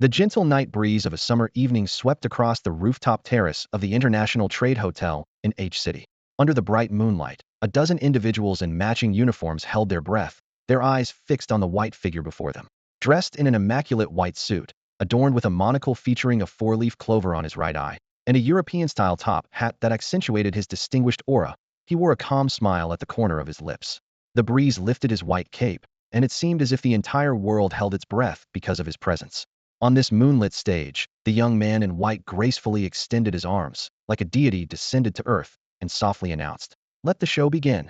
The gentle night breeze of a summer evening swept across the rooftop terrace of the International Trade Hotel in H City. Under the bright moonlight, a dozen individuals in matching uniforms held their breath, their eyes fixed on the white figure before them. Dressed in an immaculate white suit, adorned with a monocle featuring a four-leaf clover on his right eye, and a European-style top hat that accentuated his distinguished aura, he wore a calm smile at the corner of his lips. The breeze lifted his white cape, and it seemed as if the entire world held its breath because of his presence. On this moonlit stage, the young man in white gracefully extended his arms, like a deity descended to earth, and softly announced, "Let the show begin."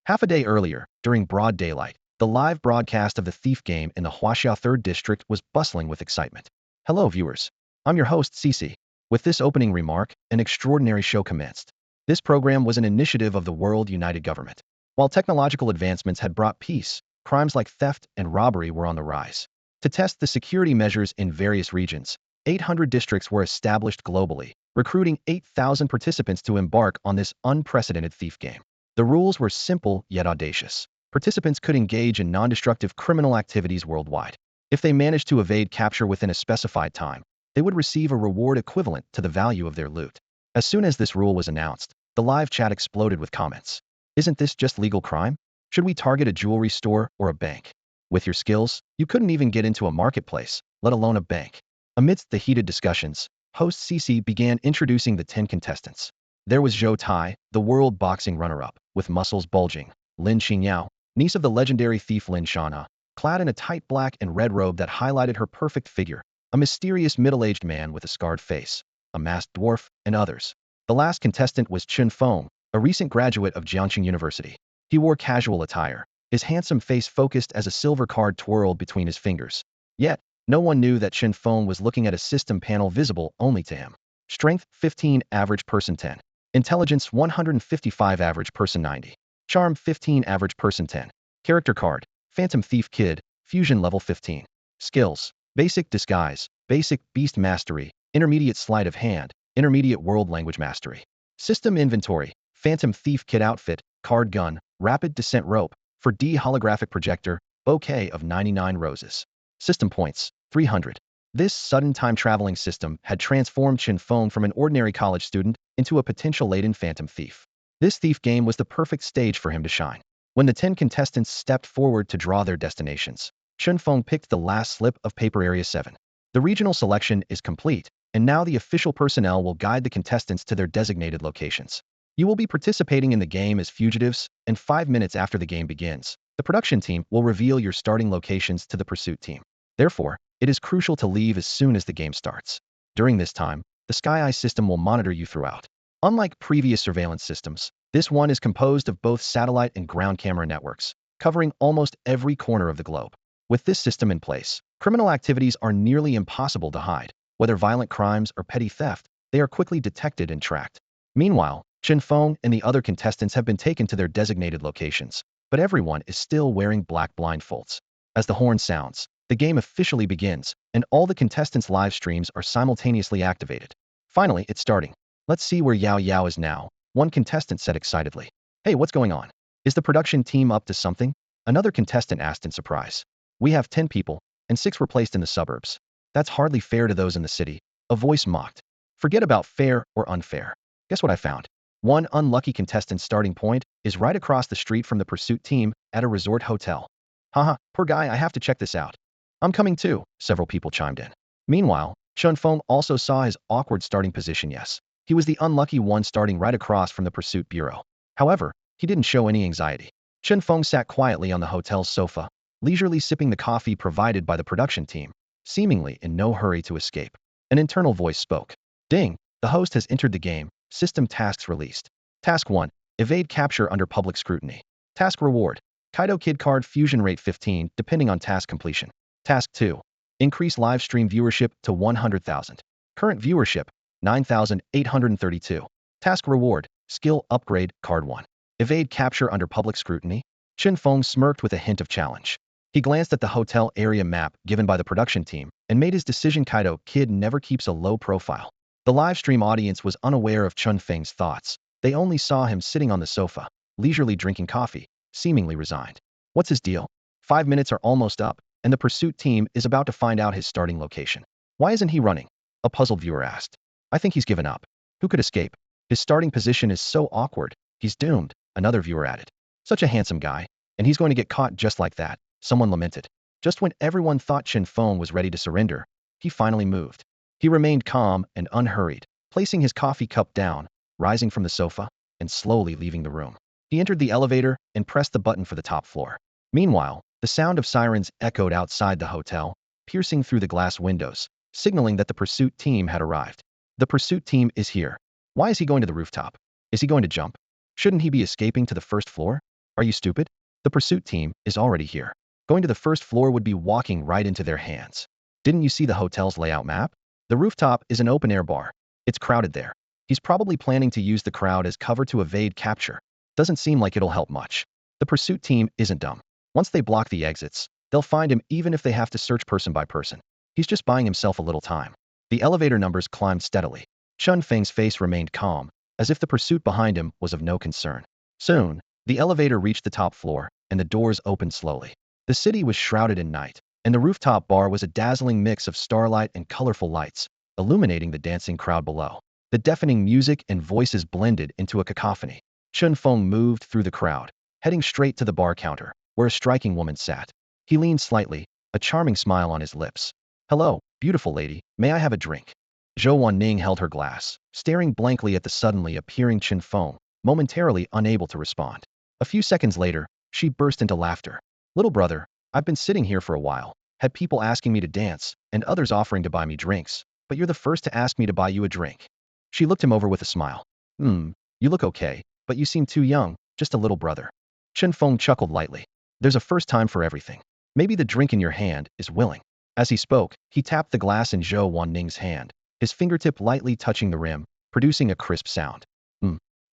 Half a day earlier, during broad daylight, the live broadcast of the Thief game in the Huaxia 3rd District was bustling with excitement. Hello, viewers. I'm your host, Cece. With this opening remark, an extraordinary show commenced. This program was an initiative of the World United Government. While technological advancements had brought peace, crimes like theft and robbery were on the rise. To test the security measures in various regions, 800 districts were established globally, recruiting 8,000 participants to embark on this unprecedented thief game. The rules were simple yet audacious. Participants could engage in non-destructive criminal activities worldwide. If they managed to evade capture within a specified time, they would receive a reward equivalent to the value of their loot. As soon as this rule was announced, the live chat exploded with comments. Isn't this just legal crime? Should we target a jewelry store or a bank? With your skills, you couldn't even get into a marketplace, let alone a bank. Amidst the heated discussions, host Cece began introducing the 10 contestants. There was Zhou Tai, the world boxing runner-up, with muscles bulging; Lin Xingyao, niece of the legendary thief Lin Shanha, clad in a tight black and red robe that highlighted her perfect figure; a mysterious middle-aged man with a scarred face; a masked dwarf, and others. The last contestant was Chen Feng, a recent graduate of Jiangxing University. He wore casual attire, his handsome face focused as a silver card twirled between his fingers. Yet, no one knew that Chen Feng was looking at a system panel visible only to him. Strength 15, average person 10. Intelligence 155, average person 90. Charm 15, average person 10. Character card, Phantom Thief Kid, fusion level 15. Skills, basic disguise, basic beast mastery, intermediate sleight of hand, intermediate world language mastery. System inventory, Phantom Thief Kid outfit, card gun, rapid descent rope, 4D holographic projector, bouquet of 99 roses. System points, 300. This sudden time-traveling system had transformed Chen Feng from an ordinary college student into a potential laden phantom thief. This thief game was the perfect stage for him to shine. When the 10 contestants stepped forward to draw their destinations, Chen Feng picked the last slip of paper Area 7. The regional selection is complete, and now the official personnel will guide the contestants to their designated locations. You will be participating in the game as fugitives, and 5 minutes after the game begins, the production team will reveal your starting locations to the pursuit team. Therefore, it is crucial to leave as soon as the game starts. During this time, the Sky Eye system will monitor you throughout. Unlike previous surveillance systems, this one is composed of both satellite and ground camera networks, covering almost every corner of the globe. With this system in place, criminal activities are nearly impossible to hide. Whether violent crimes or petty theft, they are quickly detected and tracked. Meanwhile, Chen Feng and the other contestants have been taken to their designated locations, but everyone is still wearing black blindfolds. As the horn sounds, the game officially begins, and all the contestants' live streams are simultaneously activated. Finally, it's starting. Let's see where Yao Yao is now, one contestant said excitedly. Hey, what's going on? Is the production team up to something? Another contestant asked in surprise. We have 10 people, and 6 were placed in the suburbs. That's hardly fair to those in the city, a voice mocked. Forget about fair or unfair. Guess what I found? One unlucky contestant's starting point is right across the street from the pursuit team at a resort hotel. Haha, poor guy, I have to check this out. I'm coming too, several people chimed in. Meanwhile, Chen Feng also saw his awkward starting position. Yes, he was the unlucky one starting right across from the pursuit bureau. However, he didn't show any anxiety. Chen Feng sat quietly on the hotel's sofa, leisurely sipping the coffee provided by the production team, seemingly in no hurry to escape. An internal voice spoke. Ding, the host has entered the game. System tasks released. Task 1. Evade capture under public scrutiny. Task reward. Kaito Kid card fusion rate 15, depending on task completion. Task 2. Increase live stream viewership to 100,000. Current viewership, 9,832. Task reward. Skill upgrade, card 1. Evade capture under public scrutiny. Chen Feng smirked with a hint of challenge. He glanced at the hotel area map given by the production team and made his decision. Kaito Kid never keeps a low profile. The live stream audience was unaware of Chen Feng's thoughts. They only saw him sitting on the sofa, leisurely drinking coffee, seemingly resigned. What's his deal? 5 minutes are almost up, and the pursuit team is about to find out his starting location. Why isn't he running? A puzzled viewer asked. I think he's given up. Who could escape? His starting position is so awkward. He's doomed, another viewer added. Such a handsome guy, and he's going to get caught just like that, someone lamented. Just when everyone thought Chen Feng was ready to surrender, he finally moved. He remained calm and unhurried, placing his coffee cup down, rising from the sofa, and slowly leaving the room. He entered the elevator and pressed the button for the top floor. Meanwhile, the sound of sirens echoed outside the hotel, piercing through the glass windows, signaling that the pursuit team had arrived. The pursuit team is here. Why is he going to the rooftop? Is he going to jump? Shouldn't he be escaping to the first floor? Are you stupid? The pursuit team is already here. Going to the first floor would be walking right into their hands. Didn't you see the hotel's layout map? The rooftop is an open-air bar. It's crowded there. He's probably planning to use the crowd as cover to evade capture. Doesn't seem like it'll help much. The pursuit team isn't dumb. Once they block the exits, they'll find him even if they have to search person by person. He's just buying himself a little time. The elevator numbers climbed steadily. Chen Feng's face remained calm, as if the pursuit behind him was of no concern. Soon, the elevator reached the top floor, and the doors opened slowly. The city was shrouded in night, and the rooftop bar was a dazzling mix of starlight and colorful lights, illuminating the dancing crowd below. The deafening music and voices blended into a cacophony. Chen Feng moved through the crowd, heading straight to the bar counter, where a striking woman sat. He leaned slightly, a charming smile on his lips. Hello, beautiful lady, may I have a drink? Zhou Wanning held her glass, staring blankly at the suddenly appearing Chen Feng, momentarily unable to respond. A few seconds later, she burst into laughter. Little brother, I've been sitting here for a while, had people asking me to dance, and others offering to buy me drinks, but you're the first to ask me to buy you a drink. She looked him over with a smile. You look okay, but you seem too young, just a little brother. Chen Feng chuckled lightly. There's a first time for everything. Maybe the drink in your hand is willing. As he spoke, he tapped the glass in Zhou Wanning's hand, his fingertip lightly touching the rim, producing a crisp sound.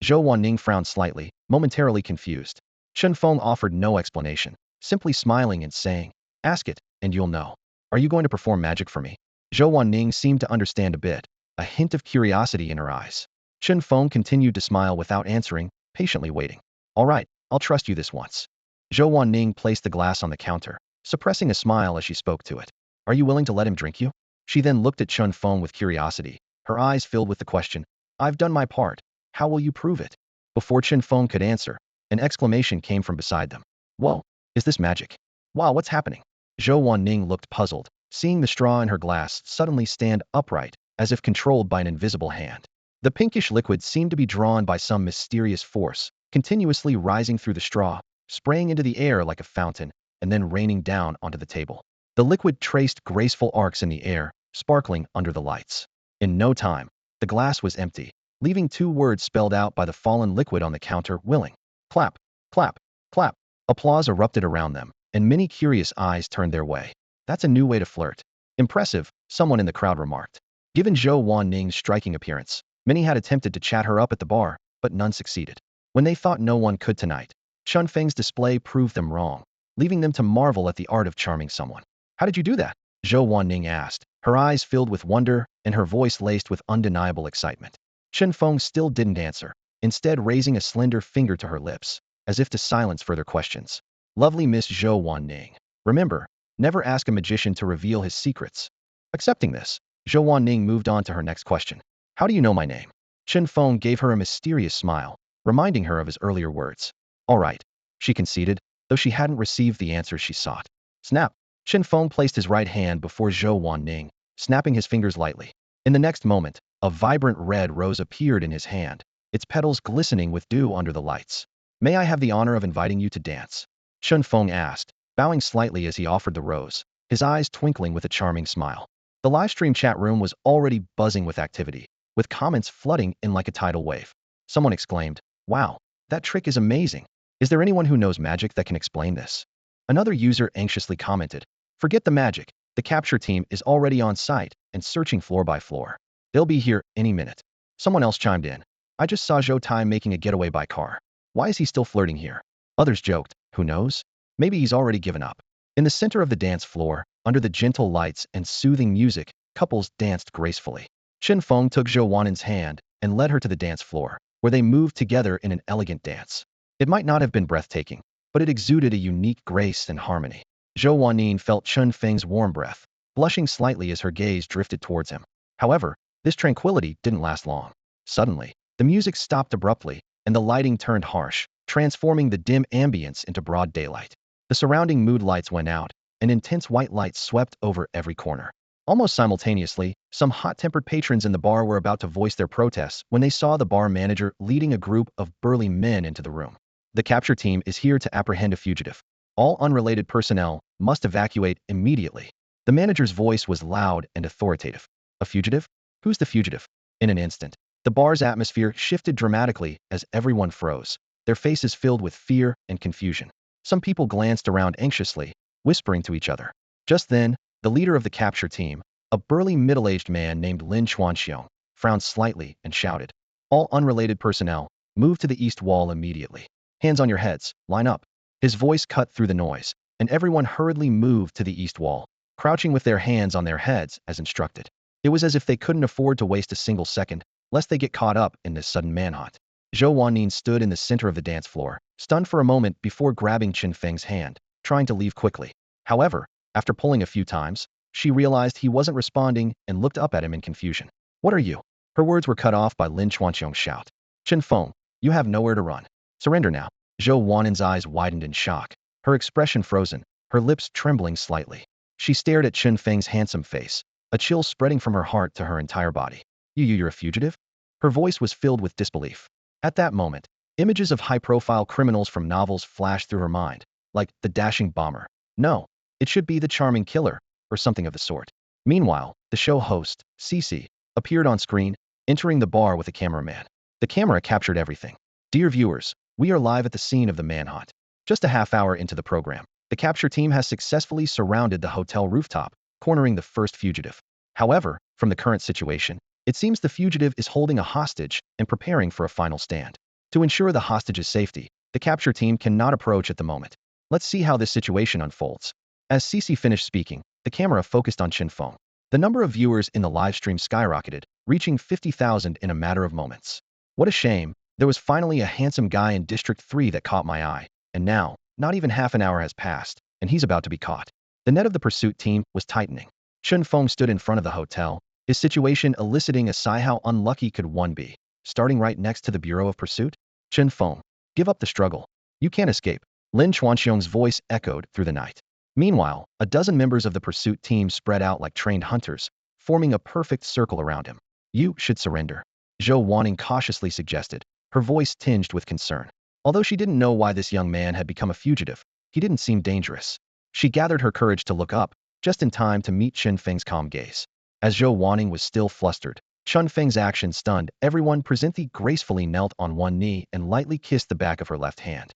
Zhou Wanning frowned slightly, momentarily confused. Chen Feng offered no explanation, simply smiling and saying, ask it, and you'll know. Are you going to perform magic for me? Zhou Wanning seemed to understand a bit, a hint of curiosity in her eyes. Chen Feng continued to smile without answering, patiently waiting. All right, I'll trust you this once. Zhou Wanning placed the glass on the counter, suppressing a smile as she spoke to it. Are you willing to let him drink you? She then looked at Chen Feng with curiosity, her eyes filled with the question, I've done my part. How will you prove it? Before Chen Feng could answer, an exclamation came from beside them. Whoa, is this magic? Wow, what's happening? Zhou Wanning looked puzzled, seeing the straw in her glass suddenly stand upright, as if controlled by an invisible hand. The pinkish liquid seemed to be drawn by some mysterious force, continuously rising through the straw, spraying into the air like a fountain, and then raining down onto the table. The liquid traced graceful arcs in the air, sparkling under the lights. In no time, the glass was empty, leaving two words spelled out by the fallen liquid on the counter, willing. Clap, clap, clap. Applause erupted around them, and many curious eyes turned their way. That's a new way to flirt. Impressive, someone in the crowd remarked. Given Zhou Wanning's striking appearance, many had attempted to chat her up at the bar, but none succeeded. When they thought no one could tonight, Chen Feng's display proved them wrong, leaving them to marvel at the art of charming someone. How did you do that? Zhou Wanning asked, her eyes filled with wonder and her voice laced with undeniable excitement. Chen Feng still didn't answer, instead raising a slender finger to her lips, as if to silence further questions. Lovely Miss Zhou Wanning. Remember, never ask a magician to reveal his secrets. Accepting this, Zhou Wanning moved on to her next question. How do you know my name? Chen Feng gave her a mysterious smile, reminding her of his earlier words. All right, she conceded, though she hadn't received the answer she sought. Snap! Chen Feng placed his right hand before Zhou Wanning, snapping his fingers lightly. In the next moment, a vibrant red rose appeared in his hand, its petals glistening with dew under the lights. May I have the honor of inviting you to dance? Chen Feng asked, bowing slightly as he offered the rose, his eyes twinkling with a charming smile. The livestream chat room was already buzzing with activity, with comments flooding in like a tidal wave. Someone exclaimed, wow, that trick is amazing. Is there anyone who knows magic that can explain this? Another user anxiously commented, forget the magic, the capture team is already on site and searching floor by floor. They'll be here any minute. Someone else chimed in, I just saw Zhou Tai making a getaway by car. Why is he still flirting here? Others joked, who knows? Maybe he's already given up. In the center of the dance floor, under the gentle lights and soothing music, couples danced gracefully. Chen Feng took Zhou Wanning's hand and led her to the dance floor, where they moved together in an elegant dance. It might not have been breathtaking, but it exuded a unique grace and harmony. Zhou Wanning felt Chen Feng's warm breath, blushing slightly as her gaze drifted towards him. However, this tranquility didn't last long. Suddenly, the music stopped abruptly, and the lighting turned harsh, transforming the dim ambience into broad daylight. The surrounding mood lights went out, and intense white light swept over every corner. Almost simultaneously, some hot-tempered patrons in the bar were about to voice their protests when they saw the bar manager leading a group of burly men into the room. The capture team is here to apprehend a fugitive. All unrelated personnel must evacuate immediately. The manager's voice was loud and authoritative. A fugitive? Who's the fugitive? In an instant, the bar's atmosphere shifted dramatically as everyone froze, their faces filled with fear and confusion. Some people glanced around anxiously, whispering to each other. Just then, the leader of the capture team, a burly middle-aged man named Lin Xuanxiong, frowned slightly and shouted, "All unrelated personnel, move to the east wall immediately. Hands on your heads, line up." His voice cut through the noise, and everyone hurriedly moved to the east wall, crouching with their hands on their heads as instructed. It was as if they couldn't afford to waste a single second, lest they get caught up in this sudden manhunt. Zhou Wanning stood in the center of the dance floor, stunned for a moment before grabbing Chen Feng's hand, trying to leave quickly. However, after pulling a few times, she realized he wasn't responding and looked up at him in confusion. "What are you?" Her words were cut off by Lin Xuanxiong's shout. "Chen Feng, you have nowhere to run. Surrender now." Zhou Wannin's eyes widened in shock, her expression frozen, her lips trembling slightly. She stared at Chen Feng's handsome face, a chill spreading from her heart to her entire body. You're a fugitive?" Her voice was filled with disbelief. At that moment, images of high-profile criminals from novels flashed through her mind, like the dashing bomber. No, it should be the charming killer, or something of the sort. Meanwhile, the show host, Cici, appeared on screen, entering the bar with a cameraman. The camera captured everything. "Dear viewers, we are live at the scene of the manhunt. Just a half hour into the program, the capture team has successfully surrounded the hotel rooftop, cornering the first fugitive. However, from the current situation, it seems the fugitive is holding a hostage and preparing for a final stand. To ensure the hostage's safety, the capture team cannot approach at the moment. Let's see how this situation unfolds." As Cici finished speaking, the camera focused on Chen Feng. The number of viewers in the live stream skyrocketed, reaching 50,000 in a matter of moments. What a shame, there was finally a handsome guy in District 3 that caught my eye, and now, not even half an hour has passed, and he's about to be caught. The net of the pursuit team was tightening. Chen Feng stood in front of the hotel, his situation eliciting a sigh. How unlucky could one be, starting right next to the Bureau of Pursuit? "Chen Feng, give up the struggle. You can't escape." Lin Xuanxiong's voice echoed through the night. Meanwhile, a dozen members of the pursuit team spread out like trained hunters, forming a perfect circle around him. "You should surrender," Zhou Wanning cautiously suggested, her voice tinged with concern. Although she didn't know why this young man had become a fugitive, he didn't seem dangerous. She gathered her courage to look up, just in time to meet Chen Feng's calm gaze. As Zhou Wanning was still flustered, Chen Feng's action stunned everyone. Presently gracefully knelt on one knee and lightly kissed the back of her left hand.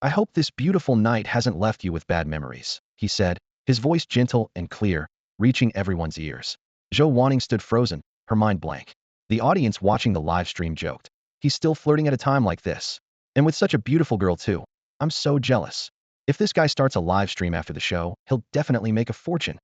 "I hope this beautiful night hasn't left you with bad memories," he said, his voice gentle and clear, reaching everyone's ears. Zhou Wanning stood frozen, her mind blank. The audience watching the live stream joked, "He's still flirting at a time like this. And with such a beautiful girl too. I'm so jealous. If this guy starts a live stream after the show, he'll definitely make a fortune."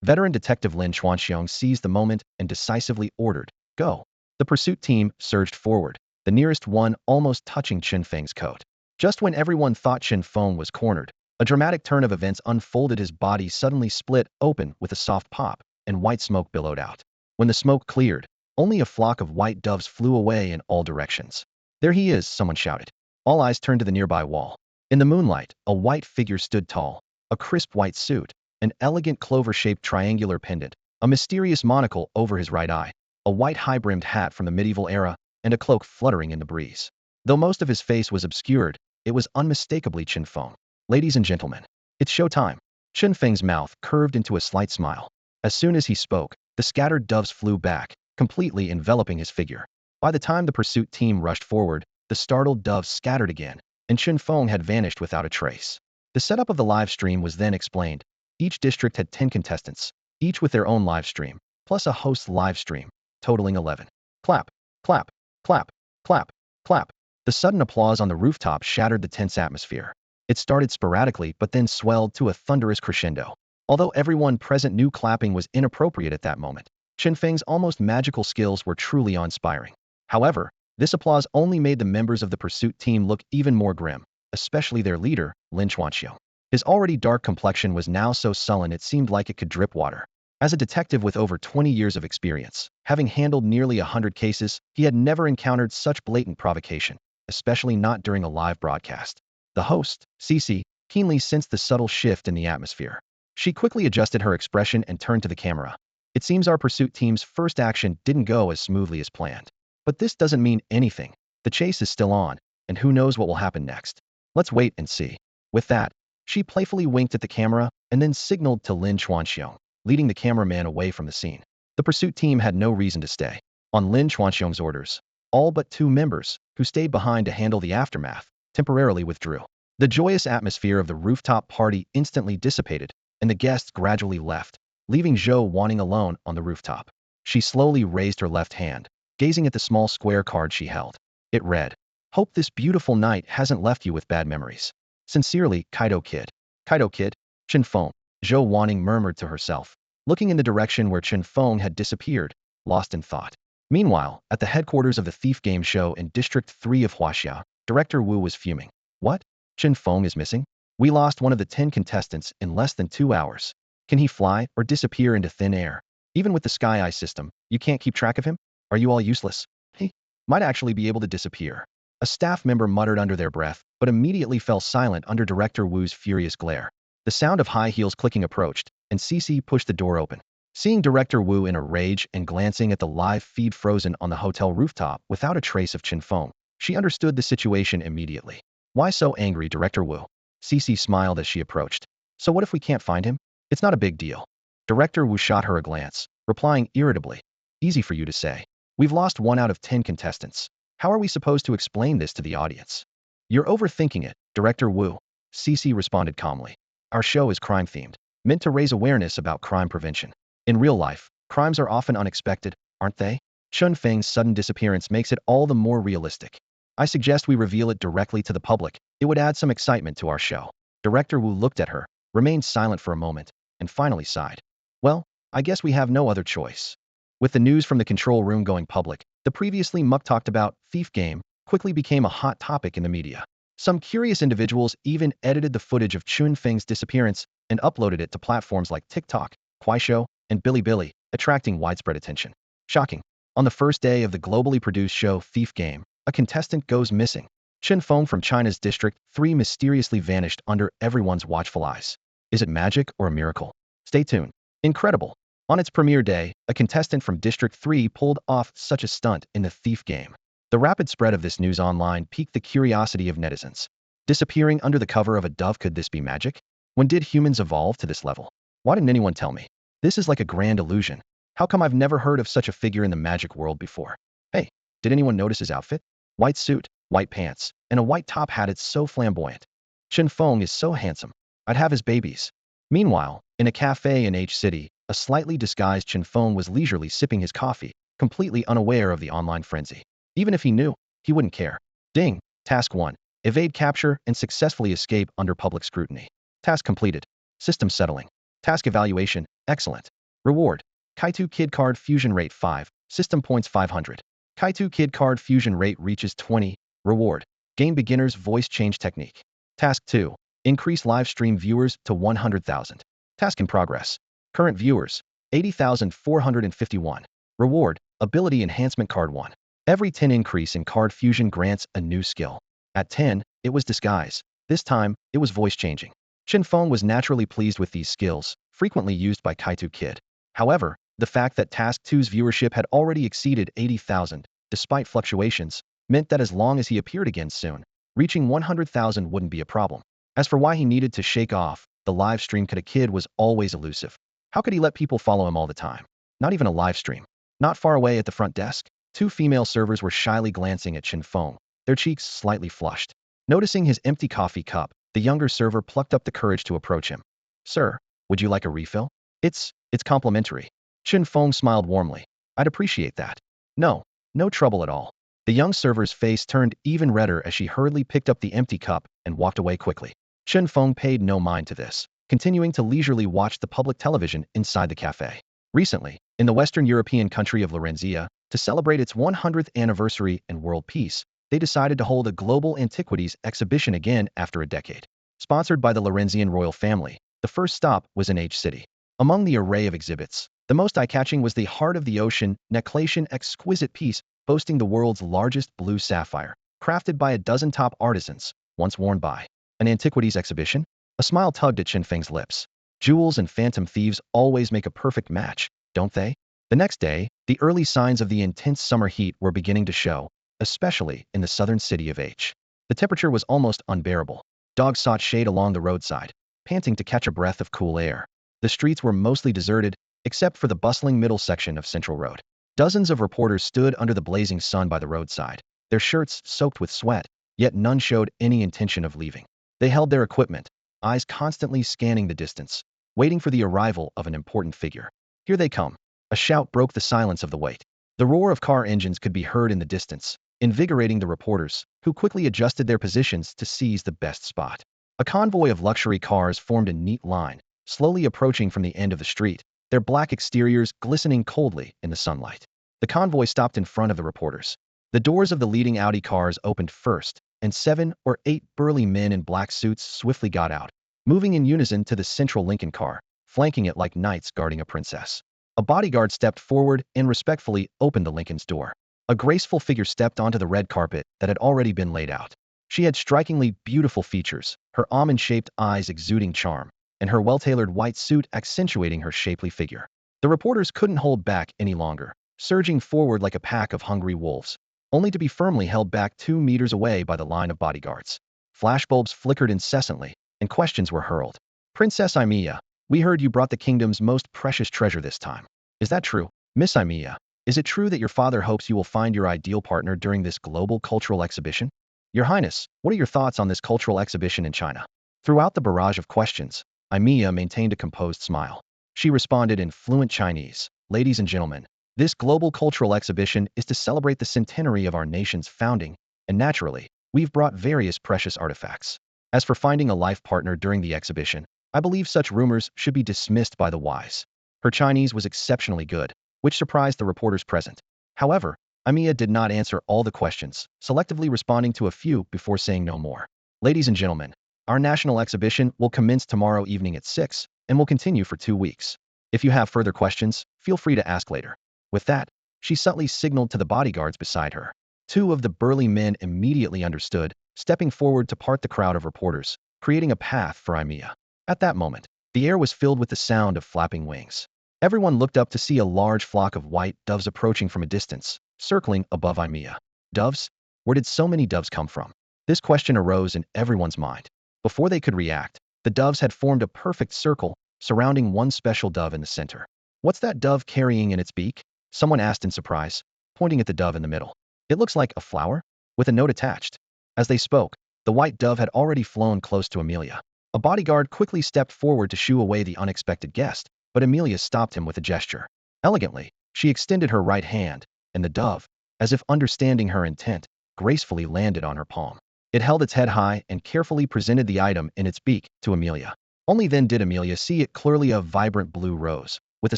Veteran detective Lin Xuanxiong seized the moment and decisively ordered, "Go." The pursuit team surged forward, the nearest one almost touching Chen Feng's coat. Just when everyone thought Chen Feng was cornered, a dramatic turn of events unfolded. His body suddenly split open with a soft pop, and white smoke billowed out. When the smoke cleared, only a flock of white doves flew away in all directions. "There he is," someone shouted. All eyes turned to the nearby wall. In the moonlight, a white figure stood tall, a crisp white suit, an elegant clover-shaped triangular pendant, a mysterious monocle over his right eye, a white high-brimmed hat from the medieval era, and a cloak fluttering in the breeze. Though most of his face was obscured, it was unmistakably Chen Feng. "Ladies and gentlemen, it's showtime." Chen Feng's mouth curved into a slight smile. As soon as he spoke, the scattered doves flew back, completely enveloping his figure. By the time the pursuit team rushed forward, the startled doves scattered again, and Chen Feng had vanished without a trace. The setup of the live stream was then explained. Each district had 10 contestants, each with their own live stream, plus a host's live stream, totaling 11. Clap, clap, clap, clap, clap. The sudden applause on the rooftop shattered the tense atmosphere. It started sporadically but then swelled to a thunderous crescendo. Although everyone present knew clapping was inappropriate at that moment, Chen Feng's almost magical skills were truly awe-inspiring. However, this applause only made the members of the pursuit team look even more grim, especially their leader, Lin Xuanxiong. His already dark complexion was now so sullen it seemed like it could drip water. As a detective with over 20 years of experience, having handled nearly 100 cases, he had never encountered such blatant provocation, especially not during a live broadcast. The host, Cece, keenly sensed the subtle shift in the atmosphere. She quickly adjusted her expression and turned to the camera. It seems our pursuit team's first action didn't go as smoothly as planned. But this doesn't mean anything. The chase is still on, and who knows what will happen next. Let's wait and see. With that, she playfully winked at the camera and then signaled to Lin Chuanxiong, leading the cameraman away from the scene. The pursuit team had no reason to stay. On Lin Chuanxiong's orders, all but 2 members, who stayed behind to handle the aftermath, temporarily withdrew. The joyous atmosphere of the rooftop party instantly dissipated, and the guests gradually left, leaving Zhou wanting alone on the rooftop. She slowly raised her left hand, gazing at the small square card she held. It read, "Hope this beautiful night hasn't left you with bad memories. Sincerely, Kaito Kid." Kaito Kid? Chen Feng, Zhou Wanning murmured to herself, looking in the direction where Chen Feng had disappeared, lost in thought. Meanwhile, at the headquarters of the Thief game show in District 3 of Huaxia, Director Wu was fuming. What? Chen Feng is missing? We lost one of the 10 contestants in less than 2 hours. Can he fly or disappear into thin air? Even with the Sky Eye system, you can't keep track of him? Are you all useless? He might actually be able to disappear. A staff member muttered under their breath, but immediately fell silent under Director Wu's furious glare. The sound of high heels clicking approached, and Cece pushed the door open. Seeing Director Wu in a rage and glancing at the live feed frozen on the hotel rooftop without a trace of Chen Feng, she understood the situation immediately. Why so angry, Director Wu? Cece smiled as she approached. So what if we can't find him? It's not a big deal. Director Wu shot her a glance, replying irritably. Easy for you to say. We've lost 1 out of 10 contestants. How are we supposed to explain this to the audience? You're overthinking it, Director Wu. Cece responded calmly. Our show is crime-themed, meant to raise awareness about crime prevention. In real life, crimes are often unexpected, aren't they? Chen Feng's sudden disappearance makes it all the more realistic. I suggest we reveal it directly to the public. It would add some excitement to our show. Director Wu looked at her, remained silent for a moment, and finally sighed. Well, I guess we have no other choice. With the news from the control room going public, the previously muck-talked about thief game quickly became a hot topic in the media. Some curious individuals even edited the footage of Chen Feng's disappearance and uploaded it to platforms like TikTok, Kuaishou, and Bilibili, attracting widespread attention. Shocking. On the first day of the globally produced show Thief Game, a contestant goes missing. Chen Feng from China's District 3 mysteriously vanished under everyone's watchful eyes. Is it magic or a miracle? Stay tuned. Incredible. On its premiere day, a contestant from District 3 pulled off such a stunt in the Thief game. The rapid spread of this news online piqued the curiosity of netizens. Disappearing under the cover of a dove, could this be magic? When did humans evolve to this level? Why didn't anyone tell me? This is like a grand illusion. How come I've never heard of such a figure in the magic world before? Hey, did anyone notice his outfit? White suit, white pants, and a white top hat. It's so flamboyant. Chen Feng is so handsome. I'd have his babies. Meanwhile, in a cafe in H City, a slightly disguised Chen Feng was leisurely sipping his coffee, completely unaware of the online frenzy. Even if he knew, he wouldn't care. Ding! Task 1. Evade capture and successfully escape under public scrutiny. Task completed. System settling. Task evaluation, excellent. Reward. Kaito Kid card fusion rate 5, system points 500. Kaito Kid card fusion rate reaches 20. Reward. Gain beginner's voice change technique. Task 2. Increase live stream viewers to 100,000. Task in progress. Current viewers, 80,451. Reward. Ability enhancement card 1. Every 10 increase in card fusion grants a new skill. At 10, it was disguise. This time, it was voice changing. Chen Feng was naturally pleased with these skills, frequently used by Kaito Kid. However, the fact that Task 2's viewership had already exceeded 80,000, despite fluctuations, meant that as long as he appeared again soon, reaching 100,000 wouldn't be a problem. As for why he needed to shake off the live stream, Kaito Kid was always elusive. How could he let people follow him all the time? Not even a live stream. Not far away at the front desk, 2 female servers were shyly glancing at Chen Feng, their cheeks slightly flushed. Noticing his empty coffee cup, the younger server plucked up the courage to approach him. Sir, would you like a refill? It's complimentary. Chen Feng smiled warmly. I'd appreciate that. No trouble at all. The young server's face turned even redder as she hurriedly picked up the empty cup and walked away quickly. Chen Feng paid no mind to this, continuing to leisurely watch the public television inside the cafe. Recently, in the Western European country of Lorenzia, to celebrate its 100th anniversary and world peace, they decided to hold a global antiquities exhibition again after a decade. Sponsored by the Lorenzian royal family, the first stop was in H City. Among the array of exhibits, The most eye-catching was the Heart of the Ocean necklace, exquisite piece boasting the world's largest blue sapphire, crafted by a dozen top artisans, once worn by an antiquities exhibition. A smile tugged at Chen Feng's lips. Jewels and phantom thieves always make a perfect match, don't they? The next day, the early signs of the intense summer heat were beginning to show, especially in the southern city of H. The temperature was almost unbearable. Dogs sought shade along the roadside, panting to catch a breath of cool air. The streets were mostly deserted, except for the bustling middle section of Central Road. Dozens of reporters stood under the blazing sun by the roadside, their shirts soaked with sweat, yet none showed any intention of leaving. They held their equipment, eyes constantly scanning the distance, waiting for the arrival of an important figure. Here they come. A shout broke the silence of the wait. The roar of car engines could be heard in the distance, invigorating the reporters, who quickly adjusted their positions to seize the best spot. A convoy of luxury cars formed a neat line, slowly approaching from the end of the street, their black exteriors glistening coldly in the sunlight. The convoy stopped in front of the reporters. The doors of the leading Audi cars opened first, and 7 or 8 burly men in black suits swiftly got out, moving in unison to the central Lincoln car, flanking it like knights guarding a princess. A bodyguard stepped forward and respectfully opened the Lincoln's door. A graceful figure stepped onto the red carpet that had already been laid out. She had strikingly beautiful features, her almond-shaped eyes exuding charm, and her well-tailored white suit accentuating her shapely figure. The reporters couldn't hold back any longer, surging forward like a pack of hungry wolves, only to be firmly held back 2 meters away by the line of bodyguards. Flashbulbs flickered incessantly, and questions were hurled. Princess Amelia, we heard you brought the kingdom's most precious treasure this time. Is that true? Miss Amelia, is it true that your father hopes you will find your ideal partner during this global cultural exhibition? Your Highness, what are your thoughts on this cultural exhibition in China? Throughout the barrage of questions, Amelia maintained a composed smile. She responded in fluent Chinese. Ladies and gentlemen, this global cultural exhibition is to celebrate the centenary of our nation's founding, and naturally, we've brought various precious artifacts. As for finding a life partner during the exhibition, I believe such rumors should be dismissed by the wise. Her Chinese was exceptionally good, which surprised the reporters present. However, Amiya did not answer all the questions, selectively responding to a few before saying no more. Ladies and gentlemen, our national exhibition will commence tomorrow evening at 6 and will continue for 2 weeks. If you have further questions, feel free to ask later. With that, she subtly signaled to the bodyguards beside her. 2 of the burly men immediately understood, stepping forward to part the crowd of reporters, creating a path for Amiya. At that moment, the air was filled with the sound of flapping wings. Everyone looked up to see a large flock of white doves approaching from a distance, circling above Amiya. Doves? Where did so many doves come from? This question arose in everyone's mind. Before they could react, the doves had formed a perfect circle, surrounding one special dove in the center. What's that dove carrying in its beak? Someone asked in surprise, pointing at the dove in the middle. It looks like a flower, with a note attached. As they spoke, the white dove had already flown close to Amelia. A bodyguard quickly stepped forward to shoo away the unexpected guest, but Amelia stopped him with a gesture. Elegantly, she extended her right hand, and the dove, as if understanding her intent, gracefully landed on her palm. It held its head high and carefully presented the item in its beak to Amelia. Only then did Amelia see it clearly, a vibrant blue rose, with a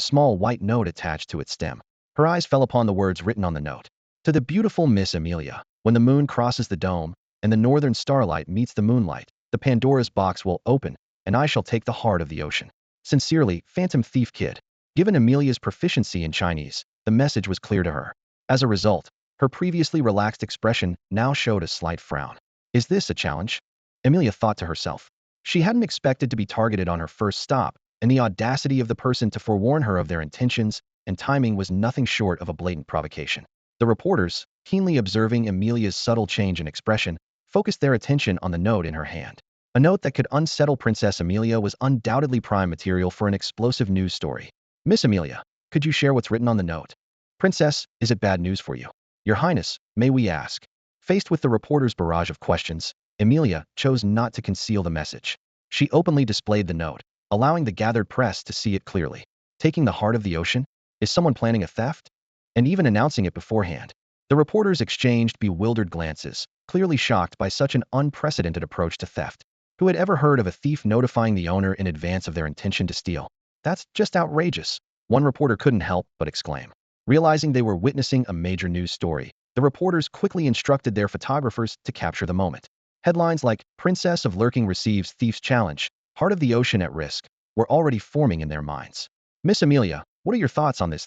small white note attached to its stem. Her eyes fell upon the words written on the note. To the beautiful Miss Amelia, when the moon crosses the dome, and the northern starlight meets the moonlight, the Pandora's box will open, and I shall take the heart of the ocean. Sincerely, Phantom Thief Kid. Given Amelia's proficiency in Chinese, the message was clear to her. As a result, her previously relaxed expression now showed a slight frown. Is this a challenge? Amelia thought to herself. She hadn't expected to be targeted on her first stop, and the audacity of the person to forewarn her of their intentions and timing was nothing short of a blatant provocation. The reporters, keenly observing Amelia's subtle change in expression, focused their attention on the note in her hand. A note that could unsettle Princess Amelia was undoubtedly prime material for an explosive news story. Miss Amelia, could you share what's written on the note? Princess, is it bad news for you? Your Highness, may we ask? Faced with the reporter's barrage of questions, Amelia chose not to conceal the message. She openly displayed the note, allowing the gathered press to see it clearly. Taking the heart of the ocean? Is someone planning a theft? And even announcing it beforehand. The reporters exchanged bewildered glances, clearly shocked by such an unprecedented approach to theft. Who had ever heard of a thief notifying the owner in advance of their intention to steal? That's just outrageous. One reporter couldn't help but exclaim. Realizing they were witnessing a major news story, the reporters quickly instructed their photographers to capture the moment. Headlines like, Princess of Lurking receives thief's challenge, Heart of the Ocean at risk, were already forming in their minds. Miss Amelia, What are your thoughts on this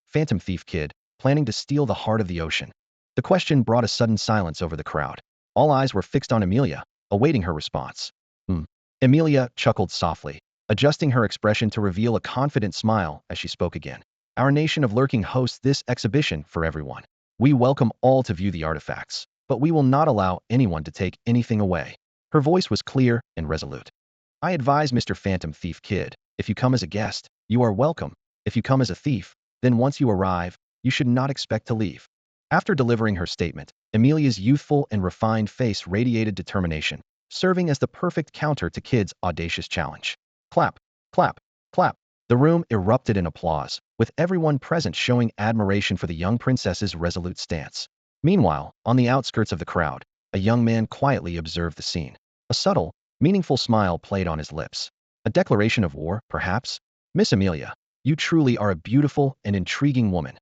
phantom thief kid, planning to steal the heart of the ocean? The question brought a sudden silence over the crowd. All eyes were fixed on Amelia, awaiting her response. Hmm. Amelia chuckled softly, adjusting her expression to reveal a confident smile as she spoke again. Our nation of lurking hosts this exhibition for everyone. We welcome all to view the artifacts, but we will not allow anyone to take anything away. Her voice was clear and resolute. I advise Mr. Phantom Thief Kid, if you come as a guest, you are welcome. If you come as a thief, then once you arrive, you should not expect to leave. After delivering her statement, Amelia's youthful and refined face radiated determination, serving as the perfect counter to Kid's audacious challenge. Clap, clap, clap. The room erupted in applause, with everyone present showing admiration for the young princess's resolute stance. Meanwhile, on the outskirts of the crowd, a young man quietly observed the scene. A subtle, meaningful smile played on his lips. A declaration of war, perhaps? Miss Amelia, you truly are a beautiful and intriguing woman.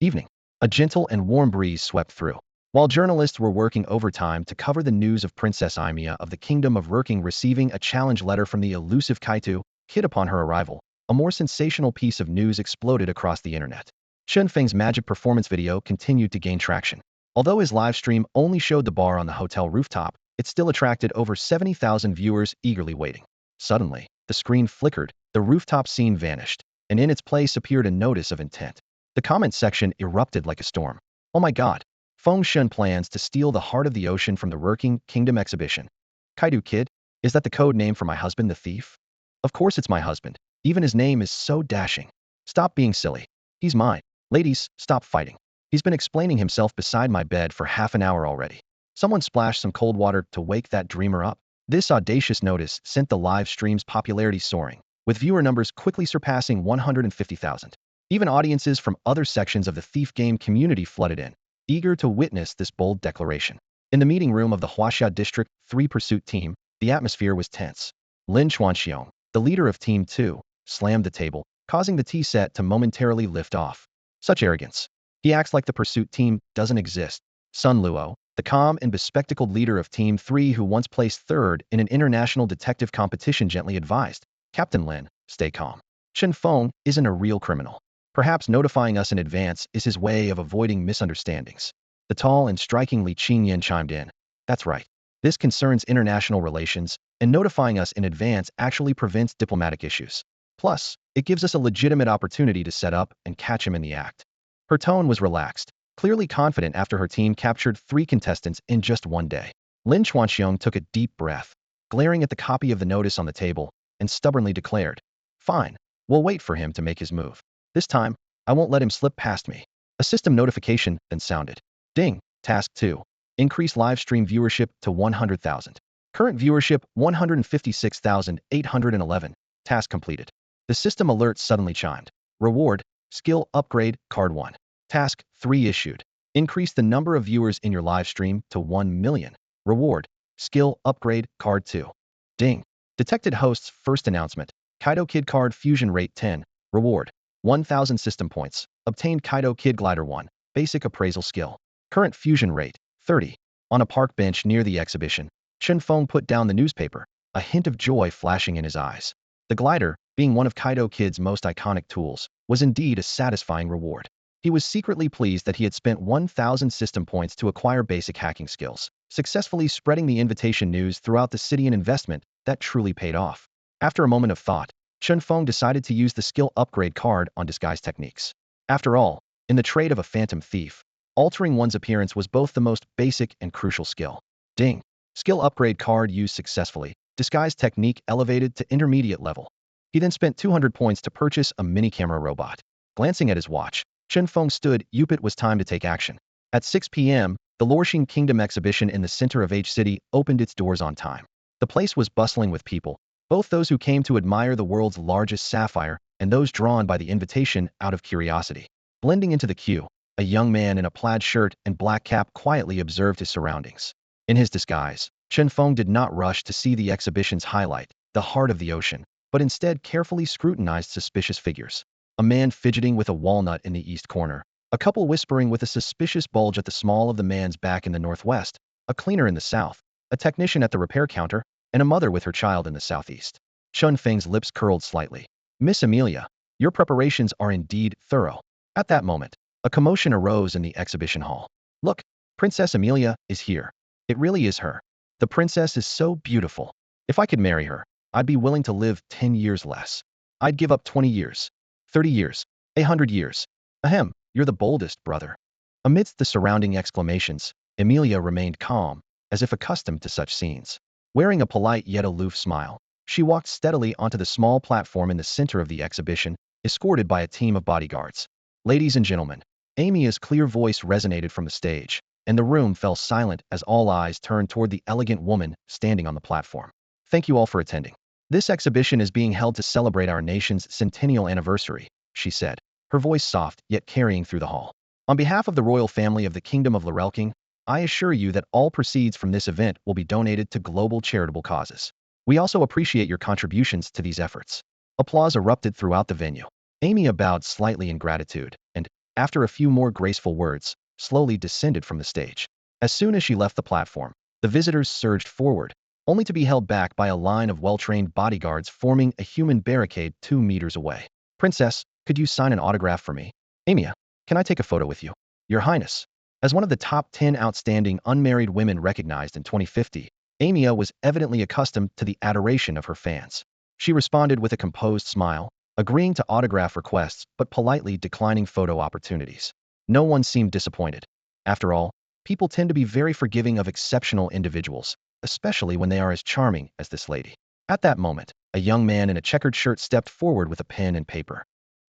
Evening. A gentle and warm breeze swept through. While journalists were working overtime to cover the news of Princess Aimia of the Kingdom of Working receiving a challenge letter from the elusive Kaito Kid upon her arrival, a more sensational piece of news exploded across the internet. Chen Feng's magic performance video continued to gain traction. Although his live stream only showed the bar on the hotel rooftop, it still attracted over 70,000 viewers eagerly waiting. Suddenly, the screen flickered, the rooftop scene vanished, and in its place appeared a notice of intent. The comment section erupted like a storm. Oh my god! Feng Shun plans to steal the heart of the ocean from the Working Kingdom exhibition. Kaito Kid? Is that the code name for my husband the thief? Of course it's my husband. Even his name is so dashing. Stop being silly. He's mine. Ladies, stop fighting. He's been explaining himself beside my bed for half an hour already. Someone splashed some cold water to wake that dreamer up. This audacious notice sent the live stream's popularity soaring, with viewer numbers quickly surpassing 150,000. Even audiences from other sections of the thief game community flooded in, eager to witness this bold declaration. In the meeting room of the Huaxia District 3 Pursuit Team, the atmosphere was tense. Lin Chuanxiong, the leader of Team 2, slammed the table, causing the tea set to momentarily lift off. Such arrogance. He acts like the pursuit team doesn't exist. Sun Luo, the calm and bespectacled leader of Team 3 who once placed third in an international detective competition gently advised, Captain Lin, stay calm. Chen Feng isn't a real criminal. Perhaps notifying us in advance is his way of avoiding misunderstandings. The tall and striking Li Qingyan chimed in. That's right. This concerns international relations, and notifying us in advance actually prevents diplomatic issues. Plus, it gives us a legitimate opportunity to set up and catch him in the act. Her tone was relaxed, clearly confident after her team captured 3 contestants in just one day. Lin Chuanxiong took a deep breath, glaring at the copy of the notice on the table, and stubbornly declared, Fine, we'll wait for him to make his move. This time, I won't let him slip past me. A system notification then sounded. Ding, Task 2. Increase live stream viewership to 100,000. Current viewership 156,811. Task completed. The system alert suddenly chimed. Reward, skill upgrade, card 1. Task 3 issued. Increase the number of viewers in your live stream to 1 million. Reward, skill upgrade, card 2. Ding. Detected host's first announcement. Kaito Kid card fusion rate 10. Reward, 1,000 system points. Obtained Kaito Kid glider 1. Basic appraisal skill. Current fusion rate, 30. On a park bench near the exhibition, Chen Feng put down the newspaper, a hint of joy flashing in his eyes. The glider, being one of Kaito Kid's most iconic tools, was indeed a satisfying reward. He was secretly pleased that he had spent 1,000 system points to acquire basic hacking skills, successfully spreading the invitation news throughout the city, an investment that truly paid off. After a moment of thought, Chen Feng decided to use the skill upgrade card on disguise techniques. After all, in the trade of a phantom thief, altering one's appearance was both the most basic and crucial skill. Ding. Skill upgrade card used successfully. Disguise technique elevated to intermediate level. He then spent 200 points to purchase a mini-camera robot. Glancing at his watch, Chen Feng stood. It was time to take action. At 6 p.m., the Lorxing Kingdom exhibition in the center of H City opened its doors on time. The place was bustling with people, both those who came to admire the world's largest sapphire and those drawn by the invitation out of curiosity. Blending into the queue, a young man in a plaid shirt and black cap quietly observed his surroundings. In his disguise, Chen Feng did not rush to see the exhibition's highlight, the heart of the ocean, but instead carefully scrutinized suspicious figures. A man fidgeting with a walnut in the east corner, a couple whispering with a suspicious bulge at the small of the man's back in the northwest, a cleaner in the south, a technician at the repair counter, and a mother with her child in the southeast. Chen Feng's lips curled slightly. Miss Amelia, Your preparations are indeed thorough. At that moment, a commotion arose in the exhibition hall. Look, Princess Amelia is here. It really is her. The princess is so beautiful. If I could marry her, I'd be willing to live 10 years less. I'd give up 20 years, 30 years, 100 years. Ahem, you're the boldest, brother. Amidst the surrounding exclamations, Amelia remained calm, as if accustomed to such scenes. Wearing a polite yet aloof smile, she walked steadily onto the small platform in the center of the exhibition, escorted by a team of bodyguards. Ladies and gentlemen, Amelia's clear voice resonated from the stage, and the room fell silent as all eyes turned toward the elegant woman standing on the platform. Thank you all for attending. This exhibition is being held to celebrate our nation's centennial anniversary, she said, her voice soft yet carrying through the hall. On behalf of the royal family of the Kingdom of Lyrelking, I assure you that all proceeds from this event will be donated to global charitable causes. We also appreciate your contributions to these efforts. Applause erupted throughout the venue. Amia bowed slightly in gratitude, and, after a few more graceful words, slowly descended from the stage. As soon as she left the platform, the visitors surged forward, only to be held back by a line of well-trained bodyguards forming a human barricade 2 meters away. Princess, could you sign an autograph for me? Amia, can I take a photo with you? Your Highness. As one of the top 10 outstanding unmarried women recognized in 2050, Amia was evidently accustomed to the adoration of her fans. She responded with a composed smile, agreeing to autograph requests but politely declining photo opportunities. No one seemed disappointed. After all, people tend to be very forgiving of exceptional individuals, especially when they are as charming as this lady. At that moment, a young man in a checkered shirt stepped forward with a pen and paper.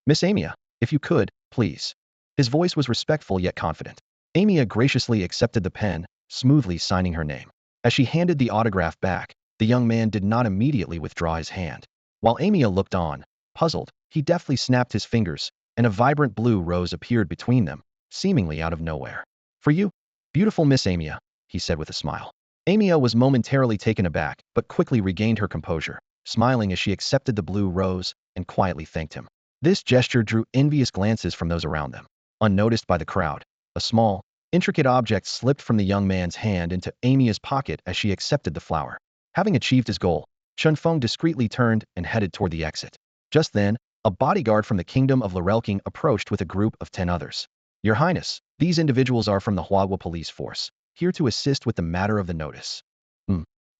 Miss Amia, if you could, please. His voice was respectful yet confident. Amia graciously accepted the pen, smoothly signing her name. As she handed the autograph back, the young man did not immediately withdraw his hand. While Amia looked on, puzzled, he deftly snapped his fingers, and a vibrant blue rose appeared between them, seemingly out of nowhere. For you, beautiful Miss Amia, he said with a smile. Amia was momentarily taken aback, but quickly regained her composure, smiling as she accepted the blue rose and quietly thanked him. This gesture drew envious glances from those around them. Unnoticed by the crowd, a small, intricate object slipped from the young man's hand into Amia's pocket as she accepted the flower. Having achieved his goal, Chen Feng discreetly turned and headed toward the exit. Just then, a bodyguard from the Kingdom of Lyrelking approached with a group of 10 others. Your Highness, these individuals are from the Huagua police force, here to assist with the matter of the notice.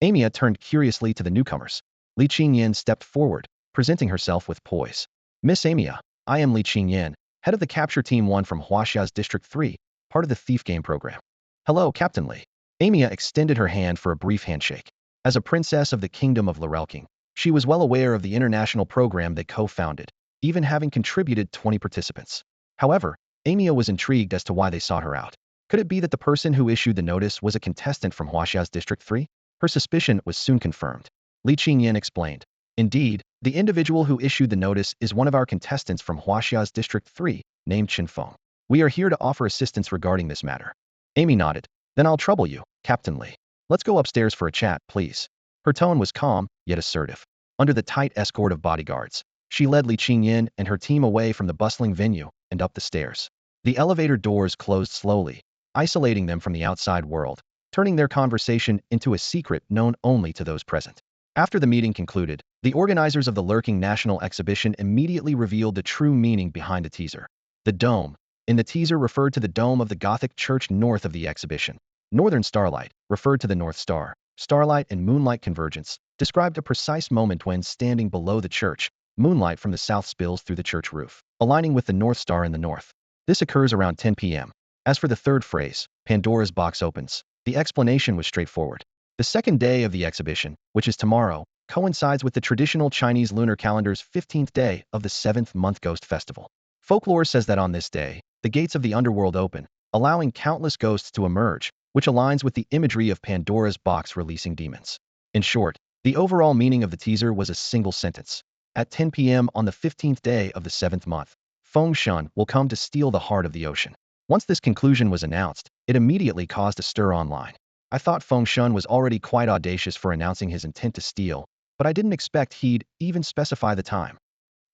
Amia turned curiously to the newcomers. Li Qingyan stepped forward, presenting herself with poise. Miss Amia, I am Li Qingyan, head of the Capture Team 1 from Huaxia's District 3, part of the Thief Game program. Hello, Captain Li. Amia extended her hand for a brief handshake. As a princess of the Kingdom of Lyrelking, she was well aware of the international program they co-founded, even having contributed 20 participants. However, Amia was intrigued as to why they sought her out. Could it be that the person who issued the notice was a contestant from Huaxia's District 3? Her suspicion was soon confirmed. Li Qingyan explained. Indeed, the individual who issued the notice is one of our contestants from Huaxia's District 3, named Chen Feng. We are here to offer assistance regarding this matter. Amy nodded. Then I'll trouble you, Captain Li. Let's go upstairs for a chat, please. Her tone was calm, yet assertive. Under the tight escort of bodyguards, she led Li Qingyan and her team away from the bustling venue and up the stairs. The elevator doors closed slowly, isolating them from the outside world, turning their conversation into a secret known only to those present. After the meeting concluded, the organizers of the Lurking National Exhibition immediately revealed the true meaning behind the teaser. The dome. In the teaser referred to the dome of the Gothic church north of the exhibition. Northern Starlight, referred to the North Star. Starlight and moonlight convergence, described a precise moment when, standing below the church, moonlight from the south spills through the church roof, aligning with the North Star in the north. This occurs around 10 p.m. As for the third phrase, Pandora's box opens, the explanation was straightforward. The second day of the exhibition, which is tomorrow, coincides with the traditional Chinese lunar calendar's 15th day of the 7th month Ghost Festival. Folklore says that on this day, the gates of the underworld open, allowing countless ghosts to emerge, which aligns with the imagery of Pandora's box releasing demons. In short, the overall meaning of the teaser was a single sentence. At 10 p.m. on the 15th day of the 7th month, Feng Shun will come to steal the heart of the ocean. Once this conclusion was announced, it immediately caused a stir online. I thought Feng Shun was already quite audacious for announcing his intent to steal, but I didn't expect he'd even specify the time.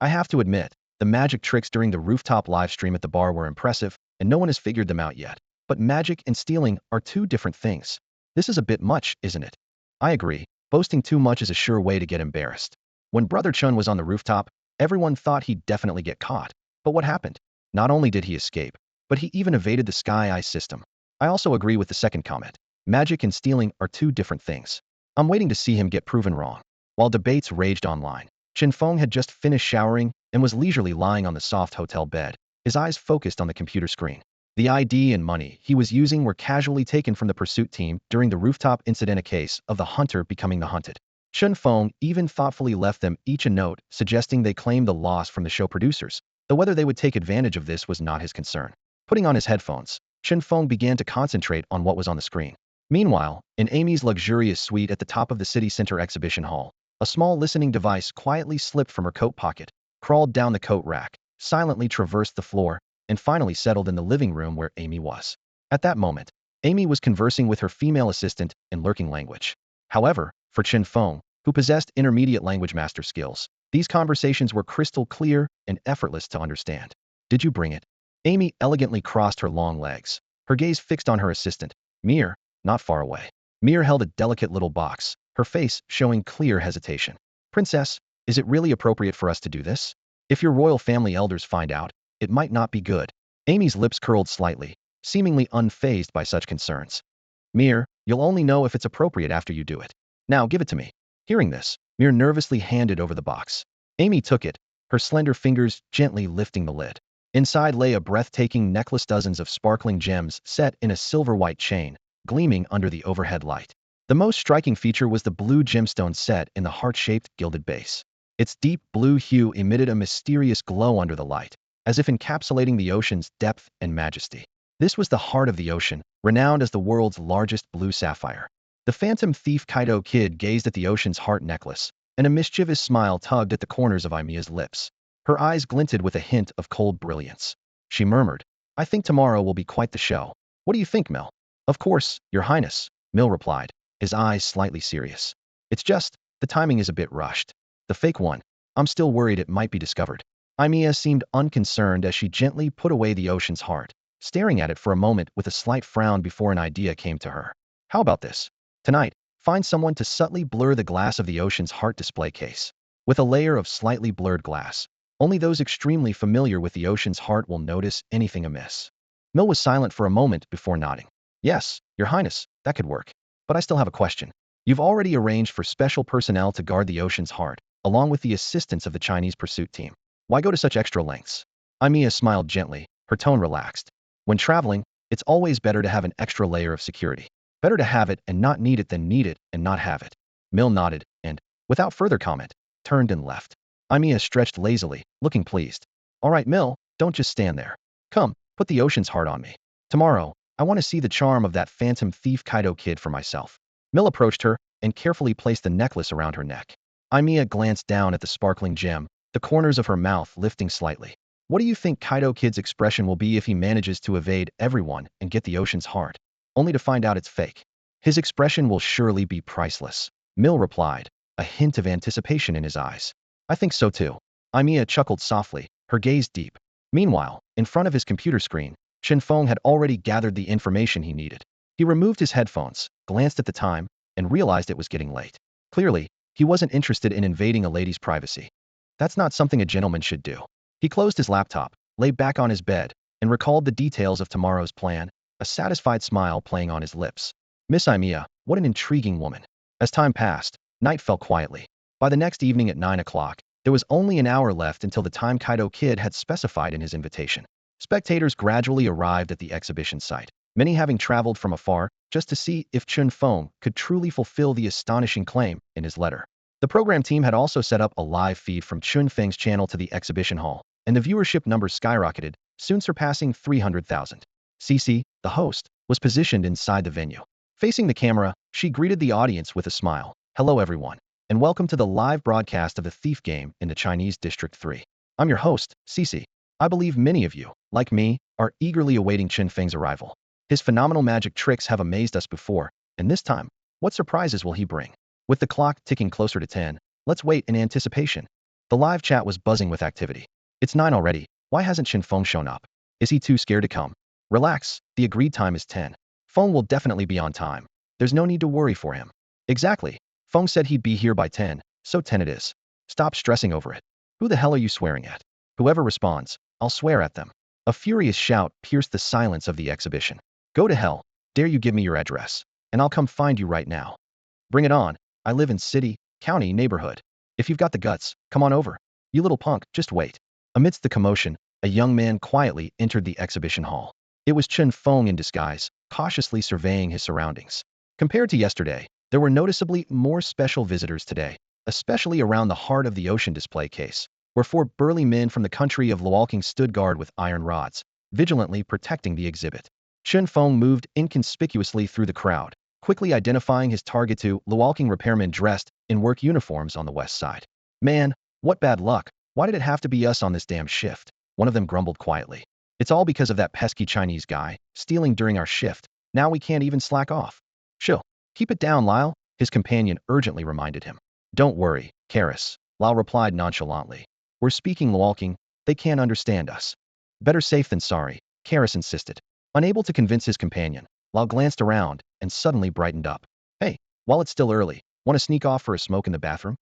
I have to admit, the magic tricks during the rooftop live stream at the bar were impressive, and no one has figured them out yet. But magic and stealing are two different things. This is a bit much, isn't it? I agree, boasting too much is a sure way to get embarrassed. When Brother Chun was on the rooftop, Everyone thought he'd definitely get caught. But what happened? Not only did he escape, but he even evaded the Sky Eye system. I also agree with the second comment. Magic and stealing are two different things. I'm waiting to see him get proven wrong. While debates raged online, Chen Feng had just finished showering and was leisurely lying on the soft hotel bed, his eyes focused on the computer screen. The ID and money he was using were casually taken from the pursuit team during the rooftop incident, a case of the hunter becoming the hunted. Chen Feng even thoughtfully left them each a note suggesting they claim the loss from the show producers, though whether they would take advantage of this was not his concern. Putting on his headphones, Chen Feng began to concentrate on what was on the screen. Meanwhile, in Amy's luxurious suite at the top of the city center exhibition hall, a small listening device quietly slipped from her coat pocket, crawled down the coat rack, silently traversed the floor, and finally settled in the living room where Amy was. At that moment, Amy was conversing with her female assistant in lurking language. However, for Chen Feng, who possessed intermediate language master skills, these conversations were crystal clear and effortless to understand. Did you bring it? Amy elegantly crossed her long legs, her gaze fixed on her assistant, Mir, not far away. Mir held a delicate little box, her face showing clear hesitation. Princess, is it really appropriate for us to do this? If your royal family elders find out, it might not be good. Amy's lips curled slightly, seemingly unfazed by such concerns. Mir, you'll only know if it's appropriate after you do it. Now give it to me. Hearing this, Mir nervously handed over the box. Amy took it, her slender fingers gently lifting the lid. Inside lay a breathtaking necklace, dozens of sparkling gems set in a silver-white chain, gleaming under the overhead light. The most striking feature was the blue gemstone set in the heart-shaped gilded base. Its deep blue hue emitted a mysterious glow under the light, as if encapsulating the ocean's depth and majesty. This was the heart of the ocean, renowned as the world's largest blue sapphire. The phantom thief Kaito Kid gazed at the ocean's heart necklace, and a mischievous smile tugged at the corners of Imia's lips. Her eyes glinted with a hint of cold brilliance. She murmured, I think tomorrow will be quite the show. What do you think, Mil? Of course, Your Highness, Mil replied, his eyes slightly serious. It's just, the timing is a bit rushed. The fake one, I'm still worried it might be discovered. Imia seemed unconcerned as she gently put away the ocean's heart, staring at it for a moment with a slight frown before an idea came to her. How about this? Tonight, find someone to subtly blur the glass of the ocean's heart display case. With a layer of slightly blurred glass, only those extremely familiar with the ocean's heart will notice anything amiss. Mil was silent for a moment before nodding. Yes, Your Highness, that could work. But I still have a question. You've already arranged for special personnel to guard the ocean's heart, along with the assistance of the Chinese pursuit team. Why go to such extra lengths? Imia smiled gently, her tone relaxed. When traveling, it's always better to have an extra layer of security. Better to have it and not need it than need it and not have it. Mil nodded and, without further comment, turned and left. Imia stretched lazily, looking pleased. All right, Mil, don't just stand there. Come, put the ocean's heart on me. Tomorrow, I want to see the charm of that phantom thief Kaito Kid for myself. Mil approached her and carefully placed the necklace around her neck. Imia glanced down at the sparkling gem, the corners of her mouth lifting slightly. What do you think Kaito Kid's expression will be if he manages to evade everyone and get the ocean's heart, only to find out it's fake? His expression will surely be priceless, Mil replied, a hint of anticipation in his eyes. I think so too. Imia chuckled softly, her gaze deep. Meanwhile, in front of his computer screen, Chen Feng had already gathered the information he needed. He removed his headphones, glanced at the time, and realized it was getting late. Clearly, he wasn't interested in invading a lady's privacy. That's not something a gentleman should do. He closed his laptop, lay back on his bed, and recalled the details of tomorrow's plan, a satisfied smile playing on his lips. Miss Imia, what an intriguing woman. As time passed, night fell quietly. By the next evening at 9 o'clock, there was only an hour left until the time Kaito Kid had specified in his invitation. Spectators gradually arrived at the exhibition site, many having traveled from afar just to see if Chen Feng could truly fulfill the astonishing claim in his letter. The program team had also set up a live feed from Chen Feng's channel to the exhibition hall, and the viewership numbers skyrocketed, soon surpassing 300,000. Cece, the host, was positioned inside the venue. Facing the camera, she greeted the audience with a smile. Hello everyone, and welcome to the live broadcast of the Thief game in the Chinese District 3. I'm your host, Cece. I believe many of you, like me, are eagerly awaiting Chen Feng's arrival. His phenomenal magic tricks have amazed us before, and this time, what surprises will he bring? With the clock ticking closer to 10, let's wait in anticipation. The live chat was buzzing with activity. It's 9 already, why hasn't Chen Feng shown up? Is he too scared to come? Relax, the agreed time is 10. Feng will definitely be on time. There's no need to worry for him. Exactly. Feng said he'd be here by 10, so 10 it is. Stop stressing over it. Who the hell are you swearing at? Whoever responds, I'll swear at them. A furious shout pierced the silence of the exhibition. Go to hell. Dare you give me your address, and I'll come find you right now. Bring it on. I live in city, county, neighborhood. If you've got the guts, come on over. You little punk, just wait. Amidst the commotion, a young man quietly entered the exhibition hall. It was Chen Feng in disguise, cautiously surveying his surroundings. Compared to yesterday, there were noticeably more special visitors today, especially around the Heart of the Ocean display case, where four burly men from the country of Luolking stood guard with iron rods, vigilantly protecting the exhibit. Chen Feng moved inconspicuously through the crowd, quickly identifying his target to Luolking repairmen dressed in work uniforms on the west side. Man, what bad luck. Why did it have to be us on this damn shift? One of them grumbled quietly. It's all because of that pesky Chinese guy, stealing during our shift. Now we can't even slack off. Chill. Keep it down, Lyle, his companion urgently reminded him. Don't worry, Karis, Lyle replied nonchalantly. We're speaking Luolking, they can't understand us. Better safe than sorry, Karis insisted. Unable to convince his companion, Lyle glanced around and suddenly brightened up. Hey, while it's still early, want to sneak off for a smoke in the bathroom?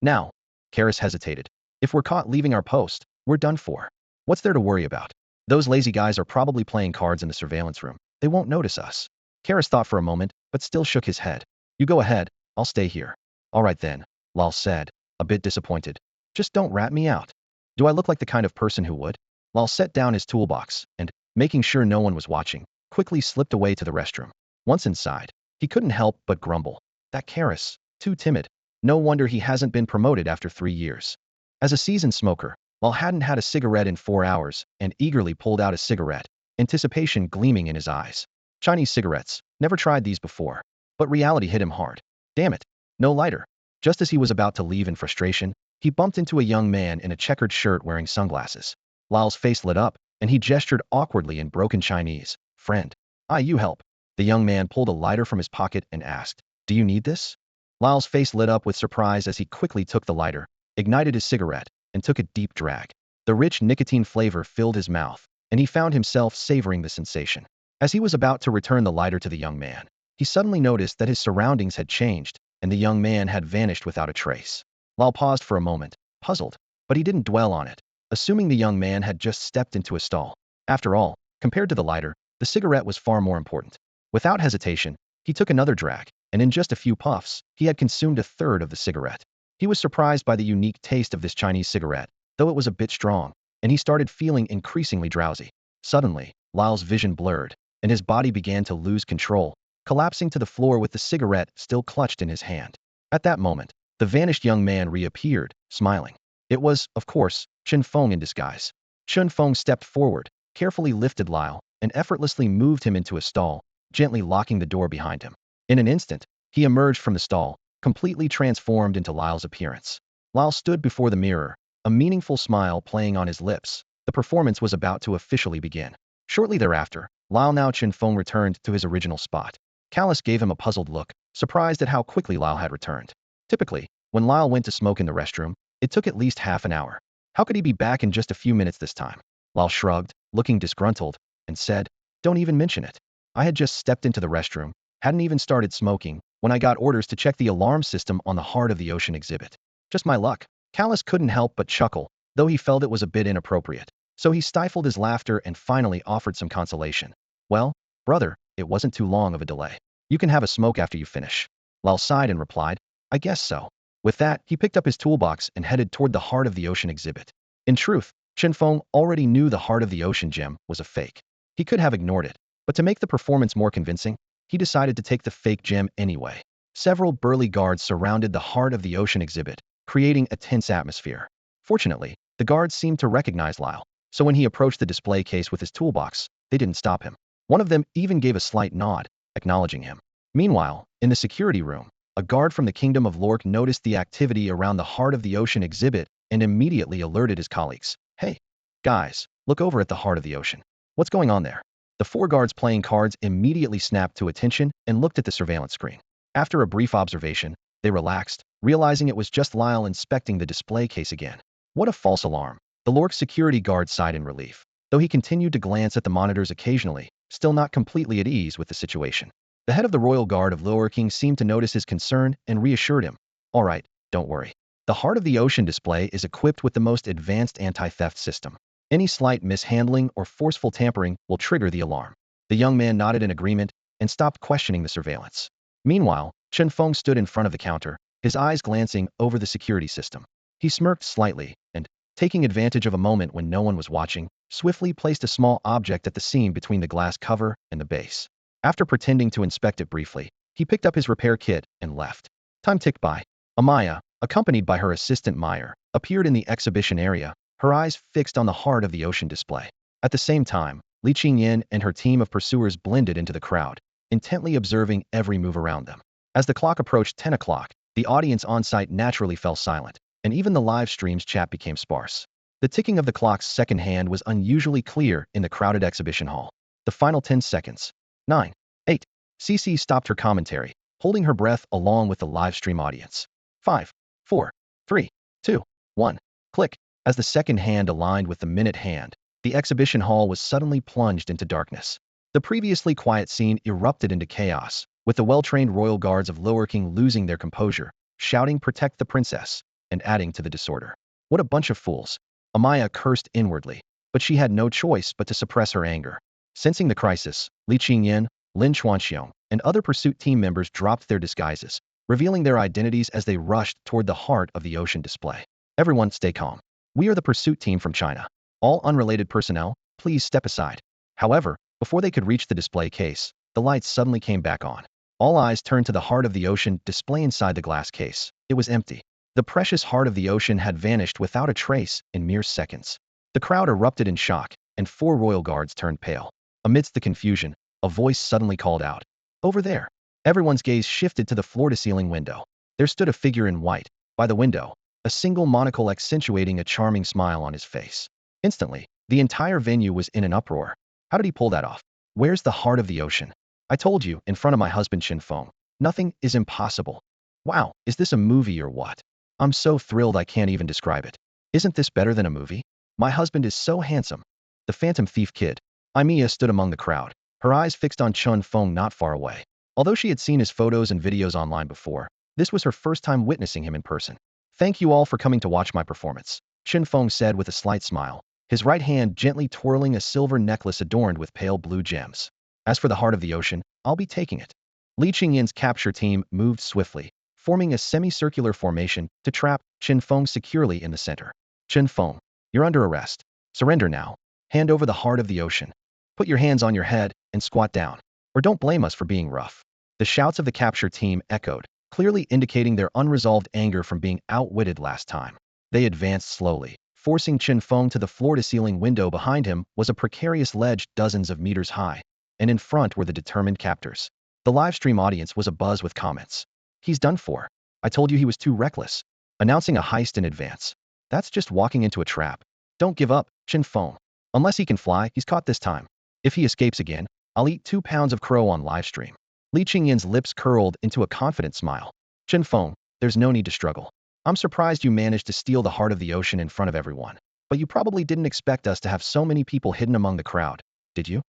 Now, Karis hesitated. If we're caught leaving our post, we're done for. What's there to worry about? Those lazy guys are probably playing cards in the surveillance room. They won't notice us. Karis thought for a moment, but still shook his head. You go ahead, I'll stay here. All right then, Lal said, a bit disappointed. Just don't rat me out. Do I look like the kind of person who would? Lal set down his toolbox and, making sure no one was watching, quickly slipped away to the restroom. Once inside, he couldn't help but grumble. That Karis, too timid. No wonder he hasn't been promoted after 3 years. As a seasoned smoker, Lal hadn't had a cigarette in 4 hours and eagerly pulled out a cigarette, anticipation gleaming in his eyes. Chinese cigarettes, never tried these before. But reality hit him hard. Damn it, no lighter. Just as he was about to leave in frustration, he bumped into a young man in a checkered shirt wearing sunglasses. Lal's face lit up, and he gestured awkwardly in broken Chinese. Friend. You help. The young man pulled a lighter from his pocket and asked, Do you need this? Lal's face lit up with surprise as he quickly took the lighter, ignited his cigarette, and took a deep drag. The rich nicotine flavor filled his mouth, and he found himself savoring the sensation. As he was about to return the lighter to the young man, he suddenly noticed that his surroundings had changed, and the young man had vanished without a trace. Lal paused for a moment, puzzled, but he didn't dwell on it, assuming the young man had just stepped into a stall. After all, compared to the lighter, the cigarette was far more important. Without hesitation, he took another drag, and in just a few puffs, he had consumed a third of the cigarette. He was surprised by the unique taste of this Chinese cigarette, though it was a bit strong, and he started feeling increasingly drowsy. Suddenly, Lal's vision blurred, and his body began to lose control, collapsing to the floor with the cigarette still clutched in his hand. At that moment, the vanished young man reappeared, smiling. It was, of course, Chen Feng in disguise. Chen Feng stepped forward, carefully lifted Lyle, and effortlessly moved him into a stall, gently locking the door behind him. In an instant, he emerged from the stall, completely transformed into Lyle's appearance. Lyle stood before the mirror, a meaningful smile playing on his lips. The performance was about to officially begin. Shortly thereafter, Lyle now Chen Feng returned to his original spot. Callus gave him a puzzled look, surprised at how quickly Lyle had returned. Typically, when Lyle went to smoke in the restroom, it took at least half an hour. How could he be back in just a few minutes this time? Lyle shrugged, looking disgruntled, and said, Don't even mention it. I had just stepped into the restroom, hadn't even started smoking, when I got orders to check the alarm system on the Heart of the Ocean exhibit. Just my luck. Callus couldn't help but chuckle, though he felt it was a bit inappropriate. So he stifled his laughter and finally offered some consolation. Well, brother, it wasn't too long of a delay. You can have a smoke after you finish. Lal sighed and replied, I guess so. With that, he picked up his toolbox and headed toward the Heart of the Ocean exhibit. In truth, Chen Feng already knew the Heart of the Ocean gem was a fake. He could have ignored it, but to make the performance more convincing, he decided to take the fake gem anyway. Several burly guards surrounded the Heart of the Ocean exhibit, creating a tense atmosphere. Fortunately, the guards seemed to recognize Lyle, so when he approached the display case with his toolbox, they didn't stop him. One of them even gave a slight nod, acknowledging him. Meanwhile, in the security room, a guard from the Kingdom of Lork noticed the activity around the Heart of the Ocean exhibit and immediately alerted his colleagues. Hey, guys, look over at the Heart of the Ocean. What's going on there? The 4 guards playing cards immediately snapped to attention and looked at the surveillance screen. After a brief observation, they relaxed, realizing it was just Lyle inspecting the display case again. What a false alarm. The Lork security guard sighed in relief, though he continued to glance at the monitors occasionally, still not completely at ease with the situation. The head of the Royal Guard of Lower King seemed to notice his concern and reassured him. All right, don't worry. The Heart of the Ocean display is equipped with the most advanced anti-theft system. Any slight mishandling or forceful tampering will trigger the alarm. The young man nodded in agreement and stopped questioning the surveillance. Meanwhile, Chen Feng stood in front of the counter, his eyes glancing over the security system. He smirked slightly and, taking advantage of a moment when no one was watching, swiftly placed a small object at the seam between the glass cover and the base. After pretending to inspect it briefly, he picked up his repair kit and left. Time ticked by. Amaya, accompanied by her assistant Meyer, appeared in the exhibition area, her eyes fixed on the Heart of the Ocean display. At the same time, Li Qingyan and her team of pursuers blended into the crowd, intently observing every move around them. As the clock approached 10 o'clock, the audience on site naturally fell silent, and even the live stream's chat became sparse. The ticking of the clock's second hand was unusually clear in the crowded exhibition hall. The final 10 seconds. 9, 8. CC stopped her commentary, holding her breath along with the live stream audience. 5, 4, 3, 2, 1. Click. As the second hand aligned with the minute hand, the exhibition hall was suddenly plunged into darkness. The previously quiet scene erupted into chaos, with the well-trained royal guards of Lower King losing their composure, shouting "Protect the princess," and adding to the disorder. What a bunch of fools. Amaya cursed inwardly, but she had no choice but to suppress her anger. Sensing the crisis, Li Qingyan, Lin Chuanxiong, and other pursuit team members dropped their disguises, revealing their identities as they rushed toward the Heart of the Ocean display. Everyone stay calm. We are the pursuit team from China. All unrelated personnel, please step aside. However, before they could reach the display case, the lights suddenly came back on. All eyes turned to the Heart of the Ocean display inside the glass case. It was empty. The precious Heart of the Ocean had vanished without a trace in mere seconds. The crowd erupted in shock, and 4 royal guards turned pale. Amidst the confusion, a voice suddenly called out, "Over there!" Everyone's gaze shifted to the floor-to-ceiling window. There stood a figure in white, by the window, a single monocle accentuating a charming smile on his face. Instantly, the entire venue was in an uproar. How did he pull that off? Where's the Heart of the Ocean? I told you, in front of my husband Chen Feng, nothing is impossible. Wow, is this a movie or what? I'm so thrilled I can't even describe it. Isn't this better than a movie? My husband is so handsome. The phantom thief kid. Imea stood among the crowd, her eyes fixed on Chen Feng not far away. Although she had seen his photos and videos online before, this was her first time witnessing him in person. Thank you all for coming to watch my performance, Chen Feng said with a slight smile, his right hand gently twirling a silver necklace adorned with pale blue gems. As for the Heart of the Ocean, I'll be taking it. Li Qingyan's capture team moved swiftly, forming a semicircular formation to trap Chen Feng securely in the center. Chen Feng, you're under arrest. Surrender now. Hand over the Heart of the Ocean. Put your hands on your head and squat down. Or don't blame us for being rough. The shouts of the capture team echoed, clearly indicating their unresolved anger from being outwitted last time. They advanced slowly, forcing Chen Feng to the floor-to-ceiling window. Behind him was a precarious ledge dozens of meters high, and in front were the determined captors. The livestream audience was abuzz with comments. He's done for. I told you he was too reckless. Announcing a heist in advance. That's just walking into a trap. Don't give up, Chen Feng. Unless he can fly, he's caught this time. If he escapes again, I'll eat 2 pounds of crow on livestream. Li Qingyan's lips curled into a confident smile. Chen Feng, there's no need to struggle. I'm surprised you managed to steal the Heart of the Ocean in front of everyone. But you probably didn't expect us to have so many people hidden among the crowd, did you?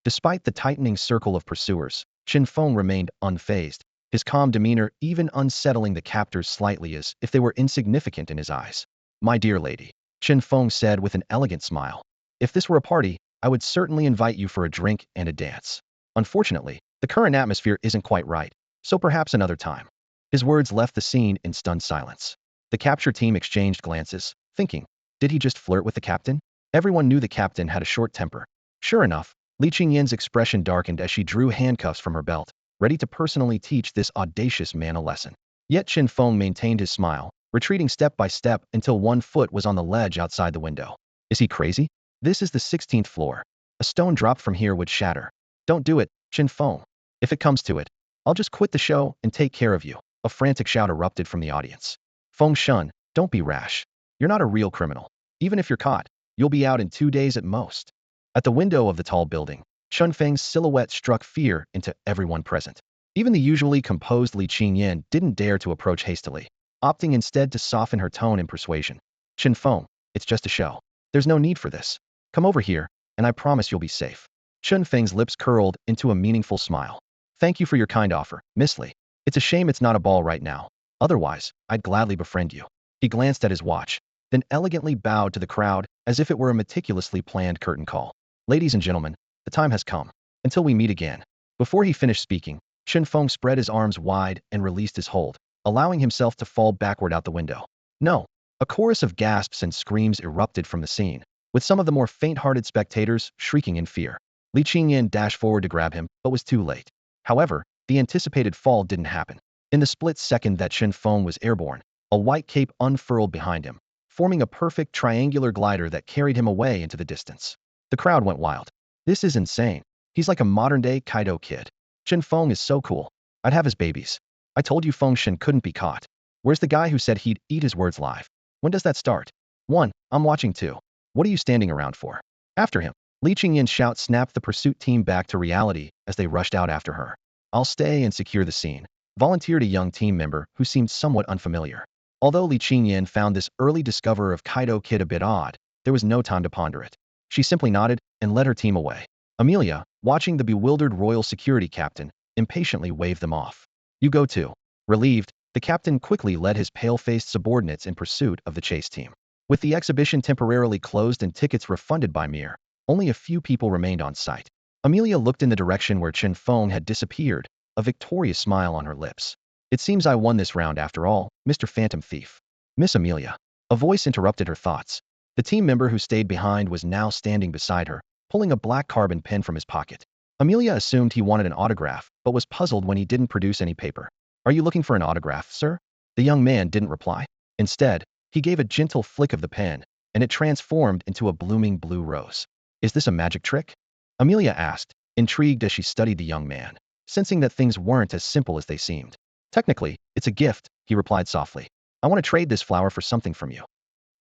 Despite the tightening circle of pursuers, Chen Feng remained unfazed, his calm demeanor even unsettling the captors slightly as if they were insignificant in his eyes. My dear lady, Chen Feng said with an elegant smile. If this were a party, I would certainly invite you for a drink and a dance. Unfortunately, the current atmosphere isn't quite right, so perhaps another time. His words left the scene in stunned silence. The capture team exchanged glances, thinking, did he just flirt with the captain? Everyone knew the captain had a short temper. Sure enough, Li Qingyan's expression darkened as she drew handcuffs from her belt, ready to personally teach this audacious man a lesson. Yet Chen Feng maintained his smile, retreating step by step until one foot was on the ledge outside the window. Is he crazy? This is the 16th floor. A stone dropped from here would shatter. Don't do it, Chen Feng. If it comes to it, I'll just quit the show and take care of you. A frantic shout erupted from the audience. Feng Shun, don't be rash. You're not a real criminal. Even if you're caught, you'll be out in 2 days at most. At the window of the tall building, Chen Feng's silhouette struck fear into everyone present. Even the usually composed Li Qingyan didn't dare to approach hastily, opting instead to soften her tone in persuasion. Chen Feng, it's just a show. There's no need for this. Come over here, and I promise you'll be safe. Chen Feng's lips curled into a meaningful smile. Thank you for your kind offer, Miss Li. It's a shame it's not a ball right now. Otherwise, I'd gladly befriend you. He glanced at his watch, then elegantly bowed to the crowd as if it were a meticulously planned curtain call. Ladies and gentlemen, the time has come. Until we meet again. Before he finished speaking, Chen Feng spread his arms wide and released his hold, allowing himself to fall backward out the window. No! A chorus of gasps and screams erupted from the scene, with some of the more faint-hearted spectators shrieking in fear. Li Qingyan dashed forward to grab him, but was too late. However, the anticipated fall didn't happen. In the split second that Chen Feng was airborne, a white cape unfurled behind him, forming a perfect triangular glider that carried him away into the distance. The crowd went wild. This is insane. He's like a modern-day Kaito Kid. Chen Feng is so cool. I'd have his babies. I told you Feng Shen couldn't be caught. Where's the guy who said he'd eat his words live? When does that start? 1. I'm watching 2. What are you standing around for? After him. Li Qingyan's shout snapped the pursuit team back to reality as they rushed out after her. I'll stay and secure the scene, volunteered a young team member who seemed somewhat unfamiliar. Although Li Qingyan found this early discoverer of Kaito Kid a bit odd, there was no time to ponder it. She simply nodded and led her team away. Amelia, watching the bewildered royal security captain, impatiently waved them off. You go too. Relieved, the captain quickly led his pale-faced subordinates in pursuit of the chase team. With the exhibition temporarily closed and tickets refunded by Mir, only a few people remained on site. Amelia looked in the direction where Chen Feng had disappeared, a victorious smile on her lips. It seems I won this round after all, Mr. Phantom Thief. Miss Amelia. A voice interrupted her thoughts. The team member who stayed behind was now standing beside her, pulling a black carbon pen from his pocket. Amelia assumed he wanted an autograph, but was puzzled when he didn't produce any paper. Are you looking for an autograph, sir? The young man didn't reply. Instead, he gave a gentle flick of the pen, and it transformed into a blooming blue rose. Is this a magic trick? Amelia asked, intrigued as she studied the young man, sensing that things weren't as simple as they seemed. Technically, it's a gift, he replied softly. I want to trade this flower for something from you.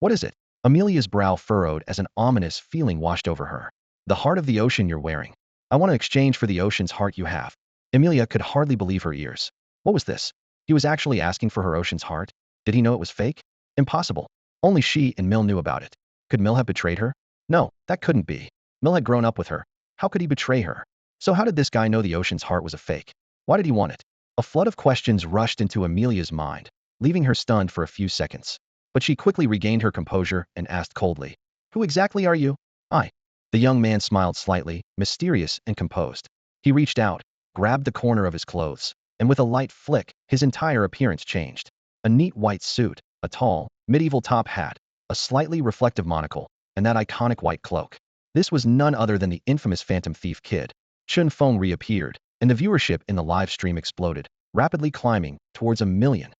What is it? Amelia's brow furrowed as an ominous feeling washed over her. The heart of the ocean you're wearing. I want to exchange for the ocean's heart you have. Amelia could hardly believe her ears. What was this? He was actually asking for her ocean's heart? Did he know it was fake? Impossible. Only she and Mill knew about it. Could Mill have betrayed her? No, that couldn't be. Mill had grown up with her. How could he betray her? So how did this guy know the ocean's heart was a fake? Why did he want it? A flood of questions rushed into Amelia's mind, leaving her stunned for a few seconds. But she quickly regained her composure and asked coldly, Who exactly are you? I. The young man smiled slightly, mysterious and composed. He reached out, grabbed the corner of his clothes, and with a light flick, his entire appearance changed. A neat white suit, a tall, medieval top hat, a slightly reflective monocle, and that iconic white cloak. This was none other than the infamous Phantom Thief Kid. Chen Feng reappeared, and the viewership in the live stream exploded, rapidly climbing towards 1 million.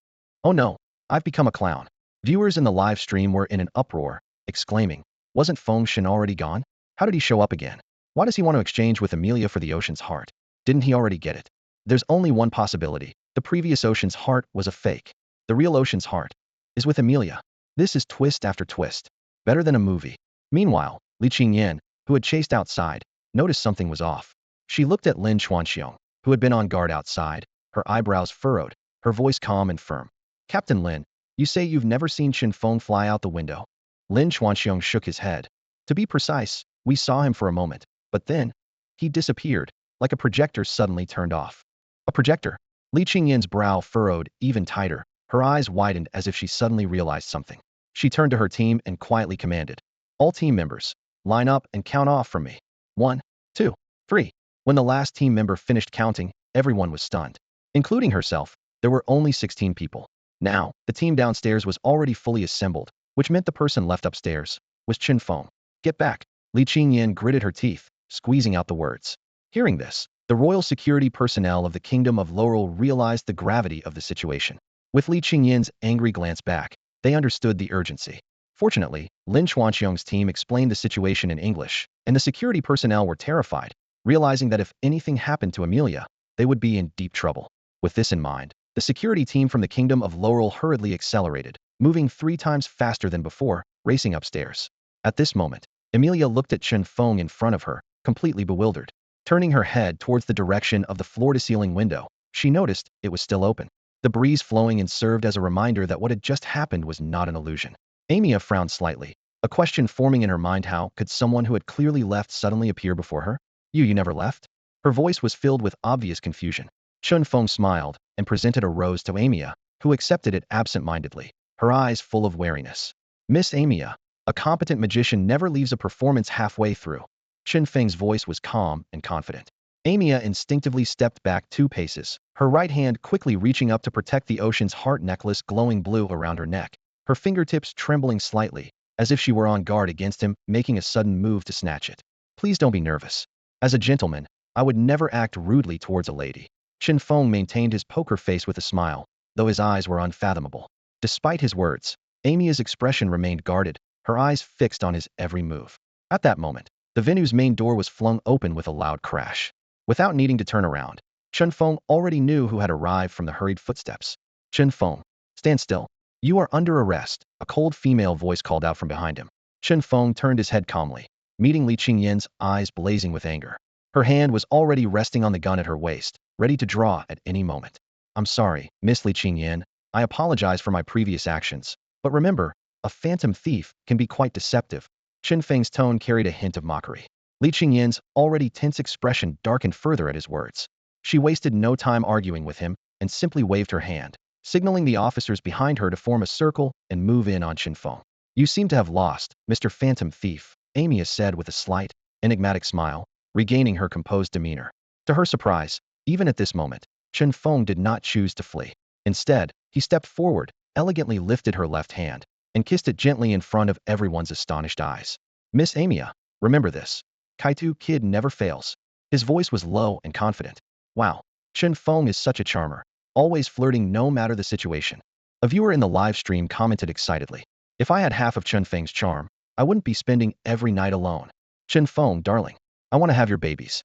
Oh no, I've become a clown. Viewers in the live stream were in an uproar, exclaiming, wasn't Feng Shen already gone? How did he show up again? Why does he want to exchange with Amelia for the ocean's heart? Didn't he already get it? There's only one possibility. The previous ocean's heart was a fake. The real ocean's heart is with Amelia. This is twist after twist. Better than a movie. Meanwhile, Li Qingyan, who had chased outside, noticed something was off. She looked at Lin Xuanxiong, who had been on guard outside, her eyebrows furrowed, her voice calm and firm. Captain Lin, you say you've never seen Chen Feng fly out the window? Lin Xuanxiong shook his head. To be precise, we saw him for a moment, but then, he disappeared, like a projector suddenly turned off. A projector? Li Qingyan's brow furrowed even tighter, her eyes widened as if she suddenly realized something. She turned to her team and quietly commanded, all team members, line up and count off from me. 1, 2, 3. When the last team member finished counting, everyone was stunned. Including herself, there were only 16 people. Now, the team downstairs was already fully assembled, which meant the person left upstairs was Chen Feng. Get back. Li Qingyan gritted her teeth, squeezing out the words. Hearing this, the royal security personnel of the Kingdom of Laurel realized the gravity of the situation. With Li Qingyan's angry glance back, they understood the urgency. Fortunately, Lin Xuanxiong's team explained the situation in English, and the security personnel were terrified, realizing that if anything happened to Amelia, they would be in deep trouble. With this in mind, the security team from the Kingdom of Laurel hurriedly accelerated, moving 3 times faster than before, racing upstairs. At this moment, Amelia looked at Chen Feng in front of her, completely bewildered. Turning her head towards the direction of the floor-to-ceiling window, she noticed it was still open. The breeze flowing in served as a reminder that what had just happened was not an illusion. Amelia frowned slightly, a question forming in her mind: how could someone who had clearly left suddenly appear before her? You never left? Her voice was filled with obvious confusion. Chen Feng smiled and presented a rose to Amelia, who accepted it absent-mindedly. her eyes full of wariness. Miss Amia, a competent magician never leaves a performance halfway through. Chen Feng's voice was calm and confident. Amia instinctively stepped back 2 paces, her right hand quickly reaching up to protect the ocean's heart necklace glowing blue around her neck, her fingertips trembling slightly, as if she were on guard against him making a sudden move to snatch it. Please don't be nervous. As a gentleman, I would never act rudely towards a lady. Chen Feng maintained his poker face with a smile, though his eyes were unfathomable. Despite his words, Amia's expression remained guarded, her eyes fixed on his every move. At that moment, the venue's main door was flung open with a loud crash. Without needing to turn around, Chen Feng already knew who had arrived from the hurried footsteps. Chen Feng, stand still. You are under arrest, a cold female voice called out from behind him. Chen Feng turned his head calmly, meeting Li Qingyan's eyes blazing with anger. Her hand was already resting on the gun at her waist, ready to draw at any moment. I'm sorry, Miss Li Qingyan. I apologize for my previous actions. But remember, a phantom thief can be quite deceptive. Chen Feng's tone carried a hint of mockery. Li Qingyan's already tense expression darkened further at his words. She wasted no time arguing with him and simply waved her hand, signaling the officers behind her to form a circle and move in on Chen Feng. You seem to have lost, Mr. Phantom Thief, Amia said with a slight, enigmatic smile, regaining her composed demeanor. To her surprise, even at this moment, Chen Feng did not choose to flee. Instead, he stepped forward, elegantly lifted her left hand, and kissed it gently in front of everyone's astonished eyes. Miss Amia, remember this. Kaito Kid never fails. His voice was low and confident. Wow, Chen Feng is such a charmer, always flirting no matter the situation. A viewer in the live stream commented excitedly. If I had half of Chen Feng's charm, I wouldn't be spending every night alone. Chen Feng, darling, I want to have your babies.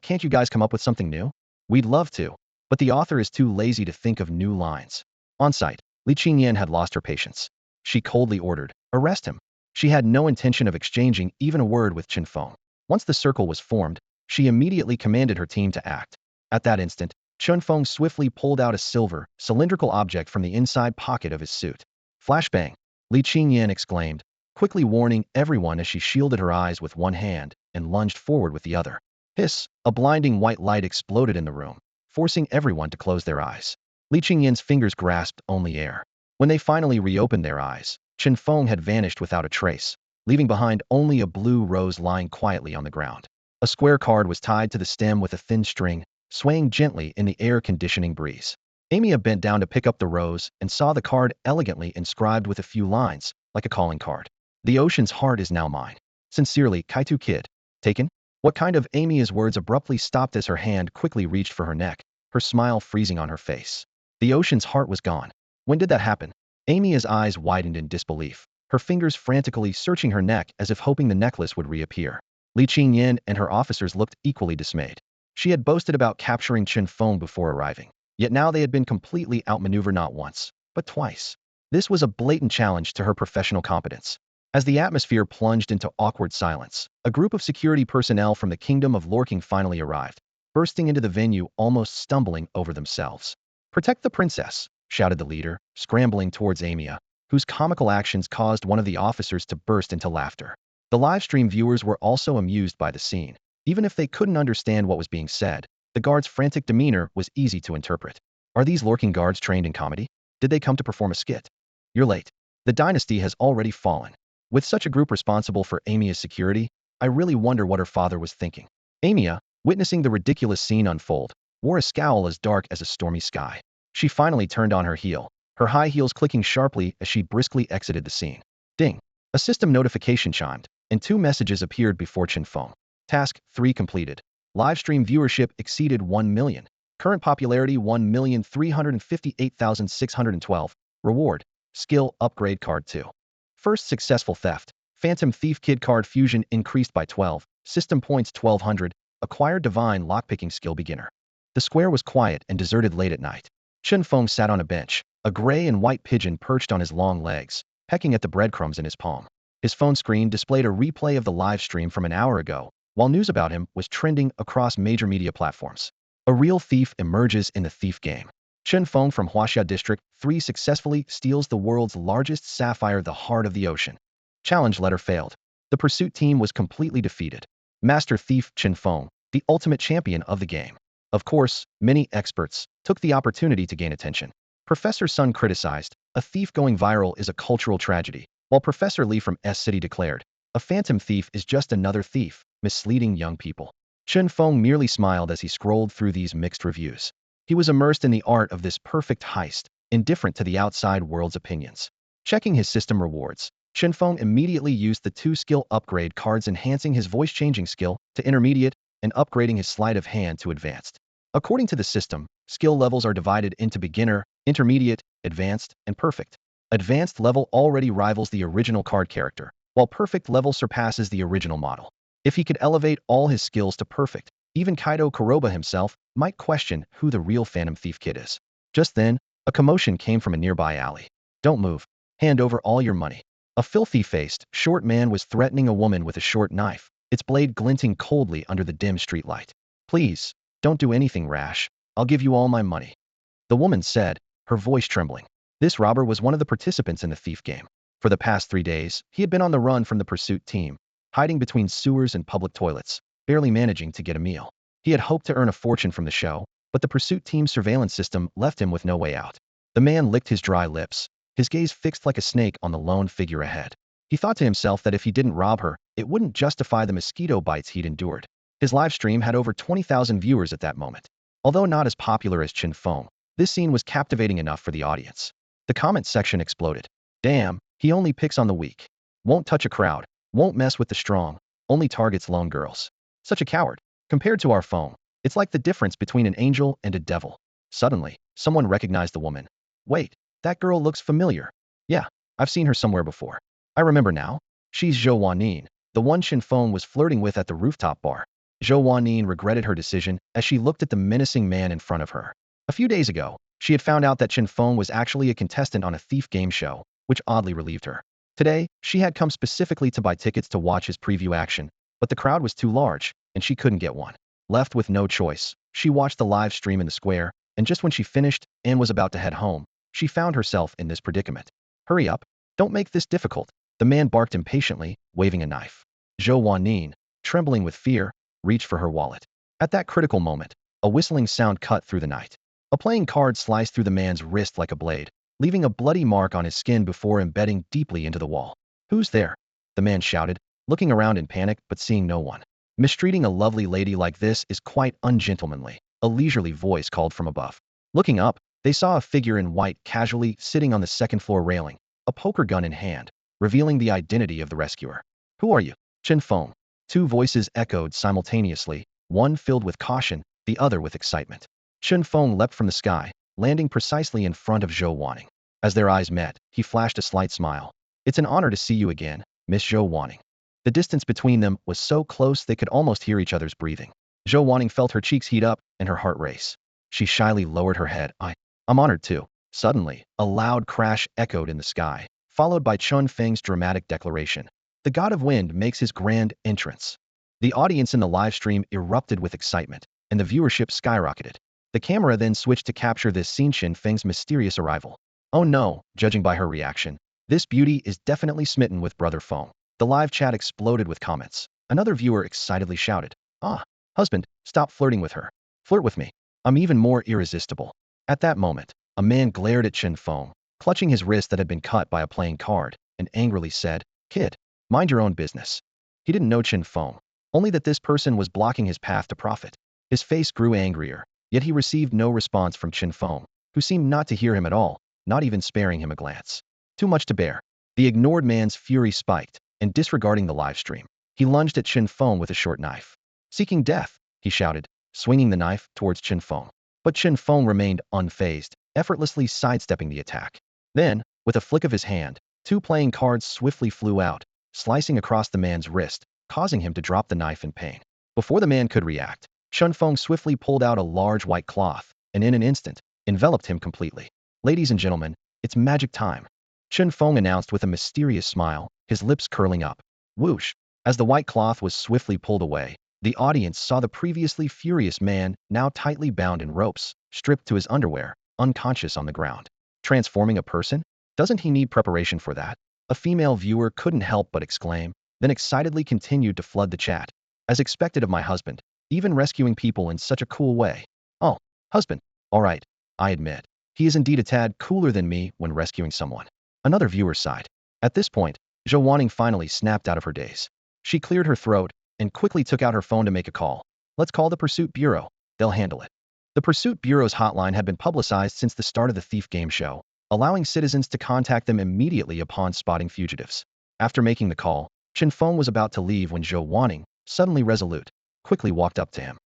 Can't you guys come up with something new? We'd love to, but the author is too lazy to think of new lines. On site, Li Qingyan had lost her patience. She coldly ordered, arrest him. She had no intention of exchanging even a word with Chen Feng. Once the circle was formed, she immediately commanded her team to act. At that instant, Chen Feng swiftly pulled out a silver, cylindrical object from the inside pocket of his suit. Flashbang! Li Qingyan exclaimed, quickly warning everyone as she shielded her eyes with one hand and lunged forward with the other. Hiss! A blinding white light exploded in the room, forcing everyone to close their eyes. Li Qingyan's fingers grasped only air. When they finally reopened their eyes, Chen Feng had vanished without a trace, leaving behind only a blue rose lying quietly on the ground. A square card was tied to the stem with a thin string, swaying gently in the air-conditioning breeze. Amia bent down to pick up the rose and saw the card elegantly inscribed with a few lines, like a calling card. The ocean's heart is now mine. Sincerely, Kaito Kid. Taken? What kind of Amia's words abruptly stopped as her hand quickly reached for her neck, her smile freezing on her face. The ocean's heart was gone. When did that happen? Amia's eyes widened in disbelief, her fingers frantically searching her neck as if hoping the necklace would reappear. Li Qingyan and her officers looked equally dismayed. She had boasted about capturing Chen Feng before arriving, yet now they had been completely outmaneuvered not once, but twice. This was a blatant challenge to her professional competence. As the atmosphere plunged into awkward silence, a group of security personnel from the Kingdom of Lorking finally arrived, bursting into the venue almost stumbling over themselves. Protect the princess, shouted the leader, scrambling towards Amia, whose comical actions caused one of the officers to burst into laughter. The livestream viewers were also amused by the scene. Even if they couldn't understand what was being said, the guard's frantic demeanor was easy to interpret. Are these Lorking guards trained in comedy? Did they come to perform a skit? You're late. The dynasty has already fallen. With such a group responsible for Amia's security, I really wonder what her father was thinking. Amia, witnessing the ridiculous scene unfold, wore a scowl as dark as a stormy sky. She finally turned on her heel, her high heels clicking sharply as she briskly exited the scene. Ding! A system notification chimed, and 2 messages appeared before Chen Feng. Task 3 completed. Livestream viewership exceeded 1 million. Current popularity 1,358,612. Reward: Skill Upgrade Card 2. First successful theft. Phantom Thief Kid Card Fusion increased by 12. System points 1200. Acquired Divine Lockpicking Skill Beginner. The square was quiet and deserted late at night. Chen Feng sat on a bench, a gray and white pigeon perched on his long legs, pecking at the breadcrumbs in his palm. His phone screen displayed a replay of the live stream from an hour ago, while news about him was trending across major media platforms. A real thief emerges in the thief game. Chen Feng from Huaxia District 3 successfully steals the world's largest sapphire, the heart of the ocean. Challenge letter failed. The pursuit team was completely defeated. Master Thief Chen Feng, the ultimate champion of the game. Of course, many experts took the opportunity to gain attention. Professor Sun criticized, A thief going viral is a cultural tragedy, while Professor Lee from S City declared, a phantom thief is just another thief, misleading young people. Chen Feng merely smiled as he scrolled through these mixed reviews. He was immersed in the art of this perfect heist, indifferent to the outside world's opinions. Checking his system rewards, Chen Feng immediately used the 2-skill upgrade cards, enhancing his voice-changing skill to intermediate and upgrading his sleight of hand to advanced. According to the system, skill levels are divided into beginner, intermediate, advanced, and perfect. Advanced level already rivals the original card character, while perfect level surpasses the original model. If he could elevate all his skills to perfect, even Kaito Kid himself might question who the real Phantom Thief Kid is. Just then, a commotion came from a nearby alley. Don't move. Hand over all your money. A filthy-faced, short man was threatening a woman with a short knife, its blade glinting coldly under the dim streetlight. Please, don't do anything rash. I'll give you all my money. The woman said, her voice trembling. This robber was one of the participants in the thief game. For the past 3 days, he had been on the run from the pursuit team, hiding between sewers and public toilets, barely managing to get a meal. He had hoped to earn a fortune from the show, but the pursuit team's surveillance system left him with no way out. The man licked his dry lips, his gaze fixed like a snake on the lone figure ahead. He thought to himself that if he didn't rob her, it wouldn't justify the mosquito bites he'd endured. His live stream had over 20,000 viewers at that moment. Although not as popular as Chen Feng, this scene was captivating enough for the audience. The comment section exploded. Damn, he only picks on the weak. Won't touch a crowd. Won't mess with the strong. Only targets lone girls. Such a coward. Compared to our Feng, it's like the difference between an angel and a devil. Suddenly, someone recognized the woman. Wait, that girl looks familiar. Yeah, I've seen her somewhere before. I remember now. She's Zhou Wanyin, the one Chen Feng was flirting with at the rooftop bar. Zhou Wanyin regretted her decision as she looked at the menacing man in front of her. A few days ago, she had found out that Chen Feng was actually a contestant on a thief game show, which oddly relieved her. Today, she had come specifically to buy tickets to watch his preview action, but the crowd was too large, and she couldn't get one. Left with no choice, she watched the live stream in the square, and just when she finished and was about to head home, she found herself in this predicament. Hurry up, don't make this difficult, the man barked impatiently, waving a knife. Zhou Wanyin, trembling with fear, reached for her wallet. At that critical moment, a whistling sound cut through the night. A playing card sliced through the man's wrist like a blade, leaving a bloody mark on his skin before embedding deeply into the wall. Who's there? The man shouted, looking around in panic but seeing no one. Mistreating a lovely lady like this is quite ungentlemanly, a leisurely voice called from above. Looking up, they saw a figure in white casually sitting on the second-floor railing, a poker gun in hand, revealing the identity of the rescuer. Who are you? Chen Feng. Two voices echoed simultaneously, one filled with caution, the other with excitement. Chen Feng leapt from the sky, landing precisely in front of Zhou Wanyin. As their eyes met, he flashed a slight smile. It's an honor to see you again, Miss Zhou Wanyin. The distance between them was so close they could almost hear each other's breathing. Zhou Wanyin felt her cheeks heat up and her heart race. She shyly lowered her head. I'm honored too. Suddenly, a loud crash echoed in the sky, followed by Chen Feng's dramatic declaration. The god of wind makes his grand entrance. The audience in the live stream erupted with excitement, and the viewership skyrocketed. The camera then switched to capture this scene: Chen Feng's mysterious arrival. Oh no, judging by her reaction, this beauty is definitely smitten with Brother Feng. The live chat exploded with comments. Another viewer excitedly shouted, husband, stop flirting with her. Flirt with me. I'm even more irresistible. At that moment, a man glared at Chen Feng, clutching his wrist that had been cut by a playing card, and angrily said, Kid, mind your own business. He didn't know Chen Feng, only that this person was blocking his path to profit. His face grew angrier, yet he received no response from Chen Feng, who seemed not to hear him at all, not even sparing him a glance. Too much to bear. The ignored man's fury spiked, and disregarding the live stream, he lunged at Chen Feng with a short knife. Seeking death, he shouted, swinging the knife towards Chen Feng. But Chen Feng remained unfazed, effortlessly sidestepping the attack. Then, with a flick of his hand, two playing cards swiftly flew out, slicing across the man's wrist, causing him to drop the knife in pain. Before the man could react, Chen Feng swiftly pulled out a large white cloth, and in an instant, enveloped him completely. Ladies and gentlemen, it's magic time. Chen Feng announced with a mysterious smile, his lips curling up. Whoosh! As the white cloth was swiftly pulled away, the audience saw the previously furious man, now tightly bound in ropes, stripped to his underwear, unconscious on the ground. Transforming a person? Doesn't he need preparation for that? A female viewer couldn't help but exclaim, then excitedly continued to flood the chat. As expected of my husband, even rescuing people in such a cool way. Oh, husband. All right, I admit. He is indeed a tad cooler than me when rescuing someone. Another viewer sighed. At this point, Zhou Wanning finally snapped out of her daze. She cleared her throat and quickly took out her phone to make a call. Let's call the Pursuit Bureau. They'll handle it. The Pursuit Bureau's hotline had been publicized since the start of the Thief game show, allowing citizens to contact them immediately upon spotting fugitives. After making the call, Chen Feng was about to leave when Zhou Wanning, suddenly resolute, quickly walked up to him.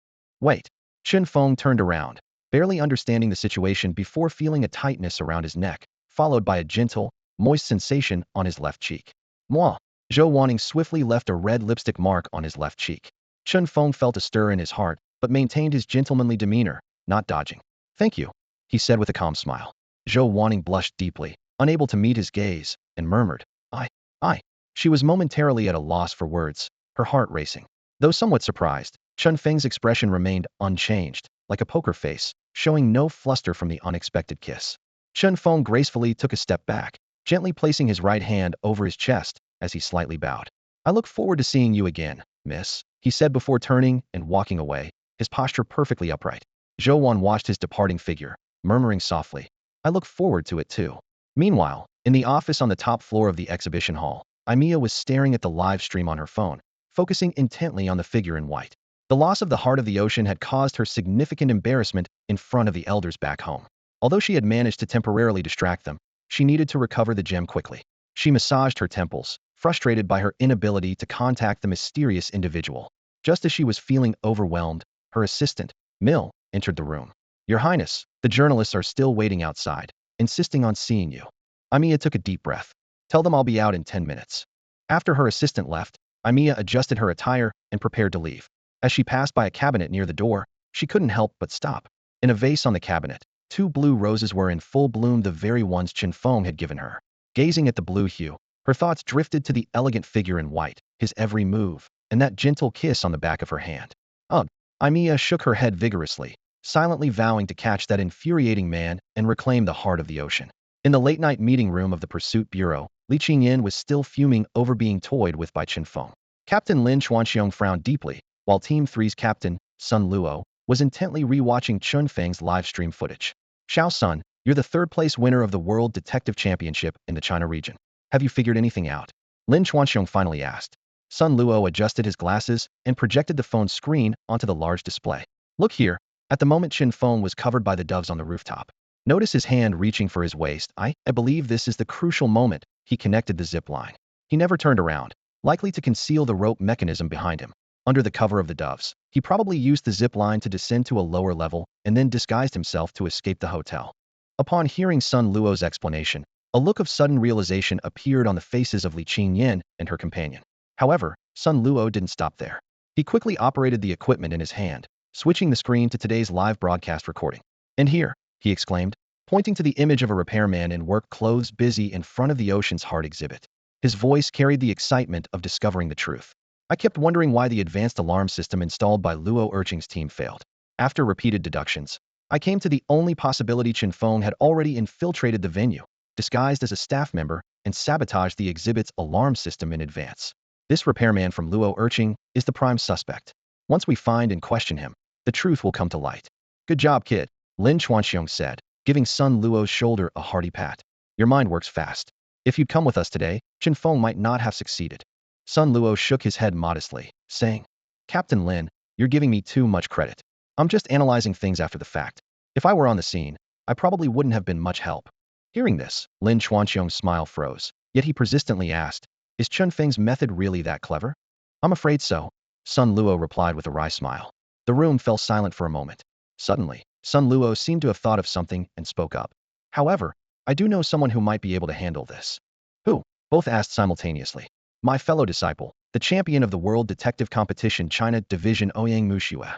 Wait. Chen Feng turned around, barely understanding the situation before feeling a tightness around his neck, followed by a gentle, moist sensation on his left cheek. Moi. Zhou Wanning swiftly left a red lipstick mark on his left cheek. Chen Feng felt a stir in his heart, but maintained his gentlemanly demeanor, not dodging. Thank you, he said with a calm smile. Zhou Wanning blushed deeply, unable to meet his gaze, and murmured, I. She was momentarily at a loss for words, her heart racing. Though somewhat surprised, Chen Feng's expression remained unchanged, like a poker face, showing no fluster from the unexpected kiss. Chen Feng gracefully took a step back, gently placing his right hand over his chest as he slightly bowed. I look forward to seeing you again, miss, he said before turning and walking away, his posture perfectly upright. Zhou Wan watched his departing figure, murmuring softly, I look forward to it too. Meanwhile, in the office on the top floor of the exhibition hall, Emiya was staring at the live stream on her phone, focusing intently on the figure in white. The loss of the heart of the ocean had caused her significant embarrassment in front of the elders back home. Although she had managed to temporarily distract them, she needed to recover the gem quickly. She massaged her temples, frustrated by her inability to contact the mysterious individual. Just as she was feeling overwhelmed, her assistant, Mill, entered the room. Your Highness, the journalists are still waiting outside, insisting on seeing you. Emiya took a deep breath. Tell them I'll be out in 10 minutes. After her assistant left, Emiya adjusted her attire and prepared to leave. As she passed by a cabinet near the door, she couldn't help but stop. In a vase on the cabinet, 2 blue roses were in full bloom, the very ones Chen Feng had given her. Gazing at the blue hue, her thoughts drifted to the elegant figure in white, his every move, and that gentle kiss on the back of her hand. Ugh! Emiya shook her head vigorously, silently vowing to catch that infuriating man and reclaim the heart of the ocean. In the late-night meeting room of the Pursuit Bureau, Li Qingyan was still fuming over being toyed with by Chen Feng. Captain Lin Xuanxiong frowned deeply, while Team 3's captain, Sun Luo, was intently re-watching Chen Feng's live stream footage. Xiao Sun, you're the third-place winner of the World Detective Championship in the China region. Have you figured anything out? Lin Xuanxiong finally asked. Sun Luo adjusted his glasses and projected the phone's screen onto the large display. Look here. At the moment Chen Feng was covered by the doves on the rooftop. Notice his hand reaching for his waist. I believe this is the crucial moment. He connected the zip line. He never turned around, likely to conceal the rope mechanism behind him. Under the cover of the doves, he probably used the zip line to descend to a lower level and then disguised himself to escape the hotel. Upon hearing Sun Luo's explanation, a look of sudden realization appeared on the faces of Li Qingyan and her companion. However, Sun Luo didn't stop there. He quickly operated the equipment in his hand, switching the screen to today's live broadcast recording. And here, he exclaimed, pointing to the image of a repairman in work clothes busy in front of the Ocean's Heart exhibit. His voice carried the excitement of discovering the truth. I kept wondering why the advanced alarm system installed by Luo Urching's team failed. After repeated deductions, I came to the only possibility: Chen Feng had already infiltrated the venue, disguised as a staff member, and sabotaged the exhibit's alarm system in advance. This repairman from Luo Urching is the prime suspect. Once we find and question him, the truth will come to light. Good job, kid, Lin Xuanxiong said, giving Sun Luo's shoulder a hearty pat. Your mind works fast. If you'd come with us today, Chen Feng might not have succeeded. Sun Luo shook his head modestly, saying, Captain Lin, you're giving me too much credit. I'm just analyzing things after the fact. If I were on the scene, I probably wouldn't have been much help. Hearing this, Lin Xuanxiong's smile froze, yet he persistently asked, is Chen Feng's method really that clever? I'm afraid so, Sun Luo replied with a wry smile. The room fell silent for a moment. Suddenly, Sun Luo seemed to have thought of something and spoke up. However, I do know someone who might be able to handle this. Who? Both asked simultaneously. My fellow disciple, the champion of the World Detective Competition China Division Ouyang Muxue.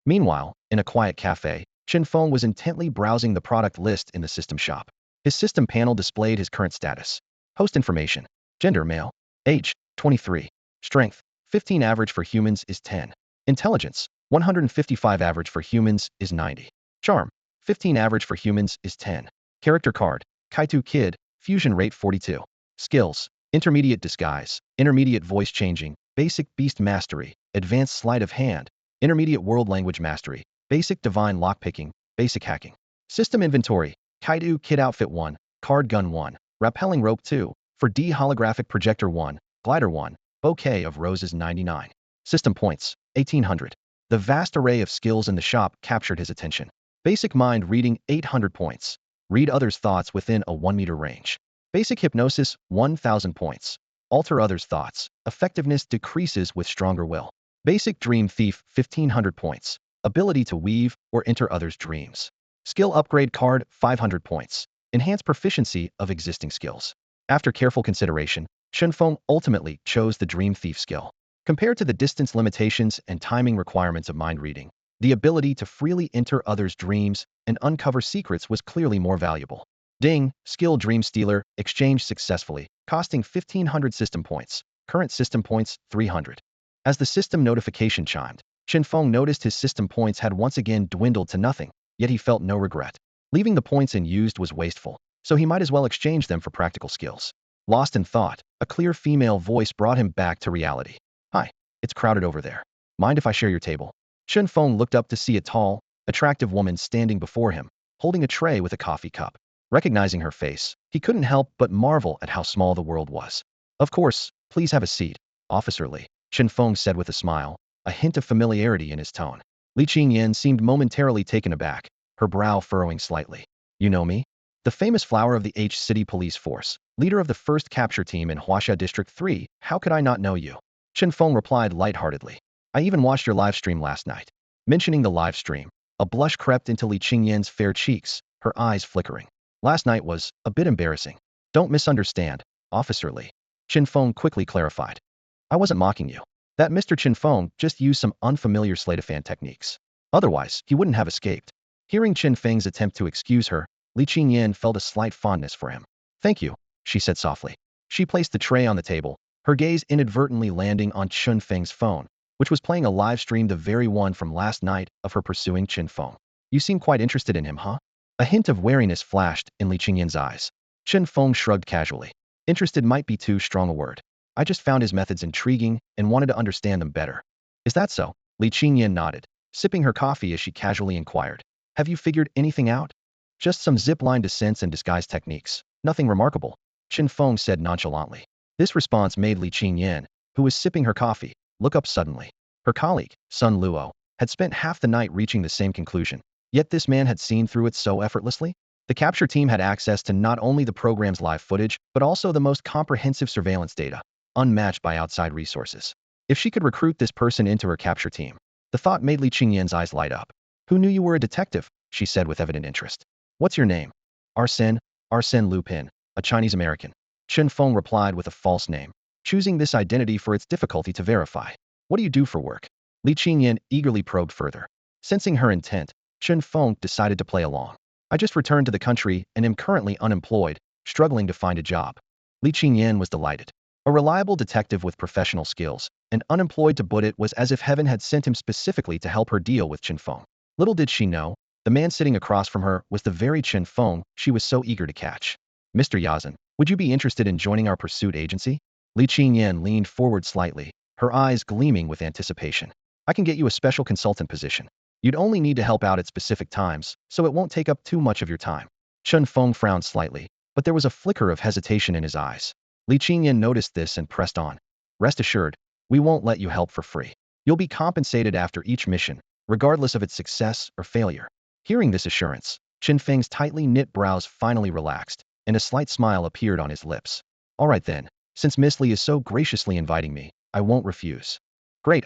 Meanwhile, in a quiet cafe, Chen Feng was intently browsing the product list in the system shop. His system panel displayed his current status. Host information. Gender male. Age 23. Strength 15. Average for humans is 10. Intelligence 155. Average for humans is 90. Charm 15. Average for humans is 10. Character card. Kaito Kid. Fusion rate 42. Skills. Intermediate disguise. Intermediate voice changing. Basic beast mastery. Advanced sleight of hand. Intermediate world language mastery. Basic divine lockpicking. Basic hacking. System inventory. Kaito Kid outfit 1, card gun 1, rappelling rope 2, for D holographic projector 1, glider 1, bouquet of roses 99. System points, 1800. The vast array of skills in the shop captured his attention. Basic mind reading, 800 points. Read others' thoughts within a 1-meter range. Basic hypnosis, 1000 points. Alter others' thoughts. Effectiveness decreases with stronger will. Basic dream thief, 1500 points. Ability to weave or enter others' dreams. Skill upgrade card, 500 points. Enhance proficiency of existing skills. After careful consideration, Chen Feng ultimately chose the dream thief skill. Compared to the distance limitations and timing requirements of mind reading, the ability to freely enter others' dreams and uncover secrets was clearly more valuable. Ding, skill dream stealer, exchanged successfully, costing 1500 system points. Current system points, 300. As the system notification chimed, Chen Feng noticed his system points had once again dwindled to nothing, yet he felt no regret. Leaving the points unused was wasteful, so he might as well exchange them for practical skills. Lost in thought, a clear female voice brought him back to reality. Hi, it's crowded over there. Mind if I share your table? Chen Feng looked up to see a tall, attractive woman standing before him, holding a tray with a coffee cup. Recognizing her face, he couldn't help but marvel at how small the world was. Of course, please have a seat, Officer Li, Chen Feng said with a smile, a hint of familiarity in his tone. Li Qingyan seemed momentarily taken aback, her brow furrowing slightly. You know me? The famous flower of the H City Police Force, leader of the first capture team in Huaxia District 3, how could I not know you? Chen Feng replied lightheartedly. I even watched your live stream last night. Mentioning the live stream, a blush crept into Li Qingyan's fair cheeks, her eyes flickering. Last night was a bit embarrassing. Don't misunderstand, Officer Li, Chen Feng quickly clarified. I wasn't mocking you. That Mr. Chen Feng just used some unfamiliar sleight-of-hand techniques. Otherwise, he wouldn't have escaped. Hearing Chen Feng's attempt to excuse her, Li Qingyan felt a slight fondness for him. Thank you, she said softly. She placed the tray on the table, her gaze inadvertently landing on Chen Feng's phone, which was playing a live stream, the very one from last night of her pursuing Chen Feng. You seem quite interested in him, huh? A hint of wariness flashed in Li Qingyan's eyes. Chen Feng shrugged casually. Interested might be too strong a word. I just found his methods intriguing and wanted to understand them better. Is that so? Li Qingyan nodded, sipping her coffee as she casually inquired. Have you figured anything out? Just some zip-line descents and disguise techniques. Nothing remarkable, Chen Feng said nonchalantly. This response made Li Qingyan, who was sipping her coffee, look up suddenly. Her colleague, Sun Luo, had spent half the night reaching the same conclusion. Yet this man had seen through it so effortlessly? The capture team had access to not only the program's live footage, but also the most comprehensive surveillance data, unmatched by outside resources. If she could recruit this person into her capture team, the thought made Li Qingyan's eyes light up. Who knew you were a detective? She said with evident interest. What's your name? Arsène Lupin, a Chinese American. Chen Feng replied with a false name, choosing this identity for its difficulty to verify. What do you do for work? Li Qingyan eagerly probed further. Sensing her intent, Chen Feng decided to play along. I just returned to the country and am currently unemployed, struggling to find a job. Li Qingyan was delighted. A reliable detective with professional skills, and unemployed to boot it was as if heaven had sent him specifically to help her deal with Chen Feng. Little did she know, the man sitting across from her was the very Chen Feng she was so eager to catch. Mr. Yazan, would you be interested in joining our pursuit agency? Li Qingyan leaned forward slightly, her eyes gleaming with anticipation. I can get you a special consultant position. You'd only need to help out at specific times, so it won't take up too much of your time. Chen Feng frowned slightly, but there was a flicker of hesitation in his eyes. Li Qingyan noticed this and pressed on. Rest assured, we won't let you help for free. You'll be compensated after each mission, regardless of its success or failure. Hearing this assurance, Chen Feng's tightly knit brows finally relaxed, and a slight smile appeared on his lips. All right then, since Miss Li is so graciously inviting me, I won't refuse. Great,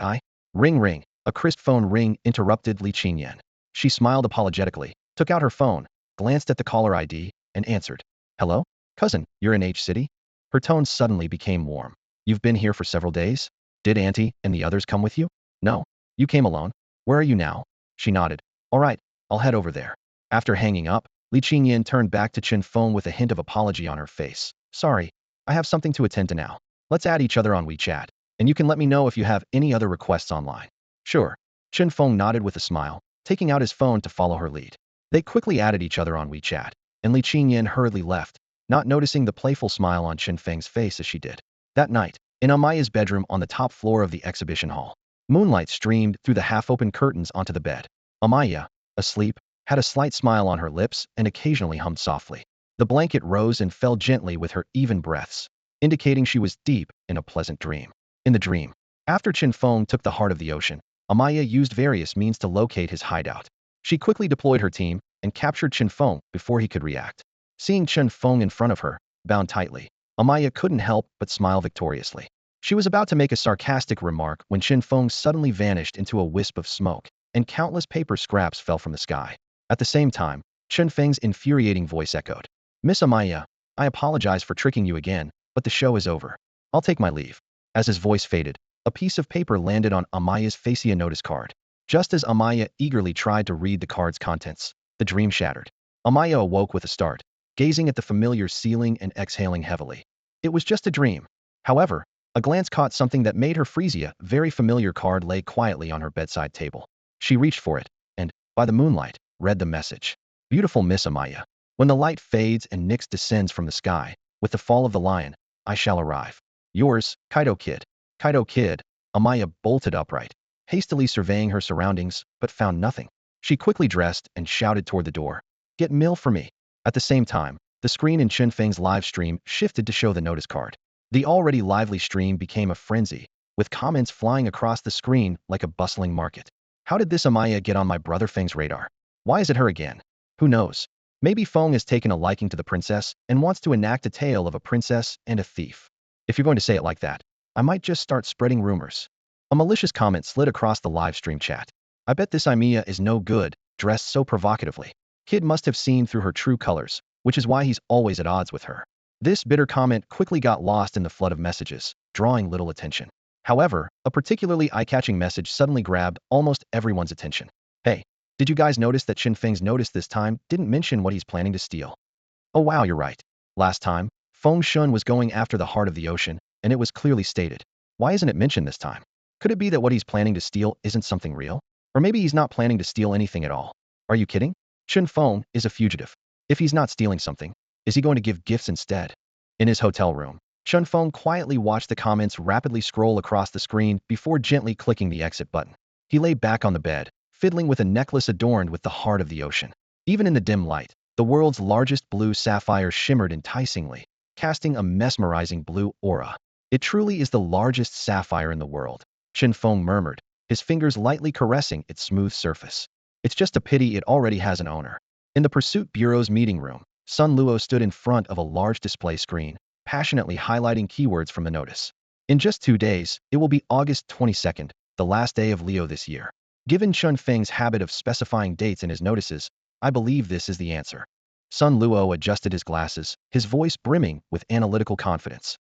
Ring ring. A crisp phone ring interrupted Li Qingyan. She smiled apologetically, took out her phone, glanced at the caller ID, and answered. Hello? Cousin, you're in H City? Her tone suddenly became warm. You've been here for several days? Did Auntie and the others come with you? No. You came alone? Where are you now? She nodded. All right, I'll head over there. After hanging up, Li Qingyan turned back to Chen Feng with a hint of apology on her face. Sorry, I have something to attend to now. Let's add each other on WeChat, and you can let me know if you have any other requests online. Sure. Chen Feng nodded with a smile, taking out his phone to follow her lead. They quickly added each other on WeChat, and Li Qingyan hurriedly left, not noticing the playful smile on Chen Feng's face as she did. That night, in Amaya's bedroom on the top floor of the exhibition hall, moonlight streamed through the half-open curtains onto the bed. Amaya, asleep, had a slight smile on her lips and occasionally hummed softly. The blanket rose and fell gently with her even breaths, indicating she was deep in a pleasant dream. In the dream, after Chen Feng took the heart of the ocean, Amaya used various means to locate his hideout. She quickly deployed her team and captured Chen Feng before he could react. Seeing Chen Feng in front of her, bound tightly, Amaya couldn't help but smile victoriously. She was about to make a sarcastic remark when Chen Feng suddenly vanished into a wisp of smoke, and countless paper scraps fell from the sky. At the same time, Chen Feng's infuriating voice echoed. Miss Amaya, I apologize for tricking you again, but the show is over. I'll take my leave. As his voice faded, a piece of paper landed on Amaya's facia notice card. Just as Amaya eagerly tried to read the card's contents, the dream shattered. Amaya awoke with a start, gazing at the familiar ceiling and exhaling heavily. It was just a dream. However, a glance caught something that made her freeze. A very familiar card lay quietly on her bedside table. She reached for it, and, by the moonlight, read the message. Beautiful Miss Amaya. When the light fades and Nyx descends from the sky, with the fall of the lion, I shall arrive. Yours, Kaito Kid. Kaito Kid. Amaya bolted upright, hastily surveying her surroundings, but found nothing. She quickly dressed and shouted toward the door. Get mail for me. At the same time, the screen in Chen Feng's live stream shifted to show the notice card. The already lively stream became a frenzy, with comments flying across the screen like a bustling market. How did this Amaya get on my brother Feng's radar? Why is it her again? Who knows? Maybe Feng has taken a liking to the princess and wants to enact a tale of a princess and a thief. If you're going to say it like that, I might just start spreading rumors. A malicious comment slid across the live stream chat. I bet this Amaya is no good, dressed so provocatively. Kid must have seen through her true colors, which is why he's always at odds with her. This bitter comment quickly got lost in the flood of messages, drawing little attention. However, a particularly eye-catching message suddenly grabbed almost everyone's attention. Hey, did you guys notice that Chen Feng's notice this time didn't mention what he's planning to steal? Oh wow, you're right. Last time, Feng Shun was going after the heart of the ocean, and it was clearly stated. Why isn't it mentioned this time? Could it be that what he's planning to steal isn't something real? Or maybe he's not planning to steal anything at all? Are you kidding? Chen Feng is a fugitive. If he's not stealing something, is he going to give gifts instead? In his hotel room, Chen Feng quietly watched the comments rapidly scroll across the screen before gently clicking the exit button. He lay back on the bed, fiddling with a necklace adorned with the heart of the ocean. Even in the dim light, the world's largest blue sapphire shimmered enticingly, casting a mesmerizing blue aura. It truly is the largest sapphire in the world, Chen Feng murmured, his fingers lightly caressing its smooth surface. It's just a pity it already has an owner. In the Pursuit Bureau's meeting room, Sun Luo stood in front of a large display screen, passionately highlighting keywords from the notice. In just 2 days, it will be August 22nd, the last day of Leo this year. Given Chen Feng's habit of specifying dates in his notices, I believe this is the answer. Sun Luo adjusted his glasses, his voice brimming with analytical confidence.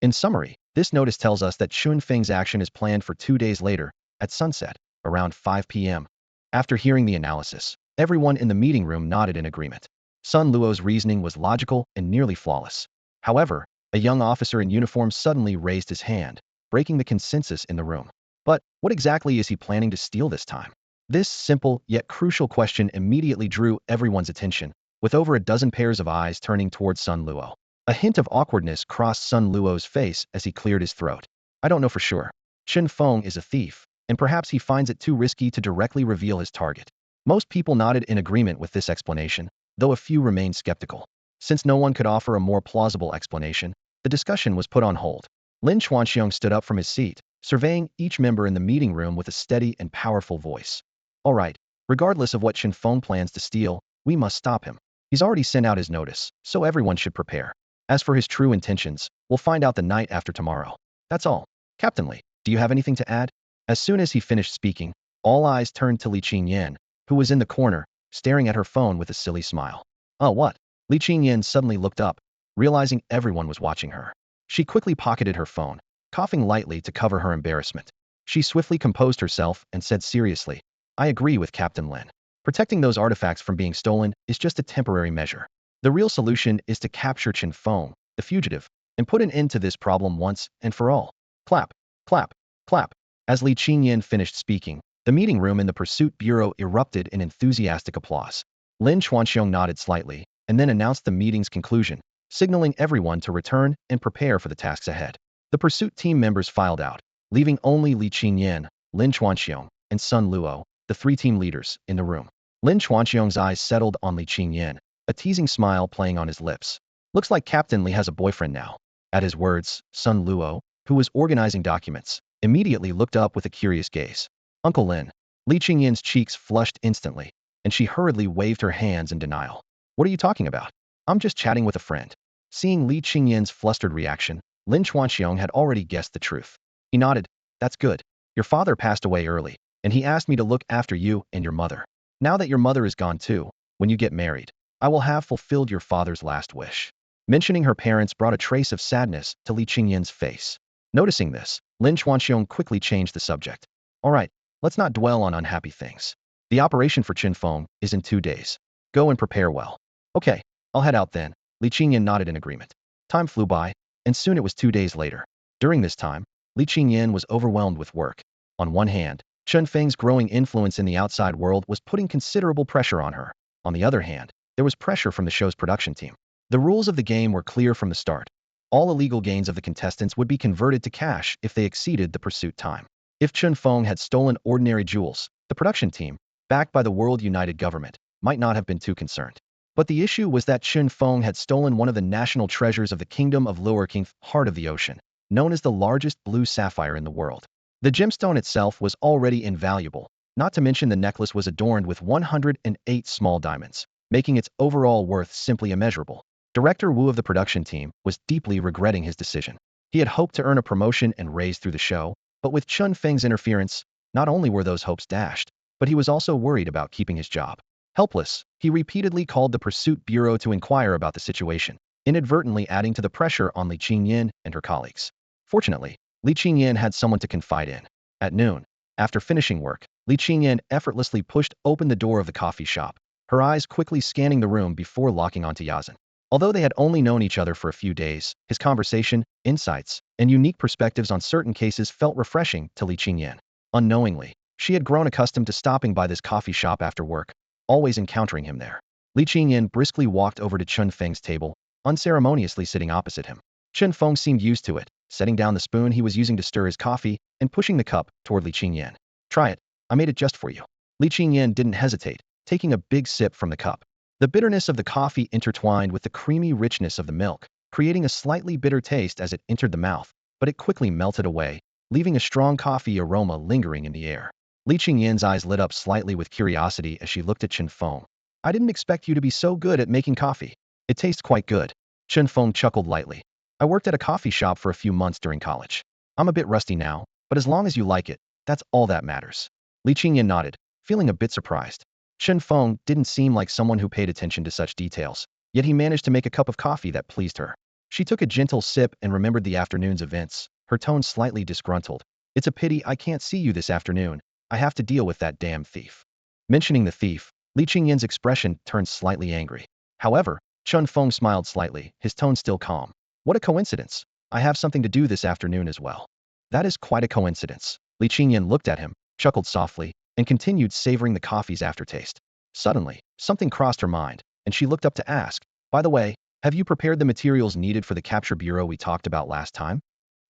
In summary, this notice tells us that Chen Feng's action is planned for 2 days later, at sunset, around 5 p.m. After hearing the analysis, everyone in the meeting room nodded in agreement. Sun Luo's reasoning was logical and nearly flawless. However, a young officer in uniform suddenly raised his hand, breaking the consensus in the room. But what exactly is he planning to steal this time? This simple yet crucial question immediately drew everyone's attention, with over a dozen pairs of eyes turning towards Sun Luo. A hint of awkwardness crossed Sun Luo's face as he cleared his throat. I don't know for sure. Chen Feng is a thief, and perhaps he finds it too risky to directly reveal his target. Most people nodded in agreement with this explanation, though a few remained skeptical. Since no one could offer a more plausible explanation, the discussion was put on hold. Lin Chuanxiong stood up from his seat, surveying each member in the meeting room with a steady and powerful voice. All right, regardless of what Chen Feng plans to steal, we must stop him. He's already sent out his notice, so everyone should prepare. As for his true intentions, we'll find out the night after tomorrow. That's all. Captain Li, do you have anything to add? As soon as he finished speaking, all eyes turned to Li Qingyan, who was in the corner, staring at her phone with a silly smile. Oh, what? Li Qingyan suddenly looked up, realizing everyone was watching her. She quickly pocketed her phone, coughing lightly to cover her embarrassment. She swiftly composed herself and said seriously, I agree with Captain Lin. Protecting those artifacts from being stolen is just a temporary measure. The real solution is to capture Chen Feng, the fugitive, and put an end to this problem once and for all. Clap, clap, clap. As Li Qingyan finished speaking, the meeting room in the Pursuit Bureau erupted in enthusiastic applause. Lin Chuanxiong nodded slightly, and then announced the meeting's conclusion, signaling everyone to return and prepare for the tasks ahead. The Pursuit team members filed out, leaving only Li Qingyan, Lin Chuanxiong, and Sun Luo, the 3 team leaders, in the room. Lin Chuanqiong's eyes settled on Li Qingyan, a teasing smile playing on his lips. Looks like Captain Li has a boyfriend now. At his words, Sun Luo, who was organizing documents, immediately looked up with a curious gaze. Uncle Lin. Li Qingyan's cheeks flushed instantly, and she hurriedly waved her hands in denial. What are you talking about? I'm just chatting with a friend. Seeing Li Qingyan's flustered reaction, Lin Chuanqiong had already guessed the truth. He nodded. That's good. Your father passed away early, and he asked me to look after you and your mother. Now that your mother is gone too, when you get married, I will have fulfilled your father's last wish. Mentioning her parents brought a trace of sadness to Li Qingyan's face. Noticing this, Lin Chuanqiong quickly changed the subject. All right, let's not dwell on unhappy things. The operation for Chen Feng is in 2 days. Go and prepare well. Okay, I'll head out then. Li Qingyan nodded in agreement. Time flew by, and soon it was 2 days later. During this time, Li Qingyan was overwhelmed with work. On one hand, Chen Feng's growing influence in the outside world was putting considerable pressure on her. On the other hand, there was pressure from the show's production team. The rules of the game were clear from the start. All illegal gains of the contestants would be converted to cash if they exceeded the pursuit time. If Chen Feng had stolen ordinary jewels, the production team, backed by the World United Government, might not have been too concerned. But the issue was that Chen Feng had stolen one of the national treasures of the Kingdom of Lower King, heart of the ocean, known as the largest blue sapphire in the world. The gemstone itself was already invaluable, not to mention the necklace was adorned with 108 small diamonds, making its overall worth simply immeasurable. Director Wu of the production team was deeply regretting his decision. He had hoped to earn a promotion and raise through the show, but with Chen Feng's interference, not only were those hopes dashed, but he was also worried about keeping his job. Helpless, he repeatedly called the Pursuit Bureau to inquire about the situation, inadvertently adding to the pressure on Li Qingyan and her colleagues. Fortunately, Li Qingyan had someone to confide in. At noon, after finishing work, Li Qingyan effortlessly pushed open the door of the coffee shop, her eyes quickly scanning the room before locking onto Yazan. Although they had only known each other for a few days, his conversation, insights, and unique perspectives on certain cases felt refreshing to Li Qingyan. Unknowingly, she had grown accustomed to stopping by this coffee shop after work, always encountering him there. Li Qingyan briskly walked over to Chen Feng's table, unceremoniously sitting opposite him. Chen Feng seemed used to it, setting down the spoon he was using to stir his coffee and pushing the cup toward Li Qingyan. Try it. I made it just for you. Li Qingyan didn't hesitate, taking a big sip from the cup. The bitterness of the coffee intertwined with the creamy richness of the milk, creating a slightly bitter taste as it entered the mouth, but it quickly melted away, leaving a strong coffee aroma lingering in the air. Li Qingyan's eyes lit up slightly with curiosity as she looked at Chen Feng. I didn't expect you to be so good at making coffee. It tastes quite good. Chen Feng chuckled lightly. I worked at a coffee shop for a few months during college. I'm a bit rusty now, but as long as you like it, that's all that matters. Li Qingyan nodded, feeling a bit surprised. Chen Feng didn't seem like someone who paid attention to such details, yet he managed to make a cup of coffee that pleased her. She took a gentle sip and remembered the afternoon's events, her tone slightly disgruntled. It's a pity I can't see you this afternoon. I have to deal with that damn thief. Mentioning the thief, Li Qingyan's expression turned slightly angry. However, Chen Feng smiled slightly, his tone still calm. What a coincidence. I have something to do this afternoon as well. That is quite a coincidence. Li Qingyan looked at him, chuckled softly, and continued savoring the coffee's aftertaste. Suddenly, something crossed her mind, and she looked up to ask, by the way, have you prepared the materials needed for the capture bureau we talked about last time?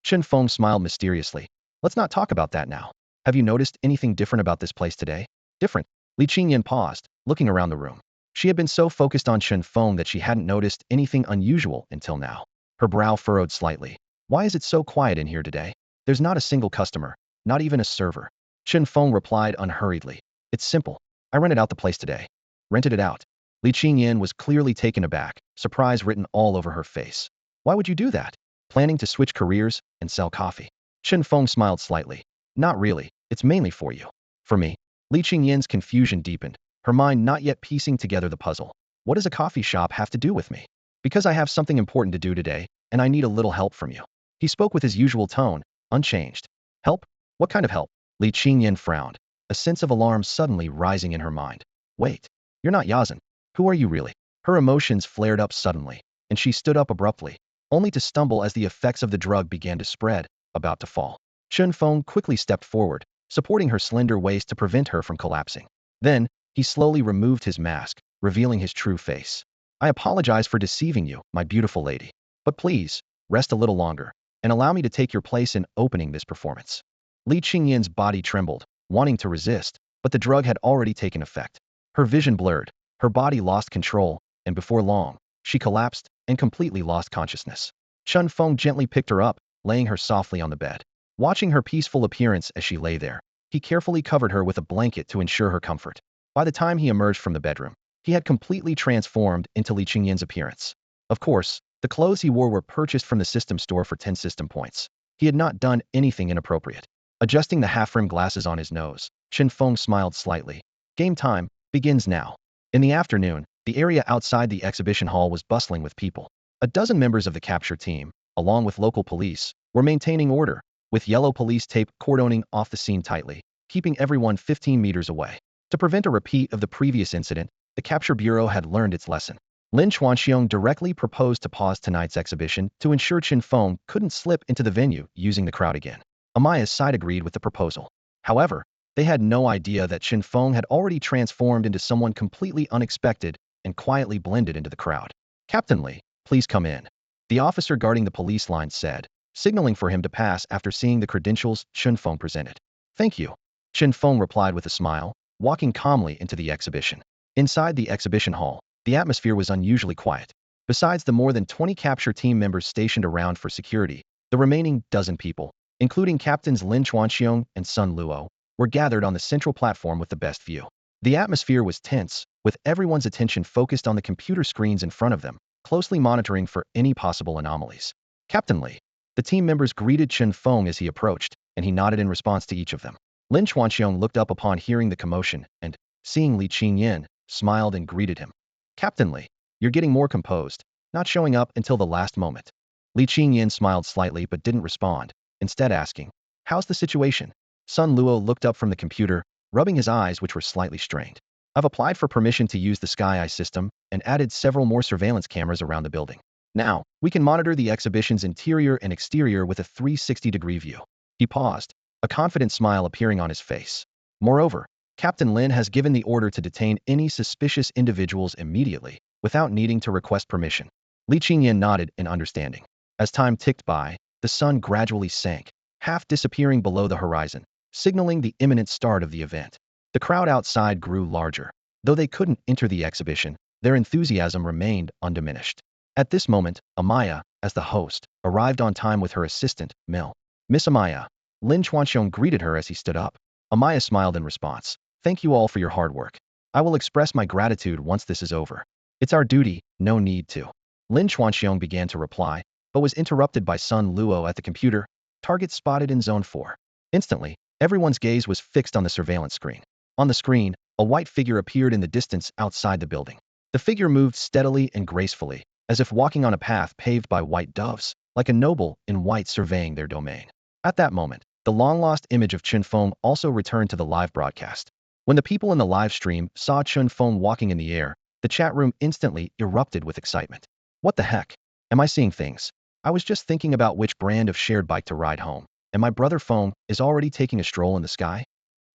Chen Feng smiled mysteriously. Let's not talk about that now. Have you noticed anything different about this place today? Different? Li Qingyan paused, looking around the room. She had been so focused on Chen Feng that she hadn't noticed anything unusual until now. Her brow furrowed slightly. Why is it so quiet in here today? There's not a single customer, not even a server. Chen Feng replied unhurriedly. It's simple. I rented out the place today. Rented it out. Li Qingyan was clearly taken aback, surprise written all over her face. Why would you do that? Planning to switch careers and sell coffee? Chen Feng smiled slightly. Not really. It's mainly for you. For me? Li Qingyan's confusion deepened, her mind not yet piecing together the puzzle. What does a coffee shop have to do with me? Because I have something important to do today, and I need a little help from you. He spoke with his usual tone, unchanged. Help? What kind of help? Li Qingyan frowned, a sense of alarm suddenly rising in her mind. Wait, you're not Yazan. Who are you really? Her emotions flared up suddenly, and she stood up abruptly, only to stumble as the effects of the drug began to spread, about to fall. Chen Feng quickly stepped forward, supporting her slender waist to prevent her from collapsing. Then, he slowly removed his mask, revealing his true face. I apologize for deceiving you, my beautiful lady. But please, rest a little longer, and allow me to take your place in opening this performance. Li Qingyan's body trembled, wanting to resist, but the drug had already taken effect. Her vision blurred, her body lost control, and before long, she collapsed and completely lost consciousness. Chen Feng gently picked her up, laying her softly on the bed. Watching her peaceful appearance as she lay there, he carefully covered her with a blanket to ensure her comfort. By the time he emerged from the bedroom, he had completely transformed into Li Qingyan's appearance. Of course, the clothes he wore were purchased from the system store for 10 system points. He had not done anything inappropriate. Adjusting the half-rim glasses on his nose, Chen Feng smiled slightly. Game time begins now. In the afternoon, the area outside the exhibition hall was bustling with people. A dozen members of the capture team, along with local police, were maintaining order, with yellow police tape cordoning off the scene tightly, keeping everyone 15 meters away. To prevent a repeat of the previous incident, the Capture Bureau had learned its lesson. Lin Chuanxiong directly proposed to pause tonight's exhibition to ensure Chen Feng couldn't slip into the venue using the crowd again. Amaya's side agreed with the proposal. However, they had no idea that Chen Feng had already transformed into someone completely unexpected and quietly blended into the crowd. "Captain Li, please come in," the officer guarding the police line said, signaling for him to pass after seeing the credentials Chen Feng presented. "Thank you," Chen Feng replied with a smile, walking calmly into the exhibition. Inside the exhibition hall, the atmosphere was unusually quiet. Besides the more than 20 capture team members stationed around for security, the remaining dozen people, including captains Lin Chuanxiong and Sun Luo, were gathered on the central platform with the best view. The atmosphere was tense, with everyone's attention focused on the computer screens in front of them, closely monitoring for any possible anomalies. "Captain Li." The team members greeted Chen Feng as he approached, and he nodded in response to each of them. Lin Chuanxiong looked up upon hearing the commotion and, seeing Li Qingyan, smiled and greeted him. "Captain Li, you're getting more composed, not showing up until the last moment." Li Qingyan smiled slightly but didn't respond, instead asking, "How's the situation?" Sun Luo looked up from the computer, rubbing his eyes which were slightly strained. "I've applied for permission to use the Sky Eye system and added several more surveillance cameras around the building. Now, we can monitor the exhibition's interior and exterior with a 360-degree view." He paused, a confident smile appearing on his face. "Moreover, Captain Lin has given the order to detain any suspicious individuals immediately, without needing to request permission." Li Qingyan nodded in understanding. As time ticked by, the sun gradually sank, half disappearing below the horizon, signaling the imminent start of the event. The crowd outside grew larger. Though they couldn't enter the exhibition, their enthusiasm remained undiminished. At this moment, Amaya, as the host, arrived on time with her assistant, Mil. "Miss Amaya." Lin Chuanxiong greeted her as he stood up. Amaya smiled in response. "Thank you all for your hard work. I will express my gratitude once this is over. It's our duty, no need to." Lin Chuanxiong began to reply, but was interrupted by Sun Luo at the computer. "Target spotted in Zone 4. Instantly, everyone's gaze was fixed on the surveillance screen. On the screen, a white figure appeared in the distance outside the building. The figure moved steadily and gracefully, as if walking on a path paved by white doves, like a noble in white surveying their domain. At that moment, the long-lost image of Chen Feng also returned to the live broadcast. When the people in the live stream saw Chen Feng walking in the air, the chat room instantly erupted with excitement. "What the heck? Am I seeing things? I was just thinking about which brand of shared bike to ride home, and my brother Feng is already taking a stroll in the sky?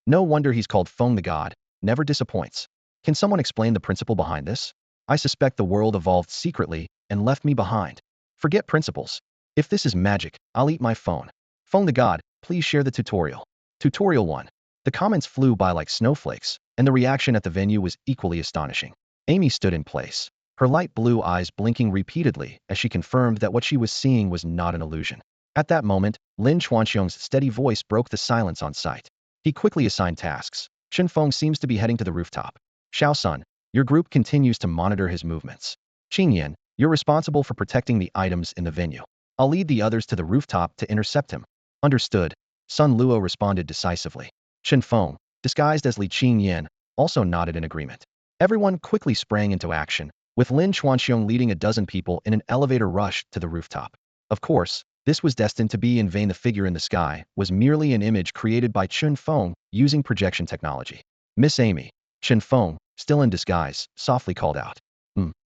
No wonder he's called Feng the God, never disappoints. Can someone explain the principle behind this? I suspect the world evolved secretly and left me behind. Forget principles. If this is magic, I'll eat my phone. Feng the God, please share the tutorial." Tutorial 1. The comments flew by like snowflakes, and the reaction at the venue was equally astonishing. Amy stood in place, her light blue eyes blinking repeatedly as she confirmed that what she was seeing was not an illusion. At that moment, Lin Chuanxiong's steady voice broke the silence on site. He quickly assigned tasks. "Chen Feng seems to be heading to the rooftop. Xiao Sun, your group continues to monitor his movements. Qingyan, you're responsible for protecting the items in the venue. I'll lead the others to the rooftop to intercept him." "Understood," Sun Luo responded decisively. Chen Feng, disguised as Li Qingyan, also nodded in agreement. Everyone quickly sprang into action, with Lin Chuanxiong leading a dozen people in an elevator rush to the rooftop. Of course, this was destined to be in vain. The figure in the sky was merely an image created by Chen Feng using projection technology. "Miss Amy." Chen Feng, still in disguise, softly called out.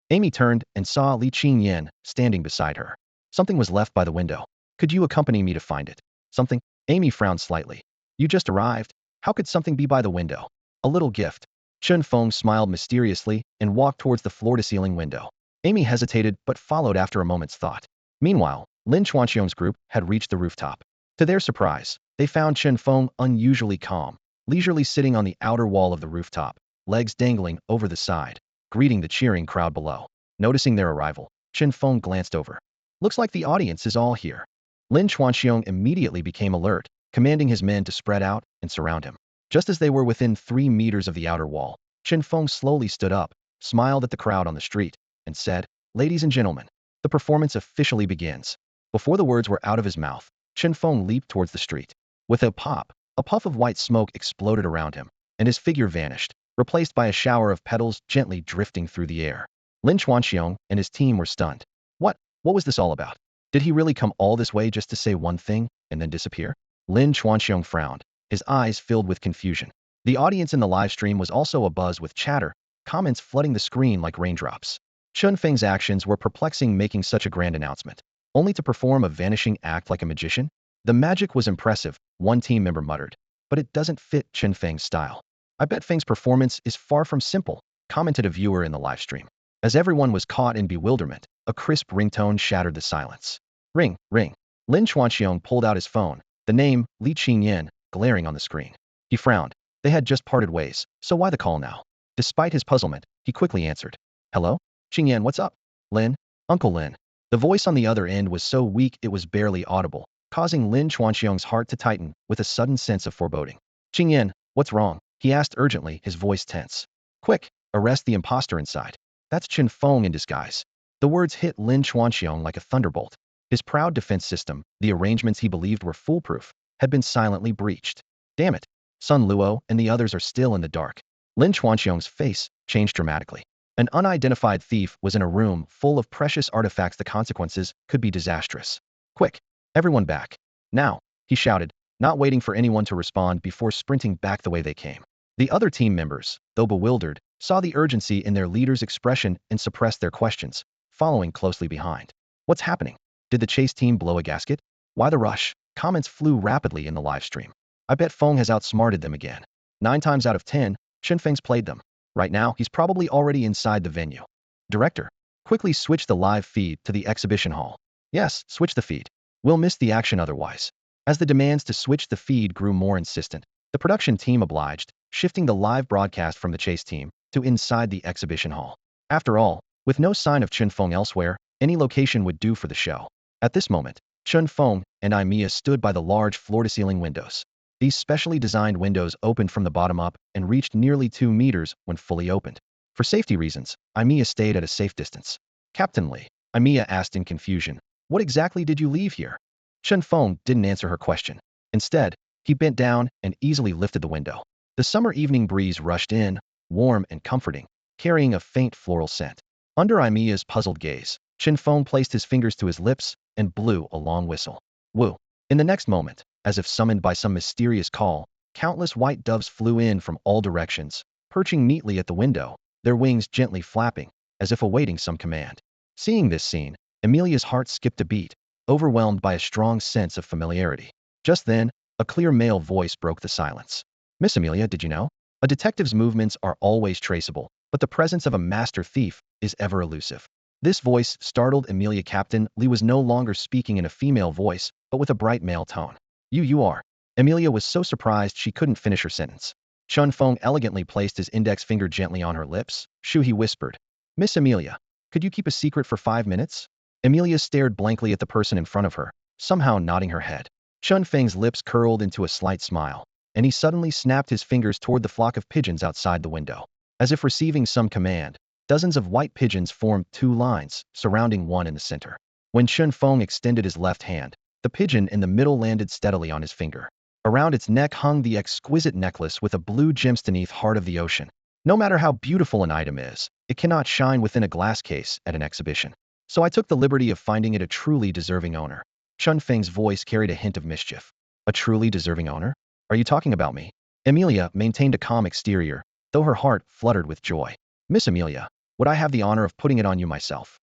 Amy turned and saw Li Qingyan standing beside her. "Something was left by the window. Could you accompany me to find it?" "Something?" Amy frowned slightly. "You just arrived. How could something be by the window?" "A little gift." Chen Feng smiled mysteriously and walked towards the floor-to-ceiling window. Amy hesitated but followed after a moment's thought. Meanwhile, Lin Chuanxiong's group had reached the rooftop. To their surprise, they found Chen Feng unusually calm, leisurely sitting on the outer wall of the rooftop, legs dangling over the side, greeting the cheering crowd below. Noticing their arrival, Chen Feng glanced over. Looks like the audience is all here. Lin Chuanxiong immediately became alert, commanding his men to spread out and surround him. Just as they were within 3 meters of the outer wall, Chen Feng slowly stood up, smiled at the crowd on the street, and said, "Ladies and gentlemen, the performance officially begins." Before the words were out of his mouth, Chen Feng leaped towards the street. With a pop, a puff of white smoke exploded around him, and his figure vanished, replaced by a shower of petals gently drifting through the air. Lin Chuanxiong and his team were stunned. What was this all about? Did he really come all this way just to say one thing and then disappear? Lin Chuanxiong frowned, his eyes filled with confusion. The audience in the live stream was also abuzz with chatter, comments flooding the screen like raindrops. Chen Feng's actions were perplexing, making such a grand announcement, only to perform a vanishing act like a magician. The magic was impressive, one team member muttered, but it doesn't fit Chen Feng's style. I bet Feng's performance is far from simple, commented a viewer in the live stream. As everyone was caught in bewilderment, a crisp ringtone shattered the silence. Ring, ring. Lin Chuanxiong pulled out his phone, the name, Li Qingyan, glaring on the screen. He frowned. They had just parted ways, so why the call now? Despite his puzzlement, he quickly answered. Hello? Qingyan, what's up? Lin? Uncle Lin. The voice on the other end was so weak it was barely audible, causing Lin Chuanxiong's heart to tighten with a sudden sense of foreboding. Qingyan, what's wrong? He asked urgently, his voice tense. Quick, arrest the imposter inside. That's Chen Feng in disguise. The words hit Lin Chuanxiong like a thunderbolt. His proud defense system, the arrangements he believed were foolproof, had been silently breached. Damn it. Sun Luo and the others are still in the dark. Lin Chuanxiong's face changed dramatically. An unidentified thief was in a room full of precious artifacts. The consequences could be disastrous. Quick, everyone back. Now, he shouted, not waiting for anyone to respond before sprinting back the way they came. The other team members, though bewildered, saw the urgency in their leader's expression and suppressed their questions, following closely behind. What's happening? Did the chase team blow a gasket? Why the rush? Comments flew rapidly in the live stream. I bet Feng has outsmarted them again. 9 times out of 10, Chen Feng's played them. Right now, he's probably already inside the venue. Director, quickly switch the live feed to the exhibition hall. Yes, switch the feed. We'll miss the action otherwise. As the demands to switch the feed grew more insistent, the production team obliged, shifting the live broadcast from the chase team to inside the exhibition hall. After all, with no sign of Chen Feng elsewhere, any location would do for the show. At this moment, Chen Feng and Imea stood by the large floor-to-ceiling windows. These specially designed windows opened from the bottom up and reached nearly 2 meters when fully opened. For safety reasons, Imea stayed at a safe distance. Captain Li, Imea asked in confusion, what exactly did you leave here? Chen Feng didn't answer her question. Instead, he bent down and easily lifted the window. The summer evening breeze rushed in, warm and comforting, carrying a faint floral scent. Under Imea's puzzled gaze, Chen Feng placed his fingers to his lips and blew a long whistle. Woo! In the next moment, as if summoned by some mysterious call, countless white doves flew in from all directions, perching neatly at the window, their wings gently flapping, as if awaiting some command. Seeing this scene, Amelia's heart skipped a beat, overwhelmed by a strong sense of familiarity. Just then, a clear male voice broke the silence. Miss Amelia, did you know? A detective's movements are always traceable, but the presence of a master thief is ever elusive. This voice startled Amelia. Captain Li was no longer speaking in a female voice, but with a bright male tone. You are. Amelia was so surprised she couldn't finish her sentence. Chen Feng elegantly placed his index finger gently on her lips. Shoo, he whispered. Miss Amelia, could you keep a secret for 5 minutes? Amelia stared blankly at the person in front of her, somehow nodding her head. Chen Feng's lips curled into a slight smile, and he suddenly snapped his fingers toward the flock of pigeons outside the window. As if receiving some command, dozens of white pigeons formed 2 lines, surrounding one in the center. When Chen Feng extended his left hand, the pigeon in the middle landed steadily on his finger. Around its neck hung the exquisite necklace with a blue gemstone heart of the ocean. No matter how beautiful an item is, it cannot shine within a glass case at an exhibition. So I took the liberty of finding it a truly deserving owner. Chen Feng's voice carried a hint of mischief. A truly deserving owner? Are you talking about me? Amelia maintained a calm exterior, though her heart fluttered with joy. Miss Amelia, would I have the honor of putting it on you myself?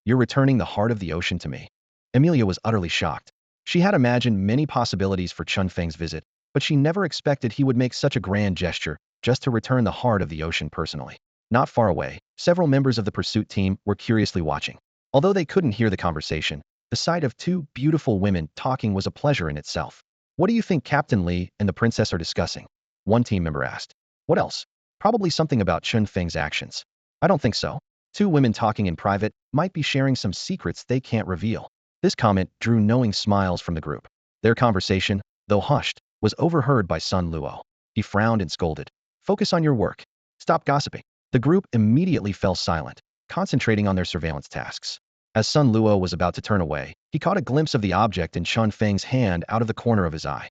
You're returning the heart of the ocean to me? Amelia was utterly shocked. She had imagined many possibilities for Chen Feng's visit, but she never expected he would make such a grand gesture just to return the heart of the ocean personally. Not far away, several members of the pursuit team were curiously watching. Although they couldn't hear the conversation, the sight of 2 beautiful women talking was a pleasure in itself. What do you think Captain Li and the princess are discussing? One team member asked. What else? Probably something about Chen Feng's actions. I don't think so. Two women talking in private might be sharing some secrets they can't reveal. This comment drew knowing smiles from the group. Their conversation, though hushed, was overheard by Sun Luo. He frowned and scolded. Focus on your work. Stop gossiping. The group immediately fell silent, concentrating on their surveillance tasks. As Sun Luo was about to turn away, he caught a glimpse of the object in Chen Feng's hand out of the corner of his eye.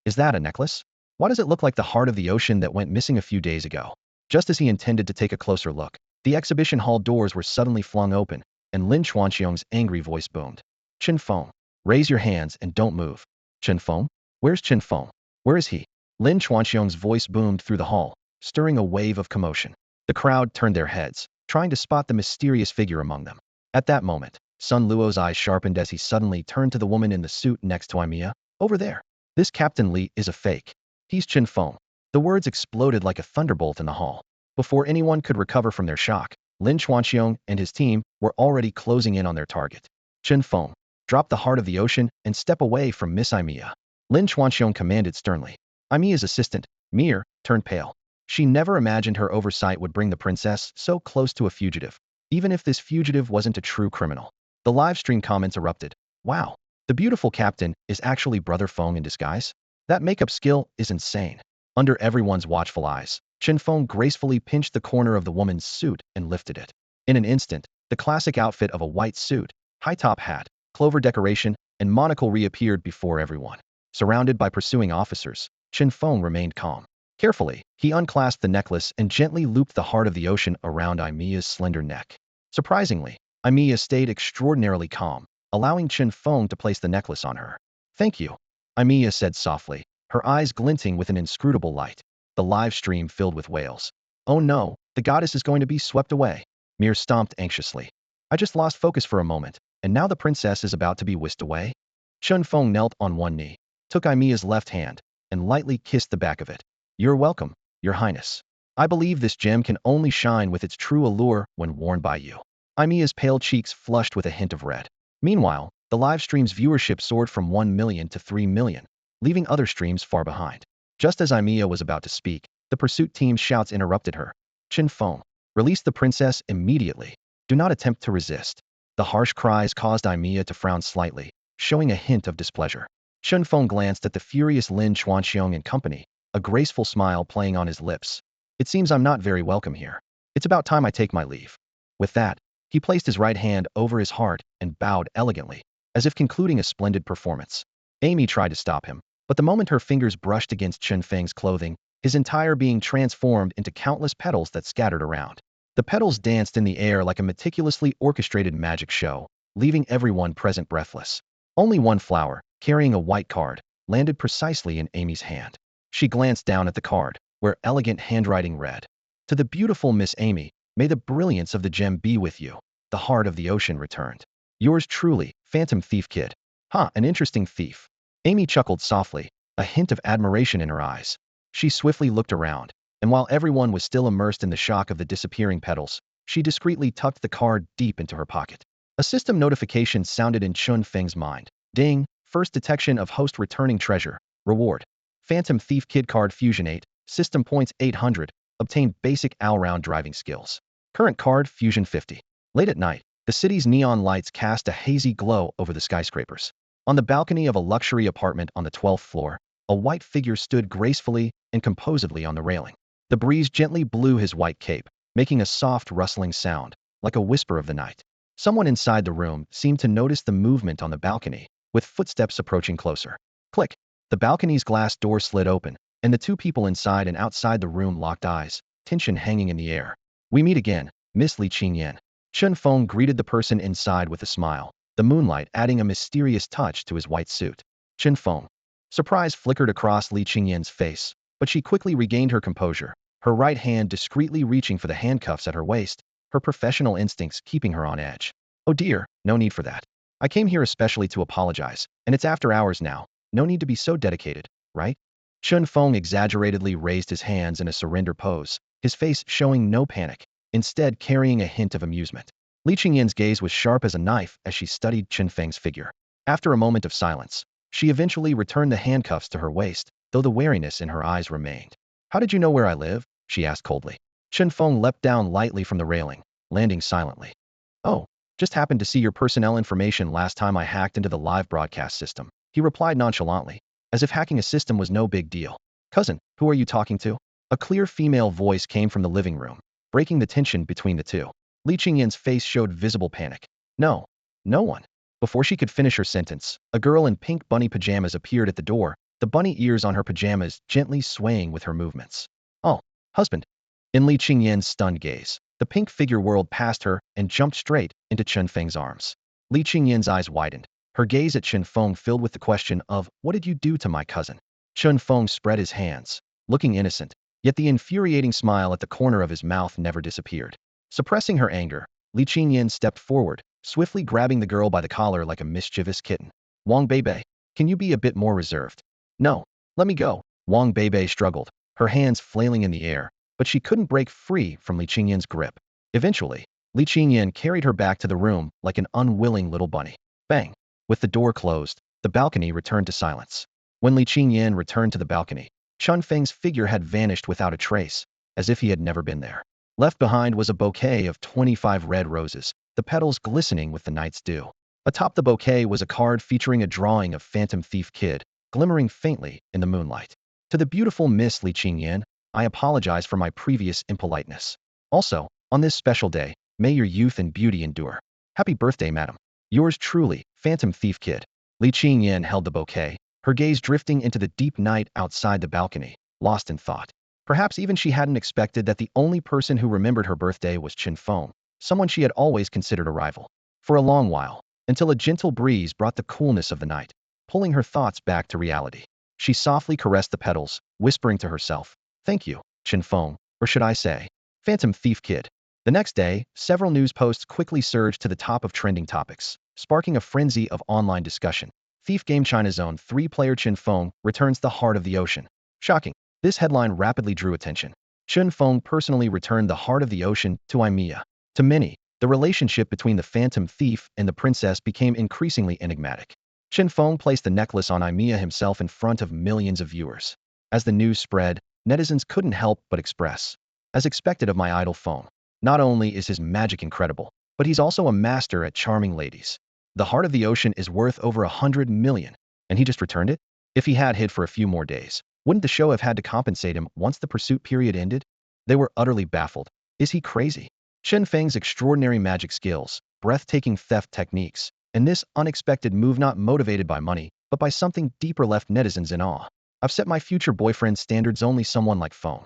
Is that a necklace? Why does it look like the heart of the ocean that went missing a few days ago? Just as he intended to take a closer look, the exhibition hall doors were suddenly flung open, and Lin Chuanxiong's angry voice boomed. Chen Feng, raise your hands and don't move. Chen Feng? Where's Chen Feng? Where is he? Lin Chuanxiong's voice boomed through the hall, stirring a wave of commotion. The crowd turned their heads, trying to spot the mysterious figure among them. At that moment, Sun Luo's eyes sharpened as he suddenly turned to the woman in the suit next to Imiya. Over there. This Captain Li is a fake. He's Chen Feng. The words exploded like a thunderbolt in the hall. Before anyone could recover from their shock, Lin Chuanxiong and his team were already closing in on their target. Chen Feng, drop the heart of the ocean and step away from Miss Imiya. Lin Chuanxiong commanded sternly. Imiya's assistant, Mir, turned pale. She never imagined her oversight would bring the princess so close to a fugitive, even if this fugitive wasn't a true criminal. The live stream comments erupted. Wow, the beautiful captain is actually Brother Feng in disguise? That makeup skill is insane. Under everyone's watchful eyes, Chen Feng gracefully pinched the corner of the woman's suit and lifted it. In an instant, the classic outfit of a white suit, high-top hat, clover decoration, and monocle reappeared before everyone. Surrounded by pursuing officers, Chen Feng remained calm. Carefully, he unclasped the necklace and gently looped the heart of the ocean around Imiya's slender neck. Surprisingly, Imiya stayed extraordinarily calm, allowing Chen Feng to place the necklace on her. Thank you, Imiya said softly, her eyes glinting with an inscrutable light. The live stream filled with wails. Oh no, the goddess is going to be swept away. Mir stomped anxiously. I just lost focus for a moment, and now the princess is about to be whisked away? Chen Feng knelt on one knee, took Imiya's left hand, and lightly kissed the back of it. You're welcome, Your Highness. I believe this gem can only shine with its true allure when worn by you. Imiya's pale cheeks flushed with a hint of red. Meanwhile, the live stream's viewership soared from 1 million to 3 million, leaving other streams far behind. Just as Imiya was about to speak, the pursuit team's shouts interrupted her. Chen Feng, release the princess immediately. Do not attempt to resist. The harsh cries caused Imiya to frown slightly, showing a hint of displeasure. Chen Feng glanced at the furious Lin Chuanxiong and company, a graceful smile playing on his lips. It seems I'm not very welcome here. It's about time I take my leave. With that, he placed his right hand over his heart and bowed elegantly, as if concluding a splendid performance. Amy tried to stop him, but the moment her fingers brushed against Chen Feng's clothing, his entire being transformed into countless petals that scattered around. The petals danced in the air like a meticulously orchestrated magic show, leaving everyone present breathless. Only one flower, carrying a white card, landed precisely in Amy's hand. She glanced down at the card, where elegant handwriting read, To the beautiful Miss Amy, may the brilliance of the gem be with you. The heart of the ocean returned. Yours truly, Phantom Thief Kid. An interesting thief. Amy chuckled softly, a hint of admiration in her eyes. She swiftly looked around, and while everyone was still immersed in the shock of the disappearing petals, she discreetly tucked the card deep into her pocket. A system notification sounded in Chen Feng's mind. Ding, first detection of host returning treasure. Reward. Phantom Thief Kid card Fusion 8, System Points 800, obtained basic all-round driving skills. Current card Fusion 50. Late at night, the city's neon lights cast a hazy glow over the skyscrapers. On the balcony of a luxury apartment on the 12th floor, a white figure stood gracefully and composedly on the railing. The breeze gently blew his white cape, making a soft rustling sound, like a whisper of the night. Someone inside the room seemed to notice the movement on the balcony, with footsteps approaching closer. Click! The balcony's glass door slid open, and the two people inside and outside the room locked eyes, tension hanging in the air. We meet again, Miss Li Qingyan. Chen Feng greeted the person inside with a smile, the moonlight adding a mysterious touch to his white suit. Chen Feng. Surprise flickered across Li Qingyan's face, but she quickly regained her composure, her right hand discreetly reaching for the handcuffs at her waist, her professional instincts keeping her on edge. Oh dear, no need for that. I came here especially to apologize, and it's after hours now. No need to be so dedicated, right? Chen Feng exaggeratedly raised his hands in a surrender pose, his face showing no panic, instead carrying a hint of amusement. Li Qingyan's gaze was sharp as a knife as she studied Chen Feng's figure. After a moment of silence, she eventually returned the handcuffs to her waist, though the wariness in her eyes remained. How did you know where I live? she asked coldly. Chen Feng leapt down lightly from the railing, landing silently. Oh, just happened to see your personnel information last time I hacked into the live broadcast system, he replied nonchalantly, as if hacking a system was no big deal. Cousin, who are you talking to? A clear female voice came from the living room, breaking the tension between the two. Li Qingyan's face showed visible panic. No, no one. Before she could finish her sentence, a girl in pink bunny pajamas appeared at the door, the bunny ears on her pajamas gently swaying with her movements. Oh, husband. In Li Qingyan's stunned gaze, the pink figure whirled past her and jumped straight into Chen Feng's arms. Li Qingyan's eyes widened, her gaze at Chen Feng filled with the question of, what did you do to my cousin? Chen Feng spread his hands, looking innocent, yet the infuriating smile at the corner of his mouth never disappeared. Suppressing her anger, Li Qingyan stepped forward, swiftly grabbing the girl by the collar like a mischievous kitten. Wang Beibei, can you be a bit more reserved? No, let me go. Wang Beibei struggled, her hands flailing in the air, but she couldn't break free from Li Qingyan's grip. Eventually, Li Qingyan carried her back to the room like an unwilling little bunny. Bang! With the door closed, the balcony returned to silence. When Li Qingyan returned to the balcony, Chen Feng's figure had vanished without a trace, as if he had never been there. Left behind was a bouquet of 25 red roses, the petals glistening with the night's dew. Atop the bouquet was a card featuring a drawing of Phantom Thief Kid, glimmering faintly in the moonlight. To the beautiful Miss Li Qingyan, I apologize for my previous impoliteness. Also, on this special day, may your youth and beauty endure. Happy birthday, madam. Yours truly, Phantom Thief Kid. Li Qingyan held the bouquet, her gaze drifting into the deep night outside the balcony, lost in thought. Perhaps even she hadn't expected that the only person who remembered her birthday was Chen Feng, someone she had always considered a rival. For a long while, until a gentle breeze brought the coolness of the night, pulling her thoughts back to reality. She softly caressed the petals, whispering to herself, thank you, Chen Feng, or should I say, Phantom Thief Kid. The next day, several news posts quickly surged to the top of trending topics, sparking a frenzy of online discussion. Thief Game China Zone 3-player Chen Feng returns the heart of the ocean. Shocking. This headline rapidly drew attention. Chen Feng personally returned the heart of the ocean to Aimia. To many, the relationship between the phantom thief and the princess became increasingly enigmatic. Chen Feng placed the necklace on Aimia himself in front of millions of viewers. As the news spread, netizens couldn't help but express, as expected of my idol Feng, not only is his magic incredible, but he's also a master at charming ladies. The heart of the ocean is worth over 100 million, and he just returned it? If he had hid for a few more days, wouldn't the show have had to compensate him once the pursuit period ended? They were utterly baffled. Is he crazy? Chen Feng's extraordinary magic skills, breathtaking theft techniques, and this unexpected move not motivated by money, but by something deeper left netizens in awe. I've set my future boyfriend's standards only someone like Feng.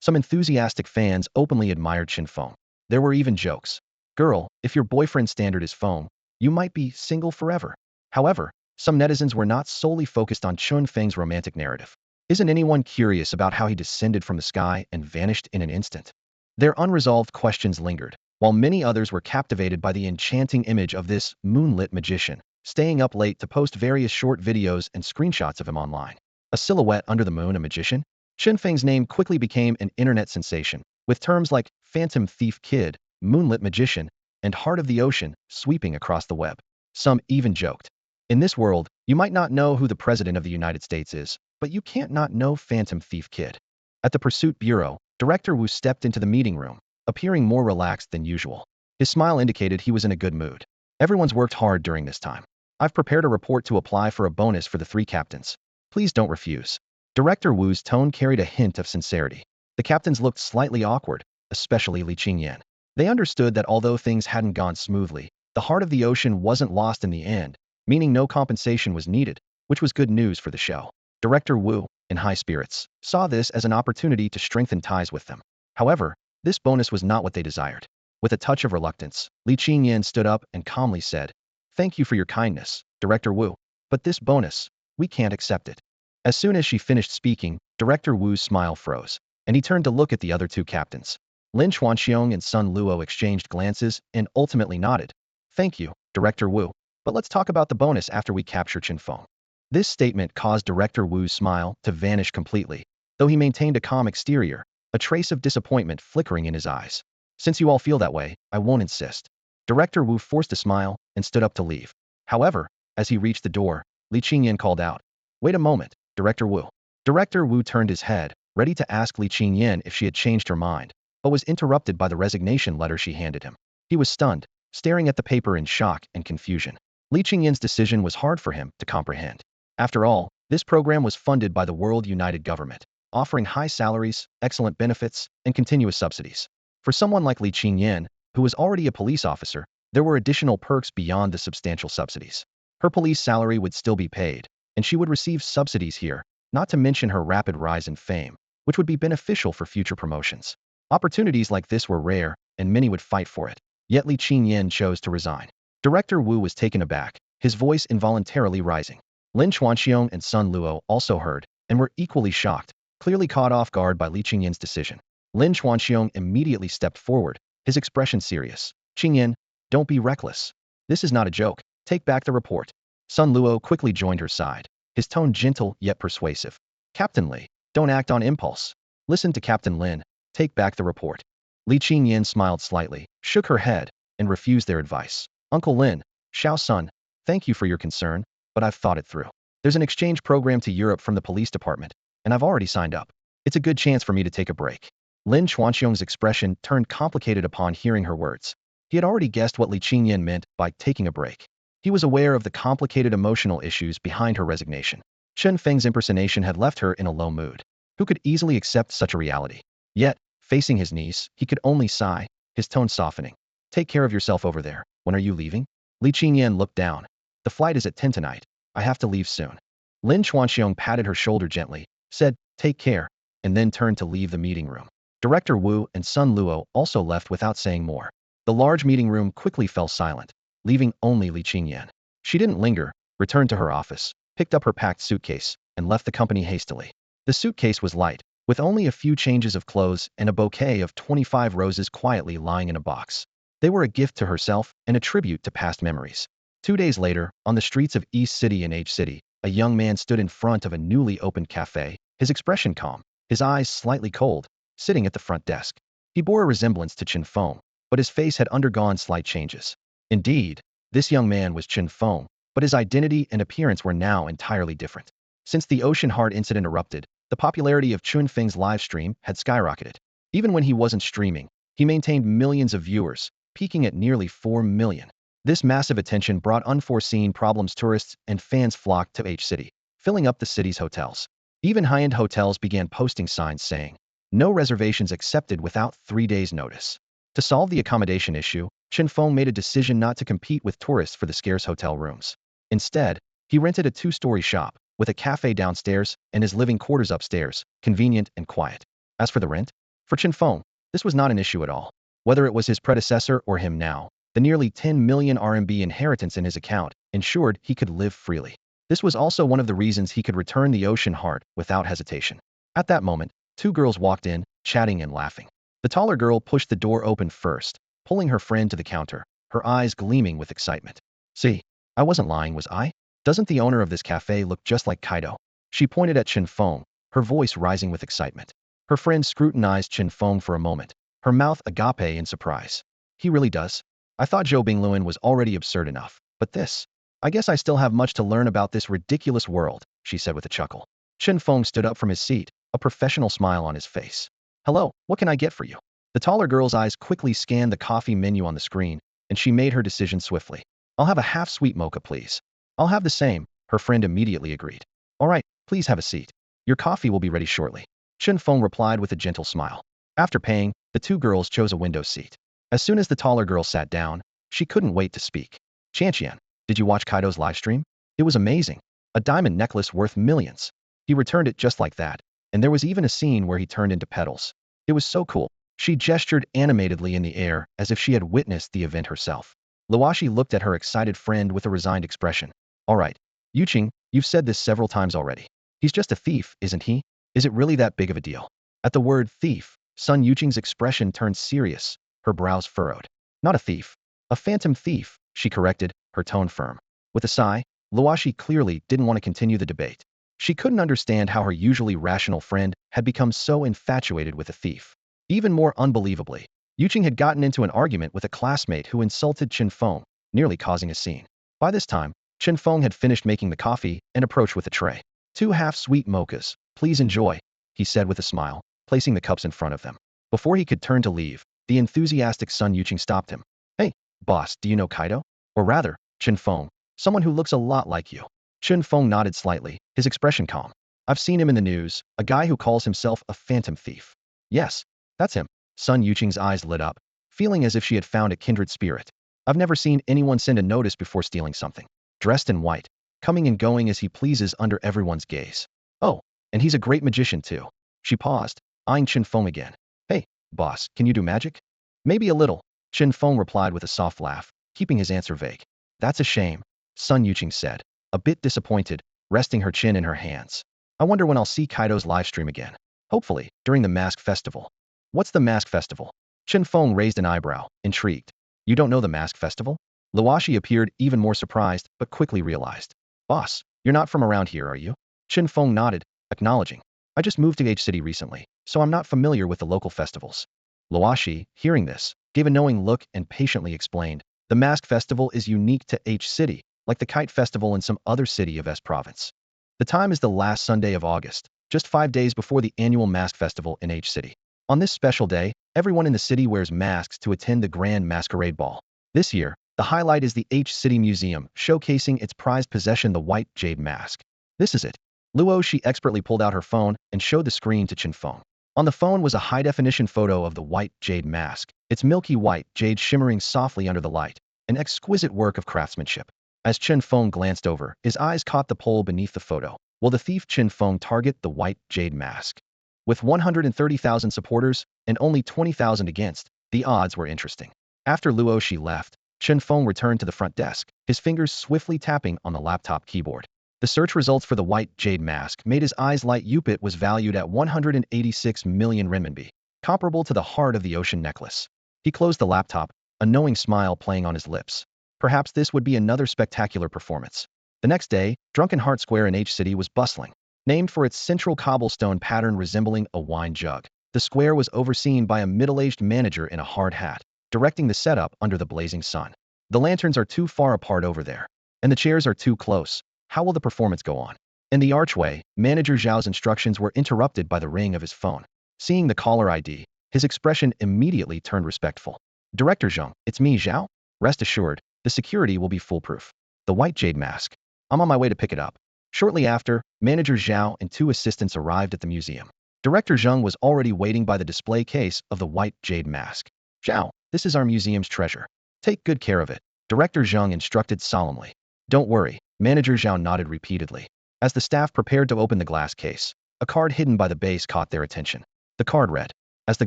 Some enthusiastic fans openly admired Chen Feng. There were even jokes. Girl, if your boyfriend's standard is Feng, you might be single forever. However, some netizens were not solely focused on Chen Feng's romantic narrative. Isn't anyone curious about how he descended from the sky and vanished in an instant? Their unresolved questions lingered, while many others were captivated by the enchanting image of this moonlit magician, staying up late to post various short videos and screenshots of him online. A silhouette under the moon, a magician? Chen Feng's name quickly became an internet sensation, with terms like Phantom Thief Kid, Moonlit Magician, and Heart of the Ocean sweeping across the web. Some even joked, in this world, you might not know who the President of the United States is, but you can't not know Phantom Thief Kid. At the Pursuit Bureau, Director Wu stepped into the meeting room, appearing more relaxed than usual. His smile indicated he was in a good mood. Everyone's worked hard during this time. I've prepared a report to apply for a bonus for the 3 captains. Please don't refuse. Director Wu's tone carried a hint of sincerity. The captains looked slightly awkward, especially Li Qingyan. They understood that although things hadn't gone smoothly, the heart of the ocean wasn't lost in the end, meaning no compensation was needed, which was good news for the show. Director Wu, in high spirits, saw this as an opportunity to strengthen ties with them. However, this bonus was not what they desired. With a touch of reluctance, Li Qingyan stood up and calmly said, thank you for your kindness, Director Wu, but this bonus, we can't accept it. As soon as she finished speaking, Director Wu's smile froze, and he turned to look at the other 2 captains. Lin Xuanxiong and Sun Luo exchanged glances and ultimately nodded. Thank you, Director Wu, but let's talk about the bonus after we capture Chen Feng. This statement caused Director Wu's smile to vanish completely, though he maintained a calm exterior, a trace of disappointment flickering in his eyes. Since you all feel that way, I won't insist. Director Wu forced a smile and stood up to leave. However, as he reached the door, Li Qingyan called out, wait a moment, Director Wu. Director Wu turned his head, ready to ask Li Qingyan if she had changed her mind, but was interrupted by the resignation letter she handed him. He was stunned, staring at the paper in shock and confusion. Li Qingyan's decision was hard for him to comprehend. After all, this program was funded by the World United Government, offering high salaries, excellent benefits, and continuous subsidies. For someone like Li Qingyan, who was already a police officer, there were additional perks beyond the substantial subsidies. Her police salary would still be paid, and she would receive subsidies here, not to mention her rapid rise in fame, which would be beneficial for future promotions. Opportunities like this were rare, and many would fight for it. Yet Li Qingyan chose to resign. Director Wu was taken aback, his voice involuntarily rising. Lin Chuanxiong and Sun Luo also heard, and were equally shocked, clearly caught off guard by Li Qingyan's decision. Lin Chuanxiong immediately stepped forward, his expression serious. Qingyan, don't be reckless. This is not a joke. Take back the report. Sun Luo quickly joined her side, his tone gentle yet persuasive. Captain Li, don't act on impulse. Listen to Captain Lin. Take back the report. Li Qingyan smiled slightly, shook her head, and refused their advice. Uncle Lin, Xiao Sun, thank you for your concern, but I've thought it through. There's an exchange program to Europe from the police department, and I've already signed up. It's a good chance for me to take a break. Lin Chuanxiong's expression turned complicated upon hearing her words. He had already guessed what Li Qingyan meant by taking a break. He was aware of the complicated emotional issues behind her resignation. Chen Feng's impersonation had left her in a low mood. Who could easily accept such a reality? Yet, facing his niece, he could only sigh, his tone softening. Take care of yourself over there. When are you leaving? Li Qingyan looked down. The flight is at 10 tonight. I have to leave soon. Lin Chuanxiong patted her shoulder gently, said, take care, and then turned to leave the meeting room. Director Wu and Sun Luo also left without saying more. The large meeting room quickly fell silent, leaving only Li Qingyan. She didn't linger, returned to her office, picked up her packed suitcase, and left the company hastily. The suitcase was light, with only a few changes of clothes and a bouquet of 25 roses quietly lying in a box. They were a gift to herself and a tribute to past memories. 2 days later, on the streets of East City and H City, a young man stood in front of a newly opened cafe, his expression calm, his eyes slightly cold, sitting at the front desk. He bore a resemblance to Chen Feng, but his face had undergone slight changes. Indeed, this young man was Chen Feng, but his identity and appearance were now entirely different. Since the Ocean Heart incident erupted, the popularity of Chen Feng's live stream had skyrocketed. Even when he wasn't streaming, he maintained millions of viewers, peaking at nearly 4 million. This massive attention brought unforeseen problems. Tourists and fans flocked to H City, filling up the city's hotels. Even high-end hotels began posting signs saying, no reservations accepted without 3 days' notice. To solve the accommodation issue, Chen Feng made a decision not to compete with tourists for the scarce hotel rooms. Instead, he rented a 2-story shop, with a cafe downstairs and his living quarters upstairs, convenient and quiet. As for the rent, for Chen Feng, this was not an issue at all. Whether it was his predecessor or him now, the nearly 10 million RMB inheritance in his account ensured he could live freely. This was also one of the reasons he could return the Ocean Heart without hesitation. At that moment, 2 girls walked in, chatting and laughing. The taller girl pushed the door open first, pulling her friend to the counter, her eyes gleaming with excitement. See, I wasn't lying, was I? Doesn't the owner of this cafe look just like Kaito? She pointed at Chen Feng, her voice rising with excitement. Her friend scrutinized Chen Feng for a moment, her mouth agape in surprise. He really does? I thought Zhou Bingluan was already absurd enough, but this? I guess I still have much to learn about this ridiculous world, she said with a chuckle. Chen Feng stood up from his seat, a professional smile on his face. Hello, what can I get for you? The taller girl's eyes quickly scanned the coffee menu on the screen, and she made her decision swiftly. I'll have a half-sweet mocha, please. I'll have the same, her friend immediately agreed. All right, please have a seat. Your coffee will be ready shortly. Chen Feng replied with a gentle smile. After paying, the 2 girls chose a window seat. As soon as the taller girl sat down, she couldn't wait to speak. Qianqian, did you watch Kaito's live stream? It was amazing. A diamond necklace worth millions. He returned it just like that, and there was even a scene where he turned into petals. It was so cool. She gestured animatedly in the air as if she had witnessed the event herself. Luoshi looked at her excited friend with a resigned expression. All right, Yuqing, you've said this several times already. He's just a thief, isn't he? Is it really that big of a deal? At the word thief, Sun Yuqing's expression turned serious, her brows furrowed. Not a thief. A phantom thief, she corrected, her tone firm. With a sigh, Luoshi clearly didn't want to continue the debate. She couldn't understand how her usually rational friend had become so infatuated with a thief. Even more unbelievably, Yuqing had gotten into an argument with a classmate who insulted Chen Feng, nearly causing a scene. By this time, Chen Feng had finished making the coffee and approached with a tray. 2 half-sweet mochas, please enjoy. he said with a smile, placing the cups in front of them. Before he could turn to leave, the enthusiastic Sun Yuqing stopped him. Hey, boss, do you know Kaito? Or rather, Chen Feng, someone who looks a lot like you. Chen Feng nodded slightly, his expression calm. I've seen him in the news, a guy who calls himself a phantom thief. Yes, that's him. Sun Yuqing's eyes lit up, feeling as if she had found a kindred spirit. I've never seen anyone send a notice before stealing something. Dressed in white, coming and going as he pleases under everyone's gaze. Oh, and he's a great magician too. She paused, eyeing Chen Feng again. Hey, boss, can you do magic? Maybe a little, Chen Feng replied with a soft laugh, keeping his answer vague. That's a shame, Sun Yuqing said, a bit disappointed, resting her chin in her hands. I wonder when I'll see Kaito's livestream again. Hopefully, during the Mask Festival. What's the Mask Festival? Chen Feng raised an eyebrow, intrigued. You don't know the Mask Festival? Luoshi appeared even more surprised, but quickly realized. Boss, you're not from around here, are you? Chen Feng nodded, acknowledging. I just moved to H City recently, so I'm not familiar with the local festivals. Luoshi, hearing this, gave a knowing look and patiently explained. The Mask Festival is unique to H City, like the Kite Festival in some other city of S province. The time is the last Sunday of August, just 5 days before the annual Mask Festival in H City. On this special day, everyone in the city wears masks to attend the Grand Masquerade Ball. This year, the highlight is the H City Museum, showcasing its prized possession, the White Jade Mask. This is it. Luoshi expertly pulled out her phone and showed the screen to Chen Feng. On the phone was a high-definition photo of the White Jade Mask, its milky white jade shimmering softly under the light, an exquisite work of craftsmanship. As Chen Feng glanced over, his eyes caught the pole beneath the photo. Will the thief Chen Feng target the White Jade Mask? With 130,000 supporters and only 20,000 against, the odds were interesting. After Luoshi left, Chen Feng returned to the front desk, his fingers swiftly tapping on the laptop keyboard. The search results for the White Jade Mask made his eyes light. It was valued at 186 million renminbi, comparable to the Heart of the Ocean necklace. He closed the laptop, a knowing smile playing on his lips. Perhaps this would be another spectacular performance. The next day, Drunken Heart Square in H City was bustling. Named for its central cobblestone pattern resembling a wine jug, the square was overseen by a middle-aged manager in a hard hat, directing the setup under the blazing sun. The lanterns are too far apart over there, and the chairs are too close. How will the performance go on? In the archway, Manager Zhao's instructions were interrupted by the ring of his phone. Seeing the caller ID, his expression immediately turned respectful. Director Zhang, it's me, Zhao. Rest assured, the security will be foolproof. The White Jade Mask. I'm on my way to pick it up. Shortly after, Manager Zhao and 2 assistants arrived at the museum. Director Zhang was already waiting by the display case of the White Jade Mask. Zhao, this is our museum's treasure. Take good care of it, Director Zhang instructed solemnly. Don't worry, Manager Zhao nodded repeatedly. As the staff prepared to open the glass case, a card hidden by the base caught their attention. The card read, as the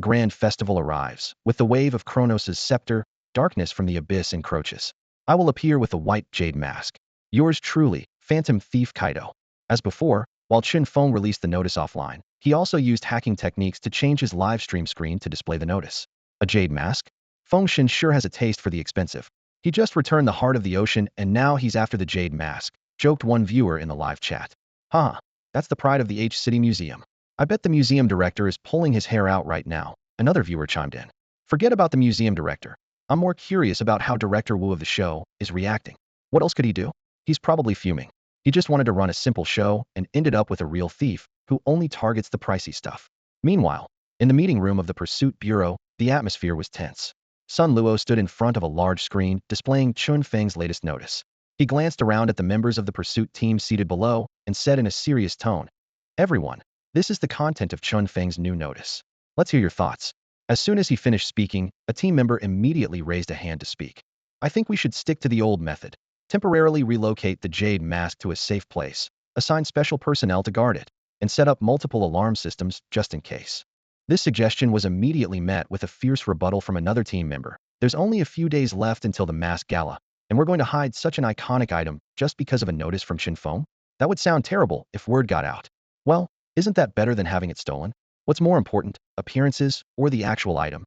grand festival arrives, with the wave of Kronos' scepter, darkness from the abyss encroaches. I will appear with the White Jade Mask. Yours truly, Phantom Thief Kaito. As before, while Chen Feng released the notice offline, he also used hacking techniques to change his live stream screen to display the notice. A jade mask? Feng Shen sure has a taste for the expensive. He just returned the Heart of the Ocean and now he's after the jade mask, joked one viewer in the live chat. Huh, that's the pride of the H City Museum. I bet the museum director is pulling his hair out right now, another viewer chimed in. Forget about the museum director. I'm more curious about how Director Wu of the show is reacting. What else could he do? He's probably fuming. He just wanted to run a simple show and ended up with a real thief who only targets the pricey stuff. Meanwhile, in the meeting room of the Pursuit Bureau, the atmosphere was tense. Sun Luo stood in front of a large screen displaying Chen Feng's latest notice. He glanced around at the members of the Pursuit team seated below and said in a serious tone, Everyone, this is the content of Chen Feng's new notice. Let's hear your thoughts. As soon as he finished speaking, a team member immediately raised a hand to speak. I think we should stick to the old method. Temporarily relocate the jade mask to a safe place, assign special personnel to guard it, and set up multiple alarm systems just in case. This suggestion was immediately met with a fierce rebuttal from another team member. There's only a few days left until the mask gala, and we're going to hide such an iconic item just because of a notice from Chen Feng? That would sound terrible if word got out. Well, isn't that better than having it stolen? What's more important, appearances or the actual item?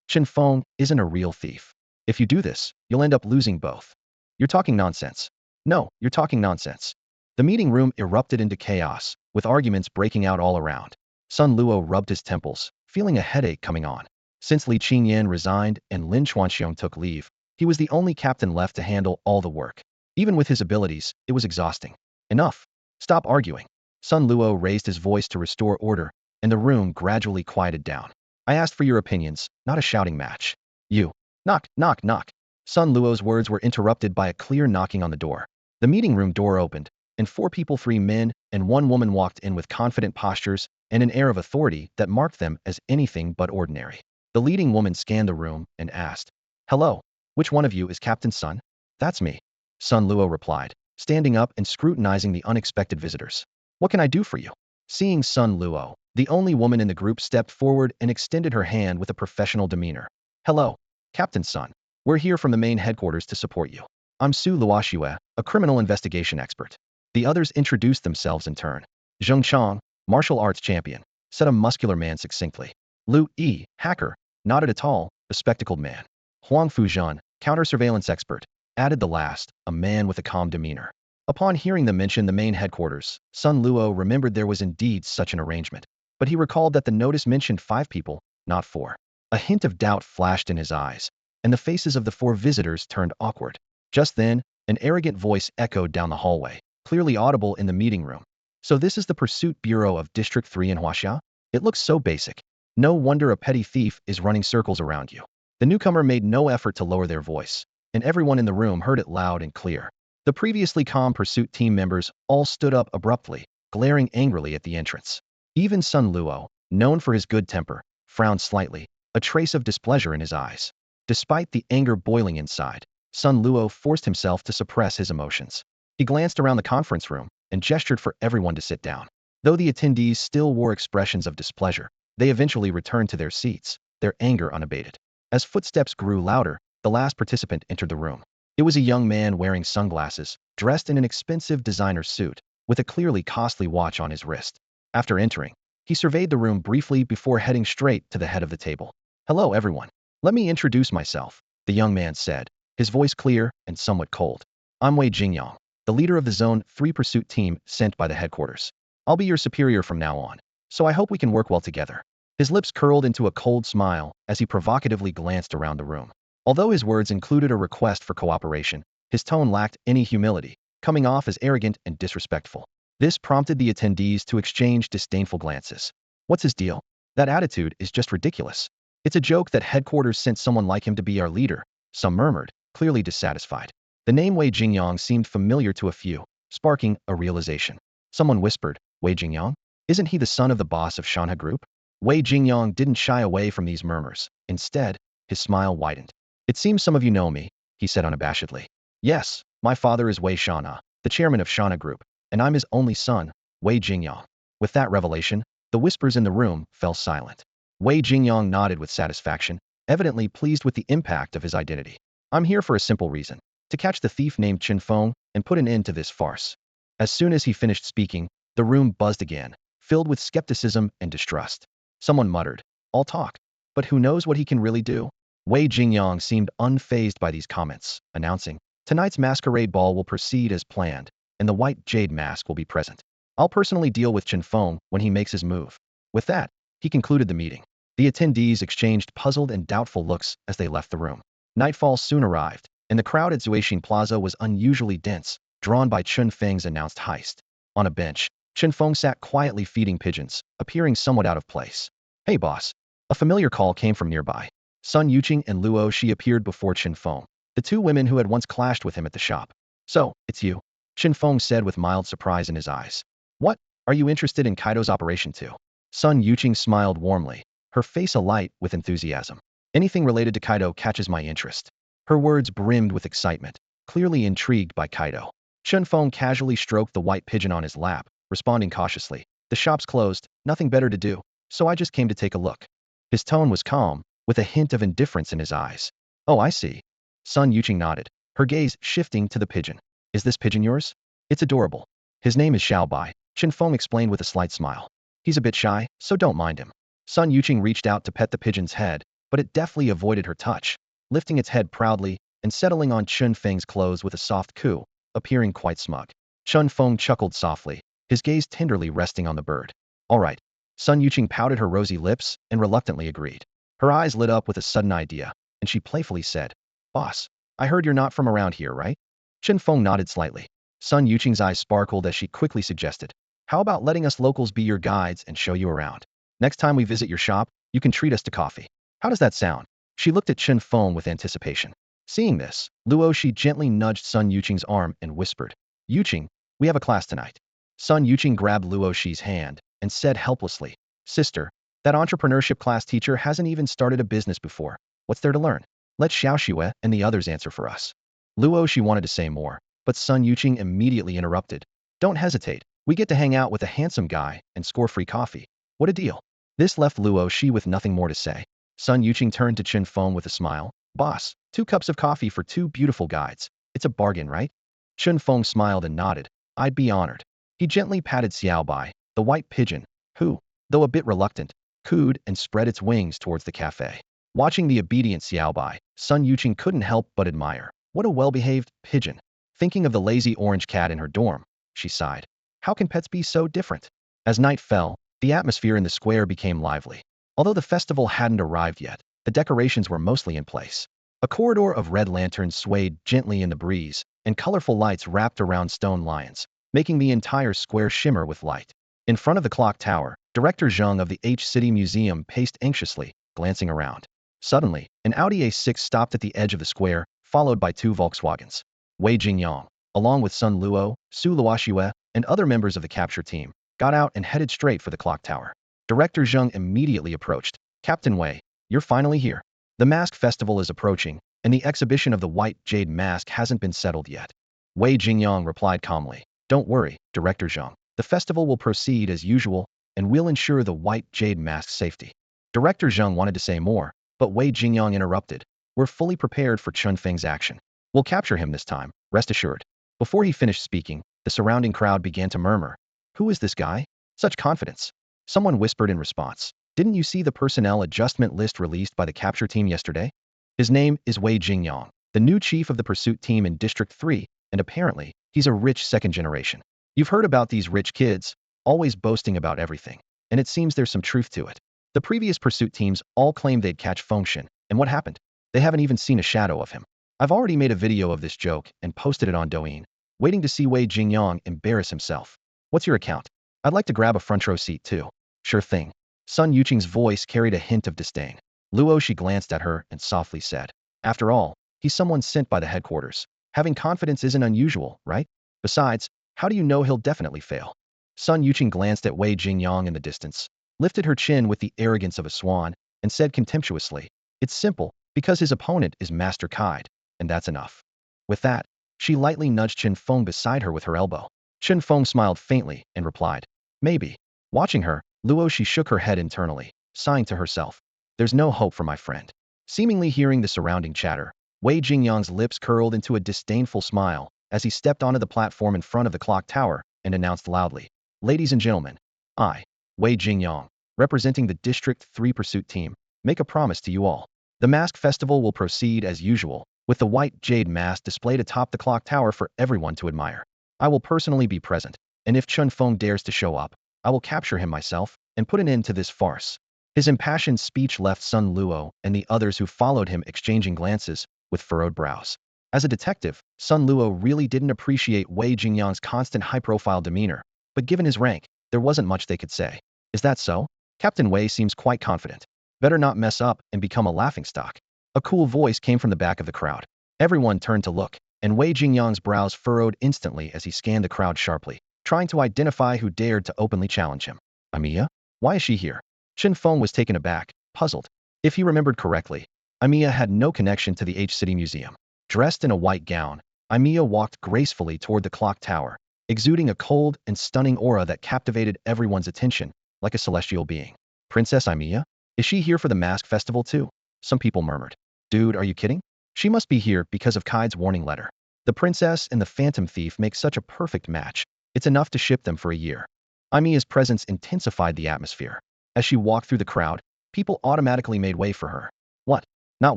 Chen Feng isn't a real thief. If you do this, you'll end up losing both. You're talking nonsense. No, you're talking nonsense. The meeting room erupted into chaos, with arguments breaking out all around. Sun Luo rubbed his temples, feeling a headache coming on. Since Li Qingyan resigned and Lin Chuanxiong took leave, he was the only captain left to handle all the work. Even with his abilities, it was exhausting. Enough. Stop arguing. Sun Luo raised his voice to restore order, and the room gradually quieted down. I asked for your opinions, not a shouting match. You. Knock, knock, knock. Sun Luo's words were interrupted by a clear knocking on the door. The meeting room door opened, and 4 people, 3 men, and 1 woman walked in with confident postures and an air of authority that marked them as anything but ordinary. The leading woman scanned the room and asked, "Hello, which one of you is Captain Sun?" "That's me," Sun Luo replied, standing up and scrutinizing the unexpected visitors. "What can I do for you?" Seeing Sun Luo, the only woman in the group stepped forward and extended her hand with a professional demeanor. "Hello, Captain Sun. We're here from the main headquarters to support you. I'm Su Luoxue, a criminal investigation expert." The others introduced themselves in turn. Zheng Chang, martial arts champion, said a muscular man succinctly. Lu Yi, hacker, nodded a tall, bespectacled man. Huang Fuzhan, counter-surveillance expert, added the last, a man with a calm demeanor. Upon hearing them mention the main headquarters, Sun Luo remembered there was indeed such an arrangement, but he recalled that the notice mentioned 5 people, not 4. A hint of doubt flashed in his eyes, and the faces of the 4 visitors turned awkward. Just then, an arrogant voice echoed down the hallway, clearly audible in the meeting room. "So this is the Pursuit Bureau of District 3 in Huaxia? It looks so basic. No wonder a petty thief is running circles around you." The newcomer made no effort to lower their voice, and everyone in the room heard it loud and clear. The previously calm Pursuit team members all stood up abruptly, glaring angrily at the entrance. Even Sun Luo, known for his good temper, frowned slightly, a trace of displeasure in his eyes. Despite the anger boiling inside, Sun Luo forced himself to suppress his emotions. He glanced around the conference room and gestured for everyone to sit down. Though the attendees still wore expressions of displeasure, they eventually returned to their seats, their anger unabated. As footsteps grew louder, the last participant entered the room. It was a young man wearing sunglasses, dressed in an expensive designer suit, with a clearly costly watch on his wrist. After entering, he surveyed the room briefly before heading straight to the head of the table. "Hello, everyone. Let me introduce myself," the young man said, his voice clear and somewhat cold. "I'm Wei Jingyang, the leader of the Zone 3 pursuit team sent by the headquarters. I'll be your superior from now on, so I hope we can work well together." His lips curled into a cold smile as he provocatively glanced around the room. Although his words included a request for cooperation, his tone lacked any humility, coming off as arrogant and disrespectful. This prompted the attendees to exchange disdainful glances. "What's his deal? That attitude is just ridiculous. It's a joke that headquarters sent someone like him to be our leader," some murmured, clearly dissatisfied. The name Wei Jingyang seemed familiar to a few, sparking a realization. Someone whispered, "Wei Jingyang? Isn't he the son of the boss of Shanha Group?" Wei Jingyang didn't shy away from these murmurs. Instead, his smile widened. "It seems some of you know me," he said unabashedly. "Yes, my father is Wei Shanha, the chairman of Shanha Group, and I'm his only son, Wei Jingyang." With that revelation, the whispers in the room fell silent. Wei Jingyang nodded with satisfaction, evidently pleased with the impact of his identity. "I'm here for a simple reason, to catch the thief named Chen Feng and put an end to this farce." As soon as he finished speaking, the room buzzed again, filled with skepticism and distrust. Someone muttered, "All talk, but who knows what he can really do?" Wei Jingyang seemed unfazed by these comments, announcing, "Tonight's masquerade ball will proceed as planned, and the white jade mask will be present. I'll personally deal with Chen Feng when he makes his move." With that, he concluded the meeting. The attendees exchanged puzzled and doubtful looks as they left the room. Nightfall soon arrived, and the crowd at Zuixin Plaza was unusually dense, drawn by Chen Feng's announced heist. On a bench, Chen Feng sat quietly feeding pigeons, appearing somewhat out of place. "Hey boss." A familiar call came from nearby. Sun Yuqing and Luo Shi appeared before Chen Feng, the 2 women who had once clashed with him at the shop. "So, it's you," Chen Feng said with mild surprise in his eyes. "What? Are you interested in Kaito's operation too?" Sun Yuqing smiled warmly, her face alight with enthusiasm. "Anything related to Kaito catches my interest." Her words brimmed with excitement, clearly intrigued by Kaito. Chen Feng casually stroked the white pigeon on his lap, responding cautiously, "The shop's closed, nothing better to do, so I just came to take a look." His tone was calm, with a hint of indifference in his eyes. "Oh, I see." Sun Yuqing nodded, her gaze shifting to the pigeon. "Is this pigeon yours?" "It's adorable. His name is Xiaobai," Chen Feng explained with a slight smile. "He's a bit shy, so don't mind him." Sun Yuqing reached out to pet the pigeon's head, but it deftly avoided her touch, lifting its head proudly and settling on Chen Feng's clothes with a soft coo, appearing quite smug. Chen Feng chuckled softly, his gaze tenderly resting on the bird. "All right." Sun Yuqing pouted her rosy lips and reluctantly agreed. Her eyes lit up with a sudden idea, and she playfully said, "Boss, I heard you're not from around here, right?" Chen Feng nodded slightly. Sun Yuqing's eyes sparkled as she quickly suggested, "How about letting us locals be your guides and show you around?" Next time we visit your shop, you can treat us to coffee. How does that sound? She looked at Chen Feng with anticipation. Seeing this, Luo Shi gently nudged Sun Yuqing's arm and whispered, Yuqing, we have a class tonight. Sun Yuqing grabbed Luo Shi's hand and said helplessly, Sister, that entrepreneurship class teacher hasn't even started a business before. What's there to learn? Let Xiao Xue and the others answer for us. Luo Shi wanted to say more, but Sun Yuqing immediately interrupted. Don't hesitate. We get to hang out with a handsome guy and score free coffee. What a deal. This left Luo Shi with nothing more to say. Sun Yuqing turned to Chen Feng with a smile. Boss, 2 cups of coffee for 2 beautiful guides. It's a bargain, right? Chen Feng smiled and nodded. I'd be honored. He gently patted Xiao Bai, the white pigeon, who, though a bit reluctant, cooed and spread its wings towards the cafe. Watching the obedient Xiao Bai, Sun Yuqing couldn't help but admire. What a well-behaved pigeon. Thinking of the lazy orange cat in her dorm, she sighed. How can pets be so different? As night fell, the atmosphere in the square became lively. Although the festival hadn't arrived yet, the decorations were mostly in place. A corridor of red lanterns swayed gently in the breeze, and colorful lights wrapped around stone lions, making the entire square shimmer with light. In front of the clock tower, Director Zheng of the H-City Museum paced anxiously, glancing around. Suddenly, an Audi A6 stopped at the edge of the square, followed by 2 Volkswagens. Wei Jingyang, along with Sun Luo, Su Luoxue, and other members of the capture team, got out and headed straight for the clock tower. Director Zheng immediately approached. Captain Wei, you're finally here. The mask festival is approaching, and the exhibition of the white jade mask hasn't been settled yet. Wei Jingyang replied calmly. Don't worry, Director Zheng. The festival will proceed as usual, and we'll ensure the white jade mask's safety. Director Zheng wanted to say more, but Wei Jingyang interrupted. We're fully prepared for Chen Feng's action. We'll capture him this time, rest assured. Before he finished speaking, the surrounding crowd began to murmur. Who is this guy? Such confidence. Someone whispered in response. Didn't you see the personnel adjustment list released by the capture team yesterday? His name is Wei Jingyang, the new chief of the pursuit team in District 3, and apparently, he's a rich second generation. You've heard about these rich kids, always boasting about everything, and it seems there's some truth to it. The previous pursuit teams all claimed they'd catch Fengshen, and what happened? They haven't even seen a shadow of him. I've already made a video of this joke and posted it on Douyin, waiting to see Wei Jingyang embarrass himself. What's your account? I'd like to grab a front row seat too. Sure thing. Sun Yuqing's voice carried a hint of disdain. Luo Shi glanced at her and softly said, After all, he's someone sent by the headquarters. Having confidence isn't unusual, right? Besides, how do you know he'll definitely fail? Sun Yuqing glanced at Wei Jingyang in the distance, lifted her chin with the arrogance of a swan, and said contemptuously, It's simple, because his opponent is Master Kaid, and that's enough. With that, she lightly nudged Chen Feng beside her with her elbow. Chen Feng smiled faintly and replied, Maybe. Watching her, Luo Shi shook her head internally, sighing to herself. There's no hope for my friend. Seemingly hearing the surrounding chatter, Wei Jingyang's lips curled into a disdainful smile as he stepped onto the platform in front of the clock tower and announced loudly, Ladies and gentlemen, I, Wei Jingyang, representing the District 3 pursuit team, make a promise to you all. The mask festival will proceed as usual, with the white jade mask displayed atop the clock tower for everyone to admire. I will personally be present, and if Chen Feng dares to show up, I will capture him myself and put an end to this farce. His impassioned speech left Sun Luo and the others who followed him exchanging glances with furrowed brows. As a detective, Sun Luo really didn't appreciate Wei Jingyang's constant high-profile demeanor, but given his rank, there wasn't much they could say. Is that so? Captain Wei seems quite confident. Better not mess up and become a laughingstock. A cool voice came from the back of the crowd. Everyone turned to look, and Wei Jingyang's brows furrowed instantly as he scanned the crowd sharply, trying to identify who dared to openly challenge him. Amiya? Why is she here? Chen Feng was taken aback, puzzled. If he remembered correctly, Amiya had no connection to the H-City Museum. Dressed in a white gown, Amiya walked gracefully toward the clock tower, exuding a cold and stunning aura that captivated everyone's attention, like a celestial being. Princess Amiya? Is she here for the mask festival too? Some people murmured. Dude, are you kidding? She must be here because of Kaid's warning letter. The princess and the phantom thief make such a perfect match. It's enough to ship them for a year. Amiya's presence intensified the atmosphere. As she walked through the crowd, people automatically made way for her. What? Not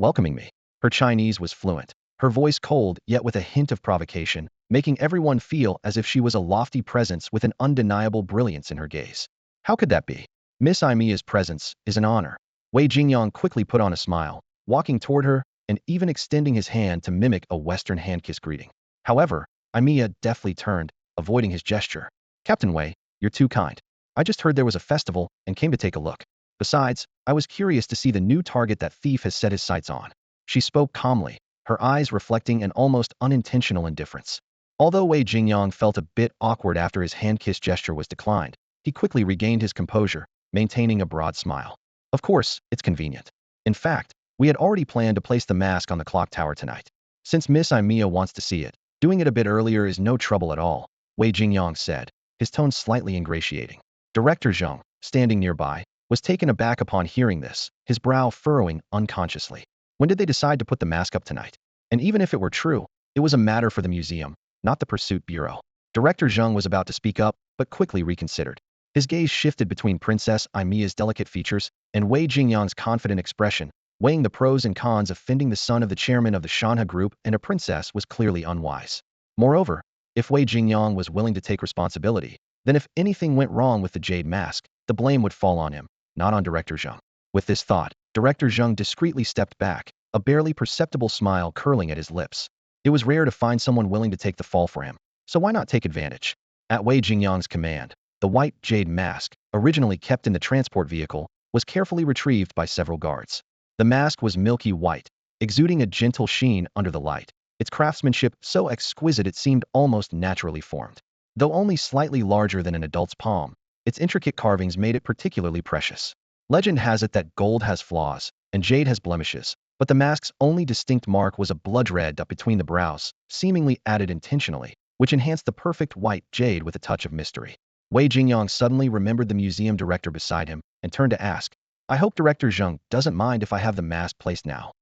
welcoming me? Her Chinese was fluent, her voice cold yet with a hint of provocation, making everyone feel as if she was a lofty presence with an undeniable brilliance in her gaze. How could that be? Miss Amiya's presence is an honor. Wei Jingyang quickly put on a smile, walking toward her and even extending his hand to mimic a Western hand-kiss greeting. However, Amiya deftly turned, avoiding his gesture. Captain Wei, you're too kind. I just heard there was a festival and came to take a look. Besides, I was curious to see the new target that thief has set his sights on. She spoke calmly, her eyes reflecting an almost unintentional indifference. Although Wei Jingyang felt a bit awkward after his hand-kiss gesture was declined, he quickly regained his composure, maintaining a broad smile. Of course, it's convenient. In fact, we had already planned to place the mask on the clock tower tonight. Since Miss Imiya wants to see it, doing it a bit earlier is no trouble at all, Wei Jingyang said, his tone slightly ingratiating. Director Zheng, standing nearby, was taken aback upon hearing this, his brow furrowing unconsciously. When did they decide to put the mask up tonight? And even if it were true, it was a matter for the museum, not the Pursuit Bureau. Director Zheng was about to speak up, but quickly reconsidered. His gaze shifted between Princess Imiya's delicate features and Wei Jingyang's confident expression, weighing the pros and cons of fending the son of the chairman of the Shanha Group and a princess was clearly unwise. Moreover, if Wei Jingyang was willing to take responsibility, then if anything went wrong with the jade mask, the blame would fall on him, not on Director Zheng. With this thought, Director Zheng discreetly stepped back, a barely perceptible smile curling at his lips. It was rare to find someone willing to take the fall for him, so why not take advantage? At Wei Jingyang's command, the white jade mask, originally kept in the transport vehicle, was carefully retrieved by several guards. The mask was milky white, exuding a gentle sheen under the light, its craftsmanship so exquisite it seemed almost naturally formed. Though only slightly larger than an adult's palm, its intricate carvings made it particularly precious. Legend has it that gold has flaws, and jade has blemishes, but the mask's only distinct mark was a blood red up between the brows, seemingly added intentionally, which enhanced the perfect white jade with a touch of mystery. Wei Jingyang suddenly remembered the museum director beside him and turned to ask, I hope Director Zheng doesn't mind if I have the mask placed now.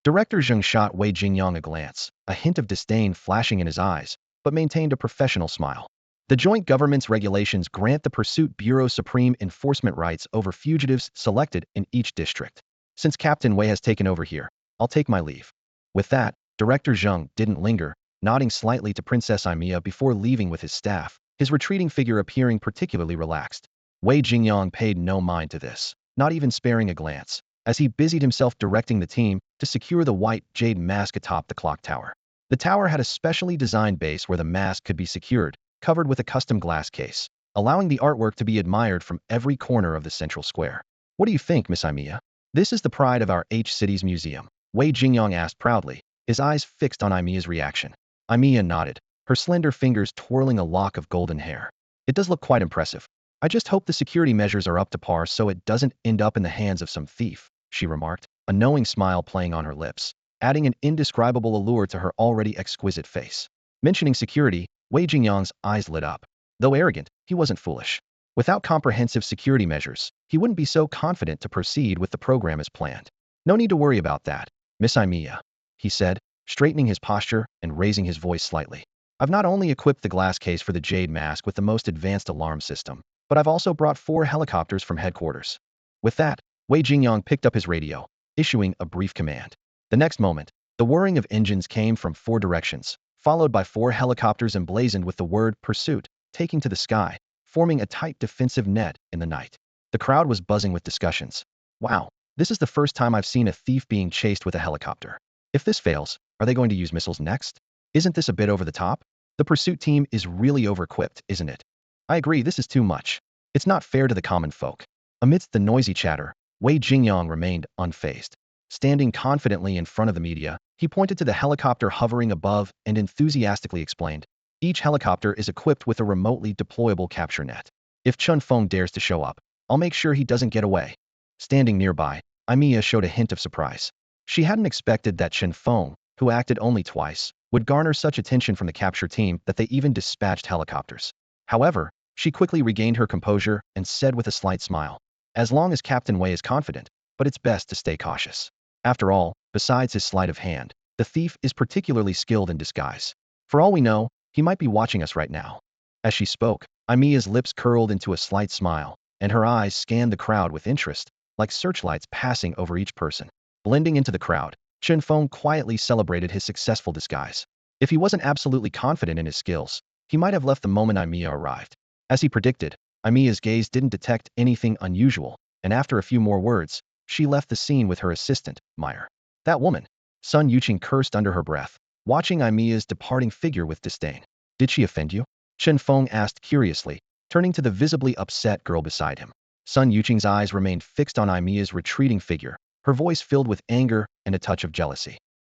Director Zheng shot Wei Jingyang a glance, a hint of disdain flashing in his eyes, but maintained a professional smile. The joint government's regulations grant the Pursuit Bureau supreme enforcement rights over fugitives selected in each district. Since Captain Wei has taken over here, I'll take my leave. With that, Director Zheng didn't linger, nodding slightly to Princess Imiya before leaving with his staff, his retreating figure appearing particularly relaxed. Wei Jingyang paid no mind to this, not even sparing a glance, as he busied himself directing the team to secure the white jade mask atop the clock tower. The tower had a specially designed base where the mask could be secured, covered with a custom glass case, allowing the artwork to be admired from every corner of the central square. What do you think, Miss Imiya? This is the pride of our H-City's museum, Wei Jingyang asked proudly, his eyes fixed on Imiya's reaction. Imiya nodded, her slender fingers twirling a lock of golden hair. It does look quite impressive. I just hope the security measures are up to par so it doesn't end up in the hands of some thief, she remarked, a knowing smile playing on her lips, adding an indescribable allure to her already exquisite face. Mentioning security, Wei Jingyang's eyes lit up. Though arrogant, he wasn't foolish. Without comprehensive security measures, he wouldn't be so confident to proceed with the program as planned. No need to worry about that, Miss Imiya, he said, straightening his posture and raising his voice slightly. I've not only equipped the glass case for the jade mask with the most advanced alarm system, but I've also brought 4 helicopters from headquarters. With that, Wei Jingyang picked up his radio, issuing a brief command. The next moment, the whirring of engines came from 4 directions, followed by 4 helicopters emblazoned with the word Pursuit, taking to the sky, forming a tight defensive net in the night. The crowd was buzzing with discussions. Wow, this is the first time I've seen a thief being chased with a helicopter. If this fails, are they going to use missiles next? Isn't this a bit over the top? The Pursuit team is really over-equipped, isn't it? I agree, this is too much. It's not fair to the common folk. Amidst the noisy chatter, Wei Jingyang remained unfazed. Standing confidently in front of the media, he pointed to the helicopter hovering above and enthusiastically explained, each helicopter is equipped with a remotely deployable capture net. If Chen Feng dares to show up, I'll make sure he doesn't get away. Standing nearby, Imiya showed a hint of surprise. She hadn't expected that Chen Feng, who acted only twice, would garner such attention from the capture team that they even dispatched helicopters. However, she quickly regained her composure and said with a slight smile, as long as Captain Wei is confident, but it's best to stay cautious. After all, besides his sleight of hand, the thief is particularly skilled in disguise. For all we know, he might be watching us right now. As she spoke, Imiya's lips curled into a slight smile, and her eyes scanned the crowd with interest, like searchlights passing over each person. Blending into the crowd, Chen Feng quietly celebrated his successful disguise. If he wasn't absolutely confident in his skills, he might have left the moment Imiya arrived. As he predicted, Imiya's gaze didn't detect anything unusual, and after a few more words, she left the scene with her assistant, Meyer. That woman, Sun Yuqing cursed under her breath, watching Imiya's departing figure with disdain. Did she offend you? Chen Feng asked curiously, turning to the visibly upset girl beside him. Sun Yuqing's eyes remained fixed on Imia's retreating figure, her voice filled with anger and a touch of jealousy.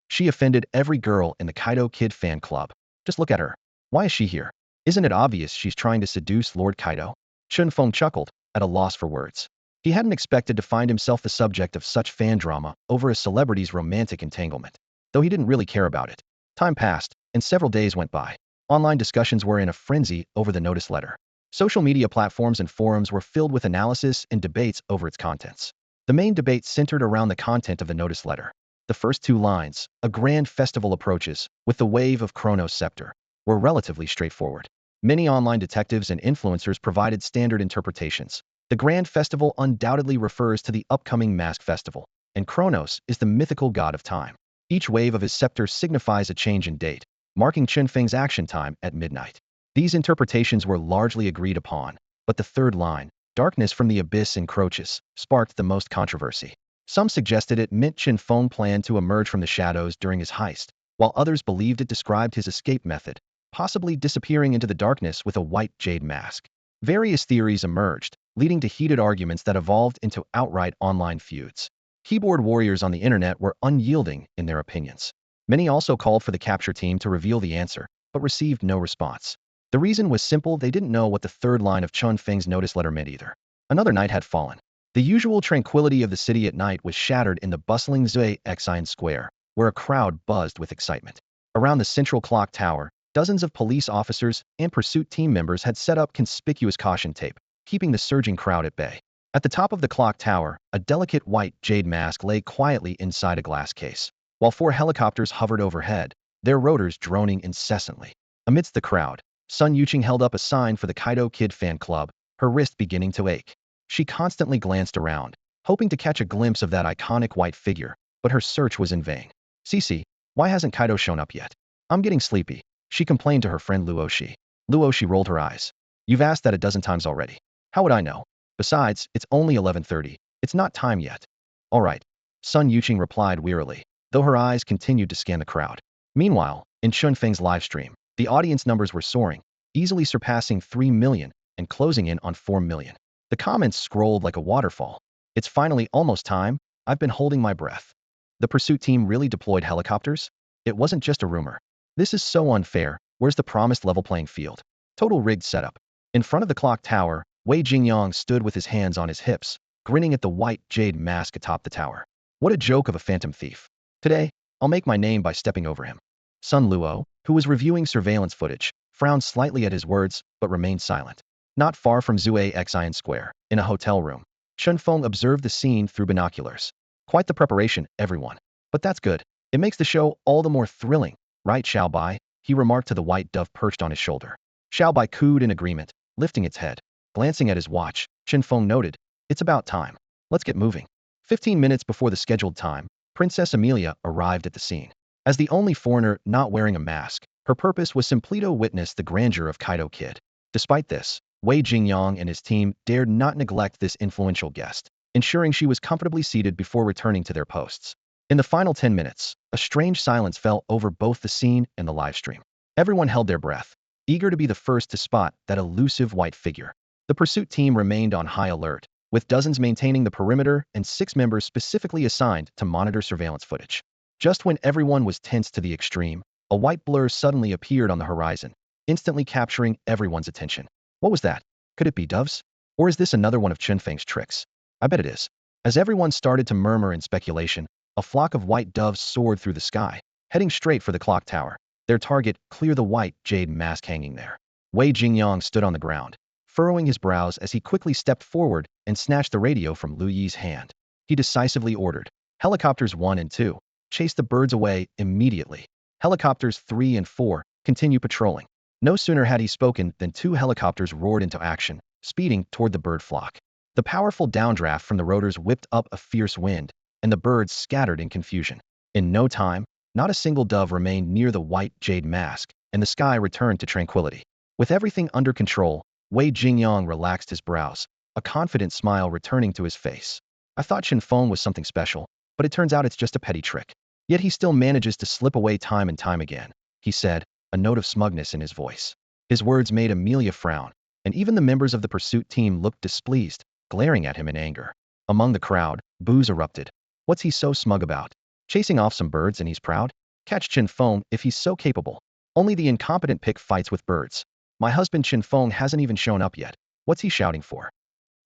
She offended every girl in the Kaito Kid fan club. Just look at her. Why is she here? Isn't it obvious she's trying to seduce Lord Kaito? Chen Feng chuckled, at a loss for words. He hadn't expected to find himself the subject of such fan drama over a celebrity's romantic entanglement, though he didn't really care about it. Time passed, and several days went by. Online discussions were in a frenzy over the notice letter. Social media platforms and forums were filled with analysis and debates over its contents. The main debate centered around the content of the notice letter. The first two lines, "A grand festival approaches, with the wave of Chronos' scepter," were relatively straightforward. Many online detectives and influencers provided standard interpretations. The grand festival undoubtedly refers to the upcoming mask festival, and Chronos is the mythical god of time. Each wave of his scepter signifies a change in date, marking Chen Feng's action time at midnight. These interpretations were largely agreed upon, but the third line, "Darkness from the abyss encroaches," sparked the most controversy. Some suggested it meant Chen Feng planned to emerge from the shadows during his heist, while others believed it described his escape method, possibly disappearing into the darkness with a white jade mask. Various theories emerged, leading to heated arguments that evolved into outright online feuds. Keyboard warriors on the internet were unyielding in their opinions. Many also called for the capture team to reveal the answer, but received no response. The reason was simple: they didn't know what the third line of Chen Feng's notice letter meant either. Another night had fallen. The usual tranquility of the city at night was shattered in the bustling Zhuai Square, where a crowd buzzed with excitement. Around the central clock tower, dozens of police officers and pursuit team members had set up conspicuous caution tape, keeping the surging crowd at bay. At the top of the clock tower, a delicate white jade mask lay quietly inside a glass case, while 4 helicopters hovered overhead, their rotors droning incessantly. Amidst the crowd, Sun Yuqing held up a sign for the Kaito Kid fan club, her wrist beginning to ache. She constantly glanced around, hoping to catch a glimpse of that iconic white figure, but her search was in vain. "Cece, why hasn't Kaito shown up yet? I'm getting sleepy," she complained to her friend Luoshi. Luoshi rolled her eyes. "You've asked that a dozen times already. How would I know? Besides, it's only 11:30. It's not time yet." "All right," Sun Yuqing replied wearily, though her eyes continued to scan the crowd. Meanwhile, in Chen Feng's livestream, the audience numbers were soaring, easily surpassing 3 million and closing in on 4 million. The comments scrolled like a waterfall. "It's finally almost time. I've been holding my breath." The pursuit team really deployed helicopters? It wasn't just a rumor. "This is so unfair. Where's the promised level playing field?" Total rigged setup. In front of the clock tower, Wei Jingyang stood with his hands on his hips, grinning at the white jade mask atop the tower. What a joke of a phantom thief. "Today, I'll make my name by stepping over him." Sun Luo, who was reviewing surveillance footage, frowned slightly at his words, but remained silent. Not far from Zhuai Square, in a hotel room, Chen Feng observed the scene through binoculars. "Quite the preparation, everyone. But that's good. It makes the show all the more thrilling, right, Xiaobai?" he remarked to the white dove perched on his shoulder. Xiaobai cooed in agreement, lifting its head. Glancing at his watch, Chen Feng noted, "It's about time. Let's get moving." 15 minutes before the scheduled time, Princess Amelia arrived at the scene. As the only foreigner not wearing a mask, her purpose was simply to witness the grandeur of Kaito Kid. Despite this, Wei Jingyang and his team dared not neglect this influential guest, ensuring she was comfortably seated before returning to their posts. In the final 10 minutes, a strange silence fell over both the scene and the livestream. Everyone held their breath, eager to be the first to spot that elusive white figure. The pursuit team remained on high alert, with dozens maintaining the perimeter and 6 members specifically assigned to monitor surveillance footage. Just when everyone was tense to the extreme, a white blur suddenly appeared on the horizon, instantly capturing everyone's attention. What was that? Could it be doves? Or is this another one of Chen Feng's tricks? I bet it is. As everyone started to murmur in speculation, a flock of white doves soared through the sky, heading straight for the clock tower. Their target, clear the white jade mask hanging there. Wei Jingyang stood on the ground, furrowing his brows as he quickly stepped forward and snatched the radio from Lu Yi's hand. He decisively ordered, "Helicopters 1 and 2, chase the birds away immediately. Helicopters 3 and 4, continue patrolling." No sooner had he spoken than 2 helicopters roared into action, speeding toward the bird flock. The powerful downdraft from the rotors whipped up a fierce wind, and the birds scattered in confusion. In no time, not a single dove remained near the white jade mask, and the sky returned to tranquility. With everything under control, Wei Jingyang relaxed his brows, a confident smile returning to his face. "I thought Chen Feng was something special, but it turns out it's just a petty trick. Yet he still manages to slip away time and time again," he said, a note of smugness in his voice. His words made Amelia frown, and even the members of the pursuit team looked displeased. glaring at him in anger. Among the crowd, boos erupted. What's he so smug about? Chasing off some birds and he's proud? Catch Chen Feng if he's so capable. Only the incompetent pick fights with birds. My husband Chen Feng hasn't even shown up yet. What's he shouting for?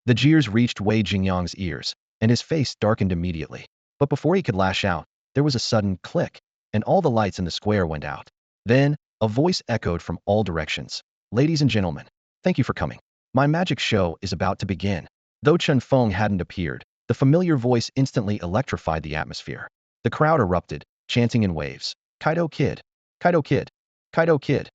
The jeers reached Wei Jingyang's ears, and his face darkened immediately. But before he could lash out, there was a sudden click, and all the lights in the square went out. Then, a voice echoed from all directions. Ladies and gentlemen, thank you for coming. My magic show is about to begin. Though Chen Feng hadn't appeared, the familiar voice instantly electrified the atmosphere. The crowd erupted, chanting in waves. Kaito Kid! Kaito Kid! Kaito Kid!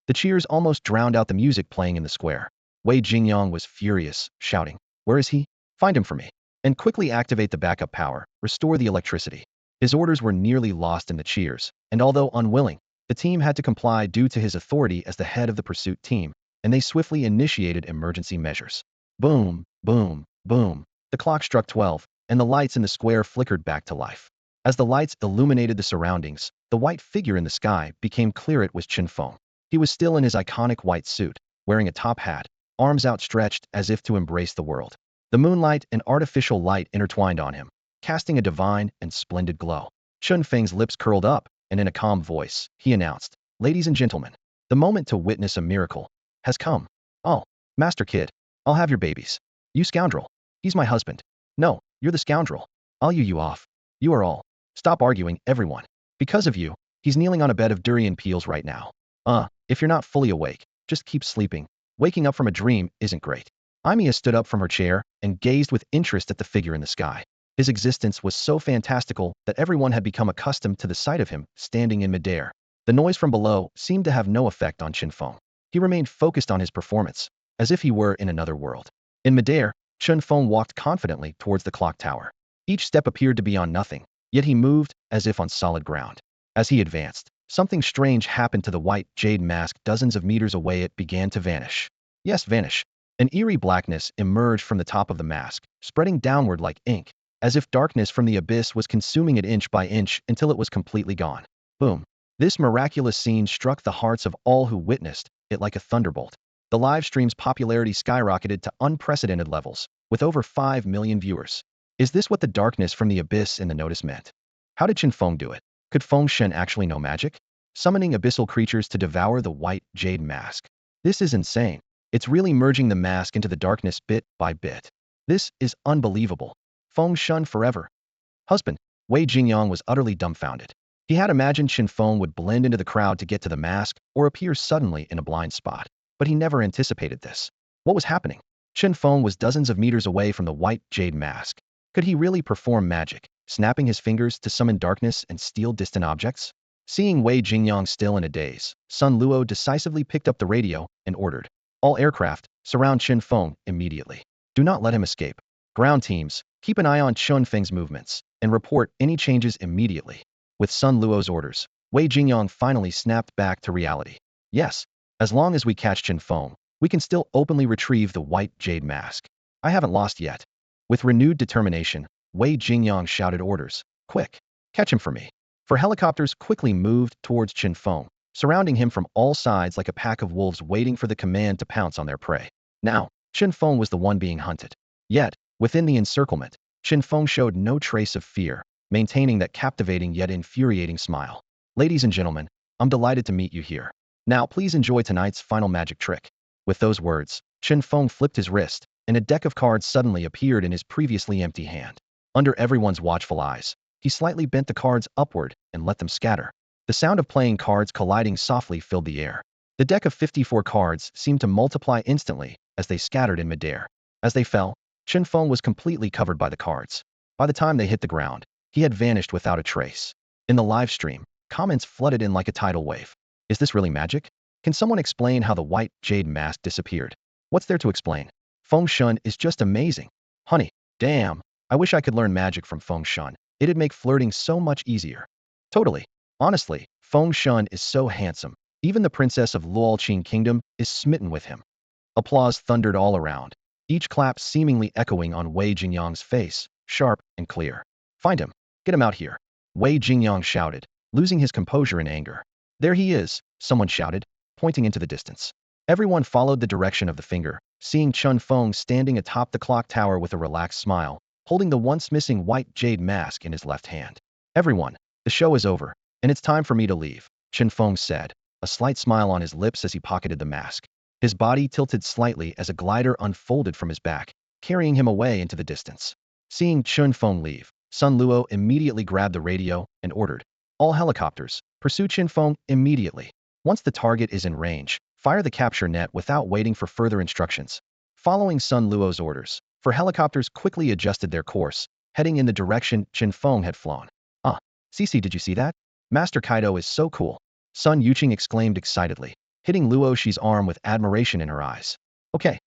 The cheers almost drowned out the music playing in the square. Wei Jingyang was furious, shouting, "Where is he? Find him for me. And quickly activate the backup power, restore the electricity." His orders were nearly lost in the cheers, and although unwilling, the team had to comply due to his authority as the head of the pursuit team, and they swiftly initiated emergency measures. Boom, boom, boom. The clock struck 12, and the lights in the square flickered back to life. As the lights illuminated the surroundings, the white figure in the sky became clear. It was Chen Feng. He was still in his iconic white suit, wearing a top hat, arms outstretched as if to embrace the world. The moonlight and artificial light intertwined on him, casting a divine and splendid glow. Chen Feng's lips curled up, and in a calm voice, he announced, "Ladies and gentlemen, the moment to witness a miracle has come. Oh, Master Kid, I'll have your babies. You scoundrel. He's my husband. No, you're the scoundrel. I'll you off. You are all. Stop arguing, everyone. Because of you, he's kneeling on a bed of durian peels right now. If you're not fully awake, just keep sleeping. Waking up from a dream isn't great." Imia stood up from her chair and gazed with interest at the figure in the sky. His existence was so fantastical that everyone had become accustomed to the sight of him standing in midair. The noise from below seemed to have no effect on Chen Feng. He remained focused on his performance, as if he were in another world. In midair, Chen Feng walked confidently towards the clock tower. Each step appeared to be on nothing, yet he moved as if on solid ground. As he advanced, something strange happened to the white jade mask dozens of meters away. It began to vanish. Yes, vanish. An eerie blackness emerged from the top of the mask, spreading downward like ink, as if darkness from the abyss was consuming it inch by inch until it was completely gone. Boom. This miraculous scene struck the hearts of all who witnessed it like a thunderbolt. The live stream's popularity skyrocketed to unprecedented levels, with over 5 million viewers. Is this what the darkness from the abyss in the notice meant? How did Chen Feng do it? Could Feng Shen actually know magic? Summoning abyssal creatures to devour the white jade mask. This is insane. It's really merging the mask into the darkness bit by bit. This is unbelievable. Feng Shen forever. Husband, Wei Jingyang was utterly dumbfounded. He had imagined Chen Feng would blend into the crowd to get to the mask or appear suddenly in a blind spot, but he never anticipated this. What was happening? Chen Feng was dozens of meters away from the white jade mask. Could he really perform magic, snapping his fingers to summon darkness and steal distant objects? Seeing Wei Jingyang still in a daze, Sun Luo decisively picked up the radio and ordered, "All aircraft, surround Chen Feng immediately. Do not let him escape. Ground teams, keep an eye on Chen Feng's movements, and report any changes immediately." With Sun Luo's orders, Wei Jingyang finally snapped back to reality. Yes, as long as we catch Chen Feng, we can still openly retrieve the white jade mask. I haven't lost yet. With renewed determination, Wei Jingyang shouted orders, "Quick, catch him for me." For helicopters quickly moved towards Chen Feng, surrounding him from all sides like a pack of wolves waiting for the command to pounce on their prey. Now, Chen Feng was the one being hunted. Yet, within the encirclement, Chen Feng showed no trace of fear, maintaining that captivating yet infuriating smile. "Ladies and gentlemen, I'm delighted to meet you here. Now please enjoy tonight's final magic trick." With those words, Chen Feng flipped his wrist, and a deck of cards suddenly appeared in his previously empty hand. Under everyone's watchful eyes, he slightly bent the cards upward and let them scatter. The sound of playing cards colliding softly filled the air. The deck of 54 cards seemed to multiply instantly as they scattered in midair. As they fell, Chen Feng was completely covered by the cards. By the time they hit the ground, he had vanished without a trace. In the live stream, comments flooded in like a tidal wave. Is this really magic? Can someone explain how the white jade mask disappeared? What's there to explain? Feng Shen is just amazing. Honey, damn, I wish I could learn magic from Feng Shen. It'd make flirting so much easier. Totally. Honestly, Feng Shen is so handsome. Even the princess of Luoqing Kingdom is smitten with him. Applause thundered all around, each clap seemingly echoing on Wei Jingyang's face, sharp and clear. "Find him. Get him out here," Wei Jingyang shouted, losing his composure in anger. "There he is," someone shouted, pointing into the distance. Everyone followed the direction of the finger, seeing Chen Feng standing atop the clock tower with a relaxed smile, holding the once missing white jade mask in his left hand. "Everyone, the show is over, and it's time for me to leave," Chen Feng said, a slight smile on his lips as he pocketed the mask. His body tilted slightly as a glider unfolded from his back, carrying him away into the distance. Seeing Chen Feng leave, Sun Luo immediately grabbed the radio and ordered, "All helicopters, pursue Chen Feng immediately. Once the target is in range, fire the capture net without waiting for further instructions." Following Sun Luo's orders, helicopters quickly adjusted their course, heading in the direction Chen Feng had flown. "Ah, Cici, did you see that? Master Kaito is so cool," Sun Yuqing exclaimed excitedly, hitting Luo Shi's arm with admiration in her eyes. Okay,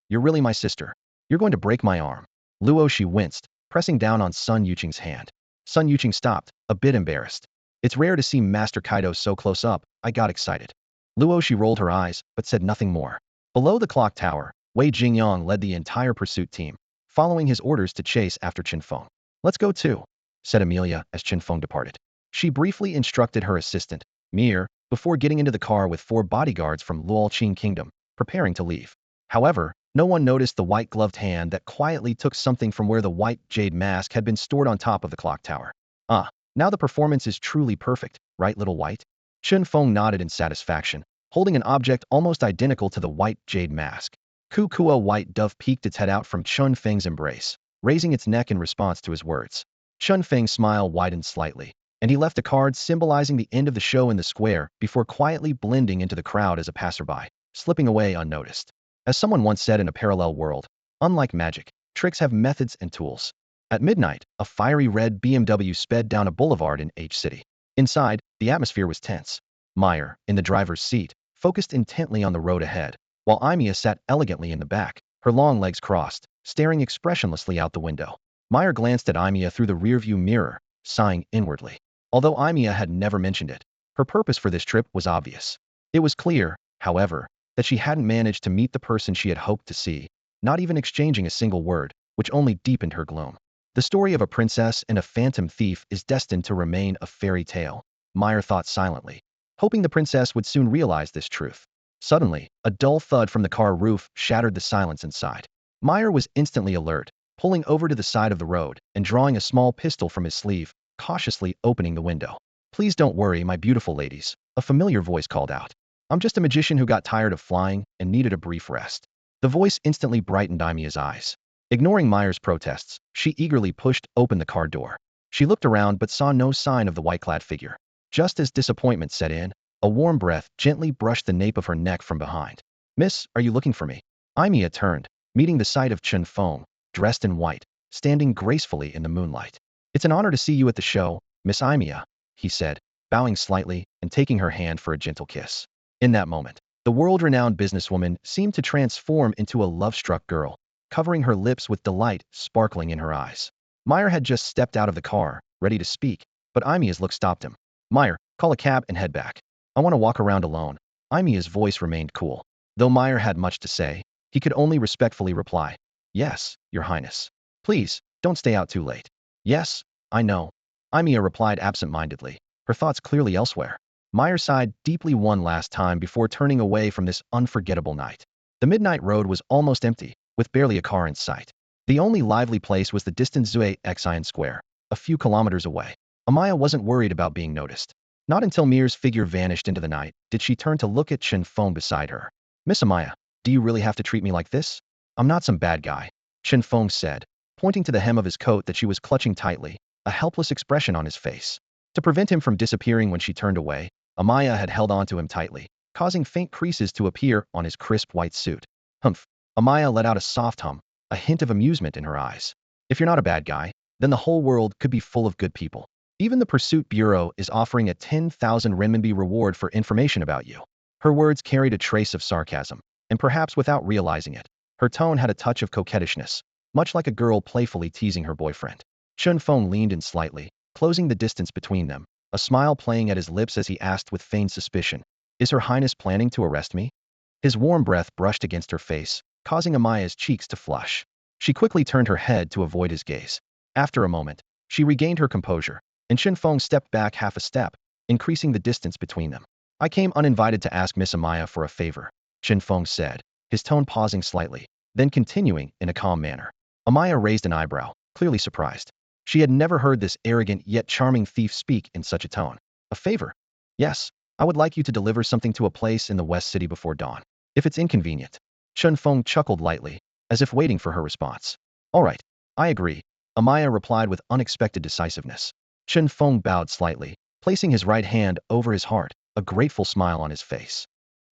you're really my sister. You're going to break my arm." Luo Shi winced, pressing down on Sun Yuqing's hand. Sun Yuqing stopped, a bit embarrassed. "It's rare to see Master Kaito so close up," I got excited. Luo Shi rolled her eyes, but said nothing more. Below the clock tower, Wei Jingyang led the entire pursuit team, following his orders to chase after Chen Feng. "Let's go too," said Amelia as Chen Feng departed. She briefly instructed her assistant, Mir, before getting into the car with 4 bodyguards from Luoqing Kingdom, preparing to leave. However, no one noticed the white-gloved hand that quietly took something from where the white jade mask had been stored on top of the clock tower. "Ah, now the performance is truly perfect, right, little white?" Chen Feng nodded in satisfaction, holding an object almost identical to the white jade mask. Kukua white dove peeked its head out from Chen Feng's embrace, raising its neck in response to his words. Chen Feng's smile widened slightly, and he left a card symbolizing the end of the show in the square before quietly blending into the crowd as a passerby, slipping away unnoticed. As someone once said in a parallel world, unlike magic, tricks have methods and tools. At midnight, a fiery red BMW sped down a boulevard in H City. Inside, the atmosphere was tense. Meyer, in the driver's seat, focused intently on the road ahead, while Imea sat elegantly in the back, her long legs crossed, staring expressionlessly out the window. Meyer glanced at Imea through the rearview mirror, sighing inwardly. Although Imea had never mentioned it, her purpose for this trip was obvious. It was clear, however, that she hadn't managed to meet the person she had hoped to see, not even exchanging a single word, which only deepened her gloom. The story of a princess and a phantom thief is destined to remain a fairy tale, Meyer thought silently, hoping the princess would soon realize this truth. Suddenly, a dull thud from the car roof shattered the silence inside. Meyer was instantly alert, pulling over to the side of the road and drawing a small pistol from his sleeve, cautiously opening the window. "Please don't worry, my beautiful ladies," a familiar voice called out. "I'm just a magician who got tired of flying and needed a brief rest." The voice instantly brightened Imea's eyes. Ignoring Meyer's protests, she eagerly pushed open the car door. She looked around but saw no sign of the white-clad figure. Just as disappointment set in, a warm breath gently brushed the nape of her neck from behind. "Miss, are you looking for me?" Imea turned, meeting the sight of Chen Feng, dressed in white, standing gracefully in the moonlight. "It's an honor to see you at the show, Miss Imea," he said, bowing slightly and taking her hand for a gentle kiss. In that moment, the world-renowned businesswoman seemed to transform into a love-struck girl, covering her lips with delight sparkling in her eyes. Meyer had just stepped out of the car, ready to speak, but Imea's look stopped him. "Meyer, call a cab and head back. I want to walk around alone." Imea's voice remained cool. Though Meyer had much to say, he could only respectfully reply, "Yes, Your Highness. Please, don't stay out too late." "Yes, I know," Imea replied absent-mindedly, her thoughts clearly elsewhere. Meyer sighed deeply one last time before turning away from this unforgettable night. The midnight road was almost empty, with barely a car in sight. The only lively place was the distant Zue Xian Square, a few kilometers away. Amaya wasn't worried about being noticed. Not until Mir's figure vanished into the night did she turn to look at Chen Feng beside her. "Miss Amaya, do you really have to treat me like this?" "I'm not some bad guy," Chen Feng said, pointing to the hem of his coat that she was clutching tightly, a helpless expression on his face. To prevent him from disappearing when she turned away, Amaya had held onto him tightly, causing faint creases to appear on his crisp white suit. "Humph." Amaya let out a soft hum, a hint of amusement in her eyes. "If you're not a bad guy, then the whole world could be full of good people. Even the Pursuit Bureau is offering a 10,000 renminbi reward for information about you." Her words carried a trace of sarcasm, and perhaps without realizing it, her tone had a touch of coquettishness, much like a girl playfully teasing her boyfriend. Chen Feng leaned in slightly, closing the distance between them, a smile playing at his lips as he asked with feigned suspicion, "Is Her Highness planning to arrest me?" His warm breath brushed against her face, causing Amaya's cheeks to flush. She quickly turned her head to avoid his gaze. After a moment, she regained her composure, and Chen Feng stepped back half a step, increasing the distance between them. "I came uninvited to ask Miss Amaya for a favor," Chen Feng said, his tone pausing slightly, then continuing in a calm manner. Amaya raised an eyebrow, clearly surprised. She had never heard this arrogant yet charming thief speak in such a tone. A favor? Yes, I would like you to deliver something to a place in the West City before dawn. If it's inconvenient. Chen Feng chuckled lightly, as if waiting for her response. All right, I agree, Amaya replied with unexpected decisiveness. Chen Feng bowed slightly, placing his right hand over his heart, a grateful smile on his face.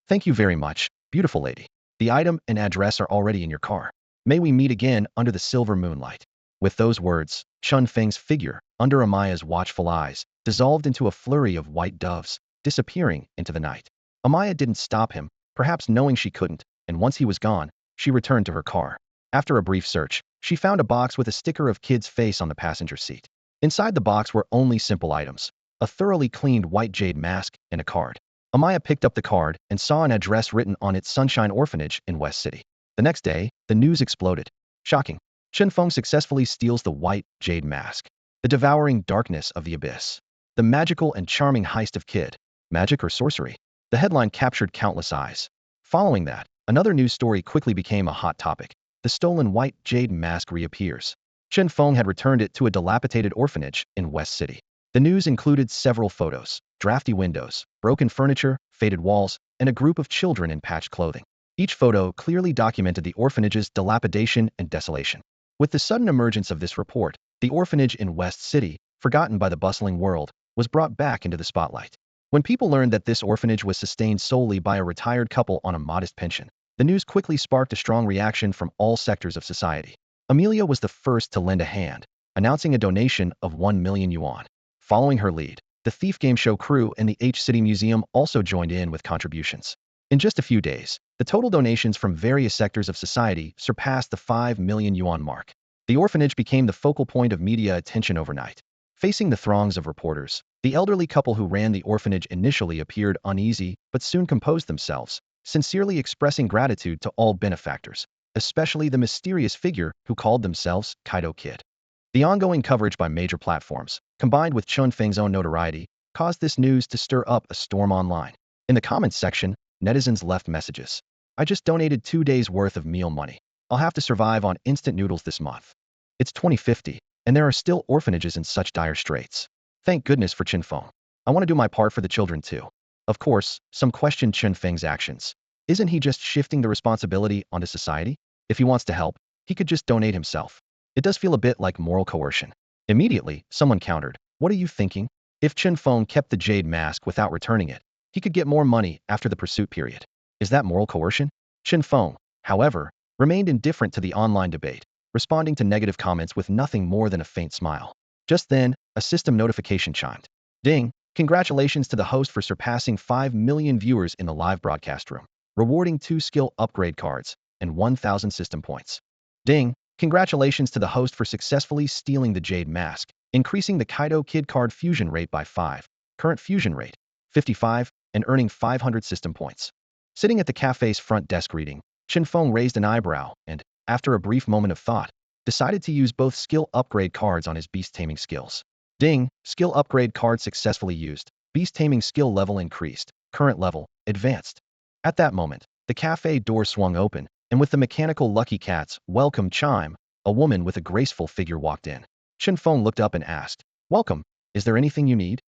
Thank you very much, beautiful lady. The item and address are already in your car. May we meet again under the silver moonlight. With those words, Chen Feng's figure, under Amaya's watchful eyes, dissolved into a flurry of white doves, disappearing into the night. Amaya didn't stop him, perhaps knowing she couldn't, and once he was gone, she returned to her car. After a brief search, she found a box with a sticker of Kid's face on the passenger seat. Inside the box were only simple items: a thoroughly cleaned white jade mask and a card. Amaya picked up the card and saw an address written on it: Sunshine Orphanage in West City. The next day, the news exploded. Shocking. Chen Feng successfully steals the white jade mask. The devouring darkness of the abyss. The magical and charming heist of Kid. Magic or sorcery? The headline captured countless eyes. Following that, another news story quickly became a hot topic. The stolen white jade mask reappears. Chen Feng had returned it to a dilapidated orphanage in West City. The news included several photos: drafty windows, broken furniture, faded walls, and a group of children in patched clothing. Each photo clearly documented the orphanage's dilapidation and desolation. With the sudden emergence of this report, the orphanage in West City, forgotten by the bustling world, was brought back into the spotlight. When people learned that this orphanage was sustained solely by a retired couple on a modest pension, the news quickly sparked a strong reaction from all sectors of society. Amelia was the first to lend a hand, announcing a donation of 1 million yuan. Following her lead, the Thief Game Show crew and the H-City Museum also joined in with contributions. In just a few days, the total donations from various sectors of society surpassed the 5 million yuan mark. The orphanage became the focal point of media attention overnight. Facing the throngs of reporters, the elderly couple who ran the orphanage initially appeared uneasy but soon composed themselves, sincerely expressing gratitude to all benefactors, especially the mysterious figure who called themselves Kaito Kid. The ongoing coverage by major platforms, combined with Chen Feng's own notoriety, caused this news to stir up a storm online. In the comments section, netizens left messages. I just donated 2 days' worth of meal money. I'll have to survive on instant noodles this month. It's 2050, and there are still orphanages in such dire straits. Thank goodness for Chen Feng. I want to do my part for the children too. Of course, some questioned Chen Feng's actions. Isn't he just shifting the responsibility onto society? If he wants to help, he could just donate himself. It does feel a bit like moral coercion. Immediately, someone countered, what are you thinking? If Chen Feng kept the jade mask without returning it, he could get more money after the pursuit period. Is that moral coercion? Chen Feng, however, remained indifferent to the online debate, responding to negative comments with nothing more than a faint smile. Just then, a system notification chimed. Ding! Congratulations to the host for surpassing 5 million viewers in the live broadcast room, rewarding 2 skill upgrade cards and 1,000 system points. Ding! Congratulations to the host for successfully stealing the jade mask, increasing the Kaito Kid card fusion rate by 5, current fusion rate, 55, and earning 500 system points. Sitting at the cafe's front desk reading, Chen Feng raised an eyebrow and, after a brief moment of thought, decided to use both skill upgrade cards on his beast taming skills. Ding! Skill upgrade card successfully used. Beast taming skill level increased. Current level, advanced. At that moment, the cafe door swung open, and with the mechanical Lucky Cat's welcome chime, a woman with a graceful figure walked in. Chen Feng looked up and asked, "Welcome, is there anything you need?"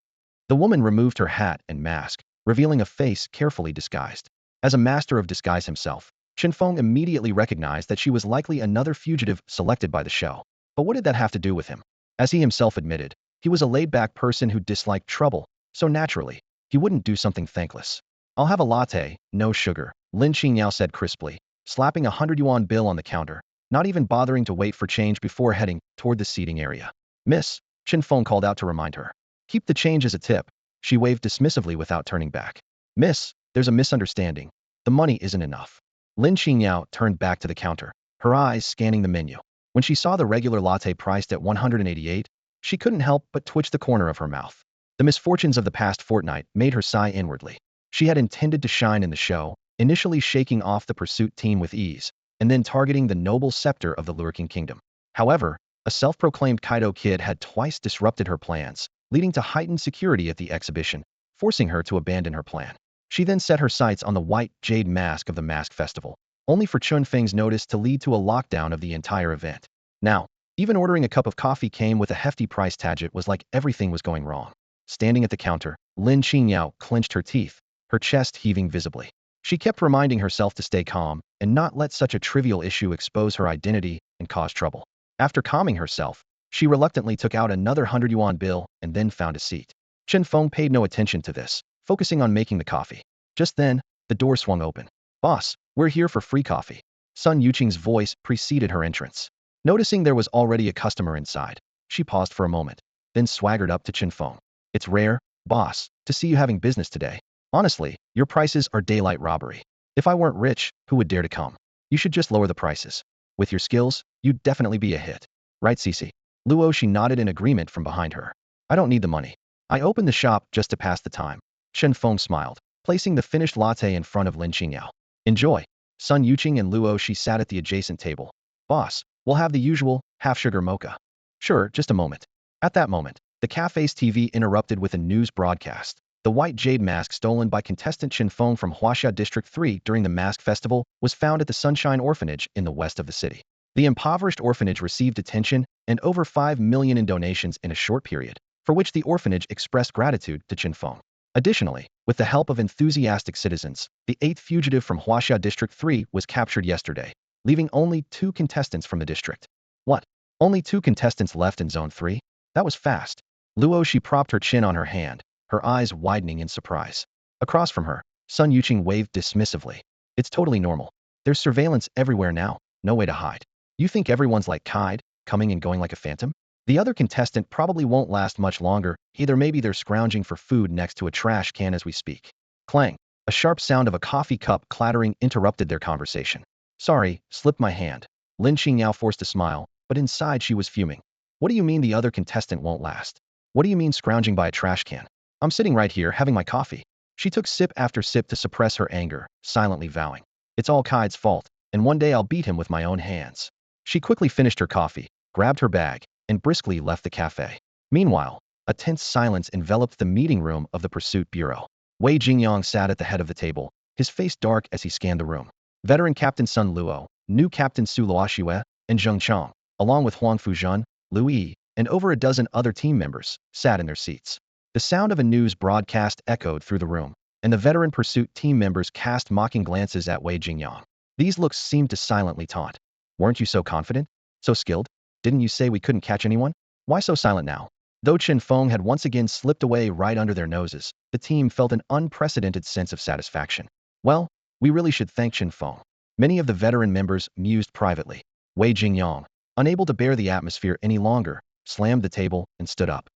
The woman removed her hat and mask, revealing a face carefully disguised. As a master of disguise himself, Chen Feng immediately recognized that she was likely another fugitive selected by the show. But what did that have to do with him? As he himself admitted, he was a laid-back person who disliked trouble, so naturally, he wouldn't do something thankless. I'll have a latte, no sugar, Lin Qingyao said crisply, slapping a 100 yuan bill on the counter, not even bothering to wait for change before heading toward the seating area. Miss, Chen Feng called out to remind her. Keep the change as a tip. She waved dismissively without turning back. Miss, there's a misunderstanding. The money isn't enough. Lin Qingyao turned back to the counter, her eyes scanning the menu. When she saw the regular latte priced at 188, she couldn't help but twitch the corner of her mouth. The misfortunes of the past fortnight made her sigh inwardly. She had intended to shine in the show, initially shaking off the pursuit team with ease, and then targeting the noble scepter of the lurking kingdom. However, a self-proclaimed Kaito Kid had twice disrupted her plans, leading to heightened security at the exhibition, forcing her to abandon her plan. She then set her sights on the white jade mask of the Mask Festival. only for Chen Feng's notice to lead to a lockdown of the entire event. Now, even ordering a cup of coffee came with a hefty price tag. It was like everything was going wrong. Standing at the counter, Lin Qingyao clenched her teeth, her chest heaving visibly. She kept reminding herself to stay calm and not let such a trivial issue expose her identity and cause trouble. After calming herself, she reluctantly took out another 100 yuan bill and then found a seat. Chen Feng paid no attention to this, focusing on making the coffee. Just then, the door swung open. "Boss, we're here for free coffee." Sun Yuqing's voice preceded her entrance. Noticing there was already a customer inside, she paused for a moment, then swaggered up to Chen Feng. "It's rare, boss, to see you having business today. Honestly, your prices are daylight robbery. If I weren't rich, who would dare to come? You should just lower the prices. With your skills, you'd definitely be a hit. Right, Cece?" Luo, she nodded in agreement from behind her. "I don't need the money. I opened the shop just to pass the time." Chen Feng smiled, placing the finished latte in front of Lin Qingyao. "Enjoy." Sun Yuqing and Luo, she sat at the adjacent table. "Boss, we'll have the usual, half-sugar mocha." "Sure, just a moment." At that moment, the cafe's TV interrupted with a news broadcast. The white jade mask stolen by contestant Chen Feng from Huaxia District 3 during the Mask Festival was found at the Sunshine Orphanage in the west of the city. The impoverished orphanage received attention and over 5 million in donations in a short period, for which the orphanage expressed gratitude to Chen Feng. Additionally, with the help of enthusiastic citizens, the 8th fugitive from Huaxia District 3 was captured yesterday, leaving only 2 contestants from the district. What? Only 2 contestants left in Zone 3? That was fast. Luo, she propped her chin on her hand, her eyes widening in surprise. Across from her, Sun Yuqing waved dismissively. "It's totally normal. There's surveillance everywhere now, no way to hide. You think everyone's like Kaito, coming and going like a phantom? The other contestant probably won't last much longer, either maybe they're scrounging for food next to a trash can as we speak." Clang! A sharp sound of a coffee cup clattering interrupted their conversation. "Sorry, slipped my hand." Lin Qingyao forced a smile, but inside she was fuming. "What do you mean the other contestant won't last? What do you mean scrounging by a trash can? I'm sitting right here having my coffee." She took sip after sip to suppress her anger, silently vowing, "It's all Kaito's fault, and one day I'll beat him with my own hands." She quickly finished her coffee, grabbed her bag, and briskly left the cafe. Meanwhile, a tense silence enveloped the meeting room of the Pursuit Bureau. Wei Jingyang sat at the head of the table, his face dark as he scanned the room. Veteran Captain Sun Luo, new Captain Su Luoxue, and Zheng Chong, along with Huang Fuzhen, Liu Yi, and over a dozen other team members, sat in their seats. The sound of a news broadcast echoed through the room, and the veteran Pursuit team members cast mocking glances at Wei Jingyang. These looks seemed to silently taunt. "Weren't you so confident? So skilled? Didn't you say we couldn't catch anyone? Why so silent now?" Though Chen Feng had once again slipped away right under their noses, the team felt an unprecedented sense of satisfaction. "Well, we really should thank Chen Feng." Many of the veteran members mused privately. Wei Jingyang, unable to bear the atmosphere any longer, slammed the table and stood up.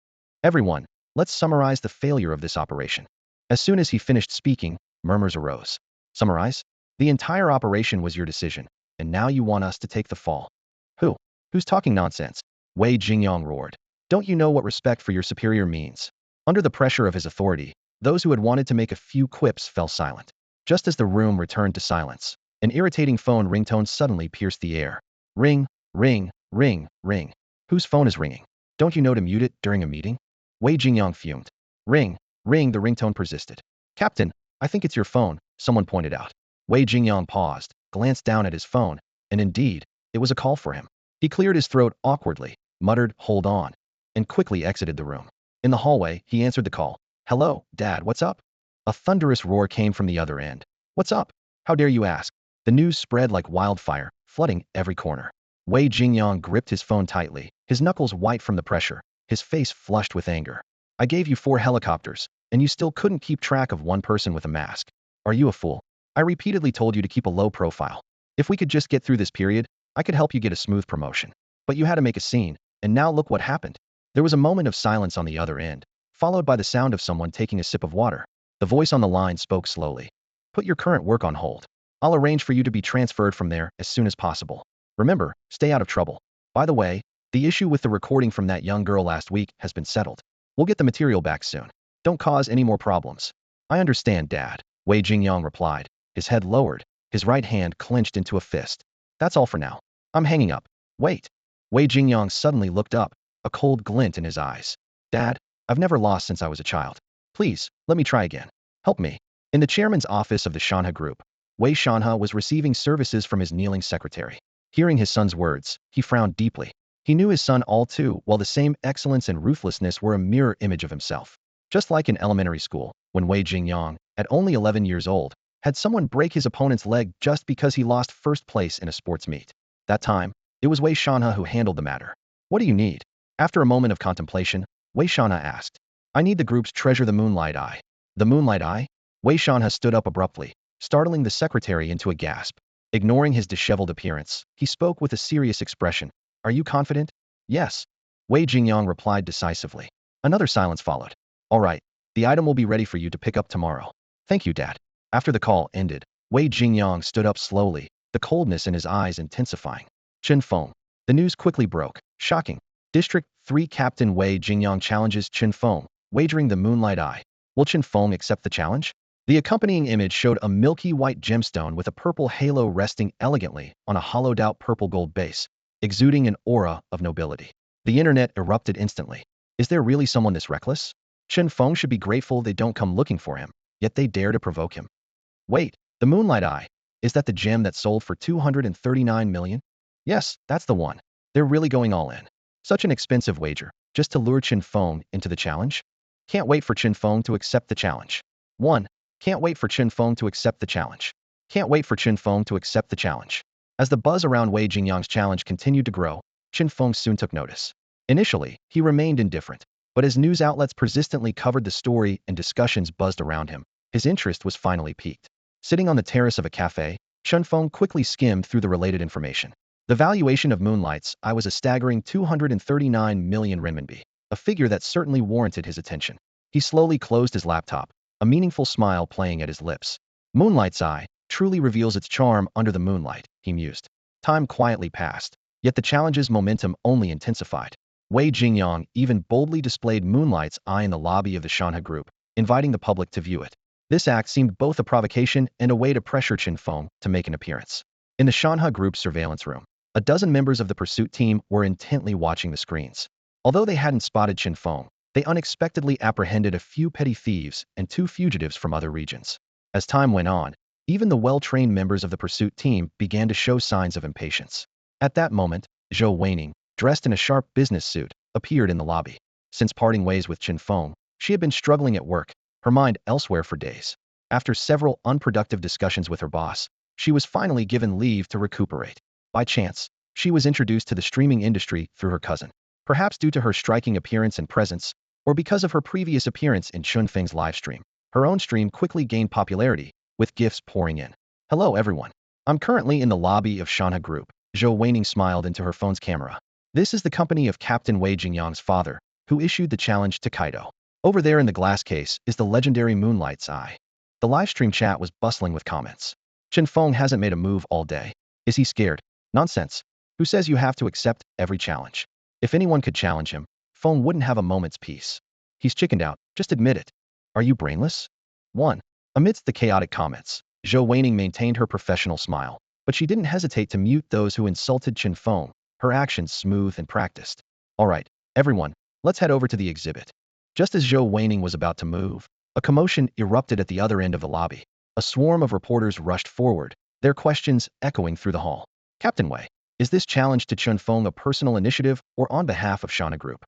"Everyone, let's summarize the failure of this operation." As soon as he finished speaking, murmurs arose. "Summarize? The entire operation was your decision, and now you want us to take the fall." "Who? Who's talking nonsense?" Wei Jingyang roared. "Don't you know what respect for your superior means?" Under the pressure of his authority, those who had wanted to make a few quips fell silent. Just as the room returned to silence, an irritating phone ringtone suddenly pierced the air. Ring, ring, ring, ring. Whose phone is ringing? Don't you know to mute it during a meeting? Wei Jingyang fumed. Ring, ring, the ringtone persisted. "Captain, I think it's your phone," someone pointed out. Wei Jingyang paused, glanced down at his phone, and indeed, it was a call for him. He cleared his throat awkwardly, muttered, "Hold on," and quickly exited the room. In the hallway, he answered the call. "Hello, Dad, what's up?" A thunderous roar came from the other end. "What's up? How dare you ask?" The news spread like wildfire, flooding every corner. Wei Jingyang gripped his phone tightly, his knuckles white from the pressure, his face flushed with anger. "I gave you 4 helicopters, and you still couldn't keep track of one person with a mask. Are you a fool? I repeatedly told you to keep a low profile. If we could just get through this period, I could help you get a smooth promotion. But you had to make a scene, and now look what happened." There was a moment of silence on the other end, followed by the sound of someone taking a sip of water. The voice on the line spoke slowly. "Put your current work on hold. I'll arrange for you to be transferred from there as soon as possible. Remember, stay out of trouble. By the way, the issue with the recording from that young girl last week has been settled. We'll get the material back soon. Don't cause any more problems." "I understand, Dad," Wei Jingyang replied, his head lowered, his right hand clenched into a fist. "That's all for now. I'm hanging up." "Wait." Wei Jingyang suddenly looked up, a cold glint in his eyes. "Dad, I've never lost since I was a child. Please, let me try again. Help me." In the chairman's office of the Shanha Group, Wei Shanhe was receiving services from his kneeling secretary. Hearing his son's words, he frowned deeply. He knew his son all too well. The same excellence and ruthlessness were a mirror image of himself. Just like in elementary school, when Wei Jingyang, at only 11 years old, had someone break his opponent's leg just because he lost first place in a sports meet. That time, it was Wei Shanhe who handled the matter. What do you need? After a moment of contemplation, Wei Shanhe asked. I need the group's treasure, the Moonlight Eye. The Moonlight Eye? Wei Shanhe stood up abruptly, startling the secretary into a gasp. Ignoring his disheveled appearance, he spoke with a serious expression. Are you confident? Yes. Wei Jingyang replied decisively. Another silence followed. All right, the item will be ready for you to pick up tomorrow. Thank you, Dad. After the call ended, Wei Jingyang stood up slowly, the coldness in his eyes intensifying. Chen Feng. The news quickly broke. Shocking. District 3 Captain Wei Jingyang challenges Chen Feng, wagering the Moonlight Eye. Will Chen Feng accept the challenge? The accompanying image showed a milky white gemstone with a purple halo resting elegantly on a hollowed-out purple-gold base, exuding an aura of nobility. The internet erupted instantly. Is there really someone this reckless? Chen Feng should be grateful they don't come looking for him, yet they dare to provoke him. Wait, the Moonlight Eye. Is that the gem that sold for 239 million? Yes, that's the one. They're really going all in. Such an expensive wager, just to lure Chen Feng into the challenge? Can't wait for Chen Feng to accept the challenge. 1. Can't wait for Chen Feng to accept the challenge. Can't wait for Chen Feng to accept the challenge. As the buzz around Wei Jingyang's challenge continued to grow, Chen Feng soon took notice. Initially, he remained indifferent, but as news outlets persistently covered the story and discussions buzzed around him, his interest was finally piqued. Sitting on the terrace of a cafe, Chen Feng quickly skimmed through the related information. The valuation of Moonlight's Eye was a staggering 239 million renminbi, a figure that certainly warranted his attention. He slowly closed his laptop, a meaningful smile playing at his lips. Moonlight's Eye truly reveals its charm under the moonlight, he mused. Time quietly passed, yet the challenge's momentum only intensified. Wei Jingyang even boldly displayed Moonlight's Eye in the lobby of the Shanhe Group, inviting the public to view it. This act seemed both a provocation and a way to pressure Chen Feng to make an appearance. In the Shanhe Group's surveillance room, a dozen members of the pursuit team were intently watching the screens. Although they hadn't spotted Chen Feng, they unexpectedly apprehended a few petty thieves and 2 fugitives from other regions. As time went on, even the well-trained members of the pursuit team began to show signs of impatience. At that moment, Zhou Weining, dressed in a sharp business suit, appeared in the lobby. Since parting ways with Chen Feng, she had been struggling at work, her mind elsewhere for days. After several unproductive discussions with her boss, she was finally given leave to recuperate. By chance, she was introduced to the streaming industry through her cousin. Perhaps due to her striking appearance and presence, or because of her previous appearance in Chen Feng's livestream, her own stream quickly gained popularity, with gifts pouring in. Hello everyone. I'm currently in the lobby of Shanhe Group. Zhou Weining smiled into her phone's camera. This is the company of Captain Wei Jingyang's father, who issued the challenge to Kaito. Over there in the glass case is the legendary Moonlight's Eye. The livestream chat was bustling with comments. Chen Feng hasn't made a move all day. Is he scared? Nonsense. Who says you have to accept every challenge? If anyone could challenge him, Feng wouldn't have a moment's peace. He's chickened out, just admit it. Are you brainless? 1. Amidst the chaotic comments, Zhou Weining maintained her professional smile, but she didn't hesitate to mute those who insulted Chen Feng, her actions smooth and practiced. All right, everyone, let's head over to the exhibit. Just as Zhou Weining was about to move, a commotion erupted at the other end of the lobby. A swarm of reporters rushed forward, their questions echoing through the hall. Captain Wei, is this challenge to Chen Feng a personal initiative or on behalf of Shanhe Group?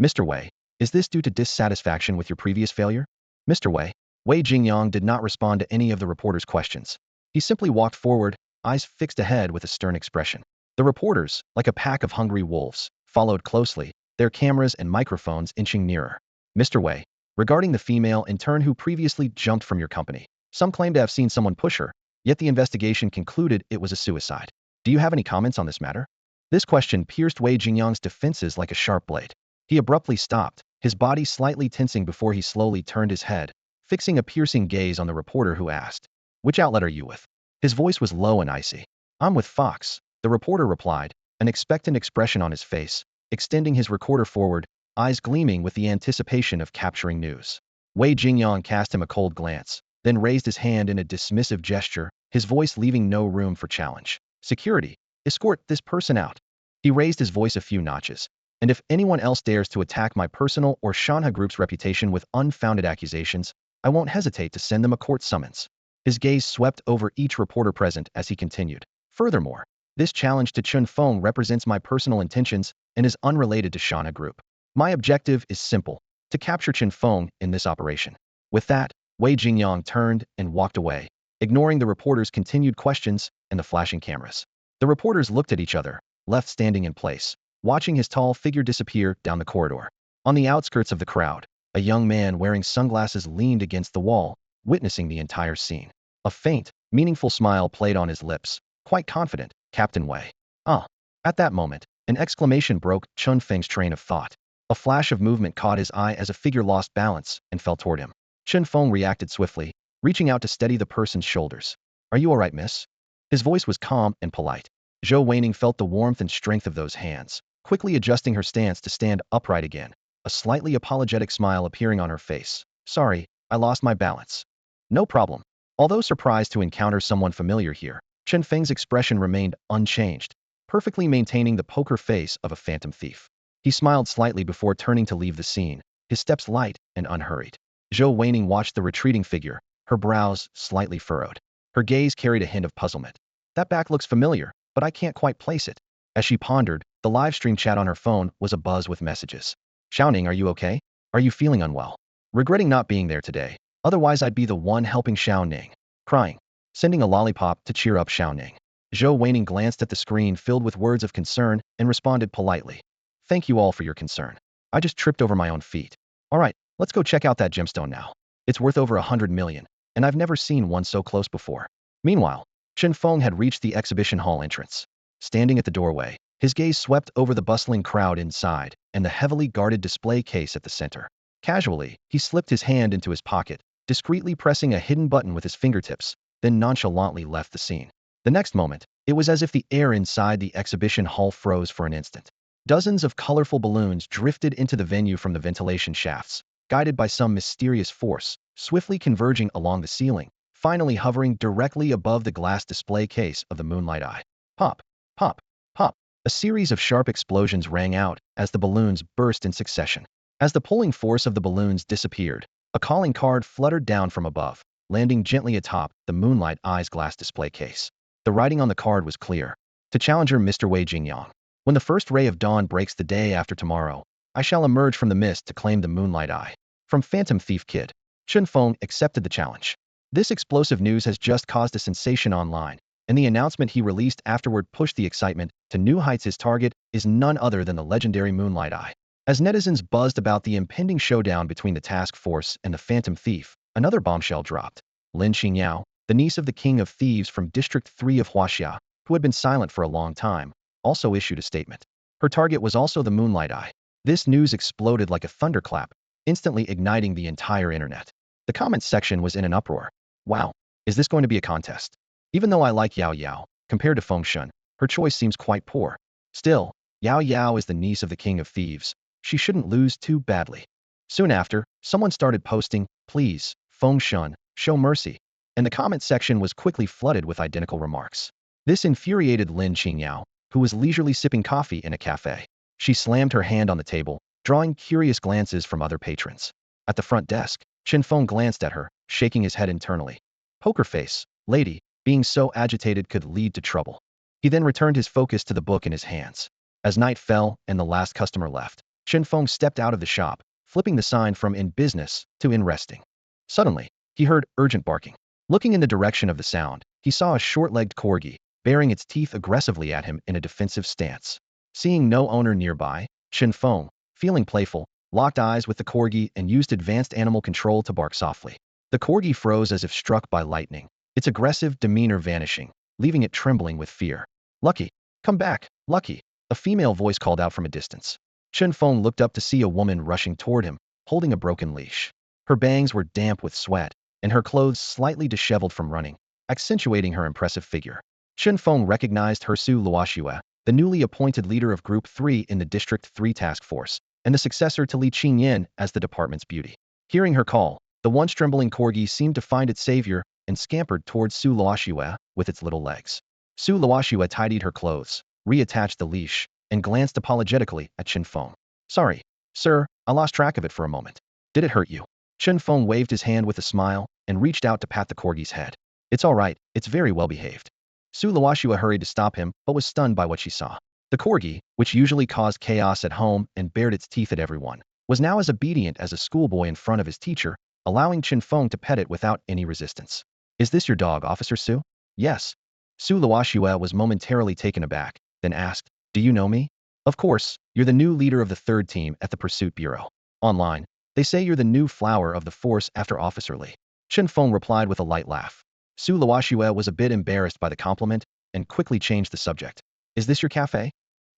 Mr. Wei, is this due to dissatisfaction with your previous failure? Mr. Wei, Wei Jingyang did not respond to any of the reporters' questions. He simply walked forward, eyes fixed ahead with a stern expression. The reporters, like a pack of hungry wolves, followed closely, their cameras and microphones inching nearer. Mr. Wei, regarding the female intern who previously jumped from your company, some claim to have seen someone push her, yet the investigation concluded it was a suicide. Do you have any comments on this matter? This question pierced Wei Jingyang's defenses like a sharp blade. He abruptly stopped, his body slightly tensing before he slowly turned his head, fixing a piercing gaze on the reporter who asked, "Which outlet are you with?" His voice was low and icy. "I'm with Fox," the reporter replied, an expectant expression on his face, extending his recorder forward, eyes gleaming with the anticipation of capturing news. Wei Jingyang cast him a cold glance, then raised his hand in a dismissive gesture, his voice leaving no room for challenge. "Security, escort this person out." He raised his voice a few notches. "And if anyone else dares to attack my personal or Shanhe Group's reputation with unfounded accusations, I won't hesitate to send them a court summons." His gaze swept over each reporter present as he continued. Furthermore, this challenge to Chen Feng represents my personal intentions and is unrelated to Shana Group. My objective is simple, to capture Chen Feng in this operation. With that, Wei Jingyang turned and walked away, ignoring the reporters' continued questions and the flashing cameras. The reporters looked at each other, left standing in place, watching his tall figure disappear down the corridor. On the outskirts of the crowd, a young man wearing sunglasses leaned against the wall, witnessing the entire scene. A faint, meaningful smile played on his lips, quite confident, Captain Wei. Ah. At that moment, an exclamation broke Chen Feng's train of thought. A flash of movement caught his eye as a figure lost balance and fell toward him. Chen Feng reacted swiftly, reaching out to steady the person's shoulders. Are you all right, miss? His voice was calm and polite. Zhou Weining felt the warmth and strength of those hands, quickly adjusting her stance to stand upright again, a slightly apologetic smile appearing on her face. Sorry, I lost my balance. No problem. Although surprised to encounter someone familiar here, Chen Feng's expression remained unchanged, perfectly maintaining the poker face of a phantom thief. He smiled slightly before turning to leave the scene, his steps light and unhurried. Zhou Weining watched the retreating figure, her brows slightly furrowed. Her gaze carried a hint of puzzlement. That back looks familiar, but I can't quite place it. As she pondered, the live stream chat on her phone was abuzz with messages. Xiaoning, are you okay? Are you feeling unwell? Regretting not being there today. Otherwise I'd be the one helping Xiaoning. Crying. Sending a lollipop to cheer up Xiaoning. Zhou Weining glanced at the screen filled with words of concern and responded politely. Thank you all for your concern. I just tripped over my own feet. Alright, let's go check out that gemstone now. It's worth over 100 million, and I've never seen one so close before. Meanwhile, Chen Feng had reached the exhibition hall entrance. Standing at the doorway, his gaze swept over the bustling crowd inside and the heavily guarded display case at the center. Casually, he slipped his hand into his pocket, discreetly pressing a hidden button with his fingertips, then nonchalantly left the scene. The next moment, it was as if the air inside the exhibition hall froze for an instant. Dozens of colorful balloons drifted into the venue from the ventilation shafts, guided by some mysterious force, swiftly converging along the ceiling, finally hovering directly above the glass display case of the Moonlight Eye. Pop, pop, pop. A series of sharp explosions rang out as the balloons burst in succession. As the pulling force of the balloons disappeared, a calling card fluttered down from above, landing gently atop the Moonlight Eye's glass display case. The writing on the card was clear. To Challenger Mr. Wei Jingyang. When the first ray of dawn breaks the day after tomorrow, I shall emerge from the mist to claim the Moonlight Eye. From Phantom Thief Kid. Chen Feng accepted the challenge. This explosive news has just caused a sensation online, and the announcement he released afterward pushed the excitement to new heights. His target is none other than the legendary Moonlight Eye. As netizens buzzed about the impending showdown between the task force and the Phantom Thief, another bombshell dropped. Lin Xingyao, the niece of the King of Thieves from District 3 of Huaxia, who had been silent for a long time, also issued a statement. Her target was also the Moonlight Eye. This news exploded like a thunderclap, instantly igniting the entire internet. The comments section was in an uproar. Wow, is this going to be a contest? Even though I like Yao Yao, compared to Feng Shun, her choice seems quite poor. Still, Yao Yao is the niece of the King of Thieves. She shouldn't lose too badly. Soon after, someone started posting, please, Feng Shun, show mercy. And the comment section was quickly flooded with identical remarks. This infuriated Lin Qingyao, who was leisurely sipping coffee in a cafe. She slammed her hand on the table, drawing curious glances from other patrons. At the front desk, Chen Feng glanced at her, shaking his head internally. Poker face, lady, being so agitated could lead to trouble. He then returned his focus to the book in his hands. As night fell and the last customer left, Chen Feng stepped out of the shop, flipping the sign from in business to in resting. Suddenly, he heard urgent barking. Looking in the direction of the sound, he saw a short-legged corgi, baring its teeth aggressively at him in a defensive stance. Seeing no owner nearby, Chen Feng, feeling playful, locked eyes with the corgi and used advanced animal control to bark softly. The corgi froze as if struck by lightning, its aggressive demeanor vanishing, leaving it trembling with fear. Lucky, come back, Lucky, a female voice called out from a distance. Chen Feng looked up to see a woman rushing toward him, holding a broken leash. Her bangs were damp with sweat, and her clothes slightly disheveled from running, accentuating her impressive figure. Chen Feng recognized Su Luoxue, the newly appointed leader of Group 3 in the District 3 task force, and the successor to Li Qingyan as the department's beauty. Hearing her call, the once trembling corgi seemed to find its savior and scampered towards Su Luoxue with its little legs. Su Luoxue tidied her clothes, reattached the leash, and glanced apologetically at Chen Feng. Sorry, sir, I lost track of it for a moment. Did it hurt you? Chen Feng waved his hand with a smile and reached out to pat the corgi's head. It's all right, it's very well behaved. Su Luoxua hurried to stop him, but was stunned by what she saw. The corgi, which usually caused chaos at home and bared its teeth at everyone, was now as obedient as a schoolboy in front of his teacher, allowing Chen Feng to pet it without any resistance. Is this your dog, Officer Su? Yes. Su Luoxua was momentarily taken aback, then asked, do you know me? Of course, you're the new leader of the third team at the Pursuit Bureau. Online, they say you're the new flower of the force after Officer Lee. Chen Feng replied with a light laugh. Su Luoxua was a bit embarrassed by the compliment and quickly changed the subject. Is this your cafe?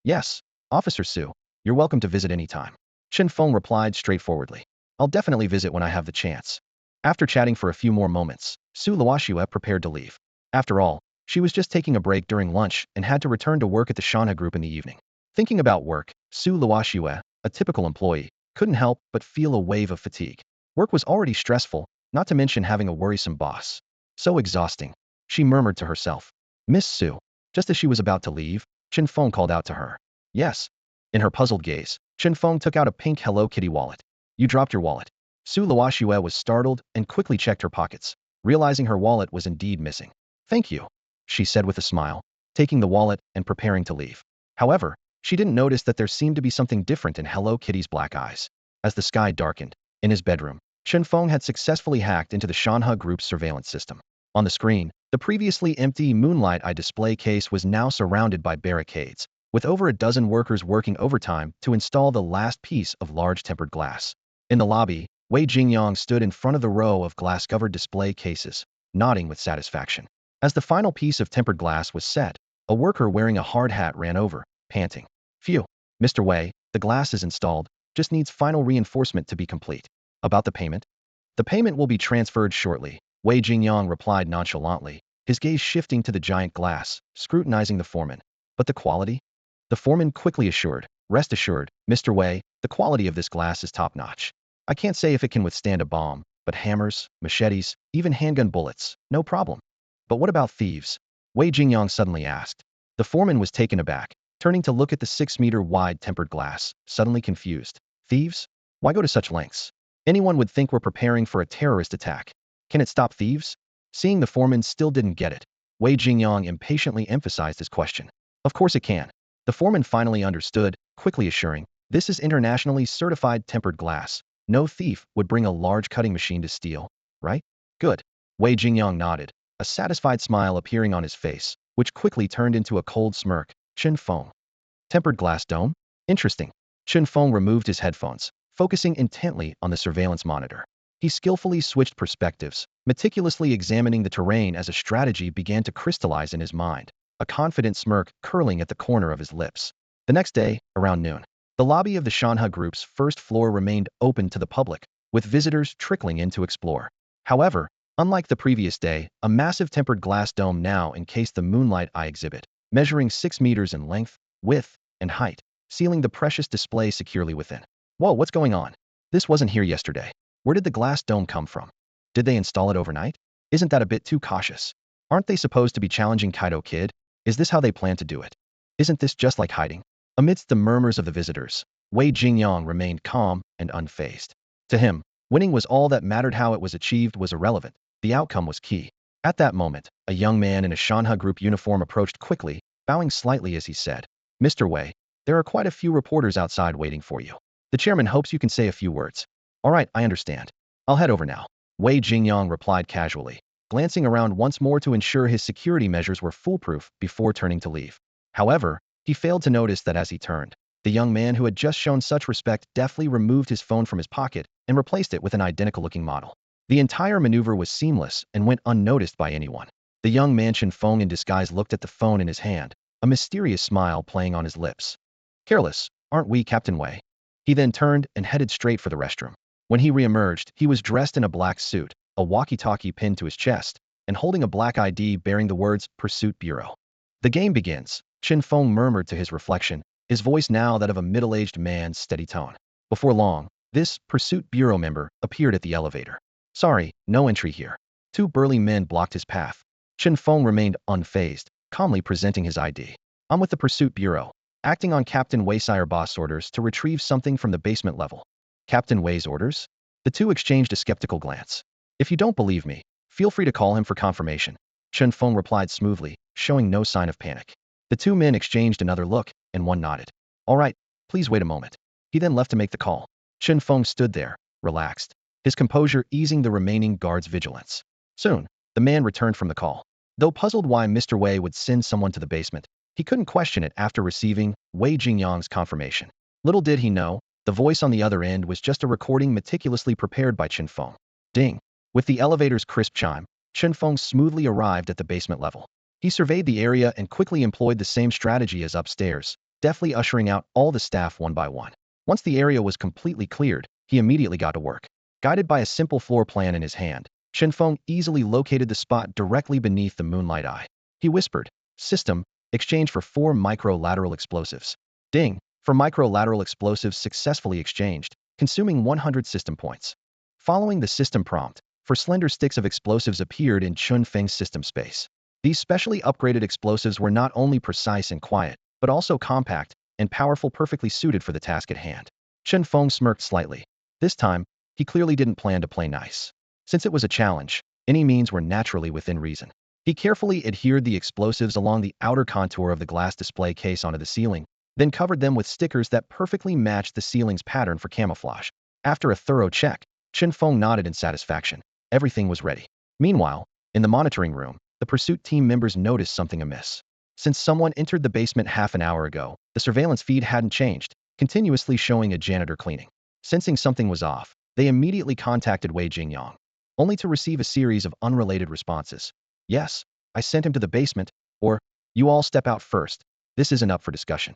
Yes. Officer Su, you're welcome to visit anytime. Chen Feng replied straightforwardly. I'll definitely visit when I have the chance. After chatting for a few more moments, Su Luoxua prepared to leave. After all, she was just taking a break during lunch and had to return to work at the Shanha Group in the evening. Thinking about work, Su Luoxua, a typical employee, couldn't help but feel a wave of fatigue. Work was already stressful, not to mention having a worrisome boss. So exhausting, she murmured to herself. Miss Su. Just as she was about to leave, Chen Feng called out to her. Yes. In her puzzled gaze, Chen Feng took out a pink Hello Kitty wallet. You dropped your wallet. Su Luoxua was startled and quickly checked her pockets, realizing her wallet was indeed missing. Thank you, she said with a smile, taking the wallet and preparing to leave. However, she didn't notice that there seemed to be something different in Hello Kitty's black eyes. As the sky darkened, in his bedroom, Chen Feng had successfully hacked into the Shanha Group's surveillance system. On the screen, the previously empty Moonlight Eye display case was now surrounded by barricades, with over a dozen workers working overtime to install the last piece of large tempered glass. In the lobby, Wei Jingyang stood in front of the row of glass-covered display cases, nodding with satisfaction. As the final piece of tempered glass was set, a worker wearing a hard hat ran over, panting. Phew. Mr. Wei, the glass is installed, just needs final reinforcement to be complete. About the payment? The payment will be transferred shortly, Wei Jingyang replied nonchalantly, his gaze shifting to the giant glass, scrutinizing the foreman. But the quality? The foreman quickly assured, rest assured, Mr. Wei, the quality of this glass is top-notch. I can't say if it can withstand a bomb, but hammers, machetes, even handgun bullets, no problem. But what about thieves? Wei Jingyang suddenly asked. The foreman was taken aback, turning to look at the 6-meter-wide tempered glass, suddenly confused. Thieves? Why go to such lengths? Anyone would think we're preparing for a terrorist attack. Can it stop thieves? Seeing the foreman still didn't get it, Wei Jingyang impatiently emphasized his question. Of course it can. The foreman finally understood, quickly assuring, this is internationally certified tempered glass. No thief would bring a large cutting machine to steal, right? Good. Wei Jingyang nodded, a satisfied smile appearing on his face, which quickly turned into a cold smirk. Chen Feng. Tempered glass dome? Interesting. Chen Feng removed his headphones, focusing intently on the surveillance monitor. He skillfully switched perspectives, meticulously examining the terrain as a strategy began to crystallize in his mind, a confident smirk curling at the corner of his lips. The next day, around noon, the lobby of the Shanha Group's first floor remained open to the public, with visitors trickling in to explore. However, unlike the previous day, a massive tempered glass dome now encased the Moonlight Eye exhibit, measuring 6 meters in length, width, and height, sealing the precious display securely within. Whoa, what's going on? This wasn't here yesterday. Where did the glass dome come from? Did they install it overnight? Isn't that a bit too cautious? Aren't they supposed to be challenging Kaito Kid? Is this how they plan to do it? Isn't this just like hiding? Amidst the murmurs of the visitors, Wei Jingyang remained calm and unfazed. To him, winning was all that mattered. How it was achieved was irrelevant. The outcome was key. At that moment, a young man in a Shanha Group uniform approached quickly, bowing slightly as he said, Mr. Wei, there are quite a few reporters outside waiting for you. The chairman hopes you can say a few words. All right, I understand. I'll head over now. Wei Jingyang replied casually, glancing around once more to ensure his security measures were foolproof before turning to leave. However, he failed to notice that as he turned, the young man who had just shown such respect deftly removed his phone from his pocket and replaced it with an identical-looking model. The entire maneuver was seamless and went unnoticed by anyone. The young man Chen Feng in disguise looked at the phone in his hand, a mysterious smile playing on his lips. Careless, aren't we, Captain Wei? He then turned and headed straight for the restroom. When he reemerged, he was dressed in a black suit, a walkie-talkie pinned to his chest, and holding a black ID bearing the words Pursuit Bureau. The game begins, Chen Feng murmured to his reflection, his voice now that of a middle-aged man's steady tone. Before long, this Pursuit Bureau member appeared at the elevator. Sorry, no entry here. 2 burly men blocked his path. Chen Feng remained unfazed, calmly presenting his ID. I'm with the Pursuit Bureau, acting on Captain Wei's boss orders to retrieve something from the basement level. Captain Wei's orders? The two exchanged a skeptical glance. If you don't believe me, feel free to call him for confirmation. Chen Feng replied smoothly, showing no sign of panic. The two men exchanged another look, and one nodded. All right, please wait a moment. He then left to make the call. Chen Feng stood there, relaxed, his composure easing the remaining guards' vigilance. Soon, the man returned from the call. Though puzzled why Mr. Wei would send someone to the basement, he couldn't question it after receiving Wei Jingyang's confirmation. Little did he know, the voice on the other end was just a recording meticulously prepared by Chen Feng. Ding! With the elevator's crisp chime, Chen Feng smoothly arrived at the basement level. He surveyed the area and quickly employed the same strategy as upstairs, deftly ushering out all the staff one by one. Once the area was completely cleared, he immediately got to work. Guided by a simple floor plan in his hand, Chen Feng easily located the spot directly beneath the moonlight eye. He whispered, "System, exchange for 4 micro-lateral explosives." Ding! 4 micro-lateral explosives successfully exchanged, consuming 100 system points. Following the system prompt, 4 slender sticks of explosives appeared in Chen Feng's system space. These specially upgraded explosives were not only precise and quiet, but also compact and powerful, perfectly suited for the task at hand. Chen Feng smirked slightly. This time, he clearly didn't plan to play nice. Since it was a challenge, any means were naturally within reason. He carefully adhered the explosives along the outer contour of the glass display case onto the ceiling, then covered them with stickers that perfectly matched the ceiling's pattern for camouflage. After a thorough check, Chen Feng nodded in satisfaction. Everything was ready. Meanwhile, in the monitoring room, the pursuit team members noticed something amiss. Since someone entered the basement half an hour ago, the surveillance feed hadn't changed, continuously showing a janitor cleaning. Sensing something was off, they immediately contacted Wei Jingyang, only to receive a series of unrelated responses. "Yes, I sent him to the basement," or "You all step out first. This isn't up for discussion."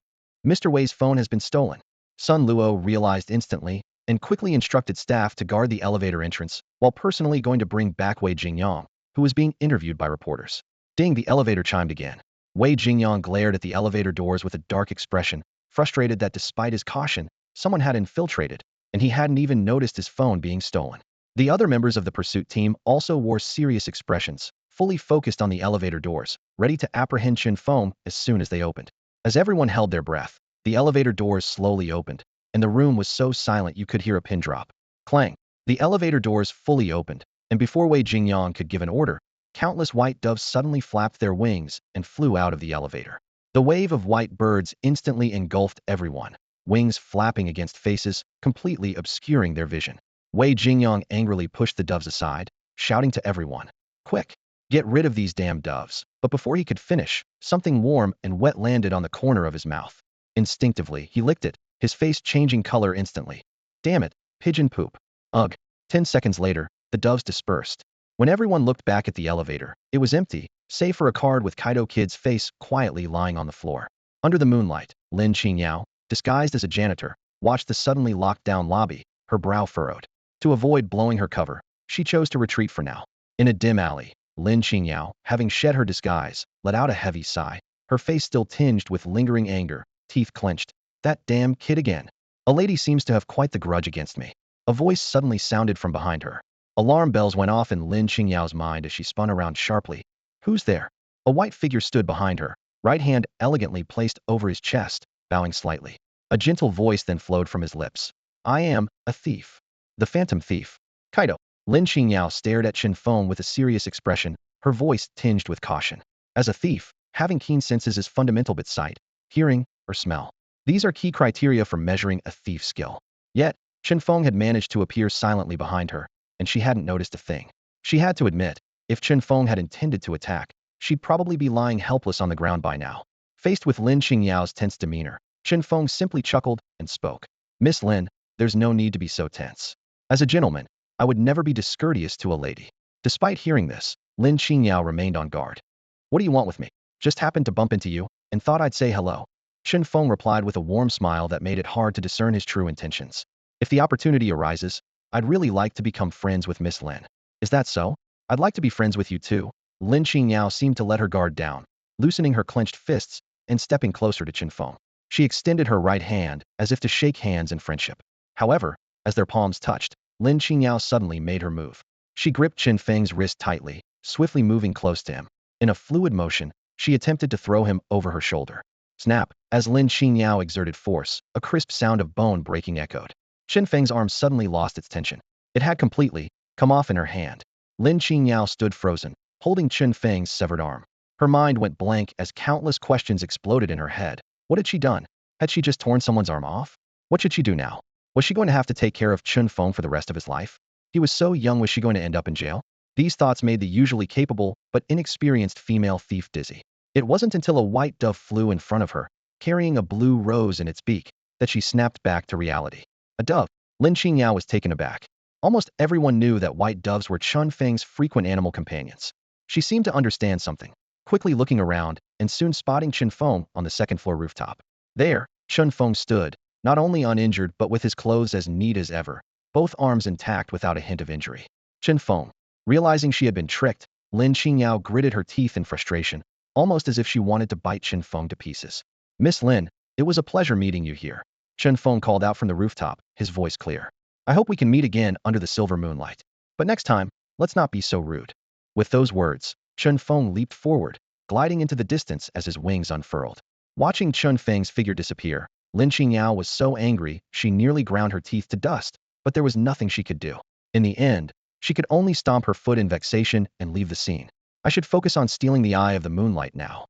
Mr. Wei's phone has been stolen. Sun Luo realized instantly and quickly instructed staff to guard the elevator entrance while personally going to bring back Wei Jingyang, who was being interviewed by reporters. Ding! The elevator chimed again. Wei Jingyang glared at the elevator doors with a dark expression, frustrated that despite his caution, someone had infiltrated, and he hadn't even noticed his phone being stolen. The other members of the pursuit team also wore serious expressions, fully focused on the elevator doors, ready to apprehend Chen Feng as soon as they opened. As everyone held their breath, the elevator doors slowly opened, and the room was so silent you could hear a pin drop. Clang! The elevator doors fully opened, and before Wei Jingyang could give an order, countless white doves suddenly flapped their wings and flew out of the elevator. The wave of white birds instantly engulfed everyone, wings flapping against faces, completely obscuring their vision. Wei Jingyang angrily pushed the doves aside, shouting to everyone, "Quick! Get rid of these damn doves." But before he could finish, something warm and wet landed on the corner of his mouth. Instinctively, he licked it, his face changing color instantly. Damn it, pigeon poop. Ugh. 10 seconds later, the doves dispersed. When everyone looked back at the elevator, it was empty, save for a card with Kaito Kid's face quietly lying on the floor. Under the moonlight, Lin Qingyao, disguised as a janitor, watched the suddenly locked down lobby, her brow furrowed. To avoid blowing her cover, she chose to retreat for now. In a dim alley, Lin Qingyao, having shed her disguise, let out a heavy sigh, her face still tinged with lingering anger, teeth clenched. "That damn kid again. A lady seems to have quite the grudge against me." A voice suddenly sounded from behind her. Alarm bells went off in Lin Qingyao's mind as she spun around sharply. "Who's there?" A white figure stood behind her, right hand elegantly placed over his chest, bowing slightly. A gentle voice then flowed from his lips. "I am a thief. The phantom thief. Kaito." Lin Qingyao stared at Chen Feng with a serious expression, her voice tinged with caution. As a thief, having keen senses is fundamental, but sight, hearing, or smell. These are key criteria for measuring a thief's skill. Yet, Chen Feng had managed to appear silently behind her, and she hadn't noticed a thing. She had to admit, if Chen Feng had intended to attack, she'd probably be lying helpless on the ground by now. Faced with Lin Qingyao's tense demeanor, Chen Feng simply chuckled and spoke. "Miss Lin, there's no need to be so tense. As a gentleman, I would never be discourteous to a lady." Despite hearing this, Lin Qingyao remained on guard. "What do you want with me? Just happened to bump into you, and thought I'd say hello." Chen Feng replied with a warm smile that made it hard to discern his true intentions. "If the opportunity arises, I'd really like to become friends with Miss Lin." "Is that so? I'd like to be friends with you too." Lin Qingyao seemed to let her guard down, loosening her clenched fists and stepping closer to Chen Feng. She extended her right hand as if to shake hands in friendship. However, as their palms touched, Lin Qingyao suddenly made her move. She gripped Chen Feng's wrist tightly, swiftly moving close to him. In a fluid motion, she attempted to throw him over her shoulder. Snap! As Lin Qingyao exerted force, a crisp sound of bone breaking echoed. Chen Feng's arm suddenly lost its tension. It had completely come off in her hand. Lin Qingyao stood frozen, holding Chen Feng's severed arm. Her mind went blank as countless questions exploded in her head. What had she done? Had she just torn someone's arm off? What should she do now? Was she going to have to take care of Chen Feng for the rest of his life? He was so young, was she going to end up in jail? These thoughts made the usually capable but inexperienced female thief dizzy. It wasn't until a white dove flew in front of her, carrying a blue rose in its beak, that she snapped back to reality. A dove. Lin Qingyao was taken aback. Almost everyone knew that white doves were Chen Feng's frequent animal companions. She seemed to understand something, quickly looking around and soon spotting Chen Feng on the second-floor rooftop. There, Chen Feng stood, not only uninjured but with his clothes as neat as ever, both arms intact without a hint of injury. Chen Feng. Realizing she had been tricked, Lin Qingyao gritted her teeth in frustration, almost as if she wanted to bite Chen Feng to pieces. Miss Lin, it was a pleasure meeting you here. Chen Feng called out from the rooftop, his voice clear. I hope we can meet again under the silver moonlight. But next time, let's not be so rude. With those words, Chen Feng leaped forward, gliding into the distance as his wings unfurled. Watching Chen Feng's figure disappear, Lin Qingyao was so angry she nearly ground her teeth to dust, but there was nothing she could do. In the end, she could only stomp her foot in vexation and leave the scene. I should focus on stealing the eye of the moonlight now.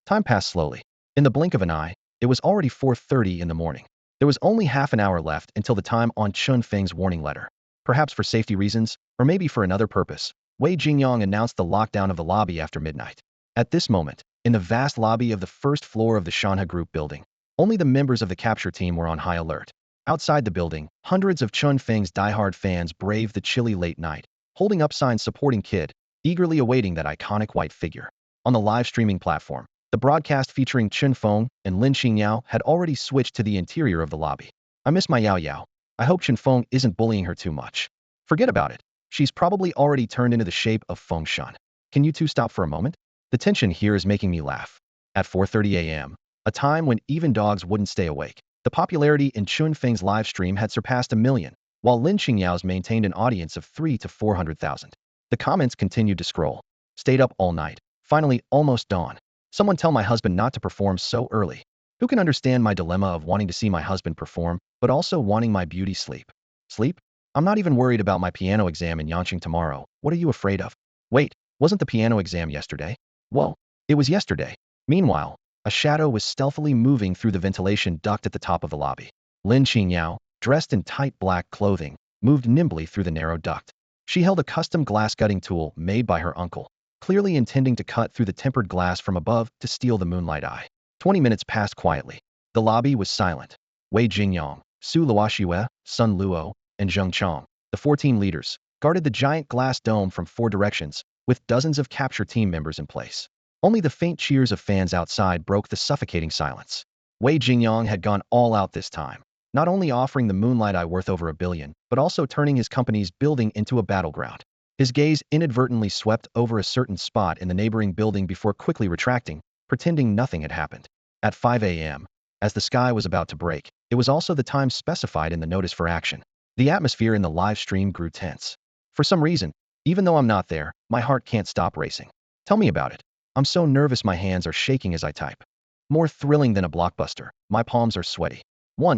Time passed slowly. In the blink of an eye, it was already 4:30 in the morning. There was only half an hour left until the time on Chen Feng's warning letter. Perhaps for safety reasons, or maybe for another purpose, Wei Jingyong announced the lockdown of the lobby after midnight. At this moment, in the vast lobby of the first floor of the Shanha Group building, only the members of the capture team were on high alert. Outside the building, hundreds of Chen Feng's diehard fans braved the chilly late night, holding up signs supporting Kid, eagerly awaiting that iconic white figure. On the live streaming platform, the broadcast featuring Chen Feng and Lin Qingyao had already switched to the interior of the lobby. I miss my Yao Yao. I hope Chen Feng isn't bullying her too much. Forget about it. She's probably already turned into the shape of Feng Shan. Can you two stop for a moment? The tension here is making me laugh. At 4:30 a.m., a time when even dogs wouldn't stay awake, the popularity in Chen Feng's live stream had surpassed 1 million, while Lin Qingyao's maintained an audience of 300,000 to 400,000. The comments continued to scroll. Stayed up all night. Finally, almost dawn. Someone tell my husband not to perform so early. Who can understand my dilemma of wanting to see my husband perform, but also wanting my beauty sleep? Sleep? I'm not even worried about my piano exam in Yanqing tomorrow. What are you afraid of? Wait, wasn't the piano exam yesterday? Whoa, it was yesterday. Meanwhile, a shadow was stealthily moving through the ventilation duct at the top of the lobby. Lin Qingyao, dressed in tight black clothing, moved nimbly through the narrow duct. She held a custom glass-cutting tool made by her uncle, clearly intending to cut through the tempered glass from above to steal the moonlight eye. 20 minutes passed quietly. The lobby was silent. Wei Jingyong, Su Luoxue, Sun Luo, and Zheng Chong, the 14 leaders, guarded the giant glass dome from 4 directions, with dozens of capture team members in place. Only the faint cheers of fans outside broke the suffocating silence. Wei Jingyong had gone all out this time, not only offering the moonlight eye worth over 1 billion, but also turning his company's building into a battleground. His gaze inadvertently swept over a certain spot in the neighboring building before quickly retracting, pretending nothing had happened. At 5 a.m., as the sky was about to break, it was also the time specified in the notice for action. The atmosphere in the live stream grew tense. For some reason, even though I'm not there, my heart can't stop racing. Tell me about it. I'm so nervous my hands are shaking as I type. More thrilling than a blockbuster, my palms are sweaty.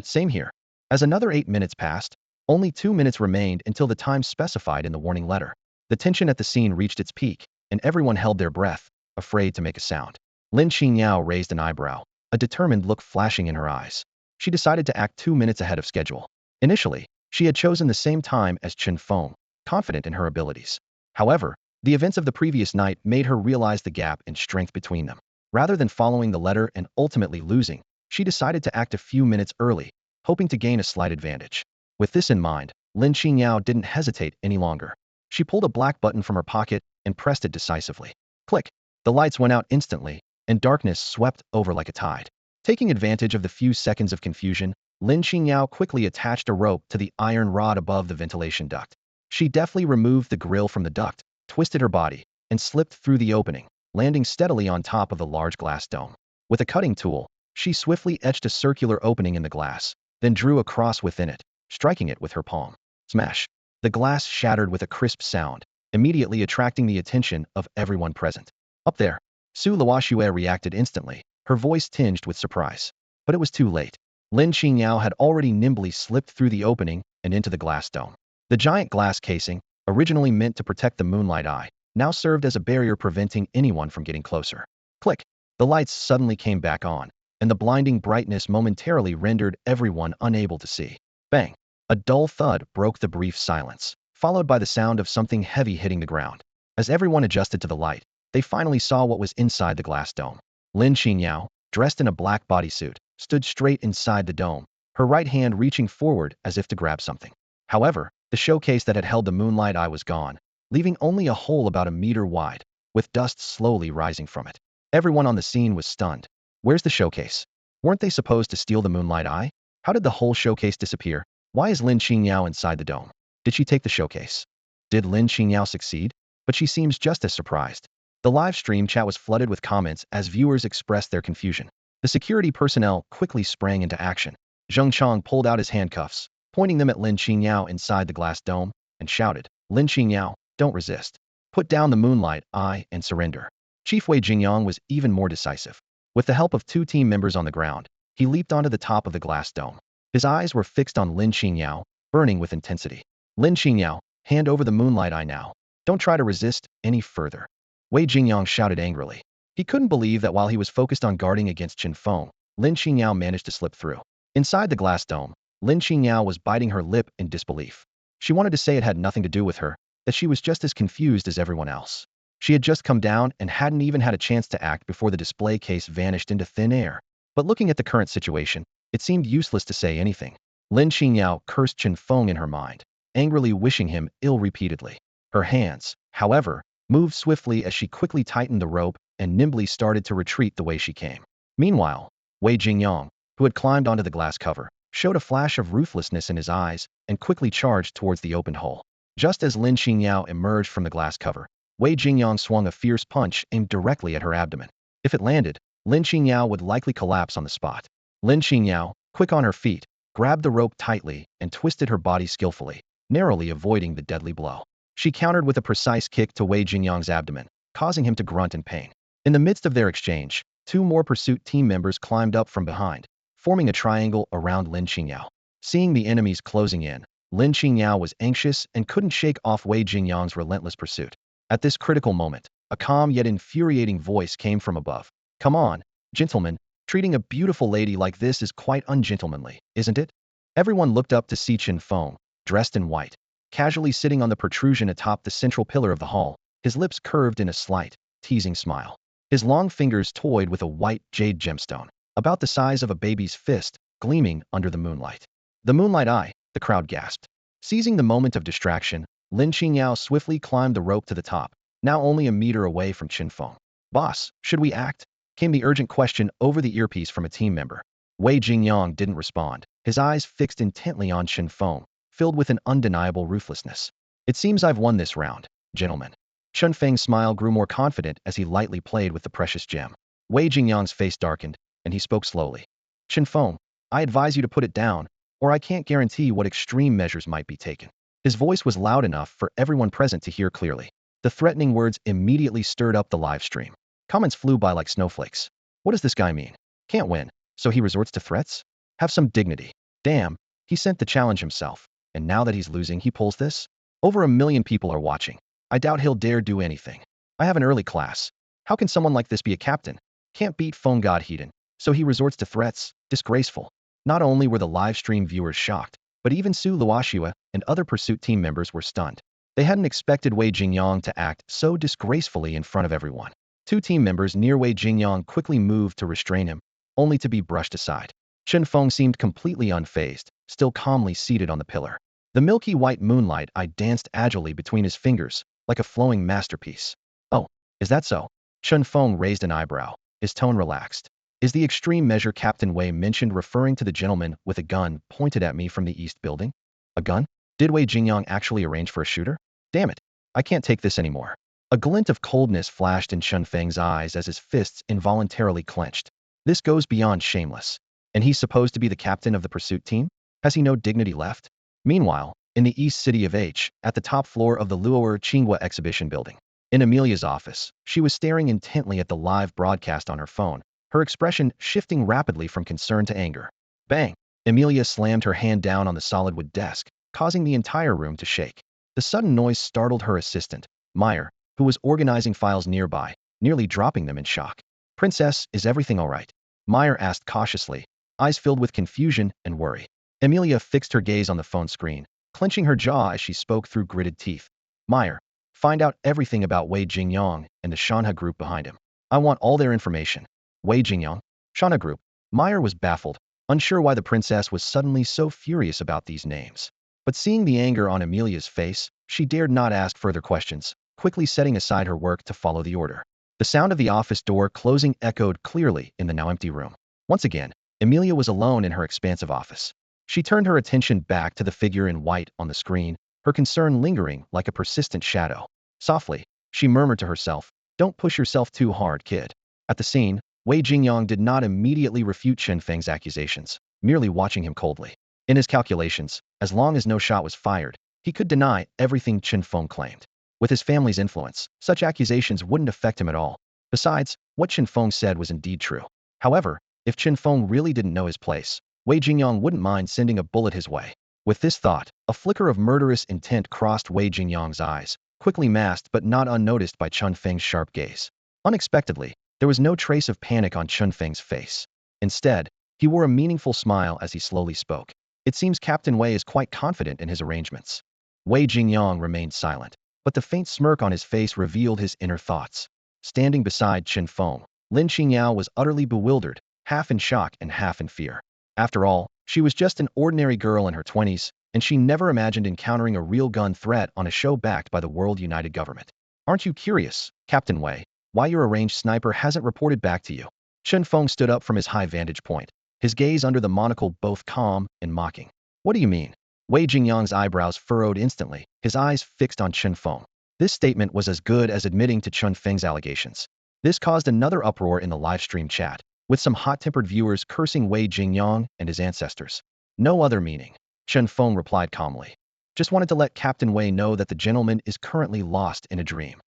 Same here. As another 8 minutes passed, only 2 minutes remained until the time specified in the warning letter. The tension at the scene reached its peak, and everyone held their breath, afraid to make a sound. Lin Qingyao raised an eyebrow, a determined look flashing in her eyes. She decided to act 2 minutes ahead of schedule. Initially, she had chosen the same time as Chen Feng, confident in her abilities. However, the events of the previous night made her realize the gap in strength between them. Rather than following the letter and ultimately losing, she decided to act a few minutes early, hoping to gain a slight advantage. With this in mind, Lin Qingyao didn't hesitate any longer. She pulled a black button from her pocket and pressed it decisively. Click! The lights went out instantly, and darkness swept over like a tide. Taking advantage of the few seconds of confusion, Lin Qingyao quickly attached a rope to the iron rod above the ventilation duct. She deftly removed the grill from the duct, twisted her body, and slipped through the opening, landing steadily on top of the large glass dome. With a cutting tool, she swiftly etched a circular opening in the glass, then drew a cross within it, striking it with her palm. Smash! The glass shattered with a crisp sound, immediately attracting the attention of everyone present. Up there, Su Luoxue reacted instantly, her voice tinged with surprise. But it was too late. Lin Qingyao had already nimbly slipped through the opening and into the glass dome. The giant glass casing, originally meant to protect the moonlight eye, now served as a barrier preventing anyone from getting closer. Click. The lights suddenly came back on, and the blinding brightness momentarily rendered everyone unable to see. Bang! A dull thud broke the brief silence, followed by the sound of something heavy hitting the ground. As everyone adjusted to the light, they finally saw what was inside the glass dome. Lin Qingyao, dressed in a black bodysuit, stood straight inside the dome, her right hand reaching forward as if to grab something. However, the showcase that had held the moonlight eye was gone, leaving only a hole about a meter wide, with dust slowly rising from it. Everyone on the scene was stunned. Where's the showcase? Weren't they supposed to steal the moonlight eye? How did the whole showcase disappear? Why is Lin Qingyao inside the dome? Did she take the showcase? Did Lin Qingyao succeed? But she seems just as surprised. The live stream chat was flooded with comments as viewers expressed their confusion. The security personnel quickly sprang into action. Zheng Chong pulled out his handcuffs, pointing them at Lin Qingyao inside the glass dome, and shouted, "Lin Qingyao, don't resist. Put down the moonlight eye and surrender." Chief Wei Jingyang was even more decisive. With the help of 2 team members on the ground, he leaped onto the top of the glass dome. His eyes were fixed on Lin Qingyao, burning with intensity. "Lin Qingyao, hand over the moonlight eye now. Don't try to resist any further." Wei Jingyang shouted angrily. He couldn't believe that while he was focused on guarding against Chen Feng, Lin Qingyao managed to slip through. Inside the glass dome, Lin Qingyao was biting her lip in disbelief. She wanted to say it had nothing to do with her, that she was just as confused as everyone else. She had just come down and hadn't even had a chance to act before the display case vanished into thin air. But looking at the current situation, it seemed useless to say anything. Lin Qingyao cursed Chen Feng in her mind, angrily wishing him ill repeatedly. Her hands, however, moved swiftly as she quickly tightened the rope and nimbly started to retreat the way she came. Meanwhile, Wei Jingyang, who had climbed onto the glass cover, showed a flash of ruthlessness in his eyes and quickly charged towards the open hole. Just as Lin Qingyao emerged from the glass cover, Wei Jingyang swung a fierce punch aimed directly at her abdomen. If it landed, Lin Qingyao would likely collapse on the spot. Lin Qingyao, quick on her feet, grabbed the rope tightly and twisted her body skillfully, narrowly avoiding the deadly blow. She countered with a precise kick to Wei Jingyang's abdomen, causing him to grunt in pain. In the midst of their exchange, 2 more pursuit team members climbed up from behind, forming a triangle around Lin Qingyao. Seeing the enemies closing in, Lin Qingyao was anxious and couldn't shake off Wei Jingyang's relentless pursuit. At this critical moment, a calm yet infuriating voice came from above. "Come on, gentlemen, treating a beautiful lady like this is quite ungentlemanly, isn't it?" Everyone looked up to see Chen Feng, dressed in white, casually sitting on the protrusion atop the central pillar of the hall, his lips curved in a slight, teasing smile. His long fingers toyed with a white jade gemstone, about the size of a baby's fist, gleaming under the moonlight. "The moonlight eye," the crowd gasped. Seizing the moment of distraction, Lin Qingyao swiftly climbed the rope to the top, now only a meter away from Chen Feng. "Boss, should we act?" came the urgent question over the earpiece from a team member. Wei Jingyang didn't respond, his eyes fixed intently on Chen Feng, filled with an undeniable ruthlessness. "It seems I've won this round, gentlemen." Chen Feng's smile grew more confident as he lightly played with the precious gem. Wei Jingyang's face darkened, and he spoke slowly. "Chen Feng, I advise you to put it down, or I can't guarantee what extreme measures might be taken." His voice was loud enough for everyone present to hear clearly. The threatening words immediately stirred up the live stream. Comments flew by like snowflakes. What does this guy mean? Can't win, so he resorts to threats? Have some dignity. Damn, he sent the challenge himself, and now that he's losing he pulls this? Over 1 million people are watching. I doubt he'll dare do anything. I have an early class. How can someone like this be a captain? Can't beat Phone God Hedon, so he resorts to threats? Disgraceful. Not only were the live stream viewers shocked, but even Su Luoxua and other pursuit team members were stunned. They hadn't expected Wei Jingyang to act so disgracefully in front of everyone. 2 team members near Wei Jingyang quickly moved to restrain him, only to be brushed aside. Chen Feng seemed completely unfazed, still calmly seated on the pillar. The milky white moonlight eye danced agilely between his fingers, like a flowing masterpiece. "Oh, is that so?" Chen Feng raised an eyebrow, his tone relaxed. "Is the extreme measure Captain Wei mentioned referring to the gentleman with a gun pointed at me from the east building? A gun? Did Wei Jingyang actually arrange for a shooter? Damn it, I can't take this anymore." A glint of coldness flashed in Chen Feng's eyes as his fists involuntarily clenched. This goes beyond shameless. And he's supposed to be the captain of the pursuit team? Has he no dignity left? Meanwhile, in the east city of H, at the top floor of the Luoer Tsinghua exhibition building, in Amelia's office, she was staring intently at the live broadcast on her phone, her expression shifting rapidly from concern to anger. Bang! Amelia slammed her hand down on the solid wood desk, causing the entire room to shake. The sudden noise startled her assistant, Meyer, who was organizing files nearby, nearly dropping them in shock. "Princess, is everything all right?" Meyer asked cautiously, eyes filled with confusion and worry. Emilia fixed her gaze on the phone screen, clenching her jaw as she spoke through gritted teeth. "Meyer, find out everything about Wei Jingyang and the Shanha group behind him. I want all their information." Wei Jingyang? Shanha group? Meyer was baffled, unsure why the princess was suddenly so furious about these names. But seeing the anger on Emilia's face, she dared not ask further questions, quickly setting aside her work to follow the order. The sound of the office door closing echoed clearly in the now empty room. Once again, Emilia was alone in her expansive office. She turned her attention back to the figure in white on the screen, her concern lingering like a persistent shadow. Softly, she murmured to herself, "Don't push yourself too hard, kid." At the scene, Wei Jingyang did not immediately refute Chen Feng's accusations, merely watching him coldly. In his calculations, as long as no shot was fired, he could deny everything Chen Feng claimed. With his family's influence, such accusations wouldn't affect him at all. Besides, what Chen Feng said was indeed true. However, if Chen Feng really didn't know his place, Wei Jingyang wouldn't mind sending a bullet his way. With this thought, a flicker of murderous intent crossed Wei Jingyang's eyes, quickly masked but not unnoticed by Chen Feng's sharp gaze. Unexpectedly, there was no trace of panic on Chen Feng's face. Instead, he wore a meaningful smile as he slowly spoke. "It seems Captain Wei is quite confident in his arrangements." Wei Jingyang remained silent, but the faint smirk on his face revealed his inner thoughts. Standing beside Chen Feng, Lin Qingyao was utterly bewildered, half in shock and half in fear. After all, she was just an ordinary girl in her 20s, and she never imagined encountering a real gun threat on a show backed by the World United Government. "Aren't you curious, Captain Wei, why your arranged sniper hasn't reported back to you?" Chen Feng stood up from his high vantage point, his gaze under the monocle both calm and mocking. "What do you mean?" Wei Jingyang's eyebrows furrowed instantly, his eyes fixed on Chen Feng. This statement was as good as admitting to Chen Feng's allegations. This caused another uproar in the livestream chat, with some hot-tempered viewers cursing Wei Jingyang and his ancestors. "No other meaning," Chen Feng replied calmly. "Just wanted to let Captain Wei know that the gentleman is currently lost in a dream."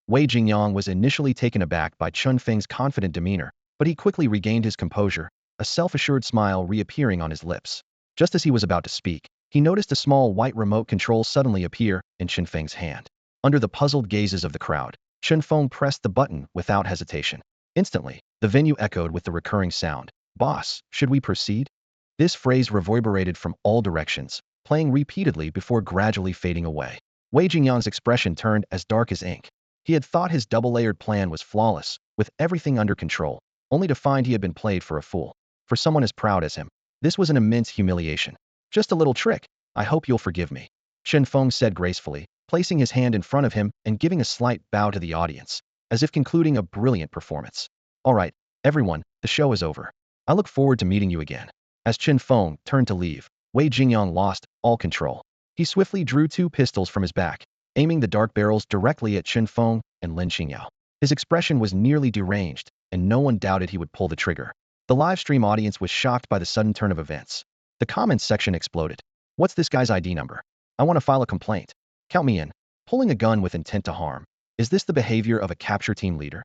Wei Jingyang was initially taken aback by Chen Feng's confident demeanor, but he quickly regained his composure, a self-assured smile reappearing on his lips. Just as he was about to speak, he noticed a small white remote control suddenly appear in Chen Feng's hand. Under the puzzled gazes of the crowd, Chen Feng pressed the button without hesitation. Instantly, the venue echoed with the recurring sound, "Boss, should we proceed?" This phrase reverberated from all directions, playing repeatedly before gradually fading away. Wei Jingyang's expression turned as dark as ink. He had thought his double-layered plan was flawless, with everything under control, only to find he had been played for a fool. For someone as proud as him, this was an immense humiliation. "Just a little trick. I hope you'll forgive me," Chen Feng said gracefully, placing his hand in front of him and giving a slight bow to the audience, as if concluding a brilliant performance. "All right, everyone, the show is over. I look forward to meeting you again." As Chen Feng turned to leave, Wei Jingyang lost all control. He swiftly drew two pistols from his back, aiming the dark barrels directly at Chen Feng and Lin Qingyao. His expression was nearly deranged, and no one doubted he would pull the trigger. The live-stream audience was shocked by the sudden turn of events. The comments section exploded. "What's this guy's ID number? I want to file a complaint. Count me in." "Pulling a gun with intent to harm. Is this the behavior of a capture team leader?"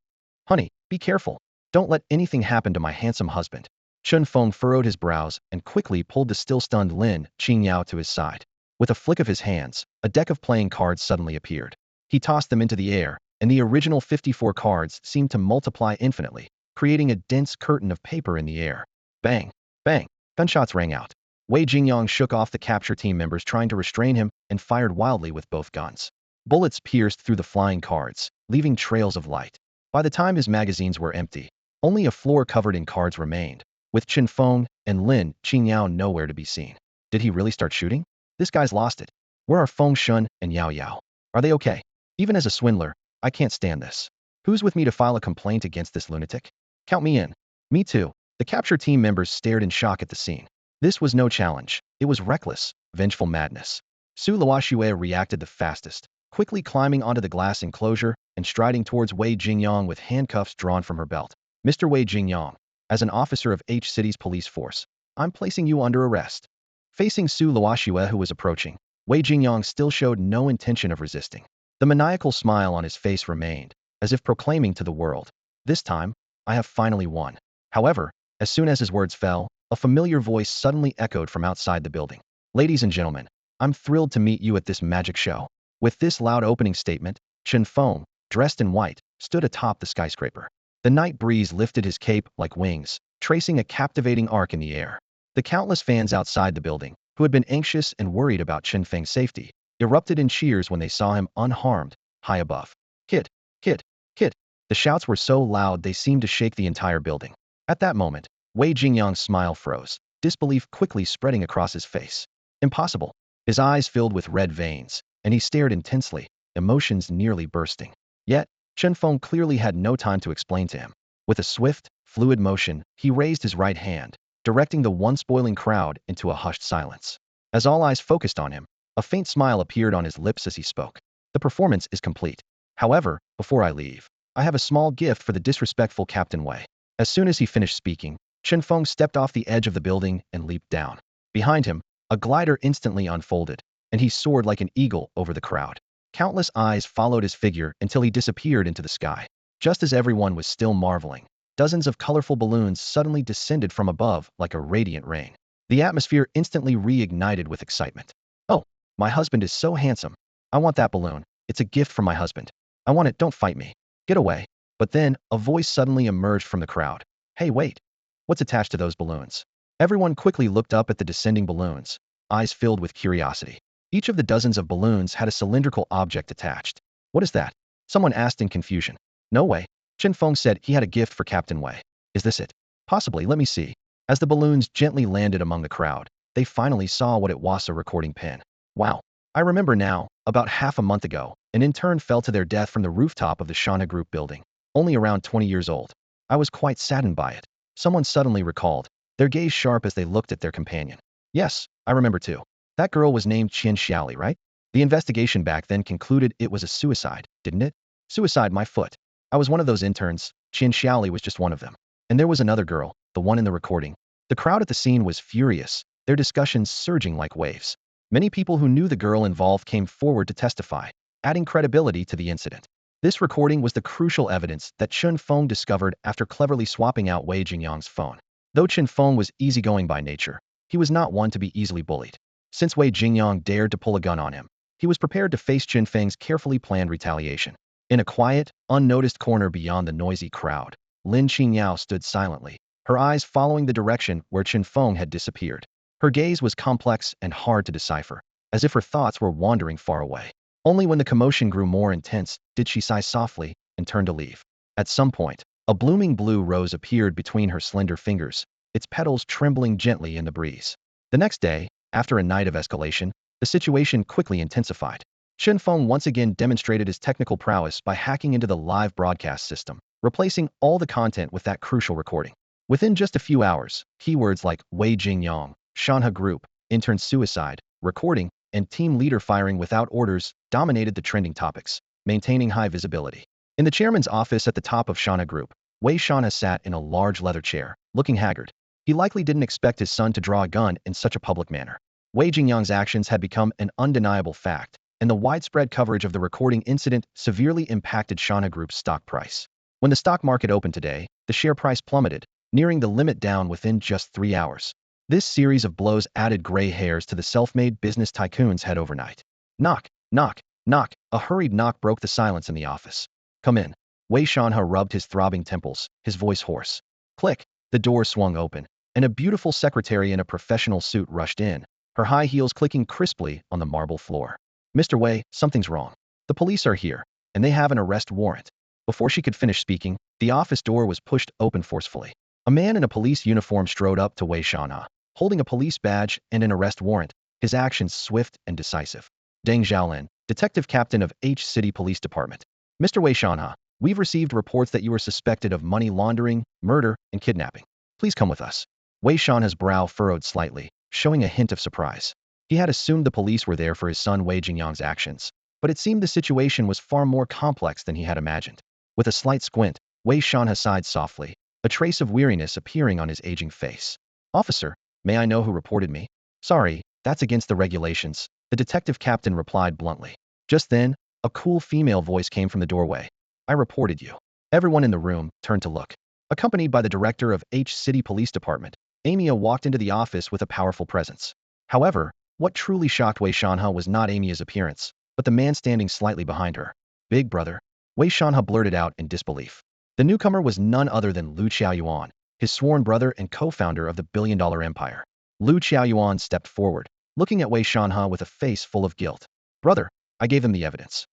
"Honey, be careful. Don't let anything happen to my handsome husband." Chen Feng furrowed his brows and quickly pulled the still-stunned Lin Qingyao to his side. With a flick of his hands, a deck of playing cards suddenly appeared. He tossed them into the air, and the original 54 cards seemed to multiply infinitely, creating a dense curtain of paper in the air. Bang! Bang! Gunshots rang out. Wei Jingyang shook off the capture team members trying to restrain him and fired wildly with both guns. Bullets pierced through the flying cards, leaving trails of light. By the time his magazines were empty, only a floor covered in cards remained, with Chen Feng and Lin Qingyao nowhere to be seen. Did he really start shooting? This guy's lost it. Where are Feng Shun and Yao Yao? Are they okay? Even as a swindler, I can't stand this. Who's with me to file a complaint against this lunatic? Count me in. Me too. The capture team members stared in shock at the scene. This was no challenge. It was reckless, vengeful madness. Su Luoxue reacted the fastest, quickly climbing onto the glass enclosure and striding towards Wei Jingyang with handcuffs drawn from her belt. "Mr. Wei Jingyang, as an officer of H City's police force, I'm placing you under arrest." Facing Su Luoxue, who was approaching, Wei Jingyang still showed no intention of resisting. The maniacal smile on his face remained, as if proclaiming to the world, "This time, I have finally won." However, as soon as his words fell, a familiar voice suddenly echoed from outside the building. "Ladies and gentlemen, I'm thrilled to meet you at this magic show." With this loud opening statement, Chen Feng, dressed in white, stood atop the skyscraper. The night breeze lifted his cape like wings, tracing a captivating arc in the air. The countless fans outside the building, who had been anxious and worried about Chen Feng's safety, erupted in cheers when they saw him unharmed, high above. Kid! Kid! Kid! The shouts were so loud they seemed to shake the entire building. At that moment, Wei Jingyang's smile froze, disbelief quickly spreading across his face. Impossible. His eyes filled with red veins, and he stared intensely, emotions nearly bursting. Yet, Chen Feng clearly had no time to explain to him. With a swift, fluid motion, he raised his right hand, directing the once boiling crowd into a hushed silence. As all eyes focused on him, a faint smile appeared on his lips as he spoke. The performance is complete. However, before I leave, I have a small gift for the disrespectful Captain Wei. As soon as he finished speaking, Chen Feng stepped off the edge of the building and leaped down. Behind him, a glider instantly unfolded, and he soared like an eagle over the crowd. Countless eyes followed his figure until he disappeared into the sky. Just as everyone was still marveling, dozens of colorful balloons suddenly descended from above like a radiant rain. The atmosphere instantly reignited with excitement. Oh, my husband is so handsome. I want that balloon. It's a gift from my husband. I want it, don't fight me. Get away. But then, a voice suddenly emerged from the crowd. Hey, wait. What's attached to those balloons? Everyone quickly looked up at the descending balloons, eyes filled with curiosity. Each of the dozens of balloons had a cylindrical object attached. What is that? Someone asked in confusion. No way. Chen Feng said he had a gift for Captain Wei. Is this it? Possibly, let me see. As the balloons gently landed among the crowd, they finally saw what it was, a recording pin. Wow. I remember now, about half a month ago, an intern fell to their death from the rooftop of the Shana Group building, only around 20 years old. I was quite saddened by it. Someone suddenly recalled, their gaze sharp as they looked at their companion. Yes, I remember too. That girl was named Chen Xiaoli, right? The investigation back then concluded it was a suicide, didn't it? Suicide, my foot. I was one of those interns. Chen Xiaoli was just one of them. And there was another girl, the one in the recording. The crowd at the scene was furious, their discussions surging like waves. Many people who knew the girl involved came forward to testify, adding credibility to the incident. This recording was the crucial evidence that Chen Feng discovered after cleverly swapping out Wei Jingyang's phone. Though Chen Feng was easygoing by nature, he was not one to be easily bullied. Since Wei Jingyang dared to pull a gun on him, he was prepared to face Chen Feng's carefully planned retaliation. In a quiet, unnoticed corner beyond the noisy crowd, Lin Qingyao stood silently, her eyes following the direction where Chen Feng had disappeared. Her gaze was complex and hard to decipher, as if her thoughts were wandering far away. Only when the commotion grew more intense did she sigh softly and turn to leave. At some point, a blooming blue rose appeared between her slender fingers, its petals trembling gently in the breeze. The next day, after a night of escalation, the situation quickly intensified. Chen Feng once again demonstrated his technical prowess by hacking into the live broadcast system, replacing all the content with that crucial recording. Within just a few hours, keywords like Wei Jingyang, Shanha Group, intern suicide, recording, and team leader firing without orders dominated the trending topics, maintaining high visibility. In the chairman's office at the top of Shanha Group, Wei Shanha sat in a large leather chair, looking haggard. He likely didn't expect his son to draw a gun in such a public manner. Wei Jingyang's actions had become an undeniable fact, and the widespread coverage of the recording incident severely impacted Shanha Group's stock price. When the stock market opened today, the share price plummeted, nearing the limit down within just 3 hours. This series of blows added gray hairs to the self-made business tycoon's head overnight. Knock, knock, knock. A hurried knock broke the silence in the office. Come in. Wei Shanha rubbed his throbbing temples, his voice hoarse. Click. The door swung open, and a beautiful secretary in a professional suit rushed in, her high heels clicking crisply on the marble floor. Mr. Wei, something's wrong. The police are here, and they have an arrest warrant. Before she could finish speaking, the office door was pushed open forcefully. A man in a police uniform strode up to Wei Shanha, holding a police badge and an arrest warrant, his actions swift and decisive. Deng Xiaolin, detective captain of H City Police Department. Mr. Wei Shanha, we've received reports that you are suspected of money laundering, murder, and kidnapping. Please come with us. Wei Shanha's brow furrowed slightly, showing a hint of surprise. He had assumed the police were there for his son Wei Jingyang's actions, but it seemed the situation was far more complex than he had imagined. With a slight squint, Wei Shanha sighed softly, a trace of weariness appearing on his aging face. Officer, may I know who reported me? Sorry, that's against the regulations, the detective captain replied bluntly. Just then, a cool female voice came from the doorway. I reported you. Everyone in the room turned to look. Accompanied by the director of H City Police Department, Amia walked into the office with a powerful presence. However, what truly shocked Wei Shanha was not Amia's appearance, but the man standing slightly behind her. Big brother. Wei Shanhe blurted out in disbelief. The newcomer was none other than Lu Qiaoyuan, his sworn brother and co-founder of the billion-dollar empire. Lu Qiaoyuan stepped forward, looking at Wei Shanhe with a face full of guilt. Brother, I gave him the evidence.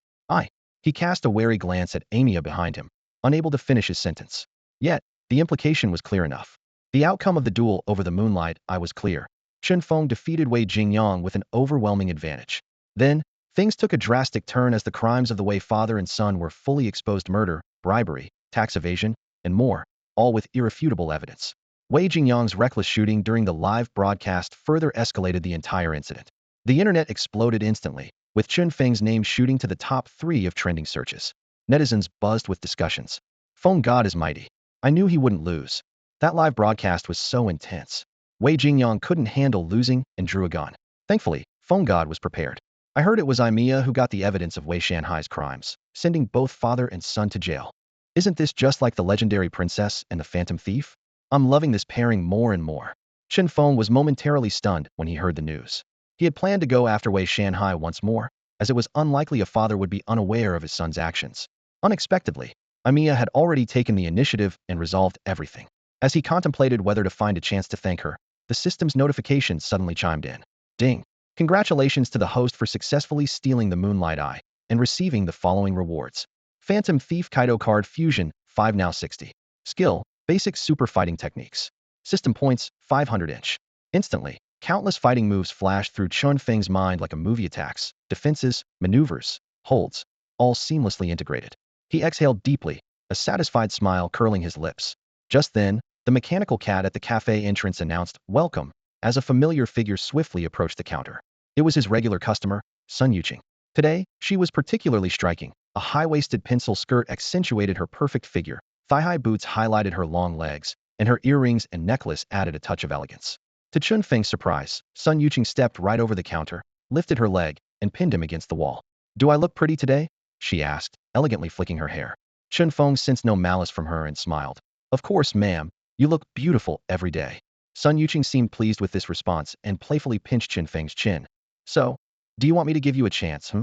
He cast a wary glance at Amiya behind him, unable to finish his sentence. Yet, the implication was clear enough. The outcome of the duel over the moonlight eye was clear. Chen Feng defeated Wei Jingyang with an overwhelming advantage. Then, things took a drastic turn as the crimes of the Wei father and son were fully exposed: murder, bribery, tax evasion, and more, all with irrefutable evidence. Wei Jingyang's reckless shooting during the live broadcast further escalated the entire incident. The internet exploded instantly, with Chen Feng's name shooting to the top 3 of trending searches. Netizens buzzed with discussions. Feng God is mighty. I knew he wouldn't lose. That live broadcast was so intense. Wei Jingyang couldn't handle losing and drew a gun. Thankfully, Feng God was prepared. I heard it was Amiya who got the evidence of Wei Shanhai's crimes, sending both father and son to jail. Isn't this just like the legendary princess and the phantom thief? I'm loving this pairing more and more. Chen Feng was momentarily stunned when he heard the news. He had planned to go after Wei Shanhai once more, as it was unlikely a father would be unaware of his son's actions. Unexpectedly, Amiya had already taken the initiative and resolved everything. As he contemplated whether to find a chance to thank her, the system's notification suddenly chimed in. Ding! Congratulations to the host for successfully stealing the Moonlight Eye and receiving the following rewards. Phantom Thief Kaito Card Fusion, 5 now 60. Skill, Basic Super Fighting Techniques. System points, 500 inch. Instantly, countless fighting moves flashed through Chen Feng's mind like a movie: attacks, defenses, maneuvers, holds, all seamlessly integrated. He exhaled deeply, a satisfied smile curling his lips. Just then, the mechanical cat at the cafe entrance announced, "Welcome," as a familiar figure swiftly approached the counter. It was his regular customer, Sun Yuqing. Today, she was particularly striking. A high-waisted pencil skirt accentuated her perfect figure, thigh-high boots highlighted her long legs, and her earrings and necklace added a touch of elegance. To Chen Feng's surprise, Sun Yuqing stepped right over the counter, lifted her leg, and pinned him against the wall. "Do I look pretty today?" she asked, elegantly flicking her hair. Chen Feng sensed no malice from her and smiled. "Of course, ma'am. You look beautiful every day." Sun Yuqing seemed pleased with this response and playfully pinched Chen Feng's chin. "So, do you want me to give you a chance,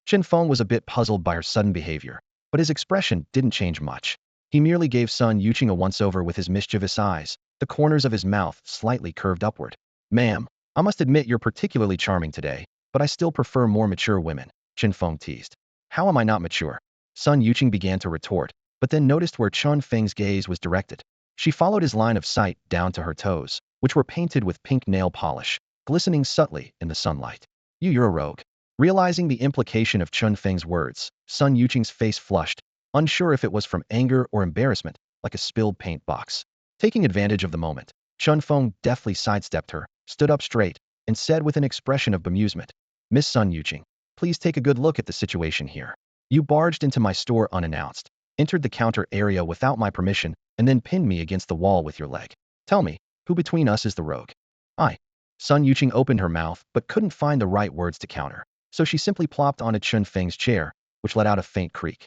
Chen Feng was a bit puzzled by her sudden behavior, but his expression didn't change much. He merely gave Sun Yuqing a once-over with his mischievous eyes, the corners of his mouth slightly curved upward. "Ma'am, I must admit you're particularly charming today, but I still prefer more mature women," Chen Feng teased. "How am I not mature?" Sun Yuqing began to retort, but then noticed where Chen Feng's gaze was directed. She followed his line of sight down to her toes, which were painted with pink nail polish, glistening subtly in the sunlight. You're a rogue." Realizing the implication of Chen Feng's words, Sun Yuqing's face flushed, unsure if it was from anger or embarrassment, like a spilled paint box. Taking advantage of the moment, Chen Feng deftly sidestepped her, stood up straight, and said with an expression of bemusement, "Miss Sun Yuqing, please take a good look at the situation here. You barged into my store unannounced, entered the counter area without my permission, and then pinned me against the wall with your leg. Tell me, who between us is the rogue?" Sun Yuqing opened her mouth but couldn't find the right words to counter, so she simply plopped onto Chen Feng's chair, which let out a faint creak.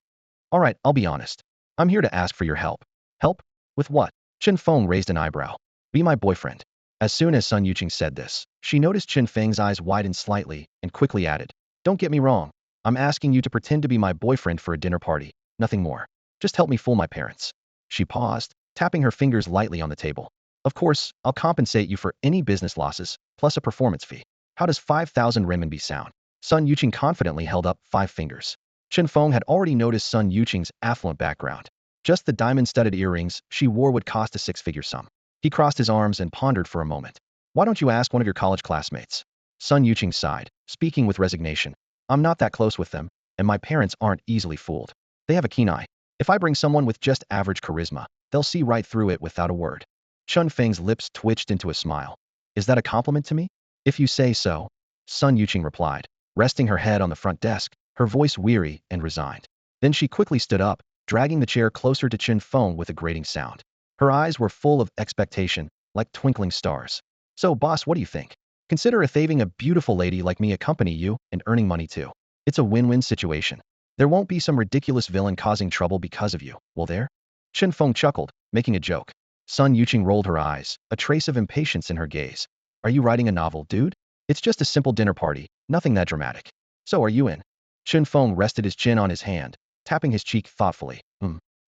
"All right, I'll be honest. I'm here to ask for your help." "Help? With what?" Chen Feng raised an eyebrow. "Be my boyfriend." As soon as Sun Yuqing said this, she noticed Chen Feng's eyes widen slightly and quickly added, "Don't get me wrong. I'm asking you to pretend to be my boyfriend for a dinner party, nothing more. Just help me fool my parents." She paused, tapping her fingers lightly on the table. "Of course, I'll compensate you for any business losses, plus a performance fee. How does 5,000 renminbi sound?" Sun Yuqing confidently held up 5 fingers. Chen Feng had already noticed Sun Yuqing's affluent background. Just the diamond-studded earrings she wore would cost a 6-figure sum. He crossed his arms and pondered for a moment. "Why don't you ask one of your college classmates?" Sun Yuqing sighed, speaking with resignation. "I'm not that close with them, and my parents aren't easily fooled. They have a keen eye. If I bring someone with just average charisma, they'll see right through it without a word." Chen Feng's lips twitched into a smile. "Is that a compliment to me?" "If you say so," Sun Yuqing replied, resting her head on the front desk, her voice weary and resigned. Then she quickly stood up, dragging the chair closer to Chen Feng with a grating sound. Her eyes were full of expectation, like twinkling stars. "So, boss, what do you think? Consider if having a beautiful lady like me accompany you and earning money too. It's a win-win situation. There won't be some ridiculous villain causing trouble because of you, will there?" Chen Feng chuckled, making a joke. Sun Yuqing rolled her eyes, a trace of impatience in her gaze. "Are you writing a novel, dude? It's just a simple dinner party, nothing that dramatic. So are you in?" Chen Feng rested his chin on his hand, tapping his cheek thoughtfully.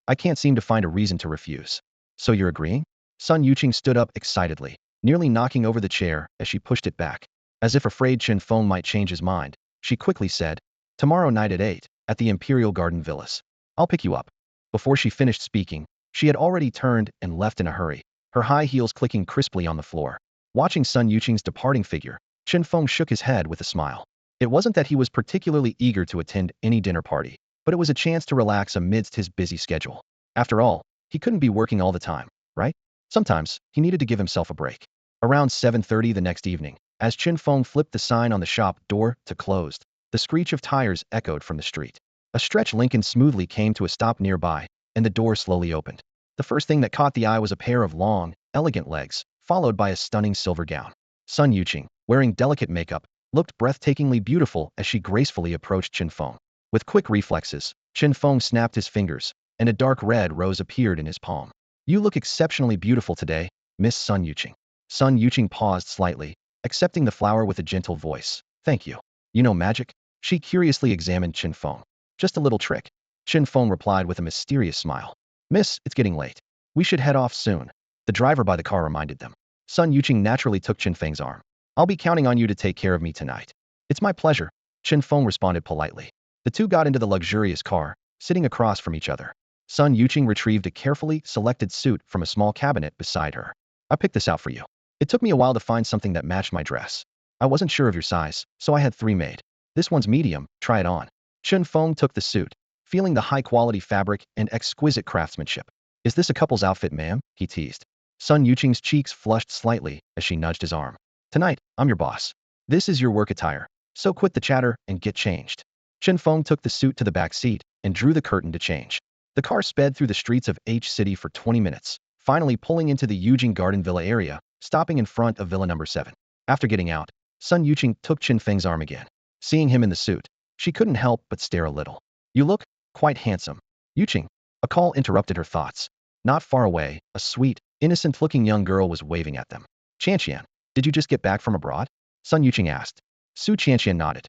I can't seem to find a reason to refuse. So you're agreeing? Sun Yuqing stood up excitedly, nearly knocking over the chair as she pushed it back. As if afraid Chen Feng might change his mind, she quickly said, tomorrow night at 8, at the Imperial Garden Villas. I'll pick you up. Before she finished speaking, she had already turned and left in a hurry, her high heels clicking crisply on the floor. Watching Sun Yuqing's departing figure, Chen Feng shook his head with a smile. It wasn't that he was particularly eager to attend any dinner party, but it was a chance to relax amidst his busy schedule. After all, he couldn't be working all the time, right? Sometimes, he needed to give himself a break. Around 7:30 the next evening, as Chen Feng flipped the sign on the shop door to closed, the screech of tires echoed from the street. A stretch Lincoln smoothly came to a stop nearby, and the door slowly opened. The first thing that caught the eye was a pair of long, elegant legs, followed by a stunning silver gown. Sun Yuqing, wearing delicate makeup, looked breathtakingly beautiful as she gracefully approached Chen Feng. With quick reflexes, Chen Feng snapped his fingers, and a dark red rose appeared in his palm. You look exceptionally beautiful today, Miss Sun Yuqing. Sun Yuqing paused slightly, accepting the flower with a gentle voice. Thank you. You know magic? She curiously examined Chen Feng. Just a little trick. Chen Feng replied with a mysterious smile. Miss, it's getting late. We should head off soon. The driver by the car reminded them. Sun Yuqing naturally took Chen Feng's arm. I'll be counting on you to take care of me tonight. It's my pleasure, Chen Feng responded politely. The two got into the luxurious car, sitting across from each other. Sun Yuqing retrieved a carefully selected suit from a small cabinet beside her. I picked this out for you. It took me a while to find something that matched my dress. I wasn't sure of your size, so I had 3 made. This one's medium, try it on. Chen Feng took the suit, feeling the high-quality fabric and exquisite craftsmanship. Is this a couple's outfit, ma'am? He teased. Sun Yuqing's cheeks flushed slightly as she nudged his arm. Tonight, I'm your boss. This is your work attire, so quit the chatter and get changed. Chen Feng took the suit to the back seat and drew the curtain to change. The car sped through the streets of H City for 20 minutes, finally pulling into the Eugene Garden Villa area, stopping in front of Villa number 7. After getting out, Sun Yuqing took Chen Feng's arm again. Seeing him in the suit, she couldn't help but stare a little. You look quite handsome. Yuqing. A call interrupted her thoughts. Not far away, a sweet, innocent-looking young girl was waving at them. Qianqian, did you just get back from abroad? Sun Yuqing asked. Su Qianqian nodded.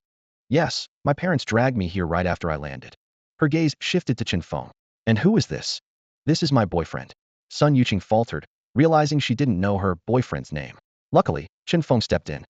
Yes, my parents dragged me here right after I landed. Her gaze shifted to Chen Feng. And who is this? This is my boyfriend. Sun Yuqing faltered, realizing she didn't know her boyfriend's name. Luckily, Chen Feng stepped in.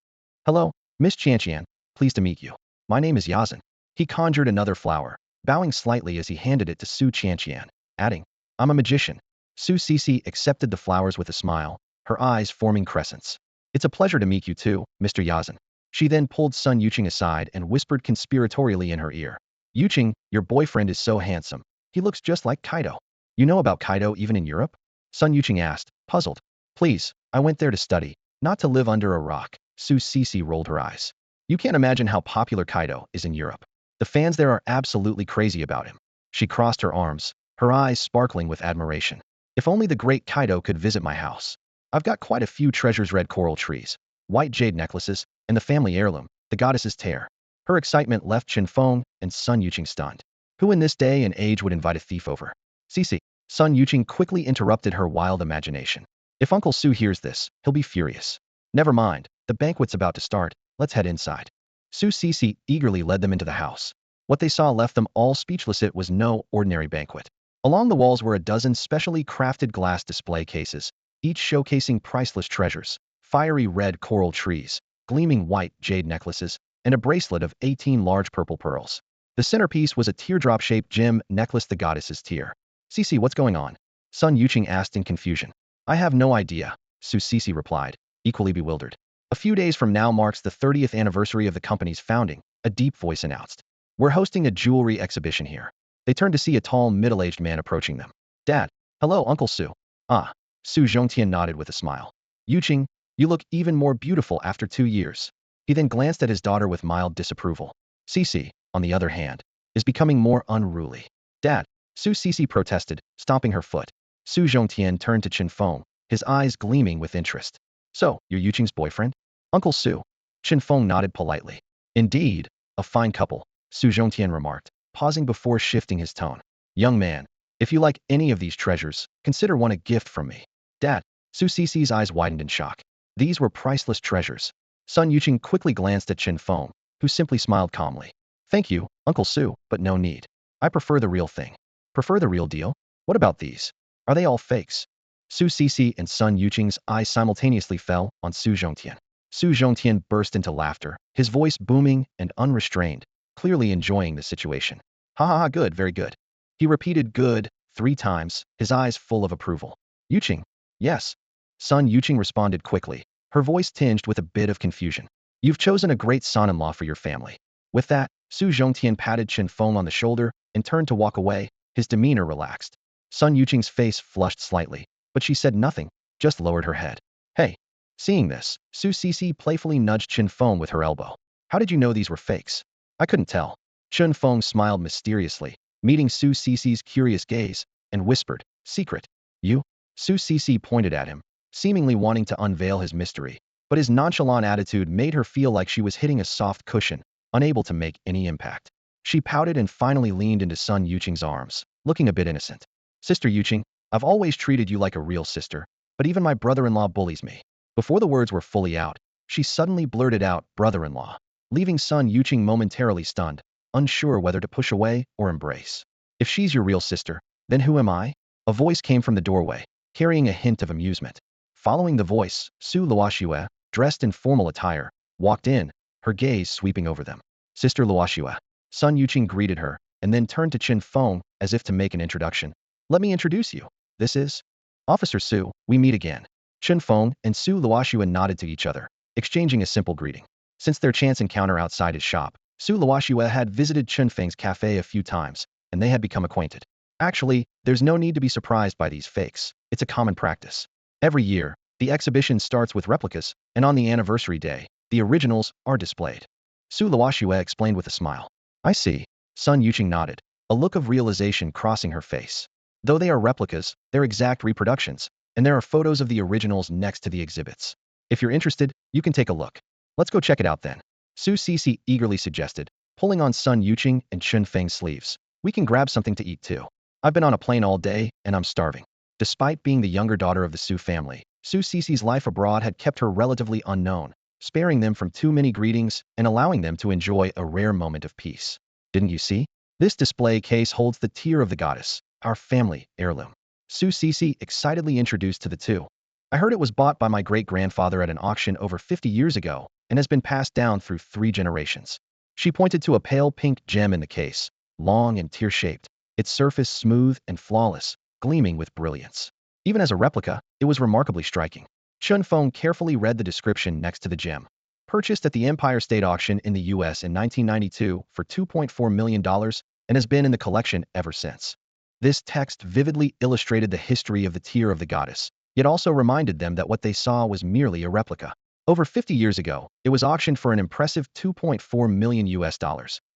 Hello, Miss Qianqian, pleased to meet you. My name is Yazan. He conjured another flower, bowing slightly as he handed it to Su Qianqian, adding, I'm a magician. Su Cici accepted the flowers with a smile, her eyes forming crescents. It's a pleasure to meet you too, Mr. Yazan. She then pulled Sun Yuqing aside and whispered conspiratorially in her ear. Yuqing, your boyfriend is so handsome. He looks just like Kaito. You know about Kaito even in Europe? Sun Yuqing asked, puzzled. Please, I went there to study, not to live under a rock. Su Cici rolled her eyes. You can't imagine how popular Kaito is in Europe. The fans there are absolutely crazy about him. She crossed her arms, her eyes sparkling with admiration. If only the great Kaito could visit my house. I've got quite a few treasures: red coral trees, white jade necklaces, and the family heirloom, the goddess's tear. Her excitement left Chen Feng and Sun Yuqing stunned. Who in this day and age would invite a thief over? Cici. Sun Yuqing quickly interrupted her wild imagination. If Uncle Su hears this, he'll be furious. Never mind, the banquet's about to start, let's head inside. Su Cici eagerly led them into the house. What they saw left them all speechless. It was no ordinary banquet. Along the walls were a dozen specially crafted glass display cases, each showcasing priceless treasures, fiery red coral trees, gleaming white jade necklaces, and a bracelet of 18 large purple pearls. The centerpiece was a teardrop-shaped gem necklace, the goddess's tear. Cici, what's going on? Sun Yuqing asked in confusion. I have no idea, Su Cici replied, equally bewildered. A few days from now marks the 30th anniversary of the company's founding, a deep voice announced. We're hosting a jewelry exhibition here. They turned to see a tall, middle-aged man approaching them. Dad. Hello, Uncle Su. Ah. Su Zhongtian nodded with a smile. Yuqing, you look even more beautiful after 2 years. He then glanced at his daughter with mild disapproval. Cici, on the other hand, is becoming more unruly. Dad. Su Cici protested, stomping her foot. Su Zhongtian turned to Chen Feng, his eyes gleaming with interest. So, you're Yuqing's boyfriend? Uncle Su. Chen Feng nodded politely. Indeed, a fine couple, Su Zhongtian remarked, pausing before shifting his tone. Young man, if you like any of these treasures, consider one a gift from me. Dad. Su Cici's eyes widened in shock. These were priceless treasures. Sun Yuqing quickly glanced at Chen Feng, who simply smiled calmly. Thank you, Uncle Su, but no need. I prefer the real thing. Prefer the real deal? What about these? Are they all fakes? Su Cece and Sun Yuqing's eyes simultaneously fell on Su Zhongtian. Su Zhongtian burst into laughter, his voice booming and unrestrained, clearly enjoying the situation. Ha ha ha, good, very good. He repeated good 3 times, his eyes full of approval. Yuqing. Yes. Sun Yuqing responded quickly, her voice tinged with a bit of confusion. You've chosen a great son-in-law for your family. With that, Su Zhongtian patted Chen Feng on the shoulder and turned to walk away, his demeanor relaxed. Sun Yuqing's face flushed slightly, but she said nothing, just lowered her head. Hey. Seeing this, Su Cece playfully nudged Chen Feng with her elbow. How did you know these were fakes? I couldn't tell. Chen Feng smiled mysteriously, meeting Su Cece's curious gaze, and whispered, secret. You? Su Cece pointed at him, seemingly wanting to unveil his mystery, but his nonchalant attitude made her feel like she was hitting a soft cushion, unable to make any impact. She pouted and finally leaned into Sun Yuqing's arms, looking a bit innocent. Sister Yuqing, I've always treated you like a real sister, but even my brother-in-law bullies me. Before the words were fully out, she suddenly blurted out, brother-in-law, leaving Sun Yuqing momentarily stunned, unsure whether to push away or embrace. If she's your real sister, then who am I? A voice came from the doorway, carrying a hint of amusement. Following the voice, Su Luoxue, dressed in formal attire, walked in, her gaze sweeping over them. Sister Luoxue. Sun Yuqing greeted her, and then turned to Chen Feng as if to make an introduction. Let me introduce you. This is Officer Su, we meet again. Chen Feng and Su Luoxue nodded to each other, exchanging a simple greeting. Since their chance encounter outside his shop, Su Luoxue had visited Chen Feng's cafe a few times, and they had become acquainted. Actually, there's no need to be surprised by these fakes. It's a common practice. Every year, the exhibition starts with replicas, and on the anniversary day, the originals are displayed. Su Luoxue explained with a smile. I see. Sun Yuqing nodded, a look of realization crossing her face. Though they are replicas, they're exact reproductions, and there are photos of the originals next to the exhibits. If you're interested, you can take a look. Let's go check it out then. Su Cece eagerly suggested, pulling on Sun Yuqing and Chen Feng's sleeves. We can grab something to eat too. I've been on a plane all day, and I'm starving. Despite being the younger daughter of the Su family, Su Cece's life abroad had kept her relatively unknown, sparing them from too many greetings and allowing them to enjoy a rare moment of peace. Didn't you see? This display case holds the tear of the goddess, our family heirloom. Su Cece excitedly introduced to the two. I heard it was bought by my great-grandfather at an auction over 50 years ago and has been passed down through 3 generations. She pointed to a pale pink gem in the case, long and tear-shaped, its surface smooth and flawless, gleaming with brilliance. Even as a replica, it was remarkably striking. Chen Feng carefully read the description next to the gem. Purchased at the Empire State Auction in the US in 1992 for $2.4 million and has been in the collection ever since. This text vividly illustrated the history of the tear of the goddess, yet also reminded them that what they saw was merely a replica. Over 50 years ago, it was auctioned for an impressive $2.4 million,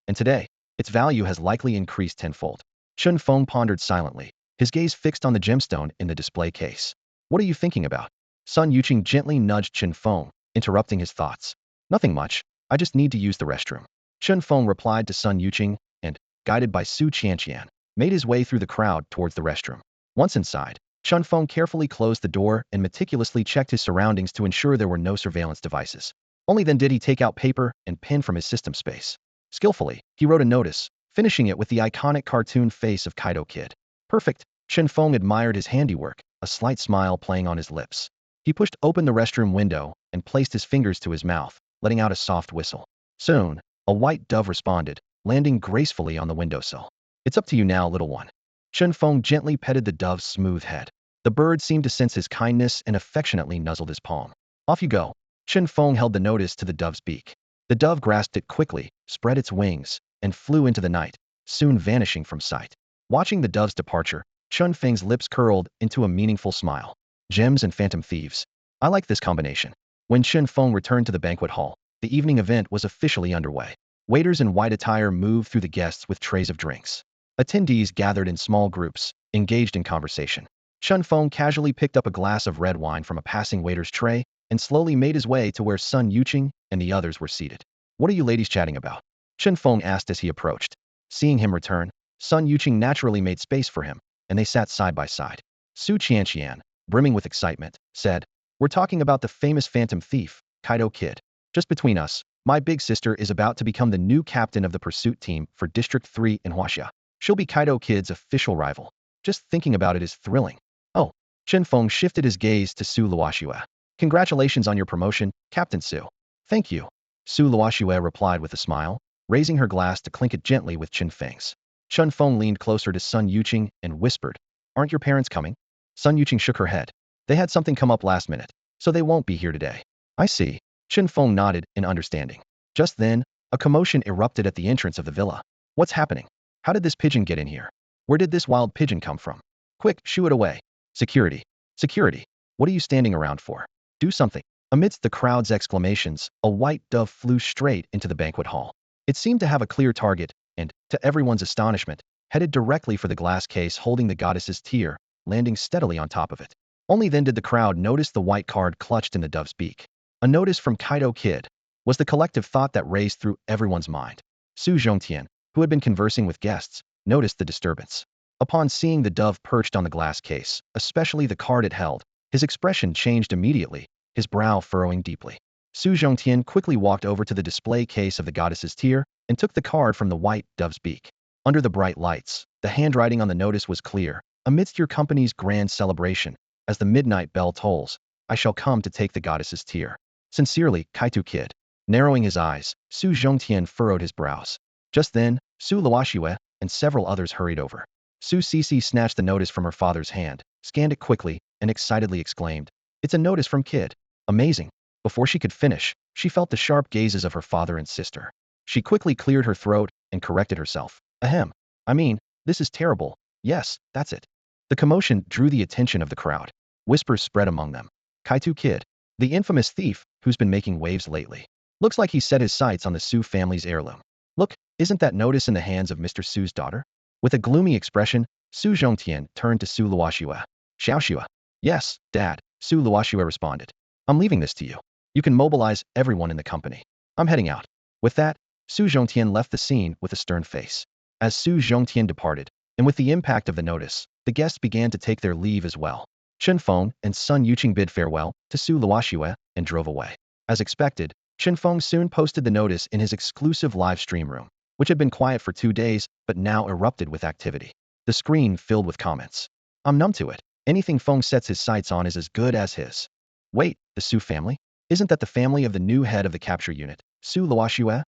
and today, its value has likely increased tenfold. Chen Feng pondered silently, his gaze fixed on the gemstone in the display case. What are you thinking about? Sun Yuqing gently nudged Chen Feng, interrupting his thoughts. Nothing much, I just need to use the restroom. Chen Feng replied to Sun Yuqing, and, guided by Su Qianqian, made his way through the crowd towards the restroom. Once inside, Chen Feng carefully closed the door and meticulously checked his surroundings to ensure there were no surveillance devices. Only then did he take out paper and pen from his system space. Skillfully, he wrote a notice, finishing it with the iconic cartoon face of Kaito Kid. Perfect. Chen Feng admired his handiwork, a slight smile playing on his lips. He pushed open the restroom window and placed his fingers to his mouth, letting out a soft whistle. Soon, a white dove responded, landing gracefully on the windowsill. It's up to you now, little one. Chen Feng gently petted the dove's smooth head. The bird seemed to sense his kindness and affectionately nuzzled his palm. Off you go. Chen Feng held the notice to the dove's beak. The dove grasped it quickly, spread its wings, and flew into the night, soon vanishing from sight. Watching the dove's departure, Chen Feng's lips curled into a meaningful smile. Gems and phantom thieves. I like this combination. When Chen Feng returned to the banquet hall, the evening event was officially underway. Waiters in white attire moved through the guests with trays of drinks. Attendees gathered in small groups, engaged in conversation. Chen Feng casually picked up a glass of red wine from a passing waiter's tray and slowly made his way to where Sun Yuqing and the others were seated. What are you ladies chatting about? Chen Feng asked as he approached. Seeing him return, Sun Yuqing naturally made space for him, and they sat side by side. Su Qianqian, brimming with excitement, said, We're talking about the famous phantom thief, Kaito Kid. Just between us, my big sister is about to become the new captain of the pursuit team for District 3 in Huaxia. She'll be Kaito Kid's official rival. Just thinking about it is thrilling. Oh, Chen Feng shifted his gaze to Su Luoxue. Congratulations on your promotion, Captain Su. Thank you. Su Luoxue replied with a smile, raising her glass to clink it gently with Chen Feng's. Chen Feng leaned closer to Sun Yuqing and whispered, "Aren't your parents coming?" Sun Yuqing shook her head. "They had something come up last minute, so they won't be here today." "I see." Chen Feng nodded in understanding. Just then, a commotion erupted at the entrance of the villa. "What's happening? How did this pigeon get in here? Where did this wild pigeon come from? Quick, shoo it away. Security. Security. What are you standing around for? Do something." Amidst the crowd's exclamations, a white dove flew straight into the banquet hall. It seemed to have a clear target and, to everyone's astonishment, headed directly for the glass case holding the goddess's tear, landing steadily on top of it. Only then did the crowd notice the white card clutched in the dove's beak. "A notice from Kaito Kid," was the collective thought that raced through everyone's mind. Su Zhongtian, who had been conversing with guests, noticed the disturbance. Upon seeing the dove perched on the glass case, especially the card it held, his expression changed immediately, his brow furrowing deeply. Su Zhongtian quickly walked over to the display case of the goddess's tear and took the card from the white dove's beak. Under the bright lights, the handwriting on the notice was clear. "Amidst your company's grand celebration, as the midnight bell tolls, I shall come to take the goddess's tear. Sincerely, Kaito Kid." Narrowing his eyes, Su Zhongtian furrowed his brows. Just then, Su Luoxue and several others hurried over. Su Cici snatched the notice from her father's hand, scanned it quickly, and excitedly exclaimed, "It's a notice from Kid. Amazing." Before she could finish, she felt the sharp gazes of her father and sister. She quickly cleared her throat and corrected herself. "Ahem. I mean, this is terrible. Yes, that's it." The commotion drew the attention of the crowd. Whispers spread among them. "Kaito Kid, the infamous thief who's been making waves lately. Looks like he set his sights on the Su family's heirloom. Look, isn't that notice in the hands of Mr. Su's daughter?" With a gloomy expression, Su Zhongtian turned to Su Luoxue. "Xiaoxue." "Yes, Dad," Su Luoxue responded. "I'm leaving this to you. You can mobilize everyone in the company. I'm heading out." With that, Su Zhongtian left the scene with a stern face. As Su Zhongtian departed, and with the impact of the notice, the guests began to take their leave as well. Chen Feng and Sun Yuqing bid farewell to Su Luoxue and drove away. As expected, Chen Feng soon posted the notice in his exclusive live stream room, which had been quiet for 2 days but now erupted with activity. The screen filled with comments. "I'm numb to it. Anything Feng sets his sights on is as good as his." "Wait, the Su family? Isn't that the family of the new head of the capture unit, Su Luoxue?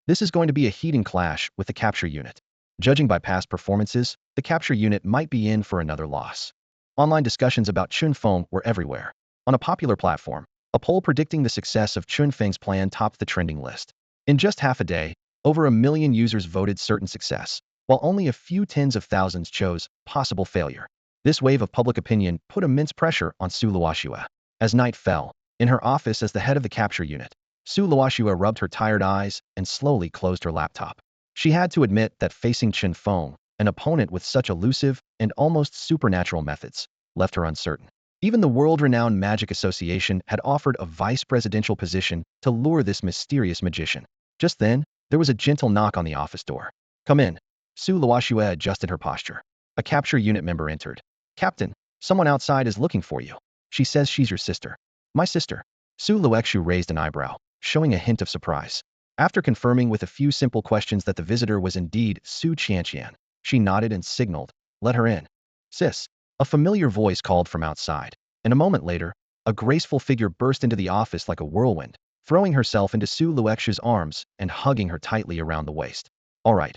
This is going to be a heating clash with the capture unit. Judging by past performances, the capture unit might be in for another loss." Online discussions about Chen Feng were everywhere. On a popular platform, a poll predicting the success of Chen Feng's plan topped the trending list. In just half a day, over 1 million users voted certain success, while only a few tens of thousands chose possible failure. This wave of public opinion put immense pressure on Su Luoxue. As night fell, in her office as the head of the capture unit, Su Luoxue rubbed her tired eyes and slowly closed her laptop. She had to admit that facing Chen Feng, an opponent with such elusive and almost supernatural methods, left her uncertain. Even the world-renowned Magic Association had offered a vice presidential position to lure this mysterious magician. Just then, there was a gentle knock on the office door. "Come in." Su Luoxue adjusted her posture. A capture unit member entered. "Captain, someone outside is looking for you. She says she's your sister." "My sister?" Su Luoxue raised an eyebrow, showing a hint of surprise. After confirming with a few simple questions that the visitor was indeed Su Qianqian, she nodded and signaled, "Let her in." "Sis." A familiar voice called from outside, and a moment later, a graceful figure burst into the office like a whirlwind, throwing herself into Su Luoxue's arms and hugging her tightly around the waist. All right.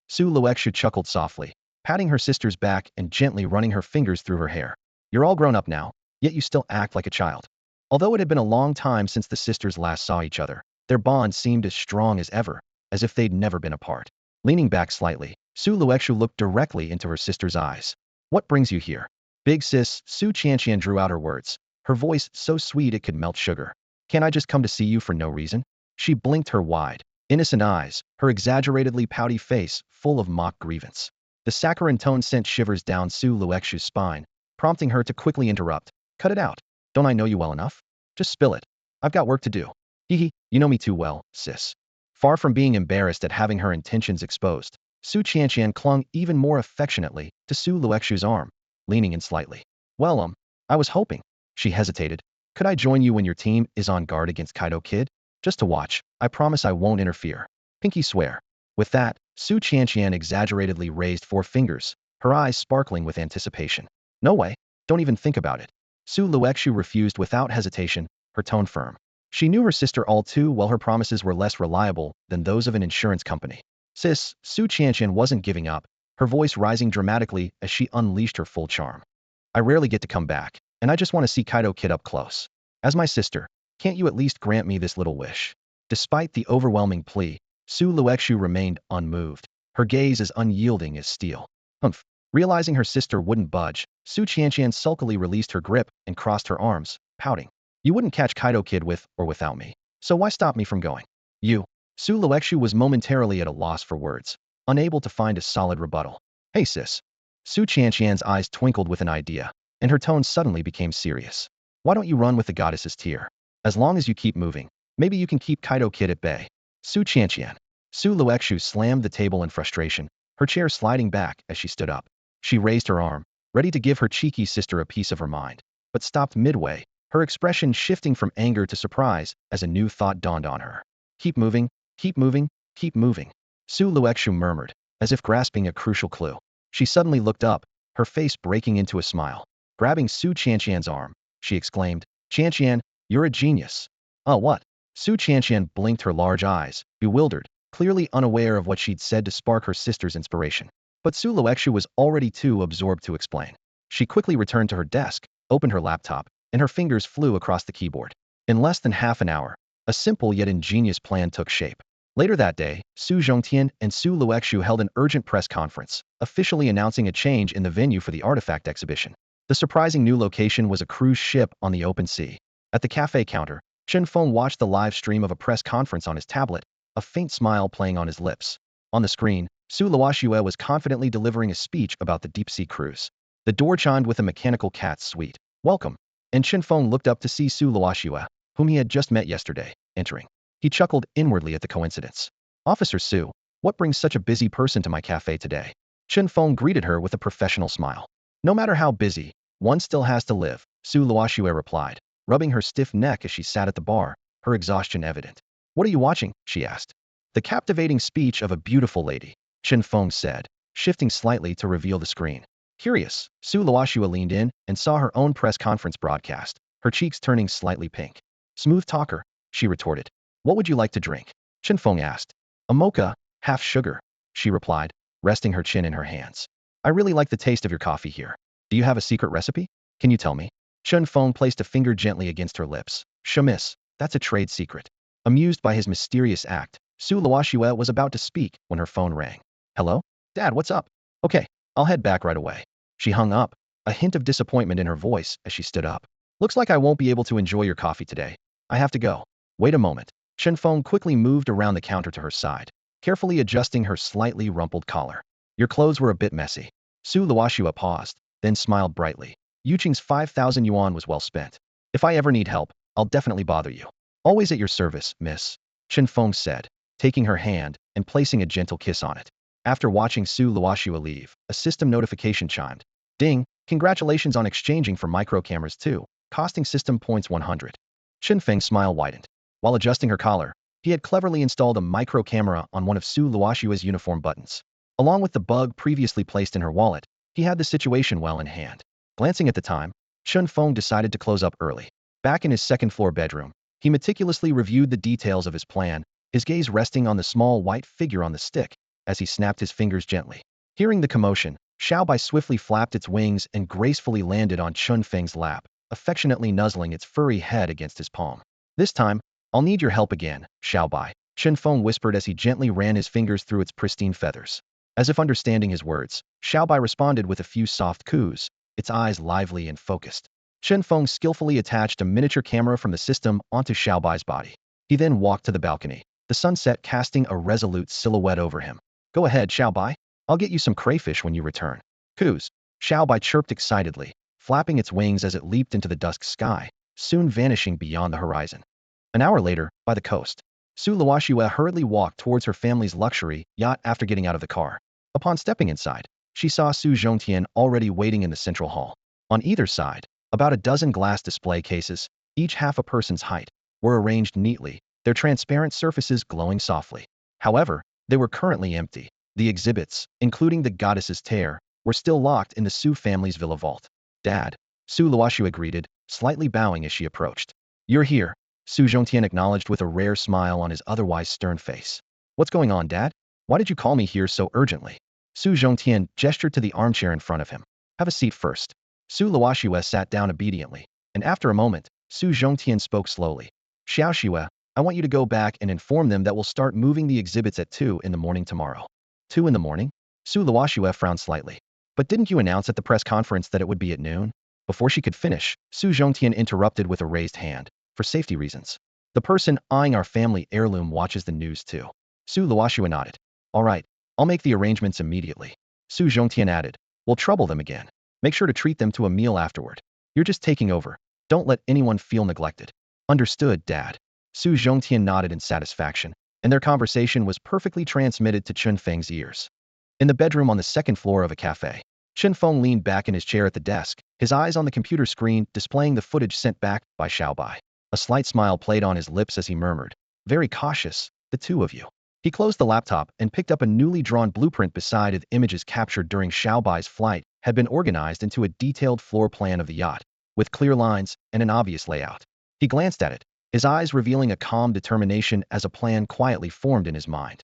Su Luoxue chuckled softly, patting her sister's back and gently running her fingers through her hair. "You're all grown up now, yet you still act like a child." Although it had been a long time since the sisters last saw each other, their bond seemed as strong as ever, as if they'd never been apart. Leaning back slightly, Su Luoxue looked directly into her sister's eyes. "What brings you here?" "Big sis," Su Qianqian drew out her words, her voice so sweet it could melt sugar. "Can't I just come to see you for no reason?" She blinked her wide, innocent eyes, her exaggeratedly pouty face full of mock grievance. The saccharine tone sent shivers down Su Luoxue's spine, prompting her to quickly interrupt. "Cut it out. Don't I know you well enough? Just spill it. I've got work to do." "Hee, you know me too well, sis." Far from being embarrassed at having her intentions exposed, Su Qianqian clung even more affectionately to Su Luoxue's arm, leaning in slightly. "Well, I was hoping." She hesitated. "Could I join you when your team is on guard against Kaito Kid? Just to watch. I promise I won't interfere. Pinky swear." With that, Su Qianqian exaggeratedly raised 4 fingers, her eyes sparkling with anticipation. No way, don't even think about it. Su Luoxu refused without hesitation, her tone firm. She knew her sister all too well. Her promises were less reliable than those of an insurance company. Sis, Su Qianqian wasn't giving up, her voice rising dramatically as she unleashed her full charm. I rarely get to come back, and I just want to see Kaito Kid up close. As my sister, can't you at least grant me this little wish? Despite the overwhelming plea, Su Luoxu remained unmoved, her gaze as unyielding as steel. Humph. Realizing her sister wouldn't budge, Su Qianqian sulkily released her grip and crossed her arms, pouting. You wouldn't catch Kaito Kid with or without me, so why stop me from going? You. Su Luoxu was momentarily at a loss for words, unable to find a solid rebuttal. Hey sis. Su Qianqian's eyes twinkled with an idea, and her tone suddenly became serious. Why don't you run with the goddess's tear? As long as you keep moving, maybe you can keep Kaito Kid at bay. Su Qianqian. Su Luoxu slammed the table in frustration, her chair sliding back as she stood up. She raised her arm, ready to give her cheeky sister a piece of her mind, but stopped midway, her expression shifting from anger to surprise as a new thought dawned on her. Keep moving, keep moving, keep moving. Su Luoxu murmured, as if grasping a crucial clue. She suddenly looked up, her face breaking into a smile. Grabbing Su Qianqian's arm, she exclaimed, Qianqian, you're a genius. Oh, what? Su Qianqian blinked her large eyes, bewildered, clearly unaware of what she'd said to spark her sister's inspiration. But Su Luoxu was already too absorbed to explain. She quickly returned to her desk, opened her laptop, and her fingers flew across the keyboard. In less than half an hour, a simple yet ingenious plan took shape. Later that day, Su Zhongtian and Su Luoxu held an urgent press conference, officially announcing a change in the venue for the artifact exhibition. The surprising new location was a cruise ship on the open sea. At the cafe counter, Chen Feng watched the live stream of a press conference on his tablet, a faint smile playing on his lips. On the screen, Su Luoxue was confidently delivering a speech about the deep-sea cruise. The door chimed with a mechanical cat's sweet welcome, and Chen Feng looked up to see Su Luoxue, whom he had just met yesterday, entering. He chuckled inwardly at the coincidence. Officer Su, what brings such a busy person to my cafe today? Chen Feng greeted her with a professional smile. No matter how busy, one still has to live, Su Luoxue replied, rubbing her stiff neck as she sat at the bar, her exhaustion evident. What are you watching? She asked. The captivating speech of a beautiful lady, Chen Feng said, shifting slightly to reveal the screen. Curious, Su Luoxue leaned in and saw her own press conference broadcast, her cheeks turning slightly pink. Smooth talker, she retorted. What would you like to drink? Chen Feng asked. A mocha, half sugar, she replied, resting her chin in her hands. I really like the taste of your coffee here. Do you have a secret recipe? Can you tell me? Chen Feng placed a finger gently against her lips. Miss, that's a trade secret. Amused by his mysterious act, Su Luoxue was about to speak when her phone rang. Hello? Dad, what's up? Okay, I'll head back right away. She hung up, a hint of disappointment in her voice as she stood up. Looks like I won't be able to enjoy your coffee today. I have to go. Wait a moment. Chen Feng quickly moved around the counter to her side, carefully adjusting her slightly rumpled collar. Your clothes were a bit messy. Su Luoxue paused, then smiled brightly. Yuqing's 5,000 yuan was well spent. If I ever need help, I'll definitely bother you. Always at your service, miss, Chen Feng said, taking her hand and placing a gentle kiss on it. After watching Su Luoxue leave, a system notification chimed. Ding, congratulations on exchanging for micro cameras too, costing system points 100. Chen Feng's smile widened. While adjusting her collar, he had cleverly installed a micro camera on one of Su Luoxue's uniform buttons. Along with the bug previously placed in her wallet, he had the situation well in hand. Glancing at the time, Chen Feng decided to close up early. Back in his second-floor bedroom, he meticulously reviewed the details of his plan, his gaze resting on the small white figure on the stick, as he snapped his fingers gently. Hearing the commotion, Xiaobai swiftly flapped its wings and gracefully landed on Chen Feng's lap, affectionately nuzzling its furry head against his palm. This time, I'll need your help again, Xiaobai, Chen Feng whispered as he gently ran his fingers through its pristine feathers. As if understanding his words, Xiaobai responded with a few soft coos, its eyes lively and focused. Chen Feng skillfully attached a miniature camera from the system onto Xiaobai's body. He then walked to the balcony, the sunset casting a resolute silhouette over him. Go ahead, Xiaobai. I'll get you some crayfish when you return. Coos, Xiaobai chirped excitedly, flapping its wings as it leaped into the dusk sky, soon vanishing beyond the horizon. An hour later, by the coast, Su Luoxue hurriedly walked towards her family's luxury yacht after getting out of the car. Upon stepping inside, she saw Su Zhongtian already waiting in the central hall. On either side, about a dozen glass display cases, each half a person's height, were arranged neatly, their transparent surfaces glowing softly. However, They were currently empty. The exhibits, including the goddess's tear, were still locked in the Su family's villa vault. Dad, Su Luoxua greeted, slightly bowing as she approached. You're here, Su Zhongtian acknowledged with a rare smile on his otherwise stern face. What's going on, Dad? Why did you call me here so urgently? Su Zhongtian gestured to the armchair in front of him. Have a seat first. Su Luoxua sat down obediently, and after a moment, Su Zhongtian spoke slowly. Xiaoxua, I want you to go back and inform them that we'll start moving the exhibits at 2 in the morning tomorrow. 2 in the morning? Su Luoxua frowned slightly. But didn't you announce at the press conference that it would be at noon? Before she could finish, Su Zhongtian interrupted with a raised hand. For safety reasons. The person eyeing our family heirloom watches the news too. Su Luoxua nodded. All right, I'll make the arrangements immediately. Su Zhongtian added. We'll trouble them again. Make sure to treat them to a meal afterward. You're just taking over. Don't let anyone feel neglected. Understood, Dad. Su Zhongtian nodded in satisfaction, and their conversation was perfectly transmitted to Chen Feng's ears. In the bedroom on the second floor of a cafe, Chen Feng leaned back in his chair at the desk, his eyes on the computer screen displaying the footage sent back by Xiaobai. A slight smile played on his lips as he murmured, very cautious, the two of you. He closed the laptop and picked up a newly drawn blueprint beside it. Images captured during Xiaobai's flight had been organized into a detailed floor plan of the yacht, with clear lines and an obvious layout. He glanced at it, his eyes revealing a calm determination as a plan quietly formed in his mind.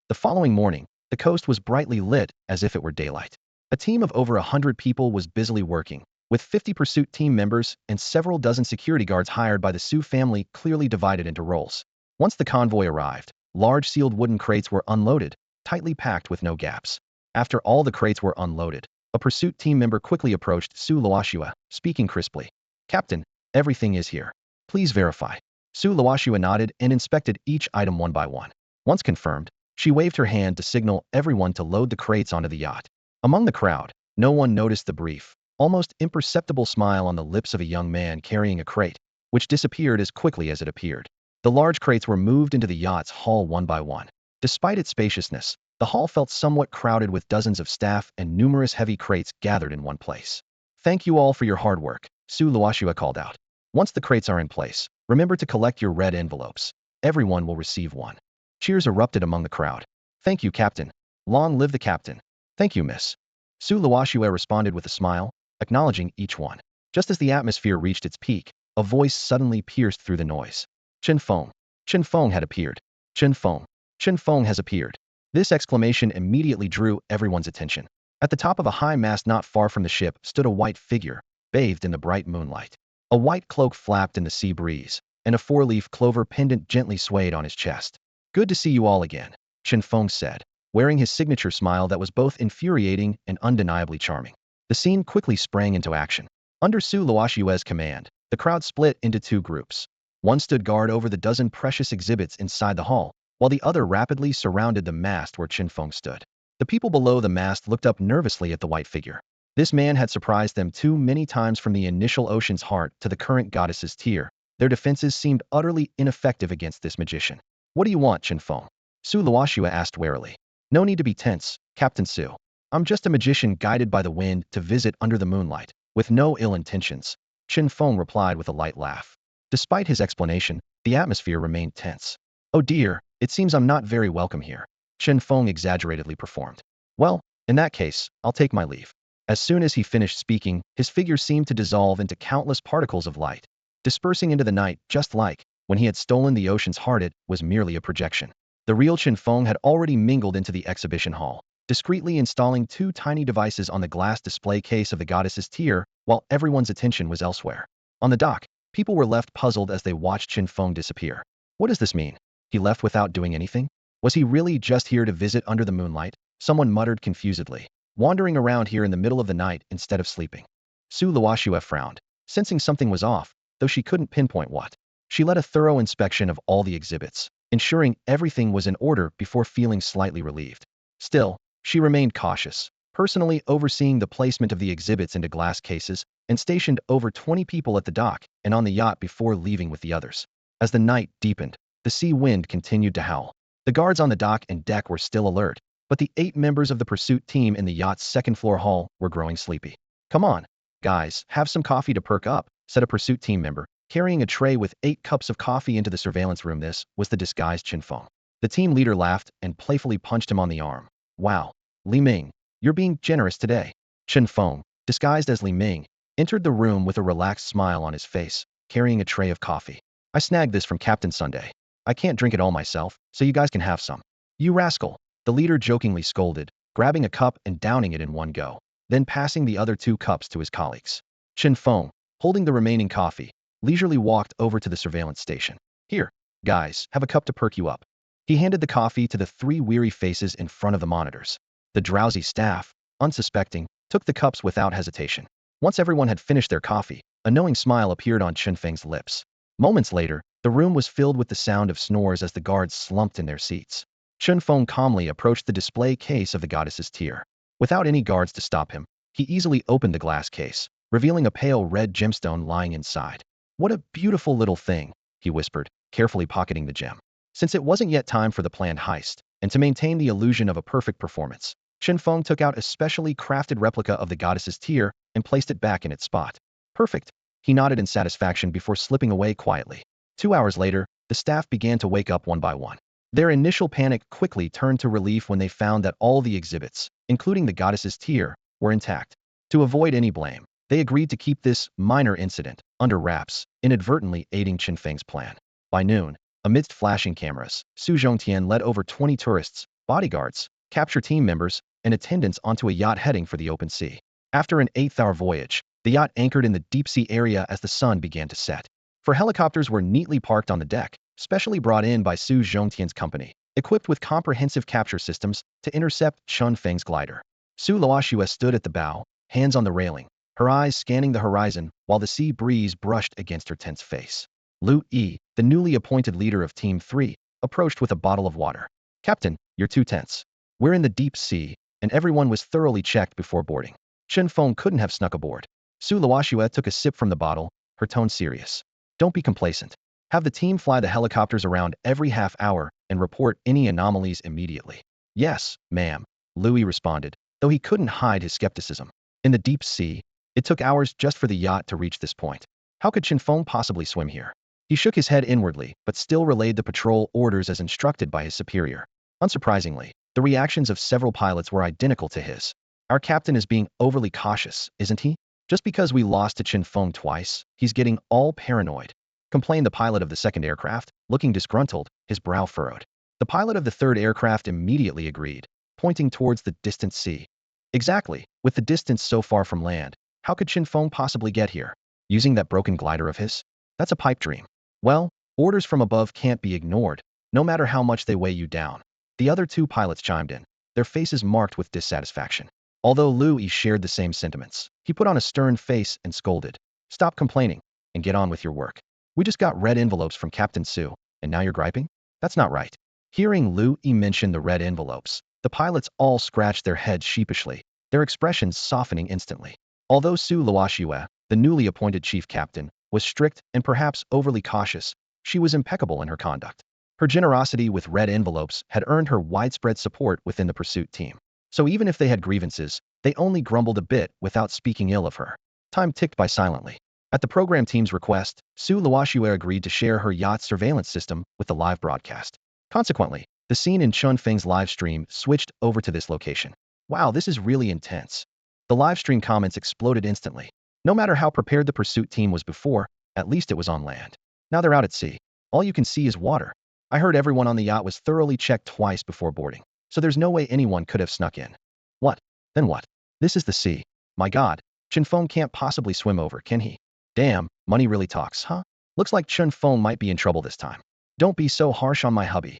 The following morning, the coast was brightly lit as if it were daylight. A team of over 100 people was busily working, with 50 pursuit team members and several dozen security guards hired by the Su family clearly divided into roles. Once the convoy arrived, large sealed wooden crates were unloaded, tightly packed with no gaps. After all the crates were unloaded, a pursuit team member quickly approached Su Luoxua, speaking crisply. Captain, everything is here. Please verify. Su Luoxua nodded and inspected each item one by one. Once confirmed, she waved her hand to signal everyone to load the crates onto the yacht. Among the crowd, no one noticed the brief, almost imperceptible smile on the lips of a young man carrying a crate, which disappeared as quickly as it appeared. The large crates were moved into the yacht's hull one by one. Despite its spaciousness, the hall felt somewhat crowded with dozens of staff and numerous heavy crates gathered in one place. Thank you all for your hard work, Su Luoxua called out. Once the crates are in place, remember to collect your red envelopes. Everyone will receive one. Cheers erupted among the crowd. Thank you, Captain. Long live the captain. Thank you, miss. Su Luoxua responded with a smile, acknowledging each one. Just as the atmosphere reached its peak, a voice suddenly pierced through the noise. Chen Feng. Chen Feng had appeared. Chen Feng. Chen Feng has appeared. This exclamation immediately drew everyone's attention. At the top of a high mast not far from the ship stood a white figure, bathed in the bright moonlight. A white cloak flapped in the sea breeze, and a four-leaf clover pendant gently swayed on his chest. Good to see you all again, Chen Feng said, wearing his signature smile that was both infuriating and undeniably charming. The scene quickly sprang into action. Under Su Luoxua's command, the crowd split into two groups. One stood guard over the dozen precious exhibits inside the hall, while the other rapidly surrounded the mast where Chen Feng stood. The people below the mast looked up nervously at the white figure. This man had surprised them too many times, from the initial ocean's heart to the current goddess's tear. Their defenses seemed utterly ineffective against this magician. What do you want, Chen Feng? Su Luoxua asked warily. No need to be tense, Captain Su. I'm just a magician guided by the wind to visit under the moonlight, with no ill intentions, Chen Feng replied with a light laugh. Despite his explanation, the atmosphere remained tense. Oh dear, it seems I'm not very welcome here, Chen Feng exaggeratedly performed. Well, in that case, I'll take my leave. As soon as he finished speaking, his figure seemed to dissolve into countless particles of light, dispersing into the night, just like when he had stolen the ocean's heart. It was merely a projection. The real Chen Feng had already mingled into the exhibition hall, discreetly installing two tiny devices on the glass display case of the goddess's tear, while everyone's attention was elsewhere. On the dock, people were left puzzled as they watched Chen Feng disappear. What does this mean? He left without doing anything? Was he really just here to visit under the moonlight? Someone muttered confusedly. Wandering around here in the middle of the night instead of sleeping. Su Luoxua frowned, sensing something was off, though she couldn't pinpoint what. She led a thorough inspection of all the exhibits, ensuring everything was in order before feeling slightly relieved. Still, she remained cautious, personally overseeing the placement of the exhibits into glass cases, and stationed over 20 people at the dock and on the yacht before leaving with the others. As the night deepened, the sea wind continued to howl. The guards on the dock and deck were still alert, but the 8 members of the pursuit team in the yacht's second-floor hall were growing sleepy. Come on, guys, have some coffee to perk up, said a pursuit team member, carrying a tray with 8 cups of coffee into the surveillance room. This was the disguised Chen Feng. The team leader laughed and playfully punched him on the arm. Wow, Li Ming, you're being generous today. Chen Feng, disguised as Li Ming, entered the room with a relaxed smile on his face, carrying a tray of coffee. I snagged this from Captain Sunday. I can't drink it all myself, so you guys can have some. You rascal, the leader jokingly scolded, grabbing a cup and downing it in one go, then passing the other 2 cups to his colleagues. Chen Feng, holding the remaining coffee, leisurely walked over to the surveillance station. Here, guys, have a cup to perk you up. He handed the coffee to the 3 weary faces in front of the monitors. The drowsy staff, unsuspecting, took the cups without hesitation. Once everyone had finished their coffee, a knowing smile appeared on Chen Feng's lips. Moments later, the room was filled with the sound of snores as the guards slumped in their seats. Chen Feng calmly approached the display case of the goddess's tear. Without any guards to stop him, he easily opened the glass case, revealing a pale red gemstone lying inside. What a beautiful little thing, he whispered, carefully pocketing the gem. Since it wasn't yet time for the planned heist, and to maintain the illusion of a perfect performance, Chen Feng took out a specially crafted replica of the goddess's tear and placed it back in its spot. Perfect. He nodded in satisfaction before slipping away quietly. 2 hours later, the staff began to wake up one by one. Their initial panic quickly turned to relief when they found that all the exhibits, including the goddess's tear, were intact. To avoid any blame, they agreed to keep this minor incident under wraps, inadvertently aiding Chen Feng's plan. By noon, amidst flashing cameras, Su Zhongtian led over 20 tourists, bodyguards, capture team members, and attendants onto a yacht heading for the open sea. After an 8-hour voyage, the yacht anchored in the deep sea area as the sun began to set. 4 helicopters were neatly parked on the deck, specially brought in by Su Zhongtian's company, equipped with comprehensive capture systems to intercept Chen Feng's glider. Su Luoxue stood at the bow, hands on the railing, her eyes scanning the horizon while the sea breeze brushed against her tense face. Lu Yi, the newly appointed leader of Team 3, approached with a bottle of water. Captain, you're too tense. We're in the deep sea, and everyone was thoroughly checked before boarding. Chen Feng couldn't have snuck aboard. Su Luoxue took a sip from the bottle, her tone serious. Don't be complacent. Have the team fly the helicopters around every half hour and report any anomalies immediately. Yes, ma'am, Louis responded, though he couldn't hide his skepticism. In the deep sea, it took hours just for the yacht to reach this point. How could Chen Feng possibly swim here? He shook his head inwardly, but still relayed the patrol orders as instructed by his superior. Unsurprisingly, the reactions of several pilots were identical to his. Our captain is being overly cautious, isn't he? Just because we lost to Chen Feng twice, he's getting all paranoid, complained the pilot of the second aircraft, looking disgruntled, his brow furrowed. The pilot of the third aircraft immediately agreed, pointing towards the distant sea. Exactly, with the distance so far from land, how could Chen Feng possibly get here? Using that broken glider of his? That's a pipe dream. Well, orders from above can't be ignored, no matter how much they weigh you down. The other 2 pilots chimed in, their faces marked with dissatisfaction. Although Lu Yi shared the same sentiments, he put on a stern face and scolded. Stop complaining, and get on with your work. We just got red envelopes from Captain Su, and now you're griping? That's not right. Hearing Lu Yi mention the red envelopes, the pilots all scratched their heads sheepishly, their expressions softening instantly. Although Su Luoxue, the newly appointed chief captain, was strict and perhaps overly cautious, she was impeccable in her conduct. Her generosity with red envelopes had earned her widespread support within the pursuit team. So even if they had grievances, they only grumbled a bit without speaking ill of her. Time ticked by silently. At the program team's request, Su Luoxue agreed to share her yacht's surveillance system with the live broadcast. Consequently, the scene in Chen Feng's live stream switched over to this location. Wow, this is really intense. The live stream comments exploded instantly. No matter how prepared the pursuit team was before, at least it was on land. Now they're out at sea. All you can see is water. I heard everyone on the yacht was thoroughly checked twice before boarding, so there's no way anyone could have snuck in. What? Then what? This is the sea. My God, Chen Feng can't possibly swim over, can he? Damn, money really talks, huh? Looks like Chen Feng might be in trouble this time. Don't be so harsh on my hubby.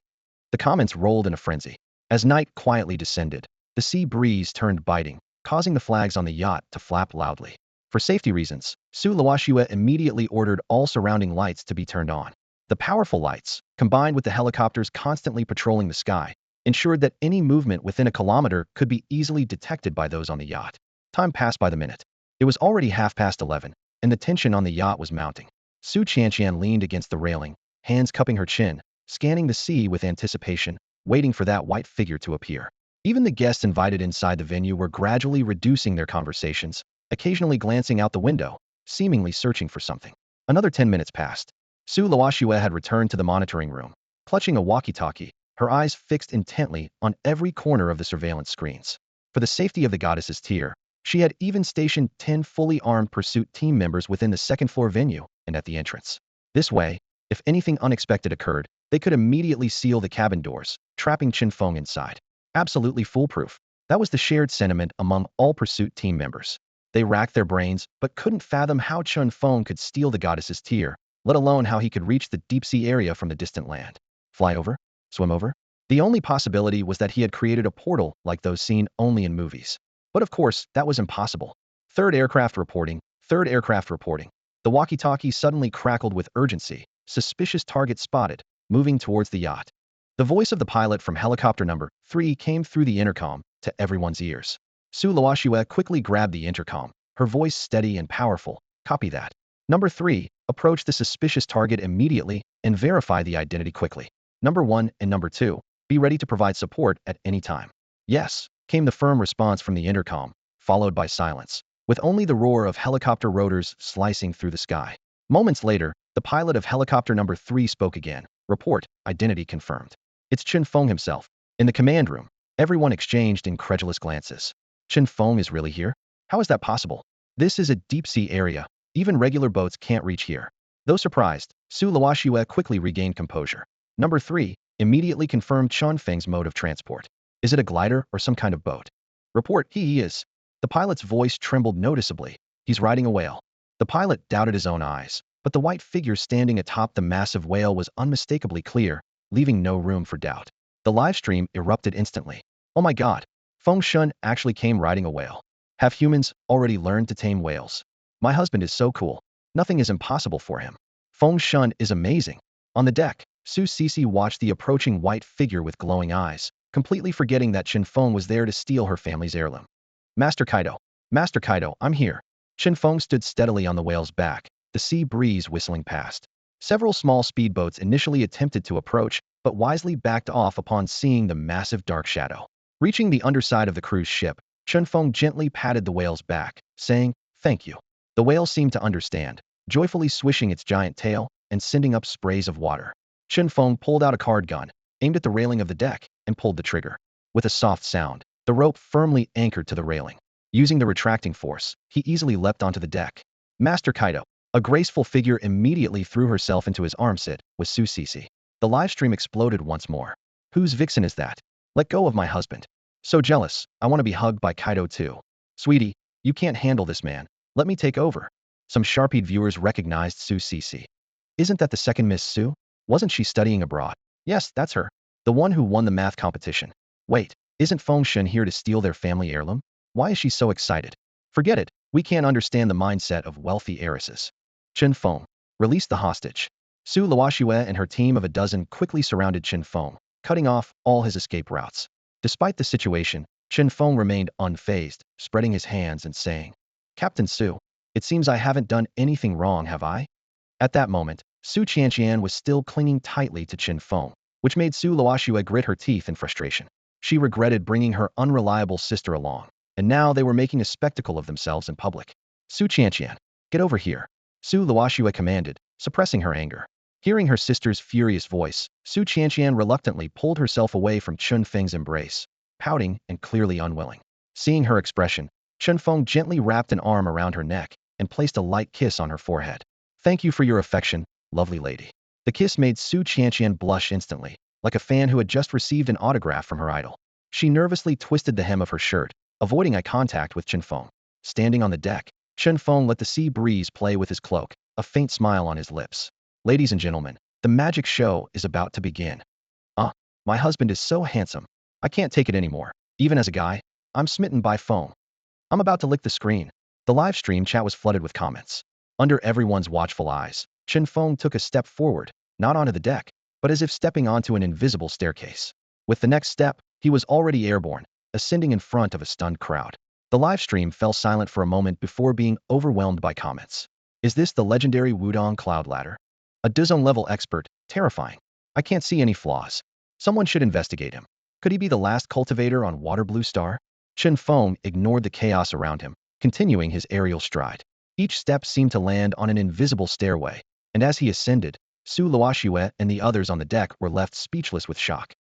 The comments rolled in a frenzy. As night quietly descended, the sea breeze turned biting, causing the flags on the yacht to flap loudly. For safety reasons, Su Luoxue immediately ordered all surrounding lights to be turned on. The powerful lights, combined with the helicopters constantly patrolling the sky, ensured that any movement within a kilometer could be easily detected by those on the yacht. Time passed by the minute. It was already 11:30, and the tension on the yacht was mounting. Su Qianqian leaned against the railing, hands cupping her chin, scanning the sea with anticipation, waiting for that white figure to appear. Even the guests invited inside the venue were gradually reducing their conversations, occasionally glancing out the window, seemingly searching for something. Another 10 minutes passed. Su Luoxue had returned to the monitoring room. Clutching a walkie-talkie, her eyes fixed intently on every corner of the surveillance screens. For the safety of the goddess's tier, she had even stationed 10 fully armed pursuit team members within the second-floor venue and at the entrance. This way, if anything unexpected occurred, they could immediately seal the cabin doors, trapping Chen Feng inside. Absolutely foolproof. That was the shared sentiment among all pursuit team members. They racked their brains, but couldn't fathom how Chen Feng could steal the goddess's tier, let alone how he could reach the deep-sea area from the distant land. Fly over? Swim over? The only possibility was that he had created a portal like those seen only in movies. But of course, that was impossible. Third aircraft reporting. Third aircraft reporting. The walkie-talkie suddenly crackled with urgency. Suspicious target spotted, moving towards the yacht. The voice of the pilot from helicopter number 3 came through the intercom to everyone's ears. Su Luoxue quickly grabbed the intercom, her voice steady and powerful. Copy that. Number 3, approach the suspicious target immediately and verify the identity quickly. Number 1 and Number 2, be ready to provide support at any time. Yes, came the firm response from the intercom, followed by silence, with only the roar of helicopter rotors slicing through the sky. Moments later, the pilot of helicopter number 3 spoke again. Report, identity confirmed. It's Chen Feng himself. In the command room, everyone exchanged incredulous glances. Chen Feng is really here? How is that possible? This is a deep-sea area. Even regular boats can't reach here. Though surprised, Su Luoxue quickly regained composure. Number 3, immediately confirmed Chen Feng's mode of transport. Is it a glider or some kind of boat? Report, he is. The pilot's voice trembled noticeably. He's riding a whale. The pilot doubted his own eyes, but the white figure standing atop the massive whale was unmistakably clear, leaving no room for doubt. The live stream erupted instantly. Oh my god, Feng Shun actually came riding a whale. Have humans already learned to tame whales? My husband is so cool. Nothing is impossible for him. Feng Shun is amazing. On the deck, Su Sisi watched the approaching white figure with glowing eyes, completely forgetting that Chen Feng was there to steal her family's heirloom. Master Kaito, I'm here. Chen Feng stood steadily on the whale's back, the sea breeze whistling past. Several small speedboats initially attempted to approach, but wisely backed off upon seeing the massive dark shadow. Reaching the underside of the cruise ship, Chen Feng gently patted the whale's back, saying, "Thank you." The whale seemed to understand, joyfully swishing its giant tail and sending up sprays of water. Chen Feng pulled out a card gun, aimed at the railing of the deck, and pulled the trigger. With a soft sound, the rope firmly anchored to the railing. Using the retracting force, he easily leapt onto the deck. Master Kaito. A graceful figure immediately threw herself into his armsit with Su Sisi. The livestream exploded once more. Whose vixen is that? Let go of my husband. So jealous, I want to be hugged by Kaito too. Sweetie, you can't handle this man. Let me take over. Some sharp-eyed viewers recognized Su Sisi. Isn't that the second Miss Su? Wasn't she studying abroad? Yes, that's her. The one who won the math competition. Wait, isn't Feng Shun here to steal their family heirloom? Why is she so excited? Forget it, we can't understand the mindset of wealthy heiresses. Chen Feng, release the hostage. Su Luoxue and her team of a dozen quickly surrounded Chen Feng, cutting off all his escape routes. Despite the situation, Chen Feng remained unfazed, spreading his hands and saying, "Captain Su, it seems I haven't done anything wrong, have I?" At that moment, Su Qianqian was still clinging tightly to Chen Feng, which made Su Luoxue grit her teeth in frustration. She regretted bringing her unreliable sister along, and now they were making a spectacle of themselves in public. Su Qianqian, get over here. Su Luoxue commanded, suppressing her anger. Hearing her sister's furious voice, Su Qianqian reluctantly pulled herself away from Chen Feng's embrace, pouting and clearly unwilling. Seeing her expression, Chen Feng gently wrapped an arm around her neck and placed a light kiss on her forehead. "Thank you for your affection, lovely lady." The kiss made Su Qianqian blush instantly, like a fan who had just received an autograph from her idol. She nervously twisted the hem of her shirt, avoiding eye contact with Chen Feng. Standing on the deck, Chen Feng let the sea breeze play with his cloak, a faint smile on his lips. "Ladies and gentlemen, the magic show is about to begin." My husband is so handsome. I can't take it anymore. Even as a guy, I'm smitten by Feng. I'm about to lick the screen." The live stream chat was flooded with comments. Under everyone's watchful eyes, Chen Feng took a step forward, not onto the deck, but as if stepping onto an invisible staircase. With the next step, he was already airborne, ascending in front of a stunned crowd. The live stream fell silent for a moment before being overwhelmed by comments. Is this the legendary Wudong Cloud Ladder? A Dizone-level expert, terrifying. I can't see any flaws. Someone should investigate him. Could he be the last cultivator on Water Blue Star? Chen Feng ignored the chaos around him, continuing his aerial stride. Each step seemed to land on an invisible stairway, and as he ascended, Su Luoxue and the others on the deck were left speechless with shock.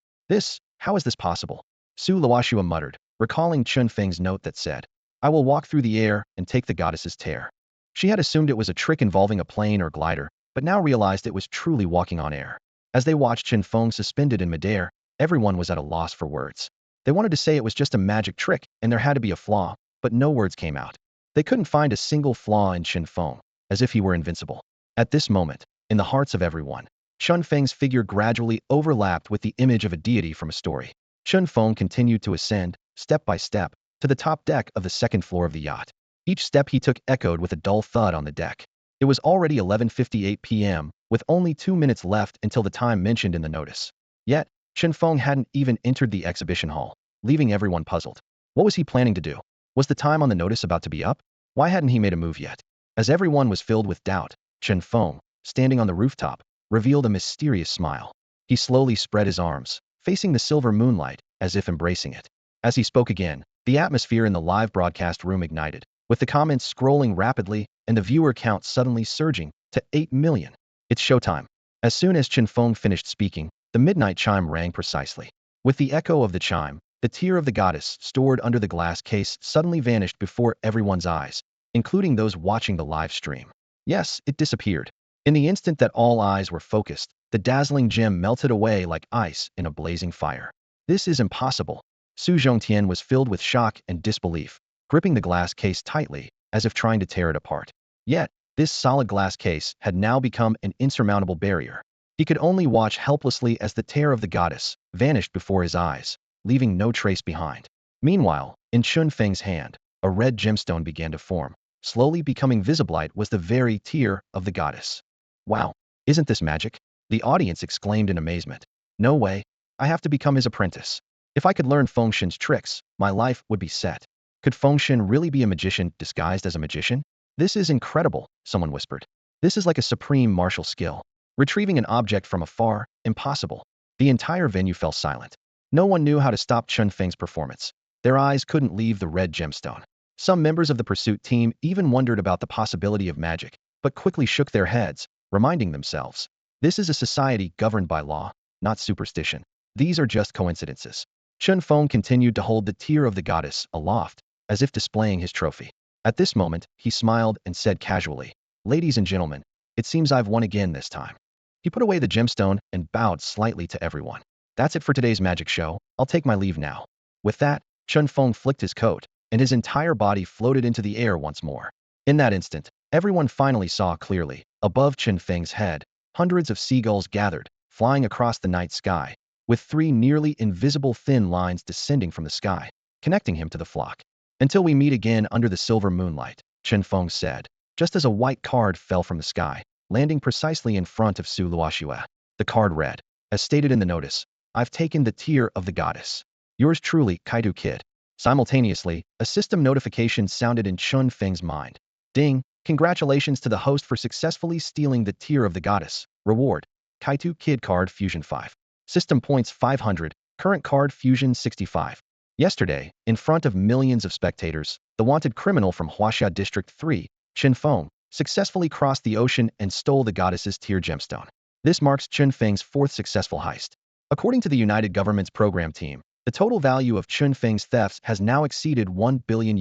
How is this possible? Su Luoxua muttered, recalling Chen Feng's note that said, I will walk through the air and take the goddess's tear. She had assumed it was a trick involving a plane or glider, but now realized it was truly walking on air. As they watched Chen Feng suspended in midair, everyone was at a loss for words. They wanted to say it was just a magic trick and there had to be a flaw, but no words came out. They couldn't find a single flaw in Chen Feng, as if he were invincible. At this moment, in the hearts of everyone, Chen Feng's figure gradually overlapped with the image of a deity from a story. Chen Feng continued to ascend, step by step, to the top deck of the second floor of the yacht. Each step he took echoed with a dull thud on the deck. It was already 11:58 p.m., with only 2 minutes left until the time mentioned in the notice. Yet, Chen Feng hadn't even entered the exhibition hall, leaving everyone puzzled. What was he planning to do? Was the time on the notice about to be up? Why hadn't he made a move yet? As everyone was filled with doubt, Chen Feng, standing on the rooftop, revealed a mysterious smile. He slowly spread his arms, facing the silver moonlight, as if embracing it. As he spoke again, the atmosphere in the live broadcast room ignited, with the comments scrolling rapidly and the viewer count suddenly surging to 8 million. It's showtime. As soon as Chen Feng finished speaking, the midnight chime rang precisely. With the echo of the chime, the tear of the goddess stored under the glass case suddenly vanished before everyone's eyes, including those watching the live stream. Yes, it disappeared. In the instant that all eyes were focused, the dazzling gem melted away like ice in a blazing fire. This is impossible. Su Zhongtian was filled with shock and disbelief, gripping the glass case tightly, as if trying to tear it apart. Yet, this solid glass case had now become an insurmountable barrier. He could only watch helplessly as the tear of the goddess vanished before his eyes, leaving no trace behind. Meanwhile, in Chen Feng's hand, a red gemstone began to form. Slowly becoming visible, it was the very tear of the goddess. Wow, isn't this magic? The audience exclaimed in amazement. No way, I have to become his apprentice. If I could learn Fengshen's tricks, my life would be set. Could Fengshen really be a magician disguised as a magician? This is incredible, someone whispered. This is like a supreme martial skill. Retrieving an object from afar, impossible. The entire venue fell silent. No one knew how to stop Chen Feng's performance. Their eyes couldn't leave the red gemstone. Some members of the pursuit team even wondered about the possibility of magic, but quickly shook their heads, reminding themselves, this is a society governed by law, not superstition. These are just coincidences. Chen Feng continued to hold the tear of the goddess aloft, as if displaying his trophy. At this moment, he smiled and said casually, Ladies and gentlemen, it seems I've won again this time. He put away the gemstone and bowed slightly to everyone. That's it for today's magic show. I'll take my leave now. With that, Chen Feng flicked his coat, and his entire body floated into the air once more. In that instant, everyone finally saw clearly. Above Chen Feng's head, hundreds of seagulls gathered, flying across the night sky, with 3 nearly invisible thin lines descending from the sky, connecting him to the flock. Until we meet again under the silver moonlight, Chen Feng said, just as a white card fell from the sky, landing precisely in front of Su Luoxua. The card read, as stated in the notice, I've taken the tear of the goddess. Yours truly, Kaito Kid. Simultaneously, a system notification sounded in Chen Feng's mind. Ding! Congratulations to the host for successfully stealing the tear of the goddess. Reward: Kaito Kid card fusion 5. System points 500, current card fusion 65. Yesterday, in front of millions of spectators, the wanted criminal from Huaxia District 3, Chen Feng, successfully crossed the ocean and stole the goddess's tear gemstone. This marks Chen Feng's 4th successful heist. According to the United Government's program team, the total value of Chen Feng's thefts has now exceeded $1 billion,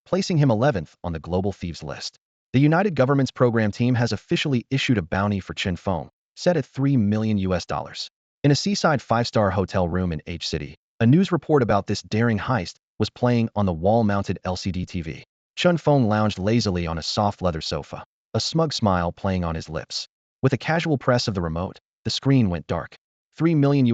placing him 11th on the global thieves list. The United Government's program team has officially issued a bounty for Chen Feng, set at $3 million. In a seaside 5-star hotel room in H City, a news report about this daring heist was playing on the wall-mounted LCD TV. Chen Feng lounged lazily on a soft leather sofa, a smug smile playing on his lips. With a casual press of the remote, the screen went dark. $3 million,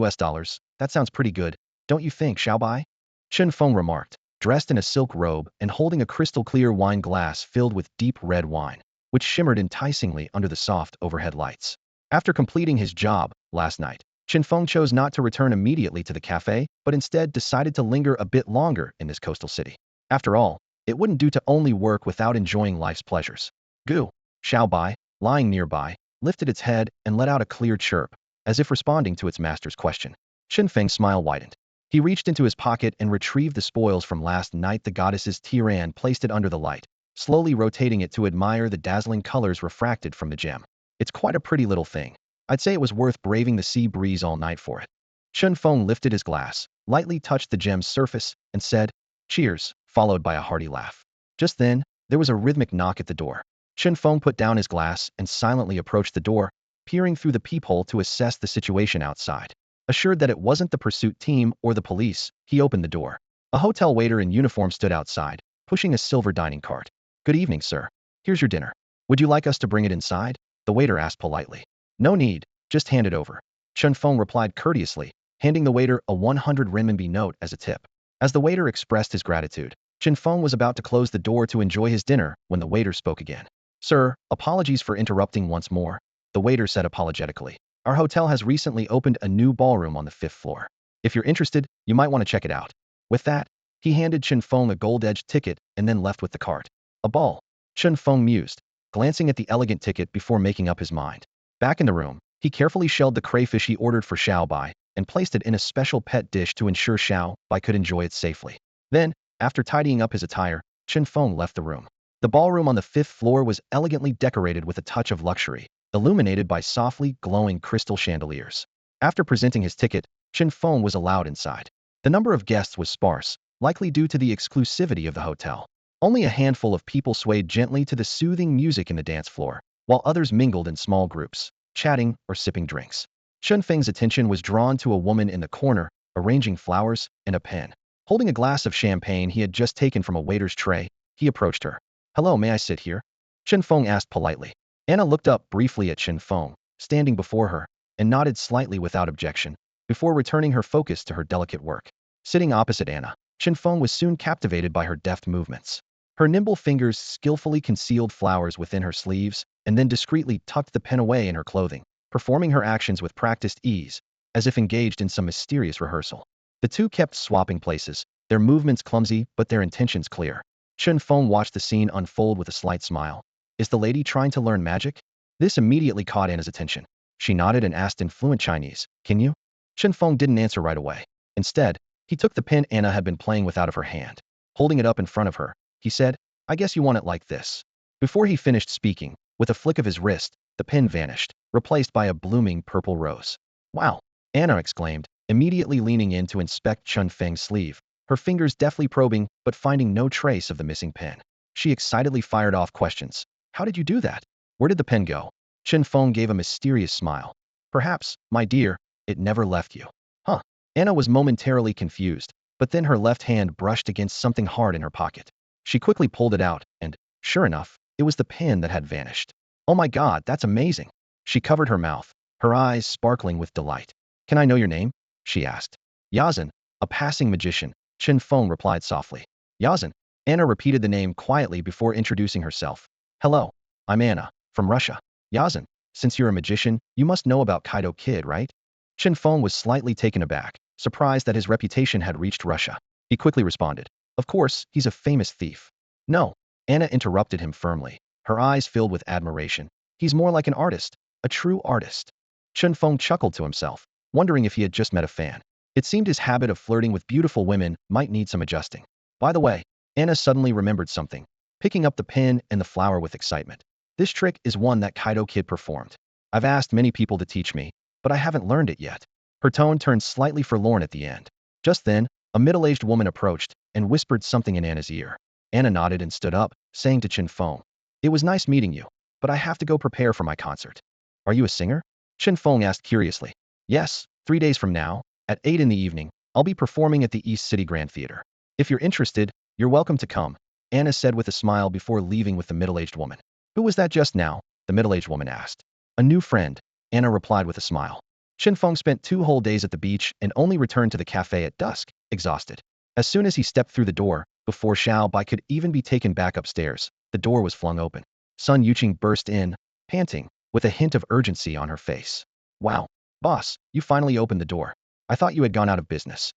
that sounds pretty good, don't you think, Xiaobai? Chen Feng remarked, dressed in a silk robe and holding a crystal-clear wine glass filled with deep red wine, which shimmered enticingly under the soft overhead lights. After completing his job last night, Chen Feng chose not to return immediately to the cafe, but instead decided to linger a bit longer in this coastal city. After all, it wouldn't do to only work without enjoying life's pleasures. Gu Xiaobai, lying nearby, lifted its head and let out a clear chirp, as if responding to its master's question. Chen Feng's smile widened. He reached into his pocket and retrieved the spoils from last night, the goddess's tear, and placed it under the light, slowly rotating it to admire the dazzling colors refracted from the gem. It's quite a pretty little thing. I'd say it was worth braving the sea breeze all night for it. Chen Feng lifted his glass, lightly touched the gem's surface, and said, "Cheers," followed by a hearty laugh. Just then, there was a rhythmic knock at the door. Chen Feng put down his glass and silently approached the door, peering through the peephole to assess the situation outside. Assured that it wasn't the pursuit team or the police, he opened the door. A hotel waiter in uniform stood outside, pushing a silver dining cart. "Good evening, sir. Here's your dinner. Would you like us to bring it inside?" the waiter asked politely. "No need, just hand it over," Chen Feng replied courteously, handing the waiter a 100 renminbi note as a tip. As the waiter expressed his gratitude, Chen Feng was about to close the door to enjoy his dinner when the waiter spoke again. "Sir, apologies for interrupting once more," the waiter said apologetically. "Our hotel has recently opened a new ballroom on the 5th floor. If you're interested, you might want to check it out." With that, he handed Chen Feng a gold-edged ticket and then left with the cart. "A ball," Chen Feng mused, glancing at the elegant ticket before making up his mind. Back in the room, he carefully shelled the crayfish he ordered for Xiao Bai and placed it in a special pet dish to ensure Xiao Bai could enjoy it safely. Then, after tidying up his attire, Chen Feng left the room. The ballroom on the 5th floor was elegantly decorated with a touch of luxury, illuminated by softly glowing crystal chandeliers. After presenting his ticket, Chen Feng was allowed inside. The number of guests was sparse, likely due to the exclusivity of the hotel. Only a handful of people swayed gently to the soothing music in the dance floor, while others mingled in small groups, chatting or sipping drinks. Chen Feng's attention was drawn to a woman in the corner, arranging flowers and a pen. Holding a glass of champagne he had just taken from a waiter's tray, he approached her. "Hello, may I sit here?" Chen Feng asked politely. Anna looked up briefly at Chen Feng, standing before her, and nodded slightly without objection, before returning her focus to her delicate work. Sitting opposite Anna, Chen Feng was soon captivated by her deft movements. Her nimble fingers skillfully concealed flowers within her sleeves, and then discreetly tucked the pen away in her clothing, performing her actions with practiced ease, as if engaged in some mysterious rehearsal. The two kept swapping places, their movements clumsy but their intentions clear. Chen Feng watched the scene unfold with a slight smile. "Is the lady trying to learn magic?" This immediately caught Anna's attention. She nodded and asked in fluent Chinese, "Can you?" Chen Feng didn't answer right away. Instead, he took the pen Anna had been playing with out of her hand. Holding it up in front of her, he said, "I guess you want it like this." Before he finished speaking, with a flick of his wrist, the pen vanished, replaced by a blooming purple rose. "Wow!" Anna exclaimed, immediately leaning in to inspect Chen Feng's sleeve, her fingers deftly probing but finding no trace of the missing pen. She excitedly fired off questions. "How did you do that? Where did the pen go?" Chen Feng gave a mysterious smile. "Perhaps, my dear, it never left you." "Huh?" Anna was momentarily confused, but then her left hand brushed against something hard in her pocket. She quickly pulled it out, and, sure enough, it was the pen that had vanished. "Oh my God, that's amazing!" She covered her mouth, her eyes sparkling with delight. "Can I know your name?" she asked. "Yazan, a passing magician," Chen Feng replied softly. "Yazan." Anna repeated the name quietly before introducing herself. "Hello, I'm Anna, from Russia." "Yazan, since you're a magician, you must know about Kaito Kid, right?" Chen Feng was slightly taken aback, surprised that his reputation had reached Russia. He quickly responded, "Of course, he's a famous thief." "No," Anna interrupted him firmly, her eyes filled with admiration. "He's more like an artist, a true artist." Chen Feng chuckled to himself, wondering if he had just met a fan. It seemed his habit of flirting with beautiful women might need some adjusting. By the way, Anna suddenly remembered something, picking up the pen and the flower with excitement. "This trick is one that Kaito Kid performed. I've asked many people to teach me, but I haven't learned it yet." Her tone turned slightly forlorn at the end. Just then, a middle-aged woman approached and whispered something in Anna's ear. Anna nodded and stood up, saying to Chen Feng, "It was nice meeting you, but I have to go prepare for my concert." "Are you a singer?" Chen Feng asked curiously. "Yes, 3 days from now, at 8 in the evening, I'll be performing at the East City Grand Theater. If you're interested, you're welcome to come," Anna said with a smile before leaving with the middle-aged woman. "Who was that just now?" the middle-aged woman asked. "A new friend," Anna replied with a smile. Chen Feng spent 2 whole days at the beach and only returned to the cafe at dusk, exhausted. As soon as he stepped through the door, before Xiao Bai could even be taken back upstairs, the door was flung open. Sun Yuqing burst in, panting, with a hint of urgency on her face. "Wow, boss, you finally opened the door. I thought you had gone out of business."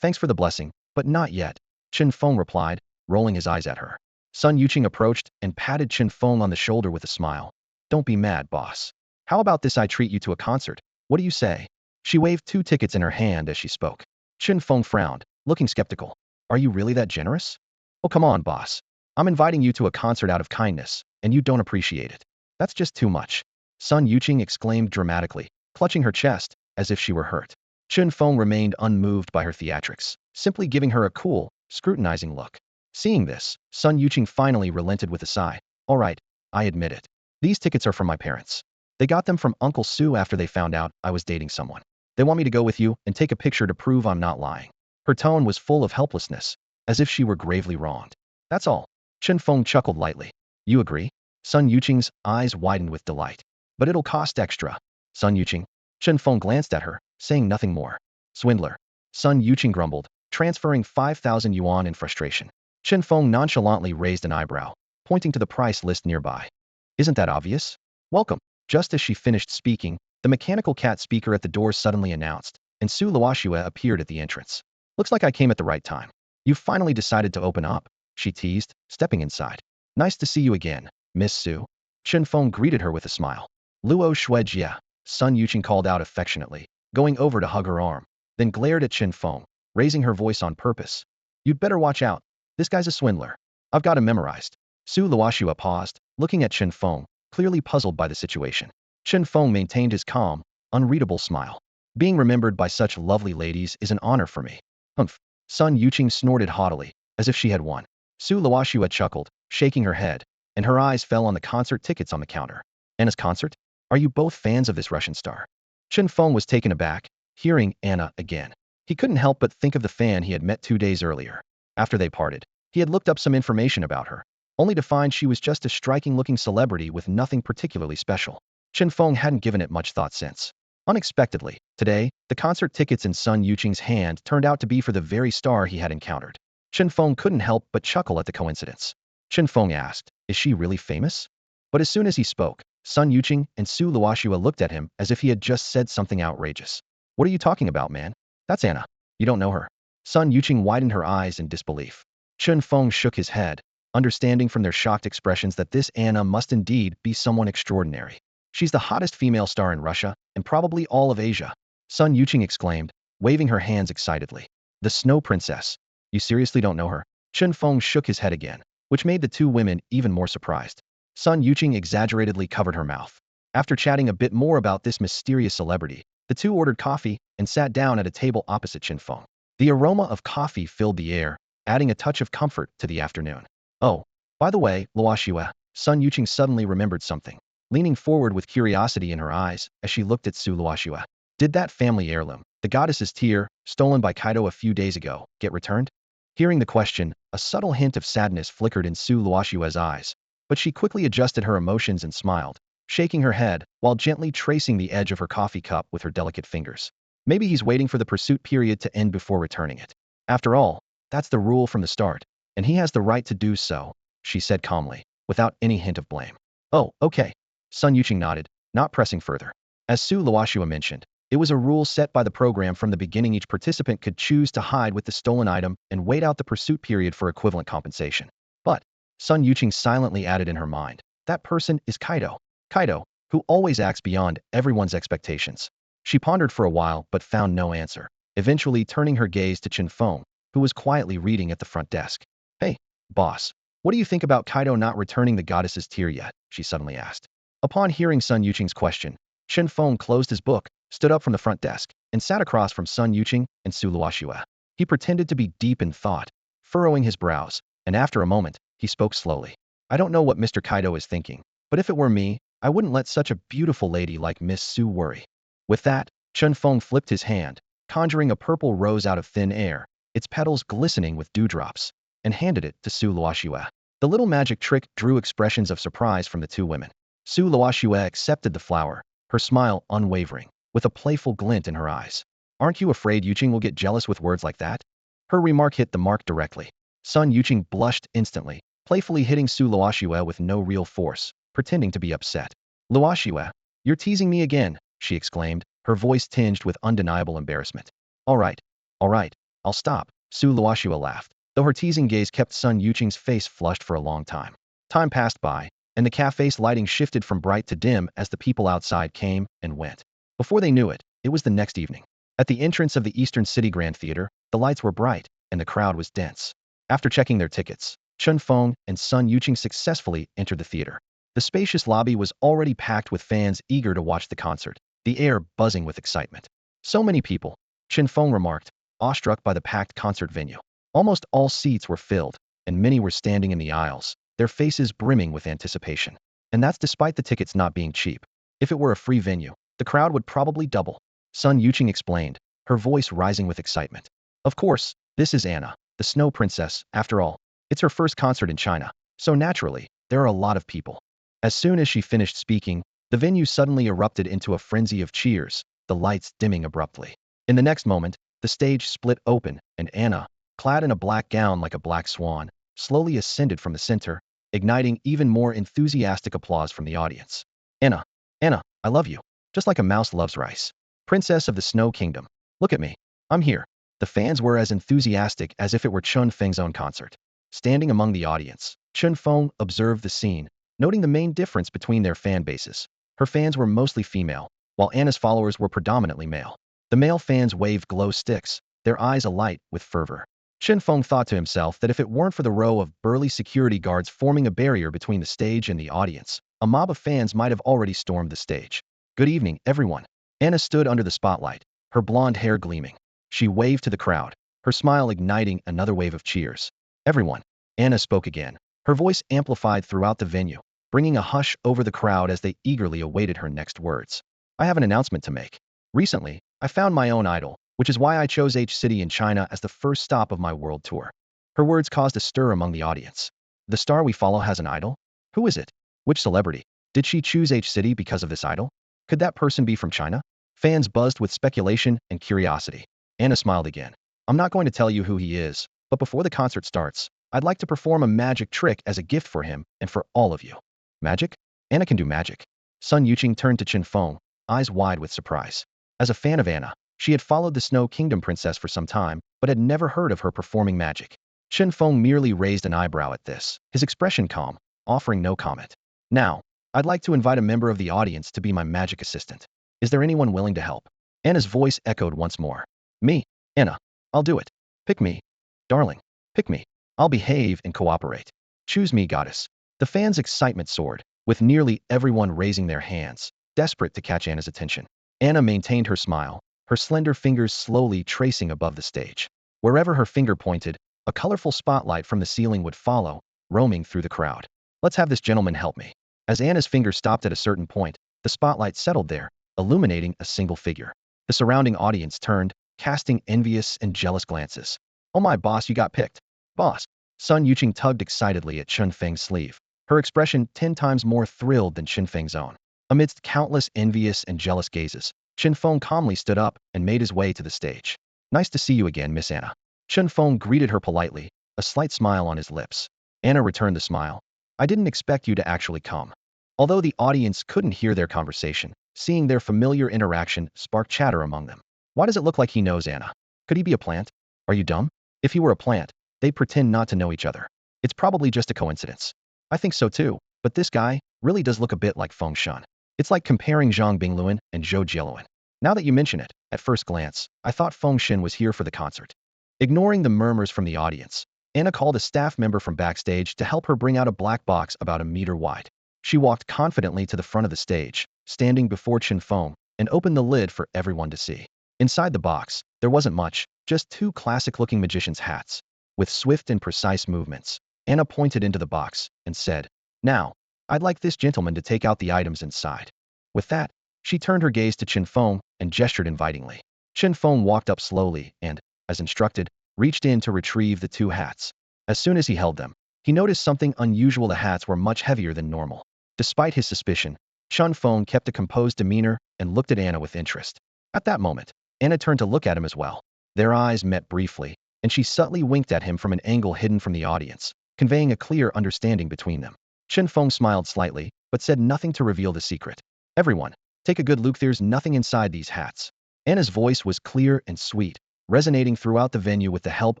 "Thanks for the blessing, but not yet," Chen Feng replied, rolling his eyes at her. Sun Yuqing approached and patted Chen Feng on the shoulder with a smile. "Don't be mad, boss. How about this, I treat you to a concert? What do you say?" She waved 2 tickets in her hand as she spoke. Chen Feng frowned, looking skeptical. "Are you really that generous?" "Oh, come on, boss. I'm inviting you to a concert out of kindness, and you don't appreciate it. That's just too much," Sun Yuqing exclaimed dramatically, clutching her chest, as if she were hurt. Chen Feng remained unmoved by her theatrics, simply giving her a cool, scrutinizing look. Seeing this, Sun Yuqing finally relented with a sigh. All right, I admit it. These tickets are from my parents. They got them from Uncle Sue after they found out I was dating someone. They want me to go with you and take a picture to prove I'm not lying. Her tone was full of helplessness, as if she were gravely wronged. That's all. Chen Feng chuckled lightly. You agree? Sun Yuqing's eyes widened with delight. But it'll cost extra. Sun Yuqing. Chen Feng glanced at her, saying nothing more. Swindler. Sun Yuqing grumbled, transferring 5,000 yuan in frustration. Chen Feng nonchalantly raised an eyebrow, pointing to the price list nearby. Isn't that obvious? Welcome. Just as she finished speaking, the mechanical cat speaker at the door suddenly announced, and Su Luoxue appeared at the entrance. Looks like I came at the right time. You finally decided to open up, she teased, stepping inside. Nice to see you again, Miss Su. Chen Feng greeted her with a smile. Luo Shuejia, Sun Yuqing called out affectionately, going over to hug her arm, then glared at Chen Feng, raising her voice on purpose. You'd better watch out. This guy's a swindler. I've got him memorized. Su Luoxue paused, looking at Chen Feng, clearly puzzled by the situation. Chen Feng maintained his calm, unreadable smile. Being remembered by such lovely ladies is an honor for me. Humph. Sun Yuqing snorted haughtily, as if she had won. Su Luoxue chuckled, shaking her head, and her eyes fell on the concert tickets on the counter. Anna's concert? Are you both fans of this Russian star? Chen Feng was taken aback, hearing Anna again. He couldn't help but think of the fan he had met 2 days earlier. After they parted, he had looked up some information about her, only to find she was just a striking-looking celebrity with nothing particularly special. Chen Feng hadn't given it much thought since. Unexpectedly, today, the concert tickets in Sun Yuqing's hand turned out to be for the very star he had encountered. Chen Feng couldn't help but chuckle at the coincidence. Chen Feng asked, is she really famous? But as soon as he spoke, Sun Yuqing and Su Luoxue looked at him as if he had just said something outrageous. What are you talking about, man? That's Anna. You don't know her. Sun Yuqing widened her eyes in disbelief. Chen Feng shook his head, understanding from their shocked expressions that this Anna must indeed be someone extraordinary. She's the hottest female star in Russia, and probably all of Asia. Sun Yuqing exclaimed, waving her hands excitedly. The Snow Princess. You seriously don't know her? Chen Feng shook his head again, which made the two women even more surprised. Sun Yuqing exaggeratedly covered her mouth. After chatting a bit more about this mysterious celebrity, the two ordered coffee and sat down at a table opposite Chen Feng. The aroma of coffee filled the air, adding a touch of comfort to the afternoon. Oh, by the way, Luoxue, Sun Yuqing suddenly remembered something, leaning forward with curiosity in her eyes as she looked at Su Luoxue. Did that family heirloom, the goddess's tear, stolen by Kaito a few days ago, get returned? Hearing the question, a subtle hint of sadness flickered in Su Luoxue's eyes, but she quickly adjusted her emotions and smiled, shaking her head while gently tracing the edge of her coffee cup with her delicate fingers. Maybe he's waiting for the pursuit period to end before returning it. After all, that's the rule from the start, and he has the right to do so, she said calmly, without any hint of blame. Oh, okay. Sun Yuqing nodded, not pressing further. As Su Luoxue mentioned, it was a rule set by the program from the beginning. Each participant could choose to hide with the stolen item and wait out the pursuit period for equivalent compensation. But, Sun Yuqing silently added in her mind, that person is Kaito. Kaito, who always acts beyond everyone's expectations. She pondered for a while but found no answer, eventually turning her gaze to Chen Feng, who was quietly reading at the front desk. Hey, boss, what do you think about Kaito not returning the goddess's tear yet? She suddenly asked. Upon hearing Sun Yuqing's question, Chen Feng closed his book, stood up from the front desk, and sat across from Sun Yuqing and Su Luoxue. He pretended to be deep in thought, furrowing his brows, and after a moment, he spoke slowly. I don't know what Mr. Kaito is thinking, but if it were me, I wouldn't let such a beautiful lady like Miss Su worry. With that, Chen Feng flipped his hand, conjuring a purple rose out of thin air, its petals glistening with dewdrops, and handed it to Su Luoxue. The little magic trick drew expressions of surprise from the two women. Su Luoxue accepted the flower, her smile unwavering, with a playful glint in her eyes. Aren't you afraid Yuqing will get jealous with words like that? Her remark hit the mark directly. Sun Yuqing blushed instantly, playfully hitting Su Luoxue with no real force, pretending to be upset. Luoxue, you're teasing me again, she exclaimed, her voice tinged with undeniable embarrassment. All right, I'll stop, Su Luoxue laughed, though her teasing gaze kept Sun Yuqing's face flushed for a long time. Time passed by, and the cafe's lighting shifted from bright to dim as the people outside came and went. Before they knew it, it was the next evening. At the entrance of the Eastern City Grand Theater, the lights were bright, and the crowd was dense. After checking their tickets, Chen Feng and Sun Yuqing successfully entered the theater. The spacious lobby was already packed with fans eager to watch the concert, the air buzzing with excitement. So many people, Chen Feng remarked, awestruck by the packed concert venue. Almost all seats were filled, and many were standing in the aisles, their faces brimming with anticipation. And that's despite the tickets not being cheap. If it were a free venue, the crowd would probably double. Sun Yuqing explained, her voice rising with excitement. Of course, this is Anna, the Snow Princess, after all. It's her first concert in China, so naturally, there are a lot of people. As soon as she finished speaking, the venue suddenly erupted into a frenzy of cheers, the lights dimming abruptly. In the next moment, the stage split open, and Anna, clad in a black gown like a black swan, slowly ascended from the center, igniting even more enthusiastic applause from the audience. Anna, Anna, I love you. Just like a mouse loves rice. Princess of the Snow Kingdom. Look at me. I'm here. The fans were as enthusiastic as if it were Chen Feng's own concert. Standing among the audience, Chen Feng observed the scene, noting the main difference between their fan bases. Her fans were mostly female, while Anna's followers were predominantly male. The male fans waved glow sticks, their eyes alight with fervor. Chen Feng thought to himself that if it weren't for the row of burly security guards forming a barrier between the stage and the audience, a mob of fans might have already stormed the stage. Good evening, everyone. Anna stood under the spotlight, her blonde hair gleaming. She waved to the crowd, her smile igniting another wave of cheers. Everyone. Anna spoke again, her voice amplified throughout the venue, bringing a hush over the crowd as they eagerly awaited her next words. I have an announcement to make. Recently, I found my own idol, which is why I chose H City in China as the first stop of my world tour. Her words caused a stir among the audience. The star we follow has an idol? Who is it? Which celebrity? Did she choose H City because of this idol? Could that person be from China? Fans buzzed with speculation and curiosity. Anna smiled again. I'm not going to tell you who he is, but before the concert starts, I'd like to perform a magic trick as a gift for him and for all of you. Magic? Anna can do magic. Sun Yuqing turned to Chen Feng, eyes wide with surprise. As a fan of Anna, she had followed the Snow Kingdom princess for some time, but had never heard of her performing magic. Chen Feng merely raised an eyebrow at this, his expression calm, offering no comment. Now, I'd like to invite a member of the audience to be my magic assistant. Is there anyone willing to help? Anna's voice echoed once more. Me, Anna. I'll do it. Pick me. Darling, pick me. I'll behave and cooperate. Choose me, goddess. The fans' excitement soared, with nearly everyone raising their hands, desperate to catch Anna's attention. Anna maintained her smile, her slender fingers slowly tracing above the stage. Wherever her finger pointed, a colorful spotlight from the ceiling would follow, roaming through the crowd. Let's have this gentleman help me. As Anna's finger stopped at a certain point, the spotlight settled there, illuminating a single figure. The surrounding audience turned, casting envious and jealous glances. Oh my, boss, you got picked. Boss. Sun Yuqing tugged excitedly at Chen Feng's sleeve, her expression 10 times more thrilled than Chen Feng's own. Amidst countless envious and jealous gazes, Chen Feng calmly stood up and made his way to the stage. Nice to see you again, Miss Anna. Chen Feng greeted her politely, a slight smile on his lips. Anna returned the smile. I didn't expect you to actually come. Although the audience couldn't hear their conversation, seeing their familiar interaction sparked chatter among them. Why does it look like he knows Anna? Could he be a plant? Are you dumb? If he were a plant, they'd pretend not to know each other. It's probably just a coincidence. I think so too, but this guy really does look a bit like Feng Shan. It's like comparing Zhang Bingluan and Zhou Jieluan. Now that you mention it, at first glance, I thought Feng Shan was here for the concert. Ignoring the murmurs from the audience, Anna called a staff member from backstage to help her bring out a black box about a meter wide. She walked confidently to the front of the stage, standing before Chen Feng, and opened the lid for everyone to see. Inside the box, there wasn't much, just two classic-looking magician's hats. With swift and precise movements, Anna pointed into the box and said, Now, I'd like this gentleman to take out the items inside. With that, she turned her gaze to Chen Feng and gestured invitingly. Chen Feng walked up slowly and, as instructed, reached in to retrieve the two hats. As soon as he held them, he noticed something unusual. The hats were much heavier than normal. Despite his suspicion, Chen Feng kept a composed demeanor and looked at Anna with interest. At that moment, Anna turned to look at him as well. Their eyes met briefly, and she subtly winked at him from an angle hidden from the audience, conveying a clear understanding between them. Chen Feng smiled slightly, but said nothing to reveal the secret. Everyone, take a good look. There's nothing inside these hats. Anna's voice was clear and sweet, resonating throughout the venue with the help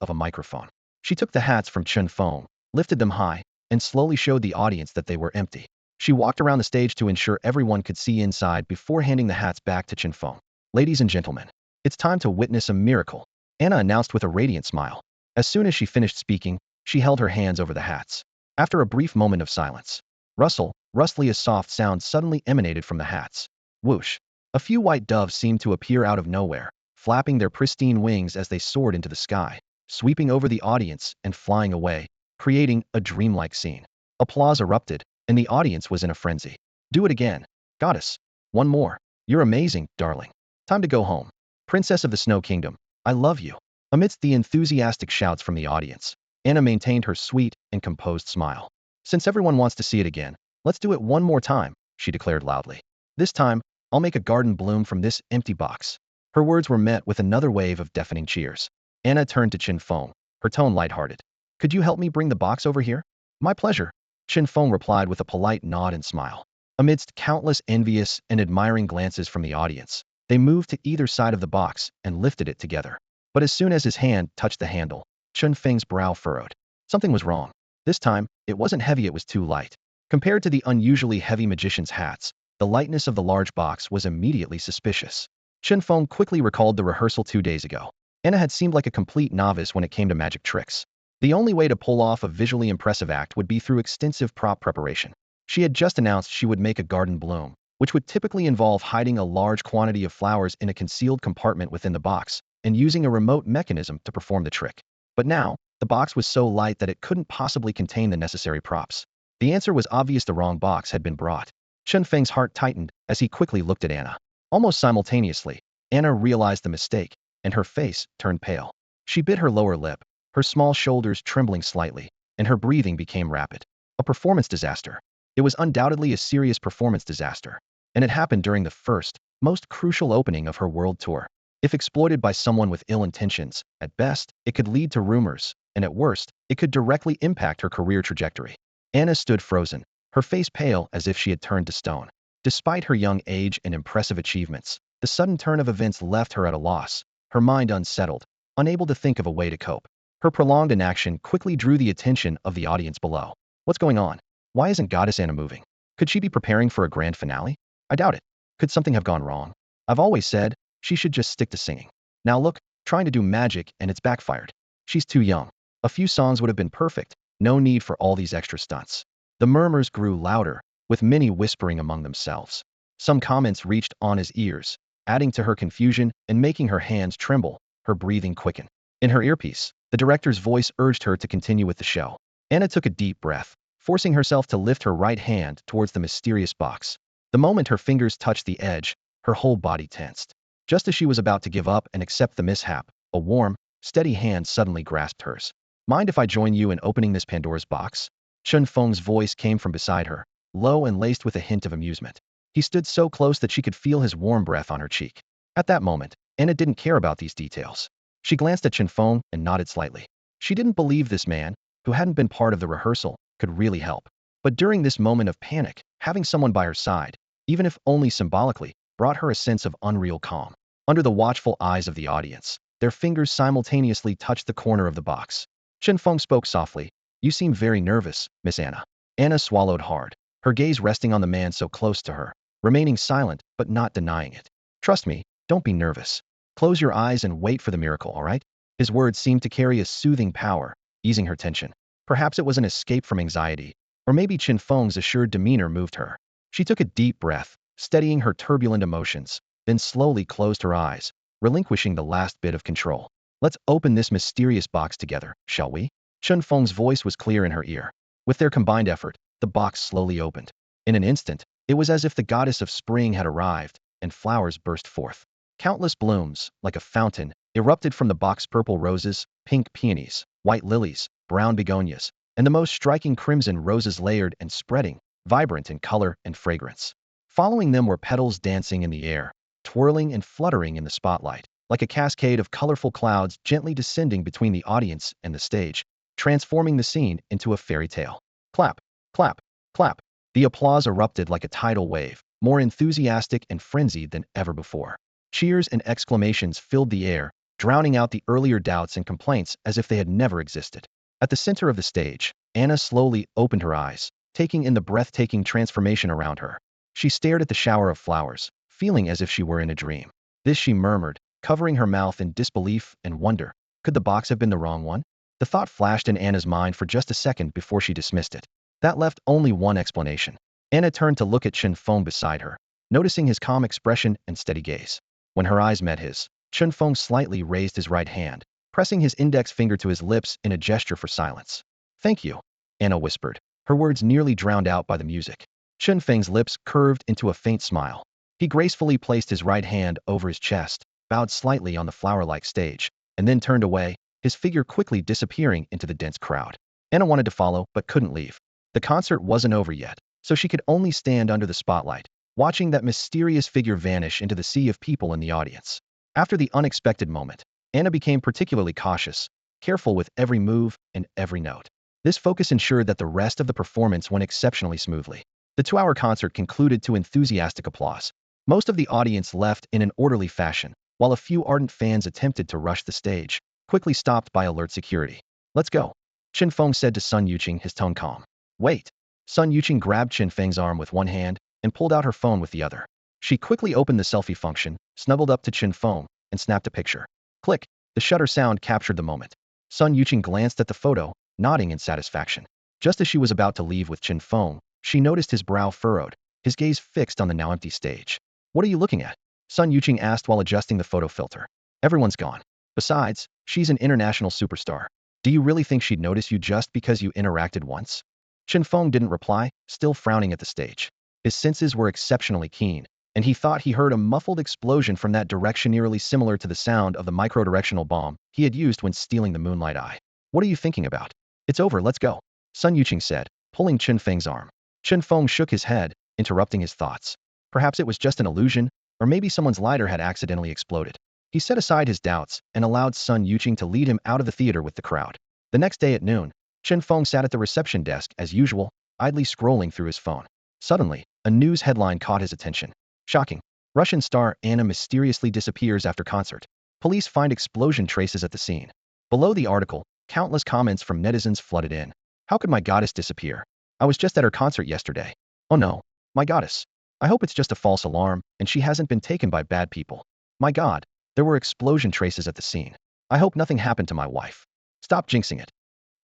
of a microphone. She took the hats from Chen Feng, lifted them high, and slowly showed the audience that they were empty. She walked around the stage to ensure everyone could see inside before handing the hats back to Chen Feng. Ladies and gentlemen, it's time to witness a miracle, Anna announced with a radiant smile. As soon as she finished speaking, she held her hands over the hats. After a brief moment of silence, rustly a soft sound suddenly emanated from the hats. Whoosh! A few white doves seemed to appear out of nowhere, flapping their pristine wings as they soared into the sky, sweeping over the audience and flying away, creating a dreamlike scene. Applause erupted, and the audience was in a frenzy. Do it again. Goddess. One more. You're amazing, darling. Time to go home. Princess of the Snow Kingdom, I love you. Amidst the enthusiastic shouts from the audience, Anna maintained her sweet and composed smile. Since everyone wants to see it again, let's do it one more time, she declared loudly. This time, I'll make a garden bloom from this empty box. Her words were met with another wave of deafening cheers. Anna turned to Chen Feng, her tone lighthearted. Could you help me bring the box over here? My pleasure, Chen Feng replied with a polite nod and smile. Amidst countless envious and admiring glances from the audience, they moved to either side of the box and lifted it together. But as soon as his hand touched the handle, Chen Feng's brow furrowed. Something was wrong. This time, it wasn't heavy, it was too light. Compared to the unusually heavy magician's hats, the lightness of the large box was immediately suspicious. Chen Feng quickly recalled the rehearsal 2 days ago. Anna had seemed like a complete novice when it came to magic tricks. The only way to pull off a visually impressive act would be through extensive prop preparation. She had just announced she would make a garden bloom, which would typically involve hiding a large quantity of flowers in a concealed compartment within the box and using a remote mechanism to perform the trick. But now, the box was so light that it couldn't possibly contain the necessary props. The answer was obvious: the wrong box had been brought. Chen Feng's heart tightened as he quickly looked at Anna. Almost simultaneously, Anna realized the mistake, and her face turned pale. She bit her lower lip, her small shoulders trembling slightly, and her breathing became rapid. A performance disaster. It was undoubtedly a serious performance disaster, and it happened during the first, most crucial opening of her world tour. If exploited by someone with ill intentions, at best, it could lead to rumors, and at worst, it could directly impact her career trajectory. Anna stood frozen, her face pale as if she had turned to stone. Despite her young age and impressive achievements, the sudden turn of events left her at a loss, her mind unsettled, unable to think of a way to cope. Her prolonged inaction quickly drew the attention of the audience below. What's going on? Why isn't Goddess Anna moving? Could she be preparing for a grand finale? I doubt it. Could something have gone wrong? I've always said she should just stick to singing. Now look, trying to do magic and it's backfired. She's too young. A few songs would have been perfect. No need for all these extra stunts. The murmurs grew louder, with many whispering among themselves. Some comments reached Anna's ears, adding to her confusion and making her hands tremble, her breathing quicken. In her earpiece, the director's voice urged her to continue with the show. Anna took a deep breath, forcing herself to lift her right hand towards the mysterious box. The moment her fingers touched the edge, her whole body tensed. Just as she was about to give up and accept the mishap, a warm, steady hand suddenly grasped hers. Mind if I join you in opening this Pandora's box? Chen Feng's voice came from beside her, low and laced with a hint of amusement. He stood so close that she could feel his warm breath on her cheek. At that moment, Anna didn't care about these details. She glanced at Chen Feng and nodded slightly. She didn't believe this man, who hadn't been part of the rehearsal, could really help. But during this moment of panic, having someone by her side, even if only symbolically, brought her a sense of unreal calm. Under the watchful eyes of the audience, their fingers simultaneously touched the corner of the box. Chen Feng spoke softly. You seem very nervous, Miss Anna. Anna swallowed hard, her gaze resting on the man so close to her, remaining silent but not denying it. Trust me, don't be nervous. Close your eyes and wait for the miracle, all right? His words seemed to carry a soothing power, easing her tension. Perhaps it was an escape from anxiety, or maybe Chen Feng's assured demeanor moved her. She took a deep breath, steadying her turbulent emotions, then slowly closed her eyes, relinquishing the last bit of control. Let's open this mysterious box together, shall we? Chen Feng's voice was clear in her ear. With their combined effort, the box slowly opened. In an instant, it was as if the goddess of spring had arrived, and flowers burst forth. Countless blooms, like a fountain, erupted from the box: purple roses, pink peonies, white lilies, brown begonias, and the most striking crimson roses, layered and spreading, vibrant in color and fragrance. Following them were petals dancing in the air, twirling and fluttering in the spotlight, like a cascade of colorful clouds gently descending between the audience and the stage, transforming the scene into a fairy tale. Clap, clap, clap. The applause erupted like a tidal wave, more enthusiastic and frenzied than ever before. Cheers and exclamations filled the air, drowning out the earlier doubts and complaints as if they had never existed. At the center of the stage, Anna slowly opened her eyes, taking in the breathtaking transformation around her. She stared at the shower of flowers, feeling as if she were in a dream. This, she murmured, covering her mouth in disbelief and wonder. Could the box have been the wrong one? The thought flashed in Anna's mind for just a second before she dismissed it. That left only one explanation. Anna turned to look at Chen Feng beside her, noticing his calm expression and steady gaze. When her eyes met his, Chen Feng slightly raised his right hand, pressing his index finger to his lips in a gesture for silence. Thank you, Anna whispered, her words nearly drowned out by the music. Chen Feng's lips curved into a faint smile. He gracefully placed his right hand over his chest, bowed slightly on the flower-like stage, and then turned away, his figure quickly disappearing into the dense crowd. Anna wanted to follow, but couldn't leave. The concert wasn't over yet, so she could only stand under the spotlight, watching that mysterious figure vanish into the sea of people in the audience. After the unexpected moment, Anna became particularly cautious, careful with every move and every note. This focus ensured that the rest of the performance went exceptionally smoothly. The 2-hour concert concluded to enthusiastic applause. Most of the audience left in an orderly fashion, while a few ardent fans attempted to rush the stage, quickly stopped by alert security. Let's go, Chen Feng said to Sun Yuqing, his tone calm. Wait. Sun Yuqing grabbed Chen Feng's arm with one hand and pulled out her phone with the other. She quickly opened the selfie function, snuggled up to Chen Feng, and snapped a picture. Click. The shutter sound captured the moment. Sun Yuqing glanced at the photo, nodding in satisfaction. Just as she was about to leave with Chen Feng, she noticed his brow furrowed, his gaze fixed on the now empty stage. What are you looking at? Sun Yuqing asked while adjusting the photo filter. Everyone's gone. Besides, she's an international superstar. Do you really think she'd notice you just because you interacted once? Chen Feng didn't reply, still frowning at the stage. His senses were exceptionally keen, and he thought he heard a muffled explosion from that direction eerily similar to the sound of the micro-directional bomb he had used when stealing the Moonlight Eye. What are you thinking about? It's over, let's go, Sun Yuqing said, pulling Chen Feng's arm. Chen Feng shook his head, interrupting his thoughts. Perhaps it was just an illusion, or maybe someone's lighter had accidentally exploded. He set aside his doubts and allowed Sun Yuqing to lead him out of the theater with the crowd. The next day at noon, Chen Feng sat at the reception desk as usual, idly scrolling through his phone. Suddenly, a news headline caught his attention. Shocking. Russian star Anna mysteriously disappears after concert. Police find explosion traces at the scene. Below the article, countless comments from netizens flooded in. How could my goddess disappear? I was just at her concert yesterday. Oh no, my goddess. I hope it's just a false alarm and she hasn't been taken by bad people. My god, there were explosion traces at the scene. I hope nothing happened to my wife. Stop jinxing it.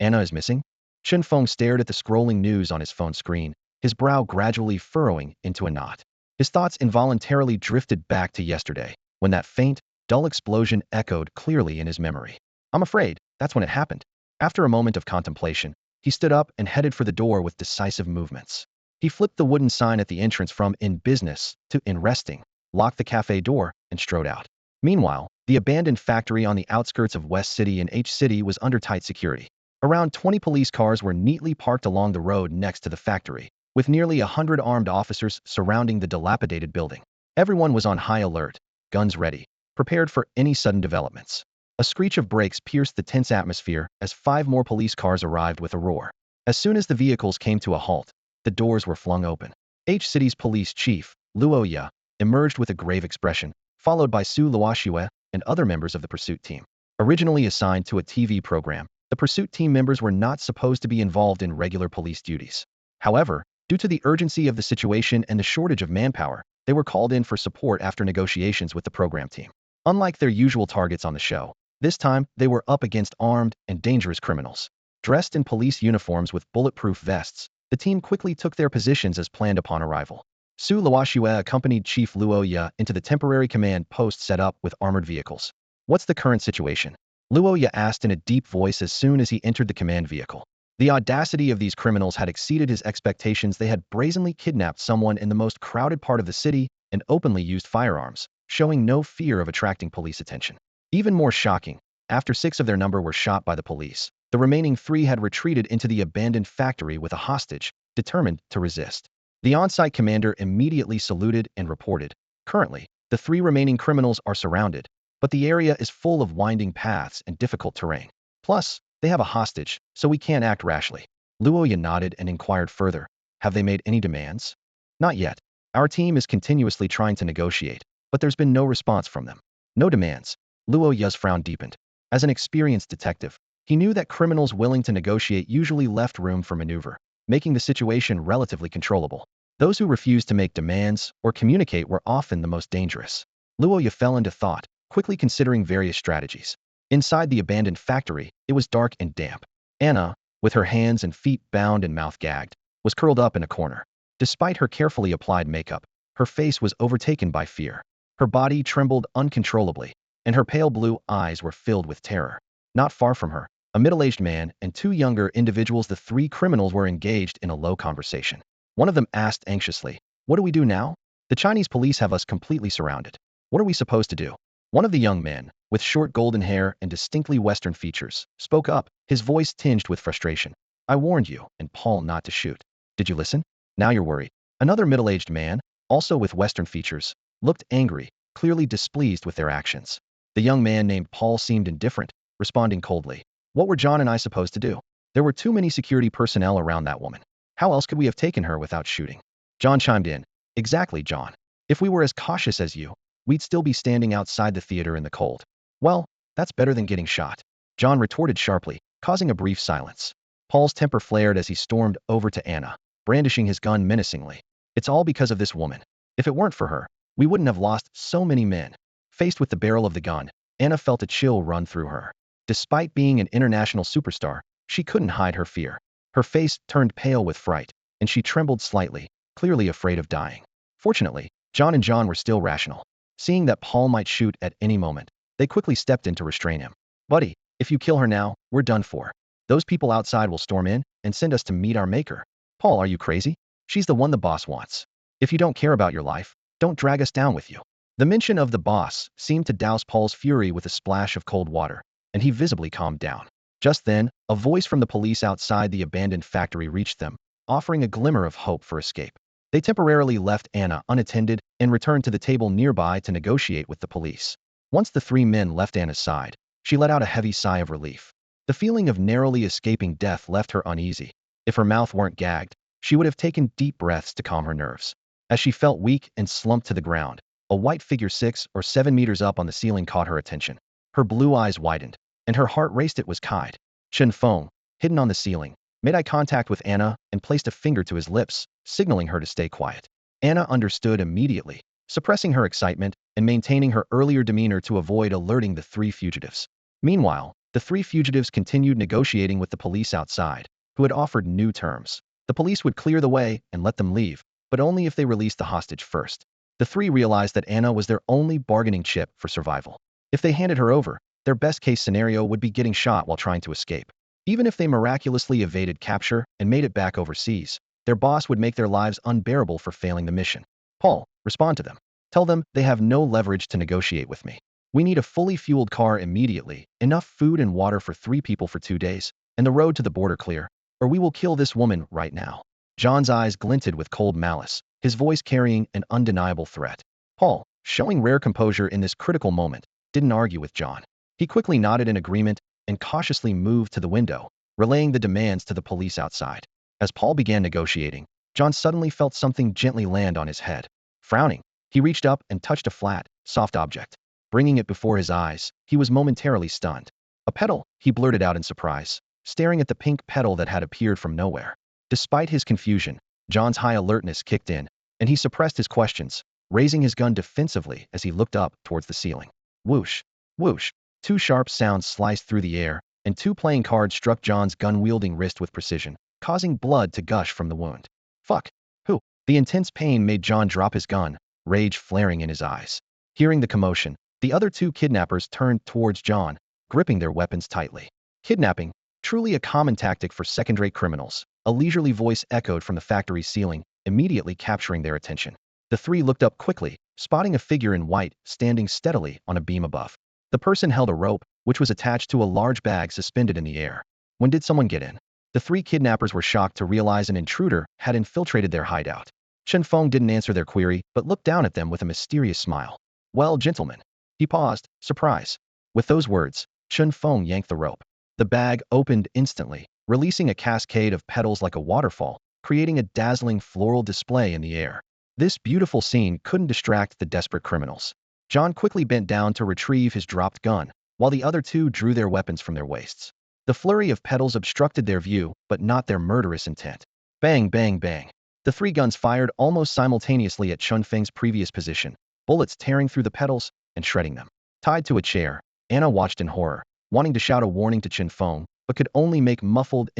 Anna is missing? Chen Feng stared at the scrolling news on his phone screen, his brow gradually furrowing into a knot. His thoughts involuntarily drifted back to yesterday, when that faint, dull explosion echoed clearly in his memory. I'm afraid that's when it happened. After a moment of contemplation, he stood up and headed for the door with decisive movements. He flipped the wooden sign at the entrance from "In Business" to "In Resting," locked the cafe door, and strode out. Meanwhile, the abandoned factory on the outskirts of West City in H City was under tight security. Around 20 police cars were neatly parked along the road next to the factory, with nearly 100 armed officers surrounding the dilapidated building. Everyone was on high alert, guns ready, prepared for any sudden developments. A screech of brakes pierced the tense atmosphere as 5 more police cars arrived with a roar. As soon as the vehicles came to a halt, the doors were flung open. H City's police chief, Luo Ya, emerged with a grave expression, followed by Su Luoxue and other members of the pursuit team. Originally assigned to a TV program, the pursuit team members were not supposed to be involved in regular police duties. However, due to the urgency of the situation and the shortage of manpower, they were called in for support after negotiations with the program team. Unlike their usual targets on the show, this time they were up against armed and dangerous criminals. Dressed in police uniforms with bulletproof vests, the team quickly took their positions as planned upon arrival. Su Luoxue accompanied Chief Luo Ya into the temporary command post set up with armored vehicles. What's the current situation? Luo Ya asked in a deep voice as soon as he entered the command vehicle. The audacity of these criminals had exceeded his expectations. They had brazenly kidnapped someone in the most crowded part of the city and openly used firearms, showing no fear of attracting police attention. Even more shocking, after 6 of their number were shot by the police, the remaining 3 had retreated into the abandoned factory with a hostage, determined to resist. The on-site commander immediately saluted and reported, "Currently, the 3 remaining criminals are surrounded, but the area is full of winding paths and difficult terrain. Plus, they have a hostage, so we can't act rashly." Luo Ya nodded and inquired further, "Have they made any demands?" "Not yet. Our team is continuously trying to negotiate, but there's been no response from them." "No demands." Luo Ya's frown deepened. As an experienced detective, he knew that criminals willing to negotiate usually left room for maneuver, making the situation relatively controllable. Those who refused to make demands or communicate were often the most dangerous. Luo Ya fell into thought, quickly considering various strategies. Inside the abandoned factory, it was dark and damp. Anna, with her hands and feet bound and mouth gagged, was curled up in a corner. Despite her carefully applied makeup, her face was overtaken by fear. Her body trembled uncontrollably, and her pale blue eyes were filled with terror. Not far from her, a middle-aged man and two younger individuals, the three criminals were engaged in a low conversation. One of them asked anxiously, "What do we do now? The Chinese police have us completely surrounded. What are we supposed to do?" One of the young men, with short golden hair and distinctly Western features, spoke up, his voice tinged with frustration. "I warned you and Paul not to shoot. Did you listen? Now you're worried." Another middle-aged man, also with Western features, looked angry, clearly displeased with their actions. The young man named Paul seemed indifferent, responding coldly. "What were John and I supposed to do? There were too many security personnel around that woman. How else could we have taken her without shooting?" John chimed in. "Exactly, John. If we were as cautious as you, we'd still be standing outside the theater in the cold." "Well, that's better than getting shot," John retorted sharply, causing a brief silence. Paul's temper flared as he stormed over to Anna, brandishing his gun menacingly. "It's all because of this woman. If it weren't for her, we wouldn't have lost so many men." Faced with the barrel of the gun, Anna felt a chill run through her. Despite being an international superstar, she couldn't hide her fear. Her face turned pale with fright, and she trembled slightly, clearly afraid of dying. Fortunately, John and John were still rational. Seeing that Paul might shoot at any moment, they quickly stepped in to restrain him. "Buddy, if you kill her now, we're done for. Those people outside will storm in and send us to meet our maker." "Paul, are you crazy? She's the one the boss wants. If you don't care about your life, don't drag us down with you." The mention of the boss seemed to douse Paul's fury with a splash of cold water, and he visibly calmed down. Just then, a voice from the police outside the abandoned factory reached them, offering a glimmer of hope for escape. They temporarily left Anna unattended and returned to the table nearby to negotiate with the police. Once the three men left Anna's side, she let out a heavy sigh of relief. The feeling of narrowly escaping death left her uneasy. If her mouth weren't gagged, she would have taken deep breaths to calm her nerves. As she felt weak and slumped to the ground, a white figure 6 or 7 meters up on the ceiling caught her attention. Her blue eyes widened, and her heart raced. It was Kaito. Chen Feng, hidden on the ceiling, made eye contact with Anna and placed a finger to his lips, signaling her to stay quiet. Anna understood immediately, suppressing her excitement and maintaining her earlier demeanor to avoid alerting the three fugitives. Meanwhile, the three fugitives continued negotiating with the police outside, who had offered new terms. The police would clear the way and let them leave, but only if they released the hostage first. The three realized that Anna was their only bargaining chip for survival. If they handed her over, their best-case scenario would be getting shot while trying to escape. Even if they miraculously evaded capture and made it back overseas, their boss would make their lives unbearable for failing the mission. "Paul, respond to them. Tell them they have no leverage to negotiate with me. We need a fully fueled car immediately, enough food and water for 3 people for 2 days, and the road to the border clear, or we will kill this woman right now." John's eyes glinted with cold malice, his voice carrying an undeniable threat. Paul, showing rare composure in this critical moment, didn't argue with John. He quickly nodded in agreement and cautiously moved to the window, relaying the demands to the police outside. As Paul began negotiating, John suddenly felt something gently land on his head. Frowning, he reached up and touched a flat, soft object. Bringing it before his eyes, he was momentarily stunned. "A petal," he blurted out in surprise, staring at the pink petal that had appeared from nowhere. Despite his confusion, John's high alertness kicked in, and he suppressed his questions, raising his gun defensively as he looked up towards the ceiling. Whoosh! Whoosh! 2 sharp sounds sliced through the air, and 2 playing cards struck John's gun-wielding wrist with precision, causing blood to gush from the wound. "Fuck! Who?" The intense pain made John drop his gun, rage flaring in his eyes. Hearing the commotion, the other 2 kidnappers turned towards John, gripping their weapons tightly. "Kidnapping? Truly a common tactic for second-rate criminals," a leisurely voice echoed from the factory's ceiling, immediately capturing their attention. The 3 looked up quickly, spotting a figure in white standing steadily on a beam above. The person held a rope, which was attached to a large bag suspended in the air. When did someone get in? The 3 kidnappers were shocked to realize an intruder had infiltrated their hideout. Chen Feng didn't answer their query, but looked down at them with a mysterious smile. "Well, gentlemen." He paused, surprise. With those words, Chen Feng yanked the rope. The bag opened instantly, releasing a cascade of petals like a waterfall, creating a dazzling floral display in the air. This beautiful scene couldn't distract the desperate criminals. John quickly bent down to retrieve his dropped gun, while the other 2 drew their weapons from their waists. The flurry of petals obstructed their view, but not their murderous intent. Bang, bang, bang. The 3 guns fired almost simultaneously at Chen Feng's previous position, bullets tearing through the petals and shredding them. Tied to a chair, Anna watched in horror, wanting to shout a warning to Chen Feng, but could only make muffled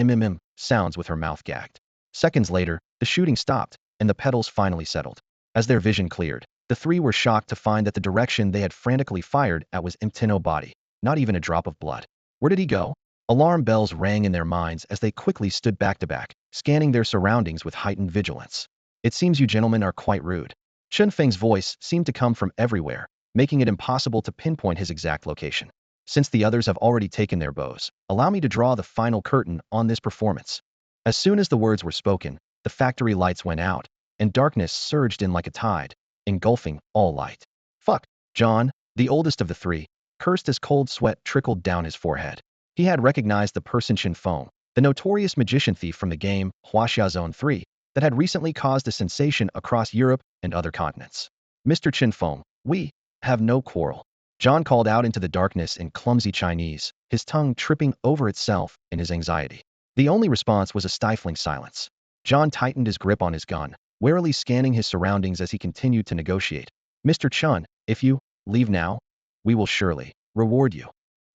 sounds with her mouth gagged. Seconds later, the shooting stopped, and the petals finally settled. As their vision cleared, The three were shocked to find that the direction they had frantically fired at was empty, no body, not even a drop of blood. Where did he go? Alarm bells rang in their minds as they quickly stood back to back, scanning their surroundings with heightened vigilance. It seems you gentlemen are quite rude. Chen Feng's voice seemed to come from everywhere, making it impossible to pinpoint his exact location. Since the others have already taken their bows, allow me to draw the final curtain on this performance. As soon as the words were spoken, the factory lights went out, and darkness surged in like a tide, engulfing all light. Fuck. John, the oldest of the three, cursed as cold sweat trickled down his forehead. He had recognized the person Chen Feng, the notorious magician thief from the game Huaxia Zone 3, that had recently caused a sensation across Europe and other continents. Mr. Chen Feng, we have no quarrel. John called out into the darkness in clumsy Chinese, his tongue tripping over itself in his anxiety. The only response was a stifling silence. John tightened his grip on his gun, warily scanning his surroundings as he continued to negotiate. Mr. Chen, if you leave now, we will surely reward you.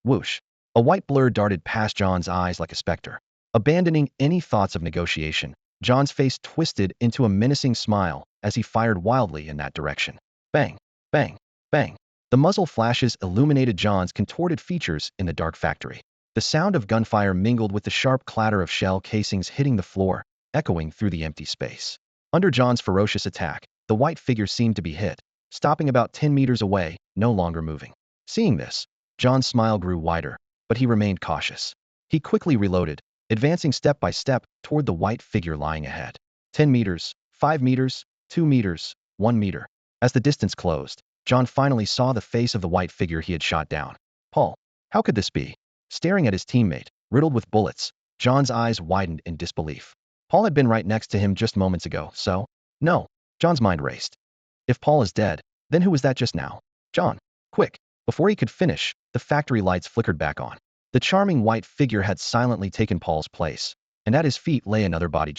Whoosh. A white blur darted past John's eyes like a specter. Abandoning any thoughts of negotiation, John's face twisted into a menacing smile as he fired wildly in that direction. Bang, bang, bang. The muzzle flashes illuminated John's contorted features in the dark factory. The sound of gunfire mingled with the sharp clatter of shell casings hitting the floor, echoing through the empty space. Under John's ferocious attack, the white figure seemed to be hit, stopping about 10 meters away, no longer moving. Seeing this, John's smile grew wider, but he remained cautious. He quickly reloaded, advancing step by step toward the white figure lying ahead. 10 meters, 5 meters, 2 meters, 1 meter. As the distance closed, John finally saw the face of the white figure he had shot down. Paul. How could this be? Staring at his teammate, riddled with bullets, John's eyes widened in disbelief. Paul had been right next to him just moments ago, so? No. John's mind raced. If Paul is dead, then who was that just now? John. Quick. Before he could finish, the factory lights flickered back on. The charming white figure had silently taken Paul's place, and at his feet lay another body.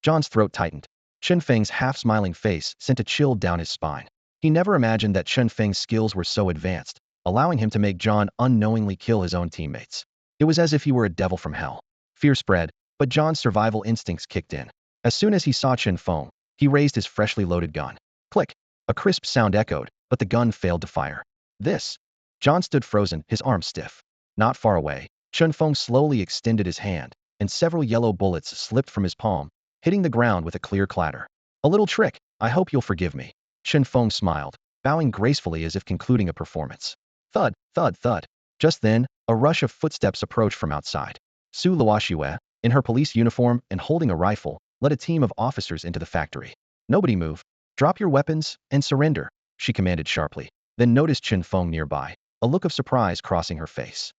John's throat tightened. Chen Feng's half-smiling face sent a chill down his spine. He never imagined that Chen Feng's skills were so advanced, allowing him to make John unknowingly kill his own teammates. It was as if he were a devil from hell. Fear spread, but John's survival instincts kicked in. As soon as he saw Chen Feng, he raised his freshly loaded gun. Click! A crisp sound echoed, but the gun failed to fire. This. John stood frozen, his arms stiff. Not far away, Chen Feng slowly extended his hand, and several yellow bullets slipped from his palm, hitting the ground with a clear clatter. A little trick, I hope you'll forgive me. Chen Feng smiled, bowing gracefully as if concluding a performance. Thud, thud, thud. Just then, a rush of footsteps approached from outside. Su Luoxue, in her police uniform and holding a rifle, led a team of officers into the factory. Nobody move. Drop your weapons and surrender, she commanded sharply, then noticed Chen Feng nearby, a look of surprise crossing her face.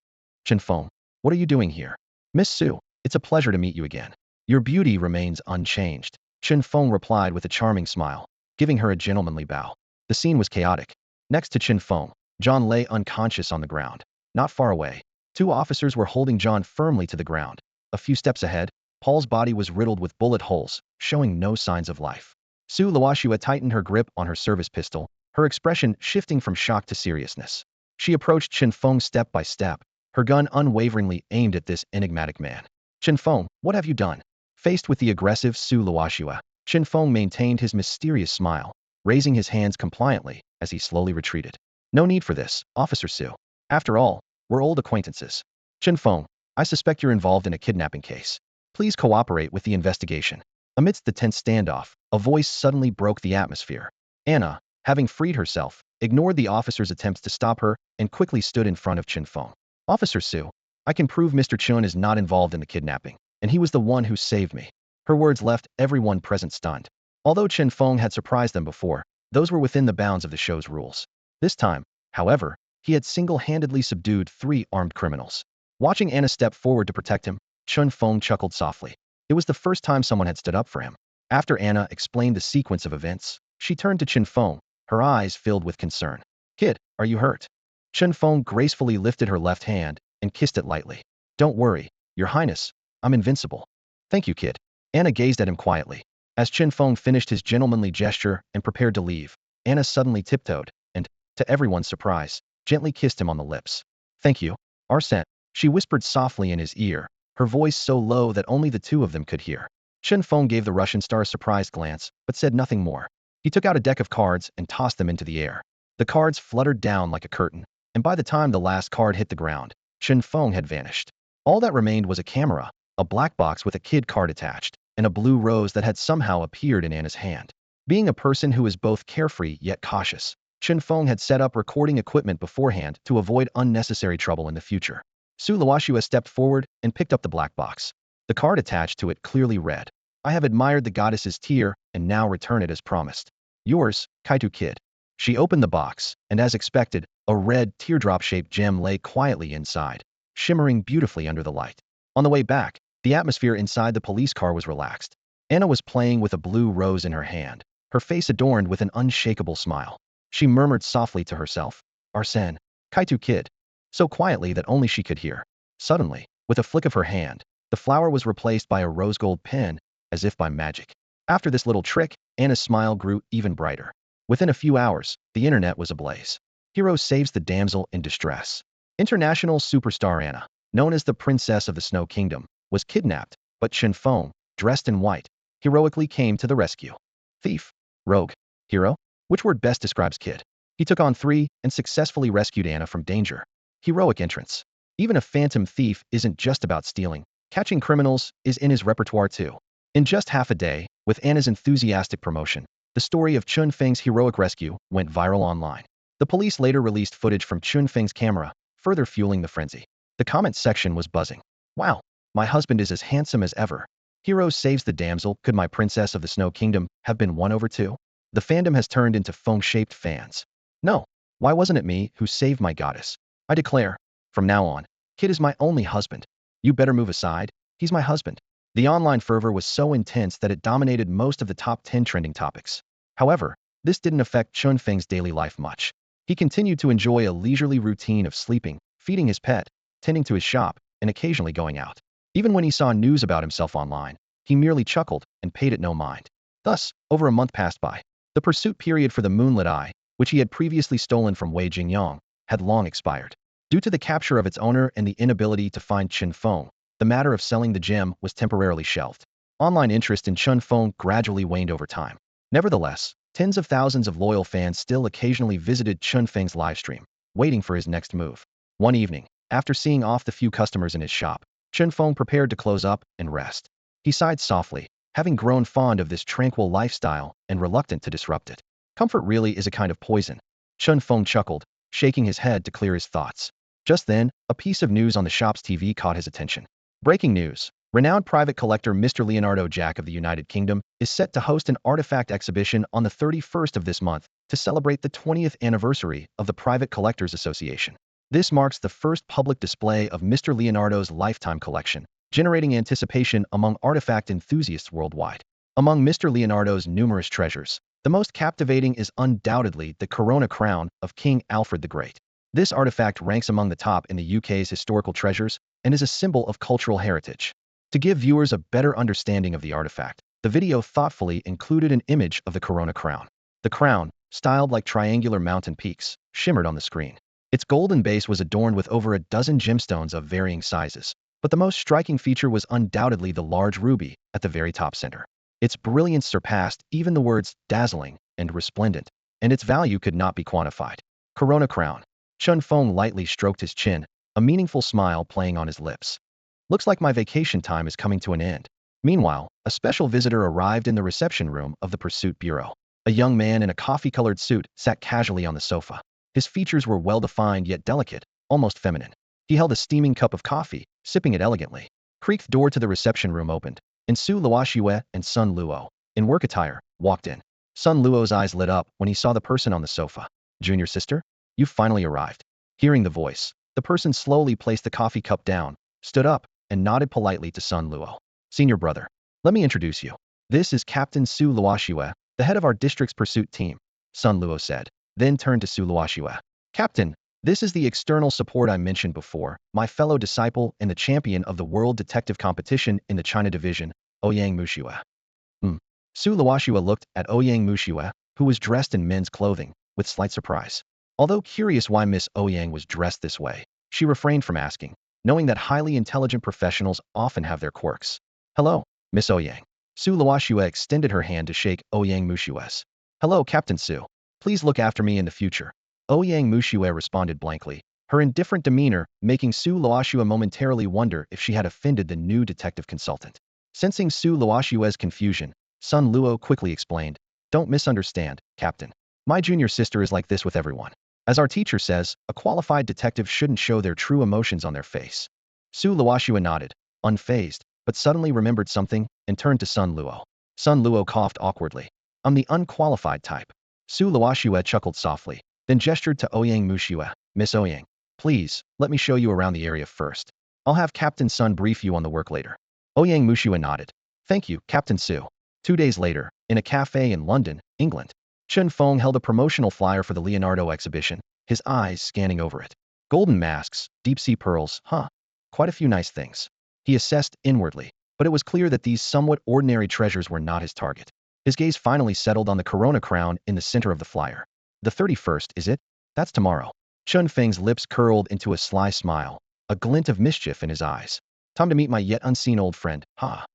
Chen Feng, what are you doing here? Miss Su, it's a pleasure to meet you again. Your beauty remains unchanged, Chen Feng replied with a charming smile, giving her a gentlemanly bow. The scene was chaotic. Next to Chen Feng, John lay unconscious on the ground. Not far away, two officers were holding John firmly to the ground. A few steps ahead, Paul's body was riddled with bullet holes, showing no signs of life. Su Luoxue tightened her grip on her service pistol, her expression shifting from shock to seriousness. She approached Chen Feng step by step, her gun unwaveringly aimed at this enigmatic man. Chen Feng, what have you done? Faced with the aggressive Su Luoxue, Chen Feng maintained his mysterious smile, raising his hands compliantly as he slowly retreated. No need for this, Officer Su. After all, we're old acquaintances. Chen Feng, I suspect you're involved in a kidnapping case. Please cooperate with the investigation. Amidst the tense standoff, a voice suddenly broke the atmosphere. Anna, having freed herself, ignored the officer's attempts to stop her and quickly stood in front of Chen Feng. Officer Su, I can prove Mr. Chen is not involved in the kidnapping, and he was the one who saved me. Her words left everyone present stunned. Although Chen Feng had surprised them before, those were within the bounds of the show's rules. This time, however, he had single-handedly subdued 3 armed criminals. Watching Anna step forward to protect him, Chen Feng chuckled softly. It was the first time someone had stood up for him. After Anna explained the sequence of events, she turned to Chen Feng, her eyes filled with concern. Kid, are you hurt? Chen Feng gracefully lifted her left hand and kissed it lightly. Don't worry, Your Highness, I'm invincible. Thank you, kid. Anna gazed at him quietly. As Chen Feng finished his gentlemanly gesture and prepared to leave, Anna suddenly tiptoed and, to everyone's surprise, gently kissed him on the lips. Thank you, Arsene, she whispered softly in his ear, her voice so low that only the two of them could hear. Chen Feng gave the Russian star a surprised glance, but said nothing more. He took out a deck of cards and tossed them into the air. The cards fluttered down like a curtain, and by the time the last card hit the ground, Chen Feng had vanished. All that remained was a camera, a black box with a kid card attached, and a blue rose that had somehow appeared in Anna's hand. Being a person who is both carefree yet cautious, Chen Feng had set up recording equipment beforehand to avoid unnecessary trouble in the future. Su Luoxue stepped forward and picked up the black box. The card attached to it clearly read, "I have admired the goddess's tear and now return it as promised. Yours, Kaito Kid." She opened the box, and as expected, a red teardrop-shaped gem lay quietly inside, shimmering beautifully under the light. On the way back, the atmosphere inside the police car was relaxed. Anna was playing with a blue rose in her hand, her face adorned with an unshakable smile. She murmured softly to herself, "Arsène, Kaito Kid," so quietly that only she could hear. Suddenly, with a flick of her hand, the flower was replaced by a rose-gold pen, as if by magic. After this little trick, Anna's smile grew even brighter. Within a few hours, the internet was ablaze. Hero saves the damsel in distress. International superstar Anna, known as the Princess of the Snow Kingdom, was kidnapped, but Chen Feng, dressed in white, heroically came to the rescue. Thief, rogue, hero? Which word best describes Kid? He took on three and successfully rescued Anna from danger. Heroic entrance. Even a phantom thief isn't just about stealing. Catching criminals is in his repertoire too. In just half a day, with Anna's enthusiastic promotion, the story of Chen Feng's heroic rescue went viral online. The police later released footage from Chen Feng's camera, further fueling the frenzy. The comment section was buzzing. "Wow, my husband is as handsome as ever. Hero saves the damsel. Could my Princess of the Snow Kingdom have been won over too?" The fandom has turned into Feng-shaped fans. "No, why wasn't it me who saved my goddess? I declare, from now on, Kid is my only husband. You better move aside, he's my husband." The online fervor was so intense that it dominated most of the top 10 trending topics. However, this didn't affect Chen Feng's daily life much. He continued to enjoy a leisurely routine of sleeping, feeding his pet, tending to his shop, and occasionally going out. Even when he saw news about himself online, he merely chuckled and paid it no mind. Thus, over a month passed by. The pursuit period for the Moonlit Eye, which he had previously stolen from Wei Jingyang, had long expired. Due to the capture of its owner and the inability to find Chen Feng, the matter of selling the gem was temporarily shelved. Online interest in Chen Feng gradually waned over time. Nevertheless, tens of thousands of loyal fans still occasionally visited Chen Feng's livestream, waiting for his next move. One evening, after seeing off the few customers in his shop, Chen Feng prepared to close up and rest. He sighed softly, having grown fond of this tranquil lifestyle and reluctant to disrupt it. Comfort really is a kind of poison. Chen Feng chuckled, shaking his head to clear his thoughts. Just then, a piece of news on the shop's TV caught his attention. Breaking news. Renowned private collector Mr. Leonardo Jack of the United Kingdom is set to host an artifact exhibition on the 31st of this month to celebrate the 20th anniversary of the Private Collectors Association. This marks the first public display of Mr. Leonardo's lifetime collection, generating anticipation among artifact enthusiasts worldwide. Among Mr. Leonardo's numerous treasures, the most captivating is undoubtedly the Corona crown of King Alfred the Great. This artifact ranks among the top in the UK's historical treasures and is a symbol of cultural heritage. To give viewers a better understanding of the artifact, the video thoughtfully included an image of the Corona crown. The crown, styled like triangular mountain peaks, shimmered on the screen. Its golden base was adorned with over a dozen gemstones of varying sizes, but the most striking feature was undoubtedly the large ruby at the very top center. Its brilliance surpassed even the words dazzling and resplendent, and its value could not be quantified. Corona crown. Chen Feng lightly stroked his chin, a meaningful smile playing on his lips. "Looks like my vacation time is coming to an end." Meanwhile, a special visitor arrived in the reception room of the Pursuit Bureau. A young man in a coffee-colored suit sat casually on the sofa. His features were well-defined yet delicate, almost feminine. He held a steaming cup of coffee, sipping it elegantly. Creaked door to the reception room opened, and Su Luoxue and Sun Luo, in work attire, walked in. Sun Luo's eyes lit up when he saw the person on the sofa. "Junior sister? You've finally arrived." Hearing the voice, the person slowly placed the coffee cup down, stood up, and nodded politely to Sun Luo. "Senior brother, let me introduce you. This is Captain Su Luoxue, the head of our district's pursuit team," Sun Luo said, then turned to Su Luoxue. "Captain, this is the external support I mentioned before, my fellow disciple and the champion of the World Detective Competition in the China Division, Ouyang Muxue." Su Luoxue looked at Ouyang Muxue, who was dressed in men's clothing, with slight surprise. Although curious why Miss Ouyang was dressed this way, she refrained from asking, knowing that highly intelligent professionals often have their quirks. "Hello, Miss Ouyang." Su Luoxue extended her hand to shake Ouyang Muxue's. Hello, Captain Su. Please look after me in the future. Ouyang Mushue responded blankly, her indifferent demeanor making Su Luoxue momentarily wonder if she had offended the new detective consultant. Sensing Su Luoxue's confusion, Sun Luo quickly explained, "Don't misunderstand, Captain. My junior sister is like this with everyone. As our teacher says, a qualified detective shouldn't show their true emotions on their face." Su Luoxue nodded, unfazed, but suddenly remembered something and turned to Sun Luo. Sun Luo coughed awkwardly. "I'm the unqualified type." Su Luoxue chuckled softly, then gestured to Ouyang Mushue. "Miss Ouyang, please, let me show you around the area first. I'll have Captain Sun brief you on the work later." Ouyang Mushue nodded. "Thank you, Captain Su." 2 days later, in a cafe in London, England, Chen Feng held a promotional flyer for the Leonardo exhibition, his eyes scanning over it. Golden masks, deep-sea pearls, quite a few nice things. He assessed inwardly, but it was clear that these somewhat ordinary treasures were not his target. His gaze finally settled on the corona crown in the center of the flyer. "The 31st, is it? That's tomorrow." Chen Feng's lips curled into a sly smile, a glint of mischief in his eyes. "Time to meet my yet unseen old friend, ha."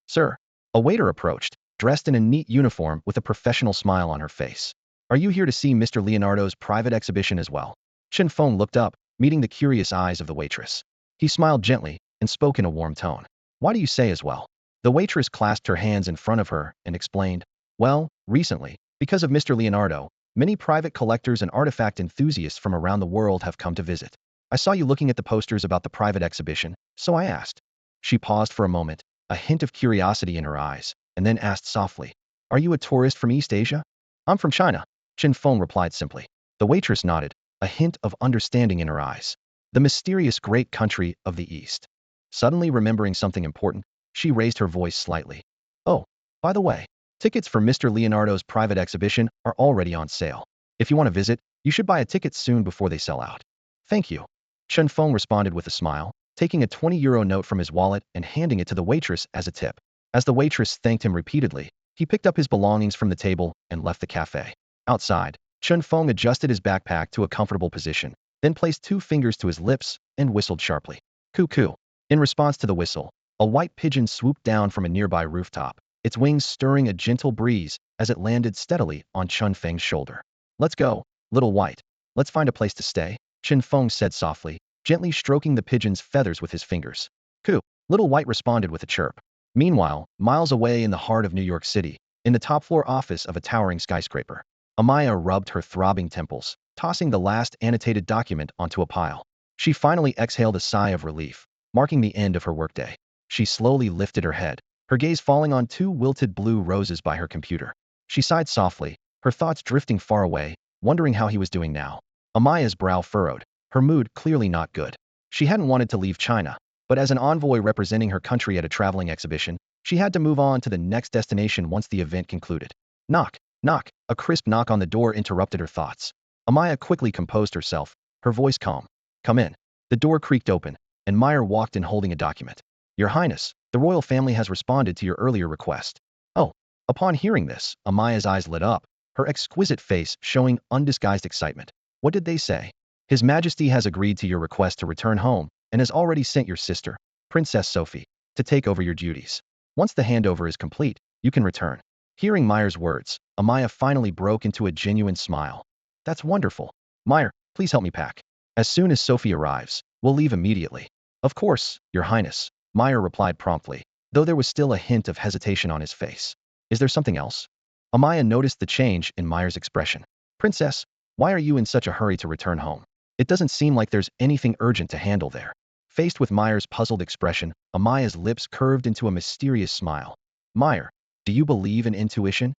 "Sir." A waiter approached, dressed in a neat uniform with a professional smile on her face. "Are you here to see Mr. Leonardo's private exhibition as well?" Chen Feng looked up, meeting the curious eyes of the waitress. He smiled gently and spoke in a warm tone. "Why do you say as well?" The waitress clasped her hands in front of her and explained, "Well, recently, because of Mr. Leonardo, many private collectors and artifact enthusiasts from around the world have come to visit. I saw you looking at the posters about the private exhibition, so I asked." She paused for a moment, a hint of curiosity in her eyes, and then asked softly, "Are you a tourist from East Asia?" "I'm from China," Chen Feng replied simply. The waitress nodded, a hint of understanding in her eyes. "The mysterious great country of the East." Suddenly remembering something important, she raised her voice slightly. "Oh, by the way, tickets for Mr. Leonardo's private exhibition are already on sale. If you want to visit, you should buy a ticket soon before they sell out." "Thank you." Chen Feng responded with a smile, taking a €20 note from his wallet and handing it to the waitress as a tip. As the waitress thanked him repeatedly, he picked up his belongings from the table and left the cafe. Outside, Chen Feng adjusted his backpack to a comfortable position, then placed 2 fingers to his lips and whistled sharply. "Coo-coo." In response to the whistle, a white pigeon swooped down from a nearby rooftop, its wings stirring a gentle breeze as it landed steadily on Chen Feng's shoulder. "Let's go, little white. Let's find a place to stay," Chen Feng said softly, gently stroking the pigeon's feathers with his fingers. "Coo." Little white responded with a chirp. Meanwhile, miles away in the heart of New York City, in the top-floor office of a towering skyscraper, Amaya rubbed her throbbing temples, tossing the last annotated document onto a pile. She finally exhaled a sigh of relief, marking the end of her workday. She slowly lifted her head, her gaze falling on 2 wilted blue roses by her computer. She sighed softly, her thoughts drifting far away, wondering how he was doing now. Amaya's brow furrowed, her mood clearly not good. She hadn't wanted to leave China, but as an envoy representing her country at a traveling exhibition, she had to move on to the next destination once the event concluded. Knock, knock. A crisp knock on the door interrupted her thoughts. Amaya quickly composed herself, her voice calm. "Come in." The door creaked open, and Meyer walked in holding a document. "Your Highness, the royal family has responded to your earlier request." "Oh." Upon hearing this, Amaya's eyes lit up, her exquisite face showing undisguised excitement. "What did they say?" "His Majesty has agreed to your request to return home and has already sent your sister, Princess Sophie, to take over your duties. Once the handover is complete, you can return." Hearing Meyer's words, Amaya finally broke into a genuine smile. "That's wonderful. Meyer, please help me pack. As soon as Sophie arrives, we'll leave immediately." "Of course, Your Highness," Meyer replied promptly, though there was still a hint of hesitation on his face. "Is there something else?" Amaya noticed the change in Meyer's expression. "Princess, why are you in such a hurry to return home? It doesn't seem like there's anything urgent to handle there." Faced with Meyer's puzzled expression, Amaya's lips curved into a mysterious smile. "Meyer, do you believe in intuition?"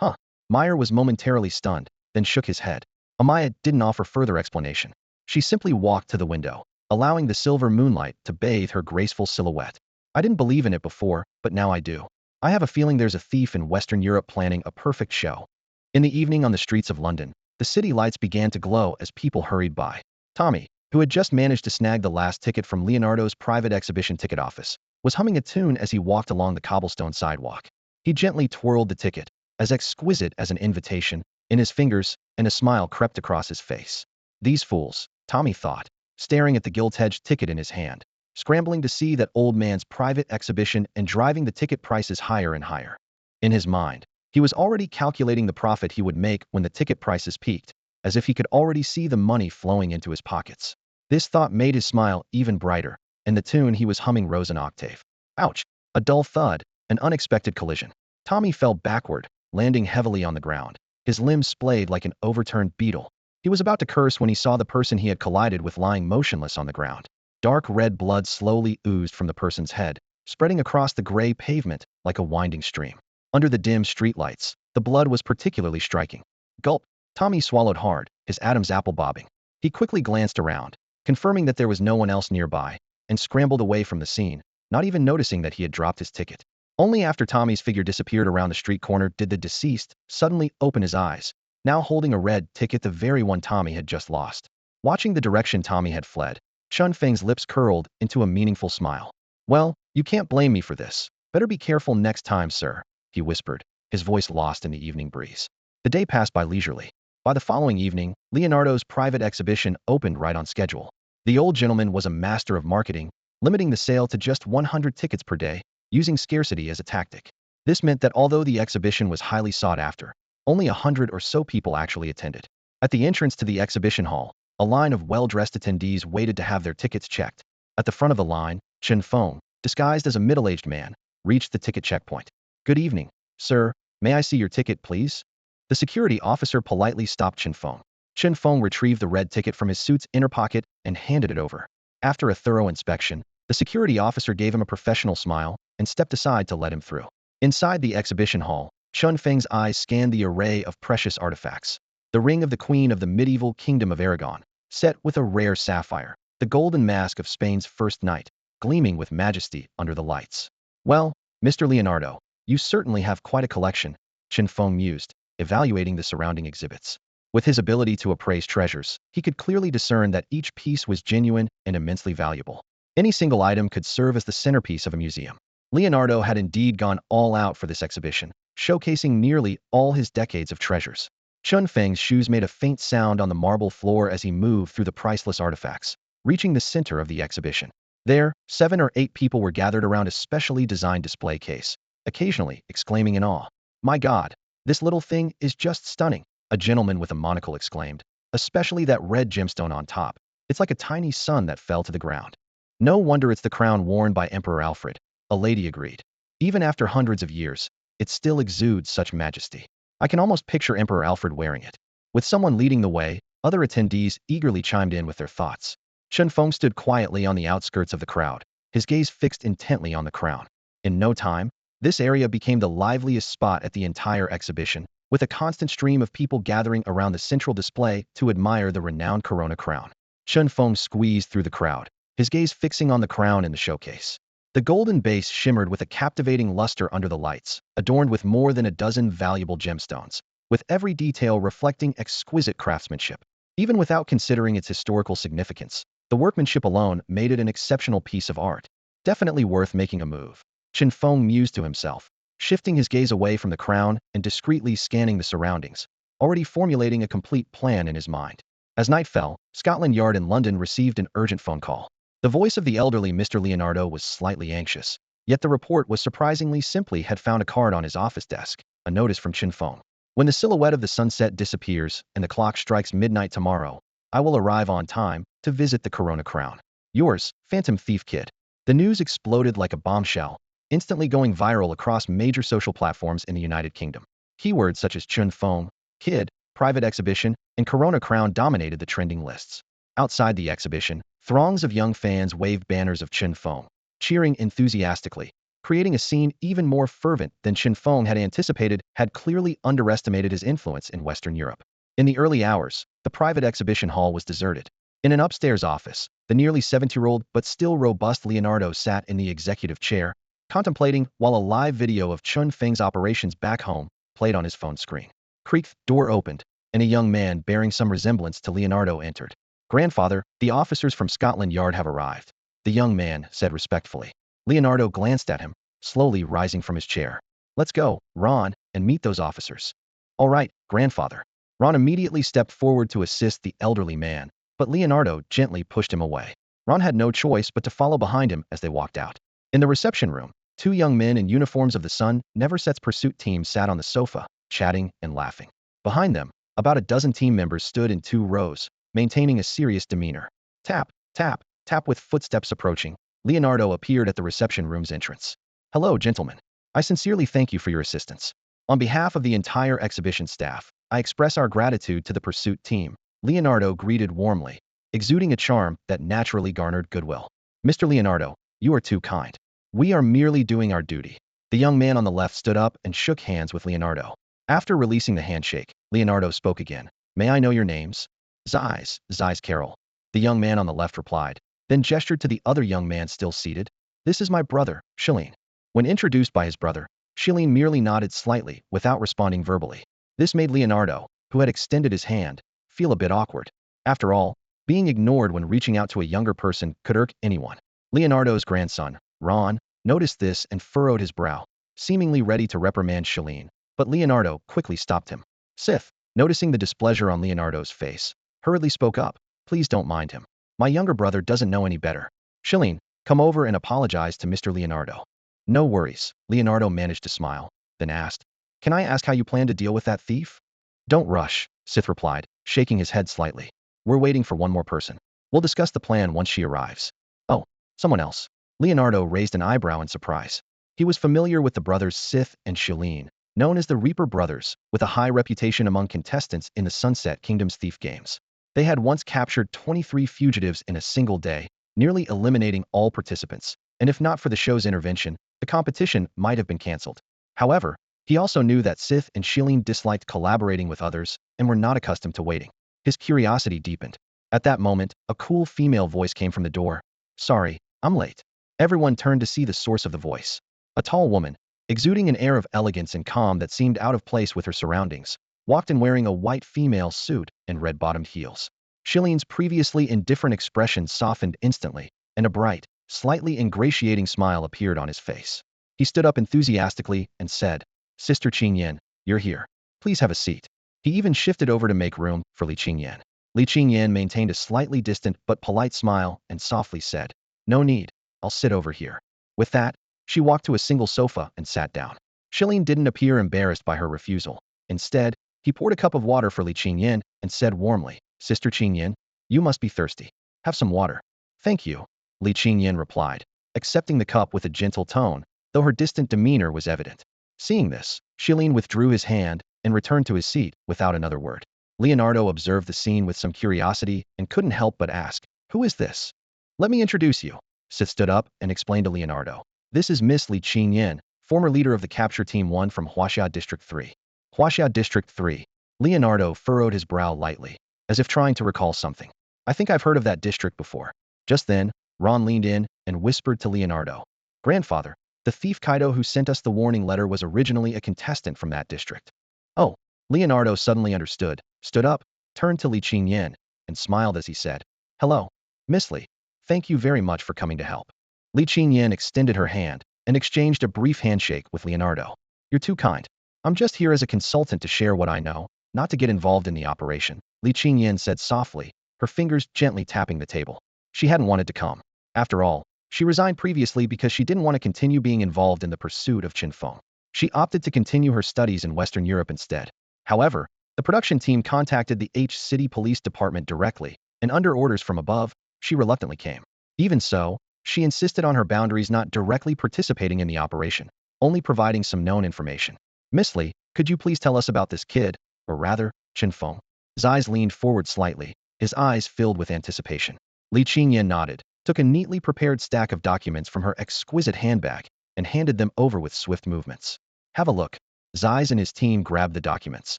"Huh." Meyer was momentarily stunned, then shook his head. Amaya didn't offer further explanation. She simply walked to the window, allowing the silver moonlight to bathe her graceful silhouette. "I didn't believe in it before, but now I do. I have a feeling there's a thief in Western Europe planning a perfect show." In the evening on the streets of London, the city lights began to glow as people hurried by. Tommy, who had just managed to snag the last ticket from Leonardo's private exhibition ticket office, was humming a tune as he walked along the cobblestone sidewalk. He gently twirled the ticket, as exquisite as an invitation, in his fingers, and a smile crept across his face. "These fools," Tommy thought, staring at the gilt-edged ticket in his hand, scrambling to see that old man's private exhibition and driving the ticket prices higher and higher. In his mind, He was already calculating the profit he would make when the ticket prices peaked, as if he could already see the money flowing into his pockets. This thought made his smile even brighter, and the tune he was humming rose an octave. Ouch! A dull thud, an unexpected collision. Tommy fell backward, landing heavily on the ground. His limbs splayed like an overturned beetle. He was about to curse when he saw the person he had collided with lying motionless on the ground. Dark red blood slowly oozed from the person's head, spreading across the gray pavement like a winding stream. Under the dim streetlights, the blood was particularly striking. Gulp! Tommy swallowed hard, his Adam's apple bobbing. He quickly glanced around, confirming that there was no one else nearby, and scrambled away from the scene, not even noticing that he had dropped his ticket. Only after Tommy's figure disappeared around the street corner did the deceased suddenly open his eyes, now holding a red ticket, the very one Tommy had just lost. Watching the direction Tommy had fled, Chen Feng's lips curled into a meaningful smile. Well, you can't blame me for this. Better be careful next time, sir, he whispered, his voice lost in the evening breeze. The day passed by leisurely. By the following evening, Leonardo's private exhibition opened right on schedule. The old gentleman was a master of marketing, limiting the sale to just 100 tickets per day, using scarcity as a tactic. This meant that although the exhibition was highly sought after, only 100 or so people actually attended. At the entrance to the exhibition hall, a line of well-dressed attendees waited to have their tickets checked. At the front of the line, Chen Feng, disguised as a middle-aged man, reached the ticket checkpoint. Good evening, sir. May I see your ticket, please? The security officer politely stopped Chen Feng. Chen Feng retrieved the red ticket from his suit's inner pocket and handed it over. After a thorough inspection, the security officer gave him a professional smile and stepped aside to let him through. Inside the exhibition hall, Chen Feng's eyes scanned the array of precious artifacts. The ring of the Queen of the medieval Kingdom of Aragon, set with a rare sapphire, the golden mask of Spain's first knight, gleaming with majesty under the lights. Well, Mr. Leonardo, you certainly have quite a collection, Chen Feng mused, evaluating the surrounding exhibits. With his ability to appraise treasures, he could clearly discern that each piece was genuine and immensely valuable. Any single item could serve as the centerpiece of a museum. Leonardo had indeed gone all out for this exhibition, showcasing nearly all his decades of treasures. Chen Feng's shoes made a faint sound on the marble floor as he moved through the priceless artifacts, reaching the center of the exhibition. There, 7 or 8 people were gathered around a specially designed display case, occasionally exclaiming in awe, "My God, this little thing is just stunning," a gentleman with a monocle exclaimed, "especially that red gemstone on top. It's like a tiny sun that fell to the ground." "No wonder it's the crown worn by Emperor Alfred," a lady agreed. "Even after hundreds of years, it still exudes such majesty. I can almost picture Emperor Alfred wearing it." With someone leading the way, other attendees eagerly chimed in with their thoughts. Chen Feng stood quietly on the outskirts of the crowd, his gaze fixed intently on the crown. In no time, this area became the liveliest spot at the entire exhibition, with a constant stream of people gathering around the central display to admire the renowned Corona crown. Chen Feng squeezed through the crowd, his gaze fixing on the crown in the showcase. The golden base shimmered with a captivating luster under the lights, adorned with more than a dozen valuable gemstones, with every detail reflecting exquisite craftsmanship. Even without considering its historical significance, the workmanship alone made it an exceptional piece of art. Definitely worth making a move, Chen Feng mused to himself, shifting his gaze away from the crown and discreetly scanning the surroundings, already formulating a complete plan in his mind. As night fell, Scotland Yard in London received an urgent phone call. The voice of the elderly Mr. Leonardo was slightly anxious, yet the report was surprisingly simply had found a card on his office desk, a notice from Chen Feng. "When the silhouette of the sunset disappears and the clock strikes midnight tomorrow, I will arrive on time to visit the Corona crown. Yours, Phantom Thief Kid." The news exploded like a bombshell, instantly going viral across major social platforms in the United Kingdom. Keywords such as Chen Feng, Kid, private exhibition, and Corona crown dominated the trending lists. Outside the exhibition, throngs of young fans waved banners of Chen Feng, cheering enthusiastically, creating a scene even more fervent than Chen Feng had anticipated, had clearly underestimated his influence in Western Europe. In the early hours, the private exhibition hall was deserted. In an upstairs office, the nearly 70-year-old but still robust Leonardo sat in the executive chair, contemplating while a live video of Chen Feng's operations back home played on his phone screen. Creak, door opened, and a young man bearing some resemblance to Leonardo entered. "Grandfather, the officers from Scotland Yard have arrived," the young man said respectfully. Leonardo glanced at him, slowly rising from his chair. "Let's go, Ron, and meet those officers." "All right, grandfather." Ron immediately stepped forward to assist the elderly man, but Leonardo gently pushed him away. Ron had no choice but to follow behind him as they walked out. In the reception room, Two young men in uniforms of the Sun Never Sets pursuit team sat on the sofa, chatting and laughing. Behind them, about a dozen team members stood in 2 rows, maintaining a serious demeanor. Tap, tap, tap with footsteps approaching. Leonardo appeared at the reception room's entrance. Hello, gentlemen. I sincerely thank you for your assistance. On behalf of the entire exhibition staff, I express our gratitude to the pursuit team. Leonardo greeted warmly, exuding a charm that naturally garnered goodwill. Mr. Leonardo, you are too kind. We are merely doing our duty. The young man on the left stood up and shook hands with Leonardo. After releasing the handshake, Leonardo spoke again. May I know your names? Zeiss Carroll. The young man on the left replied, then gestured to the other young man still seated. This is my brother, Shilin. When introduced by his brother, Shilin merely nodded slightly without responding verbally. This made Leonardo, who had extended his hand, feel a bit awkward. After all, being ignored when reaching out to a younger person could irk anyone. Leonardo's grandson, Ron, noticed this and furrowed his brow, seemingly ready to reprimand Shilin, but Leonardo quickly stopped him. Sith, noticing the displeasure on Leonardo's face, hurriedly spoke up. Please don't mind him. My younger brother doesn't know any better. Shilin, come over and apologize to Mr. Leonardo. No worries, Leonardo managed to smile, then asked, can I ask how you plan to deal with that thief? Don't rush, Sith replied, shaking his head slightly. We're waiting for one more person. We'll discuss the plan once she arrives. Oh, someone else. Leonardo raised an eyebrow in surprise. He was familiar with the brothers Sith and Shilin, known as the Reaper brothers, with a high reputation among contestants in the Sunset Kingdom's thief games. They had once captured 23 fugitives in a single day, nearly eliminating all participants, and if not for the show's intervention, the competition might have been cancelled. However, he also knew that Sith and Shilin disliked collaborating with others and were not accustomed to waiting. His curiosity deepened. At that moment, a cool female voice came from the door. Sorry, I'm late. Everyone turned to see the source of the voice. A tall woman, exuding an air of elegance and calm that seemed out of place with her surroundings, walked in wearing a white female suit and red-bottomed heels. Shilin's previously indifferent expression softened instantly, and a bright, slightly ingratiating smile appeared on his face. He stood up enthusiastically and said, Sister Qingyan, you're here. Please have a seat. He even shifted over to make room for Li Qingyan. Li Qingyan maintained a slightly distant but polite smile and softly said, No need, I'll sit over here. With that, she walked to a single sofa and sat down. Shilin didn't appear embarrassed by her refusal. Instead, he poured a cup of water for Li Qingyan and said warmly, Sister Qingyan, you must be thirsty. Have some water. Thank you, Li Qingyan replied, accepting the cup with a gentle tone, though her distant demeanor was evident. Seeing this, Shilin withdrew his hand and returned to his seat without another word. Leonardo observed the scene with some curiosity and couldn't help but ask, Who is this? Let me introduce you. Sith stood up and explained to Leonardo. This is Miss Li Qingyan, former leader of the Capture Team 1 from Huaxia District 3. Huaxia District 3. Leonardo furrowed his brow lightly, as if trying to recall something. I think I've heard of that district before. Just then, Ron leaned in and whispered to Leonardo. Grandfather, the thief Kaito who sent us the warning letter was originally a contestant from that district. Oh, Leonardo suddenly understood, stood up, turned to Li Qingyan, and smiled as he said, Hello, Miss Li. Thank you very much for coming to help. Li Qingyan extended her hand and exchanged a brief handshake with Leonardo. You're too kind. I'm just here as a consultant to share what I know, not to get involved in the operation, Li Qingyan said softly, her fingers gently tapping the table. She hadn't wanted to come. After all, she resigned previously because she didn't want to continue being involved in the pursuit of Chen Feng. She opted to continue her studies in Western Europe instead. However, the production team contacted the H City Police Department directly, and under orders from above, she reluctantly came. Even so, she insisted on her boundaries not directly participating in the operation, only providing some known information. Miss Li, could you please tell us about this kid, or rather, Chen Feng? Zeiss leaned forward slightly, his eyes filled with anticipation. Li Qingyan nodded, took a neatly prepared stack of documents from her exquisite handbag, and handed them over with swift movements. Have a look. Zeiss and his team grabbed the documents,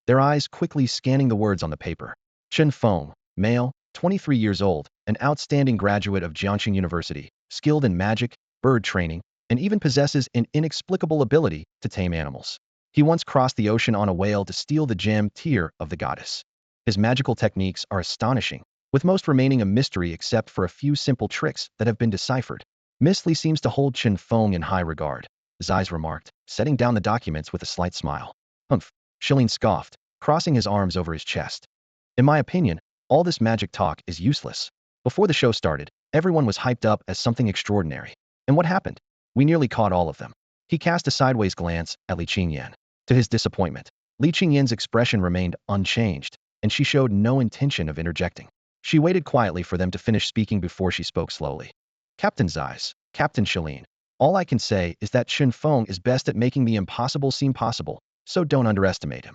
their eyes quickly scanning the words on the paper. Chen Feng, male, 23 years old, an outstanding graduate of Jiangxing University, skilled in magic, bird training, and even possesses an inexplicable ability to tame animals. He once crossed the ocean on a whale to steal the gem tear of the goddess. His magical techniques are astonishing, with most remaining a mystery except for a few simple tricks that have been deciphered. Miss Li seems to hold Chen Feng in high regard, Zeiss remarked, setting down the documents with a slight smile. Humph, Shilin scoffed, crossing his arms over his chest. In my opinion, all this magic talk is useless. Before the show started, everyone was hyped up as something extraordinary. And what happened? We nearly caught all of them. He cast a sideways glance at Li Qingyan. To his disappointment, Li Qingyan's expression remained unchanged, and she showed no intention of interjecting. She waited quietly for them to finish speaking before she spoke slowly. Captain Zeiss, Captain Shalene, all I can say is that Chen Feng is best at making the impossible seem possible, so don't underestimate him.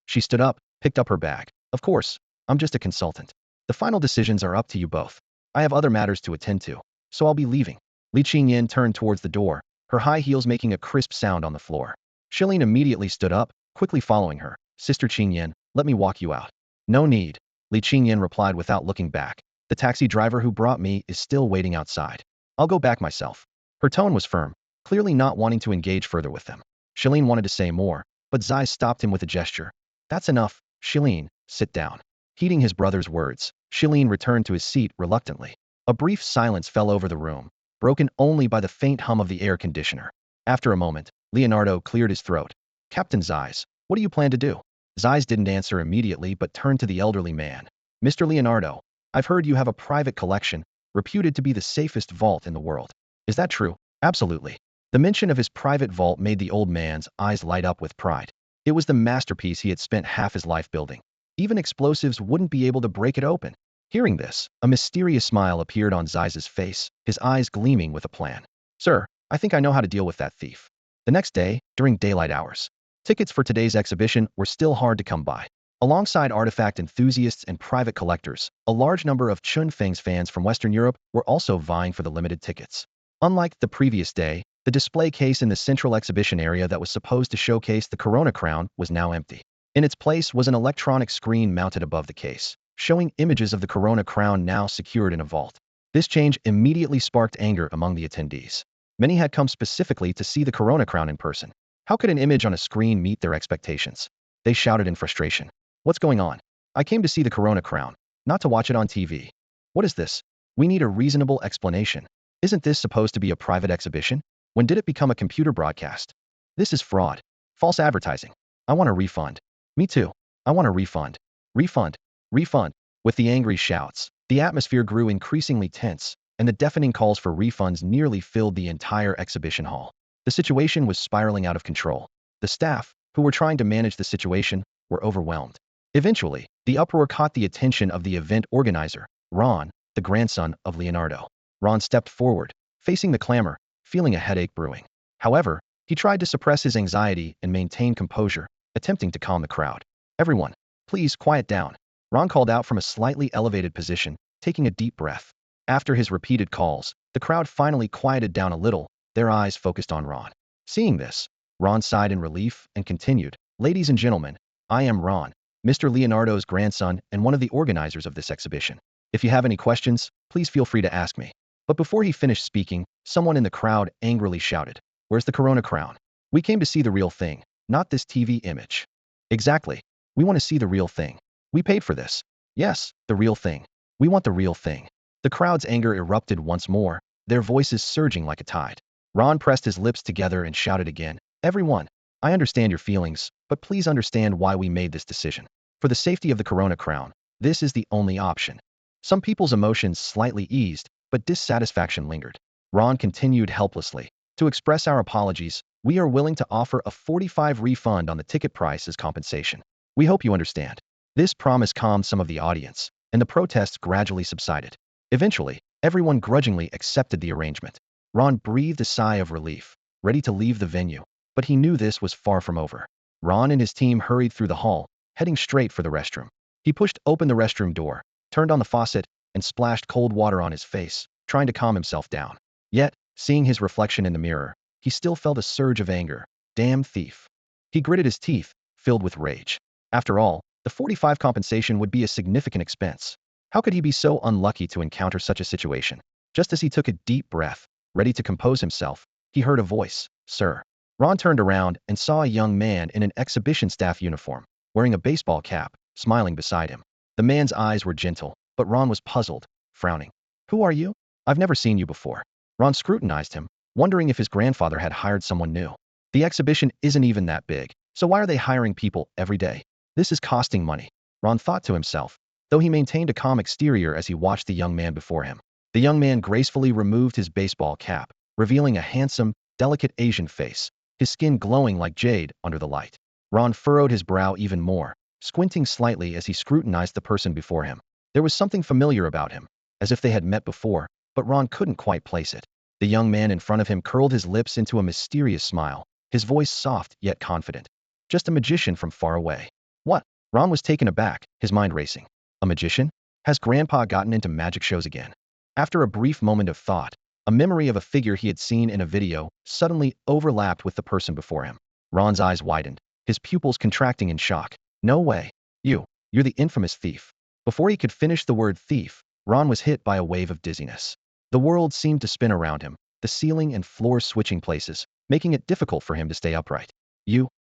She stood up, picked up her bag. Of course, I'm just a consultant. The final decisions are up to you both. I have other matters to attend to, so I'll be leaving. Li Qingyan turned towards the door, her high heels making a crisp sound on the floor. Shalene immediately stood up, quickly following her. Sister Qingyan, let me walk you out. No need, Li Qingyan replied without looking back. The taxi driver who brought me is still waiting outside. I'll go back myself. Her tone was firm, clearly not wanting to engage further with them. Shalene wanted to say more, but Zeiss stopped him with a gesture. That's enough, Shalene, sit down. Heeding his brother's words, Shalene returned to his seat reluctantly. A brief silence fell over the room, broken only by the faint hum of the air conditioner. After a moment, Leonardo cleared his throat. Captain Zeiss, what do you plan to do? Zeiss didn't answer immediately but turned to the elderly man. Mr. Leonardo, I've heard you have a private collection, reputed to be the safest vault in the world. Is that true? Absolutely. The mention of his private vault made the old man's eyes light up with pride. It was the masterpiece he had spent half his life building. Even explosives wouldn't be able to break it open. Hearing this, a mysterious smile appeared on Zeiss's face, his eyes gleaming with a plan. Sir, I think I know how to deal with that thief. The next day, during daylight hours, tickets for today's exhibition were still hard to come by. Alongside artifact enthusiasts and private collectors, a large number of Chen Feng's fans from Western Europe were also vying for the limited tickets. Unlike the previous day, the display case in the central exhibition area that was supposed to showcase the Corona crown was now empty. In its place was an electronic screen mounted above the case, showing images of the Corona crown now secured in a vault. This change immediately sparked anger among the attendees. Many had come specifically to see the Corona crown in person. How could an image on a screen meet their expectations? They shouted in frustration. What's going on? I came to see the Corona crown, not to watch it on TV. What is this? We need a reasonable explanation. Isn't this supposed to be a private exhibition? When did it become a computer broadcast? This is fraud. False advertising. I want a refund. Me too. I want a refund. Refund. Refund. With the angry shouts, the atmosphere grew increasingly tense, and the deafening calls for refunds nearly filled the entire exhibition hall. The situation was spiraling out of control. The staff, who were trying to manage the situation, were overwhelmed. Eventually, the uproar caught the attention of the event organizer, Ron, the grandson of Leonardo. Ron stepped forward, facing the clamor, feeling a headache brewing. However, he tried to suppress his anxiety and maintain composure, attempting to calm the crowd. Everyone, please quiet down. Ron called out from a slightly elevated position, taking a deep breath. After his repeated calls, the crowd finally quieted down a little, their eyes focused on Ron. Seeing this, Ron sighed in relief and continued, Ladies and gentlemen, I am Ron, Mr. Leonardo's grandson and one of the organizers of this exhibition. If you have any questions, please feel free to ask me. But before he finished speaking, someone in the crowd angrily shouted, Where's the Corona crown? We came to see the real thing, not this TV image. Exactly. We want to see the real thing. We paid for this. Yes, the real thing. We want the real thing. The crowd's anger erupted once more, their voices surging like a tide. Ron pressed his lips together and shouted again, Everyone, I understand your feelings, but please understand why we made this decision. For the safety of the Corona crown, this is the only option. Some people's emotions slightly eased, but dissatisfaction lingered. Ron continued helplessly. To express our apologies, we are willing to offer a 45 refund on the ticket price as compensation. We hope you understand. This promise calmed some of the audience, and the protests gradually subsided. Eventually, everyone grudgingly accepted the arrangement. Ron breathed a sigh of relief, ready to leave the venue, but he knew this was far from over. Ron and his team hurried through the hall, heading straight for the restroom. He pushed open the restroom door, turned on the faucet, and splashed cold water on his face, trying to calm himself down. Yet, seeing his reflection in the mirror, he still felt a surge of anger. Damn thief. He gritted his teeth, filled with rage. After all, the 45 compensation would be a significant expense. How could he be so unlucky to encounter such a situation? Just as he took a deep breath, ready to compose himself, he heard a voice, Sir. Ron turned around and saw a young man in an exhibition staff uniform, wearing a baseball cap, smiling beside him. The man's eyes were gentle, but Ron was puzzled, frowning. Who are you? I've never seen you before. Ron scrutinized him, wondering if his grandfather had hired someone new. The exhibition isn't even that big, so why are they hiring people every day? This is costing money, Ron thought to himself, though he maintained a calm exterior as he watched the young man before him. The young man gracefully removed his baseball cap, revealing a handsome, delicate Asian face, his skin glowing like jade under the light. Ron furrowed his brow even more, squinting slightly as he scrutinized the person before him. There was something familiar about him, as if they had met before, but Ron couldn't quite place it. The young man in front of him curled his lips into a mysterious smile, his voice soft yet confident. Just a magician from far away. What? Ron was taken aback, his mind racing. A magician? Has Grandpa gotten into magic shows again? After a brief moment of thought, a memory of a figure he had seen in a video suddenly overlapped with the person before him. Ron's eyes widened, his pupils contracting in shock. No way. You're the infamous thief. Before he could finish the word thief, Ron was hit by a wave of dizziness. The world seemed to spin around him, the ceiling and floor switching places, making it difficult for him to stay upright.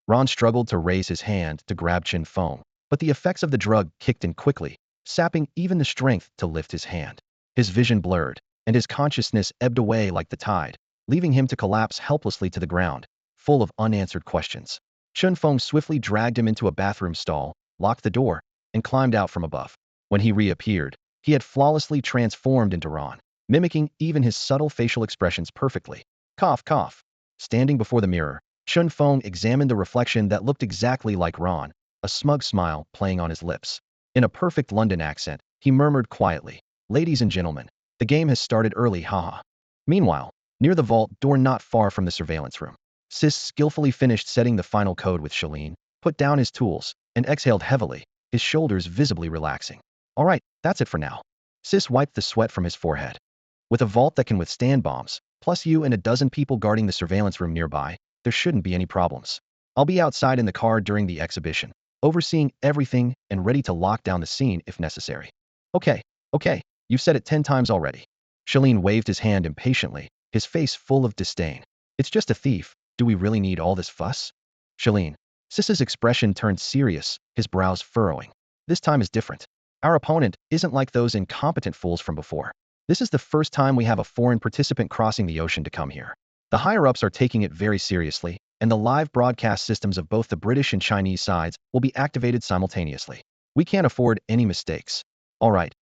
Ron struggled to raise his hand to grab Chen Feng, but the effects of the drug kicked in quickly, sapping even the strength to lift his hand. His vision blurred, and his consciousness ebbed away like the tide, leaving him to collapse helplessly to the ground, full of unanswered questions. Chen Feng swiftly dragged him into a bathroom stall, locked the door, and climbed out from above. When he reappeared, he had flawlessly transformed into Ron, mimicking even his subtle facial expressions perfectly. Cough, cough. Standing before the mirror, Chen Feng examined the reflection that looked exactly like Ron, a smug smile playing on his lips. In a perfect London accent, he murmured quietly, "Ladies and gentlemen, the game has started early, haha." Meanwhile, near the vault door not far from the surveillance room, Sis skillfully finished setting the final code with Shalene, put down his tools, and exhaled heavily, his shoulders visibly relaxing. All right, that's it for now. Sis wiped the sweat from his forehead. With a vault that can withstand bombs, plus you and a dozen people guarding the surveillance room nearby, there shouldn't be any problems. I'll be outside in the car during the exhibition, overseeing everything and ready to lock down the scene if necessary. Okay, you've said it 10 times already. Shalene waved his hand impatiently, his face full of disdain. It's just a thief. Do we really need all this fuss? Shalene. Sis's expression turned serious, his brows furrowing. This time is different. Our opponent isn't like those incompetent fools from before. This is the first time we have a foreign participant crossing the ocean to come here. The higher-ups are taking it very seriously, and the live broadcast systems of both the British and Chinese sides will be activated simultaneously. We can't afford any mistakes. All right,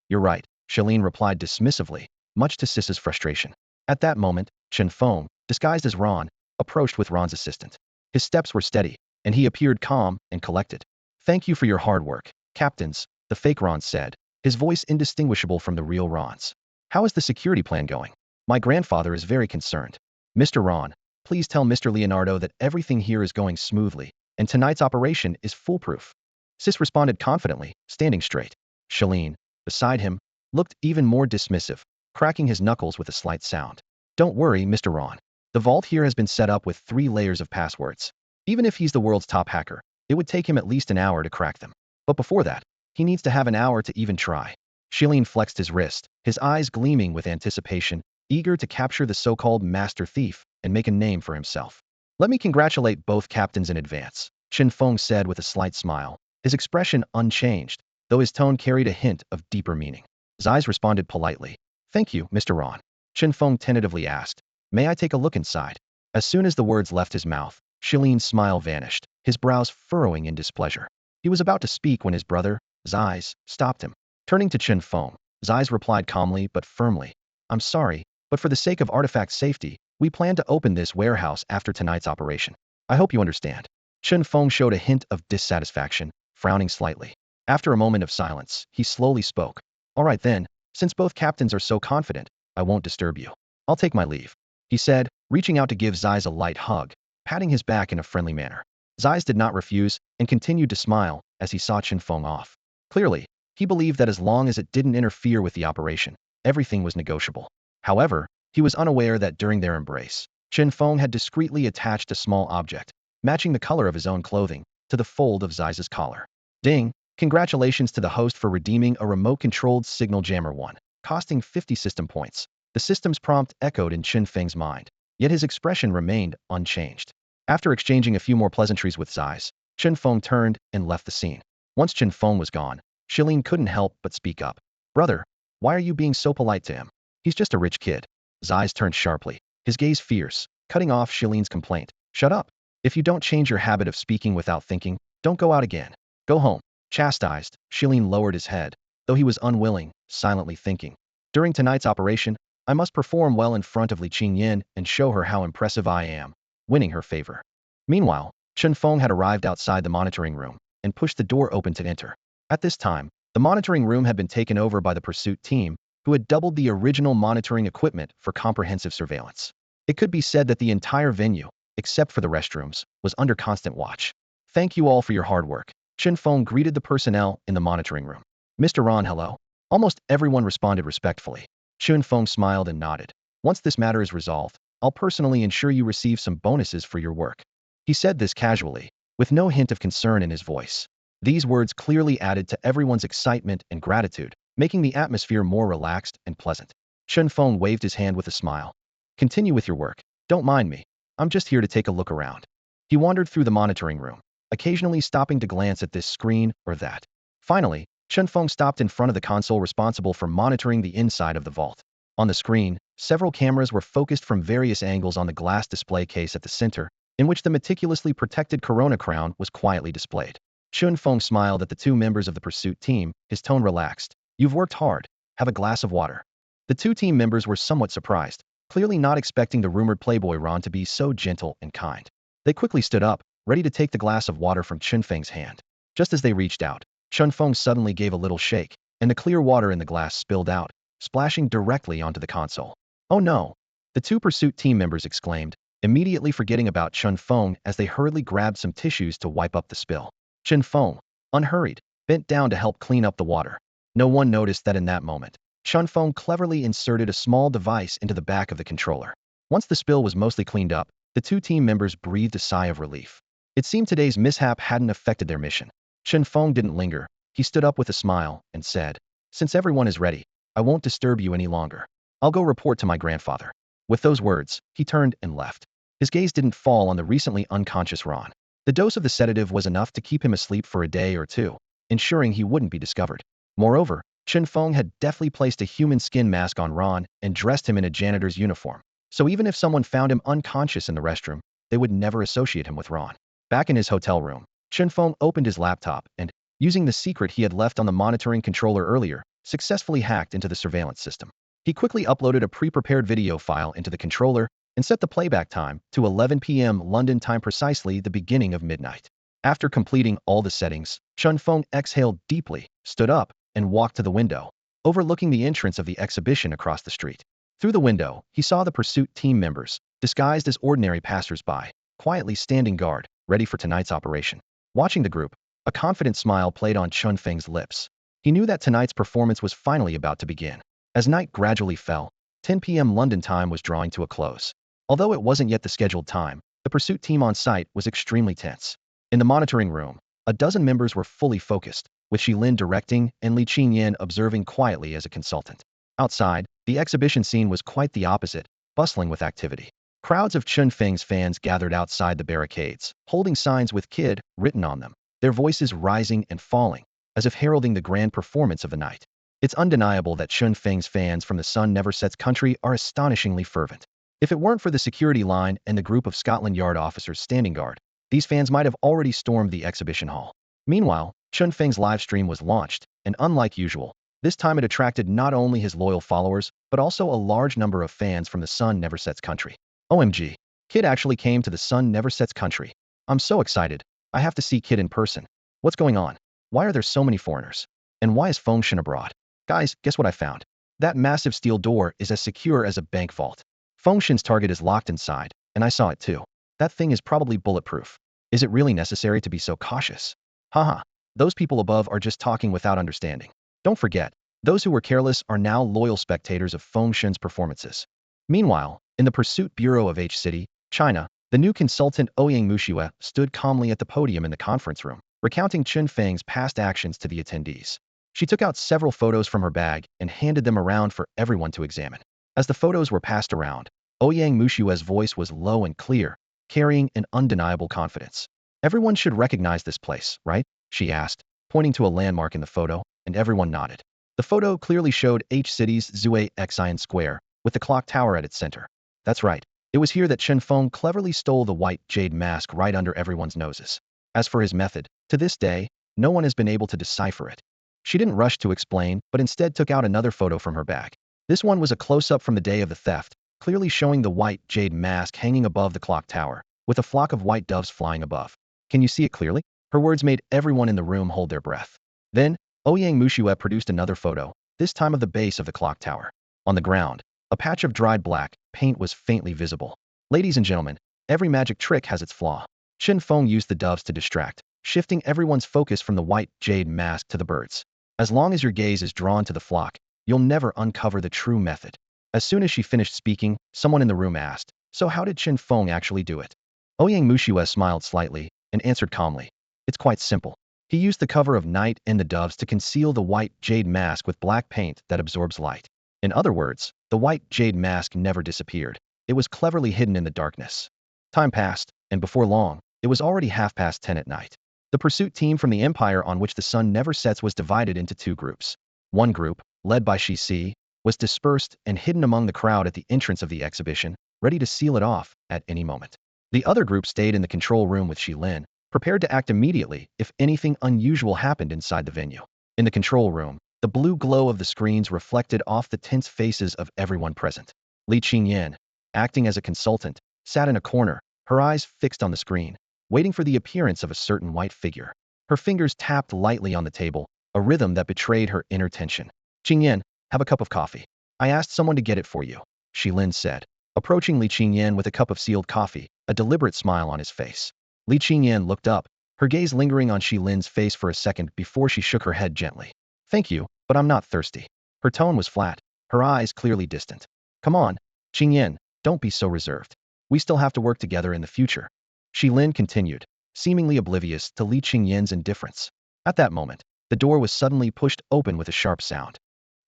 you're right, Shalene replied dismissively, much to Sis's frustration. At that moment, Chen Feng, disguised as Ron, approached with Ron's assistant. His steps were steady, and he appeared calm and collected. Thank you for your hard work, captains, the fake Ron said, his voice indistinguishable from the real Ron's. How is the security plan going? My grandfather is very concerned. Mr. Ron, please tell Mr. Leonardo that everything here is going smoothly, and tonight's operation is foolproof. Sis responded confidently, standing straight. Shalene, beside him, looked even more dismissive, cracking his knuckles with a slight sound. Don't worry, Mr. Ron. The vault here has been set up with 3 layers of passwords. Even if he's the world's top hacker, it would take him at least an hour to crack them. But before that, he needs to have an hour to even try. Shalene flexed his wrist, his eyes gleaming with anticipation, eager to capture the so-called master thief and make a name for himself. Let me congratulate both captains in advance, Chen Feng said with a slight smile, his expression unchanged, though his tone carried a hint of deeper meaning. Zeiss responded politely. Thank you, Mr. Ron. Chen Feng tentatively asked, may I take a look inside? As soon as the words left his mouth, Shalene's smile vanished, his brows furrowing in displeasure. He was about to speak when his brother, Zeiss, stopped him. Turning to Chen Feng, Zeiss replied calmly but firmly, I'm sorry, but for the sake of artifact safety, we plan to open this warehouse after tonight's operation. I hope you understand. Chen Feng showed a hint of dissatisfaction, frowning slightly. After a moment of silence, he slowly spoke. All right then, since both captains are so confident, I won't disturb you. I'll take my leave, he said, reaching out to give Zeiss a light hug, patting his back in a friendly manner. Zeiss did not refuse and continued to smile as he saw Chen Feng off. Clearly, he believed that as long as it didn't interfere with the operation, everything was negotiable. However, he was unaware that during their embrace, Chen Feng had discreetly attached a small object, matching the color of his own clothing, to the fold of Zeiss's collar. Ding! Congratulations to the host for redeeming a remote-controlled signal jammer 1, costing 50 system points. The system's prompt echoed in Chen Feng's mind, yet his expression remained unchanged. After exchanging a few more pleasantries with Zeiss, Chen Feng turned and left the scene. Once Chen Feng was gone, Shalene couldn't help but speak up. Brother, why are you being so polite to him? He's just a rich kid. Zeiss turned sharply, his gaze fierce, cutting off Shalene's complaint. Shut up. If you don't change your habit of speaking without thinking, don't go out again. Go home. Chastised, Shalene lowered his head, though he was unwilling, silently thinking. During tonight's operation, I must perform well in front of Li Qingyan and show her how impressive I am, winning her favor. Meanwhile, Chen Feng had arrived outside the monitoring room and pushed the door open to enter. At this time, the monitoring room had been taken over by the pursuit team, who had doubled the original monitoring equipment for comprehensive surveillance. It could be said that the entire venue, except for the restrooms, was under constant watch. Thank you all for your hard work. Chen Feng greeted the personnel in the monitoring room. Mr. Ron, hello. Almost everyone responded respectfully. Chen Feng smiled and nodded. Once this matter is resolved, I'll personally ensure you receive some bonuses for your work. He said this casually, with no hint of concern in his voice. These words clearly added to everyone's excitement and gratitude, making the atmosphere more relaxed and pleasant. Chen Feng waved his hand with a smile. Continue with your work. Don't mind me. I'm just here to take a look around. He wandered through the monitoring room, occasionally stopping to glance at this screen or that. Finally, Chen Feng stopped in front of the console responsible for monitoring the inside of the vault. On the screen, several cameras were focused from various angles on the glass display case at the center, in which the meticulously protected Corona crown was quietly displayed. Chen Feng smiled at the two members of the pursuit team, his tone relaxed. You've worked hard. Have a glass of water. The two team members were somewhat surprised, clearly not expecting the rumored Playboy Ron to be so gentle and kind. They quickly stood up, ready to take the glass of water from Chen Feng's hand. Just as they reached out, Chen Feng suddenly gave a little shake, and the clear water in the glass spilled out, splashing directly onto the console. Oh no! The two pursuit team members exclaimed, immediately forgetting about Chen Feng as they hurriedly grabbed some tissues to wipe up the spill. Chen Feng, unhurried, bent down to help clean up the water. No one noticed that in that moment, Chen Feng cleverly inserted a small device into the back of the controller. Once the spill was mostly cleaned up, the two team members breathed a sigh of relief. It seemed today's mishap hadn't affected their mission. Chen Feng didn't linger. He stood up with a smile and said, Since everyone is ready, I won't disturb you any longer. I'll go report to my grandfather. With those words, he turned and left. His gaze didn't fall on the recently unconscious Ron. The dose of the sedative was enough to keep him asleep for a day or two, ensuring he wouldn't be discovered. Moreover, Chen Feng had deftly placed a human skin mask on Ron and dressed him in a janitor's uniform, so even if someone found him unconscious in the restroom, they would never associate him with Ron. Back in his hotel room, Chen Feng opened his laptop and, using the secret he had left on the monitoring controller earlier, successfully hacked into the surveillance system. He quickly uploaded a pre-prepared video file into the controller and set the playback time to 11 p.m. London time, precisely the beginning of midnight. After completing all the settings, Chen Feng exhaled deeply, stood up, and walked to the window, overlooking the entrance of the exhibition across the street. Through the window, he saw the pursuit team members, disguised as ordinary passers-by, quietly standing guard, ready for tonight's operation. Watching the group, a confident smile played on Chen Feng's lips. He knew that tonight's performance was finally about to begin. As night gradually fell, 10 p.m. London time was drawing to a close. Although it wasn't yet the scheduled time, the pursuit team on site was extremely tense. In the monitoring room, a dozen members were fully focused, with Xilin directing and Li Qingyan observing quietly as a consultant. Outside, the exhibition scene was quite the opposite, bustling with activity. Crowds of Chen Feng's fans gathered outside the barricades, holding signs with Kid written on them, their voices rising and falling, as if heralding the grand performance of the night. It's undeniable that Chen Feng's fans from the Sun Never Sets country are astonishingly fervent. If it weren't for the security line and the group of Scotland Yard officers standing guard, these fans might have already stormed the exhibition hall. Meanwhile, Chen Feng's live stream was launched, and unlike usual, this time it attracted not only his loyal followers, but also a large number of fans from the Sun Never Sets country. OMG, Kid actually came to the Sun Never Sets country. I'm so excited. I have to see Kid in person. What's going on? Why are there so many foreigners? And why is Fengshan abroad? Guys, guess what I found? That massive steel door is as secure as a bank vault. Fengshan's target is locked inside, and I saw it too. That thing is probably bulletproof. Is it really necessary to be so cautious? Haha, those people above are just talking without understanding. Don't forget, those who were careless are now loyal spectators of Fengshan's performances. Meanwhile, in the Pursuit Bureau of H City, China, the new consultant Ouyang Muxue stood calmly at the podium in the conference room, recounting Chen Feng's past actions to the attendees. She took out several photos from her bag and handed them around for everyone to examine. As the photos were passed around, Ouyang Muxue's voice was low and clear, carrying an undeniable confidence. Everyone should recognize this place, right? She asked, pointing to a landmark in the photo, and everyone nodded. The photo clearly showed H City's Zhuai Xian Square, with the clock tower at its center. That's right. It was here that Chen Feng cleverly stole the white jade mask right under everyone's noses. As for his method, to this day, no one has been able to decipher it. She didn't rush to explain, but instead took out another photo from her bag. This one was a close-up from the day of the theft, clearly showing the white jade mask hanging above the clock tower, with a flock of white doves flying above. Can you see it clearly? Her words made everyone in the room hold their breath. Then, Ouyang Mushue produced another photo, this time of the base of the clock tower. On the ground, a patch of dried black paint was faintly visible. Ladies and gentlemen, every magic trick has its flaw. Chen Feng used the doves to distract, shifting everyone's focus from the white jade mask to the birds. As long as your gaze is drawn to the flock, you'll never uncover the true method. As soon as she finished speaking, someone in the room asked, "So how did Chen Feng actually do it?" Ouyang Mushue smiled slightly and answered calmly, "It's quite simple. He used the cover of night and the doves to conceal the white jade mask with black paint that absorbs light. In other words, the white jade mask never disappeared. It was cleverly hidden in the darkness." Time passed, and before long, it was already 10:30 at night. The pursuit team from the empire on which the sun never sets was divided into two groups. One group, led by Shi Si, was dispersed and hidden among the crowd at the entrance of the exhibition, ready to seal it off at any moment. The other group stayed in the control room with Shi Lin, prepared to act immediately if anything unusual happened inside the venue. In the control room, the blue glow of the screens reflected off the tense faces of everyone present. Li Qingyan, acting as a consultant, sat in a corner, her eyes fixed on the screen, waiting for the appearance of a certain white figure. Her fingers tapped lightly on the table, a rhythm that betrayed her inner tension. "Qingyan, have a cup of coffee. I asked someone to get it for you," Shi Lin said, approaching Li Qingyan with a cup of sealed coffee, a deliberate smile on his face. Li Qingyan looked up, her gaze lingering on Shi Lin's face for a second before she shook her head gently. "Thank you, but I'm not thirsty." Her tone was flat, her eyes clearly distant. "Come on, Qingyan, don't be so reserved. We still have to work together in the future." Shi Lin continued, seemingly oblivious to Li Qingyan's indifference. At that moment, the door was suddenly pushed open with a sharp sound.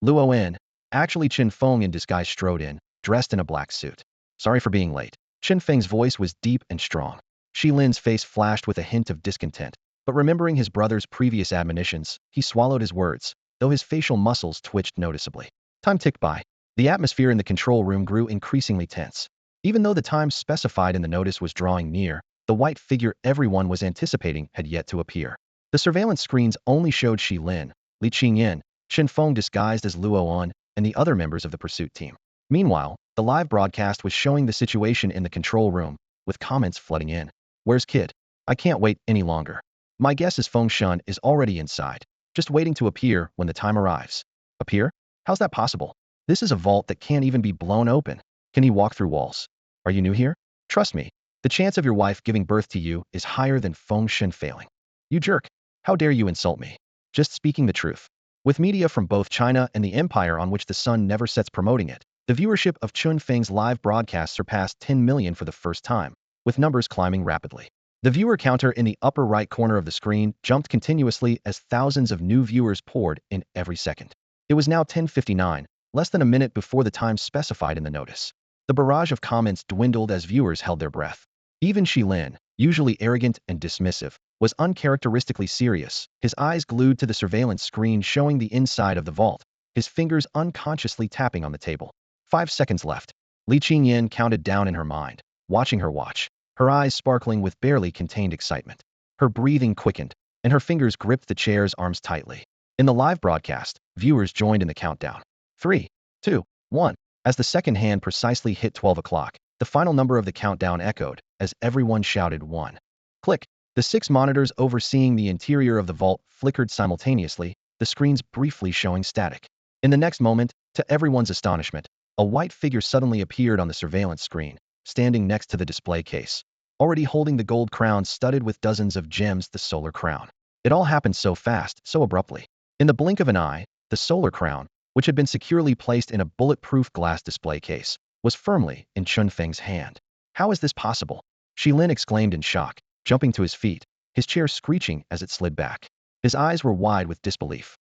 Luo En, actually Chen Feng in disguise, strode in, dressed in a black suit. "Sorry for being late." Chen Feng's voice was deep and strong. Shi Lin's face flashed with a hint of discontent, but remembering his brother's previous admonitions, he swallowed his words, though his facial muscles twitched noticeably. Time ticked by. The atmosphere in the control room grew increasingly tense. Even though the time specified in the notice was drawing near, the white figure everyone was anticipating had yet to appear. The surveillance screens only showed Shi Lin, Li Qingyan, Chen Feng disguised as Luo En, and the other members of the pursuit team. Meanwhile, the live broadcast was showing the situation in the control room, with comments flooding in. "Where's Kid? I can't wait any longer. My guess is Feng Shun is already inside, just waiting to appear when the time arrives." "Appear? How's that possible? This is a vault that can't even be blown open. Can he walk through walls? Are you new here? Trust me, the chance of your wife giving birth to you is higher than Feng Shun failing." "You jerk. How dare you insult me?" "Just speaking the truth." With media from both China and the empire on which the sun never sets promoting it, the viewership of Chen Feng's live broadcast surpassed 10 million for the first time, with numbers climbing rapidly. The viewer counter in the upper right corner of the screen jumped continuously as thousands of new viewers poured in every second. It was now 10:59, less than a minute before the time specified in the notice. The barrage of comments dwindled as viewers held their breath. Even Shi Lin, usually arrogant and dismissive, was uncharacteristically serious, his eyes glued to the surveillance screen showing the inside of the vault, his fingers unconsciously tapping on the table. 5 seconds left. Li Qingyan counted down in her mind, watching her watch, her eyes sparkling with barely contained excitement. Her breathing quickened, and her fingers gripped the chair's arms tightly. In the live broadcast, viewers joined in the countdown. 3, 2, 1. As the second hand precisely hit 12 o'clock, the final number of the countdown echoed, as everyone shouted 1. Click. The 6 monitors overseeing the interior of the vault flickered simultaneously, the screens briefly showing static. In the next moment, to everyone's astonishment, a white figure suddenly appeared on the surveillance screen, standing next to the display case, already holding the gold crown studded with dozens of gems, the solar crown. It all happened so fast, so abruptly. In the blink of an eye, the solar crown, which had been securely placed in a bulletproof glass display case, was firmly in Chen Feng's hand. "How is this possible?" Shi Lin exclaimed in shock, jumping to his feet, his chair screeching as it slid back. His eyes were wide with disbelief.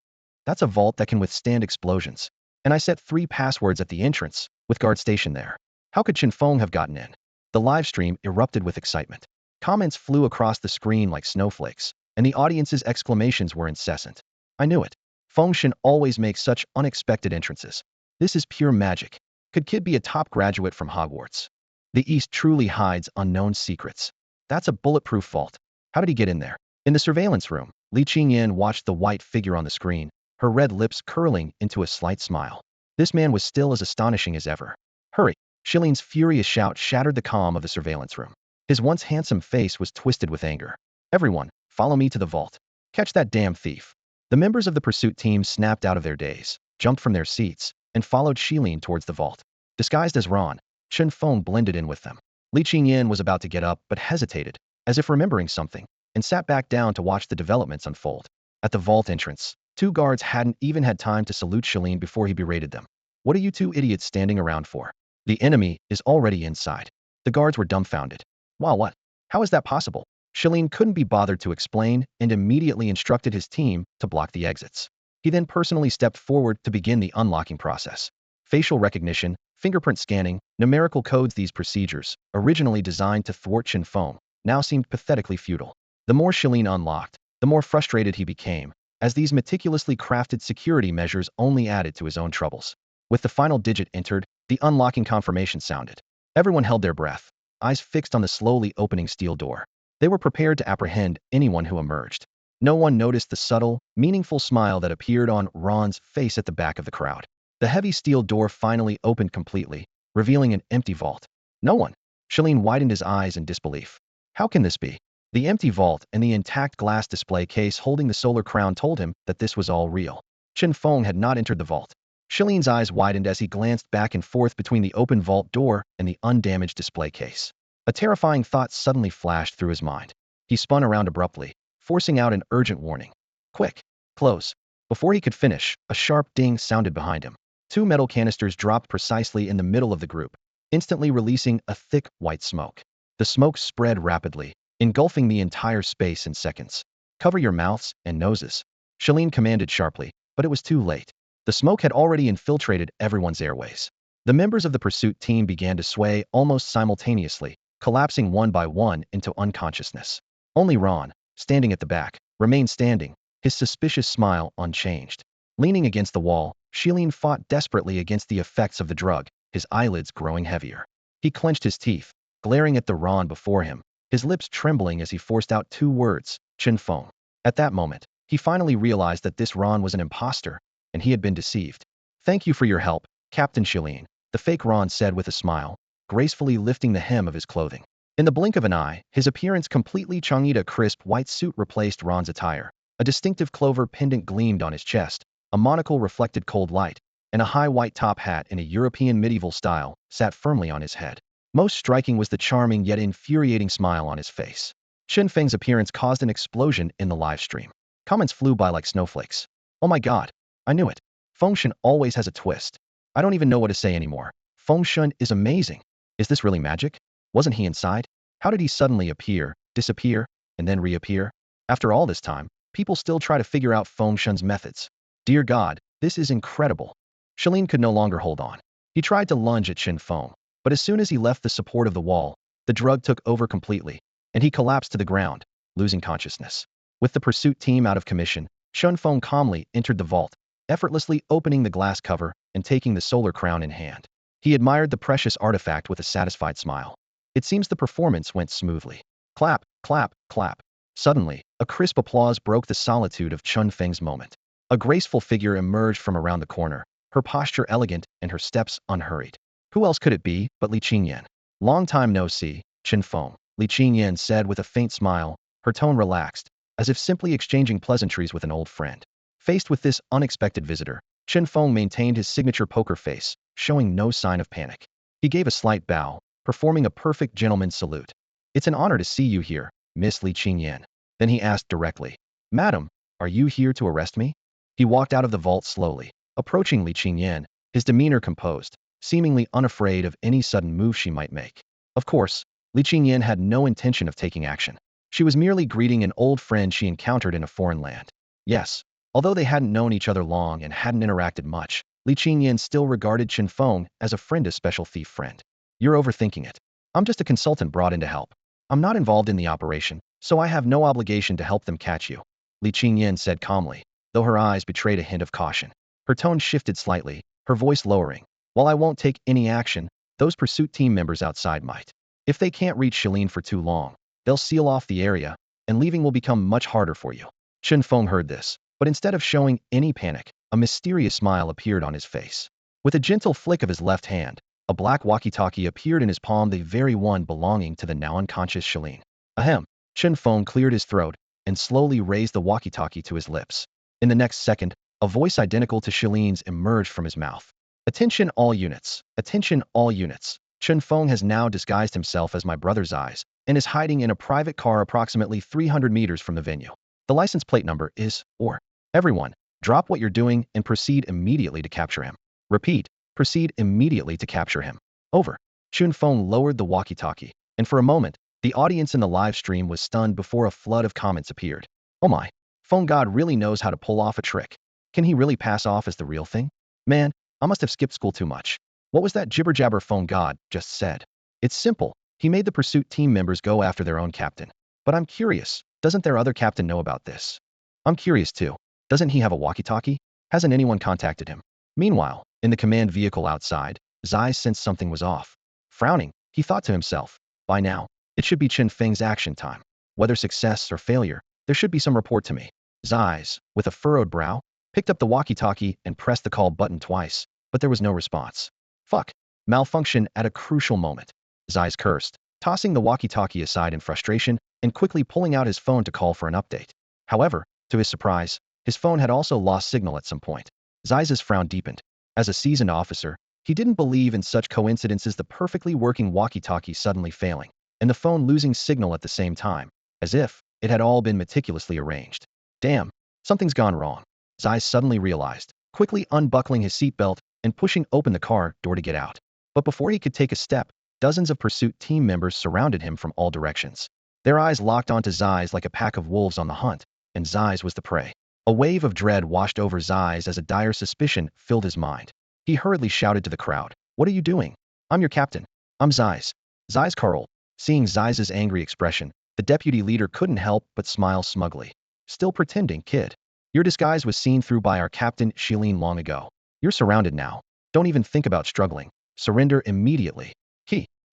"That's a vault that can withstand explosions. And I set 3 passwords at the entrance, with guard stationed there. How could Chen Feng have gotten in?" The live stream erupted with excitement. Comments flew across the screen like snowflakes, and the audience's exclamations were incessant. "I knew it. Feng Shun always makes such unexpected entrances. This is pure magic. Could Kid be a top graduate from Hogwarts? The East truly hides unknown secrets. That's a bulletproof vault. How did he get in there?" In the surveillance room, Li Qingyan watched the white figure on the screen, her red lips curling into a slight smile. This man was still as astonishing as ever. Hurry! Shillin's furious shout shattered the calm of the surveillance room. His once handsome face was twisted with anger. Everyone, follow me to the vault. Catch that damn thief. The members of the pursuit team snapped out of their daze, jumped from their seats, and followed Shilin towards the vault. Disguised as Ron, Chen Feng blended in with them. Li Qingyan was about to get up but hesitated, as if remembering something, and sat back down to watch the developments unfold. At the vault entrance, two guards hadn't even had time to salute Shilin before he berated them. What are you two idiots standing around for? The enemy is already inside. The guards were dumbfounded. Wow, what? How is that possible? Shilin couldn't be bothered to explain and immediately instructed his team to block the exits. He then personally stepped forward to begin the unlocking process. Facial recognition, fingerprint scanning, numerical codes. These procedures, originally designed to thwart Chen Feng, now seemed pathetically futile. The more Shilin unlocked, the more frustrated he became, as these meticulously crafted security measures only added to his own troubles. With the final digit entered, the unlocking confirmation sounded. Everyone held their breath, eyes fixed on the slowly opening steel door. They were prepared to apprehend anyone who emerged. No one noticed the subtle, meaningful smile that appeared on Ron's face at the back of the crowd. The heavy steel door finally opened completely, revealing an empty vault. No one. Shilin widened his eyes in disbelief. How can this be? The empty vault and the intact glass display case holding the solar crown told him that this was all real. Chen Feng had not entered the vault. Shilin's eyes widened as he glanced back and forth between the open vault door and the undamaged display case. A terrifying thought suddenly flashed through his mind. He spun around abruptly, forcing out an urgent warning. Quick! Close! Before he could finish, a sharp ding sounded behind him. Two metal canisters dropped precisely in the middle of the group, instantly releasing a thick, white smoke. The smoke spread rapidly, engulfing the entire space in seconds. Cover your mouths and noses, Shilin commanded sharply, but it was too late. The smoke had already infiltrated everyone's airways. The members of the pursuit team began to sway almost simultaneously, collapsing one by one into unconsciousness. Only Ron, standing at the back, remained standing, his suspicious smile unchanged. Leaning against the wall, Shilin fought desperately against the effects of the drug, his eyelids growing heavier. He clenched his teeth, glaring at the Ron before him, his lips trembling as he forced out two words, Chen Feng. At that moment, he finally realized that this Ron was an imposter, and he had been deceived. Thank you for your help, Captain Shilin, the fake Ron said with a smile, gracefully lifting the hem of his clothing. In the blink of an eye, his appearance completely changed. A crisp white suit replaced Ron's attire. A distinctive clover pendant gleamed on his chest, a monocle reflected cold light, and a high white top hat in a European medieval style sat firmly on his head. Most striking was the charming yet infuriating smile on his face. Chen Feng's appearance caused an explosion in the live stream. Comments flew by like snowflakes. Oh my god, I knew it. Feng Shen always has a twist. I don't even know what to say anymore. Feng Shen is amazing. Is this really magic? Wasn't he inside? How did he suddenly appear, disappear, and then reappear? After all this time, people still try to figure out Feng Shen's methods. Dear God, this is incredible. Shilin could no longer hold on. He tried to lunge at Chen Feng, but as soon as he left the support of the wall, the drug took over completely, and he collapsed to the ground, losing consciousness. With the pursuit team out of commission, Chen Feng calmly entered the vault, effortlessly opening the glass cover and taking the solar crown in hand. He admired the precious artifact with a satisfied smile. It seems the performance went smoothly. Clap, clap, clap. Suddenly, a crisp applause broke the solitude of Chen Feng's moment. A graceful figure emerged from around the corner, her posture elegant and her steps unhurried. Who else could it be but Li Qingyan? Long time no see, Chen Feng, Li Qingyan said with a faint smile, her tone relaxed, as if simply exchanging pleasantries with an old friend. Faced with this unexpected visitor, Chen Feng maintained his signature poker face, showing no sign of panic. He gave a slight bow, performing a perfect gentleman's salute. It's an honor to see you here, Miss Li Qingyan. Then he asked directly, Madam, are you here to arrest me? He walked out of the vault slowly, approaching Li Qingyan, his demeanor composed, seemingly unafraid of any sudden move she might make. Of course, Li Qingyan had no intention of taking action. She was merely greeting an old friend she encountered in a foreign land. Yes, although they hadn't known each other long and hadn't interacted much, Li Qingyan still regarded Chen Feng as a friend, a special thief friend. You're overthinking it. I'm just a consultant brought in to help. I'm not involved in the operation, so I have no obligation to help them catch you, Li Qingyan said calmly, though her eyes betrayed a hint of caution. Her tone shifted slightly, her voice lowering. While I won't take any action, those pursuit team members outside might. If they can't reach Shilin for too long, they'll seal off the area, and leaving will become much harder for you. Chen Feng heard this, but instead of showing any panic, a mysterious smile appeared on his face. With a gentle flick of his left hand, a black walkie-talkie appeared in his palm, the very one belonging to the now unconscious Shalene. Ahem. Chen Feng cleared his throat and slowly raised the walkie-talkie to his lips. In the next second, a voice identical to Shalene's emerged from his mouth. Attention all units. Attention all units. Chen Feng has now disguised himself as my brother's eyes and is hiding in a private car approximately 300 meters from the venue. The license plate number is, or. Everyone, drop what you're doing and proceed immediately to capture him. Repeat, proceed immediately to capture him. Over. Chen Feng lowered the walkie-talkie, and for a moment, the audience in the live stream was stunned before a flood of comments appeared. Oh my, Feng God really knows how to pull off a trick. Can he really pass off as the real thing? Man, I must have skipped school too much. What was that jibber-jabber Feng God just said? It's simple. He made the pursuit team members go after their own captain. But I'm curious, doesn't their other captain know about this? I'm curious too. Doesn't he have a walkie-talkie? Hasn't anyone contacted him? Meanwhile, in the command vehicle outside, Zai sensed something was off. Frowning, he thought to himself, by now, it should be Chen Feng's action time. Whether success or failure, there should be some report to me. Zai's, with a furrowed brow, picked up the walkie-talkie and pressed the call button twice, but there was no response. Fuck. Malfunction at a crucial moment. Zai's cursed, tossing the walkie-talkie aside in frustration and quickly pulling out his phone to call for an update. However, to his surprise, his phone had also lost signal at some point. Zai's frown deepened. As a seasoned officer, he didn't believe in such coincidences, the perfectly working walkie-talkie suddenly failing, and the phone losing signal at the same time, as if it had all been meticulously arranged. Damn, something's gone wrong. Zai suddenly realized, quickly unbuckling his seatbelt and pushing open the car door to get out. But before he could take a step, dozens of pursuit team members surrounded him from all directions. Their eyes locked onto Zai's like a pack of wolves on the hunt, and Zai's was the prey. A wave of dread washed over Zai's as a dire suspicion filled his mind. He hurriedly shouted to the crowd, "What are you doing? I'm your captain. I'm Zai's." Zai's Carl. Seeing Zai's angry expression, the deputy leader couldn't help but smile smugly. Still pretending, kid. Your disguise was seen through by our captain Shalene long ago. You're surrounded now. Don't even think about struggling. Surrender immediately.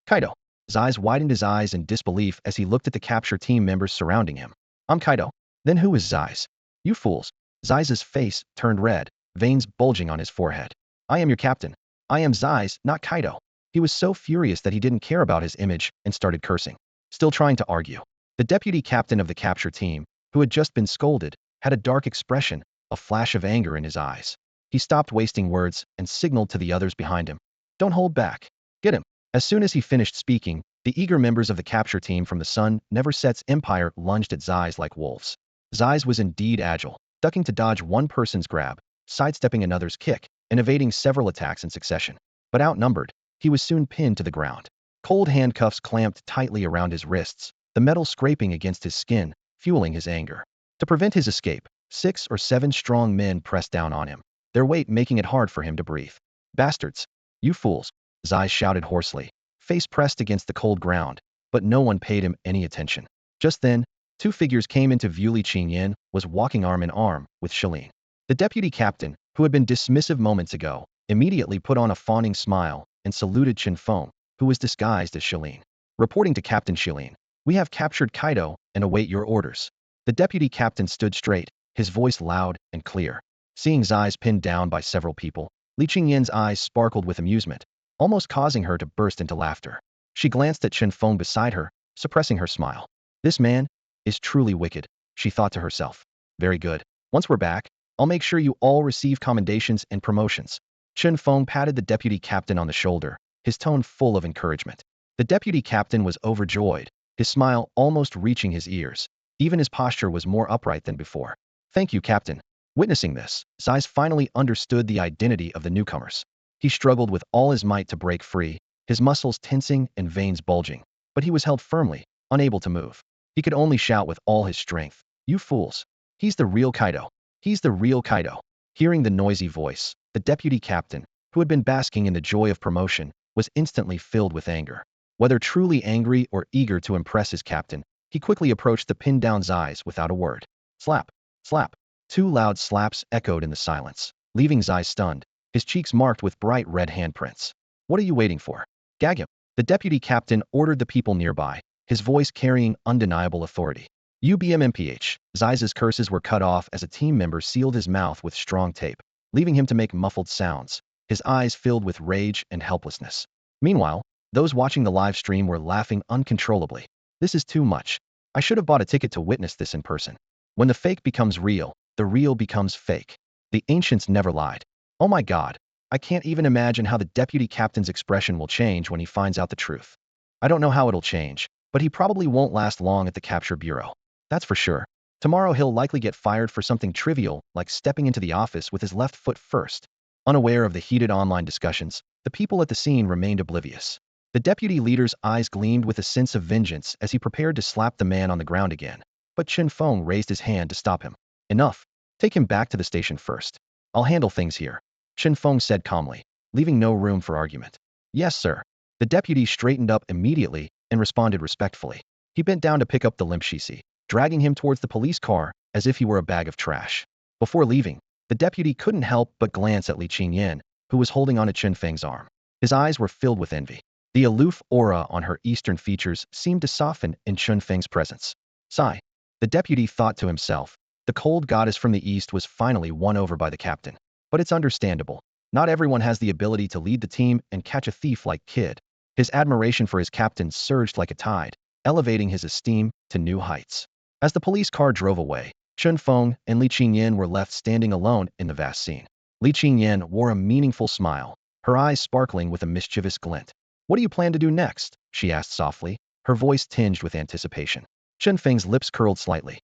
Kaito. Zai's widened his eyes in disbelief as he looked at the capture team members surrounding him. I'm Kaito. Then who is Zai's? You fools. Zai's face turned red, veins bulging on his forehead. I am your captain. I am Zai's, not Kaito. He was so furious that he didn't care about his image and started cursing. Still trying to argue. The deputy captain of the capture team, who had just been scolded, had a dark expression, a flash of anger in his eyes. He stopped wasting words and signaled to the others behind him. Don't hold back. Get him. As soon as he finished speaking, the eager members of the capture team from the Sun Never Sets Empire lunged at Zai's like wolves. Zai's was indeed agile, ducking to dodge one person's grab, sidestepping another's kick, and evading several attacks in succession. But outnumbered, he was soon pinned to the ground. Cold handcuffs clamped tightly around his wrists, the metal scraping against his skin, fueling his anger. To prevent his escape, 6 or 7 strong men pressed down on him, their weight making it hard for him to breathe. Bastards! You fools! Zai shouted hoarsely, face pressed against the cold ground, but no one paid him any attention. Just then, 2 figures came into view. Li Qingyan was walking arm in arm with Shalene. The deputy captain, who had been dismissive moments ago, immediately put on a fawning smile and saluted Chen Feng, who was disguised as Shalene. Reporting to Captain Shalene, we have captured Kaito and await your orders. The deputy captain stood straight, his voice loud and clear. Seeing Zai's pinned down by several people, Li Qingyan's eyes sparkled with amusement, almost causing her to burst into laughter. She glanced at Chen Feng beside her, suppressing her smile. This man is truly wicked, she thought to herself. Very good. Once we're back, I'll make sure you all receive commendations and promotions. Chen Feng patted the deputy captain on the shoulder, his tone full of encouragement. The deputy captain was overjoyed, his smile almost reaching his ears. Even his posture was more upright than before. Thank you, Captain. Witnessing this, Zai's finally understood the identity of the newcomers. He struggled with all his might to break free, his muscles tensing and veins bulging, but he was held firmly, unable to move. He could only shout with all his strength, "You fools! He's the real Kaito! He's the real Kaito!" Hearing the noisy voice, the deputy captain, who had been basking in the joy of promotion, was instantly filled with anger. Whether truly angry or eager to impress his captain, he quickly approached the pinned-down Zai's without a word. Slap! Slap! 2 loud slaps echoed in the silence, leaving Zai stunned, his cheeks marked with bright red handprints. What are you waiting for? Gag him! The deputy captain ordered the people nearby, his voice carrying undeniable authority. UBMMPH. Zai's curses were cut off as a team member sealed his mouth with strong tape, leaving him to make muffled sounds. his eyes filled with rage and helplessness. Meanwhile, those watching the live stream were laughing uncontrollably. This is too much. I should have bought a ticket to witness this in person. When the fake becomes real, the real becomes fake. The ancients never lied. Oh my God. I can't even imagine how the deputy captain's expression will change when he finds out the truth. I don't know how it'll change, but he probably won't last long at the capture bureau. That's for sure. Tomorrow he'll likely get fired for something trivial, like stepping into the office with his left foot first. Unaware of the heated online discussions, the people at the scene remained oblivious. The deputy leader's eyes gleamed with a sense of vengeance as he prepared to slap the man on the ground again. But Chen Feng raised his hand to stop him. Enough. Take him back to the station first. I'll handle things here, Chen Feng said calmly, leaving no room for argument. Yes, sir. The deputy straightened up immediately and responded respectfully. He bent down to pick up the limp Shisi, dragging him towards the police car as if he were a bag of trash. Before leaving, the deputy couldn't help but glance at Li Qingyan, who was holding onto Chen Feng's arm. His eyes were filled with envy. The aloof aura on her eastern features seemed to soften in Chen Feng's presence. Sigh. The deputy thought to himself. The cold goddess from the east was finally won over by the captain. But it's understandable. Not everyone has the ability to lead the team and catch a thief like Kid. His admiration for his captain surged like a tide, elevating his esteem to new heights. As the police car drove away, Chen Feng and Li Qingyan were left standing alone in the vast scene. Li Qingyan wore a meaningful smile, her eyes sparkling with a mischievous glint. What do you plan to do next? She asked softly, her voice tinged with anticipation. Chen Feng's lips curled slightly.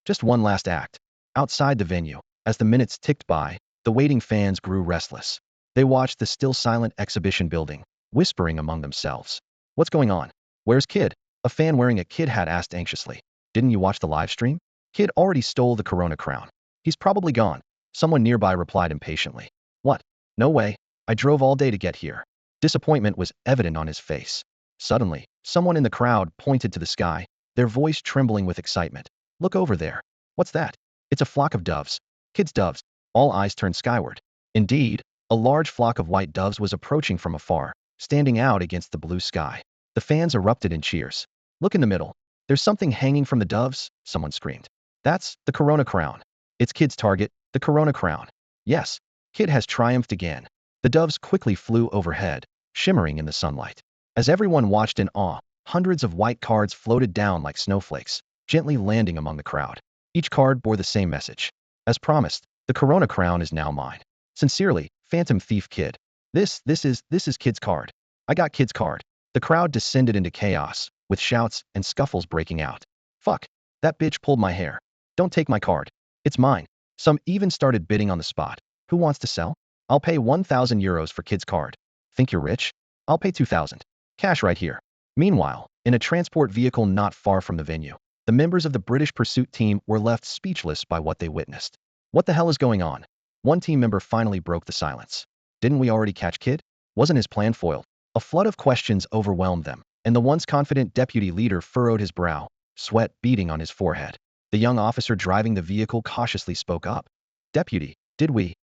Just one last act. Outside the venue, as the minutes ticked by, the waiting fans grew restless. They watched the still silent exhibition building, whispering among themselves. What's going on? Where's Kid? A fan wearing a Kid hat asked anxiously. Didn't you watch the live stream? Kid already stole the Corona crown. He's probably gone. Someone nearby replied impatiently. What? No way. I drove all day to get here. Disappointment was evident on his face. Suddenly, someone in the crowd pointed to the sky, their voice trembling with excitement. Look over there. What's that? It's a flock of doves. Kid's doves. All eyes turned skyward. Indeed, a large flock of white doves was approaching from afar, standing out against the blue sky. The fans erupted in cheers. Look in the middle. There's something hanging from the doves, someone screamed. That's the Corona crown. It's Kid's target, the Corona crown. Yes, Kid has triumphed again. The doves quickly flew overhead, shimmering in the sunlight. As everyone watched in awe, hundreds of white cards floated down like snowflakes, gently landing among the crowd. Each card bore the same message. As promised, the Corona crown is now mine. Sincerely, Phantom Thief Kid. This is Kid's card. I got Kid's card. The crowd descended into chaos, with shouts and scuffles breaking out. Fuck. That bitch pulled my hair. Don't take my card. It's mine. Some even started bidding on the spot. Who wants to sell? I'll pay 1,000 euros for Kid's card. Think you're rich? I'll pay 2,000. Cash right here. Meanwhile, in a transport vehicle not far from the venue, the members of the British pursuit team were left speechless by what they witnessed. What the hell is going on? One team member finally broke the silence. Didn't we already catch Kid? Wasn't his plan foiled? A flood of questions overwhelmed them, and the once confident deputy leader furrowed his brow, sweat beading on his forehead. The young officer driving the vehicle cautiously spoke up. Deputy, did we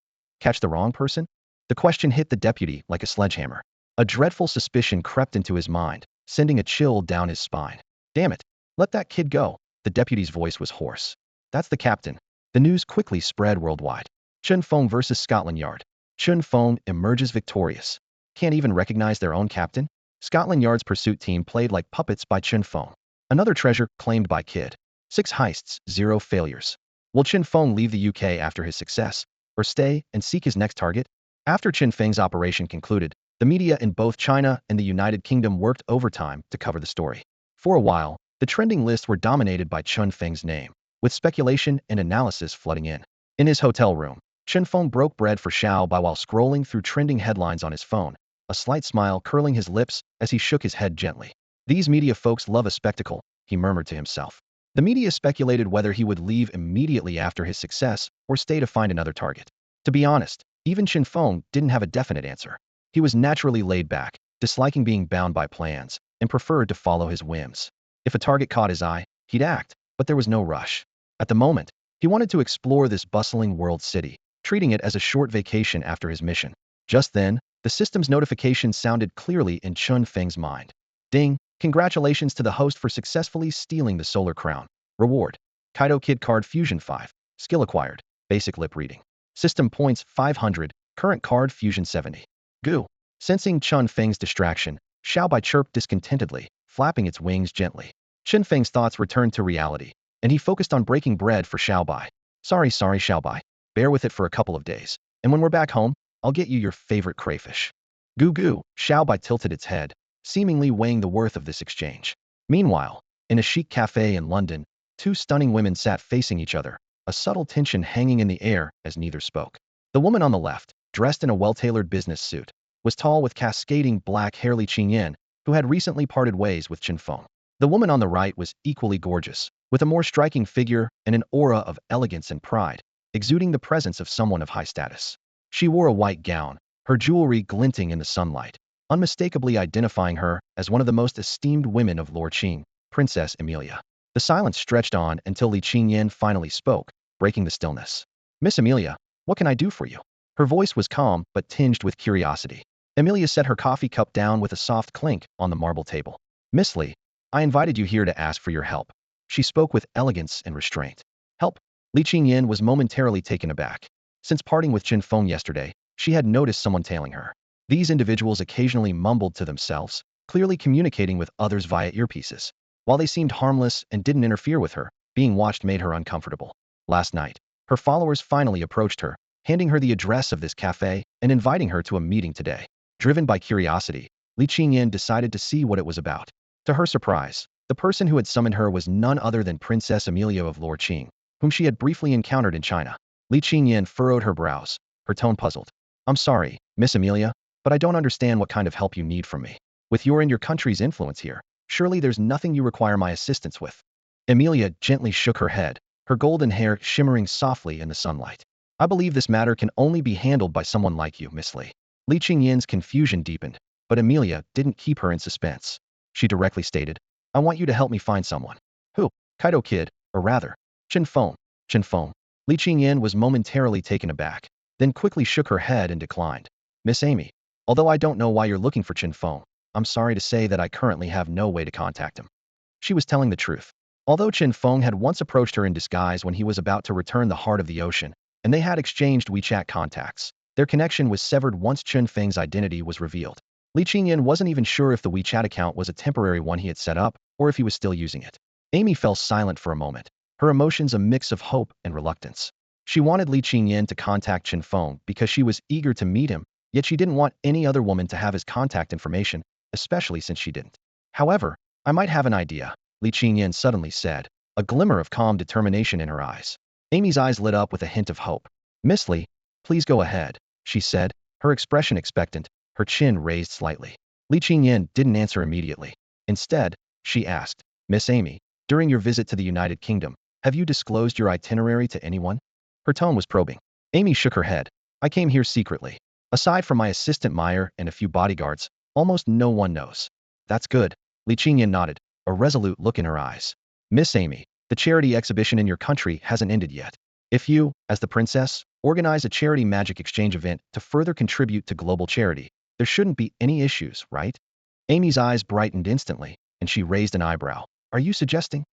catch the wrong person? The question hit the deputy like a sledgehammer. A dreadful suspicion crept into his mind, sending a chill down his spine. Damn it. Let that kid go. The deputy's voice was hoarse. That's the captain. The news quickly spread worldwide. Chen Feng versus Scotland Yard. Chen Feng emerges victorious. Can't even recognize their own captain? Scotland Yard's pursuit team played like puppets by Chen Feng. Another treasure claimed by Kid. 6 heists, 0 failures. Will Chen Feng leave the UK after his success, or stay and seek his next target? After Chen Feng's operation concluded, the media in both China and the United Kingdom worked overtime to cover the story. For a while, the trending lists were dominated by Chen Feng's name, with speculation and analysis flooding in. In his hotel room, Chen Feng broke bread for Xiao Bai while scrolling through trending headlines on his phone, a slight smile curling his lips as he shook his head gently. These media folks love a spectacle, he murmured to himself. The media speculated whether he would leave immediately after his success or stay to find another target. To be honest, even Chen Feng didn't have a definite answer. He was naturally laid back, disliking being bound by plans, and preferred to follow his whims. If a target caught his eye, he'd act, but there was no rush. At the moment, he wanted to explore this bustling world city, treating it as a short vacation after his mission. Just then, the system's notification sounded clearly in Chen Feng's mind. Ding! Congratulations to the host for successfully stealing the Solar Crown. Reward. Kaito Kid Card Fusion 5. Skill acquired. Basic lip reading. System points 500. Current card Fusion 70. Goo. Sensing Chen Feng's distraction, Xiaobai chirped discontentedly, flapping its wings gently. Chen Feng's thoughts returned to reality, and he focused on breaking bread for Xiaobai. Sorry, Xiaobai. Bear with it for a couple of days, and when we're back home, I'll get you your favorite crayfish. Goo goo, Xiaobai tilted its head, seemingly weighing the worth of this exchange. Meanwhile, in a chic cafe in London, two stunning women sat facing each other, a subtle tension hanging in the air as neither spoke. The woman on the left, dressed in a well-tailored business suit, was tall with cascading black hair. Li Qingyan, who had recently parted ways with Chen Feng. The woman on the right was equally gorgeous, with a more striking figure and an aura of elegance and pride, exuding the presence of someone of high status. She wore a white gown, her jewelry glinting in the sunlight, unmistakably identifying her as one of the most esteemed women of Lord Qing, Princess Emilia. The silence stretched on until Li Qingyan finally spoke, breaking the stillness. Miss Emilia, what can I do for you? Her voice was calm but tinged with curiosity. Emilia set her coffee cup down with a soft clink on the marble table. Miss Li, I invited you here to ask for your help. She spoke with elegance and restraint. Help? Li Qingyan was momentarily taken aback. Since parting with Chen Feng yesterday, she had noticed someone tailing her. These individuals occasionally mumbled to themselves, clearly communicating with others via earpieces. While they seemed harmless and didn't interfere with her, being watched made her uncomfortable. Last night, her followers finally approached her, handing her the address of this cafe and inviting her to a meeting today. Driven by curiosity, Li Qingyan decided to see what it was about. To her surprise, the person who had summoned her was none other than Princess Emilia of Lord Qing, whom she had briefly encountered in China. Li Qingyan furrowed her brows, her tone puzzled. I'm sorry, Miss Emilia, but I don't understand what kind of help you need from me. With your and your country's influence here, surely there's nothing you require my assistance with. Emilia gently shook her head, her golden hair shimmering softly in the sunlight. I believe this matter can only be handled by someone like you, Miss Li. Li Qingyan's confusion deepened, but Emilia didn't keep her in suspense. She directly stated, I want you to help me find someone. Who? Kaito Kid, or rather, Chen Feng. Chen Feng. Li Qingyan was momentarily taken aback, then quickly shook her head and declined. Miss Amy, although I don't know why you're looking for Chen Feng, I'm sorry to say that I currently have no way to contact him. She was telling the truth. Although Chen Feng had once approached her in disguise when he was about to return the heart of the ocean, and they had exchanged WeChat contacts, their connection was severed once Chen Feng's identity was revealed. Li Qingyan wasn't even sure if the WeChat account was a temporary one he had set up, or if he was still using it. Amy fell silent for a moment, her emotions a mix of hope and reluctance. She wanted Li Qingyan to contact Chen Feng because she was eager to meet him, yet she didn't want any other woman to have his contact information, especially since she didn't. However, I might have an idea, Li Qingyan suddenly said, a glimmer of calm determination in her eyes. Amy's eyes lit up with a hint of hope. Miss Li, please go ahead, she said, her expression expectant, her chin raised slightly. Li Qingyan didn't answer immediately. Instead, she asked, Miss Amy, during your visit to the United Kingdom, have you disclosed your itinerary to anyone? Her tone was probing. Amy shook her head. I came here secretly. Aside from my assistant Meyer and a few bodyguards, almost no one knows. That's good. Li Qingyan nodded, a resolute look in her eyes. Miss Amy, the charity exhibition in your country hasn't ended yet. If you, as the princess, organize a charity magic exchange event to further contribute to global charity, there shouldn't be any issues, right? Amy's eyes brightened instantly, and she raised an eyebrow. Are you suggesting?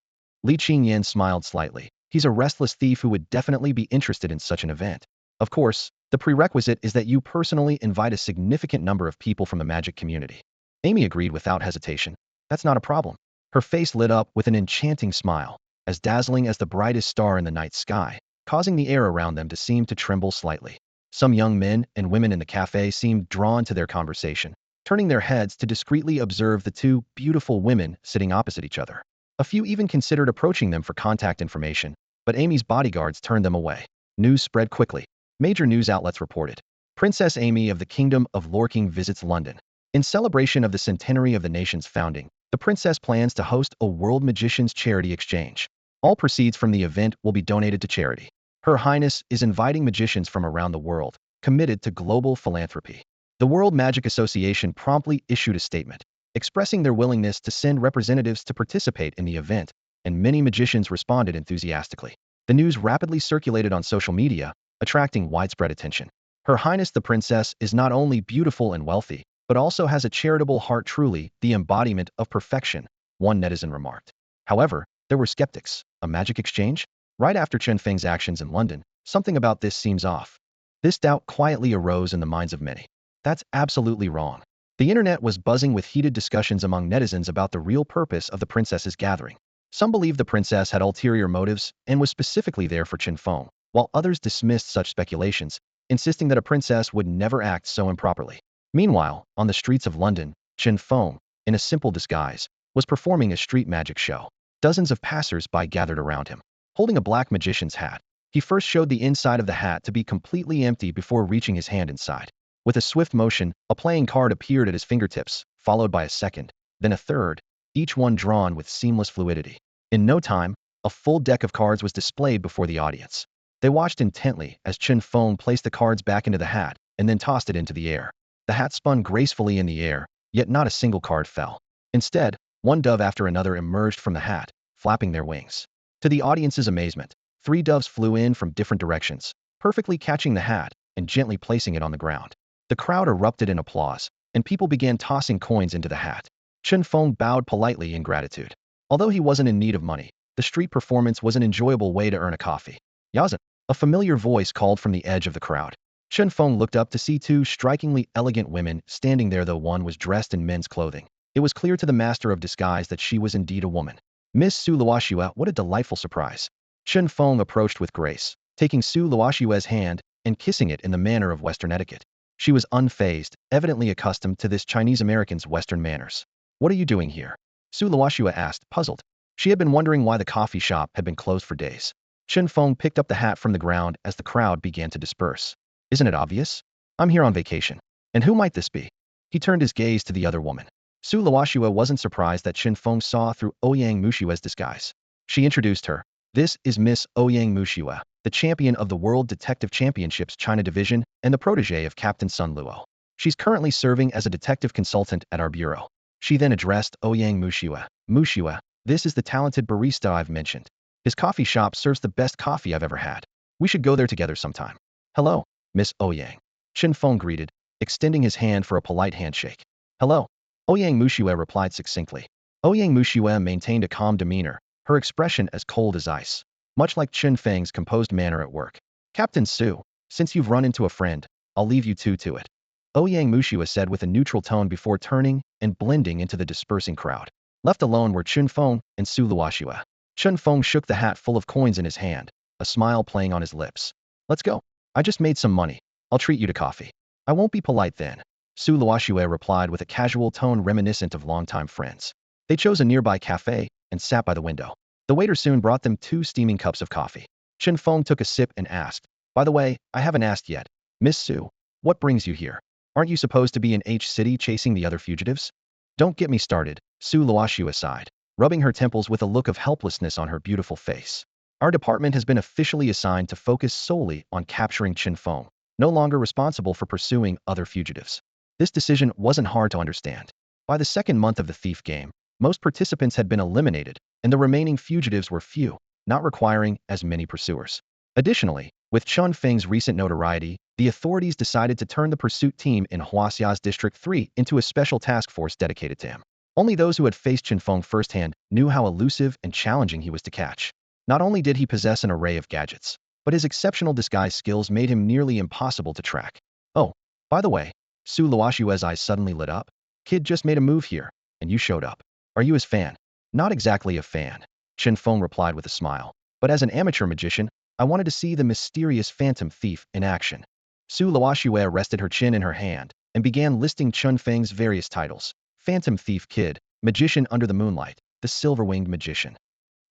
Li Qingyan smiled slightly. He's a restless thief who would definitely be interested in such an event. Of course, the prerequisite is that you personally invite a significant number of people from the magic community. Amy agreed without hesitation. That's not a problem. Her face lit up with an enchanting smile, as dazzling as the brightest star in the night sky, causing the air around them to seem to tremble slightly. Some young men and women in the cafe seemed drawn to their conversation, turning their heads to discreetly observe the two beautiful women sitting opposite each other. A few even considered approaching them for contact information, but Amy's bodyguards turned them away. News spread quickly. Major news outlets reported. Princess Amy of the Kingdom of Lorking visits London. In celebration of the centenary of the nation's founding, the princess plans to host a World Magicians Charity Exchange. All proceeds from the event will be donated to charity. Her Highness is inviting magicians from around the world, committed to global philanthropy. The World Magic Association promptly issued a statement, expressing their willingness to send representatives to participate in the event, and many magicians responded enthusiastically. The news rapidly circulated on social media, attracting widespread attention. Her Highness the Princess is not only beautiful and wealthy, but also has a charitable heart, truly the embodiment of perfection, one netizen remarked. However, there were skeptics. A magic exchange? Right after Chen Feng's actions in London, something about this seems off. This doubt quietly arose in the minds of many. That's absolutely wrong. The internet was buzzing with heated discussions among netizens about the real purpose of the princess's gathering. Some believed the princess had ulterior motives and was specifically there for Chen Feng, while others dismissed such speculations, insisting that a princess would never act so improperly. Meanwhile, on the streets of London, Chen Feng, in a simple disguise, was performing a street magic show. Dozens of passers-by gathered around him, holding a black magician's hat. He first showed the inside of the hat to be completely empty before reaching his hand inside. With a swift motion, a playing card appeared at his fingertips, followed by a second, then a third, each one drawn with seamless fluidity. In no time, a full deck of cards was displayed before the audience. They watched intently as Chen Feng placed the cards back into the hat and then tossed it into the air. The hat spun gracefully in the air, yet not a single card fell. Instead, one dove after another emerged from the hat, flapping their wings. To the audience's amazement, 3 doves flew in from different directions, perfectly catching the hat and gently placing it on the ground. The crowd erupted in applause, and people began tossing coins into the hat. Chen Feng bowed politely in gratitude. Although he wasn't in need of money, the street performance was an enjoyable way to earn a coffee. Yazan, a familiar voice called from the edge of the crowd. Chen Feng looked up to see 2 strikingly elegant women standing there, though one was dressed in men's clothing. It was clear to the master of disguise that she was indeed a woman. Miss Su Luoxue, what a delightful surprise. Chen Feng approached with grace, taking Su Luoxue's hand and kissing it in the manner of Western etiquette. She was unfazed, evidently accustomed to this Chinese-American's Western manners. What are you doing here? Su Luoxue asked, puzzled. She had been wondering why the coffee shop had been closed for days. Chen Feng picked up the hat from the ground as the crowd began to disperse. Isn't it obvious? I'm here on vacation. And who might this be? He turned his gaze to the other woman. Su Luoxue wasn't surprised that Chen Feng saw through Ouyang Mushue's disguise. She introduced her. This is Miss Ouyang Mushue, the champion of the World Detective Championships China Division and the protege of Captain Sun Luo. She's currently serving as a detective consultant at our bureau. She then addressed Ouyang Mushue. Mushue, this is the talented barista I've mentioned. His coffee shop serves the best coffee I've ever had. We should go there together sometime. Hello, Miss Ouyang. Chen Feng greeted, extending his hand for a polite handshake. Hello. Ouyang Mushue replied succinctly. Ouyang Mushue maintained a calm demeanor, her expression as cold as ice, much like Chen Feng's composed manner at work. Captain Su, since you've run into a friend, I'll leave you two to it. Ouyang Mushue said with a neutral tone before turning and blending into the dispersing crowd. Left alone were Chen Feng and Su Luoxue. Chen Feng shook the hat full of coins in his hand, a smile playing on his lips. Let's go. I just made some money. I'll treat you to coffee. I won't be polite then. Su Luoxue replied with a casual tone reminiscent of longtime friends. They chose a nearby cafe and sat by the window. The waiter soon brought them 2 steaming cups of coffee. Chen Feng took a sip and asked, by the way, I haven't asked yet. Miss Su, what brings you here? Aren't you supposed to be in H City chasing the other fugitives? Don't get me started, Su Luoxue sighed, rubbing her temples with a look of helplessness on her beautiful face. Our department has been officially assigned to focus solely on capturing Chen Feng, no longer responsible for pursuing other fugitives. This decision wasn't hard to understand. By the 2nd month of the thief game, most participants had been eliminated, and the remaining fugitives were few, not requiring as many pursuers. Additionally, with Chen Feng's recent notoriety, the authorities decided to turn the pursuit team in Huaxia's District 3 into a special task force dedicated to him. Only those who had faced Chen Feng firsthand knew how elusive and challenging he was to catch. Not only did he possess an array of gadgets, but his exceptional disguise skills made him nearly impossible to track. Oh, by the way, Su Luoxue's eyes suddenly lit up. Kid just made a move here, and you showed up. Are you his fan? Not exactly a fan, Chen Feng replied with a smile. But as an amateur magician, I wanted to see the mysterious phantom thief in action. Su Luoxue rested her chin in her hand and began listing Chen Feng's various titles. Phantom Thief Kid, Magician Under the Moonlight, the Silver-Winged Magician.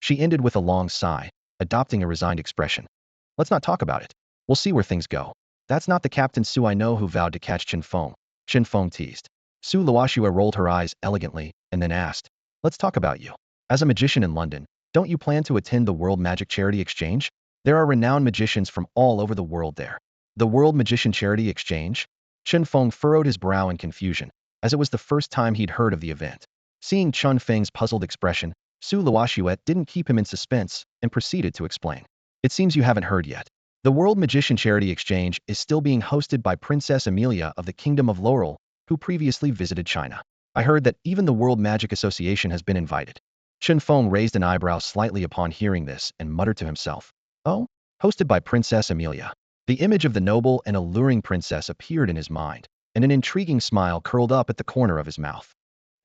She ended with a long sigh, adopting a resigned expression. Let's not talk about it. We'll see where things go. That's not the Captain Su I know who vowed to catch Chen Feng, Chen Feng teased. Su Luoxue rolled her eyes elegantly and then asked, let's talk about you. As a magician in London, don't you plan to attend the World Magic Charity Exchange? There are renowned magicians from all over the world there. The World Magician Charity Exchange? Chen Feng furrowed his brow in confusion, as it was the first time he'd heard of the event. Seeing Chen Feng's puzzled expression, Su Luoxue didn't keep him in suspense and proceeded to explain. It seems you haven't heard yet. The World Magician Charity Exchange is still being hosted by Princess Amelia of the Kingdom of Laurel, who previously visited China. I heard that even the World Magic Association has been invited. Chen Feng raised an eyebrow slightly upon hearing this and muttered to himself. Oh? Hosted by Princess Amelia. The image of the noble and alluring princess appeared in his mind, and an intriguing smile curled up at the corner of his mouth.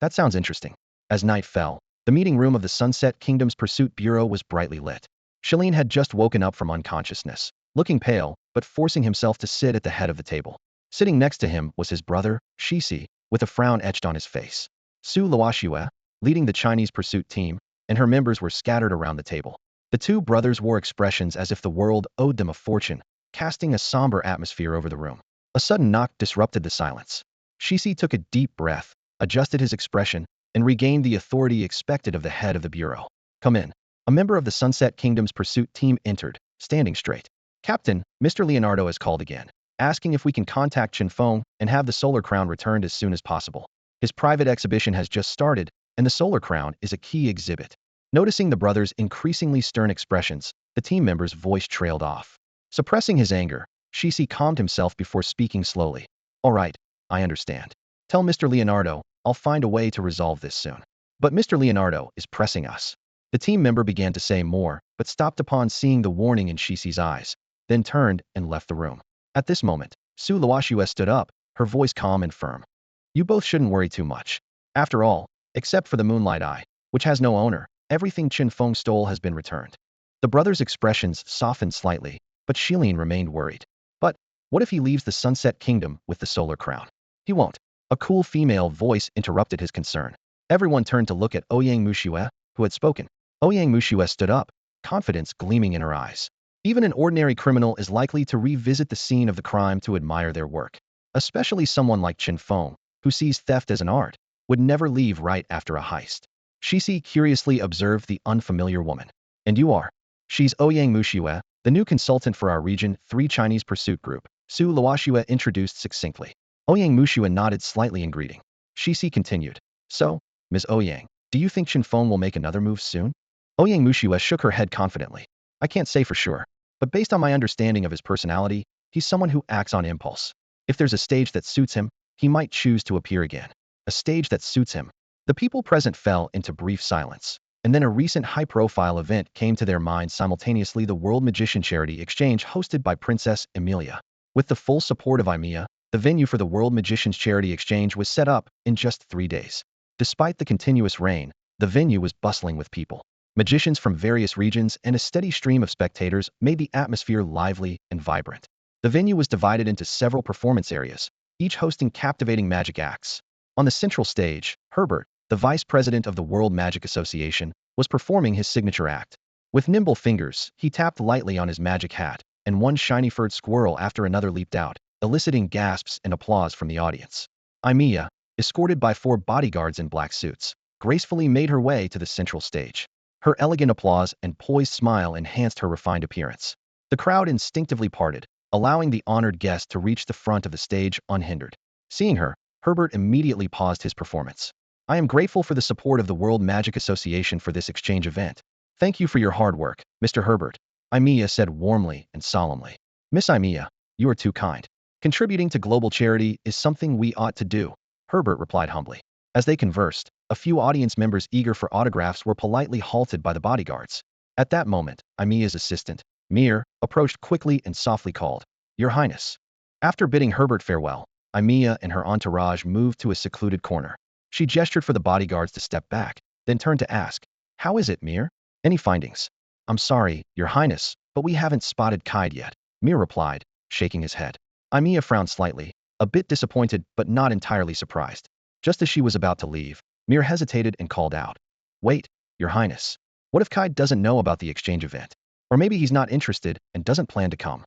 That sounds interesting. As night fell, the meeting room of the Sunset Kingdom's Pursuit Bureau was brightly lit. Shalin had just woken up from unconsciousness, looking pale, but forcing himself to sit at the head of the table. Sitting next to him was his brother, Shixi, with a frown etched on his face. Su Luoxue, leading the Chinese pursuit team, and her members were scattered around the table. The two brothers wore expressions as if the world owed them a fortune, casting a somber atmosphere over the room. A sudden knock disrupted the silence. Shixi took a deep breath, adjusted his expression, and regained the authority expected of the head of the bureau. Come in. A member of the Sunset Kingdom's pursuit team entered, standing straight. Captain, Mr. Leonardo has called again, asking if we can contact Chen Feng and have the Solar Crown returned as soon as possible. His private exhibition has just started, and the Solar Crown is a key exhibit. Noticing the brothers' increasingly stern expressions, the team member's voice trailed off. Suppressing his anger, Shixi calmed himself before speaking slowly. All right, I understand. Tell Mr. Leonardo, I'll find a way to resolve this soon. But Mr. Leonardo is pressing us. The team member began to say more, but stopped upon seeing the warning in Shixi's eyes, then turned and left the room. At this moment, Su Luoxue stood up, her voice calm and firm. You both shouldn't worry too much. After all, except for the Moonlight Eye, which has no owner, everything Chen Feng stole has been returned. The brothers' expressions softened slightly, but Shilin remained worried. But what if he leaves the Sunset Kingdom with the Solar Crown? He won't. A cool female voice interrupted his concern. Everyone turned to look at Ouyang Muxue, who had spoken. Ouyang Muxue stood up, confidence gleaming in her eyes. Even an ordinary criminal is likely to revisit the scene of the crime to admire their work. Especially someone like Chen Feng, who sees theft as an art, would never leave right after a heist. Shixi curiously observed the unfamiliar woman. And you are? She's Ouyang Muxue, the new consultant for our Region 3 Chinese Pursuit Group, Su Luoxue introduced succinctly. Ouyang Muxue nodded slightly in greeting. Shixi continued. So, Ms. Ouyang, do you think Chen Feng will make another move soon? Ouyang Muxue shook her head confidently. I can't say for sure, but based on my understanding of his personality, he's someone who acts on impulse. If there's a stage that suits him, he might choose to appear again. A stage that suits him. The people present fell into brief silence, and then a recent high-profile event came to their minds simultaneously: the World Magician Charity Exchange hosted by Princess Emilia. With the full support of Emilia, the venue for the World Magicians Charity Exchange was set up in just 3 days. Despite the continuous rain, the venue was bustling with people. Magicians from various regions and a steady stream of spectators made the atmosphere lively and vibrant. The venue was divided into several performance areas, each hosting captivating magic acts. On the central stage, Herbert, the vice president of the World Magic Association, was performing his signature act. With nimble fingers, he tapped lightly on his magic hat, and one shiny furred squirrel after another leaped out, eliciting gasps and applause from the audience. Emilia, escorted by 4 bodyguards in black suits, gracefully made her way to the central stage. Her elegant applause and poised smile enhanced her refined appearance. The crowd instinctively parted, allowing the honored guest to reach the front of the stage unhindered. Seeing her, Herbert immediately paused his performance. I am grateful for the support of the World Magic Association for this exchange event. Thank you for your hard work, Mr. Herbert, Emilia said warmly and solemnly. Miss Emilia, you are too kind. Contributing to global charity is something we ought to do, Herbert replied humbly. As they conversed, a few audience members eager for autographs were politely halted by the bodyguards. At that moment, Emilia's assistant, Mir, approached quickly and softly called, Your Highness. After bidding Herbert farewell, Emilia and her entourage moved to a secluded corner. She gestured for the bodyguards to step back, then turned to ask, How is it, Mir? Any findings? I'm sorry, Your Highness, but we haven't spotted Kaito yet, Mir replied, shaking his head. Emilia frowned slightly, a bit disappointed but not entirely surprised. Just as she was about to leave, Mir hesitated and called out, Wait, Your Highness. What if Kaito doesn't know about the exchange event? Or maybe he's not interested and doesn't plan to come.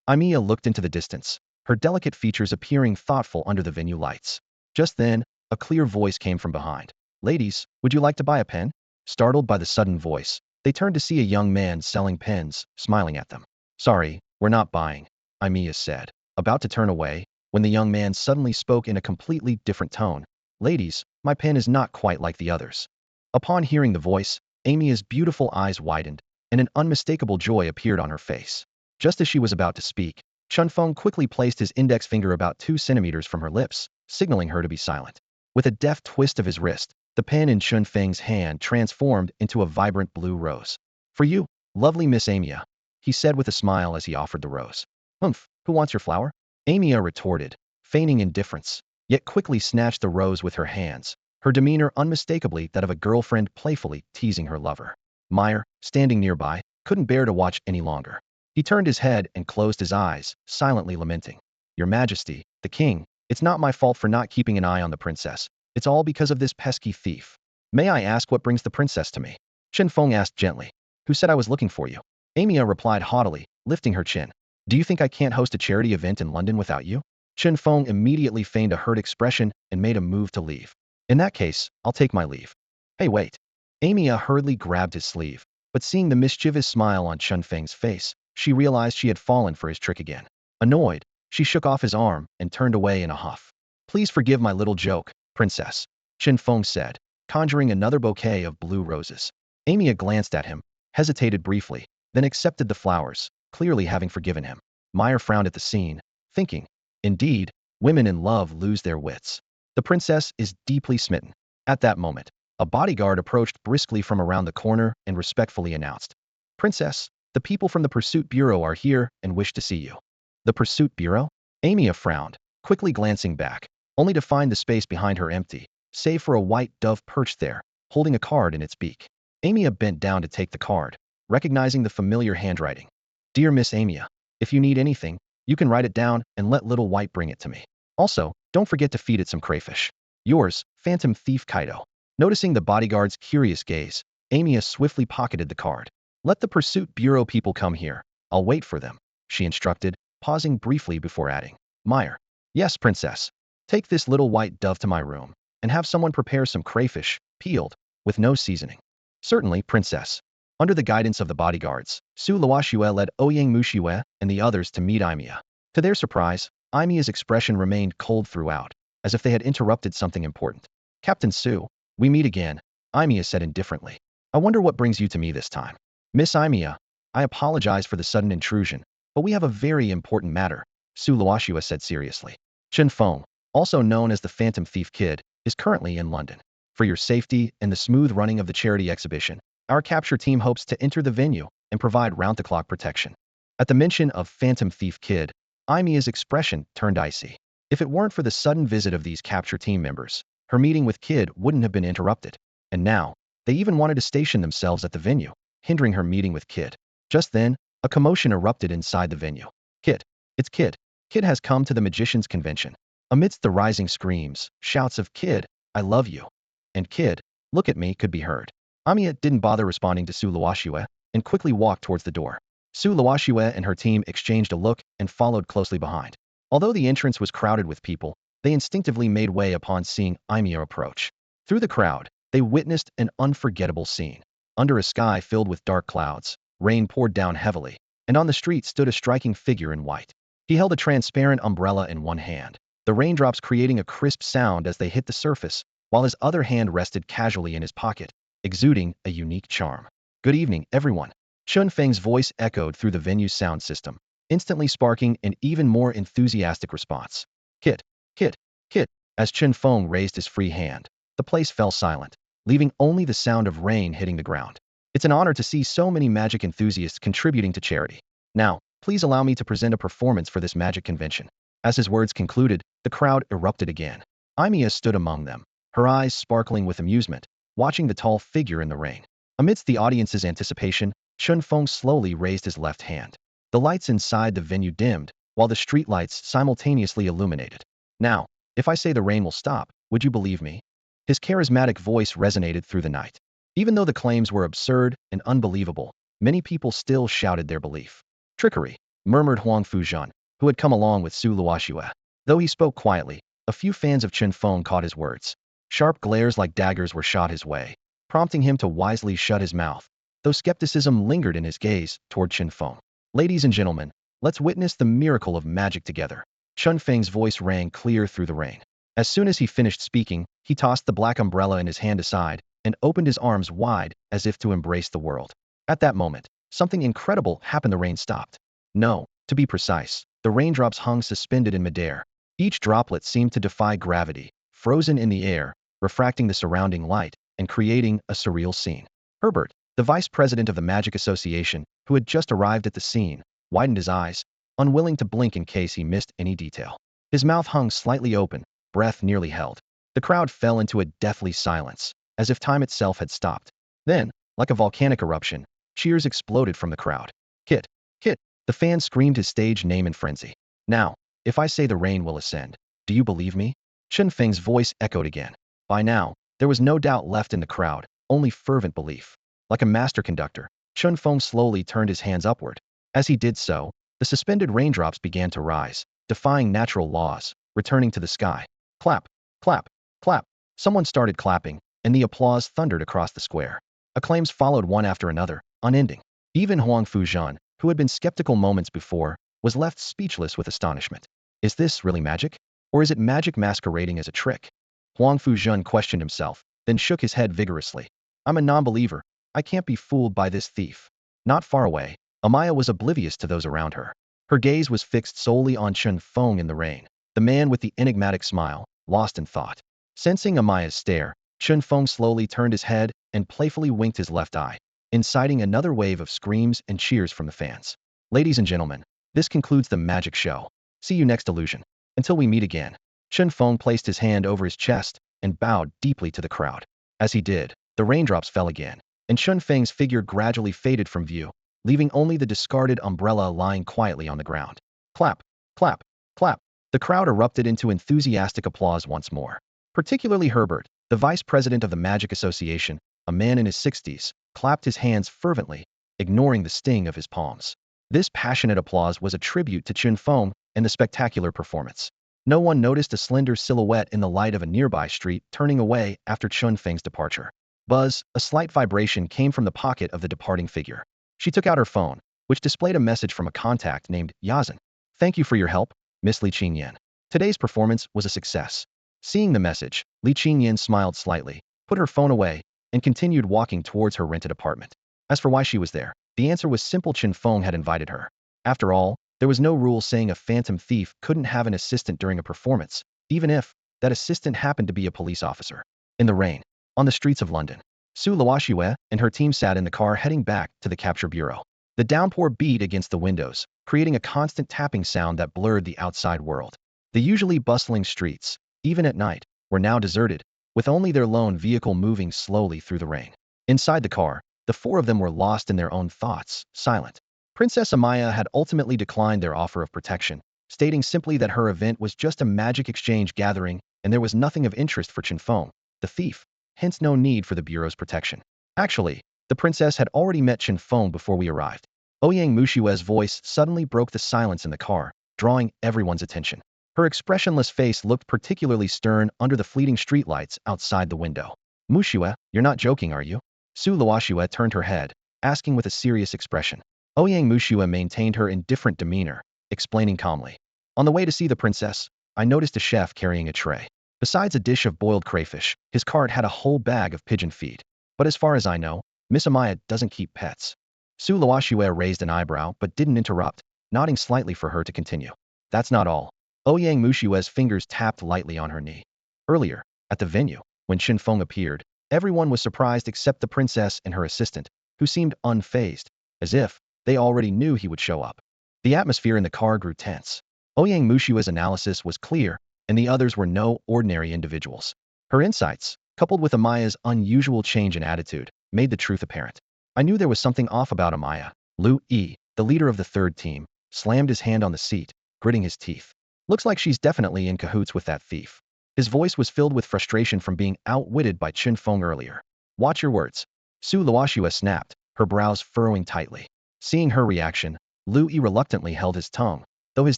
Emilia looked into the distance, her delicate features appearing thoughtful under the venue lights. Just then, a clear voice came from behind. Ladies, would you like to buy a pen? Startled by the sudden voice, they turned to see a young man selling pens, smiling at them. Sorry, we're not buying, Emilia said, about to turn away, when the young man suddenly spoke in a completely different tone. Ladies, my pen is not quite like the others. Upon hearing the voice, Emia's beautiful eyes widened, and an unmistakable joy appeared on her face. Just as she was about to speak, Chen Feng quickly placed his index finger about 2 centimeters from her lips, signaling her to be silent. With a deft twist of his wrist, the pen in Chen Feng's hand transformed into a vibrant blue rose. For you, lovely Miss Emilia, he said with a smile as he offered the rose. Who wants your flower? Amia retorted, feigning indifference, yet quickly snatched the rose with her hands, her demeanor unmistakably that of a girlfriend playfully teasing her lover. Meyer, standing nearby, couldn't bear to watch any longer. He turned his head and closed his eyes, silently lamenting. Your Majesty, the king, it's not my fault for not keeping an eye on the princess. It's all because of this pesky thief. May I ask what brings the princess to me? Chen Feng asked gently. Who said I was looking for you? Amia replied haughtily, lifting her chin. Do you think I can't host a charity event in London without you? Chen Feng immediately feigned a hurt expression and made a move to leave. In that case, I'll take my leave. Hey, wait. Amia hurriedly grabbed his sleeve, but seeing the mischievous smile on Chen Feng's face, she realized she had fallen for his trick again. Annoyed, she shook off his arm and turned away in a huff. Please forgive my little joke, princess, Chen Feng said, conjuring another bouquet of blue roses. Amia glanced at him, hesitated briefly, then accepted the flowers, clearly having forgiven him. Meyer frowned at the scene, thinking, indeed, women in love lose their wits. The princess is deeply smitten. At that moment, a bodyguard approached briskly from around the corner and respectfully announced, Princess, the people from the Pursuit Bureau are here and wish to see you. The Pursuit Bureau? Amia frowned, quickly glancing back, only to find the space behind her empty, save for a white dove perched there, holding a card in its beak. Amia bent down to take the card, recognizing the familiar handwriting. Dear Miss Amia, if you need anything, you can write it down and let Little White bring it to me. Also, don't forget to feed it some crayfish. Yours, Phantom Thief Kaito. Noticing the bodyguard's curious gaze, Amia swiftly pocketed the card. Let the Pursuit Bureau people come here. I'll wait for them, she instructed, pausing briefly before adding. Meyer. Yes, princess. Take this little white dove to my room, and have someone prepare some crayfish, peeled, with no seasoning. Certainly, princess. Under the guidance of the bodyguards, Su Luoxue led Ouyang Muxiue and the others to meet Imia. To their surprise, Imia's expression remained cold throughout, as if they had interrupted something important. Captain Su, we meet again, Imia said indifferently. I wonder what brings you to me this time. Miss Imia, I apologize for the sudden intrusion, but we have a very important matter, Su Luoxue said seriously. Chen Feng, also known as the Phantom Thief Kid, is currently in London. For your safety and the smooth running of the charity exhibition, our capture team hopes to enter the venue and provide round-the-clock protection. At the mention of Phantom Thief Kid, Imia's expression turned icy. If it weren't for the sudden visit of these capture team members, her meeting with Kid wouldn't have been interrupted. And now, they even wanted to station themselves at the venue, hindering her meeting with Kid. Just then, a commotion erupted inside the venue. Kid. It's Kid. Kid has come to the magician's convention. Amidst the rising screams, shouts of Kid, I love you, and Kid, look at me could be heard. Amia didn't bother responding to Su Luoxue and quickly walked towards the door. Su Luoxue and her team exchanged a look and followed closely behind. Although the entrance was crowded with people, they instinctively made way upon seeing Imia approach. Through the crowd, they witnessed an unforgettable scene. Under a sky filled with dark clouds, rain poured down heavily, and on the street stood a striking figure in white. He held a transparent umbrella in one hand, the raindrops creating a crisp sound as they hit the surface, while his other hand rested casually in his pocket, exuding a unique charm. Good evening, everyone. Chen Feng's voice echoed through the venue's sound system, instantly sparking an even more enthusiastic response. Kid, Kid, Kid. As Chen Feng raised his free hand, the place fell silent, leaving only the sound of rain hitting the ground. It's an honor to see so many magic enthusiasts contributing to charity. Now, please allow me to present a performance for this magic convention. As his words concluded, the crowd erupted again. Imia stood among them, her eyes sparkling with amusement, watching the tall figure in the rain. Amidst the audience's anticipation, Chen Feng slowly raised his left hand. The lights inside the venue dimmed, while the streetlights simultaneously illuminated. Now, if I say the rain will stop, would you believe me? His charismatic voice resonated through the night. Even though the claims were absurd and unbelievable, many people still shouted their belief. Trickery, murmured Huang Fuzhan, who had come along with Su Luoxue. Though he spoke quietly, a few fans of Chen Feng caught his words. Sharp glares like daggers were shot his way, prompting him to wisely shut his mouth, though skepticism lingered in his gaze toward Chen Feng. Ladies and gentlemen, let's witness the miracle of magic together. Chen Feng's voice rang clear through the rain. As soon as he finished speaking, he tossed the black umbrella in his hand aside and opened his arms wide as if to embrace the world. At that moment, something incredible happened. The rain stopped. No, to be precise, the raindrops hung suspended in midair. Each droplet seemed to defy gravity, frozen in the air, refracting the surrounding light and creating a surreal scene. Herbert, the vice president of the Magic Association, who had just arrived at the scene, widened his eyes, unwilling to blink in case he missed any detail. His mouth hung slightly open, breath nearly held. The crowd fell into a deathly silence, as if time itself had stopped. Then, like a volcanic eruption, cheers exploded from the crowd. Kid! Kid! The fan screamed his stage name in frenzy. Now, if I say the rain will ascend, do you believe me? Chen Feng's voice echoed again. By now, there was no doubt left in the crowd, only fervent belief. Like a master conductor, Chen Feng slowly turned his hands upward. As he did so, the suspended raindrops began to rise, defying natural laws, returning to the sky. Clap! Clap! Clap! Someone started clapping, and the applause thundered across the square. Acclaims followed one after another, unending. Even Huang Fuzhan, who had been skeptical moments before, was left speechless with astonishment. Is this really magic? Or is it magic masquerading as a trick? Huang Fuzhan questioned himself, then shook his head vigorously. I'm a non-believer. I can't be fooled by this thief. Not far away, Amaya was oblivious to those around her. Her gaze was fixed solely on Chen Feng in the rain, the man with the enigmatic smile, lost in thought. Sensing Amaya's stare, Chen Feng slowly turned his head and playfully winked his left eye, inciting another wave of screams and cheers from the fans. Ladies and gentlemen, this concludes the magic show. See you next illusion. Until we meet again. Chen Feng placed his hand over his chest and bowed deeply to the crowd. As he did, the raindrops fell again, and Chen Feng's figure gradually faded from view, leaving only the discarded umbrella lying quietly on the ground. Clap! Clap! Clap! The crowd erupted into enthusiastic applause once more. Particularly Herbert, the vice president of the Magic Association, a man in his 60s, clapped his hands fervently, ignoring the sting of his palms. This passionate applause was a tribute to Chen Feng and the spectacular performance. No one noticed a slender silhouette in the light of a nearby street turning away after Chen Feng's departure. Buzz, a slight vibration came from the pocket of the departing figure. She took out her phone, which displayed a message from a contact named Yazan. Thank you for your help, Miss Li Qingyan. Today's performance was a success. Seeing the message, Li Qingyan smiled slightly, put her phone away, and continued walking towards her rented apartment. As for why she was there, the answer was simple: Chen Feng had invited her. After all, there was no rule saying a phantom thief couldn't have an assistant during a performance, even if that assistant happened to be a police officer. In the rain, on the streets of London, Su Luoxue and her team sat in the car heading back to the capture bureau. The downpour beat against the windows, creating a constant tapping sound that blurred the outside world. The usually bustling streets, even at night, were now deserted, with only their lone vehicle moving slowly through the rain. Inside the car, the four of them were lost in their own thoughts, silent. Princess Amaya had ultimately declined their offer of protection, stating simply that her event was just a magic exchange gathering and there was nothing of interest for Chen Feng, the thief, hence no need for the bureau's protection. Actually, the princess had already met Chen Feng before we arrived. Ouyang Mushue's voice suddenly broke the silence in the car, drawing everyone's attention. Her expressionless face looked particularly stern under the fleeting streetlights outside the window. Mushue, you're not joking, are you? Su Luoxue turned her head, asking with a serious expression. Ouyang Mushue maintained her indifferent demeanor, explaining calmly. On the way to see the princess, I noticed a chef carrying a tray. Besides a dish of boiled crayfish, his cart had a whole bag of pigeon feed. But as far as I know, Miss Amaya doesn't keep pets. Su Luoxue raised an eyebrow but didn't interrupt, nodding slightly for her to continue. That's not all. Ouyang Mushue's fingers tapped lightly on her knee. Earlier, at the venue, when Chen Feng appeared, everyone was surprised except the princess and her assistant, who seemed unfazed, as if they already knew he would show up. The atmosphere in the car grew tense. Ouyang Mushue's analysis was clear, and the others were no ordinary individuals. Her insights, coupled with Amaya's unusual change in attitude, made the truth apparent. I knew there was something off about Amaya. Lu Yi, the leader of the third team, slammed his hand on the seat, gritting his teeth. Looks like she's definitely in cahoots with that thief. His voice was filled with frustration from being outwitted by Chen Feng earlier. Watch your words. Su Luoxue snapped, her brows furrowing tightly. Seeing her reaction, Lu Yi reluctantly held his tongue, though his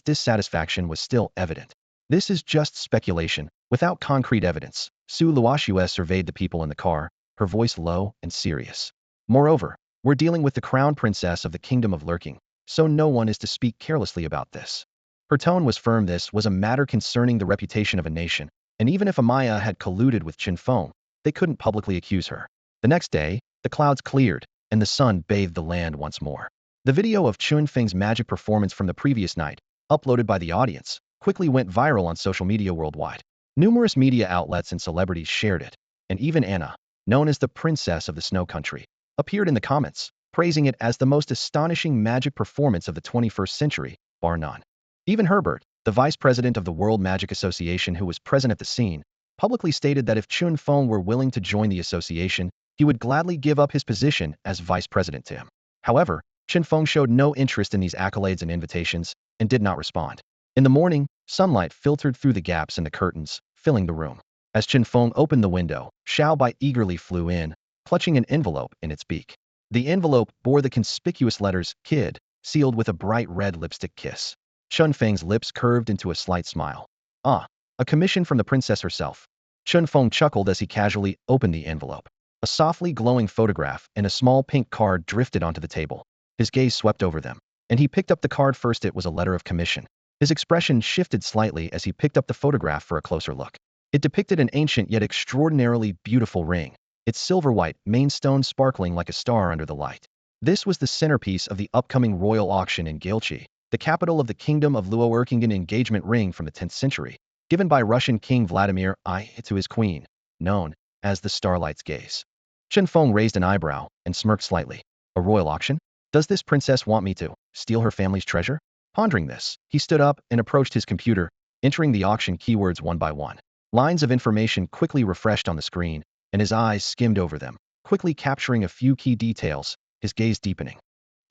dissatisfaction was still evident. This is just speculation, without concrete evidence. Su Luoxue surveyed the people in the car, her voice low and serious. Moreover, we're dealing with the crown princess of the Kingdom of Lurking, so no one is to speak carelessly about this. Her tone was firm. This was a matter concerning the reputation of a nation, and even if Amaya had colluded with Chen Feng, they couldn't publicly accuse her. The next day, the clouds cleared, and the sun bathed the land once more. The video of Chen Feng's magic performance from the previous night, uploaded by the audience, quickly went viral on social media worldwide. Numerous media outlets and celebrities shared it, and even Anna, known as the Princess of the Snow Country, appeared in the comments, praising it as the most astonishing magic performance of the 21st century, bar none. Even Herbert, the vice president of the World Magic Association who was present at the scene, publicly stated that if Chen Feng were willing to join the association, he would gladly give up his position as vice president to him. However, Chen Feng showed no interest in these accolades and invitations and did not respond. In the morning, sunlight filtered through the gaps in the curtains, filling the room. As Chen Feng opened the window, Xiao Bai eagerly flew in, clutching an envelope in its beak. The envelope bore the conspicuous letters Kid, sealed with a bright red lipstick kiss. Chen Feng's lips curved into a slight smile. Ah, a commission from the princess herself. Chen Feng chuckled as he casually opened the envelope. A softly glowing photograph and a small pink card drifted onto the table. His gaze swept over them, and he picked up the card first. It was a letter of commission. His expression shifted slightly as he picked up the photograph for a closer look. It depicted an ancient yet extraordinarily beautiful ring, its silver-white main stone sparkling like a star under the light. This was the centerpiece of the upcoming royal auction in Galchi, the capital of the Kingdom of Luoerkingen engagement ring from the 10th century, given by Russian King Vladimir I to his queen, known as the Starlight's Gaze. Chen Feng raised an eyebrow and smirked slightly. A royal auction? Does this princess want me to steal her family's treasure? Pondering this, he stood up and approached his computer, entering the auction keywords one by one. Lines of information quickly refreshed on the screen, and his eyes skimmed over them, quickly capturing a few key details, his gaze deepening.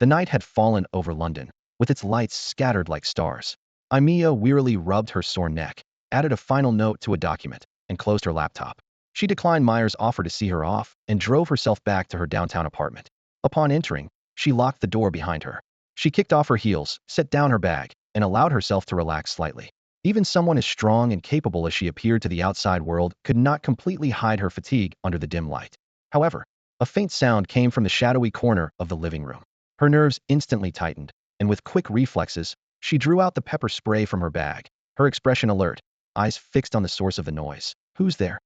The night had fallen over London, with its lights scattered like stars. Imiya wearily rubbed her sore neck, added a final note to a document, and closed her laptop. She declined Meyer's offer to see her off and drove herself back to her downtown apartment. Upon entering, she locked the door behind her. She kicked off her heels, set down her bag, and allowed herself to relax slightly. Even someone as strong and capable as she appeared to the outside world could not completely hide her fatigue under the dim light. However, a faint sound came from the shadowy corner of the living room. Her nerves instantly tightened, and with quick reflexes, she drew out the pepper spray from her bag, her expression alert, eyes fixed on the source of the noise. Who's there?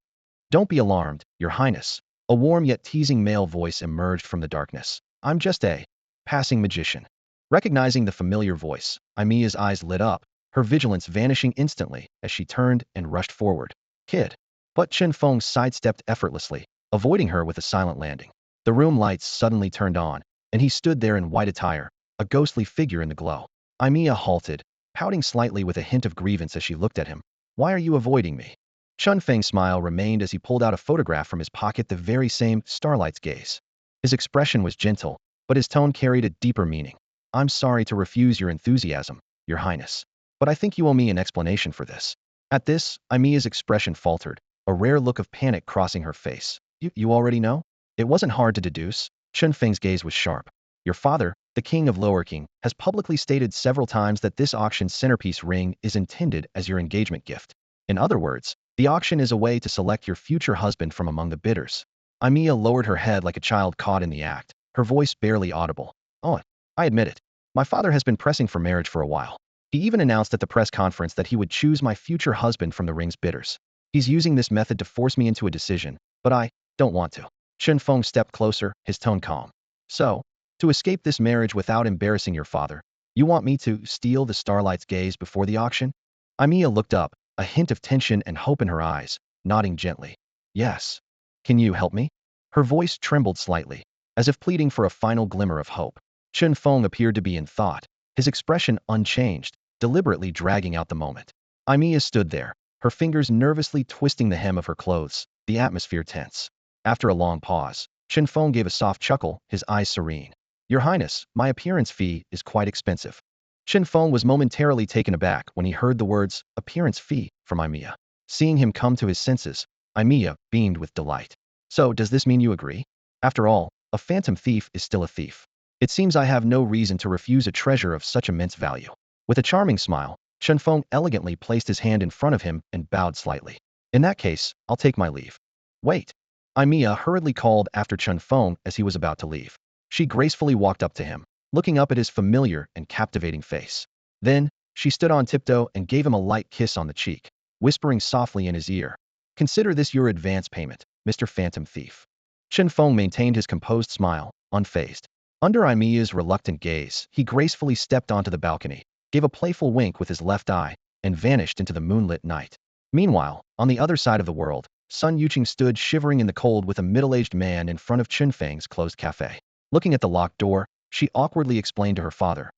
Don't be alarmed, Your Highness. A warm yet teasing male voice emerged from the darkness. I'm just a passing magician. Recognizing the familiar voice, Imiya's eyes lit up, her vigilance vanishing instantly as she turned and rushed forward. Kid. But Chen Feng sidestepped effortlessly, avoiding her with a silent landing. The room lights suddenly turned on, and he stood there in white attire, a ghostly figure in the glow. Imiya halted, pouting slightly with a hint of grievance as she looked at him. Why are you avoiding me? Chen Feng's smile remained as he pulled out a photograph from his pocket, the very same Starlight's Gaze. His expression was gentle, but his tone carried a deeper meaning. I'm sorry to refuse your enthusiasm, Your Highness, but I think you owe me an explanation for this. At this, Imiya's expression faltered, a rare look of panic crossing her face. You already know? It wasn't hard to deduce. Chen Feng's gaze was sharp. Your father, the king of Lower King, has publicly stated several times that this auction's centerpiece ring is intended as your engagement gift. In other words, the auction is a way to select your future husband from among the bidders. Imiya lowered her head like a child caught in the act, her voice barely audible. Oh, I admit it. My father has been pressing for marriage for a while. He even announced at the press conference that he would choose my future husband from the ring's bidders. He's using this method to force me into a decision, but I don't want to. Chen Feng stepped closer, his tone calm. So, to escape this marriage without embarrassing your father, you want me to steal the Starlight's Gaze before the auction? Imiya looked up, a hint of tension and hope in her eyes, nodding gently. Yes. Can you help me? Her voice trembled slightly, as if pleading for a final glimmer of hope. Chen Feng appeared to be in thought, his expression unchanged, deliberately dragging out the moment. Imiya stood there, her fingers nervously twisting the hem of her clothes, the atmosphere tense. After a long pause, Chen Feng gave a soft chuckle, his eyes serene. Your Highness, my appearance fee is quite expensive. Chen Feng was momentarily taken aback when he heard the words, appearance fee, from Imiya. Seeing him come to his senses, Imiya beamed with delight. So, does this mean you agree? After all, a phantom thief is still a thief. It seems I have no reason to refuse a treasure of such immense value. With a charming smile, Chen Feng elegantly placed his hand in front of him and bowed slightly. In that case, I'll take my leave. Wait. Imiya hurriedly called after Chen Feng as he was about to leave. She gracefully walked up to him, looking up at his familiar and captivating face. Then, she stood on tiptoe and gave him a light kiss on the cheek, whispering softly in his ear. Consider this your advance payment, Mr. Phantom Thief. Chen Feng maintained his composed smile, unfazed. Under Imiya's reluctant gaze, he gracefully stepped onto the balcony, gave a playful wink with his left eye, and vanished into the moonlit night. Meanwhile, on the other side of the world, Sun Yuqing stood shivering in the cold with a middle-aged man in front of Chen Feng's closed cafe. Looking at the locked door, she awkwardly explained to her father,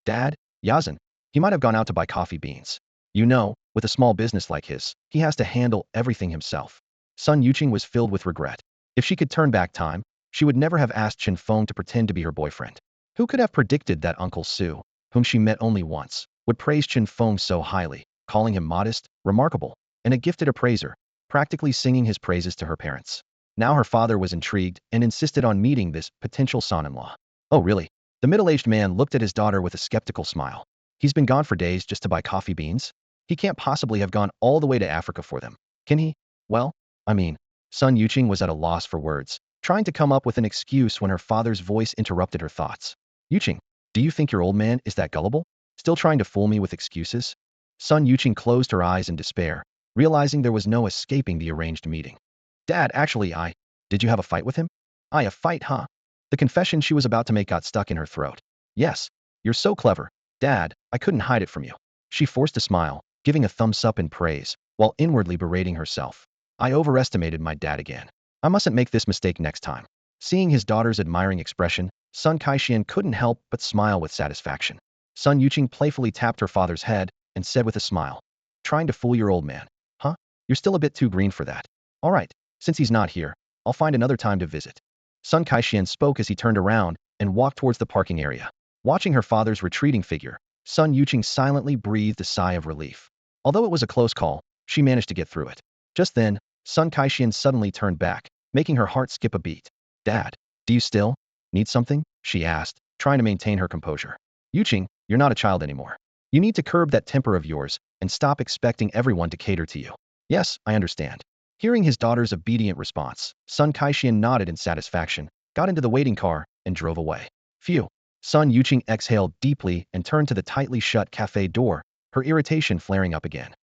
Dad, Yazan, He might have gone out to buy coffee beans. You know, with a small business like his, he has to handle everything himself. Sun Yuqing was filled with regret. If she could turn back time, she would never have asked Chen Feng to pretend to be her boyfriend. Who could have predicted that Uncle Su, whom she met only once, would praise Chen Feng so highly, calling him modest, remarkable, and a gifted appraiser, practically singing his praises to her parents. Now her father was intrigued and insisted on meeting this potential son-in-law. Oh really? The middle-aged man looked at his daughter with a skeptical smile. He's been gone for days just to buy coffee beans? He can't possibly have gone all the way to Africa for them, can he? Well, I mean, Sun Yuqing was at a loss for words, trying to come up with an excuse when her father's voice interrupted her thoughts. Yuqing, do you think your old man is that gullible? Still trying to fool me with excuses? Sun Yuqing closed her eyes in despair, realizing there was no escaping the arranged meeting. Dad, actually, did you have a fight with him? A fight, huh? The confession she was about to make got stuck in her throat. Yes, you're so clever. Dad, I couldn't hide it from you. She forced a smile, giving a thumbs up in praise, while inwardly berating herself. I overestimated my dad again. I mustn't make this mistake next time. Seeing his daughter's admiring expression, Sun Kaixian couldn't help but smile with satisfaction. Sun Yuqing playfully tapped her father's head and said with a smile, trying to fool your old man, huh? You're still a bit too green for that. All right, since he's not here, I'll find another time to visit. Sun Kaixian spoke as he turned around and walked towards the parking area. Watching her father's retreating figure, Sun Yuqing silently breathed a sigh of relief. Although it was a close call, she managed to get through it. Just then, Sun Kaixian suddenly turned back, making her heart skip a beat. Dad, do you still need something? She asked, trying to maintain her composure. Yuqing, you're not a child anymore. You need to curb that temper of yours and stop expecting everyone to cater to you. Yes, I understand. Hearing his daughter's obedient response, Sun Kaixian nodded in satisfaction, got into the waiting car, and drove away. Phew. Sun Yuqing exhaled deeply and turned to the tightly shut cafe door, her irritation flaring up again.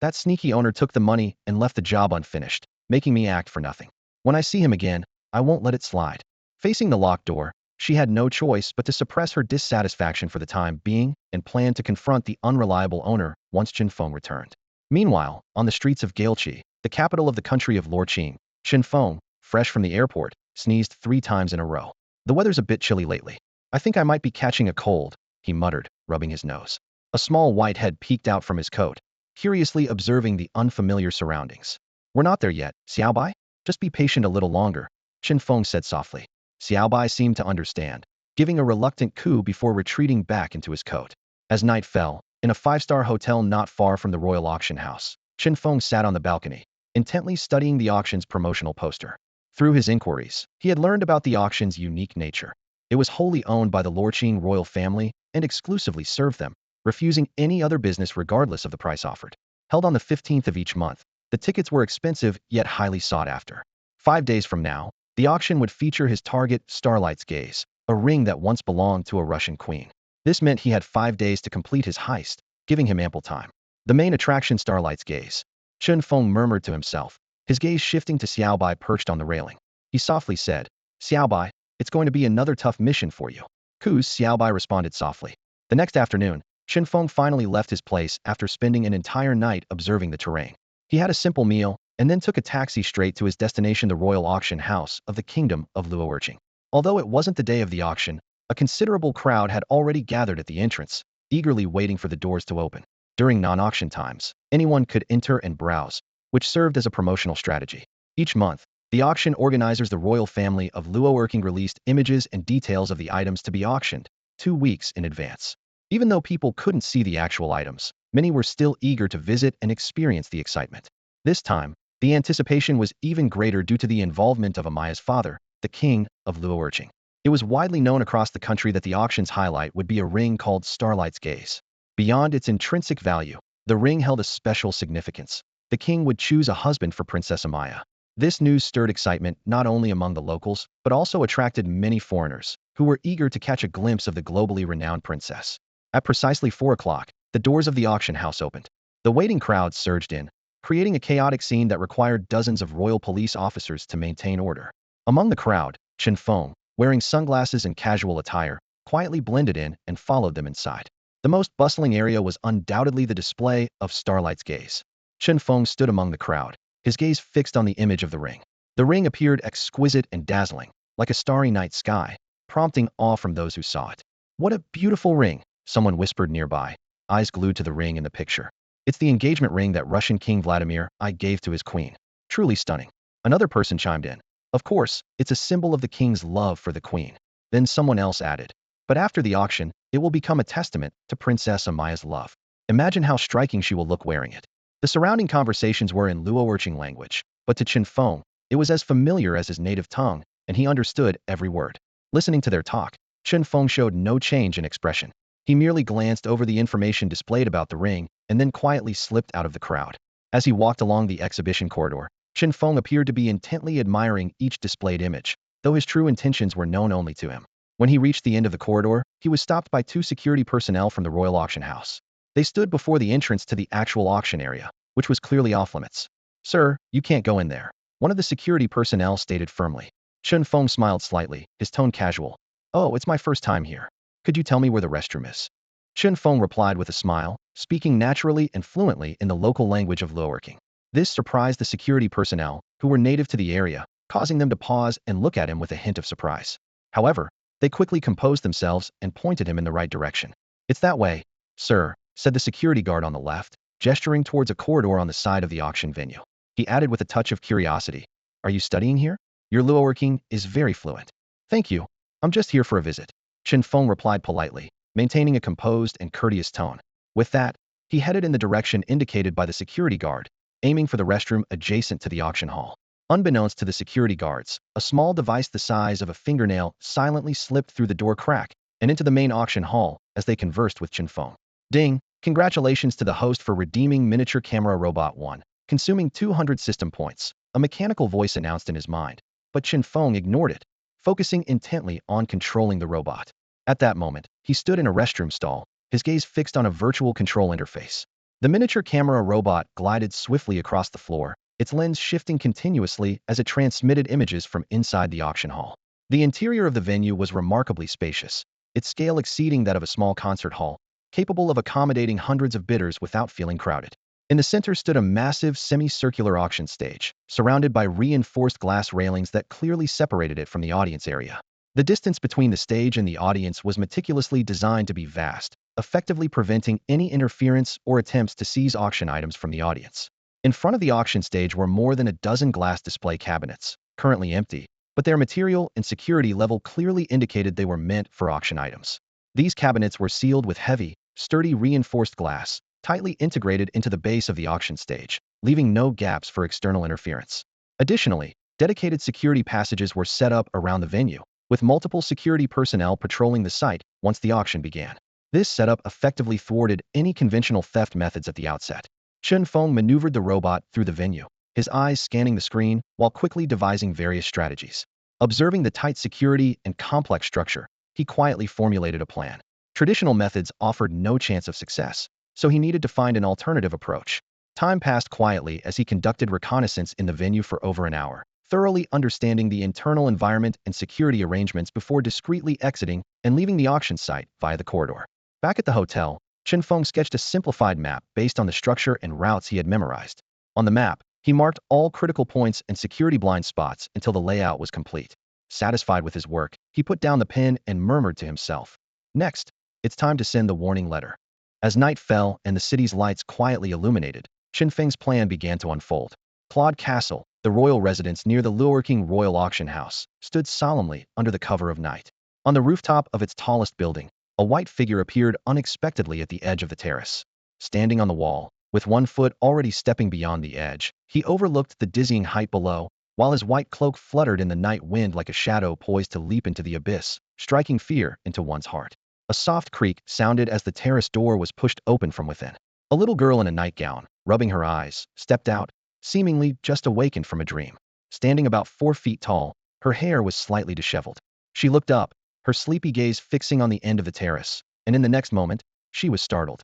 That sneaky owner took the money and left the job unfinished, making me act for nothing. When I see him again, I won't let it slide. Facing the locked door, she had no choice but to suppress her dissatisfaction for the time being and planned to confront the unreliable owner once Chen Feng returned. Meanwhile, on the streets of Gailchi, the capital of the country of Lorqing, Chen Feng, fresh from the airport, sneezed 3 times in a row. The weather's a bit chilly lately. I think I might be catching a cold, he muttered, rubbing his nose. A small white head peeked out from his coat, curiously observing the unfamiliar surroundings. We're not there yet, Xiaobai? Just be patient a little longer, Chen Feng said softly. Xiaobai seemed to understand, giving a reluctant coo before retreating back into his coat. As night fell, in a 5-star hotel not far from the Royal Auction House, Chen Feng sat on the balcony, intently studying the auction's promotional poster. Through his inquiries, he had learned about the auction's unique nature. It was wholly owned by the Lorqing royal family and exclusively served them, refusing any other business regardless of the price offered. Held on the 15th of each month, the tickets were expensive yet highly sought after. 5 days from now, the auction would feature his target, Starlight's Gaze, a ring that once belonged to a Russian queen. This meant he had 5 days to complete his heist, giving him ample time. The main attraction, Starlight's Gaze. Chen Feng murmured to himself, his gaze shifting to Xiaobai perched on the railing. He softly said, Xiaobai, it's going to be another tough mission for you. Coos, Xiaobai responded softly. The next afternoon, Chen Feng finally left his place after spending an entire night observing the terrain. He had a simple meal, and then took a taxi straight to his destination, the Royal Auction House of the Kingdom of Luoerqing. Although it wasn't the day of the auction, a considerable crowd had already gathered at the entrance, eagerly waiting for the doors to open. During non-auction times, anyone could enter and browse, which served as a promotional strategy. Each month, the auction organizers, the royal family of Luoerqing, released images and details of the items to be auctioned 2 weeks in advance. Even though people couldn't see the actual items, many were still eager to visit and experience the excitement. This time, the anticipation was even greater due to the involvement of Amaya's father, the king of Luoerqing. It was widely known across the country that the auction's highlight would be a ring called Starlight's Gaze. Beyond its intrinsic value, the ring held a special significance. The king would choose a husband for Princess Amaya. This news stirred excitement not only among the locals, but also attracted many foreigners, who were eager to catch a glimpse of the globally renowned princess. At precisely 4 o'clock, the doors of the auction house opened. The waiting crowd surged in, creating a chaotic scene that required dozens of royal police officers to maintain order. Among the crowd, Chen Feng, wearing sunglasses and casual attire, quietly blended in and followed them inside. The most bustling area was undoubtedly the display of Starlight's Gaze. Chen Feng stood among the crowd, his gaze fixed on the image of the ring. The ring appeared exquisite and dazzling, like a starry night sky, prompting awe from those who saw it. What a beautiful ring, someone whispered nearby, eyes glued to the ring in the picture. It's the engagement ring that Russian King Vladimir I gave to his queen. Truly stunning. Another person chimed in. Of course, it's a symbol of the king's love for the queen. Then someone else added. But after the auction, it will become a testament to Princess Amaya's love. Imagine how striking she will look wearing it. The surrounding conversations were in Luo-Urching language, but to Chen Feng, it was as familiar as his native tongue, and he understood every word. Listening to their talk, Chen Feng showed no change in expression. He merely glanced over the information displayed about the ring and then quietly slipped out of the crowd. As he walked along the exhibition corridor, Chen Feng appeared to be intently admiring each displayed image, though his true intentions were known only to him. When he reached the end of the corridor, he was stopped by two security personnel from the royal auction house. They stood before the entrance to the actual auction area, which was clearly off limits. Sir, you can't go in there, one of the security personnel stated firmly. Chen Feng smiled slightly, his tone casual. Oh, it's my first time here. Could you tell me where the restroom is? Chen Feng replied with a smile, speaking naturally and fluently in the local language of Luo-Urching. This surprised the security personnel, who were native to the area, causing them to pause and look at him with a hint of surprise. However, they quickly composed themselves and pointed him in the right direction. It's that way, sir, said the security guard on the left, gesturing towards a corridor on the side of the auction venue. He added with a touch of curiosity. Are you studying here? Your Luo-Urching is very fluent. Thank you. I'm just here for a visit. Chen Feng replied politely, maintaining a composed and courteous tone. With that, he headed in the direction indicated by the security guard, aiming for the restroom adjacent to the auction hall. Unbeknownst to the security guards, a small device the size of a fingernail silently slipped through the door crack and into the main auction hall as they conversed with Chen Feng. Ding! Congratulations to the host for redeeming Miniature Camera Robot 1, consuming 200 system points, a mechanical voice announced in his mind, but Chen Feng ignored it, focusing intently on controlling the robot. At that moment, he stood in a restroom stall, his gaze fixed on a virtual control interface. The miniature camera robot glided swiftly across the floor, its lens shifting continuously as it transmitted images from inside the auction hall. The interior of the venue was remarkably spacious, its scale exceeding that of a small concert hall, capable of accommodating hundreds of bidders without feeling crowded. In the center stood a massive semicircular auction stage, surrounded by reinforced glass railings that clearly separated it from the audience area. The distance between the stage and the audience was meticulously designed to be vast, effectively preventing any interference or attempts to seize auction items from the audience. In front of the auction stage were more than a dozen glass display cabinets, currently empty, but their material and security level clearly indicated they were meant for auction items. These cabinets were sealed with heavy, sturdy reinforced glass, tightly integrated into the base of the auction stage, leaving no gaps for external interference. Additionally, dedicated security passages were set up around the venue, with multiple security personnel patrolling the site once the auction began. This setup effectively thwarted any conventional theft methods at the outset. Chen Feng maneuvered the robot through the venue, his eyes scanning the screen while quickly devising various strategies. Observing the tight security and complex structure, he quietly formulated a plan. Traditional methods offered no chance of success, so he needed to find an alternative approach. Time passed quietly as he conducted reconnaissance in the venue for over an hour, thoroughly understanding the internal environment and security arrangements before discreetly exiting and leaving the auction site via the corridor. Back at the hotel, Chen Feng sketched a simplified map based on the structure and routes he had memorized. On the map, he marked all critical points and security blind spots until the layout was complete. Satisfied with his work, he put down the pen and murmured to himself, "Next, it's time to send the warning letter." As night fell and the city's lights quietly illuminated, Chen Feng's plan began to unfold. Claude Castle, the royal residence near the Luo-Urching Royal Auction House, stood solemnly under the cover of night. On the rooftop of its tallest building, a white figure appeared unexpectedly at the edge of the terrace. Standing on the wall, with one foot already stepping beyond the edge, he overlooked the dizzying height below, while his white cloak fluttered in the night wind like a shadow poised to leap into the abyss, striking fear into one's heart. A soft creak sounded as the terrace door was pushed open from within. A little girl in a nightgown, rubbing her eyes, stepped out, seemingly just awakened from a dream. Standing about 4 feet tall, her hair was slightly disheveled. She looked up, her sleepy gaze fixing on the end of the terrace, and in the next moment, she was startled.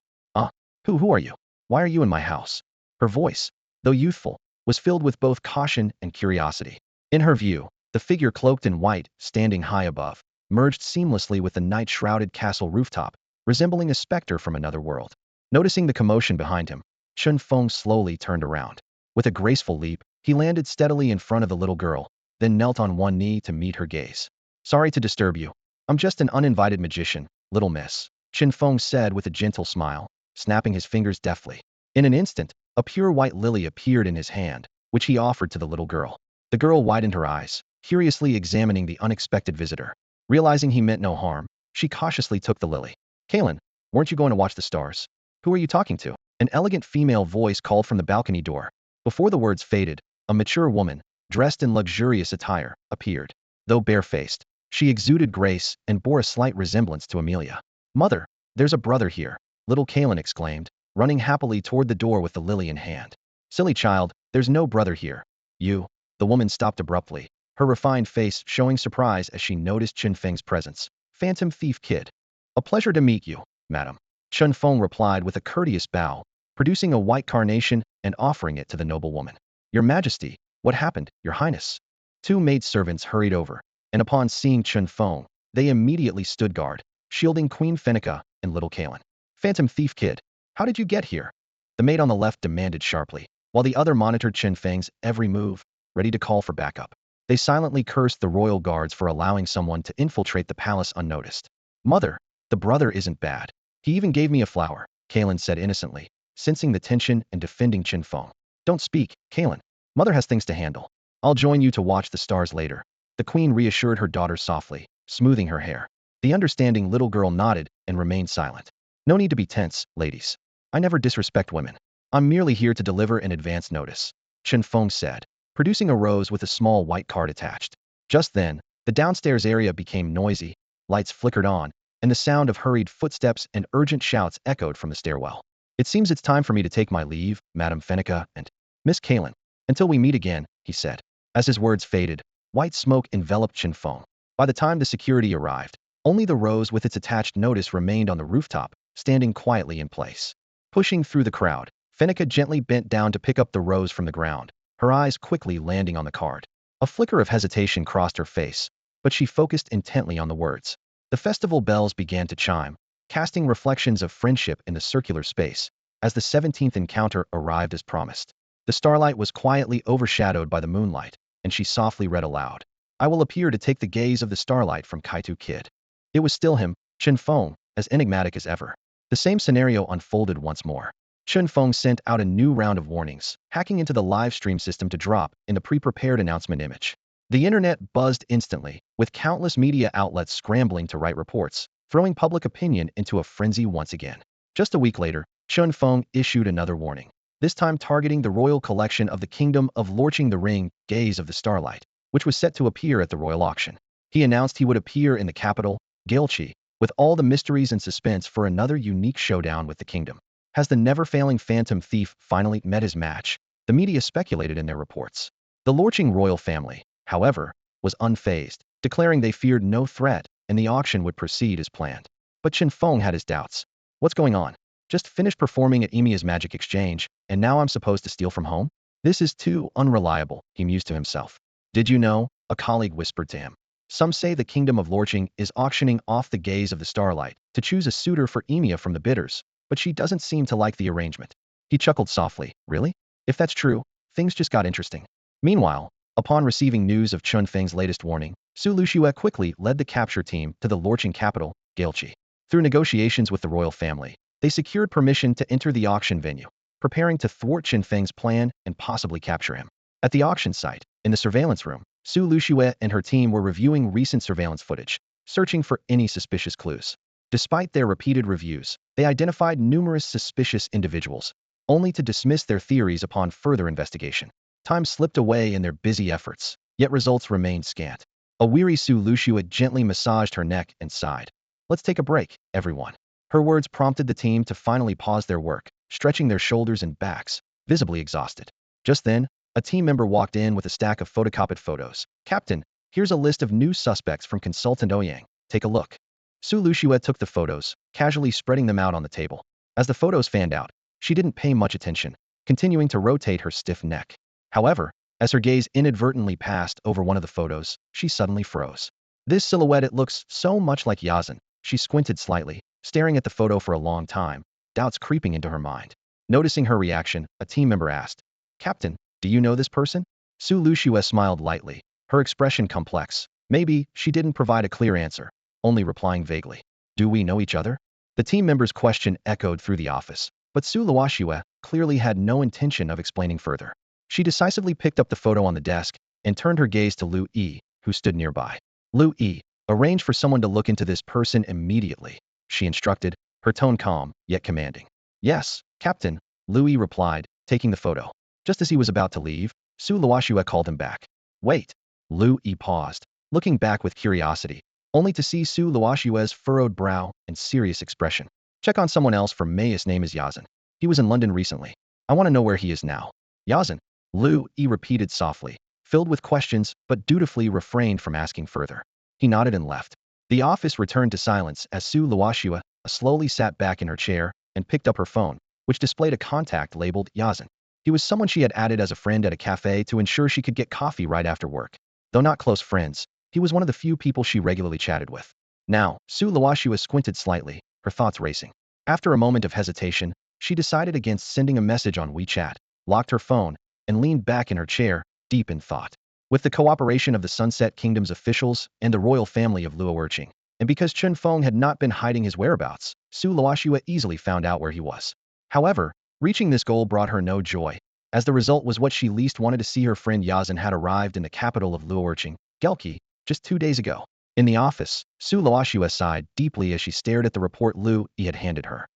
Who are you? Why are you in my house?" Her voice, though youthful, was filled with both caution and curiosity. In her view, the figure cloaked in white, standing high above, merged seamlessly with the night-shrouded castle rooftop, resembling a specter from another world. Noticing the commotion behind him, Chen Feng slowly turned around. With a graceful leap, he landed steadily in front of the little girl, then knelt on one knee to meet her gaze. "Sorry to disturb you. I'm just an uninvited magician, little miss," Chen Feng said with a gentle smile. snapping his fingers deftly. In an instant, a pure white lily appeared in his hand, which he offered to the little girl. The girl widened her eyes, curiously examining the unexpected visitor. Realizing he meant no harm, she cautiously took the lily. "Kaylin, weren't you going to watch the stars? Who are you talking to?" An elegant female voice called from the balcony door. Before the words faded, a mature woman, dressed in luxurious attire, appeared. Though barefaced, she exuded grace and bore a slight resemblance to Amelia. "Mother, there's a brother here," little Kaylin exclaimed, running happily toward the door with the lily in hand. "Silly child, there's no brother here. You." The woman stopped abruptly, her refined face showing surprise as she noticed Chen Feng's presence. "Phantom Thief Kid. A pleasure to meet you, madam." Chen Feng replied with a courteous bow, producing a white carnation and offering it to the noblewoman. "Your Majesty, what happened, Your Highness?" Two maidservants hurried over, and upon seeing Chen Feng, they immediately stood guard, shielding Queen Fenica and little Kaylin. "Phantom Thief Kid, how did you get here?" The maid on the left demanded sharply, while the other monitored Chen Feng's every move, ready to call for backup. They silently cursed the royal guards for allowing someone to infiltrate the palace unnoticed. "Mother, the brother isn't bad. He even gave me a flower," Kaylin said innocently, sensing the tension and defending Chen Feng. "Don't speak, Kaylin. Mother has things to handle. I'll join you to watch the stars later." The queen reassured her daughter softly, smoothing her hair. The understanding little girl nodded and remained silent. "No need to be tense, ladies. I never disrespect women. I'm merely here to deliver an advance notice," Chen Feng said, producing a rose with a small white card attached. Just then, the downstairs area became noisy, lights flickered on, and the sound of hurried footsteps and urgent shouts echoed from the stairwell. "It seems it's time for me to take my leave, Madame Fenica and Miss Kaylin. Until we meet again," he said. As his words faded, white smoke enveloped Chen Feng. By the time the security arrived, only the rose with its attached notice remained on the rooftop, standing quietly in place. Pushing through the crowd, Fenica gently bent down to pick up the rose from the ground, her eyes quickly landing on the card. A flicker of hesitation crossed her face, but she focused intently on the words. The festival bells began to chime, casting reflections of friendship in the circular space, as the 17th encounter arrived as promised. The starlight was quietly overshadowed by the moonlight, and she softly read aloud. "I will appear to take the gaze of the starlight from Kaito Kid." It was still him, Chen Feng, as enigmatic as ever. The same scenario unfolded once more. Chen Feng sent out a new round of warnings, hacking into the live stream system to drop in the pre-prepared announcement image. The internet buzzed instantly, with countless media outlets scrambling to write reports, throwing public opinion into a frenzy once again. Just a week later, Chen Feng issued another warning, this time targeting the royal collection of the Kingdom of Lorching the Ring, Gaze of the Starlight, which was set to appear at the royal auction. He announced he would appear in the capital, Gailchi, with all the mysteries and suspense for another unique showdown with the kingdom. Has the never-failing phantom thief finally met his match? The media speculated in their reports. The Lorching royal family, however, was unfazed, declaring they feared no threat and the auction would proceed as planned. But Chen Feng had his doubts. "What's going on? Just finished performing at Emiya's Magic Exchange, and now I'm supposed to steal from home? This is too unreliable," he mused to himself. "Did you know?" a colleague whispered to him. "Some say the Kingdom of Lorching is auctioning off the Gaze of the Starlight to choose a suitor for Emiya from the bidders, but she doesn't seem to like the arrangement." He chuckled softly. "Really? If that's true, things just got interesting." Meanwhile, upon receiving news of Chen Feng's latest warning, Su Luxue quickly led the capture team to the Lorching capital, Gailchi. Through negotiations with the royal family, they secured permission to enter the auction venue, preparing to thwart Chen Feng's plan and possibly capture him. At the auction site, in the surveillance room, Su Luxue and her team were reviewing recent surveillance footage, searching for any suspicious clues. Despite their repeated reviews, they identified numerous suspicious individuals, only to dismiss their theories upon further investigation. Time slipped away in their busy efforts, yet results remained scant. A weary Su Luxue gently massaged her neck and sighed. "Let's take a break, everyone." Her words prompted the team to finally pause their work, stretching their shoulders and backs, visibly exhausted. Just then, a team member walked in with a stack of photocopied photos. "Captain, here's a list of new suspects from Consultant Ouyang. Take a look." Su Luxue took the photos, casually spreading them out on the table. As the photos fanned out, she didn't pay much attention, continuing to rotate her stiff neck. However, as her gaze inadvertently passed over one of the photos, she suddenly froze. "This silhouette, it looks so much like Yazan." She squinted slightly, staring at the photo for a long time, doubts creeping into her mind. Noticing her reaction, a team member asked, "Captain, do you know this person?" Su Luxue smiled lightly, her expression complex. Maybe she didn't provide a clear answer, only replying vaguely. "Do we know each other?" The team member's question echoed through the office, but Su Luoxue clearly had no intention of explaining further. She decisively picked up the photo on the desk and turned her gaze to Lu Yi, who stood nearby. Lu Yi, arrange for someone to look into this person immediately, she instructed, her tone calm, yet commanding. Yes, Captain, Lu Yi replied, taking the photo. Just as he was about to leave, Su Luoxue called him back. Wait. Lu Yi paused, looking back with curiosity, only to see Su Luoxue's furrowed brow and serious expression. Check on someone else for me. His name is Yazan. He was in London recently. I want to know where he is now. Yazan, Lu Yi repeated softly, filled with questions but dutifully refrained from asking further. He nodded and left. The office returned to silence as Su Luoxue slowly sat back in her chair and picked up her phone, which displayed a contact labeled Yazan. He was someone she had added as a friend at a cafe to ensure she could get coffee right after work. Though not close friends, he was one of the few people she regularly chatted with. Now, Su Luoxue squinted slightly, her thoughts racing. After a moment of hesitation, she decided against sending a message on WeChat, locked her phone, and leaned back in her chair, deep in thought. With the cooperation of the Sunset Kingdom's officials and the royal family of Luoerqing, and because Chen Feng had not been hiding his whereabouts, Su Luoxue easily found out where he was. However, reaching this goal brought her no joy, as the result was what she least wanted to see. Her friend Yazan had arrived in the capital of Luoerqing, Gelki, just 2 days ago. In the office, Su Luoxue sighed deeply as she stared at the report Lu Yi had handed her.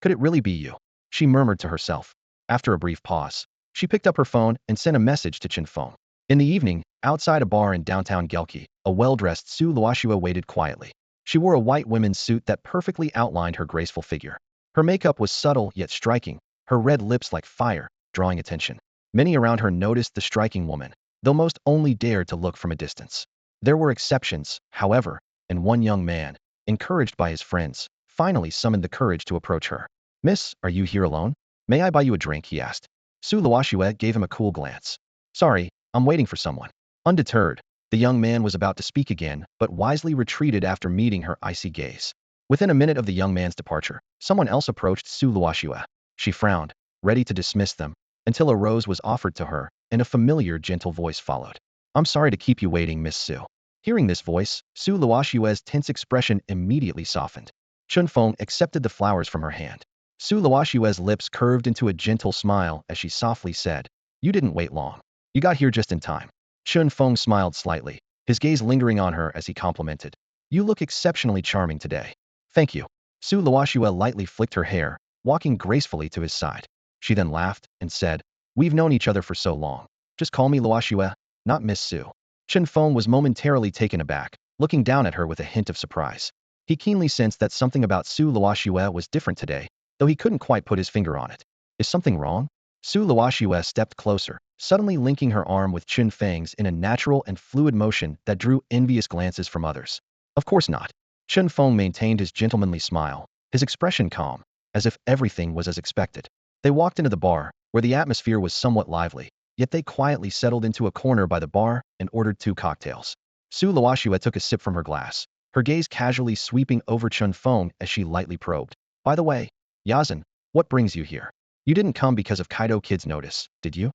Could it really be you? She murmured to herself. After a brief pause, she picked up her phone and sent a message to Chen Feng. In the evening, outside a bar in downtown Gelki, a well-dressed Su Luoxue waited quietly. She wore a white women's suit that perfectly outlined her graceful figure. Her makeup was subtle yet striking, her red lips like fire, drawing attention. Many around her noticed the striking woman, though most only dared to look from a distance. There were exceptions, however, and one young man, encouraged by his friends, finally summoned the courage to approach her. Miss, are you here alone? May I buy you a drink? He asked. Su Luoxue gave him a cool glance. Sorry, I'm waiting for someone. Undeterred, the young man was about to speak again, but wisely retreated after meeting her icy gaze. Within a minute of the young man's departure, someone else approached Su Luoxue. She frowned, ready to dismiss them, until a rose was offered to her, and a familiar, gentle voice followed. I'm sorry to keep you waiting, Miss Su. Hearing this voice, Su Luoxue's tense expression immediately softened. Chen Feng accepted the flowers from her hand. Su Luoxue's lips curved into a gentle smile as she softly said, You didn't wait long. You got here just in time. Chen Feng smiled slightly, his gaze lingering on her as he complimented. You look exceptionally charming today. Thank you. Su Luoxue lightly flicked her hair, walking gracefully to his side. She then laughed and said, We've known each other for so long. Just call me Luoxue, not Miss Su. Chen Feng was momentarily taken aback, looking down at her with a hint of surprise. He keenly sensed that something about Su Luoxue was different today, though he couldn't quite put his finger on it. Is something wrong? Su Luoxue stepped closer, suddenly linking her arm with Chen Feng's in a natural and fluid motion that drew envious glances from others. Of course not. Chen Feng maintained his gentlemanly smile, his expression calm, as if everything was as expected. They walked into the bar, where the atmosphere was somewhat lively, yet they quietly settled into a corner by the bar and ordered 2 cocktails. Su Luoxue took a sip from her glass, her gaze casually sweeping over Chen Feng as she lightly probed. By the way, Yazan, what brings you here? You didn't come because of Kaito Kid's notice, did you?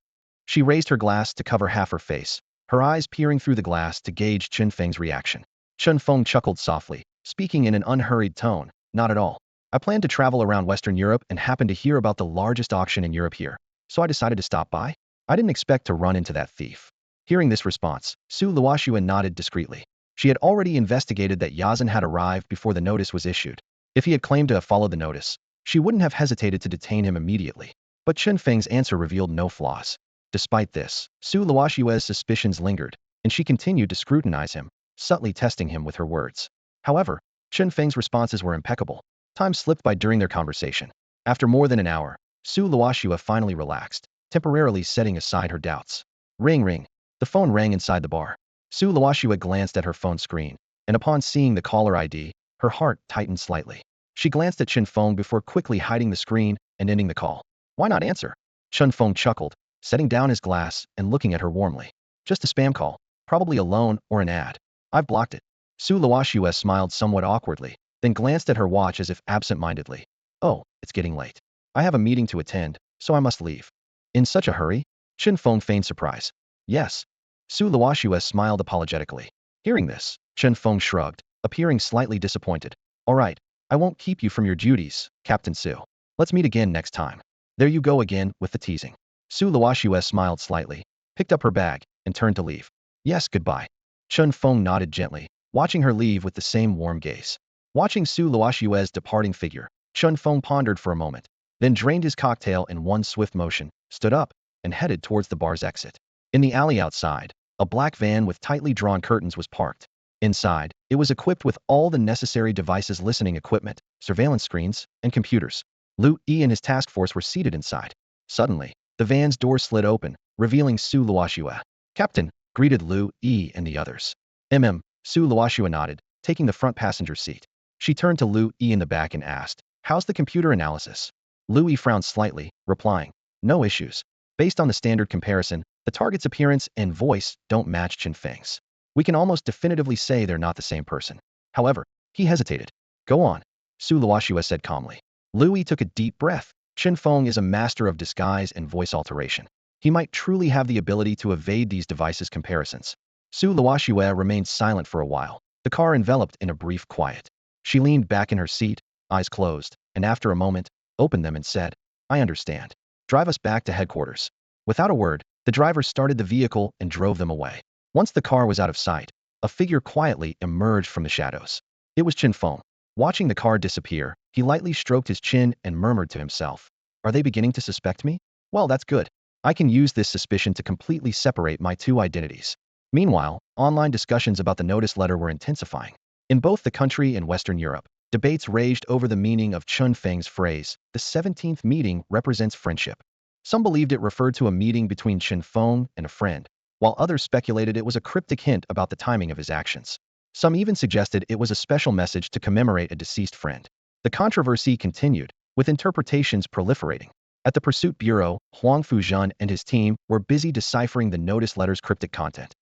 She raised her glass to cover half her face, her eyes peering through the glass to gauge Chen Feng's reaction. Chen Feng chuckled softly, speaking in an unhurried tone, Not at all. I planned to travel around Western Europe and happened to hear about the largest auction in Europe here, so I decided to stop by. I didn't expect to run into that thief. Hearing this response, Su Luoxue nodded discreetly. She had already investigated that Yazan had arrived before the notice was issued. If he had claimed to have followed the notice, she wouldn't have hesitated to detain him immediately. But Chen Feng's answer revealed no flaws. Despite this, Su Luoxue's suspicions lingered, and she continued to scrutinize him, subtly testing him with her words. However, Chen Feng's responses were impeccable. Time slipped by during their conversation. After more than an hour, Su Luoxue finally relaxed, temporarily setting aside her doubts. Ring ring. The phone rang inside the bar. Su Luoxue glanced at her phone screen, and upon seeing the caller ID, her heart tightened slightly. She glanced at Chen Feng before quickly hiding the screen and ending the call. Why not answer? Chen Feng chuckled, setting down his glass and looking at her warmly. Just a spam call, probably a loan or an ad. I've blocked it. Su Luoxue smiled somewhat awkwardly, then glanced at her watch as if absent-mindedly. Oh, it's getting late. I have a meeting to attend, so I must leave. In such a hurry? Chen Feng feigned surprise. Yes. Su Luoxue smiled apologetically. Hearing this, Chen Feng shrugged, appearing slightly disappointed. All right, I won't keep you from your duties, Captain Su. Let's meet again next time. There you go again with the teasing. Su Luoxue smiled slightly, picked up her bag, and turned to leave. Yes, goodbye. Chen Feng nodded gently, watching her leave with the same warm gaze. Watching Su Luoxue's departing figure, Chen Feng pondered for a moment, then drained his cocktail in one swift motion, stood up, and headed towards the bar's exit. In the alley outside, a black van with tightly drawn curtains was parked. Inside, it was equipped with all the necessary devices, listening equipment, surveillance screens, and computers. Lu Yi and his task force were seated inside. Suddenly, the van's door slid open, revealing Su Luoxue. Captain, greeted Lu Yi and the others. Su Luoxue nodded, taking the front passenger seat. She turned to Lu Yi in the back and asked, how's the computer analysis? Lu Yi frowned slightly, replying, no issues. Based on the standard comparison, the target's appearance and voice don't match Chen Feng's. We can almost definitively say they're not the same person. However, he hesitated. Go on, Su Luoxue said calmly. Lu Yi took a deep breath. Chen Feng is a master of disguise and voice alteration. He might truly have the ability to evade these devices' comparisons. Su Luoxue remained silent for a while, the car enveloped in a brief quiet. She leaned back in her seat, eyes closed, and after a moment, opened them and said, I understand. Drive us back to headquarters. Without a word, the driver started the vehicle and drove them away. Once the car was out of sight, a figure quietly emerged from the shadows. It was Chen Feng. Watching the car disappear, he lightly stroked his chin and murmured to himself, are they beginning to suspect me? Well, that's good. I can use this suspicion to completely separate my two identities. Meanwhile, online discussions about the notice letter were intensifying. In both the country and Western Europe, debates raged over the meaning of Chen Feng's phrase, the 17th meeting represents friendship. Some believed it referred to a meeting between Chen Feng and a friend, while others speculated it was a cryptic hint about the timing of his actions. Some even suggested it was a special message to commemorate a deceased friend. The controversy continued, with interpretations proliferating. At the Pursuit Bureau, Huang Fuzhan and his team were busy deciphering the notice letter's cryptic content.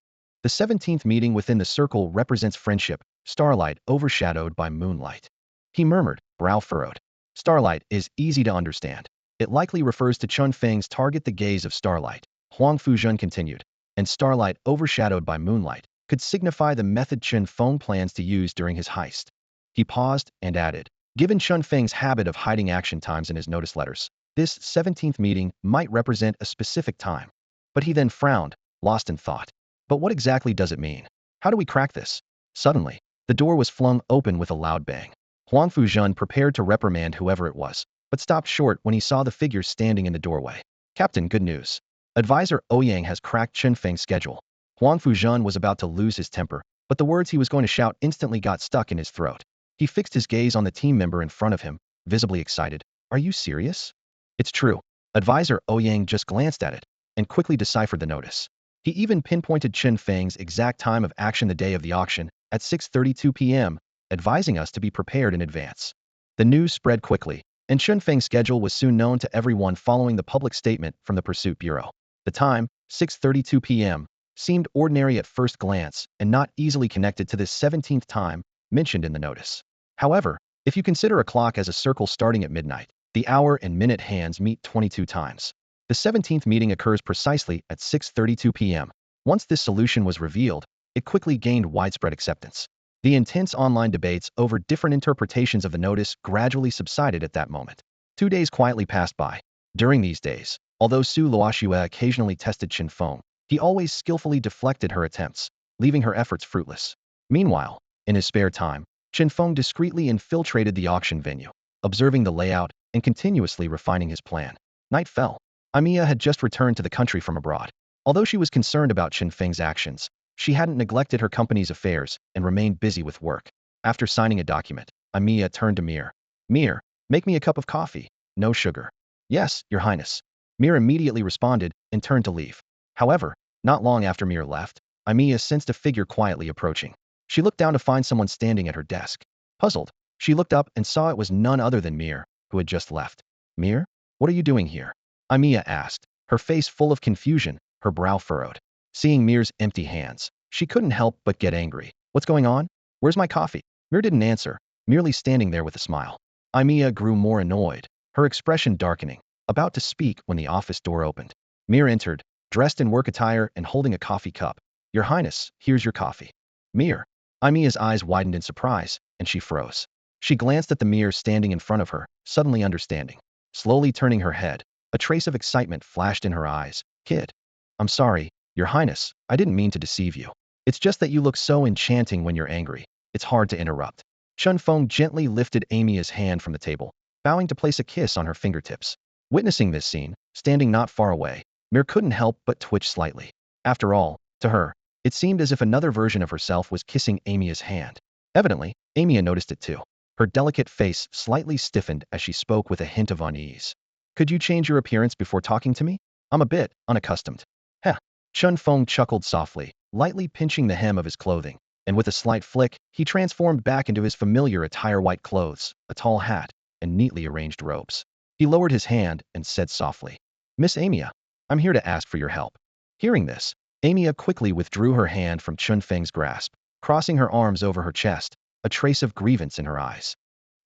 The 17th meeting within the circle represents friendship, starlight overshadowed by moonlight. He murmured, brow furrowed. Starlight is easy to understand. It likely refers to Chen Feng's target, the gaze of starlight. Huang Fuzhan continued. And starlight overshadowed by moonlight could signify the method Chen Feng plans to use during his heist. He paused and added, given Chen Feng's habit of hiding action times in his notice letters, this 17th meeting might represent a specific time. But he then frowned, lost in thought. But what exactly does it mean? How do we crack this? Suddenly, the door was flung open with a loud bang. Huang Fuzhan prepared to reprimand whoever it was, but stopped short when he saw the figure standing in the doorway. Captain, good news. Advisor Ouyang has cracked Chen Feng's schedule. Huang Fuzhan was about to lose his temper, but the words he was going to shout instantly got stuck in his throat. He fixed his gaze on the team member in front of him, visibly excited. Are you serious? It's true. Advisor Ouyang just glanced at it and quickly deciphered the notice. He even pinpointed Chen Feng's exact time of action the day of the auction, at 6:32 p.m., advising us to be prepared in advance. The news spread quickly, and Chen Feng's schedule was soon known to everyone following the public statement from the Pursuit Bureau. The time, 6:32 p.m., seemed ordinary at first glance and not easily connected to this 17th time mentioned in the notice. However, if you consider a clock as a circle starting at midnight, the hour and minute hands meet 22 times. The 17th meeting occurs precisely at 6:32 p.m. Once this solution was revealed, it quickly gained widespread acceptance. The intense online debates over different interpretations of the notice gradually subsided at that moment. 2 days quietly passed by. During these days, although Su Luoxue occasionally tested Chen Feng, he always skillfully deflected her attempts, leaving her efforts fruitless. Meanwhile, in his spare time, Chen Feng discreetly infiltrated the auction venue, observing the layout and continuously refining his plan. Night fell. Amiya had just returned to the country from abroad. Although she was concerned about Chen Feng's actions, she hadn't neglected her company's affairs and remained busy with work. After signing a document, Amiya turned to Mir. Mir, make me a cup of coffee. No sugar. Yes, Your Highness. Mir immediately responded and turned to leave. However, not long after Mir left, Amiya sensed a figure quietly approaching. She looked down to find someone standing at her desk. Puzzled, she looked up and saw it was none other than Mir, who had just left. Mir, what are you doing here? Amiya asked, her face full of confusion, her brow furrowed. Seeing Mir's empty hands, she couldn't help but get angry. What's going on? Where's my coffee? Mir didn't answer, merely standing there with a smile. Amiya grew more annoyed, her expression darkening, about to speak when the office door opened. Mir entered, dressed in work attire and holding a coffee cup. Your Highness, here's your coffee. Mir. Amiya's eyes widened in surprise, and she froze. She glanced at the mirror standing in front of her, suddenly understanding. Slowly turning her head, a trace of excitement flashed in her eyes. Kid. I'm sorry, Your Highness, I didn't mean to deceive you. It's just that you look so enchanting when you're angry. It's hard to interrupt. Chen Feng gently lifted Amy's hand from the table, bowing to place a kiss on her fingertips. Witnessing this scene, standing not far away, Mir couldn't help but twitch slightly. After all, to her, it seemed as if another version of herself was kissing Amy's hand. Evidently, Amy noticed it too. Her delicate face slightly stiffened as she spoke with a hint of unease. Could you change your appearance before talking to me? I'm a bit unaccustomed. Heh. Chen Feng chuckled softly, lightly pinching the hem of his clothing, and with a slight flick, he transformed back into his familiar attire: white clothes, a tall hat, and neatly arranged robes. He lowered his hand and said softly, Miss Amia, I'm here to ask for your help. Hearing this, Amia quickly withdrew her hand from Chen Feng's grasp, crossing her arms over her chest, a trace of grievance in her eyes.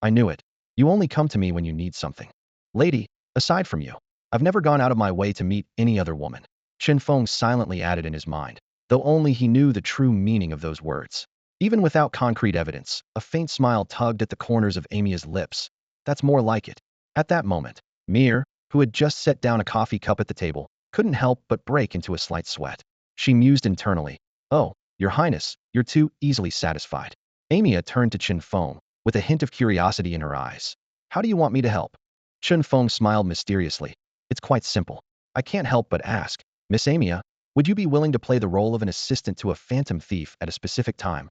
I knew it. You only come to me when you need something. Lady, aside from you, I've never gone out of my way to meet any other woman. Chen Feng silently added in his mind, though only he knew the true meaning of those words. Even without concrete evidence, a faint smile tugged at the corners of Amia's lips. That's more like it. At that moment, Mir, who had just set down a coffee cup at the table, couldn't help but break into a slight sweat. She mused internally, Oh, Your Highness, you're too easily satisfied. Amia turned to Chen Feng, with a hint of curiosity in her eyes. How do you want me to help? Chen Feng smiled mysteriously. It's quite simple. I can't help but ask, Miss Amia, would you be willing to play the role of an assistant to a phantom thief at a specific time?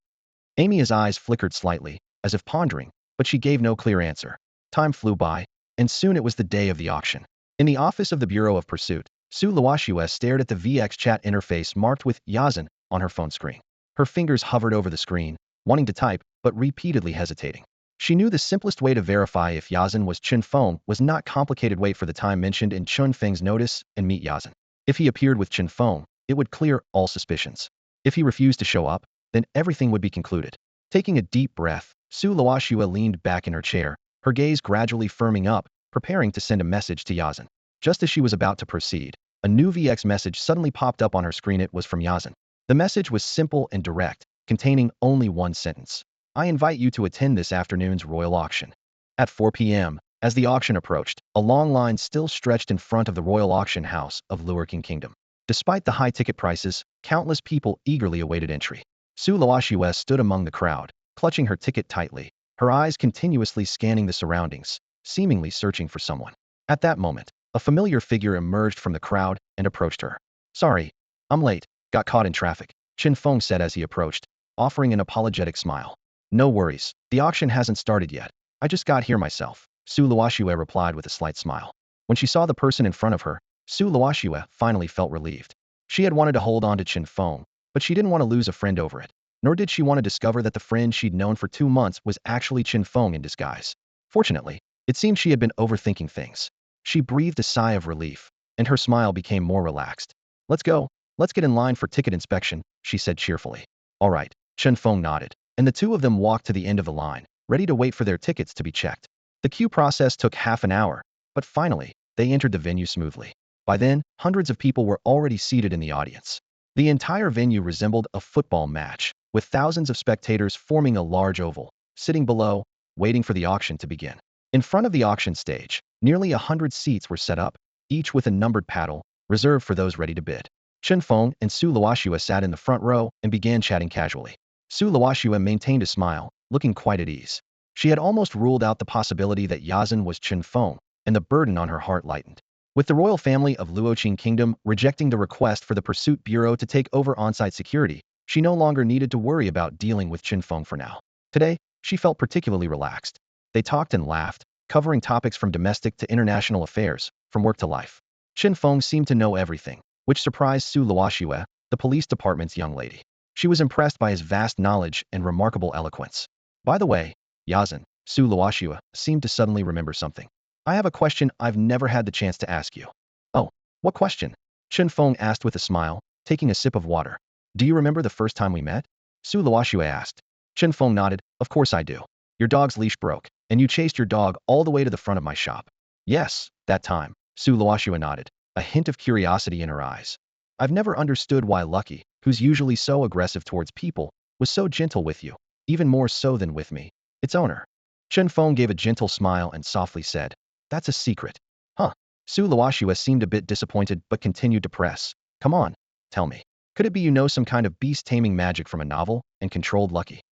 Amia's eyes flickered slightly, as if pondering, but she gave no clear answer. Time flew by, and soon it was the day of the auction. In the office of the Bureau of Pursuit, Su Luoxue stared at the VX chat interface marked with Yazan on her phone screen. Her fingers hovered over the screen, wanting to type, but repeatedly hesitating. She knew the simplest way to verify if Yazan was Chen Feng was not complicated: wait for the time mentioned in Chen Feng's notice and meet Yazan. If he appeared with Chen Feng, it would clear all suspicions. If he refused to show up, then everything would be concluded. Taking a deep breath, Su Luoxue leaned back in her chair, her gaze gradually firming up, preparing to send a message to Yazan. Just as she was about to proceed, a new VX message suddenly popped up on her screen. It was from Yazan. The message was simple and direct, containing only one sentence. I invite you to attend this afternoon's royal auction. At 4 p.m., as the auction approached, a long line still stretched in front of the royal auction house of Luoqing Kingdom. Despite the high ticket prices, countless people eagerly awaited entry. Su Luoxue stood among the crowd, clutching her ticket tightly, her eyes continuously scanning the surroundings, seemingly searching for someone. At that moment, a familiar figure emerged from the crowd and approached her. Sorry, I'm late, got caught in traffic, Chen Feng said as he approached, offering an apologetic smile. No worries, the auction hasn't started yet. I just got here myself, Su Luoxue replied with a slight smile. When she saw the person in front of her, Su Luoxue finally felt relieved. She had wanted to hold on to Chen Feng, but she didn't want to lose a friend over it. Nor did she want to discover that the friend she'd known for 2 months was actually Chen Feng in disguise. Fortunately, it seemed she had been overthinking things. She breathed a sigh of relief, and her smile became more relaxed. Let's go. Let's get in line for ticket inspection, she said cheerfully. All right, Chen Feng nodded, and the two of them walked to the end of the line, ready to wait for their tickets to be checked. The queue process took half an hour, but finally, they entered the venue smoothly. By then, hundreds of people were already seated in the audience. The entire venue resembled a football match, with thousands of spectators forming a large oval, sitting below, waiting for the auction to begin. In front of the auction stage, nearly 100 seats were set up, each with a numbered paddle, reserved for those ready to bid. Chen Feng and Su Luoxue sat in the front row and began chatting casually. Su Luoxue maintained a smile, looking quite at ease. She had almost ruled out the possibility that Yazan was Chen Feng, and the burden on her heart lightened. With the royal family of Luoqing Kingdom rejecting the request for the Pursuit Bureau to take over on-site security, she no longer needed to worry about dealing with Chen Feng for now. Today, she felt particularly relaxed. They talked and laughed, covering topics from domestic to international affairs, from work to life. Chen Feng seemed to know everything, which surprised Su Luoxue, the police department's young lady. She was impressed by his vast knowledge and remarkable eloquence. By the way, Yazan, Su Luoxue seemed to suddenly remember something. I have a question I've never had the chance to ask you. Oh, what question? Chen Feng asked with a smile, taking a sip of water. Do you remember the first time we met? Su Luoxue asked. Chen Feng nodded. Of course I do. Your dog's leash broke, and you chased your dog all the way to the front of my shop. Yes, that time. Su Luoxue nodded, a hint of curiosity in her eyes. I've never understood why Lucky, who's usually so aggressive towards people, was so gentle with you, even more so than with me, its owner. Chen Feng gave a gentle smile and softly said, "That's a secret." Huh. Su Luoxue seemed a bit disappointed but continued to press. "Come on, tell me. Could it be you know some kind of beast-taming magic from a novel and controlled lucky?"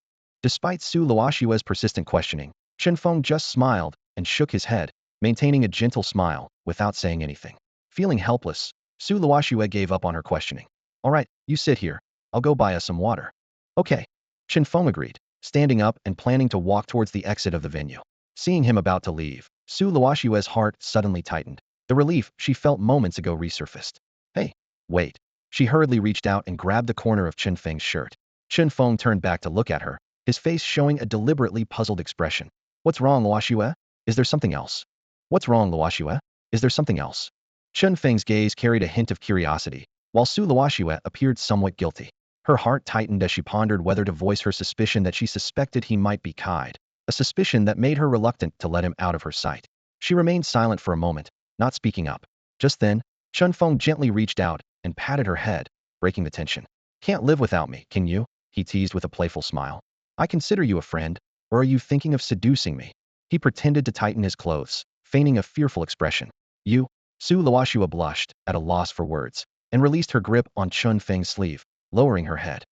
Despite Su Luoxue's persistent questioning, Chen Feng just smiled and shook his head, maintaining a gentle smile without saying anything. Feeling helpless, Su Luoxue gave up on her questioning. "All right, you sit here. I'll go buy us some water." "Okay." Chen Feng agreed, standing up and planning to walk towards the exit of the venue. Seeing him about to leave, Su Luoxue's heart suddenly tightened. The relief she felt moments ago resurfaced. "Hey, wait." She hurriedly reached out and grabbed the corner of Chen Feng's shirt. Chen Feng turned back to look at her, his face showing a deliberately puzzled expression. "What's wrong, Luoxue? Is there something else?" "What's wrong, Luoxue? Is there something else?" Chen Feng's gaze carried a hint of curiosity, while Su Luoxue appeared somewhat guilty. Her heart tightened as she pondered whether to voice her suspicion that she suspected he might be Kaito, a suspicion that made her reluctant to let him out of her sight. She remained silent for a moment, not speaking up. Just then, Chen Feng gently reached out and patted her head, breaking the tension. "Can't live without me, can you?" he teased with a playful smile. "I consider you a friend, or are you thinking of seducing me?" He pretended to tighten his clothes, feigning a fearful expression. "You?" Su Luoxue blushed, at a loss for words, and released her grip on Chen Feng's sleeve, lowering her head.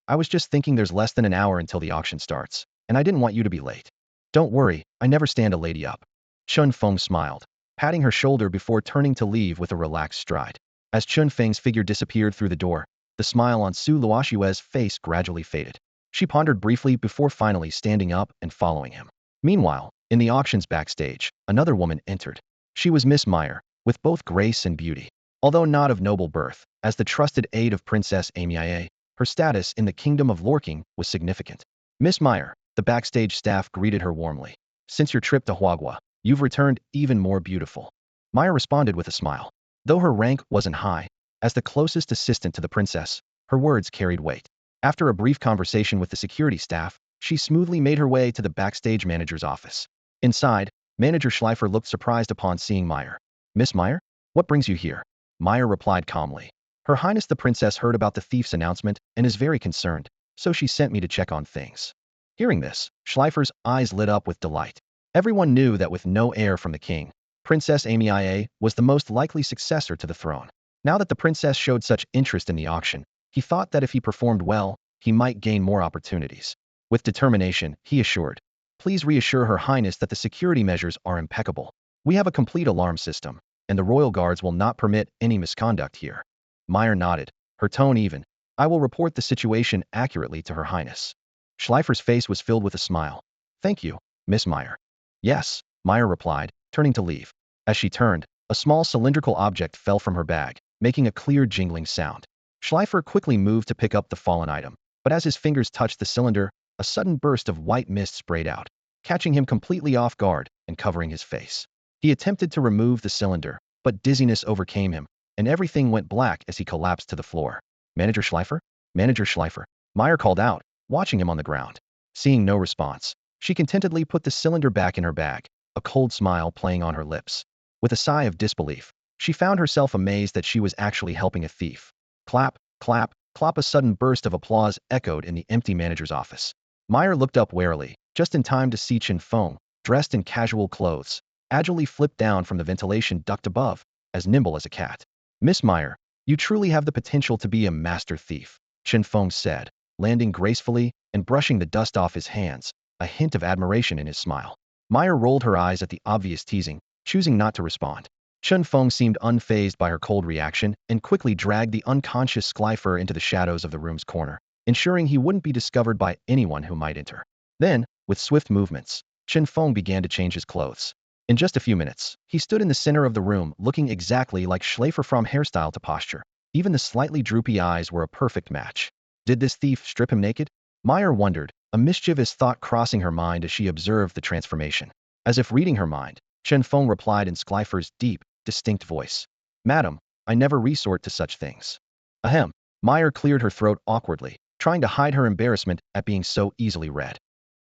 "I was just thinking there's less than an hour until the auction starts, and I didn't want you to be late." "Don't worry, I never stand a lady up." Chen Feng smiled, patting her shoulder before turning to leave with a relaxed stride. As Chen Feng's figure disappeared through the door, the smile on Su Luoxue's face gradually faded. She pondered briefly before finally standing up and following him. Meanwhile, in the auctions backstage, another woman entered. She was Miss Meyer, with both grace and beauty. Although not of noble birth, as the trusted aide of Princess Amiye, her status in the kingdom of Lorking was significant. "Miss Meyer," the backstage staff greeted her warmly. "Since your trip to Huagua, you've returned even more beautiful." Meyer responded with a smile. Though her rank wasn't high, as the closest assistant to the princess, her words carried weight. After a brief conversation with the security staff, she smoothly made her way to the backstage manager's office. Inside, Manager Schleifer looked surprised upon seeing Meyer. "Miss Meyer? What brings you here?" Meyer replied calmly. "Her Highness the Princess heard about the thief's announcement and is very concerned, so she sent me to check on things." Hearing this, Schleifer's eyes lit up with delight. Everyone knew that with no heir from the king, Princess Amiye was the most likely successor to the throne. Now that the princess showed such interest in the auction, he thought that if he performed well, he might gain more opportunities. With determination, he assured, "Please reassure Her Highness that the security measures are impeccable. We have a complete alarm system, and the royal guards will not permit any misconduct here." Meyer nodded, her tone even. "I will report the situation accurately to Her Highness." Schleifer's face was filled with a smile. "Thank you, Miss Meyer." "Yes," Meyer replied, turning to leave. As she turned, a small cylindrical object fell from her bag, making a clear jingling sound. Schleifer quickly moved to pick up the fallen item, but as his fingers touched the cylinder, a sudden burst of white mist sprayed out, catching him completely off guard and covering his face. He attempted to remove the cylinder, but dizziness overcame him, and everything went black as he collapsed to the floor. "Manager Schleifer? Manager Schleifer?" Meyer called out, watching him on the ground. Seeing no response, she contentedly put the cylinder back in her bag, a cold smile playing on her lips. With a sigh of disbelief, she found herself amazed that she was actually helping a thief. Clap, clap, clap. A sudden burst of applause echoed in the empty manager's office. Meyer looked up warily, just in time to see Chen Feng, dressed in casual clothes, agilely flip down from the ventilation duct above, as nimble as a cat. "Miss Meyer, you truly have the potential to be a master thief," Chen Feng said, landing gracefully and brushing the dust off his hands, a hint of admiration in his smile. Meyer rolled her eyes at the obvious teasing, choosing not to respond. Chen Feng seemed unfazed by her cold reaction and quickly dragged the unconscious Schleifer into the shadows of the room's corner, ensuring he wouldn't be discovered by anyone who might enter. Then, with swift movements, Chen Feng began to change his clothes. In just a few minutes, he stood in the center of the room looking exactly like Schleifer from hairstyle to posture. Even the slightly droopy eyes were a perfect match. Did this thief strip him naked? Meyer wondered, a mischievous thought crossing her mind as she observed the transformation. As if reading her mind, Chen Feng replied in Schleifer's deep, distinct voice. "Madam, I never resort to such things." Ahem. Meyer cleared her throat awkwardly, trying to hide her embarrassment at being so easily read.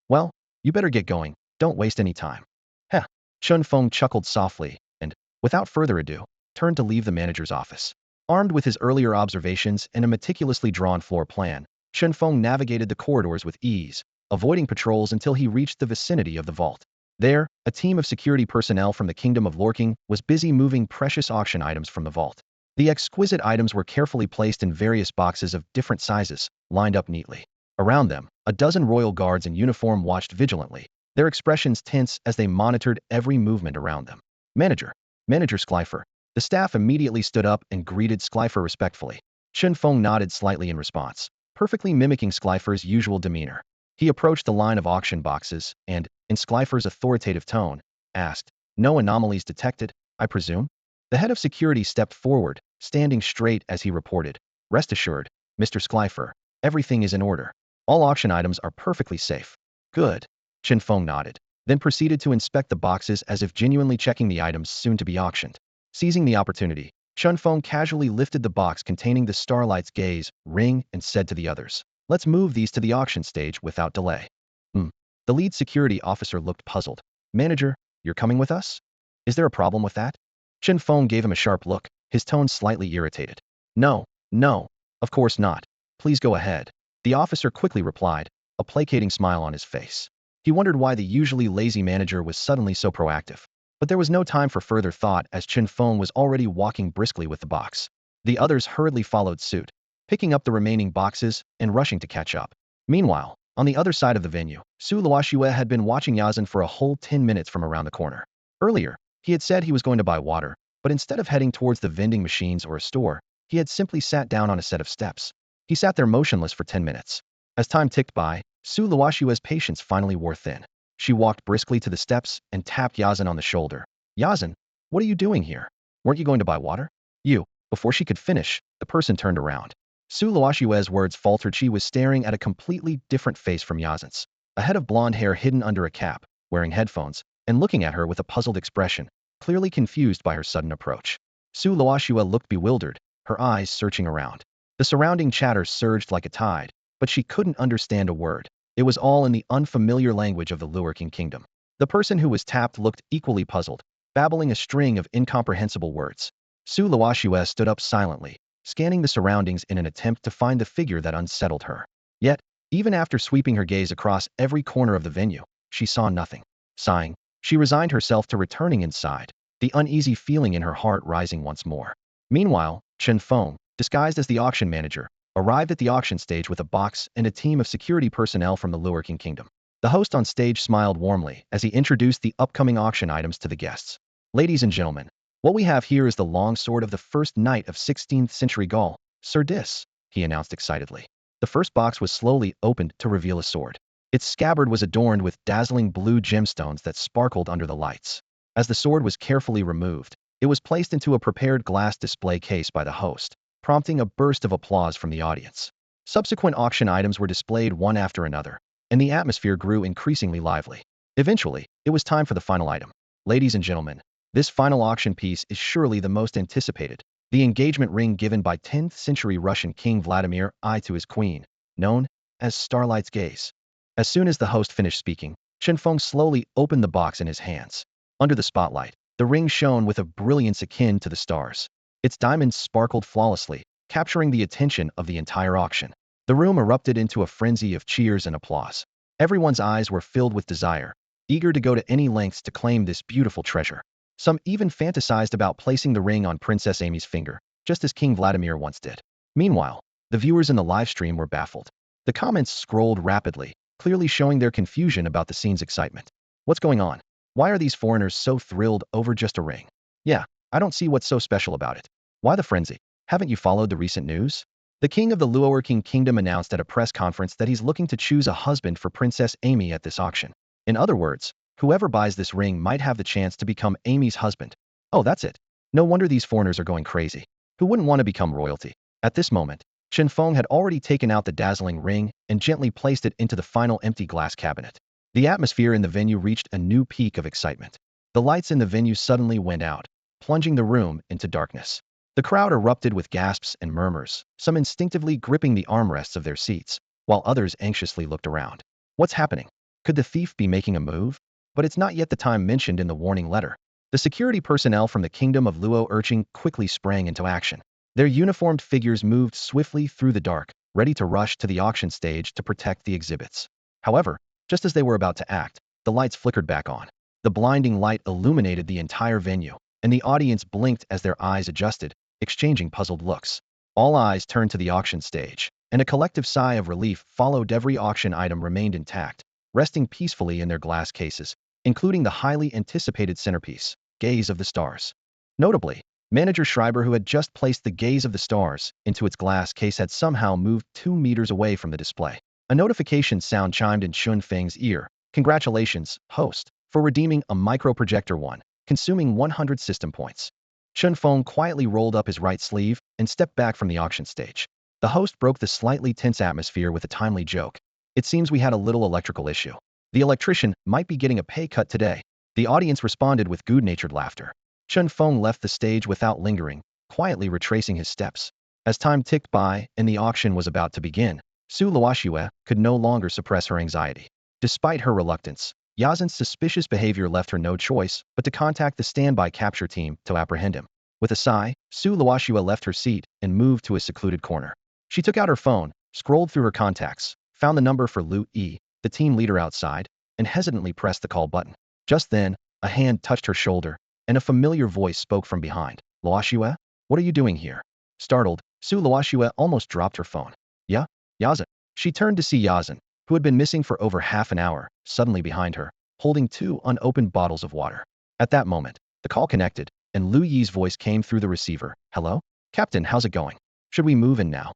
"Well, you better get going, don't waste any time." Heh. Chen Feng chuckled softly and, without further ado, turned to leave the manager's office. Armed with his earlier observations and a meticulously drawn floor plan, Chen Feng navigated the corridors with ease, avoiding patrols until he reached the vicinity of the vault. There, a team of security personnel from the Kingdom of Lorking was busy moving precious auction items from the vault. The exquisite items were carefully placed in various boxes of different sizes, lined up neatly. Around them, a dozen royal guards in uniform watched vigilantly, their expressions tense as they monitored every movement around them. Manager. Manager Sklyfer. The staff immediately stood up and greeted Sklyfer respectfully. Chen Feng nodded slightly in response, perfectly mimicking Sklyfer's usual demeanor. He approached the line of auction boxes and, in Sklyfer's authoritative tone, asked, "No anomalies detected, I presume?" The head of security stepped forward, standing straight as he reported, "Rest assured, Mr. Sklyfer, everything is in order. All auction items are perfectly safe." "Good." Chen Feng nodded, then proceeded to inspect the boxes as if genuinely checking the items soon to be auctioned. Seizing the opportunity, Chen Feng casually lifted the box containing the Starlight's Gaze ring and said to the others, "Let's move these to the auction stage without delay." The lead security officer looked puzzled. "Manager, you're coming with us? Is there a problem with that?" Chen Feng gave him a sharp look, his tone slightly irritated. "No, no, of course not. Please go ahead." The officer quickly replied, a placating smile on his face. He wondered why the usually lazy manager was suddenly so proactive. But there was no time for further thought as Chen Feng was already walking briskly with the box. The others hurriedly followed suit, picking up the remaining boxes and rushing to catch up. Meanwhile, on the other side of the venue, Su Luoxue had been watching Yazan for a whole 10 minutes from around the corner. Earlier, he had said he was going to buy water, but instead of heading towards the vending machines or a store, he had simply sat down on a set of steps. He sat there motionless for 10 minutes. As time ticked by, Su Luoxue's patience finally wore thin. She walked briskly to the steps and tapped Yazan on the shoulder. "Yazan, what are you doing here? Weren't you going to buy water?" "You." Before she could finish, the person turned around. Su Luoxue's words faltered. She was staring at a completely different face from Yazan's. A head of blonde hair hidden under a cap, wearing headphones, and looking at her with a puzzled expression, clearly confused by her sudden approach. Su Luoxue looked bewildered, her eyes searching around. The surrounding chatter surged like a tide, but she couldn't understand a word. It was all in the unfamiliar language of the Lurking Kingdom. The person who was tapped looked equally puzzled, babbling a string of incomprehensible words. Su Luoxue stood up silently, scanning the surroundings in an attempt to find the figure that unsettled her. Yet, even after sweeping her gaze across every corner of the venue, she saw nothing. Sighing, she resigned herself to returning inside, the uneasy feeling in her heart rising once more. Meanwhile, Chen Feng, disguised as the auction manager, arrived at the auction stage with a box and a team of security personnel from the Lurking Kingdom. The host on stage smiled warmly as he introduced the upcoming auction items to the guests. "Ladies and gentlemen, what we have here is the long sword of the first knight of 16th century Gaul, Sir Dis," he announced excitedly. The first box was slowly opened to reveal a sword. Its scabbard was adorned with dazzling blue gemstones that sparkled under the lights. As the sword was carefully removed, it was placed into a prepared glass display case by the host, prompting a burst of applause from the audience. Subsequent auction items were displayed one after another, and the atmosphere grew increasingly lively. Eventually, it was time for the final item. "Ladies and gentlemen, this final auction piece is surely the most anticipated, the engagement ring given by 10th century Russian King Vladimir I to his queen, known as Starlight's Gaze." As soon as the host finished speaking, Chen Feng slowly opened the box in his hands. Under the spotlight, the ring shone with a brilliance akin to the stars. Its diamonds sparkled flawlessly, capturing the attention of the entire auction. The room erupted into a frenzy of cheers and applause. Everyone's eyes were filled with desire, eager to go to any lengths to claim this beautiful treasure. Some even fantasized about placing the ring on Princess Amy's finger, just as King Vladimir once did. Meanwhile, the viewers in the live stream were baffled. The comments scrolled rapidly, clearly showing their confusion about the scene's excitement. "What's going on? Why are these foreigners so thrilled over just a ring? Yeah, I don't see what's so special about it. Why the frenzy? Haven't you followed the recent news? The king of the Lurking Kingdom announced at a press conference that he's looking to choose a husband for Princess Amy at this auction. In other words, whoever buys this ring might have the chance to become Amy's husband. Oh, that's it. No wonder these foreigners are going crazy. Who wouldn't want to become royalty?" At this moment, Chen Feng had already taken out the dazzling ring and gently placed it into the final empty glass cabinet. The atmosphere in the venue reached a new peak of excitement. The lights in the venue suddenly went out, plunging the room into darkness. The crowd erupted with gasps and murmurs, some instinctively gripping the armrests of their seats, while others anxiously looked around. What's happening? Could the thief be making a move? But it's not yet the time mentioned in the warning letter. The security personnel from the kingdom of Luo Urching quickly sprang into action. Their uniformed figures moved swiftly through the dark, ready to rush to the auction stage to protect the exhibits. However, just as they were about to act, the lights flickered back on. The blinding light illuminated the entire venue, and the audience blinked as their eyes adjusted, exchanging puzzled looks. All eyes turned to the auction stage, and a collective sigh of relief followed. Every auction item remained intact, resting peacefully in their glass cases, including the highly anticipated centerpiece, Gaze of the Stars. Notably, Manager Schreiber, who had just placed the Gaze of the Stars into its glass case, had somehow moved 2 meters away from the display. A notification sound chimed in Chen Feng's ear. Congratulations, host, for redeeming a microprojector 1, consuming 100 system points. Chen Feng quietly rolled up his right sleeve and stepped back from the auction stage. The host broke the slightly tense atmosphere with a timely joke. It seems we had a little electrical issue. The electrician might be getting a pay cut today. The audience responded with good-natured laughter. Chen Feng left the stage without lingering, quietly retracing his steps. As time ticked by and the auction was about to begin, Su Luoxue could no longer suppress her anxiety. Despite her reluctance, Yazan's suspicious behavior left her no choice but to contact the standby capture team to apprehend him. With a sigh, Su Luoxue left her seat and moved to a secluded corner. She took out her phone, scrolled through her contacts, found the number for Lu Yi, the team leader outside, and hesitantly pressed the call button. Just then, a hand touched her shoulder, and a familiar voice spoke from behind. Luoxue? What are you doing here? Startled, Su Luoxue almost dropped her phone. Yeah? Yazan. She turned to see Yazan, who had been missing for over half an hour, suddenly behind her, holding 2 unopened bottles of water. At that moment, the call connected, and Lu Yi's voice came through the receiver. Hello? Captain, how's it going? Should we move in now?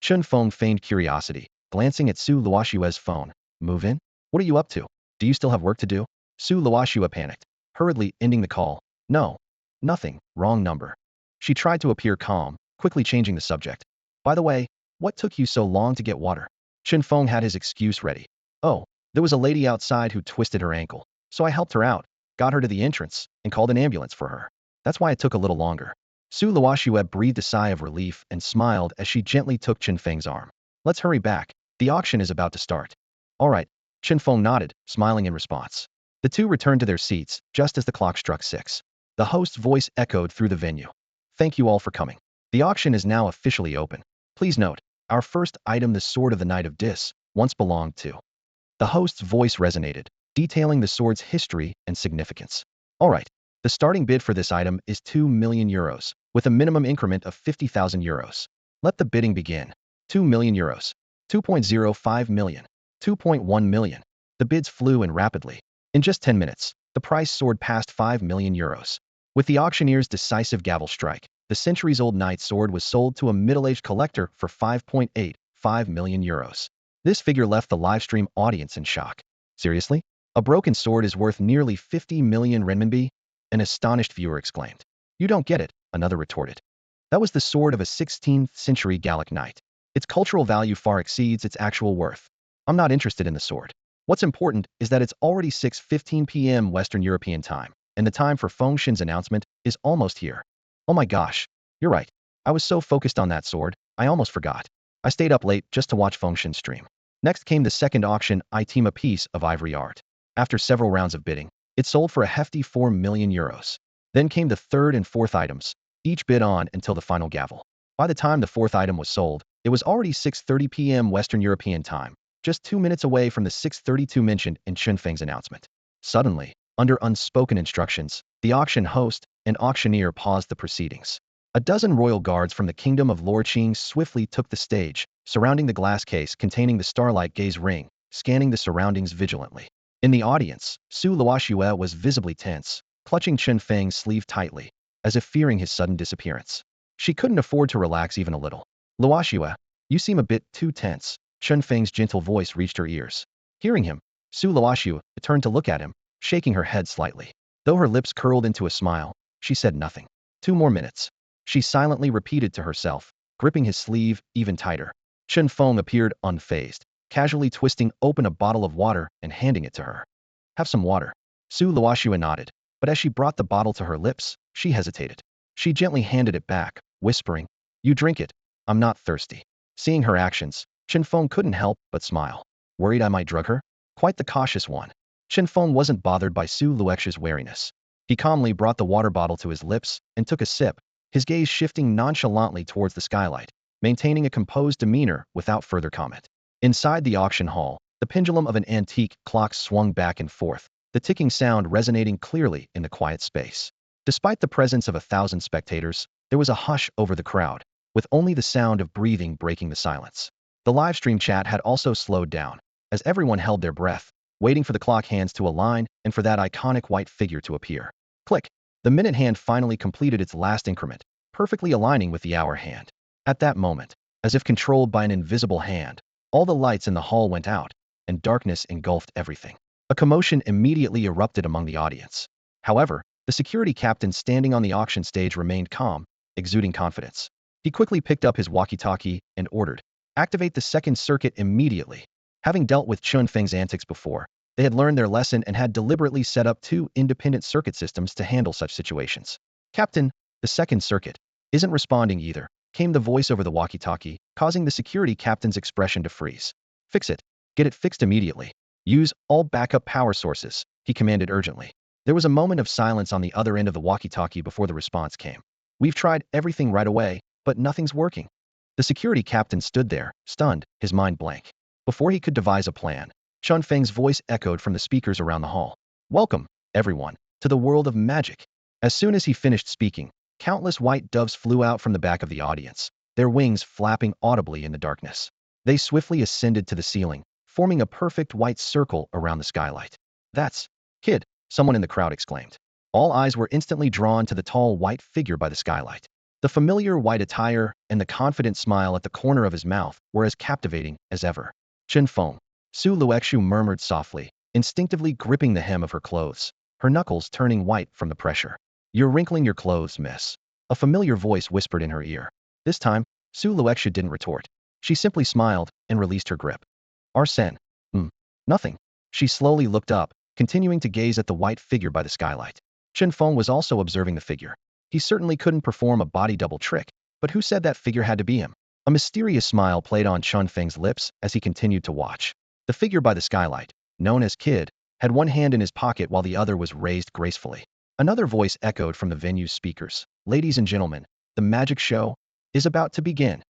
Chen Feng feigned curiosity, glancing at Su Luoxue's phone. Move in? What are you up to? Do you still have work to do? Su Luoxue panicked, hurriedly ending the call. No. Nothing. Wrong number. She tried to appear calm, quickly changing the subject. By the way, what took you so long to get water? Chen Feng had his excuse ready. Oh, there was a lady outside who twisted her ankle, so I helped her out, got her to the entrance, and called an ambulance for her. That's why it took a little longer. Su Luoxue breathed a sigh of relief and smiled as she gently took Chen Feng's arm. Let's hurry back. The auction is about to start. All right. Chen Feng nodded, smiling in response. The two returned to their seats just as the clock struck 6. The host's voice echoed through the venue. Thank you all for coming. The auction is now officially open. Please note, our first item, the Sword of the Knight of Dis, once belonged to. The host's voice resonated, detailing the sword's history and significance. All right. The starting bid for this item is 2 million euros, with a minimum increment of 50,000 euros. Let the bidding begin. 2 million euros. 2.05 million. 2.1 million. The bids flew in rapidly. In just 10 minutes, the price soared past 5 million euros. With the auctioneer's decisive gavel strike, the centuries-old knight sword was sold to a middle-aged collector for 5.85 million euros. This figure left the livestream audience in shock. Seriously? A broken sword is worth nearly 50 million renminbi? An astonished viewer exclaimed. You don't get it, another retorted. That was the sword of a 16th-century Gallic knight. Its cultural value far exceeds its actual worth. I'm not interested in the sword. What's important is that it's already 6:15 p.m. Western European time, and the time for Feng Shen's announcement is almost here. Oh my gosh, you're right. I was so focused on that sword, I almost forgot. I stayed up late just to watch Feng Shen's stream. Next came the second auction item, a piece of ivory art. After several rounds of bidding, it sold for a hefty 4 million euros. Then came the third and fourth items, each bid on until the final gavel. By the time the fourth item was sold, it was already 6:30 p.m. Western European time, just 2 minutes away from the 6:32 mentioned in Chen Feng's announcement. Suddenly, under unspoken instructions, the auction host and auctioneer paused the proceedings. A dozen royal guards from the kingdom of Lorqing swiftly took the stage, surrounding the glass case containing the Starlight Gaze ring, scanning the surroundings vigilantly. In the audience, Su Luoxue was visibly tense, clutching Chen Feng's sleeve tightly, as if fearing his sudden disappearance. She couldn't afford to relax even a little. Luoxue, you seem a bit too tense. Chen Feng's gentle voice reached her ears. Hearing him, Su Luoxue turned to look at him, shaking her head slightly. Though her lips curled into a smile, she said nothing. 2 more minutes. She silently repeated to herself, gripping his sleeve even tighter. Chen Feng appeared unfazed, casually twisting open a bottle of water and handing it to her. Have some water. Su Luoxue nodded, but as she brought the bottle to her lips, she hesitated. She gently handed it back, whispering, You drink it. I'm not thirsty. Seeing her actions, Chen Feng couldn't help but smile. Worried I might drug her? Quite the cautious one. Chen Feng wasn't bothered by Su Luoxue's wariness. He calmly brought the water bottle to his lips and took a sip, his gaze shifting nonchalantly towards the skylight, maintaining a composed demeanor without further comment. Inside the auction hall, the pendulum of an antique clock swung back and forth, the ticking sound resonating clearly in the quiet space. Despite the presence of 1,000 spectators, there was a hush over the crowd, with only the sound of breathing breaking the silence. The live stream chat had also slowed down, as everyone held their breath, waiting for the clock hands to align and for that iconic white figure to appear. Click! The minute hand finally completed its last increment, perfectly aligning with the hour hand. At that moment, as if controlled by an invisible hand, all the lights in the hall went out, and darkness engulfed everything. A commotion immediately erupted among the audience. However, the security captain standing on the auction stage remained calm, exuding confidence. He quickly picked up his walkie-talkie and ordered, "Activate the second circuit immediately." Having dealt with Chen Feng's antics before, they had learned their lesson and had deliberately set up 2 independent circuit systems to handle such situations. "Captain, the second circuit isn't responding either," came the voice over the walkie-talkie, causing the security captain's expression to freeze. "Fix it. Get it fixed immediately. Use all backup power sources," he commanded urgently. There was a moment of silence on the other end of the walkie-talkie before the response came. "We've tried everything right away, but nothing's working." The security captain stood there, stunned, his mind blank. Before he could devise a plan, Chen Feng's voice echoed from the speakers around the hall. "Welcome, everyone, to the world of magic." As soon as he finished speaking, countless white doves flew out from the back of the audience, their wings flapping audibly in the darkness. They swiftly ascended to the ceiling, forming a perfect white circle around the skylight. "That's Kid," someone in the crowd exclaimed. All eyes were instantly drawn to the tall white figure by the skylight. The familiar white attire and the confident smile at the corner of his mouth were as captivating as ever. "Chen Feng," Su Luexu murmured softly, instinctively gripping the hem of her clothes, her knuckles turning white from the pressure. "You're wrinkling your clothes, miss," a familiar voice whispered in her ear. This time, Su Luexu didn't retort. She simply smiled and released her grip. "Arsene." Nothing." She slowly looked up, continuing to gaze at the white figure by the skylight. Chen Feng was also observing the figure. He certainly couldn't perform a body double trick, but who said that figure had to be him? A mysterious smile played on Chen Feng's lips as he continued to watch. The figure by the skylight, known as Kid, had one hand in his pocket while the other was raised gracefully. Another voice echoed from the venue's speakers. "Ladies and gentlemen, the magic show is about to begin."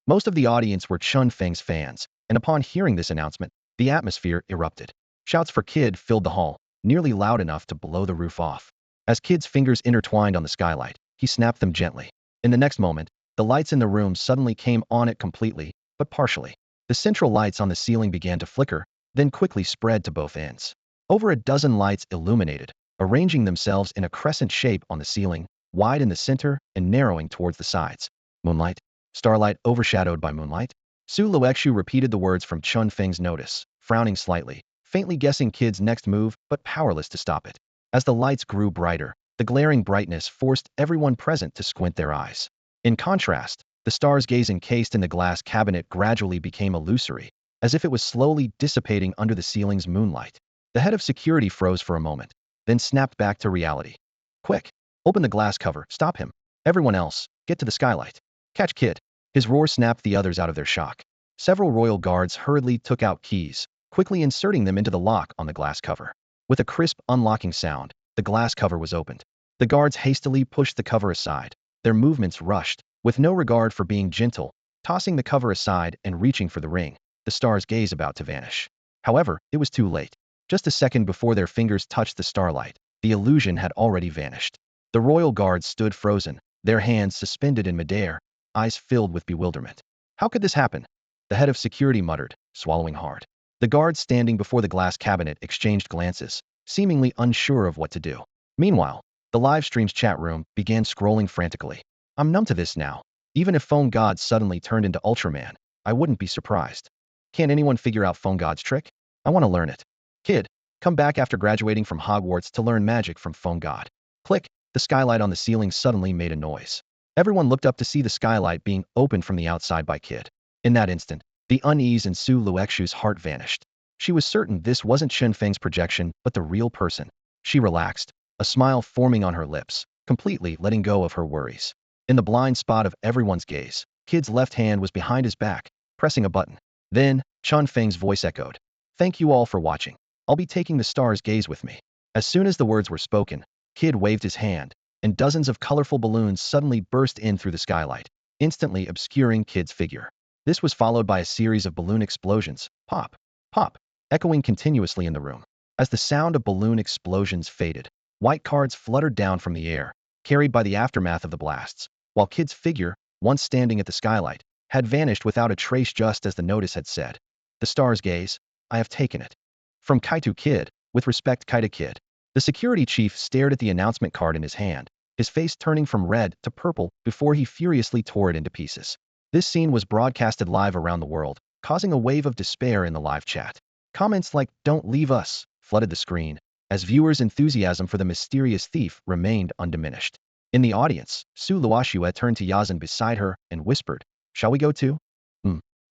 Most of the audience were Chen Feng's fans, and upon hearing this announcement, the atmosphere erupted. Shouts for Kid filled the hall, nearly loud enough to blow the roof off. As Kid's fingers intertwined on the skylight, he snapped them gently. In the next moment, the lights in the room suddenly came on it completely, but partially. The central lights on the ceiling began to flicker, then quickly spread to both ends. Over a dozen lights illuminated, arranging themselves in a crescent shape on the ceiling, wide in the center and narrowing towards the sides. "Moonlight? Starlight overshadowed by moonlight?" Su Luexu repeated the words from Chen Feng's notice, frowning slightly, faintly guessing Kid's next move, but powerless to stop it. As the lights grew brighter, the glaring brightness forced everyone present to squint their eyes. In contrast, the star's gaze encased in the glass cabinet gradually became illusory, as if it was slowly dissipating under the ceiling's moonlight. The head of security froze for a moment, then snapped back to reality. "Quick! Open the glass cover, stop him! Everyone else, get to the skylight! Catch Kid!" His roar snapped the others out of their shock. Several royal guards hurriedly took out keys, quickly inserting them into the lock on the glass cover. With a crisp unlocking sound, the glass cover was opened. The guards hastily pushed the cover aside, their movements rushed, with no regard for being gentle, tossing the cover aside and reaching for the ring, the star's gaze about to vanish. However, it was too late. Just a second before their fingers touched the starlight, the illusion had already vanished. The royal guards stood frozen, their hands suspended in midair, eyes filled with bewilderment. "How could this happen?" the head of security muttered, swallowing hard. The guards standing before the glass cabinet exchanged glances, seemingly unsure of what to do. Meanwhile, the live stream's chat room began scrolling frantically. "I'm numb to this now. Even if Phone God suddenly turned into Ultraman, I wouldn't be surprised. Can't anyone figure out Phone God's trick? I want to learn it. Kid, come back after graduating from Hogwarts to learn magic from Phone God." Click! The skylight on the ceiling suddenly made a noise. Everyone looked up to see the skylight being opened from the outside by Kid. In that instant, the unease in Su Luexu's heart vanished. She was certain this wasn't Chen Feng's projection, but the real person. She relaxed, a smile forming on her lips, completely letting go of her worries. In the blind spot of everyone's gaze, Kid's left hand was behind his back, pressing a button. Then, Chen Feng's voice echoed. "Thank you all for watching. I'll be taking the star's gaze with me." As soon as the words were spoken, Kid waved his hand, and dozens of colorful balloons suddenly burst in through the skylight, instantly obscuring Kid's figure. This was followed by a series of balloon explosions, pop, pop, echoing continuously in the room. As the sound of balloon explosions faded, white cards fluttered down from the air, carried by the aftermath of the blasts, while Kid's figure, once standing at the skylight, had vanished without a trace just as the notice had said. The star's gaze, I have taken it. From Kaito Kid, with respect Kaito Kid. The security chief stared at the announcement card in his hand, his face turning from red to purple before he furiously tore it into pieces. This scene was broadcasted live around the world, causing a wave of despair in the live chat. Comments like, "Don't leave us," flooded the screen, as viewers' enthusiasm for the mysterious thief remained undiminished. In the audience, Su Luoxue turned to Yazan beside her and whispered, "Shall we go too?"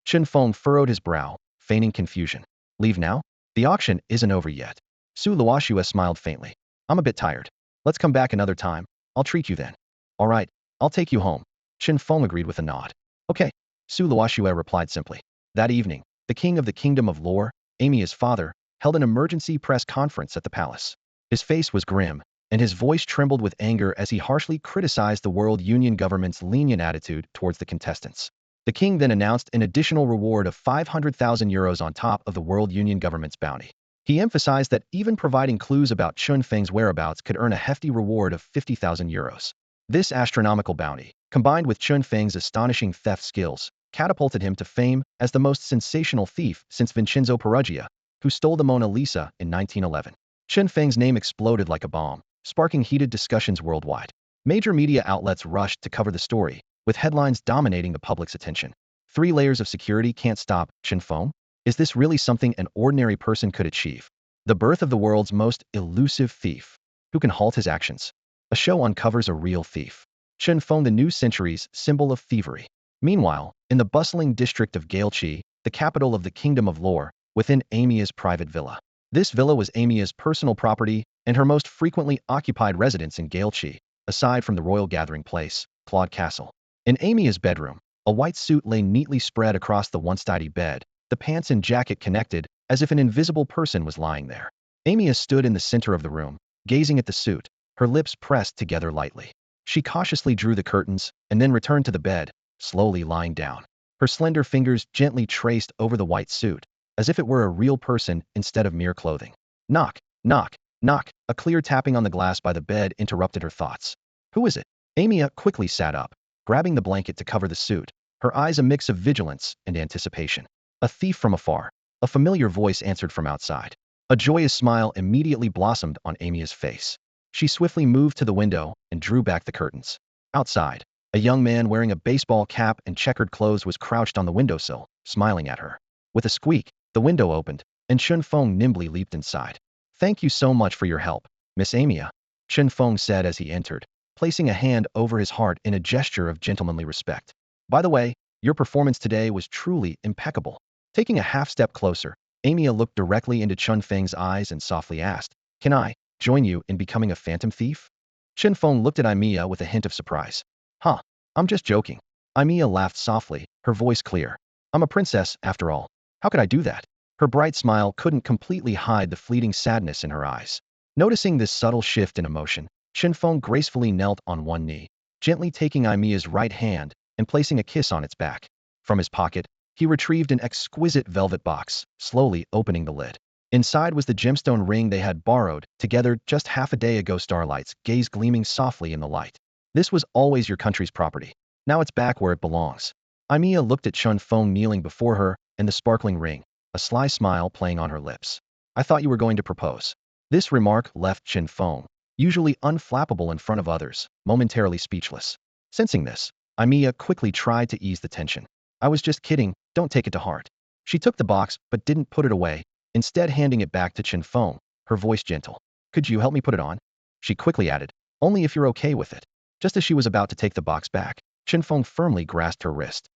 Chen Feng furrowed his brow, feigning confusion. "Leave now? The auction isn't over yet." Su Luoxue smiled faintly. "I'm a bit tired. Let's come back another time. I'll treat you then." "All right, I'll take you home." Chen Feng agreed with a nod. "Okay," Su Luoxue replied simply. That evening, the king of the Kingdom of Lore, Amiya's father, held an emergency press conference at the palace. His face was grim, and his voice trembled with anger as he harshly criticized the World Union government's lenient attitude towards the contestants. The king then announced an additional reward of 500,000 euros on top of the World Union government's bounty. He emphasized that even providing clues about Chen Feng's whereabouts could earn a hefty reward of 50,000 euros. This astronomical bounty, combined with Chen Feng's astonishing theft skills, catapulted him to fame as the most sensational thief since Vincenzo Peruggia, who stole the Mona Lisa in 1911. Chen Feng's name exploded like a bomb, sparking heated discussions worldwide. Major media outlets rushed to cover the story, with headlines dominating the public's attention. 3 layers of security can't stop Chen Feng? Is this really something an ordinary person could achieve? The birth of the world's most elusive thief. Who can halt his actions? A show uncovers a real thief. Chen Feng, the new century's symbol of thievery. Meanwhile, in the bustling district of Gailchi, the capital of the Kingdom of Lore, within Amiya's private villa. This villa was Amiya's personal property and her most frequently occupied residence in Gailchi, aside from the royal gathering place, Claude Castle. In Amiya's bedroom, a white suit lay neatly spread across the once tidy bed, the pants and jacket connected, as if an invisible person was lying there. Amiya stood in the center of the room, gazing at the suit, her lips pressed together lightly. She cautiously drew the curtains, and then returned to the bed, slowly lying down. Her slender fingers gently traced over the white suit, as if it were a real person instead of mere clothing. Knock, knock, knock. A clear tapping on the glass by the bed interrupted her thoughts. Who is it? Amiya quickly sat up, grabbing the blanket to cover the suit, her eyes a mix of vigilance and anticipation. A thief from afar. A familiar voice answered from outside. A joyous smile immediately blossomed on Amiya's face. She swiftly moved to the window and drew back the curtains. Outside, a young man wearing a baseball cap and checkered clothes was crouched on the windowsill, smiling at her. With a squeak, the window opened, and Chen Feng nimbly leaped inside. "Thank you so much for your help, Miss Amiya," Chen Feng said as he entered, placing a hand over his heart in a gesture of gentlemanly respect. "By the way, your performance today was truly impeccable." Taking a half-step closer, Amiya looked directly into Chen Feng's eyes and softly asked, "Can I join you in becoming a phantom thief?" Chen Feng looked at Amiya with a hint of surprise. "Huh, I'm just joking." Amiya laughed softly, her voice clear. "I'm a princess, after all. How could I do that?" Her bright smile couldn't completely hide the fleeting sadness in her eyes. Noticing this subtle shift in emotion, Chen Feng gracefully knelt on one knee, gently taking Amiya's right hand and placing a kiss on its back. From his pocket, he retrieved an exquisite velvet box, slowly opening the lid. Inside was the gemstone ring they had borrowed together just half a day ago. Starlight's gaze gleaming softly in the light. "This was always your country's property. Now it's back where it belongs." Amiya looked at Chen Feng kneeling before her and the sparkling ring, a sly smile playing on her lips. "I thought you were going to propose." This remark left Chen Feng, usually unflappable in front of others, momentarily speechless. Sensing this, Amiya quickly tried to ease the tension. "I was just kidding, don't take it to heart." She took the box but didn't put it away, instead handing it back to Chen Feng, her voice gentle. "Could you help me put it on?" She quickly added, "Only if you're okay with it." Just as she was about to take the box back, Chen Feng firmly grasped her wrist.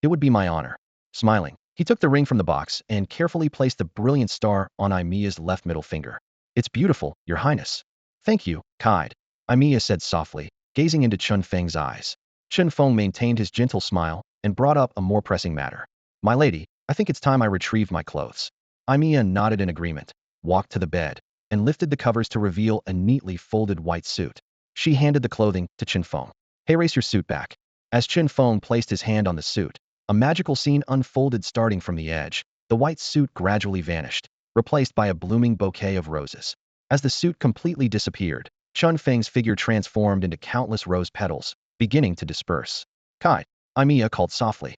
"It would be my honor." Smiling, he took the ring from the box and carefully placed the brilliant star on Amiya's left middle finger. "It's beautiful, Your Highness." "Thank you, Kaid," Amiya said softly, gazing into Chen Feng's eyes. Chen Feng maintained his gentle smile and brought up a more pressing matter. "My lady, I think it's time I retrieved my clothes." Amiya nodded in agreement, walked to the bed, and lifted the covers to reveal a neatly folded white suit. She handed the clothing to Chen Feng. "Hey, race your suit back." As Chen Feng placed his hand on the suit, a magical scene unfolded starting from the edge. The white suit gradually vanished, replaced by a blooming bouquet of roses. As the suit completely disappeared, Chen Feng's figure transformed into countless rose petals, beginning to disperse. Kai, Imiya called softly.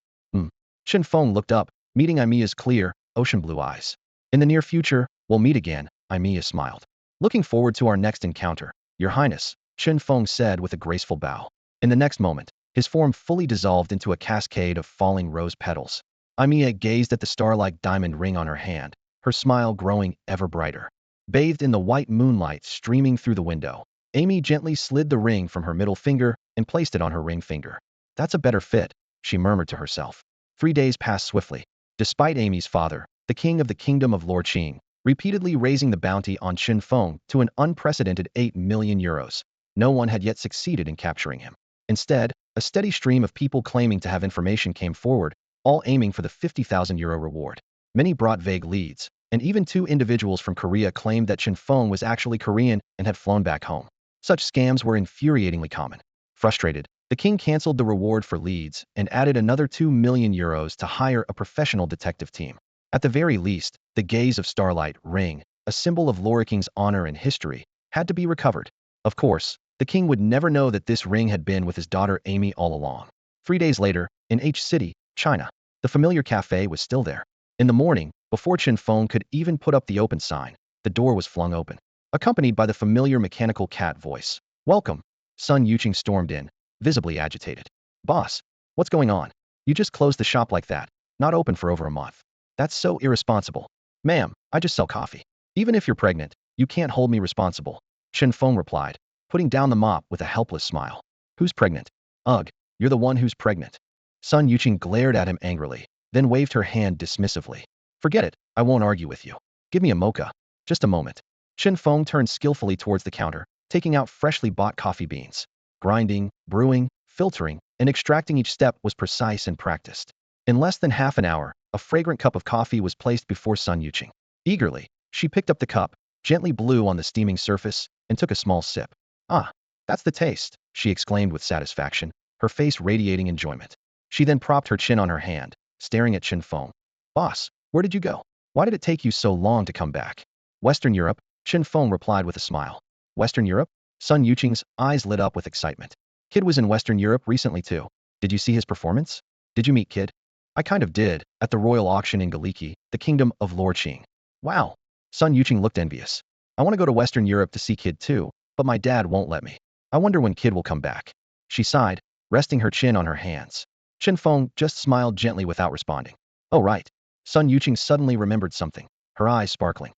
Chen Feng looked up, meeting Imiya's clear, ocean blue eyes. In the near future, we'll meet again, Imiya smiled. Looking forward to our next encounter, Your Highness, Chen Feng said with a graceful bow. In the next moment, his form fully dissolved into a cascade of falling rose petals. Imiya gazed at the star-like diamond ring on her hand, her smile growing ever brighter. Bathed in the white moonlight streaming through the window, Amy gently slid the ring from her middle finger and placed it on her ring finger. That's a better fit, she murmured to herself. 3 days passed swiftly. Despite Amy's father, the king of the kingdom of Lorqing, repeatedly raising the bounty on Chen Feng to an unprecedented 8 million euros, no one had yet succeeded in capturing him. Instead, a steady stream of people claiming to have information came forward, all aiming for the 50,000 euro reward. Many brought vague leads, and even 2 individuals from Korea claimed that Chen Feng was actually Korean and had flown back home. Such scams were infuriatingly common. Frustrated, the king cancelled the reward for leads and added another 2 million euros to hire a professional detective team. At the very least, the gaze of Starlight ring, a symbol of Lorqing's honor and history, had to be recovered. Of course, the king would never know that this ring had been with his daughter Amy all along. 3 days later, in H City, China, the familiar cafe was still there. In the morning, before Chen Feng could even put up the open sign, the door was flung open, accompanied by the familiar mechanical cat voice. Welcome. Sun Yuqing stormed in, visibly agitated. Boss, what's going on? You just closed the shop like that, not open for over a month. That's so irresponsible. Ma'am, I just sell coffee. Even if you're pregnant, you can't hold me responsible. Chen Feng replied, putting down the mop with a helpless smile. Who's pregnant? Ugh, you're the one who's pregnant. Sun Yuqing glared at him angrily, then waved her hand dismissively. Forget it, I won't argue with you. Give me a mocha. Just a moment. Chen Feng turned skillfully towards the counter, taking out freshly bought coffee beans. Grinding, brewing, filtering, and extracting each step was precise and practiced. In less than half an hour, a fragrant cup of coffee was placed before Sun Yuqing. Eagerly, she picked up the cup, gently blew on the steaming surface, and took a small sip. Ah, that's the taste, she exclaimed with satisfaction, her face radiating enjoyment. She then propped her chin on her hand, staring at Chen Feng. Boss, where did you go? Why did it take you so long to come back? Western Europe, Chen Feng replied with a smile. Western Europe? Sun Yuqing's eyes lit up with excitement. Kid was in Western Europe recently too. Did you see his performance? Did you meet Kid? I kind of did, at the royal auction in Galiki, the kingdom of Lorqing. Wow. Sun Yuqing looked envious. I want to go to Western Europe to see Kid too, but my dad won't let me. I wonder when Kid will come back. She sighed, resting her chin on her hands. Chen Feng just smiled gently without responding. Oh right. Sun Yuqing suddenly remembered something, her eyes sparkling.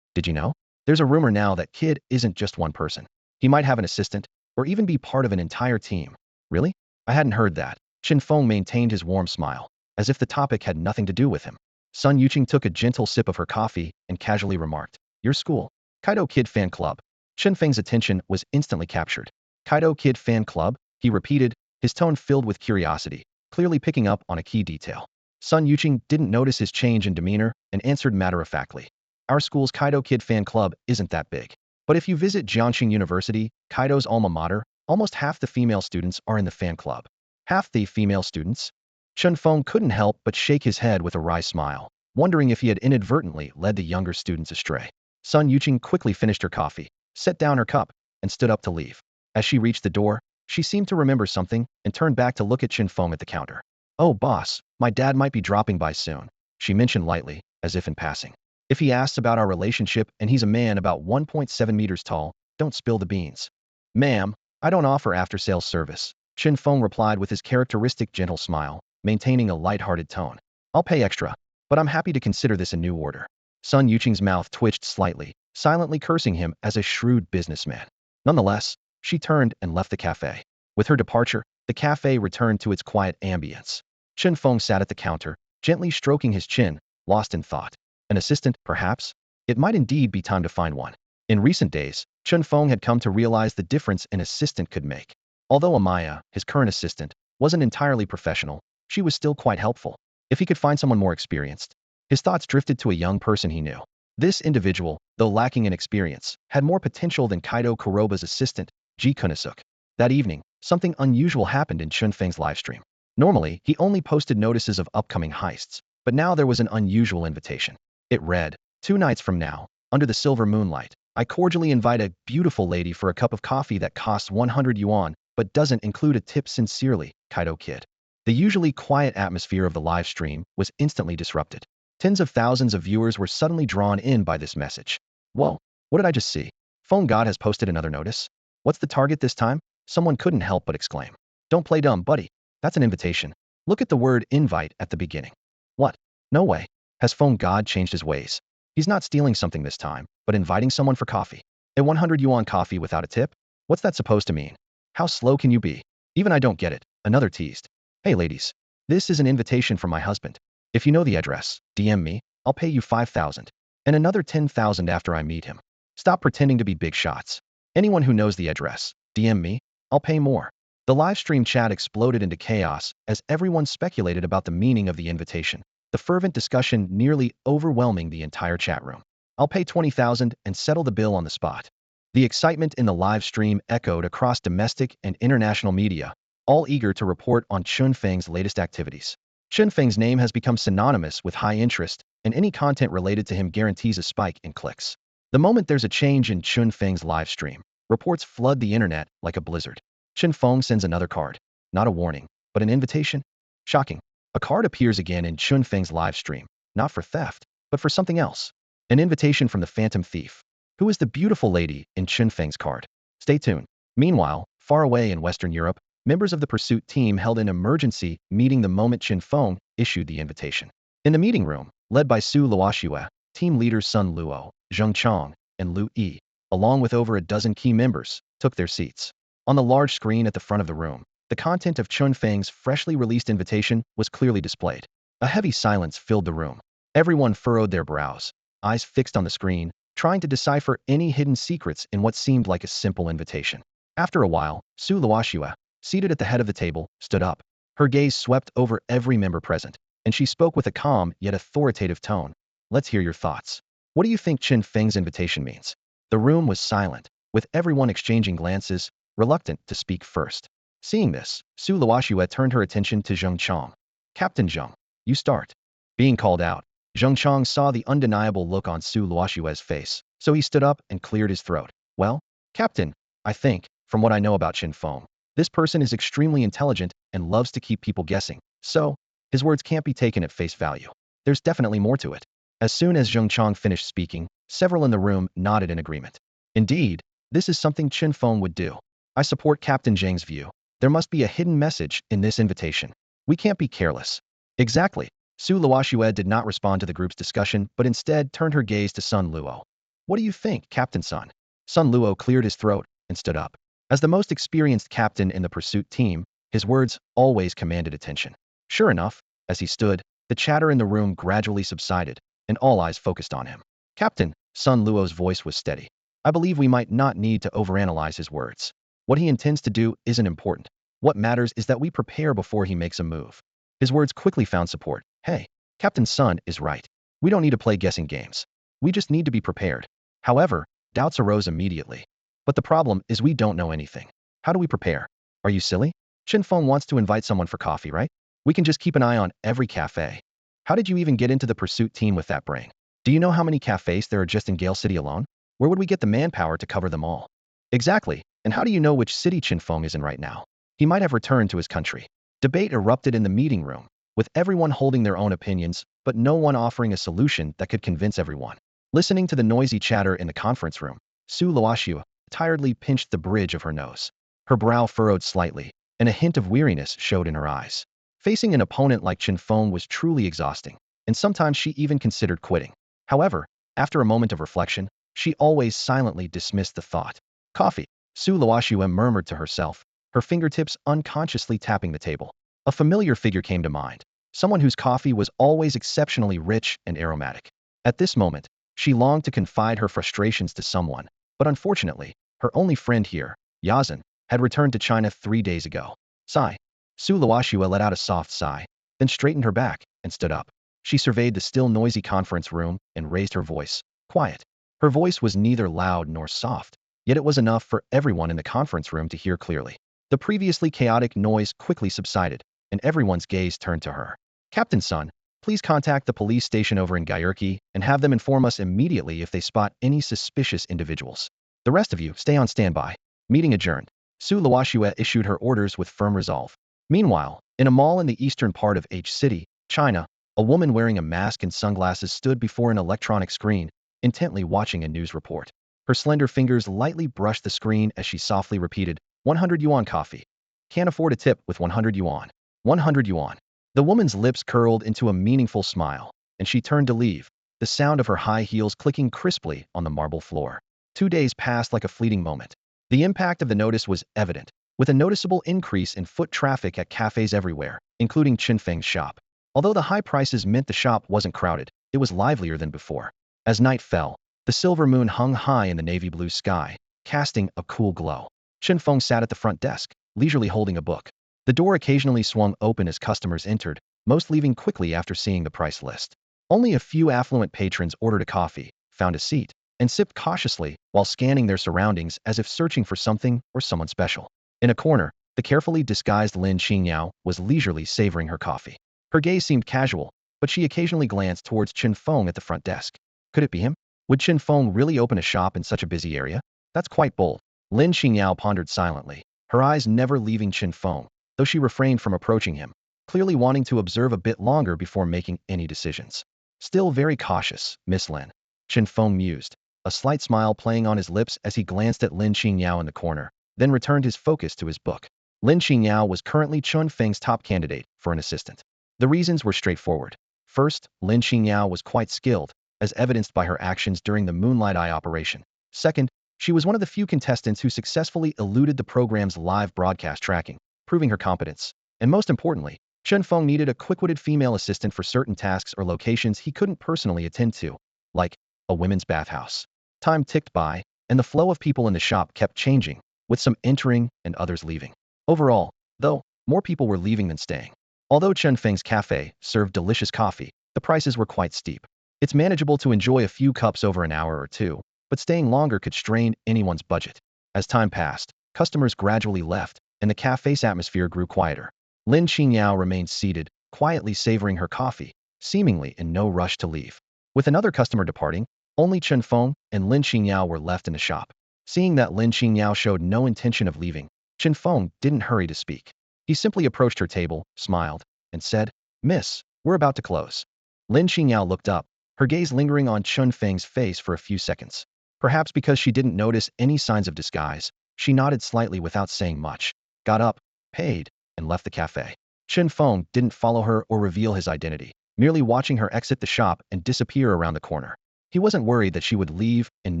Did you know? There's a rumor now that Kid isn't just one person. He might have an assistant, or even be part of an entire team. Really? I hadn't heard that. Chen Feng maintained his warm smile, as if the topic had nothing to do with him. Sun Yuqing took a gentle sip of her coffee and casually remarked, Your school? Kaito Kid Fan Club. Chen Feng's attention was instantly captured. Kaito Kid Fan Club? He repeated, his tone filled with curiosity, clearly picking up on a key detail. Sun Yuqing didn't notice his change in demeanor and answered matter-of-factly. Our school's Kaito Kid Fan Club isn't that big. But if you visit Jiangxing University, Kaito's alma mater, almost half the female students are in the fan club. Half the female students? Chen Feng couldn't help but shake his head with a wry smile, wondering if he had inadvertently led the younger students astray. Sun Yuqing quickly finished her coffee, set down her cup, and stood up to leave. As she reached the door, she seemed to remember something and turned back to look at Chen Feng at the counter. Oh boss, my dad might be dropping by soon, she mentioned lightly, as if in passing. If he asks about our relationship and he's a man about 1.7 meters tall, don't spill the beans. Ma'am, I don't offer after-sales service, Chen Feng replied with his characteristic gentle smile, maintaining a light-hearted tone. I'll pay extra, but I'm happy to consider this a new order. Sun Yuqing's mouth twitched slightly, silently cursing him as a shrewd businessman. Nonetheless, she turned and left the cafe. With her departure, the cafe returned to its quiet ambience. Chen Feng sat at the counter, gently stroking his chin, lost in thought. An assistant, perhaps? It might indeed be time to find one. In recent days, Chen Feng had come to realize the difference an assistant could make. Although Amaya, his current assistant, wasn't entirely professional, she was still quite helpful. If he could find someone more experienced, his thoughts drifted to a young person he knew. This individual, though lacking in experience, had more potential than Kaito Kuroba's assistant, Ji Kunisuk. That evening, something unusual happened in Chen Feng's livestream. Normally, he only posted notices of upcoming heists, but now there was an unusual invitation. It read, 2 nights from now, under the silver moonlight, I cordially invite a beautiful lady for a cup of coffee that costs 100 yuan, but doesn't include a tip. Sincerely, Kaito Kid. The usually quiet atmosphere of the live stream was instantly disrupted. Tens of thousands of viewers were suddenly drawn in by this message. Whoa, what did I just see? Phone God has posted another notice? What's the target this time? Someone couldn't help but exclaim. Don't play dumb, buddy. That's an invitation. Look at the word invite at the beginning. What? No way. Has Phone God changed his ways? He's not stealing something this time, but inviting someone for coffee. A 100 yuan coffee without a tip? What's that supposed to mean? How slow can you be? Even I don't get it. Another teased. Hey ladies. This is an invitation from my husband. If you know the address, DM me, I'll pay you 5,000. And another 10,000 after I meet him. Stop pretending to be big shots. Anyone who knows the address, DM me, I'll pay more. The live stream chat exploded into chaos as everyone speculated about the meaning of the invitation, the fervent discussion nearly overwhelming the entire chat room. I'll pay 20,000 and settle the bill on the spot. The excitement in the live stream echoed across domestic and international media, all eager to report on Chen Feng's latest activities. Chen Feng's name has become synonymous with high interest, and any content related to him guarantees a spike in clicks. The moment there's a change in Chen Feng's live stream, reports flood the internet like a blizzard. Chen Feng sends another card. Not a warning, but an invitation? Shocking. A card appears again in Chen Feng's live stream, not for theft, but for something else. An invitation from the phantom thief. Who is the beautiful lady in Chen Feng's card? Stay tuned. Meanwhile, far away in Western Europe, members of the pursuit team held an emergency meeting the moment Chen Feng issued the invitation. In the meeting room, led by Su Luoxue, team leaders Sun Luo, Zheng Chong, and Lu Yi, along with over a dozen key members, took their seats. On the large screen at the front of the room, the content of Chen Feng's freshly released invitation was clearly displayed. A heavy silence filled the room. Everyone furrowed their brows, eyes fixed on the screen, trying to decipher any hidden secrets in what seemed like a simple invitation. After a while, Su Luoxue, seated at the head of the table, stood up. Her gaze swept over every member present, and she spoke with a calm yet authoritative tone. Let's hear your thoughts. What do you think Chen Feng's invitation means? The room was silent, with everyone exchanging glances, reluctant to speak first. Seeing this, Su Luoxue turned her attention to Zheng Chong. Captain Zheng, you start. Being called out, Zheng Chong saw the undeniable look on Su Luoxue's face, so he stood up and cleared his throat. Well, Captain, I think, from what I know about Chen Feng, this person is extremely intelligent and loves to keep people guessing, so his words can't be taken at face value. There's definitely more to it. As soon as Zheng Chong finished speaking, several in the room nodded in agreement. Indeed, this is something Chen Feng would do. I support Captain Zheng's view. There must be a hidden message in this invitation. We can't be careless. Exactly. Su Luoxue did not respond to the group's discussion, but instead turned her gaze to Sun Luo. What do you think, Captain Sun? Sun Luo cleared his throat and stood up. As the most experienced captain in the pursuit team, his words always commanded attention. Sure enough, as he stood, the chatter in the room gradually subsided, and all eyes focused on him. Captain, Sun Luo's voice was steady. I believe we might not need to overanalyze his words. What he intends to do isn't important. What matters is that we prepare before he makes a move. His words quickly found support. Hey, Captain Sun is right. We don't need to play guessing games. We just need to be prepared. However, doubts arose immediately. But the problem is we don't know anything. How do we prepare? Are you silly? Chen Feng wants to invite someone for coffee, right? We can just keep an eye on every cafe. How did you even get into the pursuit team with that brain? Do you know how many cafes there are just in Gale City alone? Where would we get the manpower to cover them all? Exactly. And how do you know which city Chen Feng is in right now? He might have returned to his country. Debate erupted in the meeting room, with everyone holding their own opinions, but no one offering a solution that could convince everyone. Listening to the noisy chatter in the conference room, Su Luoxue tiredly pinched the bridge of her nose. Her brow furrowed slightly, and a hint of weariness showed in her eyes. Facing an opponent like Chen Feng was truly exhausting, and sometimes she even considered quitting. However, after a moment of reflection, she always silently dismissed the thought. Coffee, Su Luoxue murmured to herself, her fingertips unconsciously tapping the table. A familiar figure came to mind, someone whose coffee was always exceptionally rich and aromatic. At this moment, she longed to confide her frustrations to someone, but unfortunately, her only friend here, Yazan, had returned to China 3 days ago. Sigh. Su Luoxue let out a soft sigh, then straightened her back and stood up. She surveyed the still noisy conference room and raised her voice. Quiet. Her voice was neither loud nor soft, yet it was enough for everyone in the conference room to hear clearly. The previously chaotic noise quickly subsided, and everyone's gaze turned to her. Captain Sun, Please contact the police station over in Gyurki and have them inform us immediately if they spot any suspicious individuals. The rest of you, stay on standby. Meeting adjourned. Su Luoxue issued her orders with firm resolve. Meanwhile, in a mall in the eastern part of H City, China, a woman wearing a mask and sunglasses stood before an electronic screen, intently watching a news report. Her slender fingers lightly brushed the screen as she softly repeated, 100 yuan coffee. Can't afford a tip with 100 yuan. 100 yuan. The woman's lips curled into a meaningful smile, and she turned to leave, the sound of her high heels clicking crisply on the marble floor. 2 days passed like a fleeting moment. The impact of the notice was evident, with a noticeable increase in foot traffic at cafes everywhere, including Chen Feng's shop. Although the high prices meant the shop wasn't crowded, it was livelier than before. As night fell, the silver moon hung high in the navy blue sky, casting a cool glow. Chen Feng sat at the front desk, leisurely holding a book. The door occasionally swung open as customers entered, most leaving quickly after seeing the price list. Only a few affluent patrons ordered a coffee, found a seat, and sipped cautiously while scanning their surroundings as if searching for something or someone special. In a corner, the carefully disguised Lin Qingyao was leisurely savoring her coffee. Her gaze seemed casual, but she occasionally glanced towards Chen Feng at the front desk. Could it be him? Would Chen Feng really open a shop in such a busy area? That's quite bold. Lin Qingyao pondered silently, her eyes never leaving Chen Feng, though she refrained from approaching him, clearly wanting to observe a bit longer before making any decisions. Still very cautious, Miss Lin. Chen Feng mused, a slight smile playing on his lips as he glanced at Lin Qingyao in the corner, then returned his focus to his book. Lin Qingyao was currently Chen Feng's top candidate for an assistant. The reasons were straightforward. First, Lin Qingyao was quite skilled, as evidenced by her actions during the Moonlight Eye operation. Second, she was one of the few contestants who successfully eluded the program's live broadcast tracking, proving her competence. And most importantly, Chen Feng needed a quick-witted female assistant for certain tasks or locations he couldn't personally attend to, like a women's bathhouse. Time ticked by, and the flow of people in the shop kept changing, with some entering and others leaving. Overall, though, more people were leaving than staying. Although Chen Feng's cafe served delicious coffee, the prices were quite steep. It's manageable to enjoy a few cups over an hour or two, but staying longer could strain anyone's budget. As time passed, customers gradually left, and the cafe's atmosphere grew quieter. Lin Qingyao remained seated, quietly savoring her coffee, seemingly in no rush to leave. With another customer departing, only Chen Feng and Lin Qingyao were left in the shop. Seeing that Lin Qingyao showed no intention of leaving, Chen Feng didn't hurry to speak. He simply approached her table, smiled, and said, "Miss, we're about to close." Lin Qingyao looked up, her gaze lingering on Chen Feng's face for a few seconds. Perhaps because she didn't notice any signs of disguise, she nodded slightly without saying much, got up, paid, and left the cafe. Chen Feng didn't follow her or reveal his identity, merely watching her exit the shop and disappear around the corner. He wasn't worried that she would leave and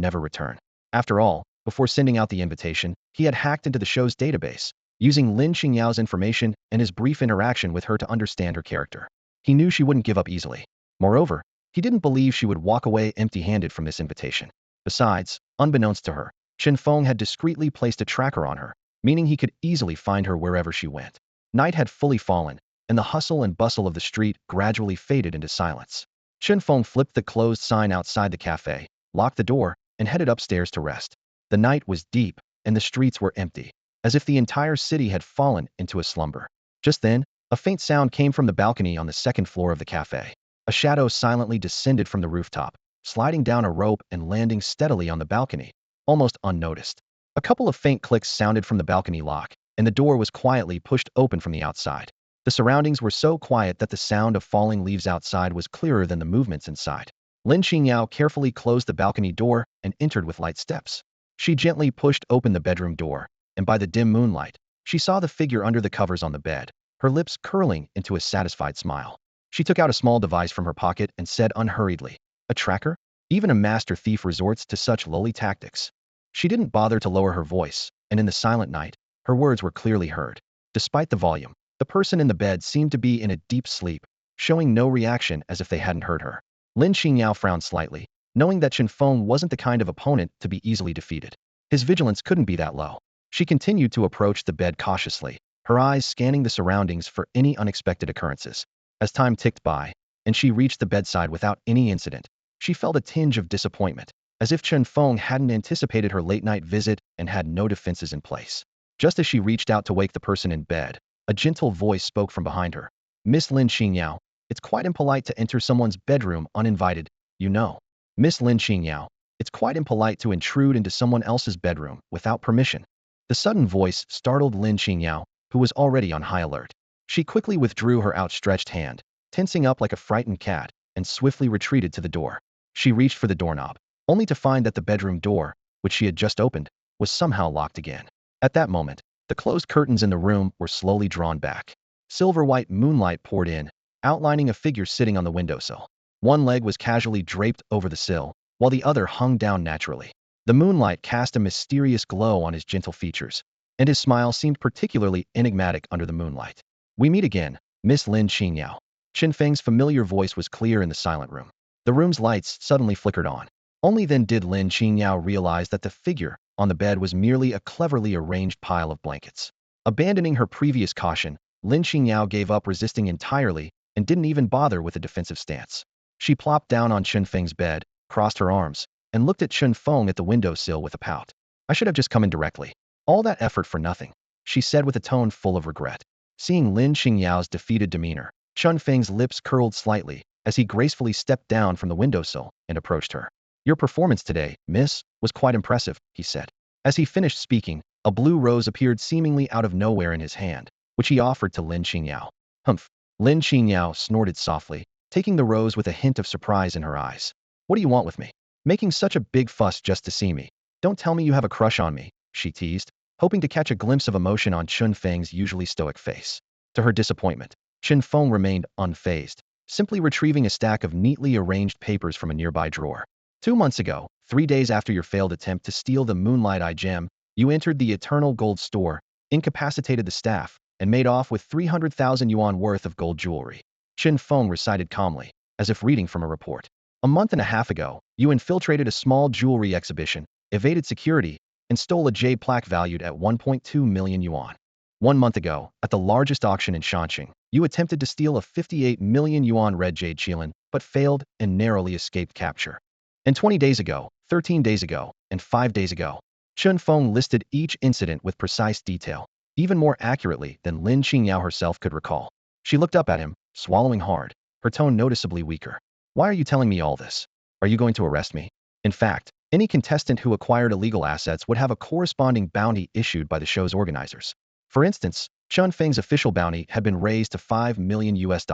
never return. After all, before sending out the invitation, he had hacked into the show's database, using Lin Qingyao's information and his brief interaction with her to understand her character. He knew she wouldn't give up easily. Moreover, he didn't believe she would walk away empty-handed from this invitation. Besides, unbeknownst to her, Chen Feng had discreetly placed a tracker on her, meaning he could easily find her wherever she went. Night had fully fallen, and the hustle and bustle of the street gradually faded into silence. Chen Feng flipped the closed sign outside the cafe, locked the door, and headed upstairs to rest. The night was deep, and the streets were empty, as if the entire city had fallen into a slumber. Just then, a faint sound came from the balcony on the second floor of the cafe. A shadow silently descended from the rooftop, sliding down a rope and landing steadily on the balcony, almost unnoticed. A couple of faint clicks sounded from the balcony lock, and the door was quietly pushed open from the outside. The surroundings were so quiet that the sound of falling leaves outside was clearer than the movements inside. Lin Qingyao carefully closed the balcony door and entered with light steps. She gently pushed open the bedroom door, and by the dim moonlight, she saw the figure under the covers on the bed, her lips curling into a satisfied smile. She took out a small device from her pocket and said unhurriedly, "A tracker? Even a master thief resorts to such lowly tactics." She didn't bother to lower her voice, and in the silent night, her words were clearly heard. Despite the volume, the person in the bed seemed to be in a deep sleep, showing no reaction as if they hadn't heard her. Lin Qingyao frowned slightly, knowing that Chen Feng wasn't the kind of opponent to be easily defeated. His vigilance couldn't be that low. She continued to approach the bed cautiously, her eyes scanning the surroundings for any unexpected occurrences. As time ticked by, and she reached the bedside without any incident, she felt a tinge of disappointment, as if Chen Feng hadn't anticipated her late-night visit and had no defenses in place. Just as she reached out to wake the person in bed, a gentle voice spoke from behind her. "Miss Lin Qingyao, It's quite impolite to enter someone's bedroom uninvited, you know. Miss Lin Qingyao, it's quite impolite to intrude into someone else's bedroom without permission. The sudden voice startled Lin Qingyao, who was already on high alert. She quickly withdrew her outstretched hand, tensing up like a frightened cat, and swiftly retreated to the door. She reached for the doorknob, only to find that the bedroom door, which she had just opened, was somehow locked again. At that moment, the closed curtains in the room were slowly drawn back. Silver-white moonlight poured in, outlining a figure sitting on the windowsill. One leg was casually draped over the sill, while the other hung down naturally. The moonlight cast a mysterious glow on his gentle features, and his smile seemed particularly enigmatic under the moonlight. "We meet again, Miss Lin Qingyao." Chen Feng's familiar voice was clear in the silent room. The room's lights suddenly flickered on. Only then did Lin Qingyao realize that the figure on the bed was merely a cleverly arranged pile of blankets. Abandoning her previous caution, Lin Qingyao gave up resisting entirely and didn't even bother with a defensive stance. She plopped down on Chen Feng's bed, crossed her arms, and looked at Chen Feng at the windowsill with a pout. "I should have just come in directly. All that effort for nothing," she said with a tone full of regret. Seeing Lin Qingyao's defeated demeanor, Chen Feng's lips curled slightly as he gracefully stepped down from the windowsill and approached her. "Your performance today, miss, was quite impressive," he said. As he finished speaking, a blue rose appeared seemingly out of nowhere in his hand, which he offered to Lin Qingyao. "Humph." Lin Qingyao snorted softly, taking the rose with a hint of surprise in her eyes. "What do you want with me? Making such a big fuss just to see me. Don't tell me you have a crush on me," she teased, hoping to catch a glimpse of emotion on Chen Feng's usually stoic face. To her disappointment, Chen Feng remained unfazed, simply retrieving a stack of neatly arranged papers from a nearby drawer. "2 months ago, 3 days after your failed attempt to steal the Moonlight Eye gem, you entered the Eternal Gold Store, incapacitated the staff, and made off with 300,000 yuan worth of gold jewelry." Chen Feng recited calmly, as if reading from a report. "A month and a half ago, you infiltrated a small jewelry exhibition, evaded security, and stole a jade plaque valued at 1.2 million yuan. 1 month ago, at the largest auction in Shanxing, you attempted to steal a 58 million yuan red jade qilin, but failed and narrowly escaped capture. And 20 days ago, 13 days ago, and 5 days ago." Chen Feng listed each incident with precise detail, even more accurately than Lin Qingyao herself could recall. She looked up at him, swallowing hard, her tone noticeably weaker. "Why are you telling me all this? Are you going to arrest me?" In fact, any contestant who acquired illegal assets would have a corresponding bounty issued by the show's organizers. For instance, Chen Feng's official bounty had been raised to $5 million US.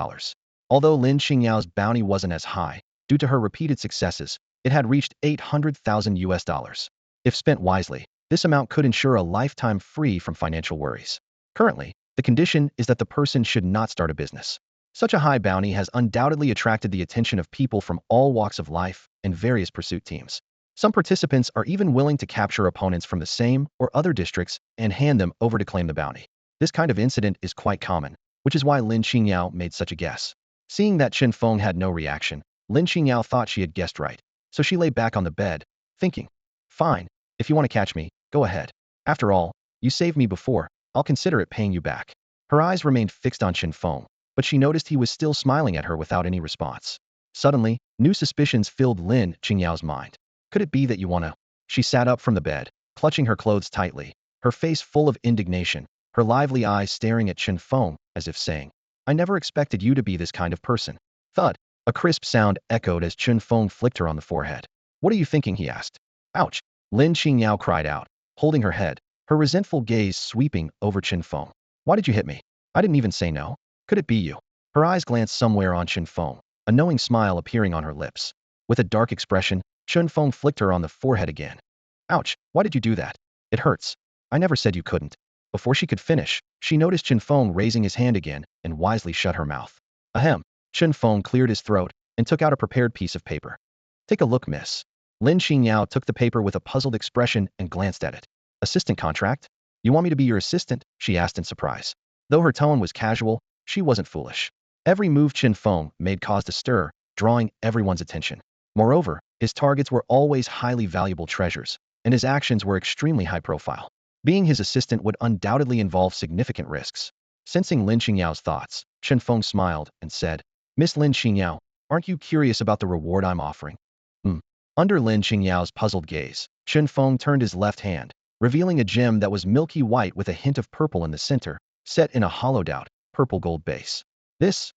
Although Lin Qingyao's bounty wasn't as high, due to her repeated successes, it had reached 800,000 US. If spent wisely, this amount could ensure a lifetime free from financial worries. Currently, the condition is that the person should not start a business. Such a high bounty has undoubtedly attracted the attention of people from all walks of life and various pursuit teams. Some participants are even willing to capture opponents from the same or other districts and hand them over to claim the bounty. This kind of incident is quite common, which is why Lin Qingyao made such a guess. Seeing that Chen Feng had no reaction, Lin Qingyao thought she had guessed right, so she lay back on the bed, thinking, "Fine, if you want to catch me, go ahead. After all, you saved me before, I'll consider it paying you back." Her eyes remained fixed on Chen Feng, but she noticed he was still smiling at her without any response. Suddenly, new suspicions filled Lin Qingyao's mind. "Could it be that you want to?" She sat up from the bed, clutching her clothes tightly, her face full of indignation, her lively eyes staring at Chen Feng as if saying, "I never expected you to be this kind of person." Thud! A crisp sound echoed as Chen Feng flicked her on the forehead. "What are you thinking?" he asked. "Ouch!" Lin Qingyao cried out, holding her head, her resentful gaze sweeping over Chen Feng. "Why did you hit me? I didn't even say no. Could it be you?" Her eyes glanced somewhere on Chen Feng, a knowing smile appearing on her lips. With a dark expression, Chen Feng flicked her on the forehead again. "Ouch, why did you do that? It hurts. I never said you couldn't." Before she could finish, she noticed Chen Feng raising his hand again and wisely shut her mouth. Ahem. Chen Feng cleared his throat and took out a prepared piece of paper. "Take a look, miss." Lin Qingyao took the paper with a puzzled expression and glanced at it. "Assistant contract? You want me to be your assistant?" she asked in surprise. Though her tone was casual, she wasn't foolish. Every move Chen Feng made caused a stir, drawing everyone's attention. Moreover, his targets were always highly valuable treasures, and his actions were extremely high profile. Being his assistant would undoubtedly involve significant risks. Sensing Lin Qingyao's thoughts, Chen Feng smiled and said, "Miss Lin Qingyao, aren't you curious about the reward I'm offering?" Under Lin Qingyao's puzzled gaze, Chen Feng turned his left hand, revealing a gem that was milky white with a hint of purple in the center, set in a hollowed-out, purple gold base. This,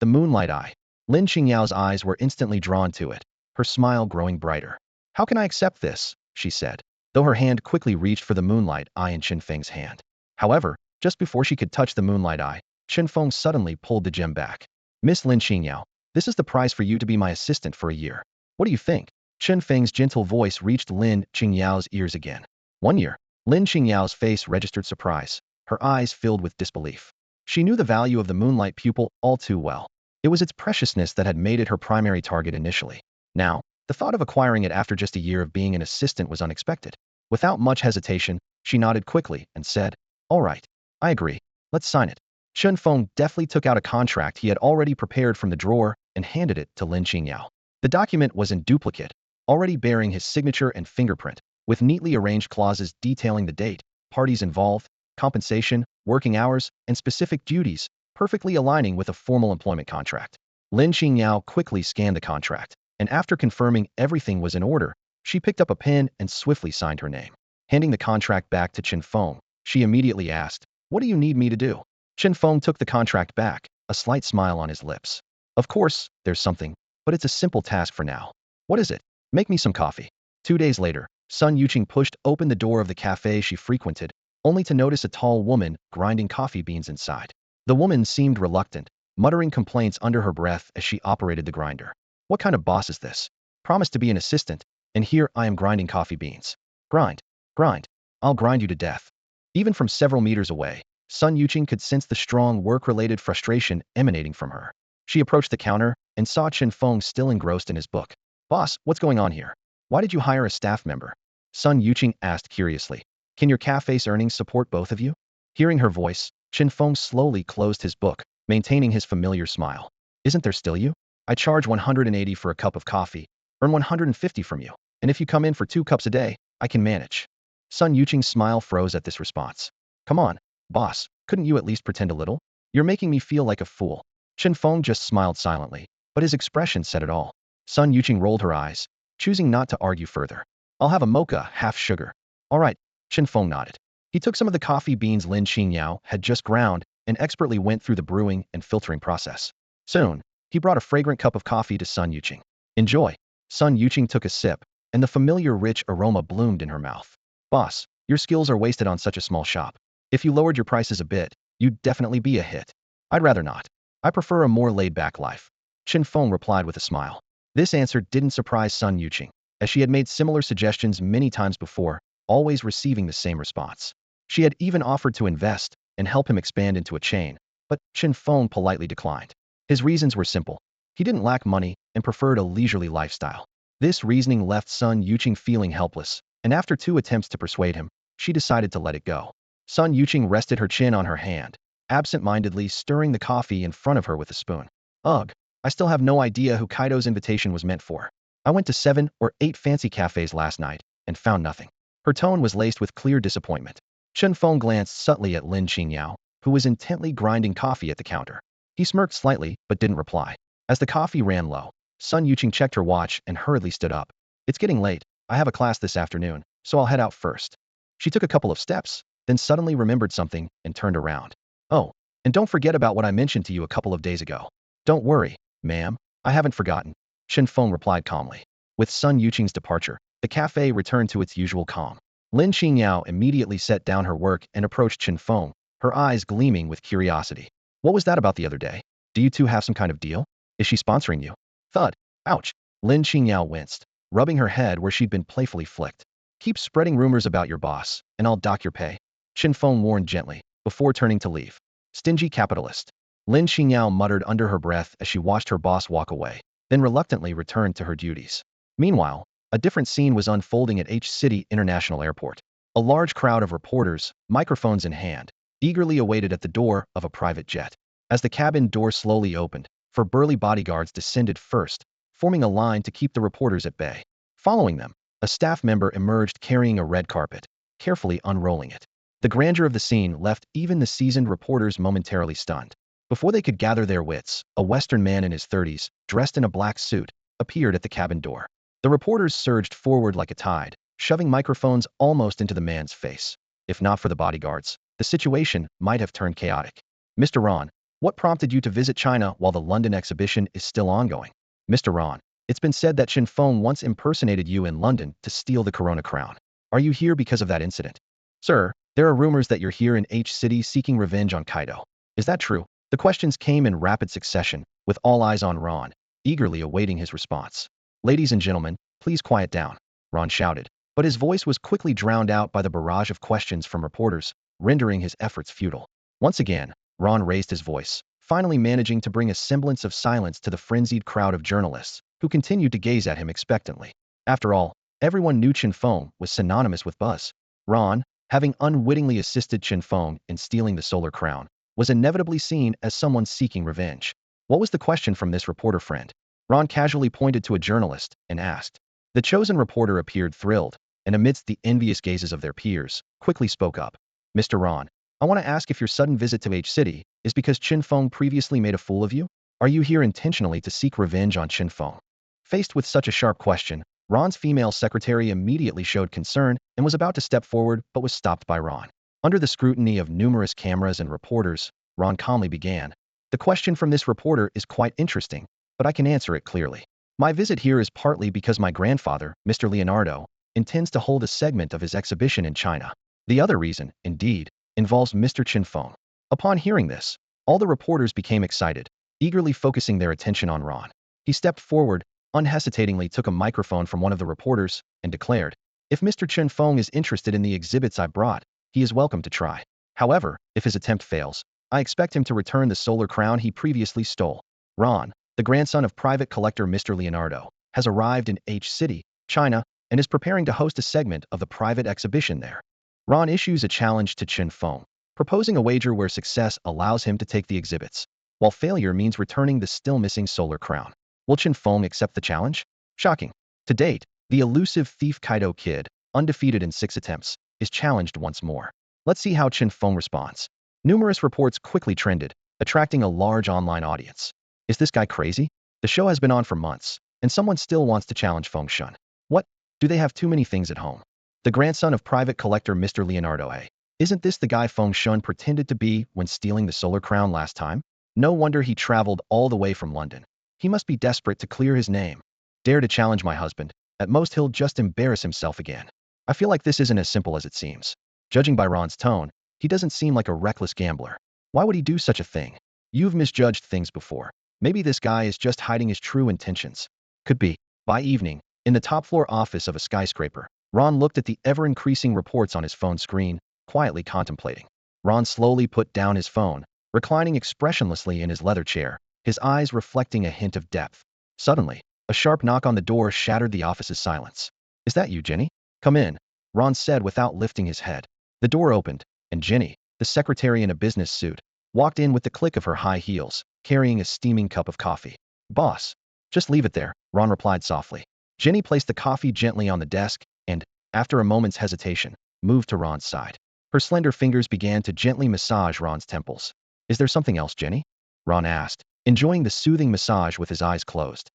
The moonlight eye. Lin Qingyao's eyes were instantly drawn to it, her smile growing brighter. How can I accept this? She said, though her hand quickly reached for the moonlight eye in Chen Feng's hand. However, just before she could touch the moonlight eye, Chen Feng suddenly pulled the gem back. Miss Lin Qingyao, this is the price for you to be my assistant for a year. What do you think? Chen Feng's gentle voice reached Lin Qingyao's ears again. 1 year. Lin Qingyao's face registered surprise, her eyes filled with disbelief. She knew the value of the moonlight pupil all too well. It was its preciousness that had made it her primary target initially. Now, the thought of acquiring it after just a year of being an assistant was unexpected. Without much hesitation, she nodded quickly and said, all right, I agree. Let's sign it. Chen Feng deftly took out a contract he had already prepared from the drawer and handed it to Lin Qingyao. The document was in duplicate, already bearing his signature and fingerprint, with neatly arranged clauses detailing the date, parties involved, compensation, working hours, and specific duties, perfectly aligning with a formal employment contract. Lin Qingyao quickly scanned the contract, and after confirming everything was in order, she picked up a pen and swiftly signed her name. Handing the contract back to Chen Feng, she immediately asked, what do you need me to do? Chen Feng took the contract back, a slight smile on his lips. Of course, there's something, but it's a simple task for now. What is it? Make me some coffee. 2 days later, Sun Yuqing pushed open the door of the cafe she frequented, only to notice a tall woman grinding coffee beans inside. The woman seemed reluctant, muttering complaints under her breath as she operated the grinder. What kind of boss is this? Promised to be an assistant, and here I am grinding coffee beans. Grind. Grind. I'll grind you to death. Even from several meters away, Sun Yuqing could sense the strong work-related frustration emanating from her. She approached the counter and saw Chen Feng still engrossed in his book. Boss, what's going on here? Why did you hire a staff member? Sun Yuqing asked curiously. Can your cafe's earnings support both of you? Hearing her voice, Chen Feng slowly closed his book, maintaining his familiar smile. Isn't there still you? I charge 180 for a cup of coffee, earn 150 from you, and if you come in for 2 cups a day, I can manage. Sun Yuqing's smile froze at this response. Come on, boss, couldn't you at least pretend a little? You're making me feel like a fool. Chen Feng just smiled silently, but his expression said it all. Sun Yuqing rolled her eyes, choosing not to argue further. I'll have a mocha, half sugar. All right, Chen Feng nodded. He took some of the coffee beans Lin Qingyao had just ground and expertly went through the brewing and filtering process. Soon, he brought a fragrant cup of coffee to Sun Yuqing. Enjoy. Sun Yuqing took a sip, and the familiar rich aroma bloomed in her mouth. Boss, your skills are wasted on such a small shop. If you lowered your prices a bit, you'd definitely be a hit. I'd rather not. I prefer a more laid-back life. Chen Feng replied with a smile. This answer didn't surprise Sun Yuqing, as she had made similar suggestions many times before, always receiving the same response. She had even offered to invest and help him expand into a chain, but Chen Feng politely declined. His reasons were simple. He didn't lack money and preferred a leisurely lifestyle. This reasoning left Sun Yuqing feeling helpless, and after 2 attempts to persuade him, she decided to let it go. Sun Yuqing rested her chin on her hand, absent-mindedly stirring the coffee in front of her with a spoon. Ugh, I still have no idea who Kaito's invitation was meant for. I went to 7 or 8 fancy cafes last night and found nothing. Her tone was laced with clear disappointment. Chen Feng glanced subtly at Lin Qingyao, who was intently grinding coffee at the counter. He smirked slightly, but didn't reply. As the coffee ran low, Sun Yuqing checked her watch and hurriedly stood up. It's getting late. I have a class this afternoon, so I'll head out first. She took a couple of steps, then suddenly remembered something and turned around. Oh, and don't forget about what I mentioned to you a couple of days ago. Don't worry, ma'am. I haven't forgotten. Chen Feng replied calmly. With Sun Yuqing's departure, the cafe returned to its usual calm. Lin Qingyao immediately set down her work and approached Chen Feng, her eyes gleaming with curiosity. What was that about the other day? Do you two have some kind of deal? Is she sponsoring you? Thud. Ouch. Lin Qingyao winced, rubbing her head where she'd been playfully flicked. Keep spreading rumors about your boss, and I'll dock your pay. Chen Feng warned gently, before turning to leave. Stingy capitalist. Lin Qingyao muttered under her breath as she watched her boss walk away, then reluctantly returned to her duties. Meanwhile, a different scene was unfolding at H-City International Airport. A large crowd of reporters, microphones in hand, eagerly awaited at the door of a private jet. As the cabin door slowly opened, 4 burly bodyguards descended first, forming a line to keep the reporters at bay. Following them, a staff member emerged carrying a red carpet, carefully unrolling it. The grandeur of the scene left even the seasoned reporters momentarily stunned. Before they could gather their wits, a Western man in his 30s, dressed in a black suit, appeared at the cabin door. The reporters surged forward like a tide, shoving microphones almost into the man's face. If not for the bodyguards, the situation might have turned chaotic. Mr. Ron, What prompted you to visit China while the London exhibition is still ongoing? Mr. Ron, it's been said that Chen Feng once impersonated you in London to steal the Corona crown. Are you here because of that incident? Sir, there are rumors that you're here in H City seeking revenge on Kaito. Is that true? The questions came in rapid succession, with all eyes on Ron, eagerly awaiting his response. Ladies and gentlemen, please quiet down, Ron shouted, but his voice was quickly drowned out by the barrage of questions from reporters, rendering his efforts futile. Once again, Ron raised his voice, finally managing to bring a semblance of silence to the frenzied crowd of journalists, who continued to gaze at him expectantly. After all, everyone knew Chen Feng was synonymous with buzz. Ron, having unwittingly assisted Chen Feng in stealing the solar crown, was inevitably seen as someone seeking revenge. What was the question from this reporter friend? Ron casually pointed to a journalist and asked. The chosen reporter appeared thrilled, and amidst the envious gazes of their peers, quickly spoke up. Mr. Ron, I want to ask if your sudden visit to H City is because Chen Feng previously made a fool of you? Are you here intentionally to seek revenge on Chen Feng? Faced with such a sharp question, Ron's female secretary immediately showed concern and was about to step forward but was stopped by Ron. Under the scrutiny of numerous cameras and reporters, Ron calmly began. The question from this reporter is quite interesting, but I can answer it clearly. My visit here is partly because my grandfather, Mr. Leonardo, intends to hold a segment of his exhibition in China. The other reason, indeed, involves Mr. Chen Feng. Upon hearing this, all the reporters became excited, eagerly focusing their attention on Ron. He stepped forward, unhesitatingly took a microphone from one of the reporters, and declared, if Mr. Chen Feng is interested in the exhibits I brought, he is welcome to try. However, if his attempt fails, I expect him to return the solar crown he previously stole. Ron, the grandson of private collector Mr. Leonardo, has arrived in H City, China, and is preparing to host a segment of the private exhibition there. Ron issues a challenge to Chen Feng, proposing a wager where success allows him to take the exhibits, while failure means returning the still missing solar crown. Will Chen Feng accept the challenge? Shocking. To date, the elusive thief Kaito Kid, undefeated in 6 attempts, is challenged once more. Let's see how Chen Feng responds. Numerous reports quickly trended, attracting a large online audience. Is this guy crazy? The show has been on for months, and someone still wants to challenge Feng Shun. What? Do they have too many things at home? The grandson of private collector Mr. Leonardo A. Isn't this the guy Feng Shun pretended to be when stealing the solar crown last time? No wonder he traveled all the way from London. He must be desperate to clear his name. Dare to challenge my husband. At most he'll just embarrass himself again. I feel like this isn't as simple as it seems. Judging by Ron's tone, he doesn't seem like a reckless gambler. Why would he do such a thing? You've misjudged things before. Maybe this guy is just hiding his true intentions. Could be. By evening, in the top floor office of a skyscraper, Ron looked at the ever-increasing reports on his phone screen, quietly contemplating. Ron slowly put down his phone, reclining expressionlessly in his leather chair, his eyes reflecting a hint of depth. Suddenly, a sharp knock on the door shattered the office's silence. Is that you, Jenny? Come in, Ron said without lifting his head. The door opened, and Jenny, the secretary in a business suit, walked in with the click of her high heels, carrying a steaming cup of coffee. Boss. Just leave it there, Ron replied softly. Jenny placed the coffee gently on the desk and, after a moment's hesitation, moved to Ron's side. Her slender fingers began to gently massage Ron's temples. Is there something else, Jenny? Ron asked, enjoying the soothing massage with his eyes closed.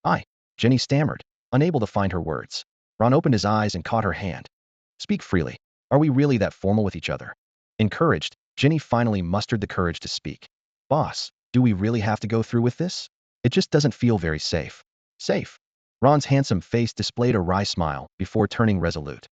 I, Jenny stammered, unable to find her words. Ron opened his eyes and caught her hand. Speak freely. Are we really that formal with each other? Encouraged, Jenny finally mustered the courage to speak. Boss, do we really have to go through with this? It just doesn't feel very safe. Safe? Ron's handsome face displayed a wry smile before turning resolute.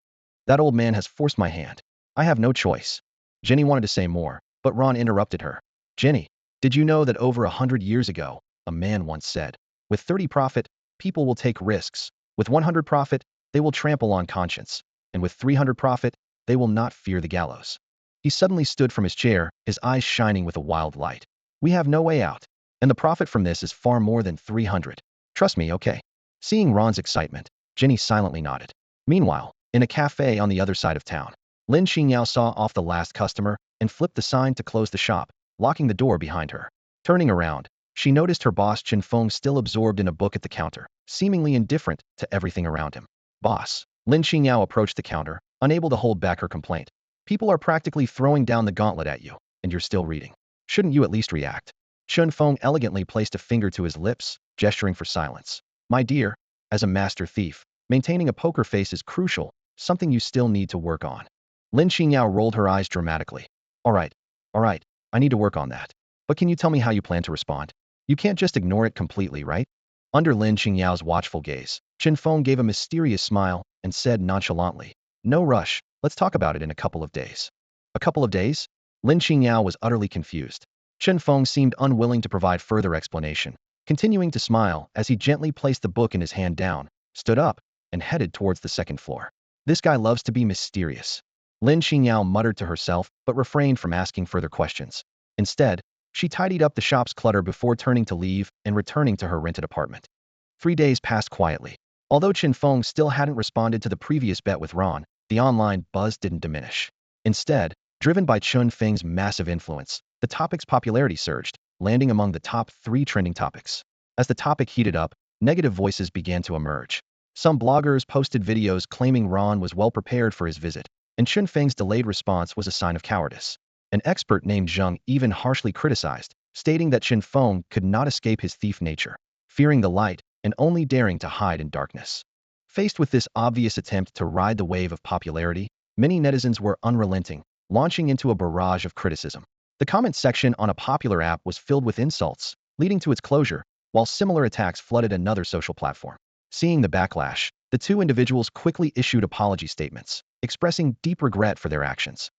That old man has forced my hand. I have no choice. Jenny wanted to say more, but Ron interrupted her. Jenny, did you know that over 100 years ago, a man once said, with 30 profit, people will take risks. With 100 profit, they will trample on conscience. And with 300 profit, they will not fear the gallows. He suddenly stood from his chair, his eyes shining with a wild light. We have no way out. And the profit from this is far more than 300. Trust me, okay? Seeing Ron's excitement, Jenny silently nodded. Meanwhile, in a cafe on the other side of town, Lin Xingyao saw off the last customer and flipped the sign to close the shop, locking the door behind her. Turning around, she noticed her boss Chen Feng still absorbed in a book at the counter, seemingly indifferent to everything around him. Boss. Lin Xingyao approached the counter, unable to hold back her complaint. People are practically throwing down the gauntlet at you, and you're still reading. Shouldn't you at least react? Chen Feng elegantly placed a finger to his lips, gesturing for silence. My dear, as a master thief, maintaining a poker face is crucial, something you still need to work on. Lin Xingyao rolled her eyes dramatically. All right, I need to work on that. But can you tell me how you plan to respond? You can't just ignore it completely, right? Under Lin Qingyao's watchful gaze, Chen Feng gave a mysterious smile and said nonchalantly, "No rush, let's talk about it in a couple of days." A couple of days? Lin Qingyao was utterly confused. Chen Feng seemed unwilling to provide further explanation, continuing to smile as he gently placed the book in his hand down, stood up, and headed towards the second floor. This guy loves to be mysterious. Lin Qingyao muttered to herself but refrained from asking further questions. Instead, she tidied up the shop's clutter before turning to leave and returning to her rented apartment. 3 days passed quietly. Although Chen Feng still hadn't responded to the previous bet with Ron, the online buzz didn't diminish. Instead, driven by Chen Feng's massive influence, the topic's popularity surged, landing among the top 3 trending topics. As the topic heated up, negative voices began to emerge. Some bloggers posted videos claiming Ron was well prepared for his visit, and Chen Feng's delayed response was a sign of cowardice. An expert named Zheng even harshly criticized, stating that Chen Feng could not escape his thief nature, fearing the light and only daring to hide in darkness. Faced with this obvious attempt to ride the wave of popularity, many netizens were unrelenting, launching into a barrage of criticism. The comment section on a popular app was filled with insults, leading to its closure, while similar attacks flooded another social platform. Seeing the backlash, the two individuals quickly issued apology statements, expressing deep regret for their actions.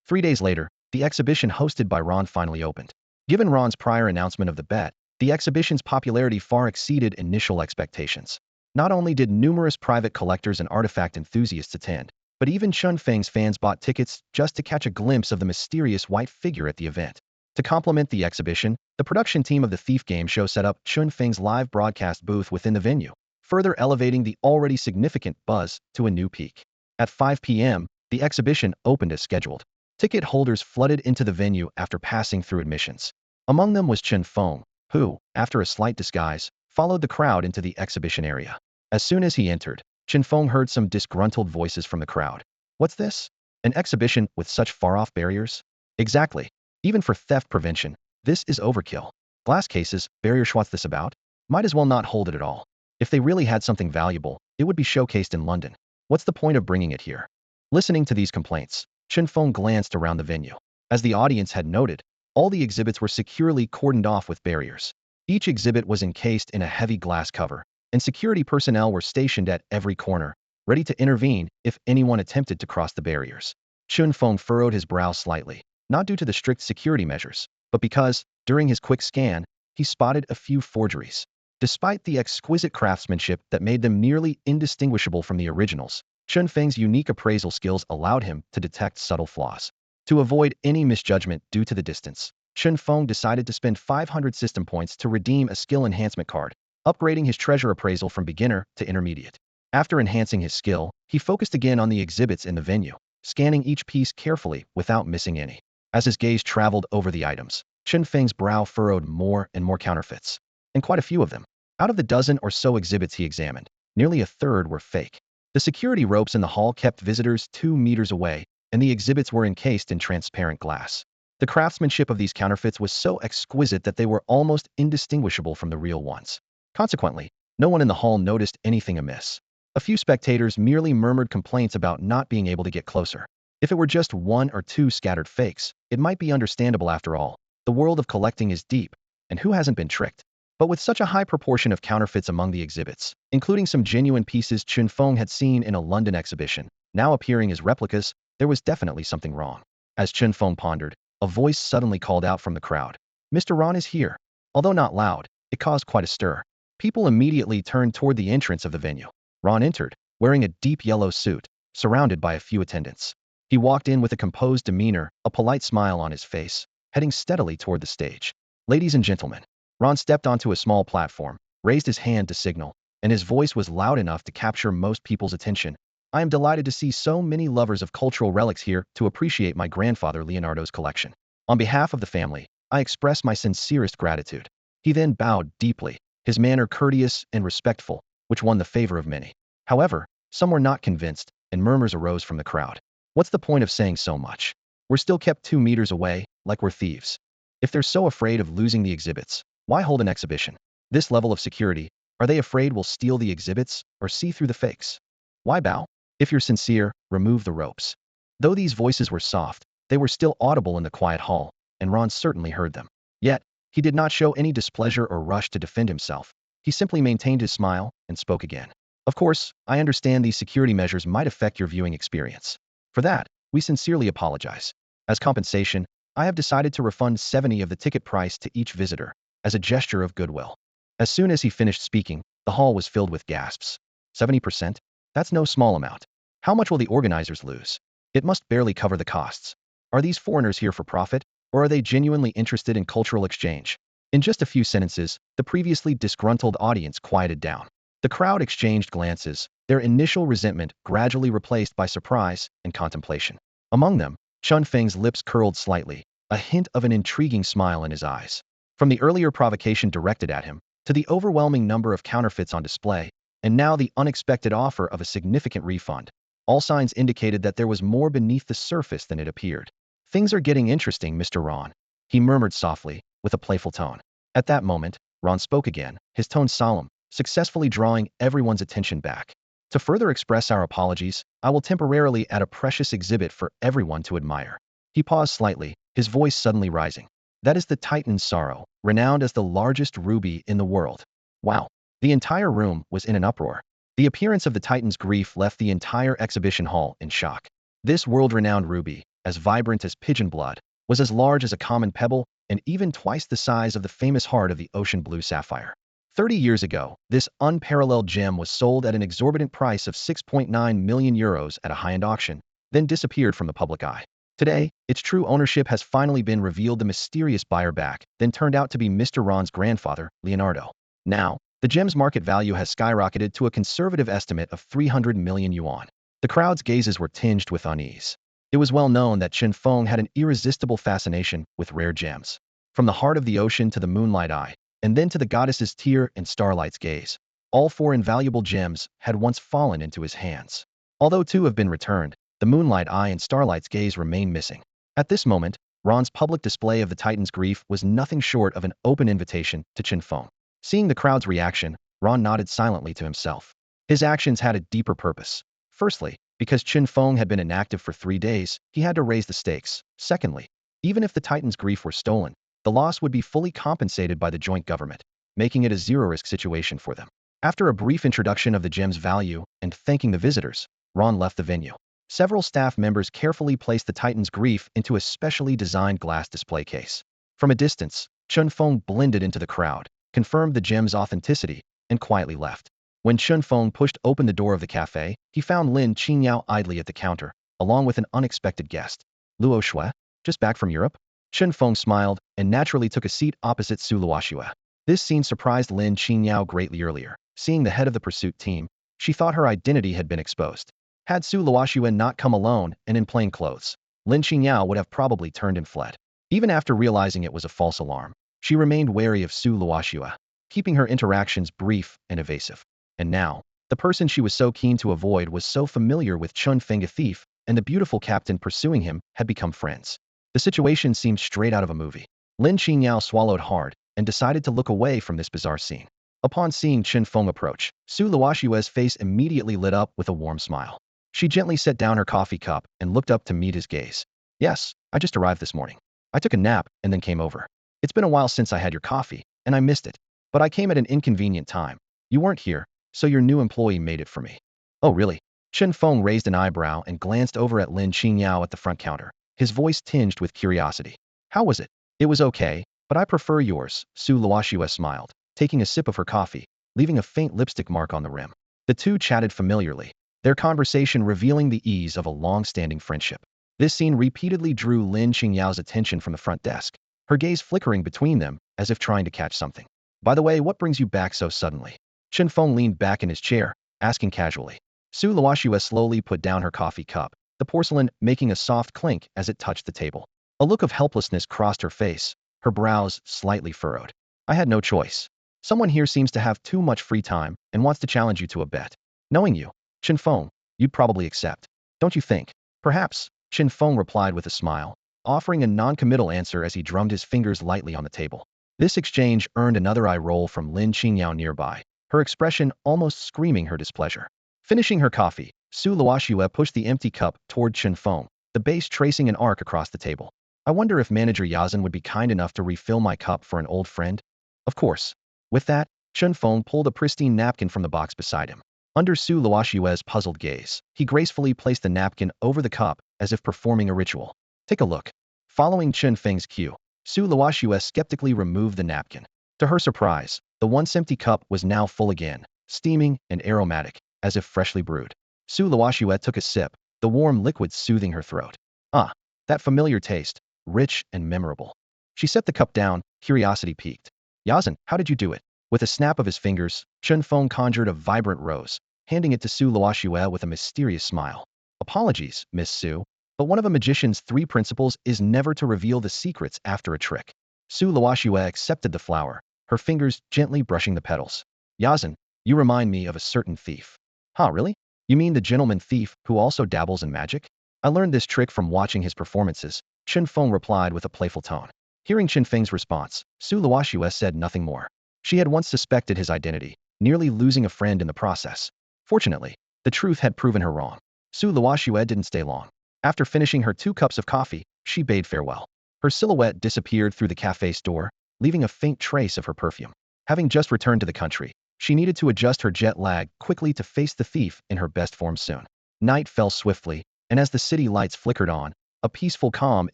3 days later, the exhibition hosted by Ron finally opened. Given Ron's prior announcement of the bet, the exhibition's popularity far exceeded initial expectations. Not only did numerous private collectors and artifact enthusiasts attend, but even Chen Feng's fans bought tickets just to catch a glimpse of the mysterious white figure at the event. To complement the exhibition, the production team of the Thief game show set up Chen Feng's live broadcast booth within the venue, further elevating the already significant buzz to a new peak. At 5 p.m., the exhibition opened as scheduled. Ticket holders flooded into the venue after passing through admissions. Among them was Chen Feng, who, after a slight disguise, followed the crowd into the exhibition area. As soon as he entered, Chen Feng heard some disgruntled voices from the crowd. What's this? An exhibition with such far-off barriers? Exactly. Even for theft prevention, this is overkill. Glass cases, barriers, what's this about? Might as well not hold it at all. If they really had something valuable, it would be showcased in London. What's the point of bringing it here? Listening to these complaints, Chen Feng glanced around the venue. As the audience had noted, all the exhibits were securely cordoned off with barriers. Each exhibit was encased in a heavy glass cover, and security personnel were stationed at every corner, ready to intervene if anyone attempted to cross the barriers. Chen Feng furrowed his brow slightly, not due to the strict security measures, but because, during his quick scan, he spotted a few forgeries. Despite the exquisite craftsmanship that made them nearly indistinguishable from the originals, Chen Feng's unique appraisal skills allowed him to detect subtle flaws. To avoid any misjudgment due to the distance, Chen Feng decided to spend 500 system points to redeem a skill enhancement card, upgrading his treasure appraisal from beginner to intermediate. After enhancing his skill, he focused again on the exhibits in the venue, scanning each piece carefully without missing any. As his gaze traveled over the items, Chen Feng's brow furrowed more and more counterfeits, and quite a few of them. Out of the dozen or so exhibits he examined, nearly a third were fake. The security ropes in the hall kept visitors 2 meters away, and the exhibits were encased in transparent glass. The craftsmanship of these counterfeits was so exquisite that they were almost indistinguishable from the real ones. Consequently, no one in the hall noticed anything amiss. A few spectators merely murmured complaints about not being able to get closer. If it were just 1 or 2 scattered fakes, it might be understandable after all. The world of collecting is deep, and who hasn't been tricked? But with such a high proportion of counterfeits among the exhibits, including some genuine pieces Chen Feng had seen in a London exhibition, now appearing as replicas, there was definitely something wrong. As Chen Feng pondered, a voice suddenly called out from the crowd. "Mr. Ron is here." Although not loud, it caused quite a stir. People immediately turned toward the entrance of the venue. Ron entered, wearing a deep yellow suit, surrounded by a few attendants. He walked in with a composed demeanor, a polite smile on his face, heading steadily toward the stage. "Ladies and gentlemen." Ron stepped onto a small platform, raised his hand to signal, and his voice was loud enough to capture most people's attention. "I am delighted to see so many lovers of cultural relics here to appreciate my grandfather Leonardo's collection. On behalf of the family, I express my sincerest gratitude." He then bowed deeply, his manner courteous and respectful, which won the favor of many. However, some were not convinced, and murmurs arose from the crowd. "What's the point of saying so much? We're still kept 2 meters away, like we're thieves. If they're so afraid of losing the exhibits, why hold an exhibition? This level of security, are they afraid we'll steal the exhibits or see through the fakes? Why bow? If you're sincere, remove the ropes." Though these voices were soft, they were still audible in the quiet hall, and Ron certainly heard them. Yet, he did not show any displeasure or rush to defend himself. He simply maintained his smile and spoke again. Of course, I understand these security measures might affect your viewing experience. For that, we sincerely apologize. As compensation, I have decided to refund 70 of the ticket price to each visitor, as a gesture of goodwill. As soon as he finished speaking, the hall was filled with gasps. 70%? That's no small amount. How much will the organizers lose? It must barely cover the costs. Are these foreigners here for profit, or are they genuinely interested in cultural exchange? In just a few sentences, the previously disgruntled audience quieted down. The crowd exchanged glances, their initial resentment gradually replaced by surprise and contemplation. Among them, Chen Feng's lips curled slightly, a hint of an intriguing smile in his eyes. From the earlier provocation directed at him, to the overwhelming number of counterfeits on display, and now the unexpected offer of a significant refund, all signs indicated that there was more beneath the surface than it appeared. Things are getting interesting, Mr. Ron, he murmured softly, with a playful tone. At that moment, Ron spoke again, his tone solemn, successfully drawing everyone's attention back. To further express our apologies, I will temporarily add a precious exhibit for everyone to admire. He paused slightly, his voice suddenly rising. That is the Titan's sorrow, renowned as the largest ruby in the world. Wow. The entire room was in an uproar. The appearance of the Titan's grief left the entire exhibition hall in shock. This world-renowned ruby, as vibrant as pigeon blood, was as large as a common pebble and even twice the size of the famous heart of the ocean blue sapphire. 30 years ago, this unparalleled gem was sold at an exorbitant price of 6.9 million euros at a high-end auction, then disappeared from the public eye. Today, its true ownership has finally been revealed. The mysterious buyer back then turned out to be Mr. Ron's grandfather, Leonardo. Now, the gem's market value has skyrocketed to a conservative estimate of 300 million yuan. The crowd's gazes were tinged with unease. It was well known that Chen Feng had an irresistible fascination with rare gems. From the heart of the ocean to the moonlight eye, and then to the goddess's tear and starlight's gaze, all four invaluable gems had once fallen into his hands. Although two have been returned, the moonlight eye and starlight's gaze remain missing. At this moment, Ron's public display of the Titan's grief was nothing short of an open invitation to Chen Feng. Seeing the crowd's reaction, Ron nodded silently to himself. His actions had a deeper purpose. Firstly, because Chen Feng had been inactive for 3 days, he had to raise the stakes. Secondly, even if the Titan's grief were stolen, the loss would be fully compensated by the joint government, making it a zero-risk situation for them. After a brief introduction of the gem's value and thanking the visitors, Ron left the venue. Several staff members carefully placed the Titan's grief into a specially designed glass display case. From a distance, Chen Feng blended into the crowd, confirmed the gem's authenticity, and quietly left. When Chen Feng pushed open the door of the cafe, he found Lin Qingyao idly at the counter, along with an unexpected guest. Luo Shui, just back from Europe? Chen Feng smiled and naturally took a seat opposite Su Luoxue. This scene surprised Lin Qingyao greatly earlier. Seeing the head of the pursuit team, she thought her identity had been exposed. Had Su Luoxue not come alone and in plain clothes, Lin Qingyao would have probably turned and fled. Even after realizing it was a false alarm, she remained wary of Su Luoxue, keeping her interactions brief and evasive. And now, the person she was so keen to avoid was so familiar with Chen Feng, a thief, and the beautiful captain pursuing him had become friends. The situation seemed straight out of a movie. Lin Qingyao swallowed hard and decided to look away from this bizarre scene. Upon seeing Chen Feng approach, Su Luoxue's face immediately lit up with a warm smile. She gently set down her coffee cup and looked up to meet his gaze. Yes, I just arrived this morning. I took a nap and then came over. It's been a while since I had your coffee, and I missed it. But I came at an inconvenient time. You weren't here, so your new employee made it for me. Oh, really? Chen Feng raised an eyebrow and glanced over at Lin Qingyao at the front counter, his voice tinged with curiosity. How was it? It was okay, but I prefer yours, Su Luoxue smiled, taking a sip of her coffee, leaving a faint lipstick mark on the rim. The two chatted familiarly, their conversation revealing the ease of a long-standing friendship. This scene repeatedly drew Lin Qingyao's attention from the front desk, her gaze flickering between them as if trying to catch something. By the way, what brings you back so suddenly? Chen Feng leaned back in his chair, asking casually. Su Luoxue slowly put down her coffee cup, the porcelain making a soft clink as it touched the table. A look of helplessness crossed her face, her brows slightly furrowed. I had no choice. Someone here seems to have too much free time and wants to challenge you to a bet. Knowing you, Chen Feng, you'd probably accept. Don't you think? Perhaps, Chen Feng replied with a smile, offering a non-committal answer as he drummed his fingers lightly on the table. This exchange earned another eye roll from Lin Qingyao nearby, her expression almost screaming her displeasure. Finishing her coffee, Su Luoxue pushed the empty cup toward Chen Feng, the base tracing an arc across the table. I wonder if manager Yazan would be kind enough to refill my cup for an old friend? Of course. With that, Chen Feng pulled a pristine napkin from the box beside him. Under Su Luoxue's puzzled gaze, he gracefully placed the napkin over the cup as if performing a ritual. Take a look. Following Chen Feng's cue, Su Luoxue skeptically removed the napkin. To her surprise, the once empty cup was now full again, steaming and aromatic, as if freshly brewed. Su Luoxue took a sip, the warm liquid soothing her throat. Ah, that familiar taste, rich and memorable. She set the cup down, curiosity piqued. Yazan, how did you do it? With a snap of his fingers, Chen Feng conjured a vibrant rose, handing it to Su Luoxue with a mysterious smile. Apologies, Miss Su, but one of a magician's 3 principles is never to reveal the secrets after a trick. Su Luoxue accepted the flower, her fingers gently brushing the petals. Yazan, you remind me of a certain thief. Huh, really? You mean the gentleman thief who also dabbles in magic? I learned this trick from watching his performances, Chen Feng replied with a playful tone. Hearing Chen Feng's response, Su Luoxue said nothing more. She had once suspected his identity, nearly losing a friend in the process. Fortunately, the truth had proven her wrong. Su Luoxue didn't stay long. After finishing her 2 cups of coffee, she bade farewell. Her silhouette disappeared through the cafe's door, leaving a faint trace of her perfume. Having just returned to the country, she needed to adjust her jet lag quickly to face the thief in her best form soon. Night fell swiftly, and as the city lights flickered on, a peaceful calm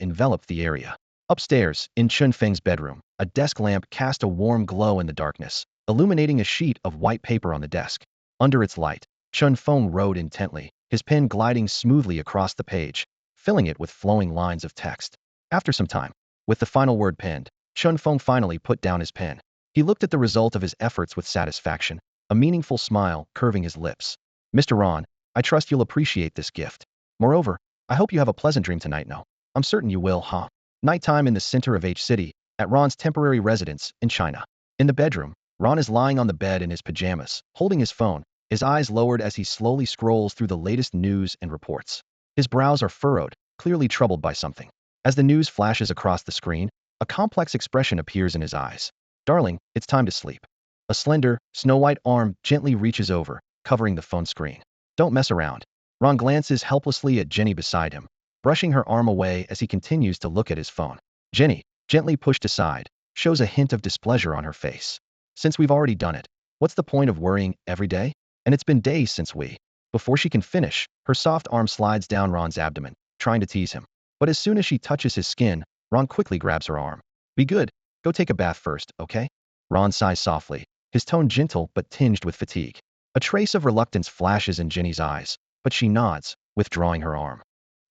enveloped the area. Upstairs, in Chen Feng's bedroom, a desk lamp cast a warm glow in the darkness, illuminating a sheet of white paper on the desk. Under its light, Chen Feng wrote intently, his pen gliding smoothly across the page, filling it with flowing lines of text. After some time, with the final word penned, Chen Feng finally put down his pen. He looked at the result of his efforts with satisfaction, a meaningful smile curving his lips. Mr. Ron, I trust you'll appreciate this gift. Moreover, I hope you have a pleasant dream tonight, no? I'm certain you will, huh? Nighttime in the center of H City, at Ron's temporary residence in China. In the bedroom, Ron is lying on the bed in his pajamas, holding his phone, his eyes lowered as he slowly scrolls through the latest news and reports. His brows are furrowed, clearly troubled by something. As the news flashes across the screen, a complex expression appears in his eyes. Darling, it's time to sleep. A slender, snow-white arm gently reaches over, covering the phone screen. Don't mess around. Ron glances helplessly at Jenny beside him, brushing her arm away as he continues to look at his phone. Jenny, gently pushed aside, shows a hint of displeasure on her face. Since we've already done it, what's the point of worrying every day? And it's been days since we. Before she can finish, her soft arm slides down Ron's abdomen, trying to tease him. But as soon as she touches his skin, Ron quickly grabs her arm. Be good. Go take a bath first, okay? Ron sighs softly, his tone gentle but tinged with fatigue. A trace of reluctance flashes in Jenny's eyes, but she nods, withdrawing her arm.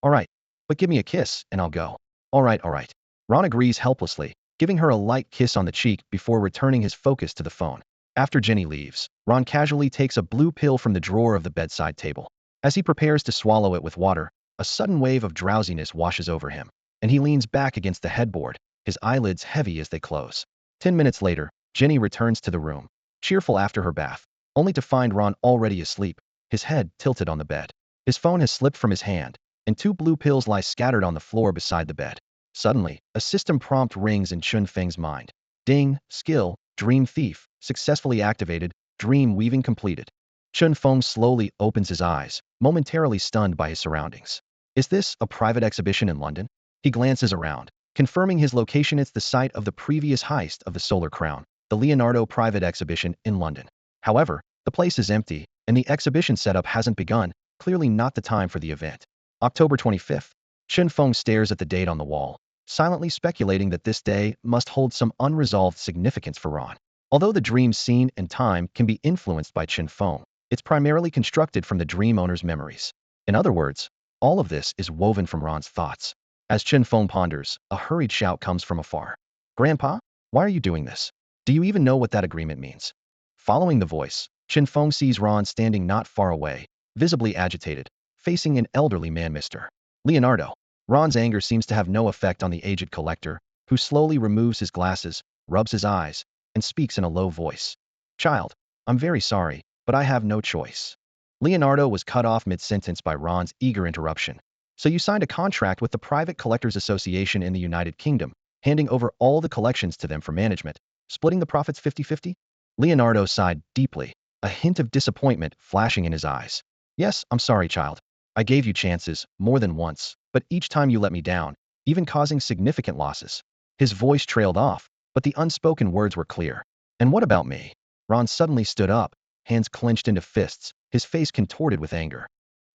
All right, but give me a kiss, and I'll go. All right, all right. Ron agrees helplessly, giving her a light kiss on the cheek before returning his focus to the phone. After Jenny leaves, Ron casually takes a blue pill from the drawer of the bedside table. As he prepares to swallow it with water, a sudden wave of drowsiness washes over him, and he leans back against the headboard, his eyelids heavy as they close. 10 minutes later, Jenny returns to the room, cheerful after her bath, only to find Ron already asleep, his head tilted on the bed. His phone has slipped from his hand, and 2 blue pills lie scattered on the floor beside the bed. Suddenly, a system prompt rings in Chen Feng's mind. Ding, skill, dream thief, successfully activated, dream weaving completed. Chen Feng slowly opens his eyes, momentarily stunned by his surroundings. Is this a private exhibition in London? He glances around, confirming his location. It's the site of the previous heist of the Solar Crown, the Leonardo private exhibition in London. However, the place is empty, and the exhibition setup hasn't begun, clearly not the time for the event. October 25th. Chen Feng stares at the date on the wall, silently speculating that this day must hold some unresolved significance for Ron. Although the dream scene and time can be influenced by Chen Feng, it's primarily constructed from the dream owner's memories. In other words, all of this is woven from Ron's thoughts. As Chen Feng ponders, a hurried shout comes from afar. Grandpa, why are you doing this? Do you even know what that agreement means? Following the voice, Chen Feng sees Ron standing not far away, visibly agitated, facing an elderly man, Mr. Leonardo. Ron's anger seems to have no effect on the aged collector, who slowly removes his glasses, rubs his eyes, and speaks in a low voice. Child, I'm very sorry, but I have no choice. Leonardo was cut off mid-sentence by Ron's eager interruption. So you signed a contract with the Private Collectors Association in the United Kingdom, handing over all the collections to them for management, splitting the profits 50-50? Leonardo sighed deeply, a hint of disappointment flashing in his eyes. Yes, I'm sorry, child. I gave you chances, more than once, but each time you let me down, even causing significant losses. His voice trailed off, but the unspoken words were clear. And what about me? Ron suddenly stood up, hands clenched into fists, his face contorted with anger.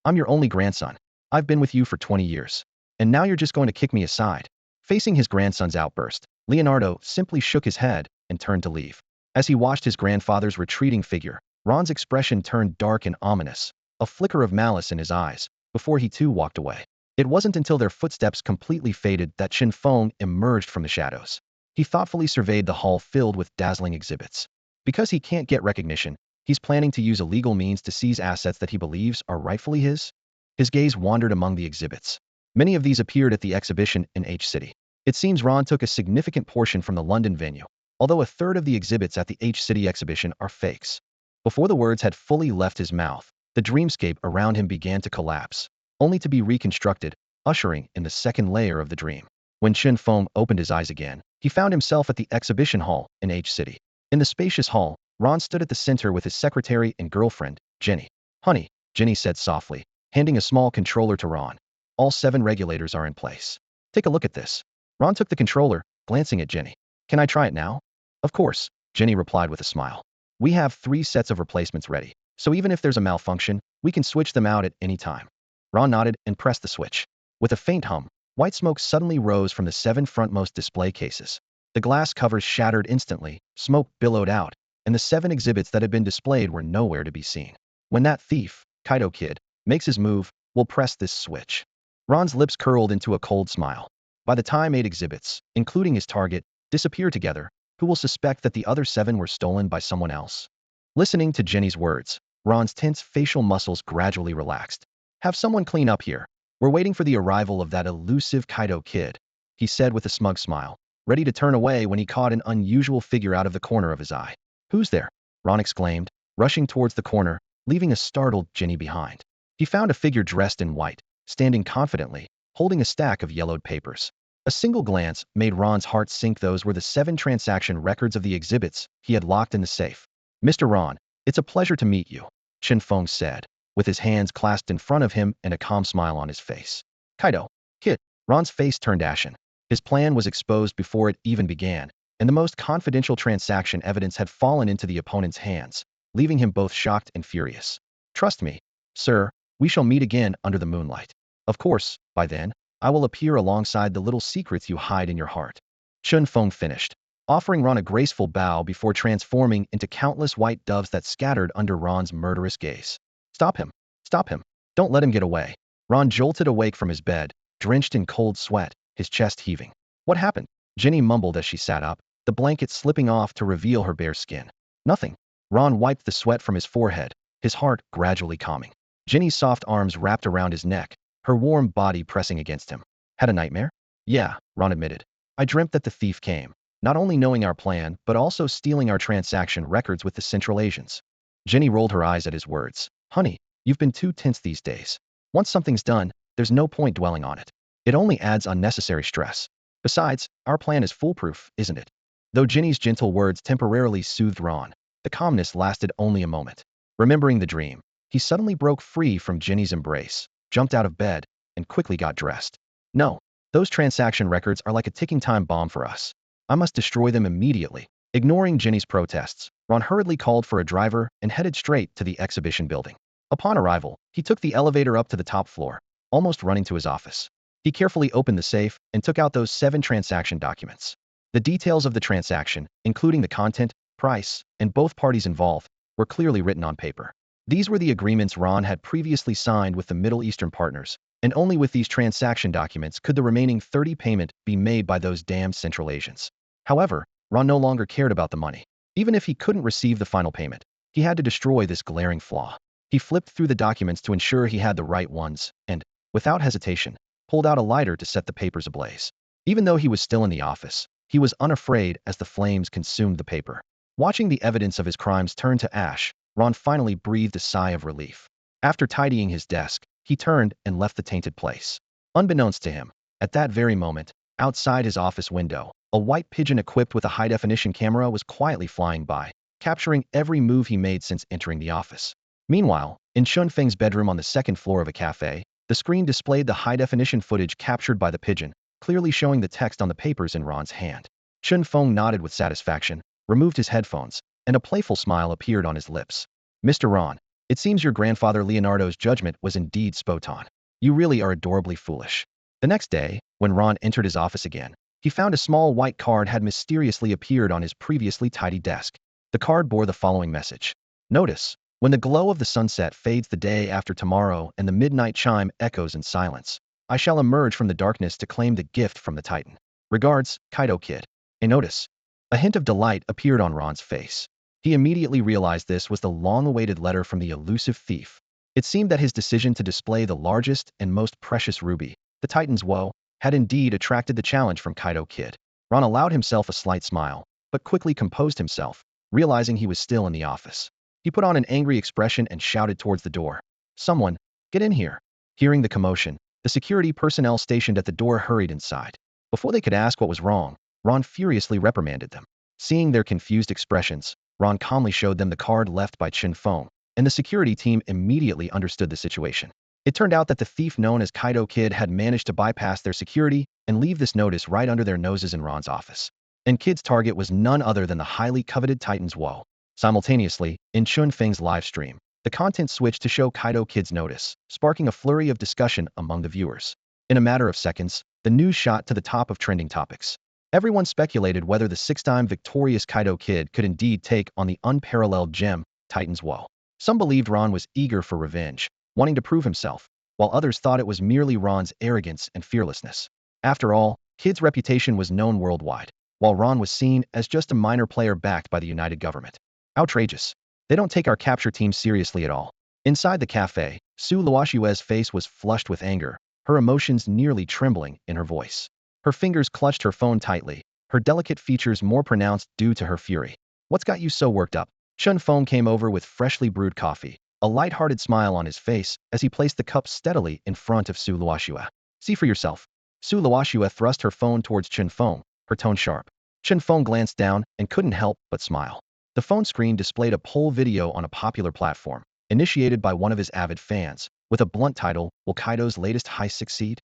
I'm your only grandson. I've been with you for 20 years. And now you're just going to kick me aside. Facing his grandson's outburst, Leonardo simply shook his head and turned to leave. As he watched his grandfather's retreating figure, Ron's expression turned dark and ominous, a flicker of malice in his eyes, before he too walked away. It wasn't until their footsteps completely faded that Chen Feng emerged from the shadows. He thoughtfully surveyed the hall filled with dazzling exhibits. Because he can't get recognition, he's planning to use illegal means to seize assets that he believes are rightfully his. His gaze wandered among the exhibits. Many of these appeared at the exhibition in H City. It seems Ron took a significant portion from the London venue, although a third of the exhibits at the H City exhibition are fakes. Before the words had fully left his mouth, the dreamscape around him began to collapse, only to be reconstructed, ushering in the second layer of the dream. When Chen Feng opened his eyes again, he found himself at the exhibition hall in H City. In the spacious hall, Ron stood at the center with his secretary and girlfriend, Jenny. Honey, Jenny said softly, handing a small controller to Ron. All 7 regulators are in place. Take a look at this. Ron took the controller, glancing at Jenny. Can I try it now? Of course, Jenny replied with a smile. We have 3 sets of replacements ready, so even if there's a malfunction, we can switch them out at any time. Ron nodded and pressed the switch. With a faint hum, white smoke suddenly rose from the 7 frontmost display cases. The glass covers shattered instantly, smoke billowed out, and the 7 exhibits that had been displayed were nowhere to be seen. When that thief, Kaito Kid, makes his move, we'll press this switch. Ron's lips curled into a cold smile. By the time 8 exhibits, including his target, disappear together, who will suspect that the other 7 were stolen by someone else? Listening to Jenny's words, Ron's tense facial muscles gradually relaxed. Have someone clean up here. We're waiting for the arrival of that elusive Kaito Kid, he said with a smug smile, ready to turn away when he caught an unusual figure out of the corner of his eye. Who's there? Ron exclaimed, rushing towards the corner, leaving a startled Jenny behind. He found a figure dressed in white, standing confidently, holding a stack of yellowed papers. A single glance made Ron's heart sink. Those were the 7 transaction records of the exhibits he had locked in the safe. Mr. Ron, it's a pleasure to meet you, Chen Feng said, with his hands clasped in front of him and a calm smile on his face. Kaito Kid. Ron's face turned ashen. His plan was exposed before it even began, and the most confidential transaction evidence had fallen into the opponent's hands, leaving him both shocked and furious. Trust me, sir, we shall meet again under the moonlight. Of course, by then, I will appear alongside the little secrets you hide in your heart. Chen Feng finished, offering Ron a graceful bow before transforming into countless white doves that scattered under Ron's murderous gaze. Stop him! Stop him! Don't let him get away! Ron jolted awake from his bed, drenched in cold sweat, his chest heaving. What happened? Jenny mumbled as she sat up, the blanket slipping off to reveal her bare skin. Nothing. Ron wiped the sweat from his forehead, his heart gradually calming. Jenny's soft arms wrapped around his neck, her warm body pressing against him. Had a nightmare? Yeah, Ron admitted. I dreamt that the thief came, not only knowing our plan, but also stealing our transaction records with the Central Asians. Jenny rolled her eyes at his words. Honey, you've been too tense these days. Once something's done, there's no point dwelling on it. It only adds unnecessary stress. Besides, our plan is foolproof, isn't it? Though Jenny's gentle words temporarily soothed Ron, the calmness lasted only a moment. Remembering the dream, he suddenly broke free from Jenny's embrace, jumped out of bed, and quickly got dressed. No, those transaction records are like a ticking time bomb for us. I must destroy them immediately. Ignoring Jenny's protests, Ron hurriedly called for a driver and headed straight to the exhibition building. Upon arrival, he took the elevator up to the top floor, almost running to his office. He carefully opened the safe and took out those 7 transaction documents. The details of the transaction, including the content, price, and both parties involved, were clearly written on paper. These were the agreements Ron had previously signed with the Middle Eastern partners, and only with these transaction documents could the remaining 30 payment be made by those damned Central Asians. However, Ron no longer cared about the money. Even if he couldn't receive the final payment, he had to destroy this glaring flaw. He flipped through the documents to ensure he had the right ones, and, without hesitation, pulled out a lighter to set the papers ablaze. Even though he was still in the office, he was unafraid as the flames consumed the paper. Watching the evidence of his crimes turn to ash, Ron finally breathed a sigh of relief. After tidying his desk, he turned and left the tainted place. Unbeknownst to him, at that very moment, outside his office window, a white pigeon equipped with a high-definition camera was quietly flying by, capturing every move he made since entering the office. Meanwhile, in Chen Feng's bedroom on the 2nd floor of a cafe, the screen displayed the high-definition footage captured by the pigeon, clearly showing the text on the papers in Ron's hand. Chen Feng nodded with satisfaction, removed his headphones, and a playful smile appeared on his lips. Mr. Ron, it seems your grandfather Leonardo's judgment was indeed spot on. You really are adorably foolish. The next day, when Ron entered his office again, he found a small white card had mysteriously appeared on his previously tidy desk. The card bore the following message. Notice, when the glow of the sunset fades the day after tomorrow and the midnight chime echoes in silence, I shall emerge from the darkness to claim the gift from the Titan. Regards, Kaito Kid. A notice. A hint of delight appeared on Ron's face. He immediately realized this was the long-awaited letter from the elusive thief. It seemed that his decision to display the largest and most precious ruby, the Titan's woe, had indeed attracted the challenge from Kaito Kid. Ron allowed himself a slight smile, but quickly composed himself, realizing he was still in the office. He put on an angry expression and shouted towards the door. Someone, get in here. Hearing the commotion, the security personnel stationed at the door hurried inside. Before they could ask what was wrong, Ron furiously reprimanded them. Seeing their confused expressions, Ron calmly showed them the card left by Chen Feng, and the security team immediately understood the situation. It turned out that the thief known as Kaito Kid had managed to bypass their security and leave this notice right under their noses in Ron's office. And Kid's target was none other than the highly coveted Titan's woe. Simultaneously, in Chen Feng's live stream, the content switched to show Kaito Kid's notice, sparking a flurry of discussion among the viewers. In a matter of seconds, the news shot to the top of trending topics. Everyone speculated whether the six-time victorious Kaito Kid could indeed take on the unparalleled gem, Titan's woe. Some believed Ron was eager for revenge, wanting to prove himself, while others thought it was merely Ron's arrogance and fearlessness. After all, Kid's reputation was known worldwide, while Ron was seen as just a minor player backed by the United Government. Outrageous. They don't take our capture team seriously at all. Inside the cafe, Su Luoshue's face was flushed with anger, her emotions nearly trembling in her voice. Her fingers clutched her phone tightly, her delicate features more pronounced due to her fury. What's got you so worked up? Chen Feng came over with freshly brewed coffee, a light-hearted smile on his face as he placed the cup steadily in front of Su Luoshue. See for yourself. Su Luoshue thrust her phone towards Chen Feng, her tone sharp. Chen Feng glanced down and couldn't help but smile. The phone screen displayed a poll video on a popular platform, initiated by one of his avid fans, with a blunt title, Will Kaito's latest heist succeed?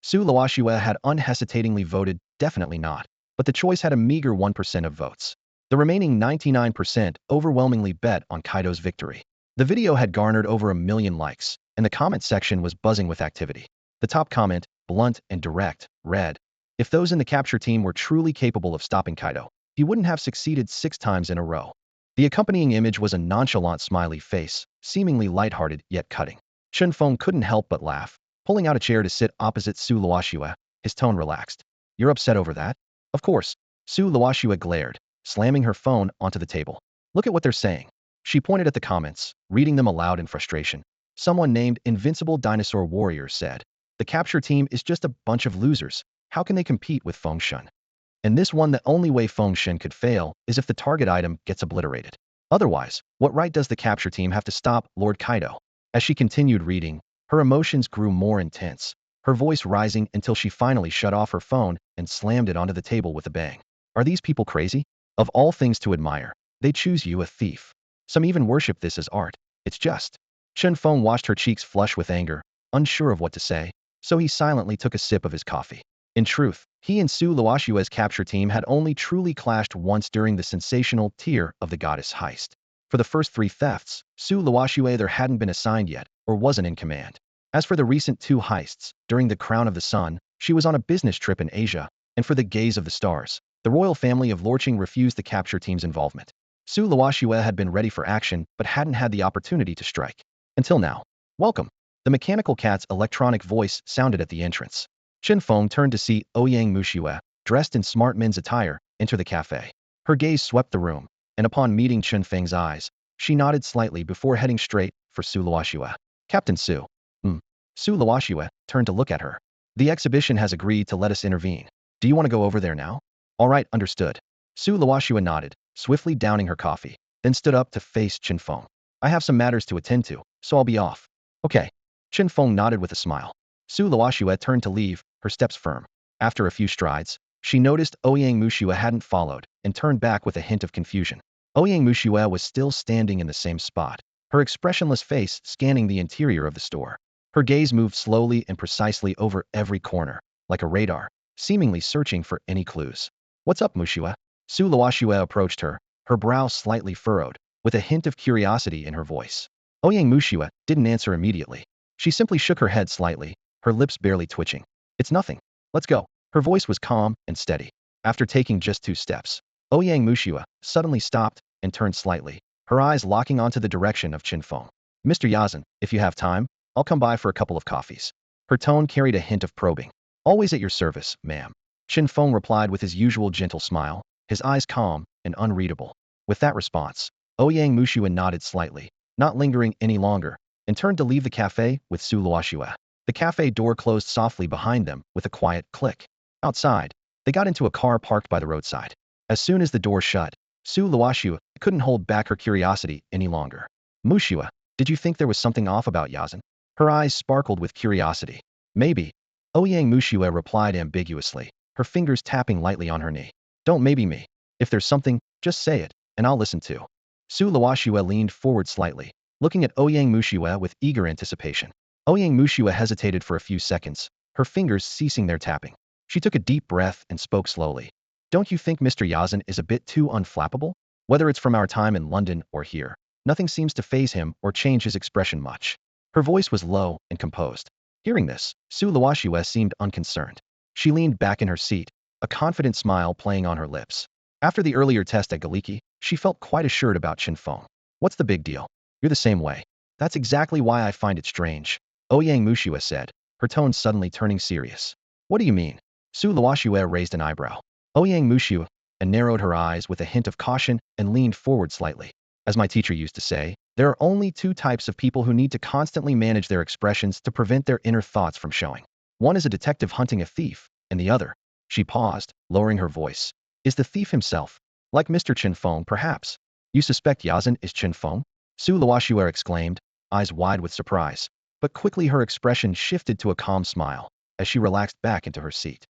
Su Luoshue had unhesitatingly voted, definitely not, but the choice had a meager 1% of votes. The remaining 99% overwhelmingly bet on Kaito's victory. The video had garnered over 1 million likes, and the comment section was buzzing with activity. The top comment, blunt and direct, read, if those in the capture team were truly capable of stopping Kaito, he wouldn't have succeeded 6 times in a row. The accompanying image was a nonchalant smiley face, seemingly lighthearted yet cutting. Chen Feng couldn't help but laugh, pulling out a chair to sit opposite Su Luoshue. His tone relaxed. You're upset over that? Of course. Su Luoshue glared, slamming her phone onto the table. Look at what they're saying. She pointed at the comments, reading them aloud in frustration. Someone named Invincible Dinosaur Warrior said, the capture team is just a bunch of losers. How can they compete with Feng Shen? And this one, the only way Feng Shen could fail is if the target item gets obliterated. Otherwise, what right does the capture team have to stop Lord Kaito? As she continued reading, her emotions grew more intense, her voice rising until she finally shut off her phone and slammed it onto the table with a bang. Are these people crazy? Of all things to admire, they choose you a thief. Some even worship this as art. It's just. Chen Feng watched her cheeks flush with anger, unsure of what to say, so he silently took a sip of his coffee. In truth, he and Su Luoshue's capture team had only truly clashed once during the sensational Tear of the Goddess heist. For the first 3 thefts, Su Luoshue either hadn't been assigned yet or wasn't in command. As for the recent 2 heists, during the Crown of the Sun, she was on a business trip in Asia, and for the Gaze of the Stars, the royal family of Lorqing refused the capture team's involvement. Su Luoshue had been ready for action but hadn't had the opportunity to strike. Until now. Welcome. The mechanical cat's electronic voice sounded at the entrance. Chen Feng turned to see Ouyang Mushue, dressed in smart men's attire, enter the cafe. Her gaze swept the room, and upon meeting Chen Feng's eyes, she nodded slightly before heading straight for Su Luoshue. Captain Su. Su Luoshue turned to look at her. The exhibition has agreed to let us intervene. Do you want to go over there now? All right, understood. Su Luoshue nodded, swiftly downing her coffee, then stood up to face Chen Feng. I have some matters to attend to, so I'll be off. Okay. Chen Feng nodded with a smile. Su Luoshue turned to leave, her steps firm. After a few strides, she noticed Ouyang Mushue hadn't followed and turned back with a hint of confusion. Ouyang Mushue was still standing in the same spot, her expressionless face scanning the interior of the store. Her gaze moved slowly and precisely over every corner, like a radar, seemingly searching for any clues. What's up, Mushua? Su Luoxue approached her, her brow slightly furrowed, with a hint of curiosity in her voice. Ouyang Mushua didn't answer immediately. She simply shook her head slightly, her lips barely twitching. It's nothing. Let's go. Her voice was calm and steady. After taking just 2 steps, Ouyang Mushua suddenly stopped and turned slightly, her eyes locking onto the direction of Chen Feng. Mr. Yazan, if you have time, I'll come by for a couple of coffees. Her tone carried a hint of probing. Always at your service, ma'am. Chen Feng replied with his usual gentle smile, his eyes calm and unreadable. With that response, Ouyang Mushua nodded slightly, not lingering any longer, and turned to leave the cafe with Su Luoxue. The cafe door closed softly behind them with a quiet click. Outside, they got into a car parked by the roadside. As soon as the door shut, Su Luoxue couldn't hold back her curiosity any longer. Mushua, did you think there was something off about Yazan? Her eyes sparkled with curiosity. Maybe. Ouyang Mushua replied ambiguously, her fingers tapping lightly on her knee. Don't maybe me. If there's something, just say it, and I'll listen too. Su Luoxue leaned forward slightly, looking at Ouyang Mushua with eager anticipation. Ouyang Mushua hesitated for a few seconds, her fingers ceasing their tapping. She took a deep breath and spoke slowly. Don't you think Mr. Yazan is a bit too unflappable? Whether it's from our time in London or here, nothing seems to faze him or change his expression much. Her voice was low and composed. Hearing this, Su Luoxue seemed unconcerned. She leaned back in her seat, a confident smile playing on her lips. After the earlier test at Galiki, she felt quite assured about Chen Feng. What's the big deal? You're the same way. That's exactly why I find it strange, Ouyang Mushua said, her tone suddenly turning serious. What do you mean? Su Luoxue raised an eyebrow. Ouyang Mushua narrowed her eyes with a hint of caution and leaned forward slightly. As my teacher used to say, there are only 2 types of people who need to constantly manage their expressions to prevent their inner thoughts from showing. One is a detective hunting a thief, and the other, she paused, lowering her voice, is the thief himself. Like Mr. Chen Feng, perhaps. You suspect Yazan is Chen Feng? Su Luoxue exclaimed, eyes wide with surprise. But quickly her expression shifted to a calm smile, as she relaxed back into her seat.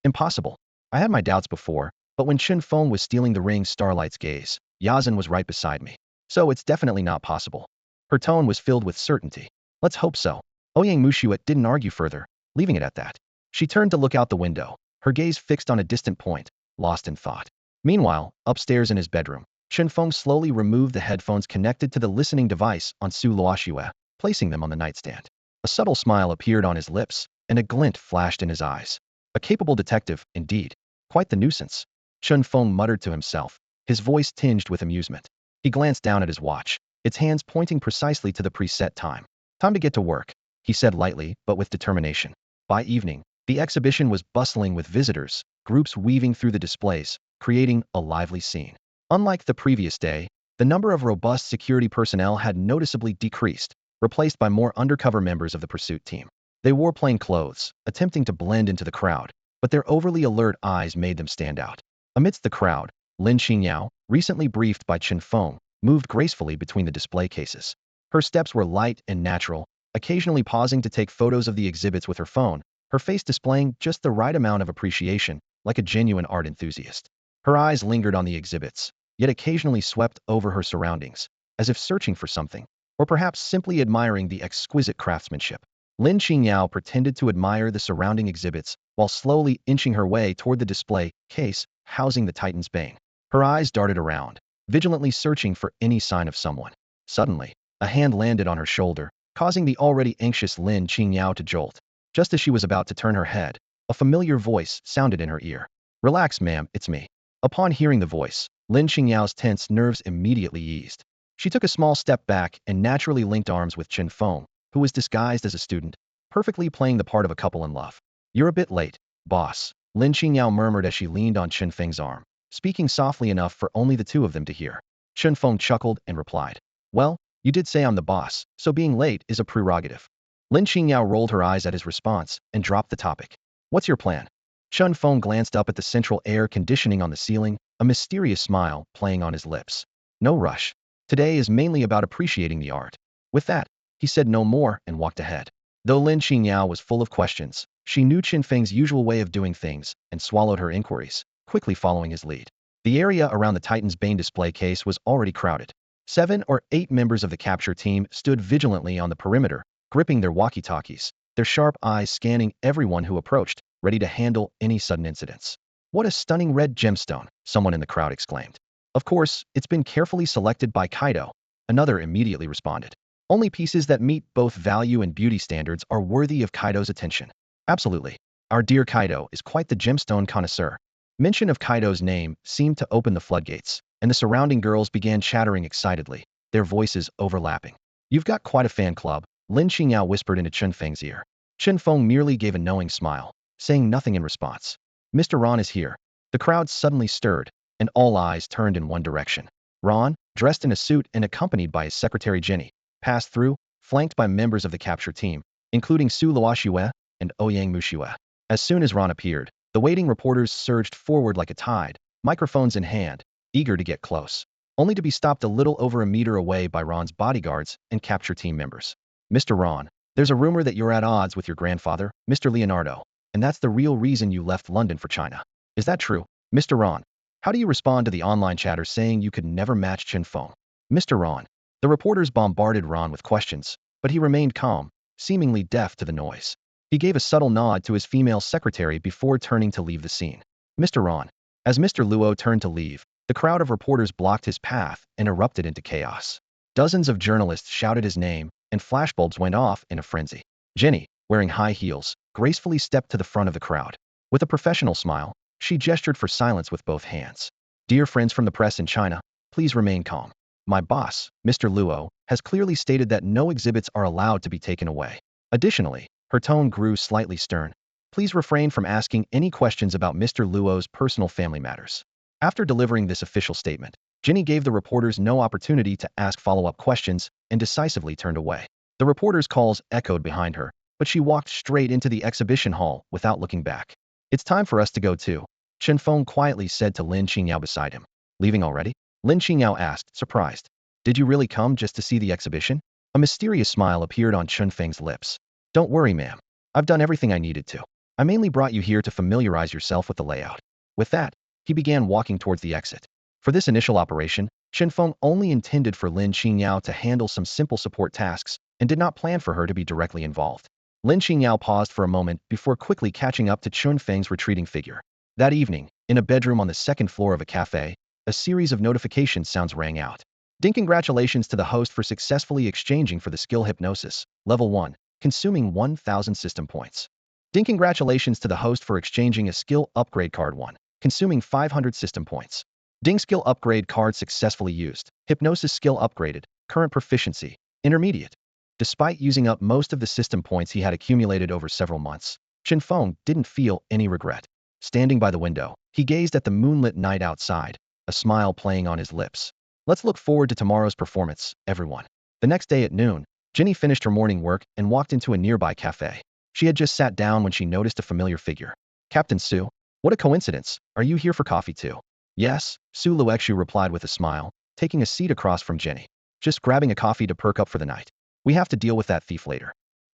Impossible. I had my doubts before, but when Chen Feng was stealing the ring Starlight's gaze, Yazan was right beside me. So it's definitely not possible. Her tone was filled with certainty. Let's hope so. Ouyang Mushua didn't argue further, leaving it at that. She turned to look out the window, her gaze fixed on a distant point, lost in thought. Meanwhile, upstairs in his bedroom, Chen Feng slowly removed the headphones connected to the listening device on Su Luoxue, placing them on the nightstand. A subtle smile appeared on his lips, and a glint flashed in his eyes. A capable detective, indeed. Quite the nuisance. Chen Feng muttered to himself, his voice tinged with amusement. He glanced down at his watch, its hands pointing precisely to the preset time. Time to get to work, he said lightly but with determination. By evening, the exhibition was bustling with visitors, groups weaving through the displays, creating a lively scene. Unlike the previous day, the number of robust security personnel had noticeably decreased, replaced by more undercover members of the pursuit team. They wore plain clothes, attempting to blend into the crowd, but their overly alert eyes made them stand out. Amidst the crowd, Lin Xingyao, recently briefed by Chen Feng, moved gracefully between the display cases. Her steps were light and natural, occasionally pausing to take photos of the exhibits with her phone, her face displaying just the right amount of appreciation, like a genuine art enthusiast. Her eyes lingered on the exhibits, yet occasionally swept over her surroundings, as if searching for something, or perhaps simply admiring the exquisite craftsmanship. Lin Xingyao pretended to admire the surrounding exhibits while slowly inching her way toward the display case housing the Titan's Bane. Her eyes darted around, vigilantly searching for any sign of someone. Suddenly, a hand landed on her shoulder, causing the already anxious Lin Xingyao to jolt. Just as she was about to turn her head, a familiar voice sounded in her ear. Relax, ma'am, it's me. Upon hearing the voice, Lin Xingyao's tense nerves immediately eased. She took a small step back and naturally linked arms with Chen Feng, who was disguised as a student, perfectly playing the part of a couple in love. You're a bit late, boss, Lin Xingyao murmured as she leaned on Chen Feng's arm, speaking softly enough for only the 2 of them to hear. Chen Feng chuckled and replied, well, you did say I'm the boss, so being late is a prerogative. Lin Xingyao rolled her eyes at his response and dropped the topic. What's your plan? Chen Feng glanced up at the central air conditioning on the ceiling, a mysterious smile playing on his lips. No rush. Today is mainly about appreciating the art. With that, he said no more and walked ahead. Though Lin Xingyao was full of questions, she knew Chen Feng's usual way of doing things and swallowed her inquiries, quickly following his lead. The area around the Titan's Bane display case was already crowded. 7 or 8 members of the capture team stood vigilantly on the perimeter, gripping their walkie-talkies, their sharp eyes scanning everyone who approached. ready to handle any sudden incidents. What a stunning red gemstone, someone in the crowd exclaimed. Of course, it's been carefully selected by Kaito, another immediately responded. Only pieces that meet both value and beauty standards are worthy of Kaito's attention. Absolutely. Our dear Kaito is quite the gemstone connoisseur. Mention of Kaito's name seemed to open the floodgates, and the surrounding girls began chattering excitedly, their voices overlapping. You've got quite a fan club, Lin Qingyao whispered into Chen Feng's ear. Chen Feng merely gave a knowing smile, saying nothing in response. Mr. Ron is here. The crowd suddenly stirred, and all eyes turned in one direction. Ron, dressed in a suit and accompanied by his secretary Jenny, passed through, flanked by members of the capture team, including Su Luoxue and Ouyang Muxue. As soon as Ron appeared, the waiting reporters surged forward like a tide, microphones in hand, eager to get close, only to be stopped a little over a meter away by Ron's bodyguards and capture team members. Mr. Ron, there's a rumor that you're at odds with your grandfather, Mr. Leonardo, and that's the real reason you left London for China. Is that true? Mr. Ron, how do you respond to the online chatter saying you could never match Chen Feng? Mr. Ron, the reporters bombarded Ron with questions, but he remained calm, seemingly deaf to the noise. He gave a subtle nod to his female secretary before turning to leave the scene. Mr. Ron, as Mr. Luo turned to leave, the crowd of reporters blocked his path and erupted into chaos. Dozens of journalists shouted his name, and flashbulbs went off in a frenzy. Jenny, wearing high heels, gracefully stepped to the front of the crowd. With a professional smile, she gestured for silence with both hands. Dear friends from the press in China, please remain calm. My boss, Mr. Luo, has clearly stated that no exhibits are allowed to be taken away. Additionally, her tone grew slightly stern. Please refrain from asking any questions about Mr. Luo's personal family matters. After delivering this official statement, Jenny gave the reporters no opportunity to ask follow-up questions and decisively turned away. The reporters' calls echoed behind her, but she walked straight into the exhibition hall without looking back. It's time for us to go too, Chen Feng quietly said to Lin Qingyao beside him. Leaving already? Lin Qingyao asked, surprised. Did you really come just to see the exhibition? A mysterious smile appeared on Chen Feng's lips. Don't worry, ma'am. I've done everything I needed to. I mainly brought you here to familiarize yourself with the layout. With that, he began walking towards the exit. For this initial operation, Chen Feng only intended for Lin Qingyao to handle some simple support tasks and did not plan for her to be directly involved. Lin Qingyao paused for a moment before quickly catching up to Chen Feng's retreating figure. That evening, in a bedroom on the second floor of a cafe, a series of notification sounds rang out. Ding, congratulations to the host for successfully exchanging for the skill hypnosis, level 1, consuming 1,000 system points. Ding, congratulations to the host for exchanging a skill upgrade card 1, consuming 500 system points. Ding, skill upgrade card successfully used. Hypnosis skill upgraded. Current proficiency, intermediate. Despite using up most of the system points he had accumulated over several months, Chen Feng didn't feel any regret. Standing by the window, he gazed at the moonlit night outside, a smile playing on his lips. Let's look forward to tomorrow's performance, everyone. The next day at noon, Jenny finished her morning work and walked into a nearby cafe. She had just sat down when she noticed a familiar figure. Captain Su, what a coincidence. Are you here for coffee too? Yes, Su Luoxue replied with a smile, taking a seat across from Jenny. Just grabbing a coffee to perk up for the night. We have to deal with that thief later.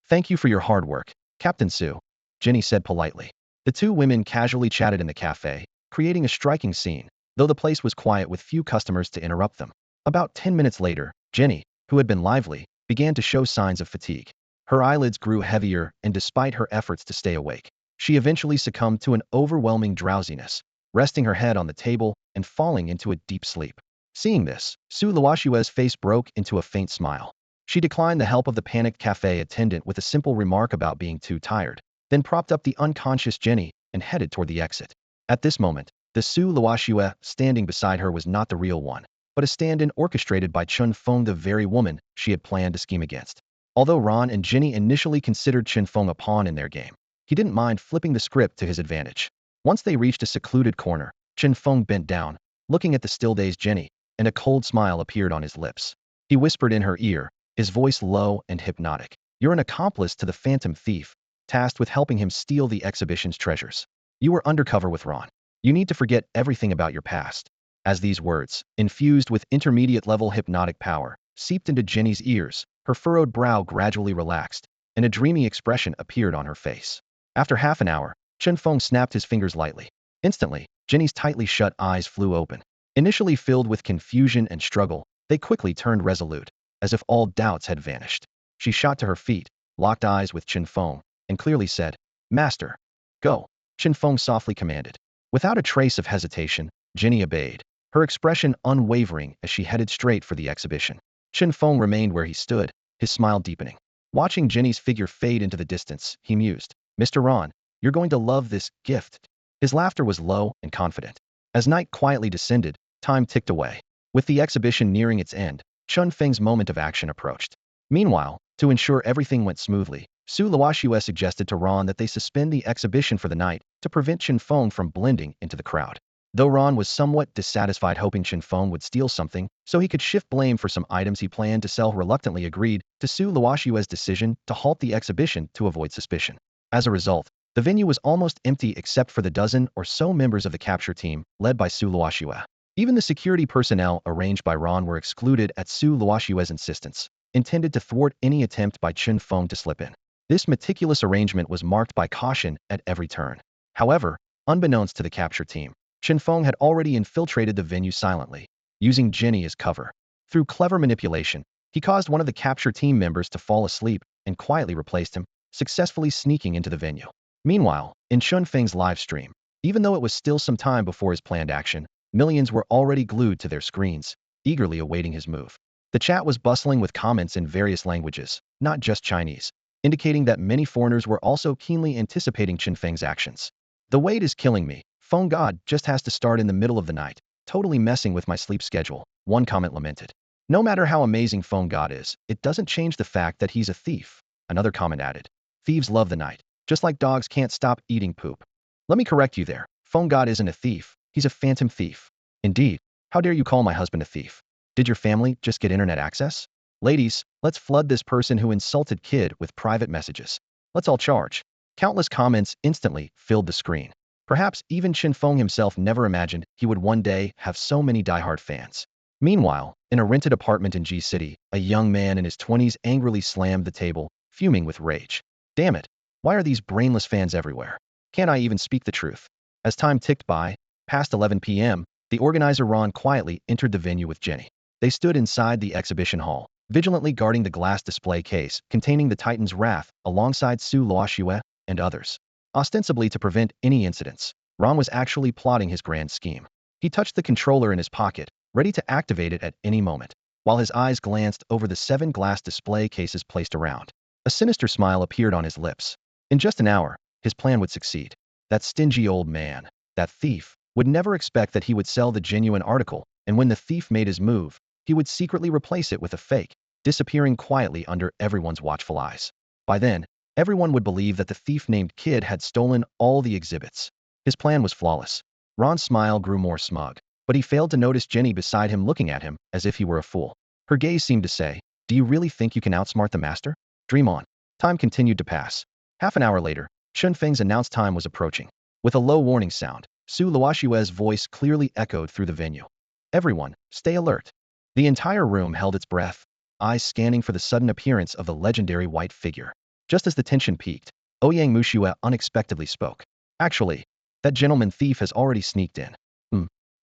Thank you for your hard work, Captain Su, Jenny said politely. The two women casually chatted in the cafe, creating a striking scene, though the place was quiet with few customers to interrupt them. About 10 minutes later, Jenny, who had been lively, began to show signs of fatigue. Her eyelids grew heavier, and despite her efforts to stay awake, she eventually succumbed to an overwhelming drowsiness, resting her head on the table and falling into a deep sleep. Seeing this, Su Luoxue's face broke into a faint smile. She declined the help of the panicked cafe attendant with a simple remark about being too tired, then propped up the unconscious Jenny and headed toward the exit. At this moment, the Su Luoxue standing beside her was not the real one, but a stand-in orchestrated by Chen Feng, the very woman she had planned to scheme against. Although Ron and Jenny initially considered Chen Feng a pawn in their game, he didn't mind flipping the script to his advantage. Once they reached a secluded corner, Chen Feng bent down, looking at the still-dazed Jenny, and a cold smile appeared on his lips. He whispered in her ear, his voice low and hypnotic. You're an accomplice to the Phantom Thief, tasked with helping him steal the exhibition's treasures. You were undercover with Ron. You need to forget everything about your past. As these words, infused with intermediate-level hypnotic power, seeped into Jenny's ears, her furrowed brow gradually relaxed, and a dreamy expression appeared on her face. After half an hour, Chen Feng snapped his fingers lightly. Instantly, Jenny's tightly shut eyes flew open. Initially filled with confusion and struggle, they quickly turned resolute, as if all doubts had vanished. She shot to her feet, locked eyes with Chen Feng, and clearly said, Master, go. Chen Feng softly commanded. Without a trace of hesitation, Jenny obeyed, her expression unwavering as she headed straight for the exhibition. Chen Feng remained where he stood, his smile deepening. Watching Jenny's figure fade into the distance, he mused, Mr. Ron, you're going to love this gift. His laughter was low and confident. As night quietly descended, time ticked away. With the exhibition nearing its end, Chen Feng's moment of action approached. Meanwhile, to ensure everything went smoothly, Su Luoxue suggested to Ron that they suspend the exhibition for the night to prevent Chen Feng from blending into the crowd. Though Ron was somewhat dissatisfied hoping Chen Feng would steal something so he could shift blame for some items he planned to sell, reluctantly agreed to Su Luoxue's decision to halt the exhibition to avoid suspicion. As a result, the venue was almost empty except for the dozen or so members of the capture team, led by Su Luoxue. Even the security personnel arranged by Ron were excluded at Su Luoxue's insistence, intended to thwart any attempt by Chen Feng to slip in. This meticulous arrangement was marked by caution at every turn. However, unbeknownst to the capture team, Chen Feng had already infiltrated the venue silently, using Jenny as cover. Through clever manipulation, he caused one of the capture team members to fall asleep and quietly replaced him, successfully sneaking into the venue. Meanwhile, in Chen Feng's live stream, even though it was still some time before his planned action, millions were already glued to their screens, eagerly awaiting his move. The chat was bustling with comments in various languages, not just Chinese, indicating that many foreigners were also keenly anticipating Chen Feng's actions. The wait is killing me. Phone God just has to start in the middle of the night, totally messing with my sleep schedule, one comment lamented. No matter how amazing Phone God is, it doesn't change the fact that he's a thief, another comment added. Thieves love the night, just like dogs can't stop eating poop. Let me correct you there. Phone God isn't a thief, he's a phantom thief. Indeed, how dare you call my husband a thief? Did your family just get internet access? Ladies, let's flood this person who insulted Kid with private messages. Let's all charge. Countless comments instantly filled the screen. Perhaps even Chen Feng himself never imagined he would one day have so many diehard fans. Meanwhile, in a rented apartment in G City, a young man in his 20s angrily slammed the table, fuming with rage. Damn it, why are these brainless fans everywhere? Can't I even speak the truth? As time ticked by, past 11 p.m., the organizer Ron quietly entered the venue with Jenny. They stood inside the exhibition hall, vigilantly guarding the glass display case containing the Titan's wrath alongside Su Luoxue and others. Ostensibly to prevent any incidents, Ron was actually plotting his grand scheme. He touched the controller in his pocket, ready to activate it at any moment, while his eyes glanced over the 7 glass display cases placed around. A sinister smile appeared on his lips. In just an hour, his plan would succeed. That stingy old man, that thief, would never expect that he would sell the genuine article, and when the thief made his move, he would secretly replace it with a fake, disappearing quietly under everyone's watchful eyes. By then, everyone would believe that the thief named Kid had stolen all the exhibits. His plan was flawless. Ron's smile grew more smug, but he failed to notice Jenny beside him looking at him as if he were a fool. Her gaze seemed to say, do you really think you can outsmart the master? Dream on. Time continued to pass. Half an hour later, Chen Feng's announced time was approaching. With a low warning sound, Su Luoxue's voice clearly echoed through the venue. Everyone, stay alert. The entire room held its breath, eyes scanning for the sudden appearance of the legendary white figure. Just as the tension peaked, Ouyang Mushue unexpectedly spoke. Actually, that gentleman thief has already sneaked in.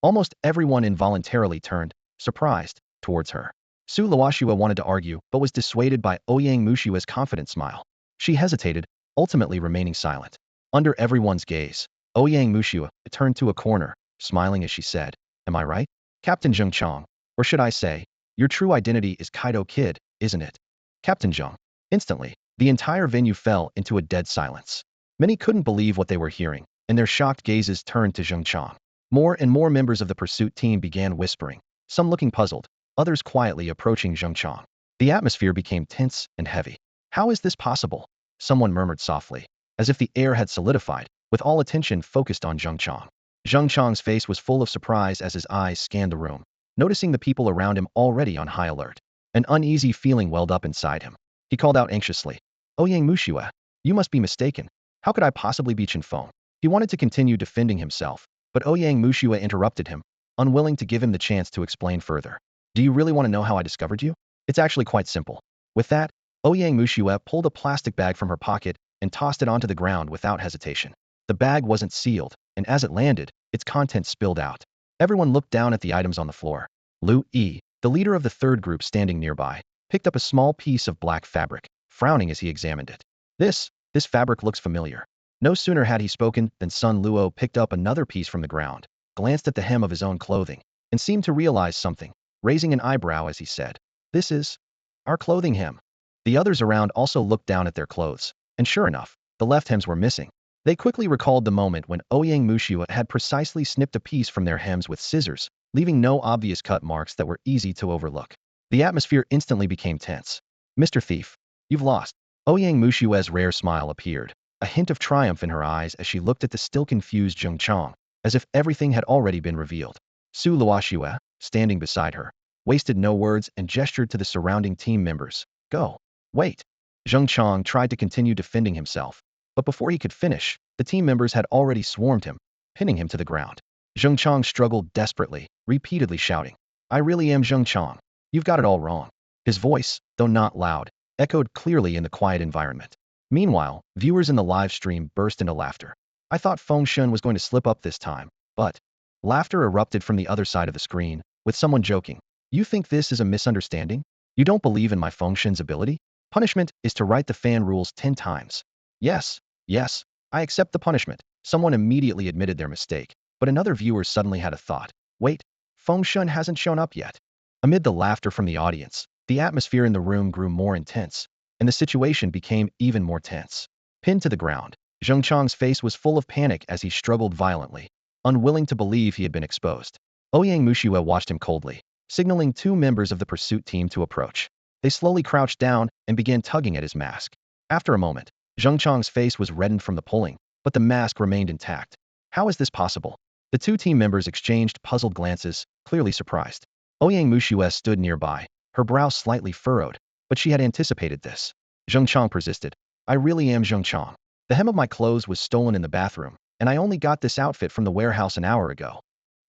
Almost everyone involuntarily turned, surprised, towards her. Su Luoxue wanted to argue, but was dissuaded by Ouyang Mushue's confident smile. She hesitated, ultimately remaining silent. Under everyone's gaze, Ouyang Mushue turned to a corner, smiling as she said, am I right? Captain Zheng Chong, or should I say, your true identity is Kaito Kid, isn't it? Captain Zheng. Instantly, the entire venue fell into a dead silence. Many couldn't believe what they were hearing, and their shocked gazes turned to Zheng Chong. More and more members of the pursuit team began whispering, some looking puzzled, others quietly approaching Zheng Chong. The atmosphere became tense and heavy. How is this possible? Someone murmured softly, as if the air had solidified, with all attention focused on Zheng Chong. Zheng Chong's face was full of surprise as his eyes scanned the room, noticing the people around him already on high alert. An uneasy feeling welled up inside him. He called out anxiously, Ouyang Mushue, you must be mistaken. How could I possibly be Chen Feng? He wanted to continue defending himself, but Ouyang Mushue interrupted him, unwilling to give him the chance to explain further. Do you really want to know how I discovered you? It's actually quite simple. With that, Ouyang Mushue pulled a plastic bag from her pocket and tossed it onto the ground without hesitation. The bag wasn't sealed, and as it landed, its contents spilled out. Everyone looked down at the items on the floor. Lu Yi, the leader of the third group standing nearby, picked up a small piece of black fabric, frowning as he examined it. This fabric looks familiar. No sooner had he spoken than Sun Luo picked up another piece from the ground, glanced at the hem of his own clothing, and seemed to realize something, raising an eyebrow as he said, "This is our clothing hem." The others around also looked down at their clothes, and sure enough, the left hems were missing. They quickly recalled the moment when Ouyang Mushua had precisely snipped a piece from their hems with scissors, leaving no obvious cut marks that were easy to overlook. The atmosphere instantly became tense. "Mr. Thief, you've lost." Ouyang Mushua's rare smile appeared, a hint of triumph in her eyes as she looked at the still confused Zheng Chong, as if everything had already been revealed. Su Luoxue, standing beside her, wasted no words and gestured to the surrounding team members. "Go. Wait." Zheng Chong tried to continue defending himself, but before he could finish, the team members had already swarmed him, pinning him to the ground. Zheng Chong struggled desperately, repeatedly shouting, "I really am Zheng Chong. You've got it all wrong." His voice, though not loud, echoed clearly in the quiet environment. Meanwhile, viewers in the live stream burst into laughter. "I thought Feng Shun was going to slip up this time, but..." Laughter erupted from the other side of the screen, with someone joking, "You think this is a misunderstanding? You don't believe in my Feng Shun's ability? Punishment is to write the fan rules 10 times. Yes, yes, I accept the punishment." Someone immediately admitted their mistake, but another viewer suddenly had a thought. "Wait, Feng Shun hasn't shown up yet." Amid the laughter from the audience, the atmosphere in the room grew more intense, and the situation became even more tense. Pinned to the ground, Zheng Chong's face was full of panic as he struggled violently, unwilling to believe he had been exposed. Ouyang Mushua watched him coldly, signaling 2 members of the pursuit team to approach. They slowly crouched down and began tugging at his mask. After a moment, Zheng Chong's face was reddened from the pulling, but the mask remained intact. "How is this possible?" The 2 team members exchanged puzzled glances, clearly surprised. Ouyang Mushua stood nearby, her brow slightly furrowed, but she had anticipated this. Zheng Chong persisted, "I really am Zheng Chong. The hem of my clothes was stolen in the bathroom, and I only got this outfit from the warehouse an hour ago."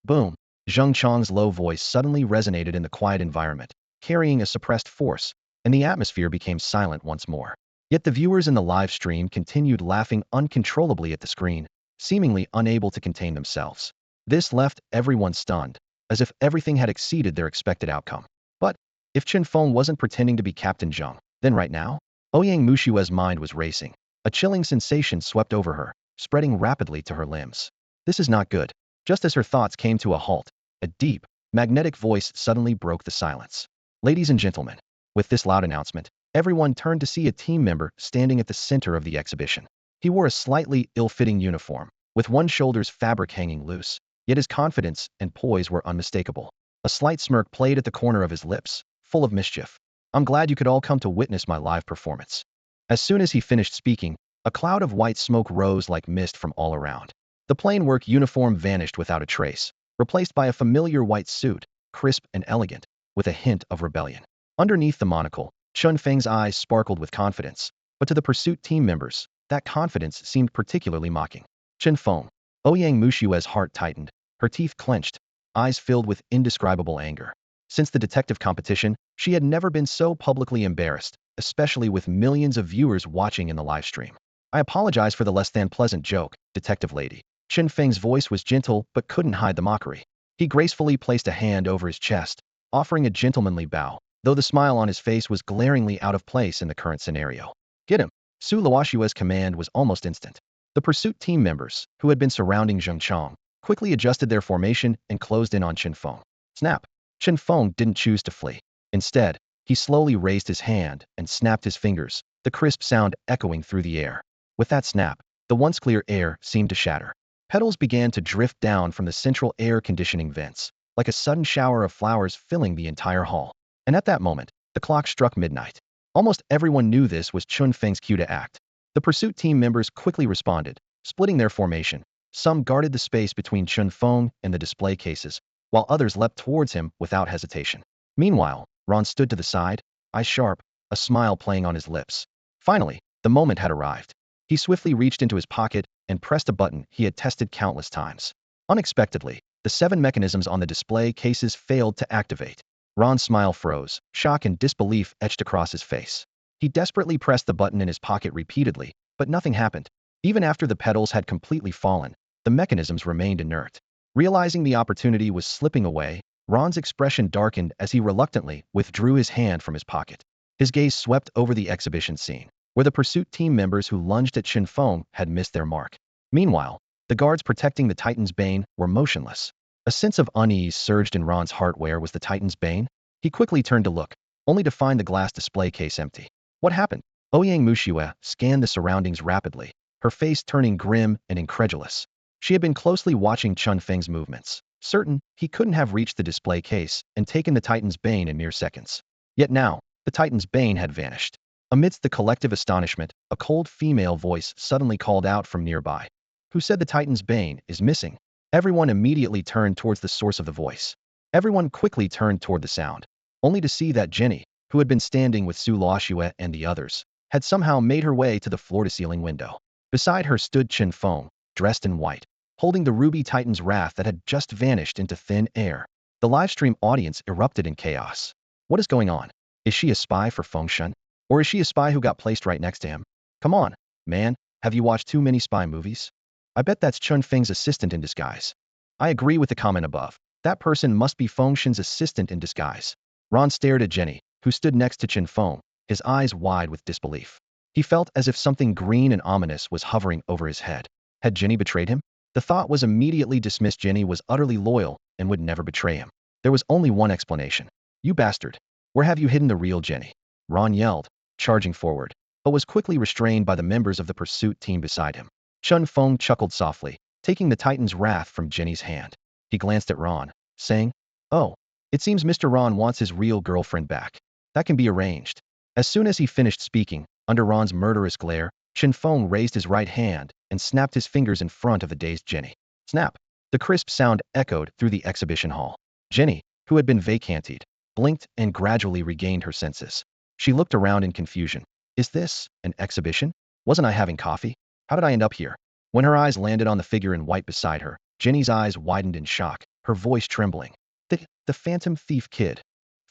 Boom! Zheng Chong's low voice suddenly resonated in the quiet environment, carrying a suppressed force, and the atmosphere became silent once more. Yet the viewers in the live stream continued laughing uncontrollably at the screen, seemingly unable to contain themselves. This left everyone stunned, as if everything had exceeded their expected outcome. But if Chen Feng wasn't pretending to be Captain Zheng, then right now? Ouyang Mushua's mind was racing. A chilling sensation swept over her, spreading rapidly to her limbs. This is not good. Just as her thoughts came to a halt, a deep, magnetic voice suddenly broke the silence. "Ladies and gentlemen." With this loud announcement, everyone turned to see a team member standing at the center of the exhibition. He wore a slightly ill-fitting uniform, with one shoulder's fabric hanging loose, yet his confidence and poise were unmistakable. A slight smirk played at the corner of his lips, full of mischief. "I'm glad you could all come to witness my live performance." As soon as he finished speaking, a cloud of white smoke rose like mist from all around. The plain work uniform vanished without a trace, replaced by a familiar white suit, crisp and elegant, with a hint of rebellion. Underneath the monocle, Chen Feng's eyes sparkled with confidence, but to the pursuit team members, that confidence seemed particularly mocking. "Chen Feng." Ouyang Mushua's heart tightened, her teeth clenched, eyes filled with indescribable anger. Since the detective competition, she had never been so publicly embarrassed, especially with millions of viewers watching in the live stream. "I apologize for the less than pleasant joke, detective lady." Chen Feng's voice was gentle but couldn't hide the mockery. He gracefully placed a hand over his chest, offering a gentlemanly bow, though the smile on his face was glaringly out of place in the current scenario. "Get him." Su Luoshua's command was almost instant. The pursuit team members, who had been surrounding Zheng Chong, quickly adjusted their formation and closed in on Chen Feng. Snap! Chen Feng didn't choose to flee. Instead, he slowly raised his hand and snapped his fingers, the crisp sound echoing through the air. With that snap, the once clear air seemed to shatter. Petals began to drift down from the central air conditioning vents, like a sudden shower of flowers filling the entire hall. And at that moment, the clock struck midnight. Almost everyone knew this was Chen Feng's cue to act. The pursuit team members quickly responded, splitting their formation. Some guarded the space between Chen Feng and the display cases, while others leapt towards him without hesitation. Meanwhile, Ron stood to the side, eyes sharp, a smile playing on his lips. Finally, the moment had arrived. He swiftly reached into his pocket and pressed a button he had tested countless times. Unexpectedly, the 7 mechanisms on the display cases failed to activate. Ron's smile froze, shock and disbelief etched across his face. He desperately pressed the button in his pocket repeatedly, but nothing happened. Even after the petals had completely fallen, the mechanisms remained inert. Realizing the opportunity was slipping away, Ron's expression darkened as he reluctantly withdrew his hand from his pocket. His gaze swept over the exhibition scene. where the pursuit team members who lunged at Chen Feng had missed their mark. Meanwhile, the guards protecting the Titan's bane were motionless. A sense of unease surged in Ron's heart. Where was the Titan's bane? He quickly turned to look, only to find the glass display case empty. What happened? Ouyang Muxiue scanned the surroundings rapidly, her face turning grim and incredulous. She had been closely watching Chen Feng's movements, certain he couldn't have reached the display case and taken the Titan's bane in mere seconds. Yet now, the Titan's bane had vanished. Amidst the collective astonishment, a cold female voice suddenly called out from nearby. Who said the Titan's bane is missing? Everyone immediately turned towards the source of the voice. Everyone quickly turned toward the sound, only to see that Jenny, who had been standing with Su Luoxue and the others, had somehow made her way to the floor-to-ceiling window. Beside her stood Chen Feng, dressed in white, holding the ruby Titan's wrath that had just vanished into thin air. The livestream audience erupted in chaos. What is going on? Is she a spy for Fengshen? Or is she a spy who got placed right next to him? Come on, man, have you watched too many spy movies? I bet that's Chen Feng's assistant in disguise. I agree with the comment above. That person must be Fengshen's assistant in disguise. Ron stared at Jenny, who stood next to Chen Feng, his eyes wide with disbelief. He felt as if something green and ominous was hovering over his head. Had Jenny betrayed him? The thought was immediately dismissed. Jenny was utterly loyal and would never betray him. There was only one explanation. You bastard. Where have you hidden the real Jenny? Ron yelled, charging forward, but was quickly restrained by the members of the pursuit team beside him. Chen Feng chuckled softly, taking the Titan's wrath from Jenny's hand. He glanced at Ron, saying, "Oh, it seems Mr. Ron wants his real girlfriend back. That can be arranged." As soon as he finished speaking, under Ron's murderous glare, Chen Feng raised his right hand and snapped his fingers in front of the dazed Jenny. Snap! The crisp sound echoed through the exhibition hall. Jenny, who had been vacanted, blinked and gradually regained her senses. She looked around in confusion. Is this an exhibition? Wasn't I having coffee? How did I end up here? When her eyes landed on the figure in white beside her, Jenny's eyes widened in shock, her voice trembling. The phantom thief kid.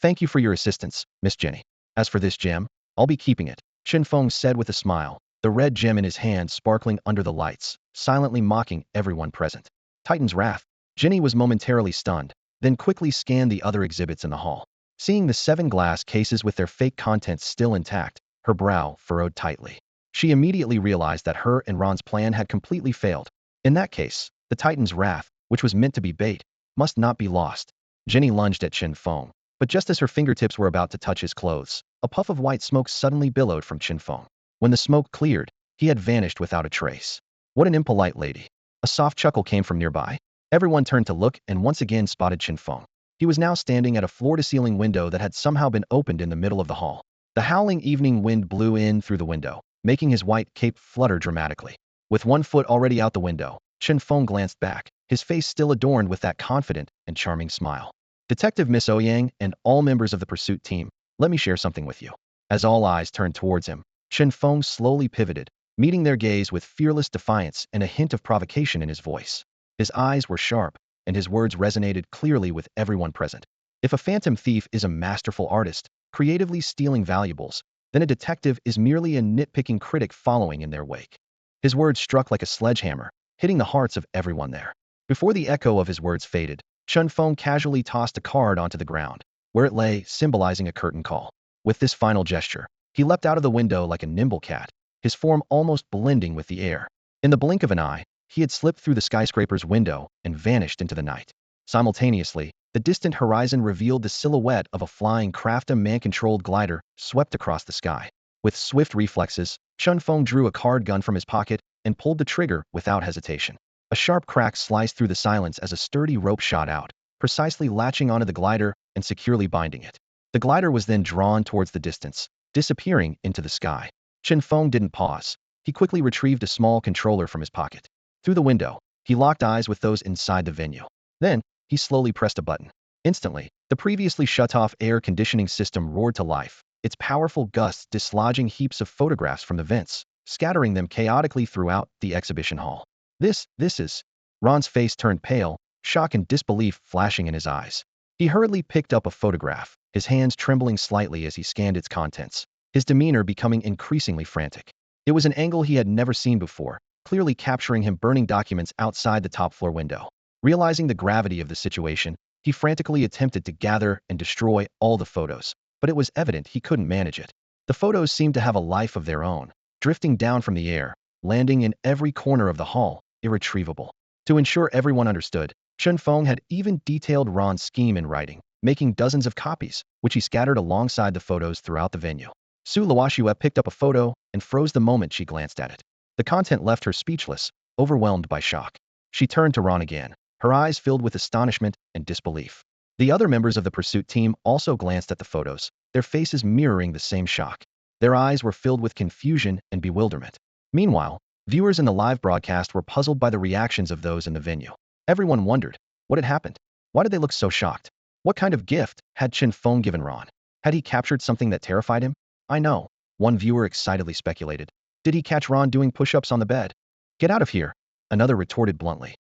Thank you for your assistance, Miss Jenny. As for this gem, I'll be keeping it, Chen Feng said with a smile, the red gem in his hand sparkling under the lights, silently mocking everyone present. Titan's wrath. Jenny was momentarily stunned, then quickly scanned the other exhibits in the hall. Seeing the 7 glass cases with their fake contents still intact, her brow furrowed tightly. She immediately realized that her and Ron's plan had completely failed. In that case, the Titan's wrath, which was meant to be bait, must not be lost. Jenny lunged at Chen Feng, but just as her fingertips were about to touch his clothes, a puff of white smoke suddenly billowed from Chen Feng. When the smoke cleared, he had vanished without a trace. What an impolite lady. A soft chuckle came from nearby. Everyone turned to look and once again spotted Chen Feng. He was now standing at a floor-to-ceiling window that had somehow been opened in the middle of the hall. The howling evening wind blew in through the window, making his white cape flutter dramatically. With one foot already out the window, Chen Feng glanced back, his face still adorned with that confident and charming smile. Detective Miss Ouyang and all members of the pursuit team, let me share something with you. As all eyes turned towards him, Chen Feng slowly pivoted, meeting their gaze with fearless defiance and a hint of provocation in his voice. His eyes were sharp, and his words resonated clearly with everyone present. If a phantom thief is a masterful artist, creatively stealing valuables, then a detective is merely a nitpicking critic following in their wake. His words struck like a sledgehammer, hitting the hearts of everyone there. Before the echo of his words faded, Chen Feng casually tossed a card onto the ground, where it lay, symbolizing a curtain call. With this final gesture, he leapt out of the window like a nimble cat, his form almost blending with the air. In the blink of an eye, he had slipped through the skyscraper's window and vanished into the night. Simultaneously, the distant horizon revealed the silhouette of a flying craft. A man-controlled glider swept across the sky. With swift reflexes, Chen Feng drew a card gun from his pocket and pulled the trigger without hesitation. A sharp crack sliced through the silence as a sturdy rope shot out, precisely latching onto the glider and securely binding it. The glider was then drawn towards the distance, disappearing into the sky. Chen Feng didn't pause. He quickly retrieved a small controller from his pocket. Through the window, he locked eyes with those inside the venue. Then, he slowly pressed a button. Instantly, the previously shut-off air conditioning system roared to life, its powerful gusts dislodging heaps of photographs from the vents, scattering them chaotically throughout the exhibition hall. This is... Ron's face turned pale, shock and disbelief flashing in his eyes. He hurriedly picked up a photograph, his hands trembling slightly as he scanned its contents, his demeanor becoming increasingly frantic. It was an angle he had never seen before, clearly capturing him burning documents outside the top-floor window. Realizing the gravity of the situation, he frantically attempted to gather and destroy all the photos, but it was evident he couldn't manage it. The photos seemed to have a life of their own, drifting down from the air, landing in every corner of the hall, irretrievable. To ensure everyone understood, Chen Feng had even detailed Ron's scheme in writing, making dozens of copies, which he scattered alongside the photos throughout the venue. Su Luoxue picked up a photo and froze the moment she glanced at it. The content left her speechless, overwhelmed by shock. She turned to Ron again, her eyes filled with astonishment and disbelief. The other members of the pursuit team also glanced at the photos, their faces mirroring the same shock. Their eyes were filled with confusion and bewilderment. Meanwhile, viewers in the live broadcast were puzzled by the reactions of those in the venue. Everyone wondered, what had happened? Why did they look so shocked? What kind of gift had Chen Feng given Ron? Had he captured something that terrified him? I know, one viewer excitedly speculated. Did he catch Ron doing push-ups on the bed? Get out of here, another retorted bluntly.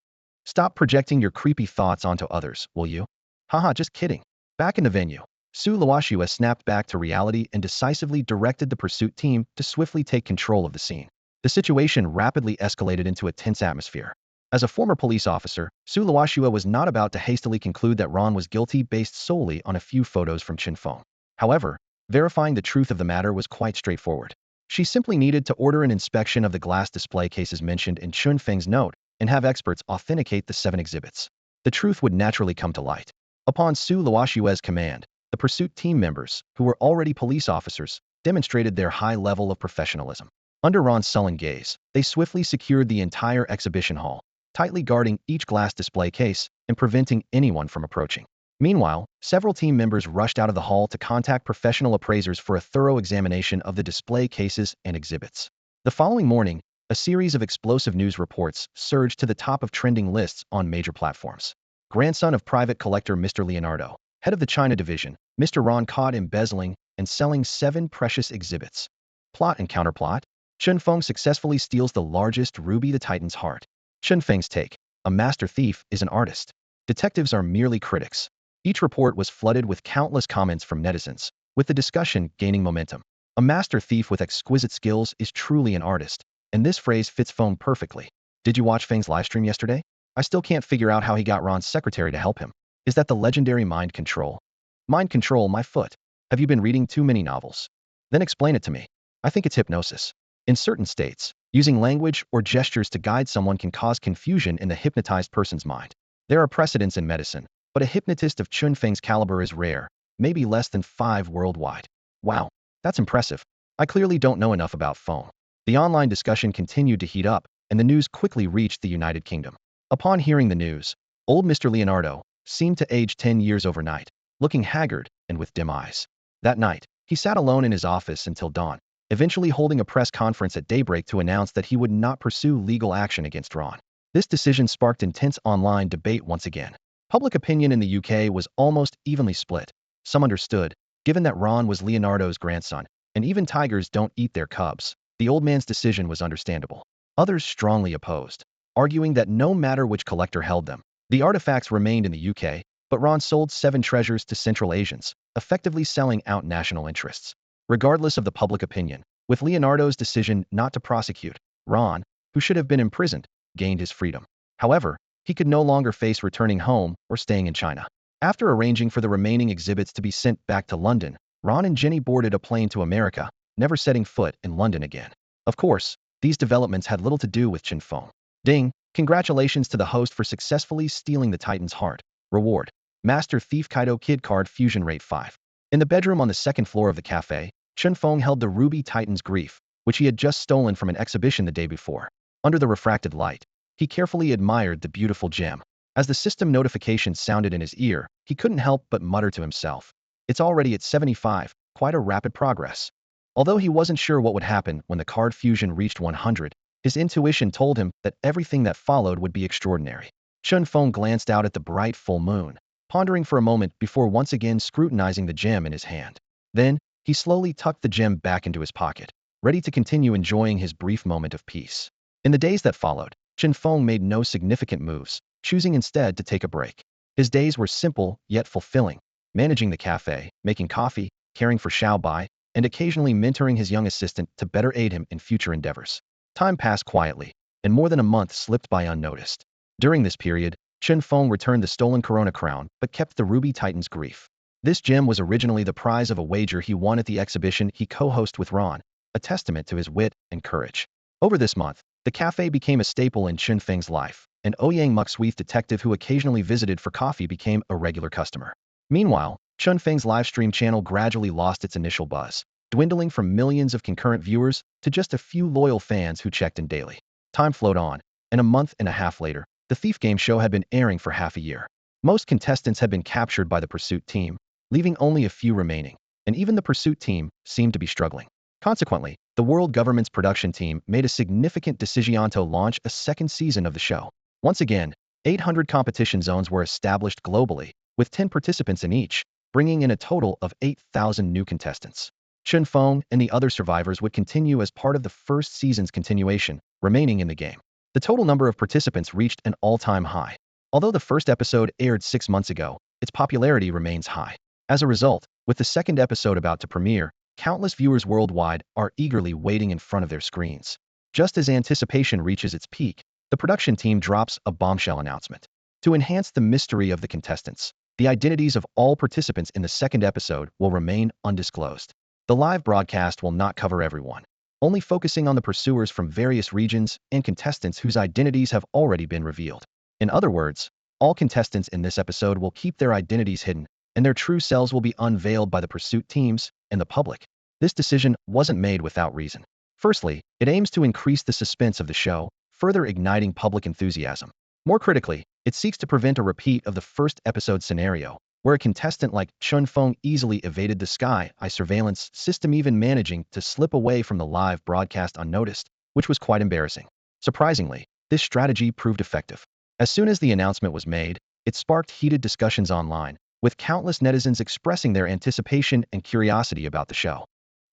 Stop projecting your creepy thoughts onto others, will you? Haha, just kidding. Back in the venue, Su Luoxue snapped back to reality and decisively directed the pursuit team to swiftly take control of the scene. The situation rapidly escalated into a tense atmosphere. As a former police officer, Su Luoxue was not about to hastily conclude that Ron was guilty based solely on a few photos from Chen Feng. However, verifying the truth of the matter was quite straightforward. She simply needed to order an inspection of the glass display cases mentioned in Chen Feng's note and have experts authenticate the 7 exhibits. The truth would naturally come to light. Upon Su Luoxue's command, the pursuit team members, who were already police officers, demonstrated their high level of professionalism. Under Ron's sullen gaze, they swiftly secured the entire exhibition hall, tightly guarding each glass display case and preventing anyone from approaching. Meanwhile, several team members rushed out of the hall to contact professional appraisers for a thorough examination of the display cases and exhibits. The following morning, a series of explosive news reports surged to the top of trending lists on major platforms. Grandson of private collector Mr. Leonardo, head of the China division, Mr. Ron caught embezzling and selling 7 precious exhibits. Plot and counterplot. Chen Feng successfully steals the largest ruby the Titan's heart. Chen Feng's take. A master thief is an artist. Detectives are merely critics. Each report was flooded with countless comments from netizens, with the discussion gaining momentum. A master thief with exquisite skills is truly an artist, and this phrase fits Feng perfectly. Did you watch Feng's livestream yesterday? I still can't figure out how he got Ron's secretary to help him. Is that the legendary mind control? Mind control my foot. Have you been reading too many novels? Then explain it to me. I think it's hypnosis. In certain states, using language or gestures to guide someone can cause confusion in the hypnotized person's mind. There are precedents in medicine, but a hypnotist of Chen Feng's caliber is rare, maybe less than 5 worldwide. Wow, that's impressive. I clearly don't know enough about Feng. The online discussion continued to heat up, and the news quickly reached the United Kingdom. Upon hearing the news, old Mr. Leonardo seemed to age 10 years overnight, looking haggard and with dim eyes. That night, he sat alone in his office until dawn, eventually holding a press conference at daybreak to announce that he would not pursue legal action against Ron. This decision sparked intense online debate once again. Public opinion in the UK was almost evenly split. Some understood, given that Ron was Leonardo's grandson, and even tigers don't eat their cubs. The old man's decision was understandable. Others strongly opposed, arguing that no matter which collector held them, the artifacts remained in the UK, but Ron sold 7 treasures to Central Asians, effectively selling out national interests. Regardless of the public opinion, with Leonardo's decision not to prosecute, Ron, who should have been imprisoned, gained his freedom. However, he could no longer face returning home or staying in China. After arranging for the remaining exhibits to be sent back to London, Ron and Jenny boarded a plane to America, never setting foot in London again. Of course, these developments had little to do with Chen Feng. Ding! Congratulations to the host for successfully stealing the Titan's heart. Reward. Master Thief Kaito Kid Card Fusion Rate 5. In the bedroom on the 2nd floor of the cafe, Chen Feng held the ruby Titan's grief, which he had just stolen from an exhibition the day before. Under the refracted light, he carefully admired the beautiful gem. As the system notification sounded in his ear, he couldn't help but mutter to himself. It's already at 75, quite a rapid progress. Although he wasn't sure what would happen when the card fusion reached 100, his intuition told him that everything that followed would be extraordinary. Chen Feng glanced out at the bright full moon, pondering for a moment before once again scrutinizing the gem in his hand. Then, he slowly tucked the gem back into his pocket, ready to continue enjoying his brief moment of peace. In the days that followed, Chen Feng made no significant moves, choosing instead to take a break. His days were simple yet fulfilling, managing the cafe, making coffee, caring for Xiao Bai, and occasionally mentoring his young assistant to better aid him in future endeavors. Time passed quietly, and more than a month slipped by unnoticed. During this period, Chen Feng returned the stolen Corona crown but kept the Ruby Titan's grief. This gem was originally the prize of a wager he won at the exhibition he co-hosted with Ron, a testament to his wit and courage. Over this month, the cafe became a staple in Chen Feng's life. An Ouyang Muxweath detective who occasionally visited for coffee became a regular customer. Meanwhile, Chen Feng's livestream channel gradually lost its initial buzz, dwindling from millions of concurrent viewers to just a few loyal fans who checked in daily. Time flowed on, and a month and a half later, the Thief game show had been airing for half a year. Most contestants had been captured by the pursuit team, leaving only a few remaining, and even the pursuit team seemed to be struggling. Consequently, the world government's production team made a significant decision to launch a second season of the show. Once again, 800 competition zones were established globally, with 10 participants in each, bringing in a total of 8,000 new contestants. Chen Feng and the other survivors would continue as part of the first season's continuation, remaining in the game. The total number of participants reached an all-time high. Although the first episode aired 6 months ago, its popularity remains high. As a result, with the second episode about to premiere, countless viewers worldwide are eagerly waiting in front of their screens. Just as anticipation reaches its peak, the production team drops a bombshell announcement. To enhance the mystery of the contestants, the identities of all participants in the second episode will remain undisclosed. The live broadcast will not cover everyone, only focusing on the pursuers from various regions and contestants whose identities have already been revealed. In other words, all contestants in this episode will keep their identities hidden, and their true selves will be unveiled by the pursuit teams and the public. This decision wasn't made without reason. Firstly, it aims to increase the suspense of the show, further igniting public enthusiasm. More critically, it seeks to prevent a repeat of the first episode scenario, where a contestant like Chen Feng easily evaded the Sky Eye surveillance system, even managing to slip away from the live broadcast unnoticed, which was quite embarrassing. Surprisingly, this strategy proved effective. As soon as the announcement was made, it sparked heated discussions online, with countless netizens expressing their anticipation and curiosity about the show.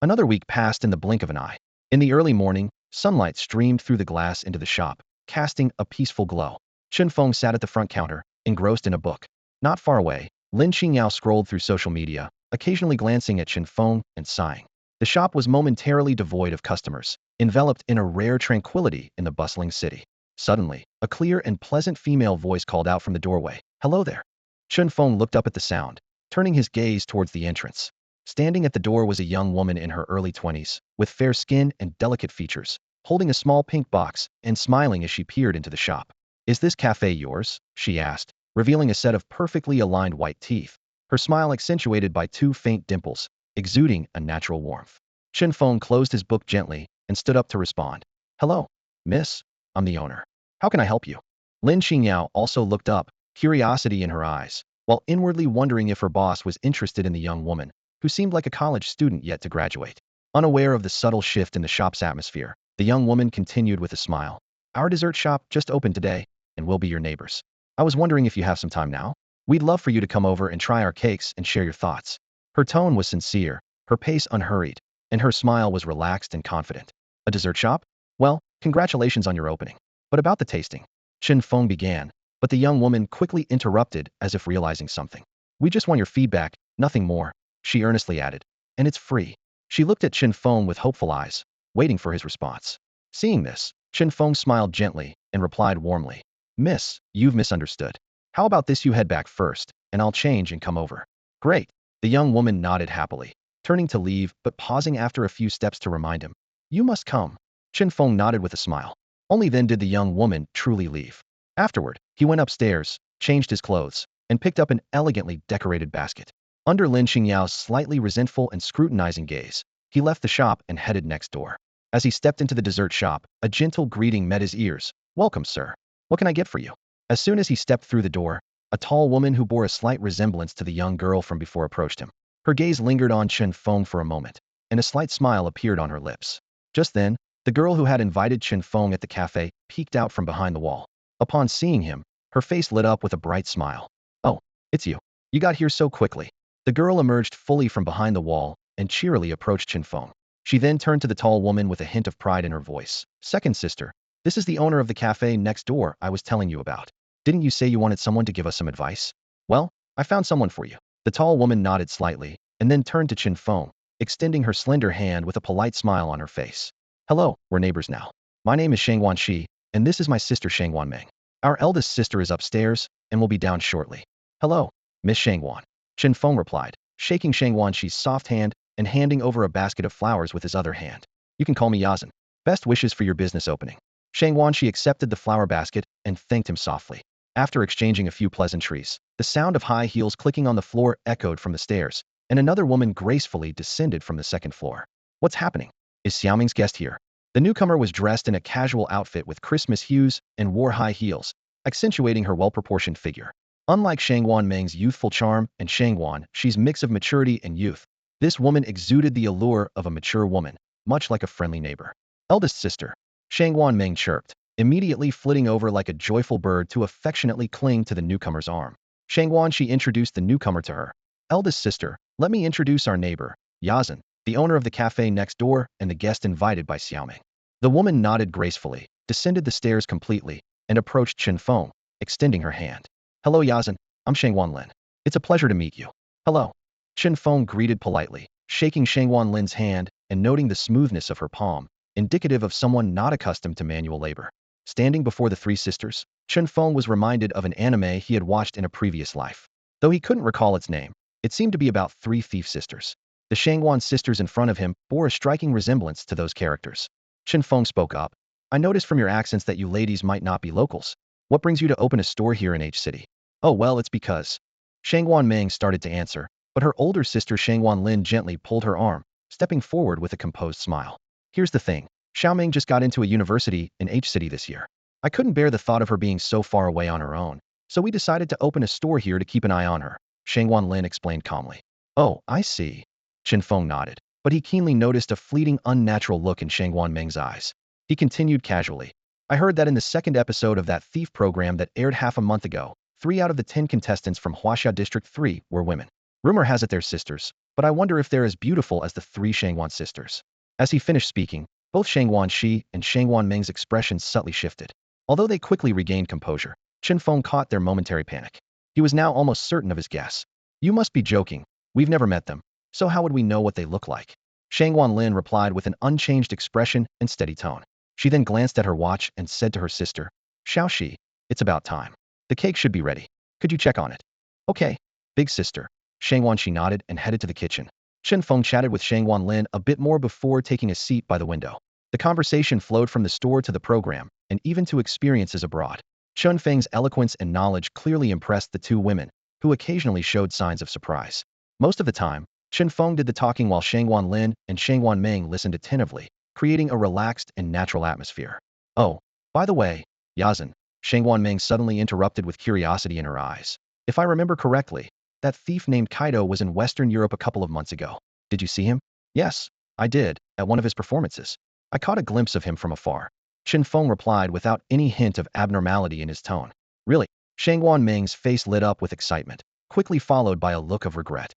Another week passed in the blink of an eye. In the early morning, sunlight streamed through the glass into the shop, casting a peaceful glow. Chen Feng sat at the front counter, engrossed in a book. Not far away, Lin Qingyao scrolled through social media, occasionally glancing at Chen Feng and sighing. The shop was momentarily devoid of customers, enveloped in a rare tranquility in the bustling city. Suddenly, a clear and pleasant female voice called out from the doorway, "Hello there." Chen Feng looked up at the sound, turning his gaze towards the entrance. Standing at the door was a young woman in her early 20s, with fair skin and delicate features, holding a small pink box and smiling as she peered into the shop. "Is this cafe yours?" she asked, revealing a set of perfectly aligned white teeth, her smile accentuated by 2 faint dimples, exuding a natural warmth. Chen Feng closed his book gently and stood up to respond. "Hello, miss. I'm the owner. How can I help you?" Lin Qingyao also looked up, curiosity in her eyes, while inwardly wondering if her boss was interested in the young woman, who seemed like a college student yet to graduate. Unaware of the subtle shift in the shop's atmosphere, the young woman continued with a smile. "Our dessert shop just opened today, and we'll be your neighbors. I was wondering if you have some time now. We'd love for you to come over and try our cakes and share your thoughts." Her tone was sincere, her pace unhurried, and her smile was relaxed and confident. "A dessert shop? Well, congratulations on your opening. But about the tasting," Chen Feng began, but the young woman quickly interrupted as if realizing something. "We just want your feedback, nothing more," she earnestly added. "And it's free." She looked at Chen Feng with hopeful eyes, waiting for his response. Seeing this, Chen Feng smiled gently and replied warmly, "Miss, you've misunderstood. How about this, you head back first, and I'll change and come over." "Great." The young woman nodded happily, turning to leave but pausing after a few steps to remind him. "You must come." Chen Feng nodded with a smile. Only then did the young woman truly leave. Afterward, he went upstairs, changed his clothes, and picked up an elegantly decorated basket. Under Lin Qingyao's slightly resentful and scrutinizing gaze, he left the shop and headed next door. As he stepped into the dessert shop, a gentle greeting met his ears. "Welcome, sir. What can I get for you?" As soon as he stepped through the door, a tall woman who bore a slight resemblance to the young girl from before approached him. Her gaze lingered on Chen Feng for a moment, and a slight smile appeared on her lips. Just then, the girl who had invited Chen Feng at the cafe peeked out from behind the wall. Upon seeing him, her face lit up with a bright smile. "Oh, it's you. You got here so quickly." The girl emerged fully from behind the wall and cheerily approached Chen Feng. She then turned to the tall woman with a hint of pride in her voice. "Second sister, this is the owner of the cafe next door I was telling you about. Didn't you say you wanted someone to give us some advice? Well, I found someone for you." The tall woman nodded slightly and then turned to Chen Feng, extending her slender hand with a polite smile on her face. "Hello, we're neighbors now. My name is Shangwan Shi, and this is my sister Shangwan Meng. Our eldest sister is upstairs and will be down shortly." "Hello, Miss Shangwan." Chen Feng replied, shaking Shang Wanxi's soft hand and handing over a basket of flowers with his other hand. You can call me Yazan. Best wishes for your business opening. Shang Wanxi accepted the flower basket and thanked him softly. After exchanging a few pleasantries, the sound of high heels clicking on the floor echoed from the stairs, and another woman gracefully descended from the second floor. What's happening? Is Xiaoming's guest here? The newcomer was dressed in a casual outfit with Christmas hues and wore high heels, accentuating her well-proportioned figure. Unlike Shang Wanmeng's youthful charm and Shang Wanxi's mix of maturity and youth, this woman exuded the allure of a mature woman, much like a friendly neighbor. Eldest sister, Shang Wanmeng chirped, immediately flitting over like a joyful bird to affectionately cling to the newcomer's arm. Shang Wanxi introduced the newcomer to her. Eldest sister, let me introduce our neighbor, Yazan, the owner of the cafe next door and the guest invited by Xiaoming. The woman nodded gracefully, descended the stairs completely, and approached Chen Feng, extending her hand. Hello Yazan, I'm Shang Wanlin. It's a pleasure to meet you. Hello. Chen Feng greeted politely, shaking Shang Wanlin's hand and noting the smoothness of her palm, indicative of someone not accustomed to manual labor. Standing before the three sisters, Chen Feng was reminded of an anime he had watched in a previous life. Though he couldn't recall its name, it seemed to be about three thief sisters. The Shangwan sisters in front of him bore a striking resemblance to those characters. Chen Feng spoke up. I noticed from your accents that you ladies might not be locals. What brings you to open a store here in H City? Oh well, it's because. Shangwan Meng started to answer, but her older sister Shangwan Lin gently pulled her arm, stepping forward with a composed smile. Here's the thing. Xiaoming just got into a university in H City this year. I couldn't bear the thought of her being so far away on her own, so we decided to open a store here to keep an eye on her, Shangwan Lin explained calmly. Oh, I see. Chen Feng nodded, but he keenly noticed a fleeting unnatural look in Shangwan Meng's eyes. He continued casually. I heard that in the second episode of that thief program that aired half a month ago, 3 out of the 10 contestants from Huaxia District 3 were women. Rumor has it they're sisters, but I wonder if they're as beautiful as the 3 Shangwan sisters. As he finished speaking, both Shangwan Shi and Shangwan Meng's expressions subtly shifted. Although they quickly regained composure, Chen Feng caught their momentary panic. He was now almost certain of his guess. You must be joking. We've never met them. So how would we know what they look like? Shangwan Lin replied with an unchanged expression and steady tone. She then glanced at her watch and said to her sister, Xiaoxi, it's about time. The cake should be ready. Could you check on it? Okay. Big sister. Shangwan Shi nodded and headed to the kitchen. Chen Feng chatted with Shangwan Lin a bit more before taking a seat by the window. The conversation flowed from the store to the program, and even to experiences abroad. Chen Feng's eloquence and knowledge clearly impressed the two women, who occasionally showed signs of surprise. Most of the time, Chen Feng did the talking while Shangwan Lin and Shangwan Meng listened attentively, creating a relaxed and natural atmosphere. Oh, by the way, Yazan, Shangwan Meng suddenly interrupted with curiosity in her eyes. If I remember correctly, that thief named Kaito was in Western Europe a couple of months ago. Did you see him? Yes, I did, at one of his performances. I caught a glimpse of him from afar. Chen Feng replied without any hint of abnormality in his tone. Really? Shangwan Meng's face lit up with excitement, quickly followed by a look of regret.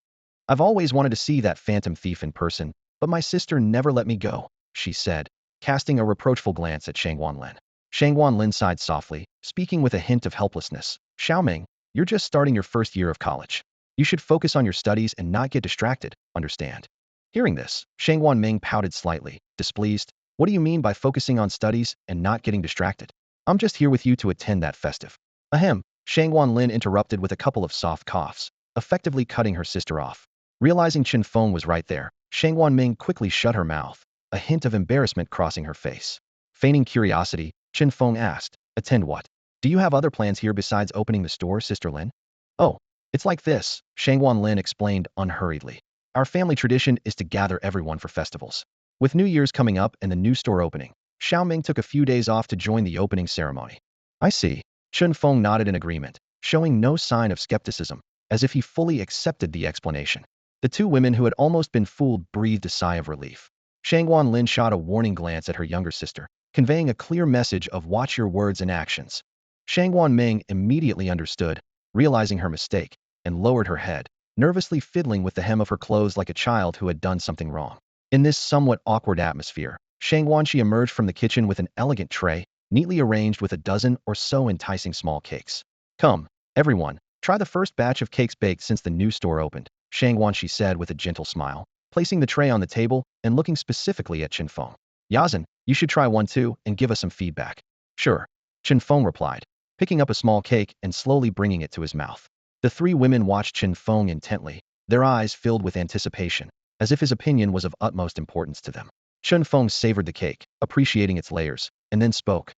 I've always wanted to see that phantom thief in person, but my sister never let me go, she said, casting a reproachful glance at Shangwan Lin. Shangwan Lin sighed softly, speaking with a hint of helplessness. Xiaoming, you're just starting your first year of college. You should focus on your studies and not get distracted, understand? Hearing this, Shangwan Meng pouted slightly, displeased. What do you mean by focusing on studies and not getting distracted? I'm just here with you to attend that festive. Ahem, Shangwan Lin interrupted with a couple of soft coughs, effectively cutting her sister off. Realizing Chen Feng was right there, Shangwan Meng quickly shut her mouth, a hint of embarrassment crossing her face. Feigning curiosity, Chen Feng asked, attend what? Do you have other plans here besides opening the store, Sister Lin? Oh, it's like this, Shangwan Lin explained unhurriedly. Our family tradition is to gather everyone for festivals. With New Year's coming up and the new store opening, Xiaoming took a few days off to join the opening ceremony. I see. Chen Feng nodded in agreement, showing no sign of skepticism, as if he fully accepted the explanation. The two women who had almost been fooled breathed a sigh of relief. Shangwan Lin shot a warning glance at her younger sister, conveying a clear message of watch your words and actions. Shangwan Meng immediately understood, realizing her mistake, and lowered her head, nervously fiddling with the hem of her clothes like a child who had done something wrong. In this somewhat awkward atmosphere, Shang Wanxi emerged from the kitchen with an elegant tray, neatly arranged with a dozen or so enticing small cakes. Come, everyone, try the first batch of cakes baked since the new store opened, Shang Wanxi said with a gentle smile, placing the tray on the table and looking specifically at Chen Feng. Yazan, you should try one too and give us some feedback. Sure, Chen Feng replied, picking up a small cake and slowly bringing it to his mouth. The three women watched Chen Feng intently, their eyes filled with anticipation, as if his opinion was of utmost importance to them. Chen Feng savored the cake, appreciating its layers, and then spoke.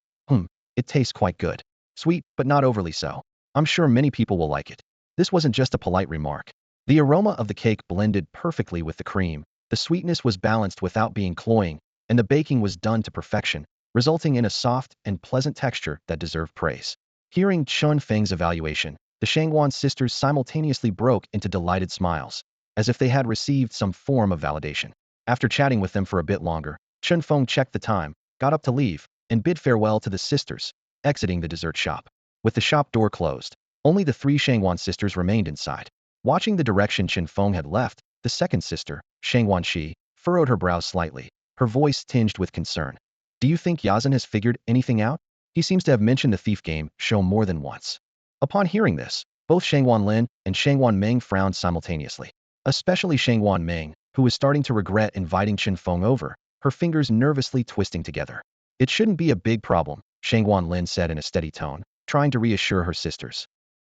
It tastes quite good. Sweet, but not overly so. I'm sure many people will like it. This wasn't just a polite remark. The aroma of the cake blended perfectly with the cream, the sweetness was balanced without being cloying, and the baking was done to perfection, resulting in a soft and pleasant texture that deserved praise. Hearing Chen Feng's evaluation, the Shangwan sisters simultaneously broke into delighted smiles, as if they had received some form of validation. After chatting with them for a bit longer, Chen Feng checked the time, got up to leave, and bid farewell to the sisters, exiting the dessert shop. With the shop door closed, only the three Shangwan sisters remained inside. Watching the direction Chen Feng had left, the second sister, Shangwan Shi, furrowed her brows slightly, her voice tinged with concern. Do you think Yazan has figured anything out? He seems to have mentioned the thief game show more than once. Upon hearing this, both Shangwan Lin and Shangwan Meng frowned simultaneously. Especially Shangwan Meng, who was starting to regret inviting Chen Feng over, her fingers nervously twisting together. It shouldn't be a big problem, Shangwan Lin said in a steady tone, trying to reassure her sisters.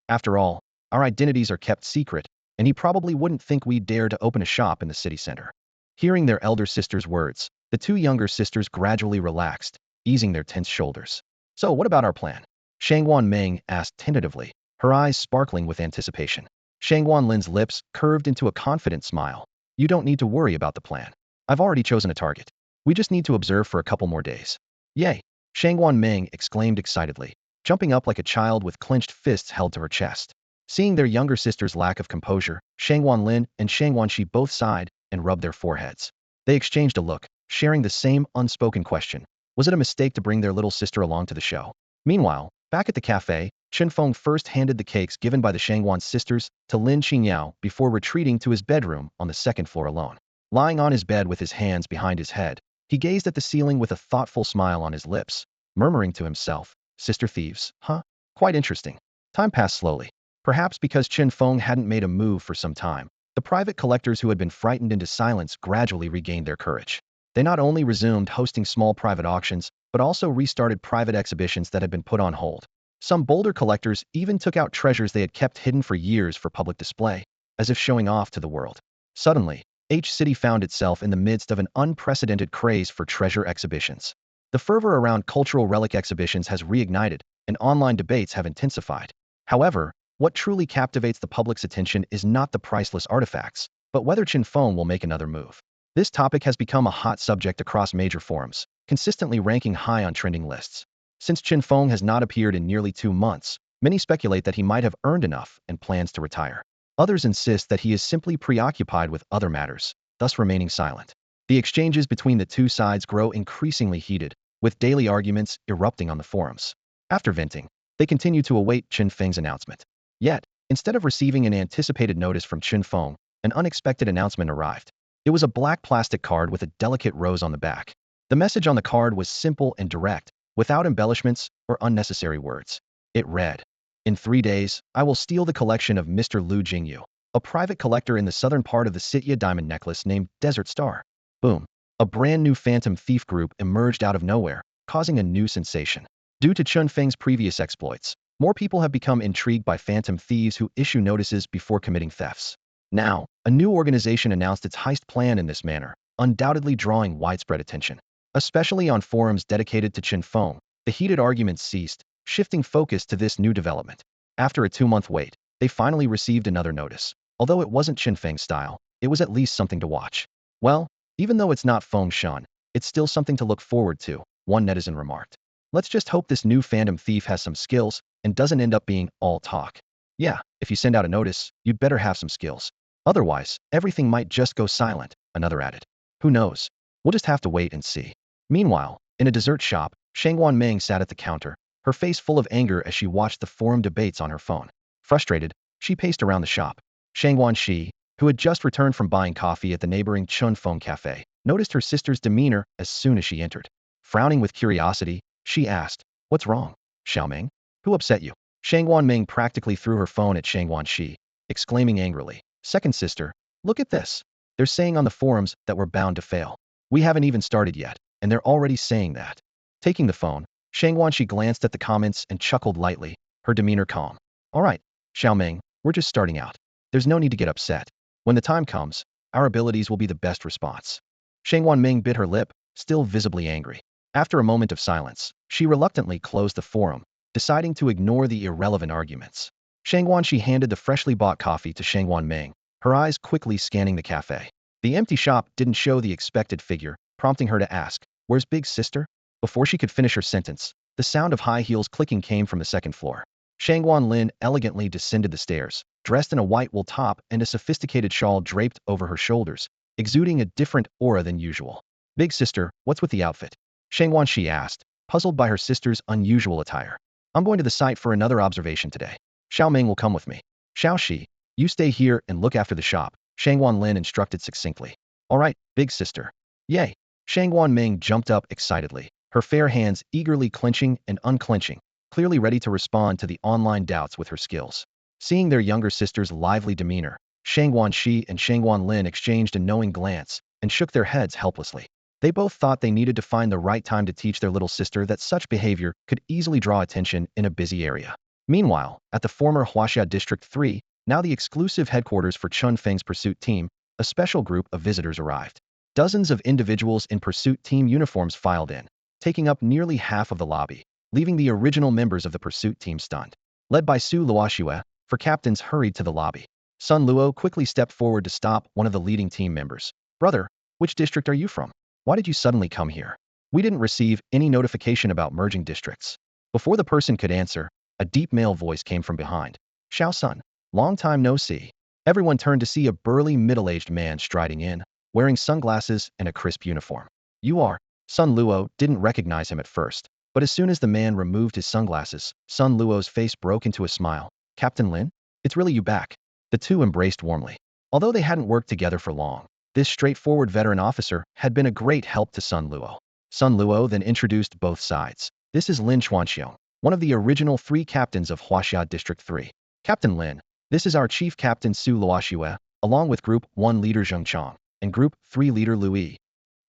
After all, our identities are kept secret, and he probably wouldn't think we'd dare to open a shop in the city center. Hearing their elder sister's words, the two younger sisters gradually relaxed, easing their tense shoulders. So what about our plan? Shangwan Meng asked tentatively, her eyes sparkling with anticipation. Shangwan Lin's lips curved into a confident smile. You don't need to worry about the plan. I've already chosen a target. We just need to observe for a couple more days. Yay! Shangwan Meng exclaimed excitedly, jumping up like a child with clenched fists held to her chest. Seeing their younger sister's lack of composure, Shangwan Lin and Shangwan Shi both sighed and rubbed their foreheads. They exchanged a look, sharing the same unspoken question. Was it a mistake to bring their little sister along to the show? Meanwhile, back at the cafe, Chen Feng first handed the cakes given by the Shangwan sisters to Lin Qingyao before retreating to his bedroom on the second floor alone. Lying on his bed with his hands behind his head, he gazed at the ceiling with a thoughtful smile on his lips, murmuring to himself, Sister thieves, huh? Quite interesting. Time passed slowly. Perhaps because Chen Feng hadn't made a move for some time, the private collectors who had been frightened into silence gradually regained their courage. They not only resumed hosting small private auctions, but also restarted private exhibitions that had been put on hold. Some bolder collectors even took out treasures they had kept hidden for years for public display, as if showing off to the world. Suddenly, H City found itself in the midst of an unprecedented craze for treasure exhibitions. The fervor around cultural relic exhibitions has reignited, and online debates have intensified. However, what truly captivates the public's attention is not the priceless artifacts, but whether Chen Feng will make another move. This topic has become a hot subject across major forums, consistently ranking high on trending lists. Since Chen Feng has not appeared in nearly 2 months, many speculate that he might have earned enough and plans to retire. Others insist that he is simply preoccupied with other matters, thus remaining silent. The exchanges between the two sides grow increasingly heated, with daily arguments erupting on the forums. After venting, they continue to await Chen Feng's announcement. Yet, instead of receiving an anticipated notice from Chen Feng, an unexpected announcement arrived. It was a black plastic card with a delicate rose on the back. The message on the card was simple and direct, without embellishments or unnecessary words. It read, "In 3 days, I will steal the collection of Mr. Lu Jingyu, a private collector in the southern part of the Sitya diamond necklace named Desert Star." Boom. A brand new phantom thief group emerged out of nowhere, causing a new sensation. Due to Chen Feng's previous exploits, more people have become intrigued by phantom thieves who issue notices before committing thefts. Now, a new organization announced its heist plan in this manner, undoubtedly drawing widespread attention. Especially on forums dedicated to Chen Feng, the heated arguments ceased, shifting focus to this new development. After a 2-month wait, they finally received another notice. Although it wasn't Chen Feng's style, it was at least something to watch. Well, even though it's not Feng Shan, it's still something to look forward to, one netizen remarked. Let's just hope this new phantom thief has some skills and doesn't end up being all talk. Yeah, if you send out a notice, you'd better have some skills. Otherwise, everything might just go silent, another added. Who knows? We'll just have to wait and see. Meanwhile, in a dessert shop, Shangwan Meng sat at the counter, her face full of anger as she watched the forum debates on her phone. Frustrated, she paced around the shop. Shangwan Shi, who had just returned from buying coffee at the neighboring Chen Feng cafe, noticed her sister's demeanor as soon as she entered. Frowning with curiosity, she asked, "What's wrong, Xiaoming? Who upset you?" Shangwan Meng practically threw her phone at Shangwan Shi, exclaiming angrily, "Second sister, look at this. They're saying on the forums that we're bound to fail. We haven't even started yet, and they're already saying that." Taking the phone, Shangwan Shi glanced at the comments and chuckled lightly, her demeanor calm. "All right, Xiaoming, We're just starting out. There's no need to get upset. When the time comes, our abilities will be the best response. Shang Wanming bit her lip, still visibly angry. After a moment of silence, she reluctantly closed the forum, deciding to ignore the irrelevant arguments. Shang Wanshi handed the freshly bought coffee to Shang Wanming, her eyes quickly scanning the cafe. The empty shop didn't show the expected figure, prompting her to ask, "Where's Big Sister?" Before she could finish her sentence, the sound of high heels clicking came from the second floor. Shang Wanlin elegantly descended the stairs, dressed in a white wool top and a sophisticated shawl draped over her shoulders, exuding a different aura than usual. "Big Sister, what's with the outfit?" Shang Wanshi asked, puzzled by her sister's unusual attire. "I'm going to the site for another observation today. Xiao Ming will come with me. Xiao Shi, you stay here and look after the shop," Shang Wanlin instructed succinctly. "All right, Big Sister." "Yay!" Shang Wanming jumped up excitedly, her fair hands eagerly clenching and unclenching, clearly ready to respond to the online doubts with her skills. Seeing their younger sister's lively demeanor, Shang Wanxi and Shang Wanlin exchanged a knowing glance and shook their heads helplessly. They both thought they needed to find the right time to teach their little sister that such behavior could easily draw attention in a busy area. Meanwhile, at the former Huaxia District 3, now the exclusive headquarters for Chen Feng's pursuit team, a special group of visitors arrived. Dozens of individuals in pursuit team uniforms filed in, taking up nearly half of the lobby, leaving the original members of the pursuit team stunned. Led by Su Luoxue, four captains hurried to the lobby. Sun Luo quickly stepped forward to stop one of the leading team members. "Brother, which district are you from? Why did you suddenly come here? We didn't receive any notification about merging districts." Before the person could answer, a deep male voice came from behind. "Xiao Sun, long time no see." Everyone turned to see a burly middle-aged man striding in, wearing sunglasses and a crisp uniform. "You are..." Sun Luo didn't recognize him at first, but as soon as the man removed his sunglasses, Sun Luo's face broke into a smile. "Captain Lin? It's really you back." The two embraced warmly. Although they hadn't worked together for long, this straightforward veteran officer had been a great help to Sun Luo. Sun Luo then introduced both sides. "This is Lin Xuanxiong, one of the original 3 captains of Huaxia District 3. Captain Lin, this is our chief captain Su Luoxue, along with Group 1 leader Zheng Chong, and Group 3 leader Lu Yi."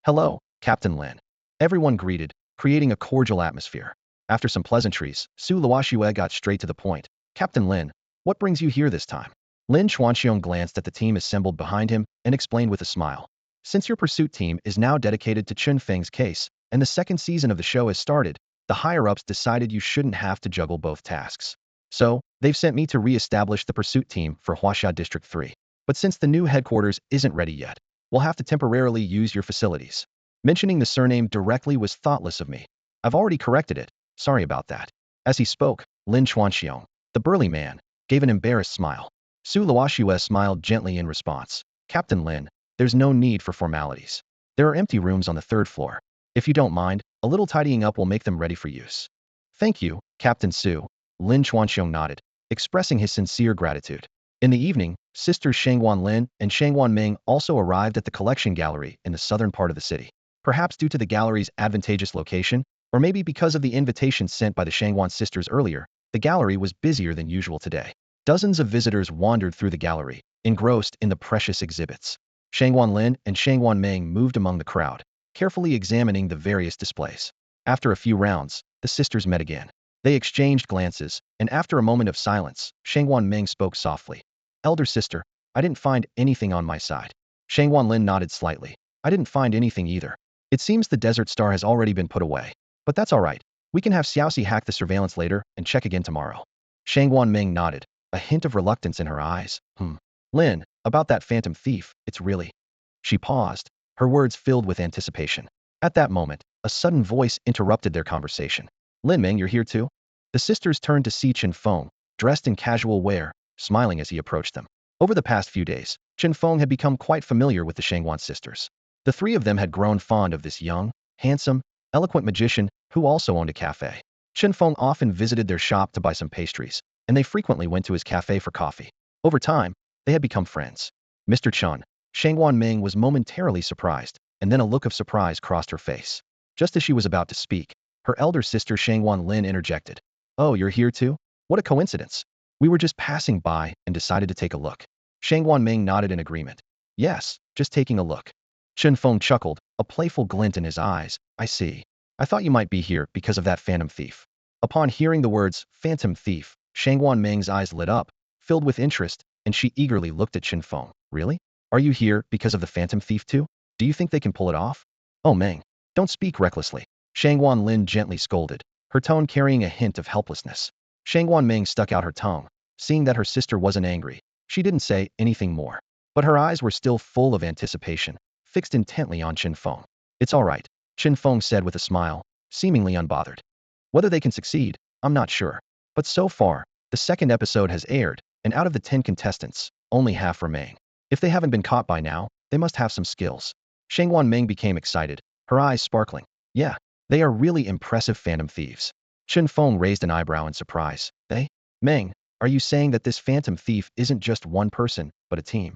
"Hello, Captain Lin." Everyone greeted, creating a cordial atmosphere. After some pleasantries, Su Luoxue got straight to the point. "Captain Lin, what brings you here this time?" Lin Xuanxiong glanced at the team assembled behind him and explained with a smile. "Since your pursuit team is now dedicated to Chen Feng's case, and the second season of the show has started, the higher-ups decided you shouldn't have to juggle both tasks. So, they've sent me to re-establish the pursuit team for Huaxia District 3. But since the new headquarters isn't ready yet, we'll have to temporarily use your facilities." Mentioning the surname directly was thoughtless of me. I've already corrected it. Sorry about that. As he spoke, Lin Xuanxiong, the burly man, gave an embarrassed smile. Su Luoxue smiled gently in response. "Captain Lin, there's no need for formalities. There are empty rooms on the 3rd floor. If you don't mind, a little tidying up will make them ready for use." "Thank you, Captain Su." Lin Xuanxiong nodded, expressing his sincere gratitude. In the evening, sisters Shang Wanlin and Shang Wanming also arrived at the collection gallery in the southern part of the city. Perhaps due to the gallery's advantageous location, or maybe because of the invitation sent by the Shangwan sisters earlier, the gallery was busier than usual today. Dozens of visitors wandered through the gallery, engrossed in the precious exhibits. Shang Wanlin and Shang Wanming moved among the crowd, carefully examining the various displays. After a few rounds, the sisters met again. They exchanged glances, and after a moment of silence, Shang Wanming spoke softly. "Elder sister, I didn't find anything on my side." Shang Wanlin nodded slightly. "I didn't find anything either. It seems the Desert Star has already been put away. But that's all right. We can have Xiaoxi hack the surveillance later and check again tomorrow." Shang Wanming nodded, a hint of reluctance in her eyes. Lin, about that phantom thief, it's really..." She paused, her words filled with anticipation. At that moment, a sudden voice interrupted their conversation. "Lin Ming, you're here too?" The sisters turned to see Chen Feng, dressed in casual wear, smiling as he approached them. Over the past few days, Chen Feng had become quite familiar with the Shangwan sisters. The 3 of them had grown fond of this young, handsome, eloquent magician who also owned a cafe. Chen Feng often visited their shop to buy some pastries, and they frequently went to his cafe for coffee. Over time, they had become friends. "Mr. Chen," Shang Wanming was momentarily surprised, and then a look of surprise crossed her face. Just as she was about to speak, her elder sister Shang Wanlin interjected. "Oh, you're here too? What a coincidence. We were just passing by and decided to take a look." Shang Wanming nodded in agreement. "Yes, just taking a look." Chen Feng chuckled, a playful glint in his eyes. "I see. I thought you might be here because of that phantom thief." Upon hearing the words, "phantom thief," Shang Wanming's eyes lit up, filled with interest, and she eagerly looked at Chen Feng. Really? Are you here because of the Phantom Thief too? Do you think they can pull it off? Oh Meng, don't speak recklessly. Shangwan Lin gently scolded, her tone carrying a hint of helplessness. Shangwan Meng stuck out her tongue. Seeing that her sister wasn't angry, she didn't say anything more. But her eyes were still full of anticipation, fixed intently on Chen Feng. It's all right, Chen Feng said with a smile, seemingly unbothered. Whether they can succeed, I'm not sure. But so far, the second episode has aired, and out of the 10 contestants, only half remain. If they haven't been caught by now, they must have some skills. Shangwan Meng became excited, her eyes sparkling. Yeah, they are really impressive phantom thieves. Chen Feng raised an eyebrow in surprise. They? Meng, are you saying that this phantom thief isn't just one person, but a team?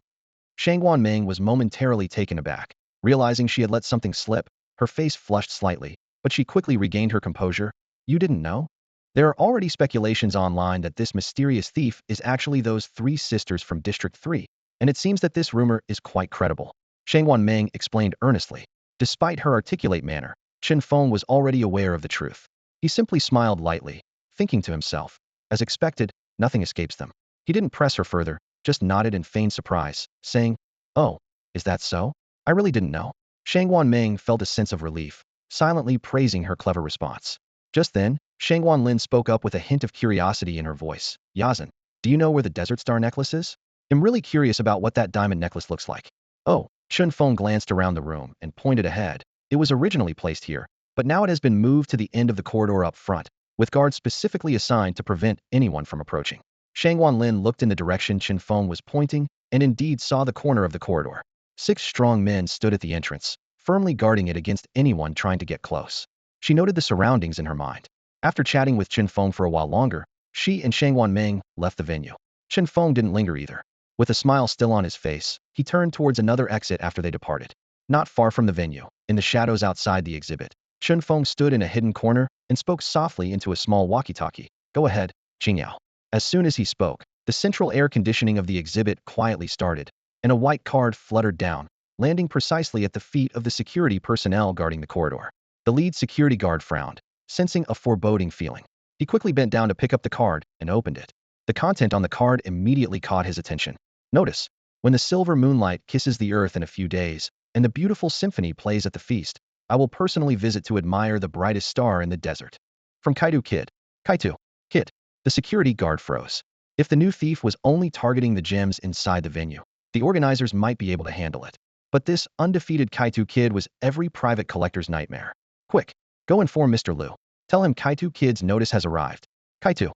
Shangwan Meng was momentarily taken aback. Realizing she had let something slip, her face flushed slightly, but she quickly regained her composure. You didn't know? There are already speculations online that this mysterious thief is actually those 3 sisters from District 3, and it seems that this rumor is quite credible. Shangwan Meng explained earnestly. Despite her articulate manner, Chen Feng was already aware of the truth. He simply smiled lightly, thinking to himself. As expected, nothing escapes them. He didn't press her further, just nodded in feigned surprise, saying, Oh, is that so? I really didn't know. Shangwan Meng felt a sense of relief, silently praising her clever response. Just then, Shangwan Lin spoke up with a hint of curiosity in her voice. Yazan, do you know where the Desert Star necklace is? I'm really curious about what that diamond necklace looks like. Oh, Chen Feng glanced around the room and pointed ahead. It was originally placed here, but now it has been moved to the end of the corridor up front, with guards specifically assigned to prevent anyone from approaching. Shangwan Lin looked in the direction Chen Feng was pointing, and indeed saw the corner of the corridor. 6 strong men stood at the entrance, firmly guarding it against anyone trying to get close. She noted the surroundings in her mind. After chatting with Chen Feng for a while longer, she and Shangwan Meng left the venue. Chen Feng didn't linger either. With a smile still on his face, he turned towards another exit after they departed. Not far from the venue, in the shadows outside the exhibit, Chen Feng stood in a hidden corner and spoke softly into a small walkie-talkie. Go ahead, Qingyao. As soon as he spoke, the central air conditioning of the exhibit quietly started, and a white card fluttered down, landing precisely at the feet of the security personnel guarding the corridor. The lead security guard frowned, sensing a foreboding feeling. He quickly bent down to pick up the card and opened it. The content on the card immediately caught his attention. Notice, when the silver moonlight kisses the earth in a few days, and the beautiful symphony plays at the feast, I will personally visit to admire the brightest star in the desert. From Kaito Kid. Kaito Kid. The security guard froze. If the new thief was only targeting the gems inside the venue, the organizers might be able to handle it. But this undefeated Kaito Kid was every private collector's nightmare. Quick, go inform Mr. Liu. Tell him Kaito Kid's notice has arrived. Kaito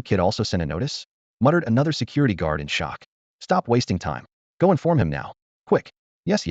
Kid also sent a notice? Muttered another security guard in shock. Stop wasting time. Go inform him now. Quick. Yes.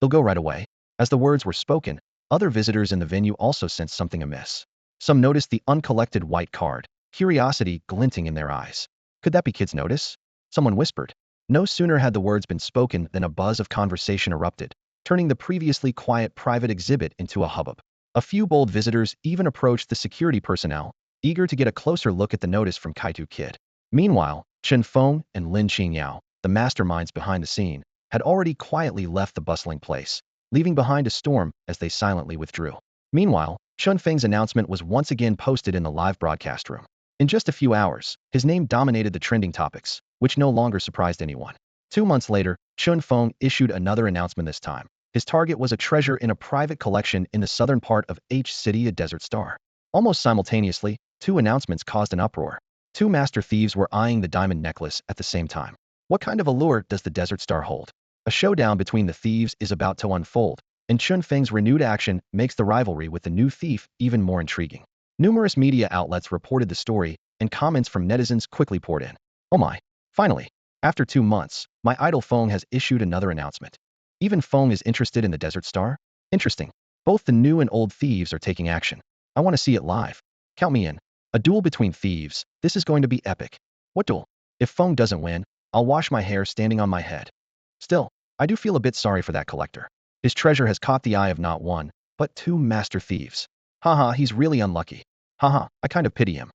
He'll go right away. As the words were spoken, other visitors in the venue also sensed something amiss. Some noticed the uncollected white card, curiosity glinting in their eyes. Could that be Kid's notice? Someone whispered. No sooner had the words been spoken than a buzz of conversation erupted, turning the previously quiet private exhibit into a hubbub. A few bold visitors even approached the security personnel, eager to get a closer look at the notice from Kaito Kid. Meanwhile, Chen Feng and Lin Qingyao, the masterminds behind the scene, had already quietly left the bustling place, leaving behind a storm as they silently withdrew. Meanwhile, Chen Feng's announcement was once again posted in the live broadcast room. In just a few hours, his name dominated the trending topics, which no longer surprised anyone. 2 months later, Chen Feng issued another announcement this time. His target was a treasure in a private collection in the southern part of H City, a desert star. Almost simultaneously, 2 announcements caused an uproar. 2 master thieves were eyeing the diamond necklace at the same time. What kind of allure does the desert star hold? A showdown between the thieves is about to unfold, and Chen Feng's renewed action makes the rivalry with the new thief even more intriguing. Numerous media outlets reported the story, and comments from netizens quickly poured in. Oh my! Finally! After 2 months, my idol Feng has issued another announcement. Even Feng is interested in the desert star? Interesting. Both the new and old thieves are taking action. I want to see it live. Count me in. A duel between thieves. This is going to be epic. What duel? If Feng doesn't win, I'll wash my hair standing on my head. Still, I do feel a bit sorry for that collector. His treasure has caught the eye of not 1, but 2 master thieves. Haha, he's really unlucky. Haha, I kind of pity him.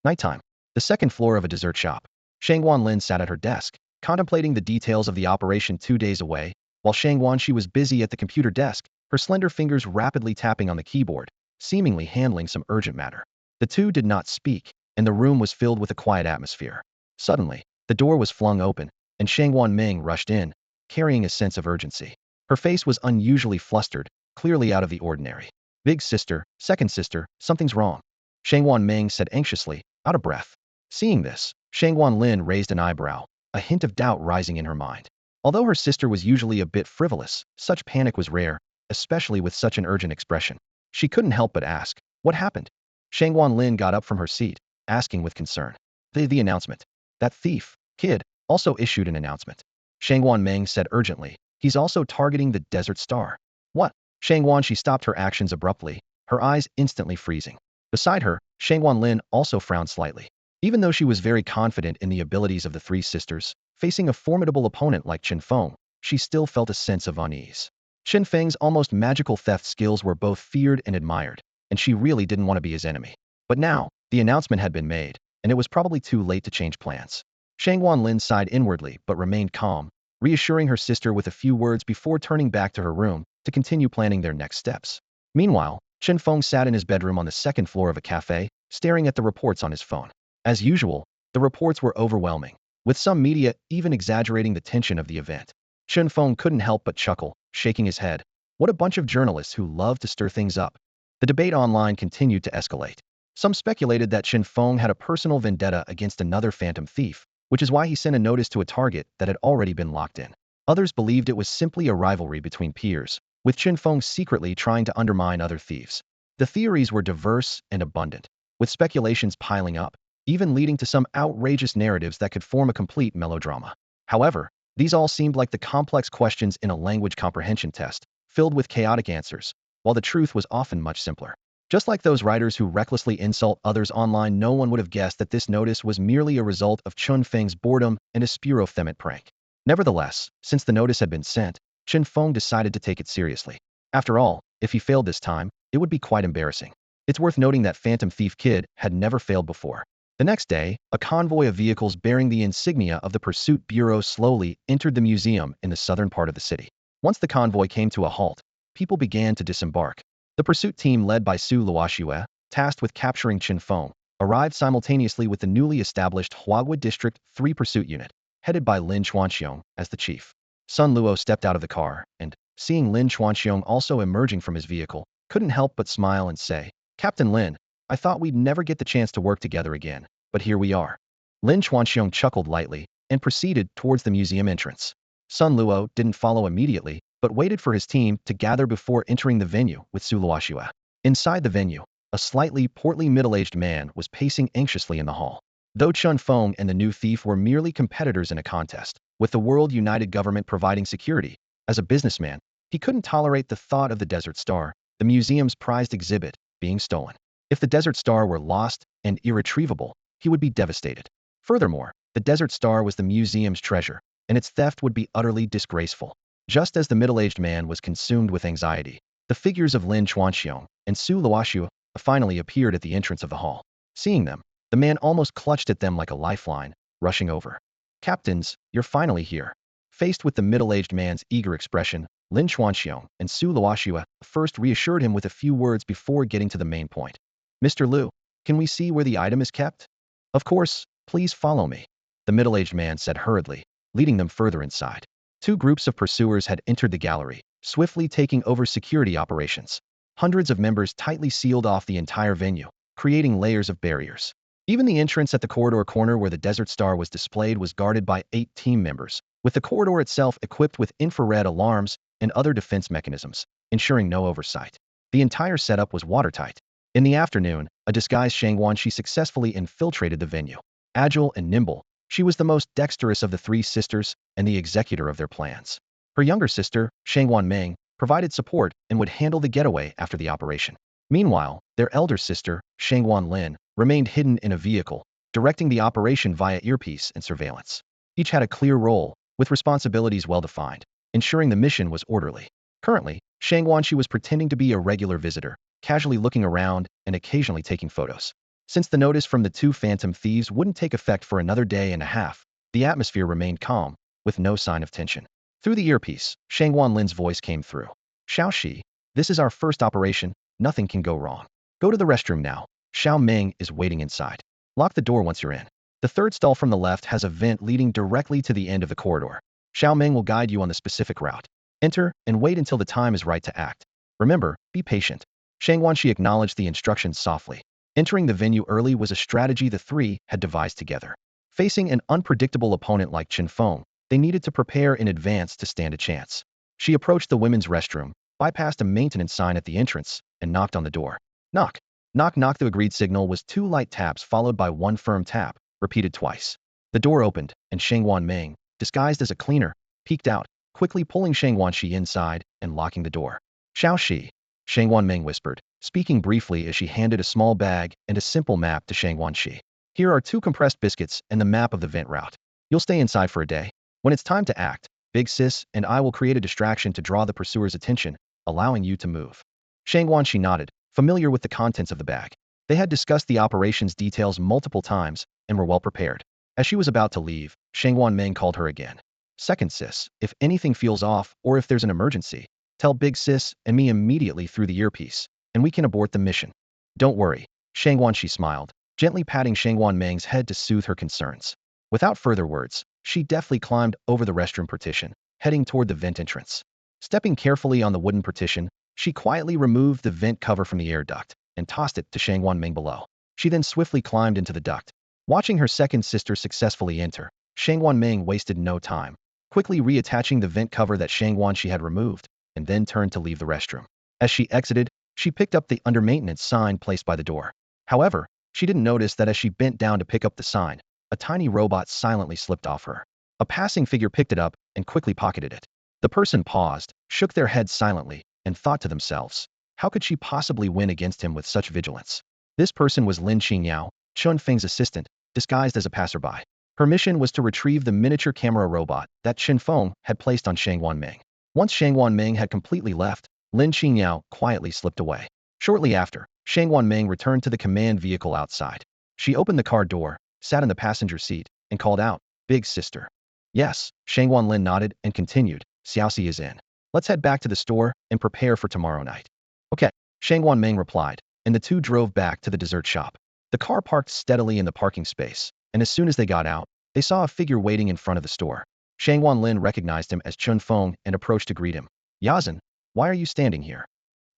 Nighttime. The second floor of a dessert shop. Shangwan Lin sat at her desk, contemplating the details of the operation 2 days away, while Shangwan Shi was busy at the computer desk, her slender fingers rapidly tapping on the keyboard, seemingly handling some urgent matter. The two did not speak, and the room was filled with a quiet atmosphere. Suddenly, The door was flung open, and Shangwan Ming rushed in, carrying a sense of urgency. Her face was unusually flustered, clearly out of the ordinary. Big sister, second sister, something's wrong. Shangwan Ming said anxiously, out of breath. Seeing this, Shangwan Lin raised an eyebrow, a hint of doubt rising in her mind. Although her sister was usually a bit frivolous, such panic was rare, especially with such an urgent expression. She couldn't help but ask, what happened? Shangwan Lin got up from her seat, asking with concern. The announcement. That thief, Kid, also issued an announcement. Shangwan Meng said urgently, he's also targeting the Desert Star. What? Shangwan she stopped her actions abruptly, her eyes instantly freezing. Beside her, Shangwan Lin also frowned slightly. Even though she was very confident in the abilities of the three sisters, facing a formidable opponent like Chen Feng, she still felt a sense of unease. Chen Feng's almost magical theft skills were both feared and admired, and she really didn't want to be his enemy. But now, the announcement had been made, and it was probably too late to change plans. Shangwan Lin sighed inwardly but remained calm, reassuring her sister with a few words before turning back to her room to continue planning their next steps. Meanwhile, Chen Feng sat in his bedroom on the second floor of a cafe, staring at the reports on his phone. As usual, the reports were overwhelming, with some media even exaggerating the tension of the event. Chen Feng couldn't help but chuckle, shaking his head. What a bunch of journalists who love to stir things up. The debate online continued to escalate. Some speculated that Chen Feng had a personal vendetta against another phantom thief, which is why he sent a notice to a target that had already been locked in. Others believed it was simply a rivalry between peers, with Chen Feng secretly trying to undermine other thieves. The theories were diverse and abundant, with speculations piling up, even leading to some outrageous narratives that could form a complete melodrama. However, these all seemed like the complex questions in a language comprehension test, filled with chaotic answers, while the truth was often much simpler. Just like those writers who recklessly insult others online, no one would have guessed that this notice was merely a result of Chen Feng's boredom and a spuro-themet prank. Nevertheless, since the notice had been sent, Chen Feng decided to take it seriously. After all, if he failed this time, it would be quite embarrassing. It's worth noting that Phantom Thief Kid had never failed before. The next day, a convoy of vehicles bearing the insignia of the Pursuit Bureau slowly entered the museum in the southern part of the city. Once the convoy came to a halt, people began to disembark. The pursuit team led by Su Luoxue, tasked with capturing Chen Feng, arrived simultaneously with the newly established Huagui District 3 Pursuit Unit, headed by Lin Chuanxiong as the chief. Sun Luo stepped out of the car and, seeing Lin Chuanxiong also emerging from his vehicle, couldn't help but smile and say, Captain Lin, I thought we'd never get the chance to work together again, but here we are. Lin Chuanxiong chuckled lightly and proceeded towards the museum entrance. Sun Luo didn't follow immediately, but waited for his team to gather before entering the venue with Su Luoxue. Inside the venue, a slightly portly middle-aged man was pacing anxiously in the hall. Though Chen Feng and the new thief were merely competitors in a contest, with the World United Government providing security, as a businessman, he couldn't tolerate the thought of the Desert Star, the museum's prized exhibit, being stolen. If the Desert Star were lost and irretrievable, he would be devastated. Furthermore, the Desert Star was the museum's treasure, and its theft would be utterly disgraceful. Just as the middle-aged man was consumed with anxiety, the figures of Lin Chuanxiong and Su Luoxue finally appeared at the entrance of the hall. Seeing them, the man almost clutched at them like a lifeline, rushing over. Captains, you're finally here. Faced with the middle-aged man's eager expression, Lin Chuanxiong and Su Luoxue first reassured him with a few words before getting to the main point. Mr. Lu, can we see where the item is kept? Of course, please follow me, the middle-aged man said hurriedly, leading them further inside. Two groups of pursuers had entered the gallery, swiftly taking over security operations. Hundreds of members tightly sealed off the entire venue, creating layers of barriers. Even the entrance at the corridor corner where the Desert Star was displayed was guarded by 8 team members, with the corridor itself equipped with infrared alarms and other defense mechanisms, ensuring no oversight. The entire setup was watertight. In the afternoon, a disguised Shangwan she successfully infiltrated the venue. Agile and nimble, she was the most dexterous of the 3 sisters and the executor of their plans. Her younger sister, Shangwan Meng, provided support and would handle the getaway after the operation. Meanwhile, their elder sister, Shangwan Lin, remained hidden in a vehicle, directing the operation via earpiece and surveillance. Each had a clear role, with responsibilities well-defined, ensuring the mission was orderly. Currently, Shangwan she was pretending to be a regular visitor, casually looking around and occasionally taking photos. Since the notice from the 2 phantom thieves wouldn't take effect for another day and a half, the atmosphere remained calm, with no sign of tension. Through the earpiece, Shangwan Lin's voice came through. Xiaoxi, this is our first operation, nothing can go wrong. Go to the restroom now. Xiao Ming is waiting inside. Lock the door once you're in. The third stall from the left has a vent leading directly to the end of the corridor. Xiao Meng will guide you on the specific route. Enter and wait until the time is right to act. Remember, be patient. Shang Wanshi acknowledged the instructions softly. Entering the venue early was a strategy the three had devised together. Facing an unpredictable opponent like Chen Feng, they needed to prepare in advance to stand a chance. She approached the women's restroom, bypassed a maintenance sign at the entrance, and knocked on the door. Knock. Knock knock. The agreed signal was 2 light taps followed by 1 firm tap, repeated twice. The door opened, and Shang Wanmeng, disguised as a cleaner, peeked out, quickly pulling Shang Wanshi inside and locking the door. Xiao Shi, Shang Wanmeng whispered, speaking briefly as she handed a small bag and a simple map to Shang Wanshi. Here are 2 compressed biscuits and the map of the vent route. You'll stay inside for a day. When it's time to act, Big Sis and I will create a distraction to draw the pursuer's attention, allowing you to move. Shang Wanshi nodded, familiar with the contents of the bag. They had discussed the operation's details multiple times and were well prepared. As she was about to leave, Shang Wanmeng called her again. Second Sis, if anything feels off or if there's an emergency, tell Big Sis and me immediately through the earpiece, and we can abort the mission. Don't worry, Shang Wanshi smiled, gently patting Shang Wanmeng's head to soothe her concerns. Without further words, she deftly climbed over the restroom partition, heading toward the vent entrance. Stepping carefully on the wooden partition, she quietly removed the vent cover from the air duct and tossed it to Shang Wanmeng below. She then swiftly climbed into the duct. Watching her second sister successfully enter, Shang Wanmeng wasted no time, quickly reattaching the vent cover that Shang Wanshi had removed, and then turned to leave the restroom. As she exited, she picked up the under maintenance sign placed by the door. However, she didn't notice that as she bent down to pick up the sign, a tiny robot silently slipped off her. A passing figure picked it up and quickly pocketed it. The person paused, shook their heads silently, and thought to themselves, how could she possibly win against him with such vigilance? This person was Lin Qingyao, Chen Feng's assistant, disguised as a passerby. Her mission was to retrieve the miniature camera robot that Chen Feng had placed on Shang Wanmeng. Once Shang Wanmeng had completely left, Lin Qingyao quietly slipped away. Shortly after, Shang Wanmeng returned to the command vehicle outside. She opened the car door, sat in the passenger seat, and called out, Big Sister. Yes, Shang Wanlin nodded and continued, Xiaoxi is in. Let's head back to the store and prepare for tomorrow night. Okay, Shang Wanmeng replied, and the two drove back to the dessert shop. The car parked steadily in the parking space, and as soon as they got out, they saw a figure waiting in front of the store. Shang Wanlin recognized him as Chen Feng and approached to greet him. Yazan, why are you standing here?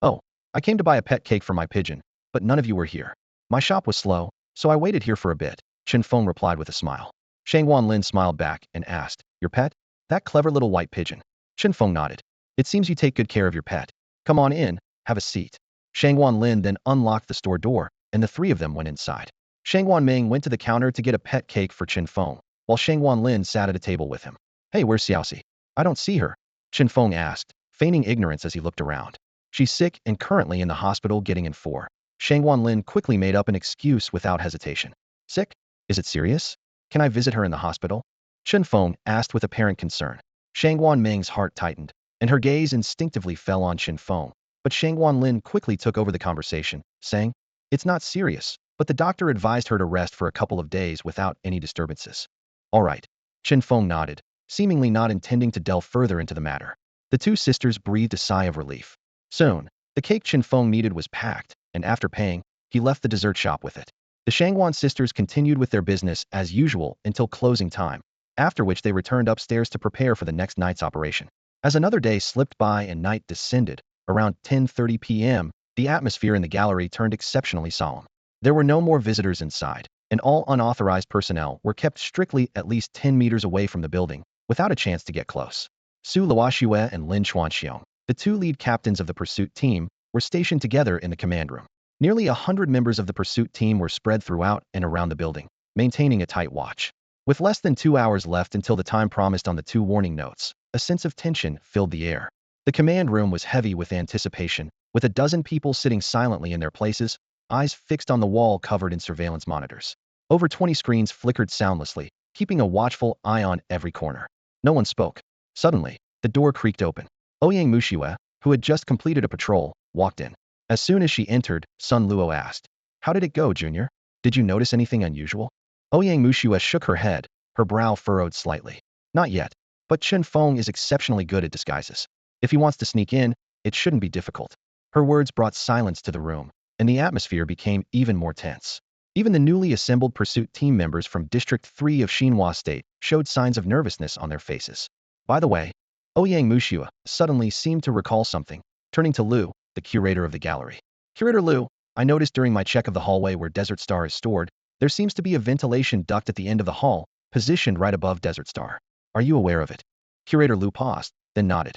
Oh, I came to buy a pet cake for my pigeon, but none of you were here. My shop was slow, so I waited here for a bit, Chen Feng replied with a smile. Shang Wanlin smiled back and asked, your pet? That clever little white pigeon. Chen Feng nodded. It seems you take good care of your pet. Come on in, have a seat. Shang Wanlin then unlocked the store door, and the three of them went inside. Shang Wanmeng went to the counter to get a pet cake for Chen Feng, while Shang Wanlin sat at a table with him. Hey, where's Xiaoxi? I don't see her, Chen Feng asked, feigning ignorance as he looked around. She's sick and currently in the hospital getting in for. Shang Wanlin quickly made up an excuse without hesitation. Sick? Is it serious? Can I visit her in the hospital? Chen Feng asked with apparent concern. Shang Wanmeng's heart tightened, and her gaze instinctively fell on Chen Feng, but Shang Wanlin quickly took over the conversation, saying, it's not serious, but the doctor advised her to rest for a couple of days without any disturbances. All right. Chen Feng nodded, seemingly not intending to delve further into the matter. The two sisters breathed a sigh of relief. Soon, the cake Chen Feng needed was packed, and after paying, he left the dessert shop with it. The Shangwan sisters continued with their business as usual until closing time, after which they returned upstairs to prepare for the next night's operation. As another day slipped by and night descended, around 10:30 p.m., the atmosphere in the gallery turned exceptionally solemn. There were no more visitors inside, and all unauthorized personnel were kept strictly at least 10 meters away from the building, without a chance to get close. Su Luoxue and Lin Xuanxiong, the two lead captains of the pursuit team, were stationed together in the command room. Nearly 100 members of the pursuit team were spread throughout and around the building, maintaining a tight watch. With less than 2 hours left until the time promised on the two warning notes, a sense of tension filled the air. The command room was heavy with anticipation, with a dozen people sitting silently in their places, eyes fixed on the wall covered in surveillance monitors. Over 20 screens flickered soundlessly, keeping a watchful eye on every corner. No one spoke. Suddenly, the door creaked open. Ouyang Mushiwe, who had just completed a patrol, walked in. As soon as she entered, Sun Luo asked, how did it go, Junior? Did you notice anything unusual? Ouyang Mushiwe shook her head, her brow furrowed slightly. Not yet, but Chen Feng is exceptionally good at disguises. If he wants to sneak in, it shouldn't be difficult. Her words brought silence to the room, and the atmosphere became even more tense. Even the newly assembled pursuit team members from District 3 of Xinhua State showed signs of nervousness on their faces. By the way, Ouyang Muxua suddenly seemed to recall something, turning to Lu, the curator of the gallery. Curator Lu, I noticed during my check of the hallway where Desert Star is stored, there seems to be a ventilation duct at the end of the hall, positioned right above Desert Star. Are you aware of it? Curator Lu paused, then nodded.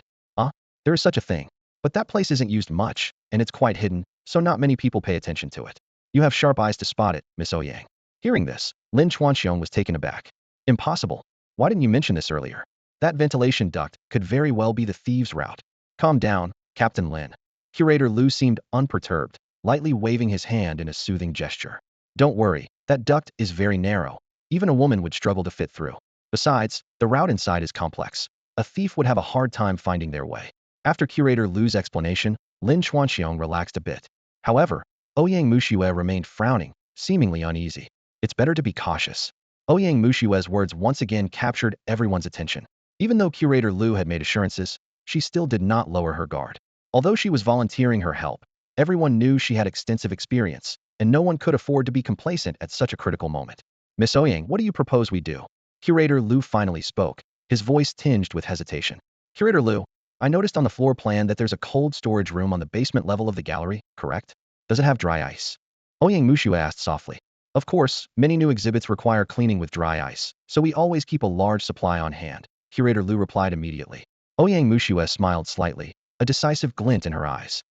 There is such a thing. But that place isn't used much, and it's quite hidden, so not many people pay attention to it. You have sharp eyes to spot it, Miss Ouyang. Hearing this, Lin Chuanxiong was taken aback. Impossible. Why didn't you mention this earlier? That ventilation duct could very well be the thieves' route. Calm down, Captain Lin. Curator Lu seemed unperturbed, lightly waving his hand in a soothing gesture. Don't worry, that duct is very narrow. Even a woman would struggle to fit through. Besides, the route inside is complex. A thief would have a hard time finding their way. After Curator Lu's explanation, Lin Chuanxiong relaxed a bit. However, Ouyang Muxue remained frowning, seemingly uneasy. It's better to be cautious. Ouyang Muxue's words once again captured everyone's attention. Even though Curator Lu had made assurances, she still did not lower her guard. Although she was volunteering her help, everyone knew she had extensive experience, and no one could afford to be complacent at such a critical moment. Miss Ouyang, what do you propose we do? Curator Lu finally spoke, his voice tinged with hesitation. Curator Lu, I noticed on the floor plan that there's a cold storage room on the basement level of the gallery, correct? Does it have dry ice? Ouyang Muxue asked softly. Of course, many new exhibits require cleaning with dry ice, so we always keep a large supply on hand, Curator Lu replied immediately. Ouyang Muxue smiled slightly, a decisive glint in her eyes.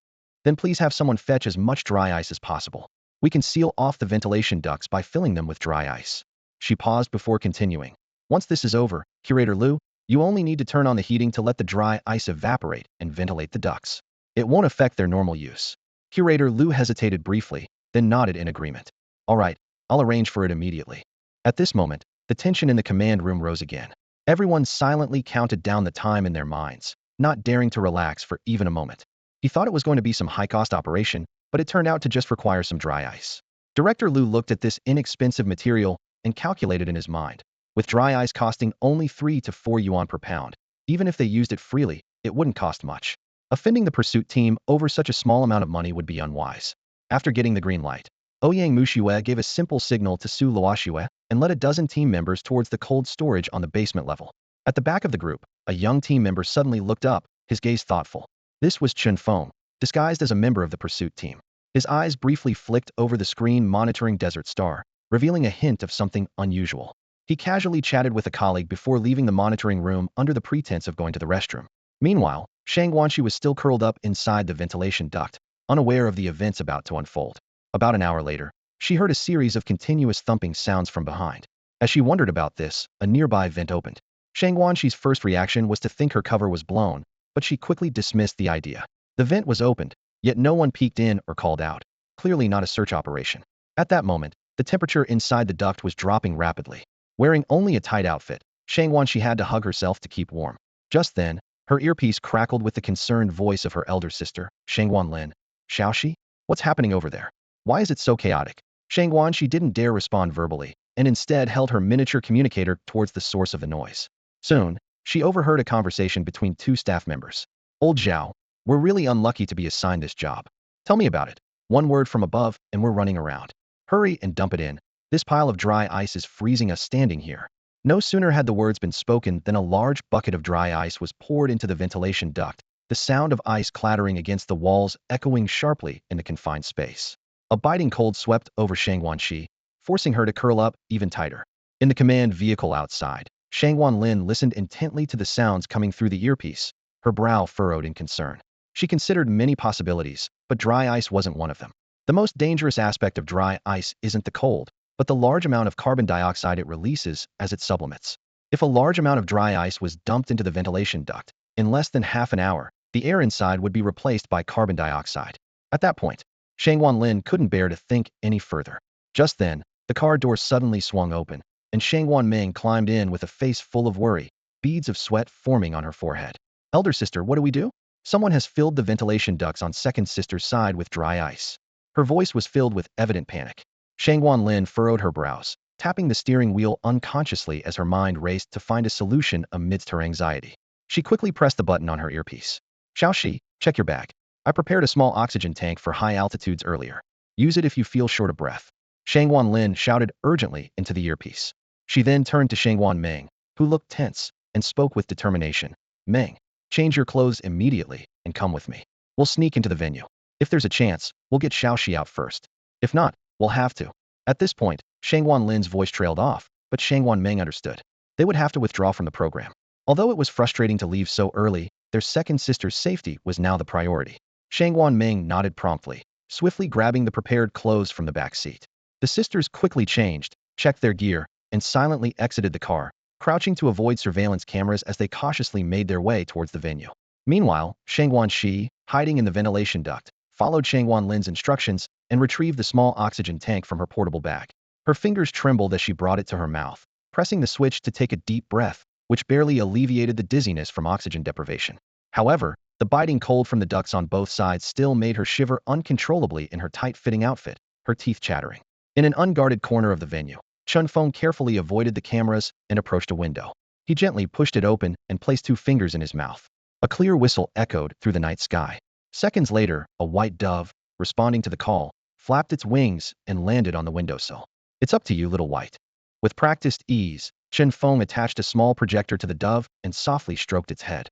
Then please have someone fetch as much dry ice as possible. We can seal off the ventilation ducts by filling them with dry ice. She paused before continuing. Once this is over, Curator Lu, you only need to turn on the heating to let the dry ice evaporate and ventilate the ducts. It won't affect their normal use. Curator Lu hesitated briefly, then nodded in agreement. All right, I'll arrange for it immediately. At this moment, the tension in the command room rose again. Everyone silently counted down the time in their minds, not daring to relax for even a moment. He thought it was going to be some high-cost operation, but it turned out to just require some dry ice. Director Lu looked at this inexpensive material and calculated in his mind. With dry ice costing only 3 to 4 yuan per pound, even if they used it freely, it wouldn't cost much. Offending the pursuit team over such a small amount of money would be unwise. After getting the green light, Ouyang Muxue gave a simple signal to Su Luoxue and led a dozen team members towards the cold storage on the basement level. At the back of the group, a young team member suddenly looked up, his gaze thoughtful. This was Chen Feng, disguised as a member of the pursuit team. His eyes briefly flicked over the screen monitoring Desert Star, revealing a hint of something unusual. He casually chatted with a colleague before leaving the monitoring room under the pretense of going to the restroom. Meanwhile, Shang Guanxi was still curled up inside the ventilation duct, unaware of the events about to unfold. About an hour later, she heard a series of continuous thumping sounds from behind. As she wondered about this, a nearby vent opened. Shang Guanxi's first reaction was to think her cover was blown, but she quickly dismissed the idea. The vent was opened, yet no one peeked in or called out. Clearly not a search operation. At that moment, the temperature inside the duct was dropping rapidly. Wearing only a tight outfit, Shang Guanxi had to hug herself to keep warm. Just then, her earpiece crackled with the concerned voice of her elder sister, Shang Guanlin. Xiaoxi? What's happening over there? Why is it so chaotic? Shang Guanxi didn't dare respond verbally, and instead held her miniature communicator towards the source of the noise. Soon, she overheard a conversation between two staff members. Old Zhao, we're really unlucky to be assigned this job. Tell me about it. One word from above, and we're running around. Hurry and dump it in. This pile of dry ice is freezing us standing here. No sooner had the words been spoken than a large bucket of dry ice was poured into the ventilation duct, the sound of ice clattering against the walls echoing sharply in the confined space. A biting cold swept over Shang Guanxi, forcing her to curl up even tighter. In the command vehicle outside, Shang Guanlin listened intently to the sounds coming through the earpiece, her brow furrowed in concern. She considered many possibilities, but dry ice wasn't one of them. The most dangerous aspect of dry ice isn't the cold, but the large amount of carbon dioxide it releases as it sublimates. If a large amount of dry ice was dumped into the ventilation duct, in less than half an hour, the air inside would be replaced by carbon dioxide. At that point, Shang Guanlin couldn't bear to think any further. Just then, the car door suddenly swung open, and Shang Guanming climbed in with a face full of worry, beads of sweat forming on her forehead. Elder sister, what do we do? Someone has filled the ventilation ducts on second sister's side with dry ice. Her voice was filled with evident panic. Shang Guanlin furrowed her brows, tapping the steering wheel unconsciously as her mind raced to find a solution amidst her anxiety. She quickly pressed the button on her earpiece. Xiaoxi, check your bag. I prepared a small oxygen tank for high altitudes earlier. Use it if you feel short of breath. Shangwan Lin shouted urgently into the earpiece. She then turned to Shangwan Meng, who looked tense, and spoke with determination. Meng, change your clothes immediately and come with me. We'll sneak into the venue. If there's a chance, we'll get Xiaoxi out first. If not, we'll have to. At this point, Shangwan Lin's voice trailed off, but Shangwan Meng understood. They would have to withdraw from the program. Although it was frustrating to leave so early, their second sister's safety was now the priority. Shangwan Meng nodded promptly, swiftly grabbing the prepared clothes from the back seat. The sisters quickly changed, checked their gear, and silently exited the car, crouching to avoid surveillance cameras as they cautiously made their way towards the venue. Meanwhile, Shangwan Shi, hiding in the ventilation duct, followed Shangwan Lin's instructions and retrieved the small oxygen tank from her portable bag. Her fingers trembled as she brought it to her mouth, pressing the switch to take a deep breath, which barely alleviated the dizziness from oxygen deprivation. However, the biting cold from the ducts on both sides still made her shiver uncontrollably in her tight-fitting outfit, her teeth chattering. In an unguarded corner of the venue, Chen Feng carefully avoided the cameras and approached a window. He gently pushed it open and placed 2 fingers in his mouth. A clear whistle echoed through the night sky. Seconds later, a white dove, responding to the call, flapped its wings and landed on the windowsill. It's up to you, little white. With practiced ease, Chen Feng attached a small projector to the dove and softly stroked its head.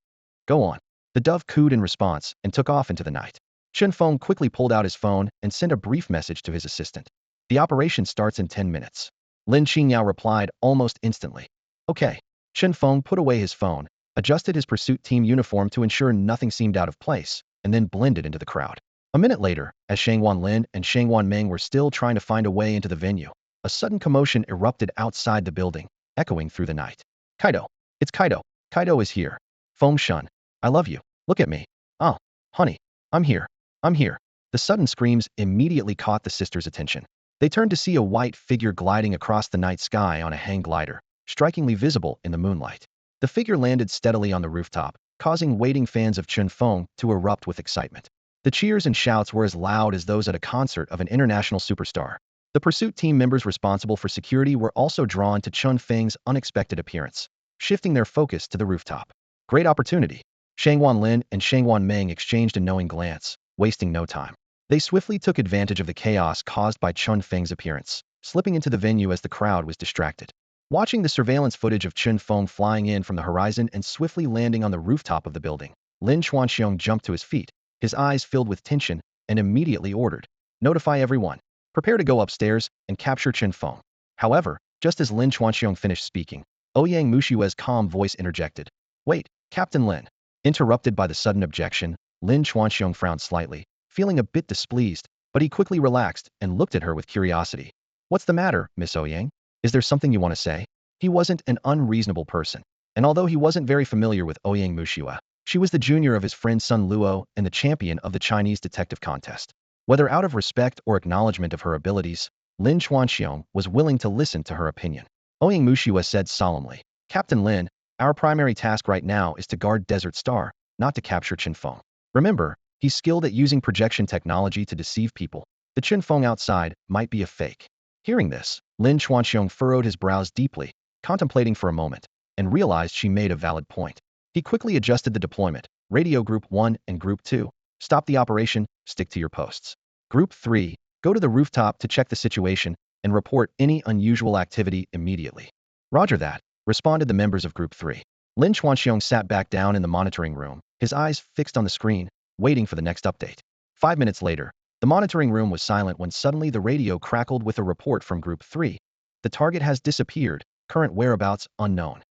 Go on. The dove cooed in response and took off into the night. Chen Feng quickly pulled out his phone and sent a brief message to his assistant. The operation starts in 10 minutes. Lin Qingyao replied almost instantly. Okay. Chen Feng put away his phone, adjusted his pursuit team uniform to ensure nothing seemed out of place, and then blended into the crowd. A minute later, as Shangwan Lin and Shangwan Meng were still trying to find a way into the venue, a sudden commotion erupted outside the building, echoing through the night. Kaito! It's Kaito! Kaito is here! Feng Shun! I love you! Look at me! Oh, honey! I'm here! I'm here! The sudden screams immediately caught the sisters' attention. They turned to see a white figure gliding across the night sky on a hang glider, strikingly visible in the moonlight. The figure landed steadily on the rooftop, causing waiting fans of Chen Feng to erupt with excitement. The cheers and shouts were as loud as those at a concert of an international superstar. The pursuit team members responsible for security were also drawn to Chen Feng's unexpected appearance, shifting their focus to the rooftop. Great opportunity. Shangwan Lin and Shangwan Meng exchanged a knowing glance, wasting no time. They swiftly took advantage of the chaos caused by Chen Feng's appearance, slipping into the venue as the crowd was distracted. Watching the surveillance footage of Chen Feng flying in from the horizon and swiftly landing on the rooftop of the building, Lin Xuanxiong jumped to his feet, his eyes filled with tension, and immediately ordered, "Notify everyone. Prepare to go upstairs and capture Chen Feng." However, just as Lin Xuanxiong finished speaking, Ouyang Mushue's calm voice interjected. "Wait, Captain Lin." Interrupted by the sudden objection, Lin Xuanxiong frowned slightly, feeling a bit displeased, but he quickly relaxed and looked at her with curiosity. "What's the matter, Miss Ouyang? Is there something you want to say?" He wasn't an unreasonable person, and although he wasn't very familiar with Ouyang Mushua, she was the junior of his friend Sun Luo and the champion of the Chinese detective contest. Whether out of respect or acknowledgement of her abilities, Lin Xuanxiong was willing to listen to her opinion. Ouyang Mushua said solemnly, "Captain Lin, our primary task right now is to guard Desert Star, not to capture Chen Feng. Remember, he's skilled at using projection technology to deceive people. The Chen Feng outside might be a fake." Hearing this, Lin Xuanxiong furrowed his brows deeply, contemplating for a moment, and realized she made a valid point. He quickly adjusted the deployment. Radio Group 1 and Group 2. Stop the operation, stick to your posts. Group 3. Go to the rooftop to check the situation and report any unusual activity immediately. Roger that, responded the members of Group 3. Lin Xuanxiong sat back down in the monitoring room, his eyes fixed on the screen, waiting for the next update. 5 minutes later, the monitoring room was silent when suddenly the radio crackled with a report from Group 3. The target has disappeared, current whereabouts unknown.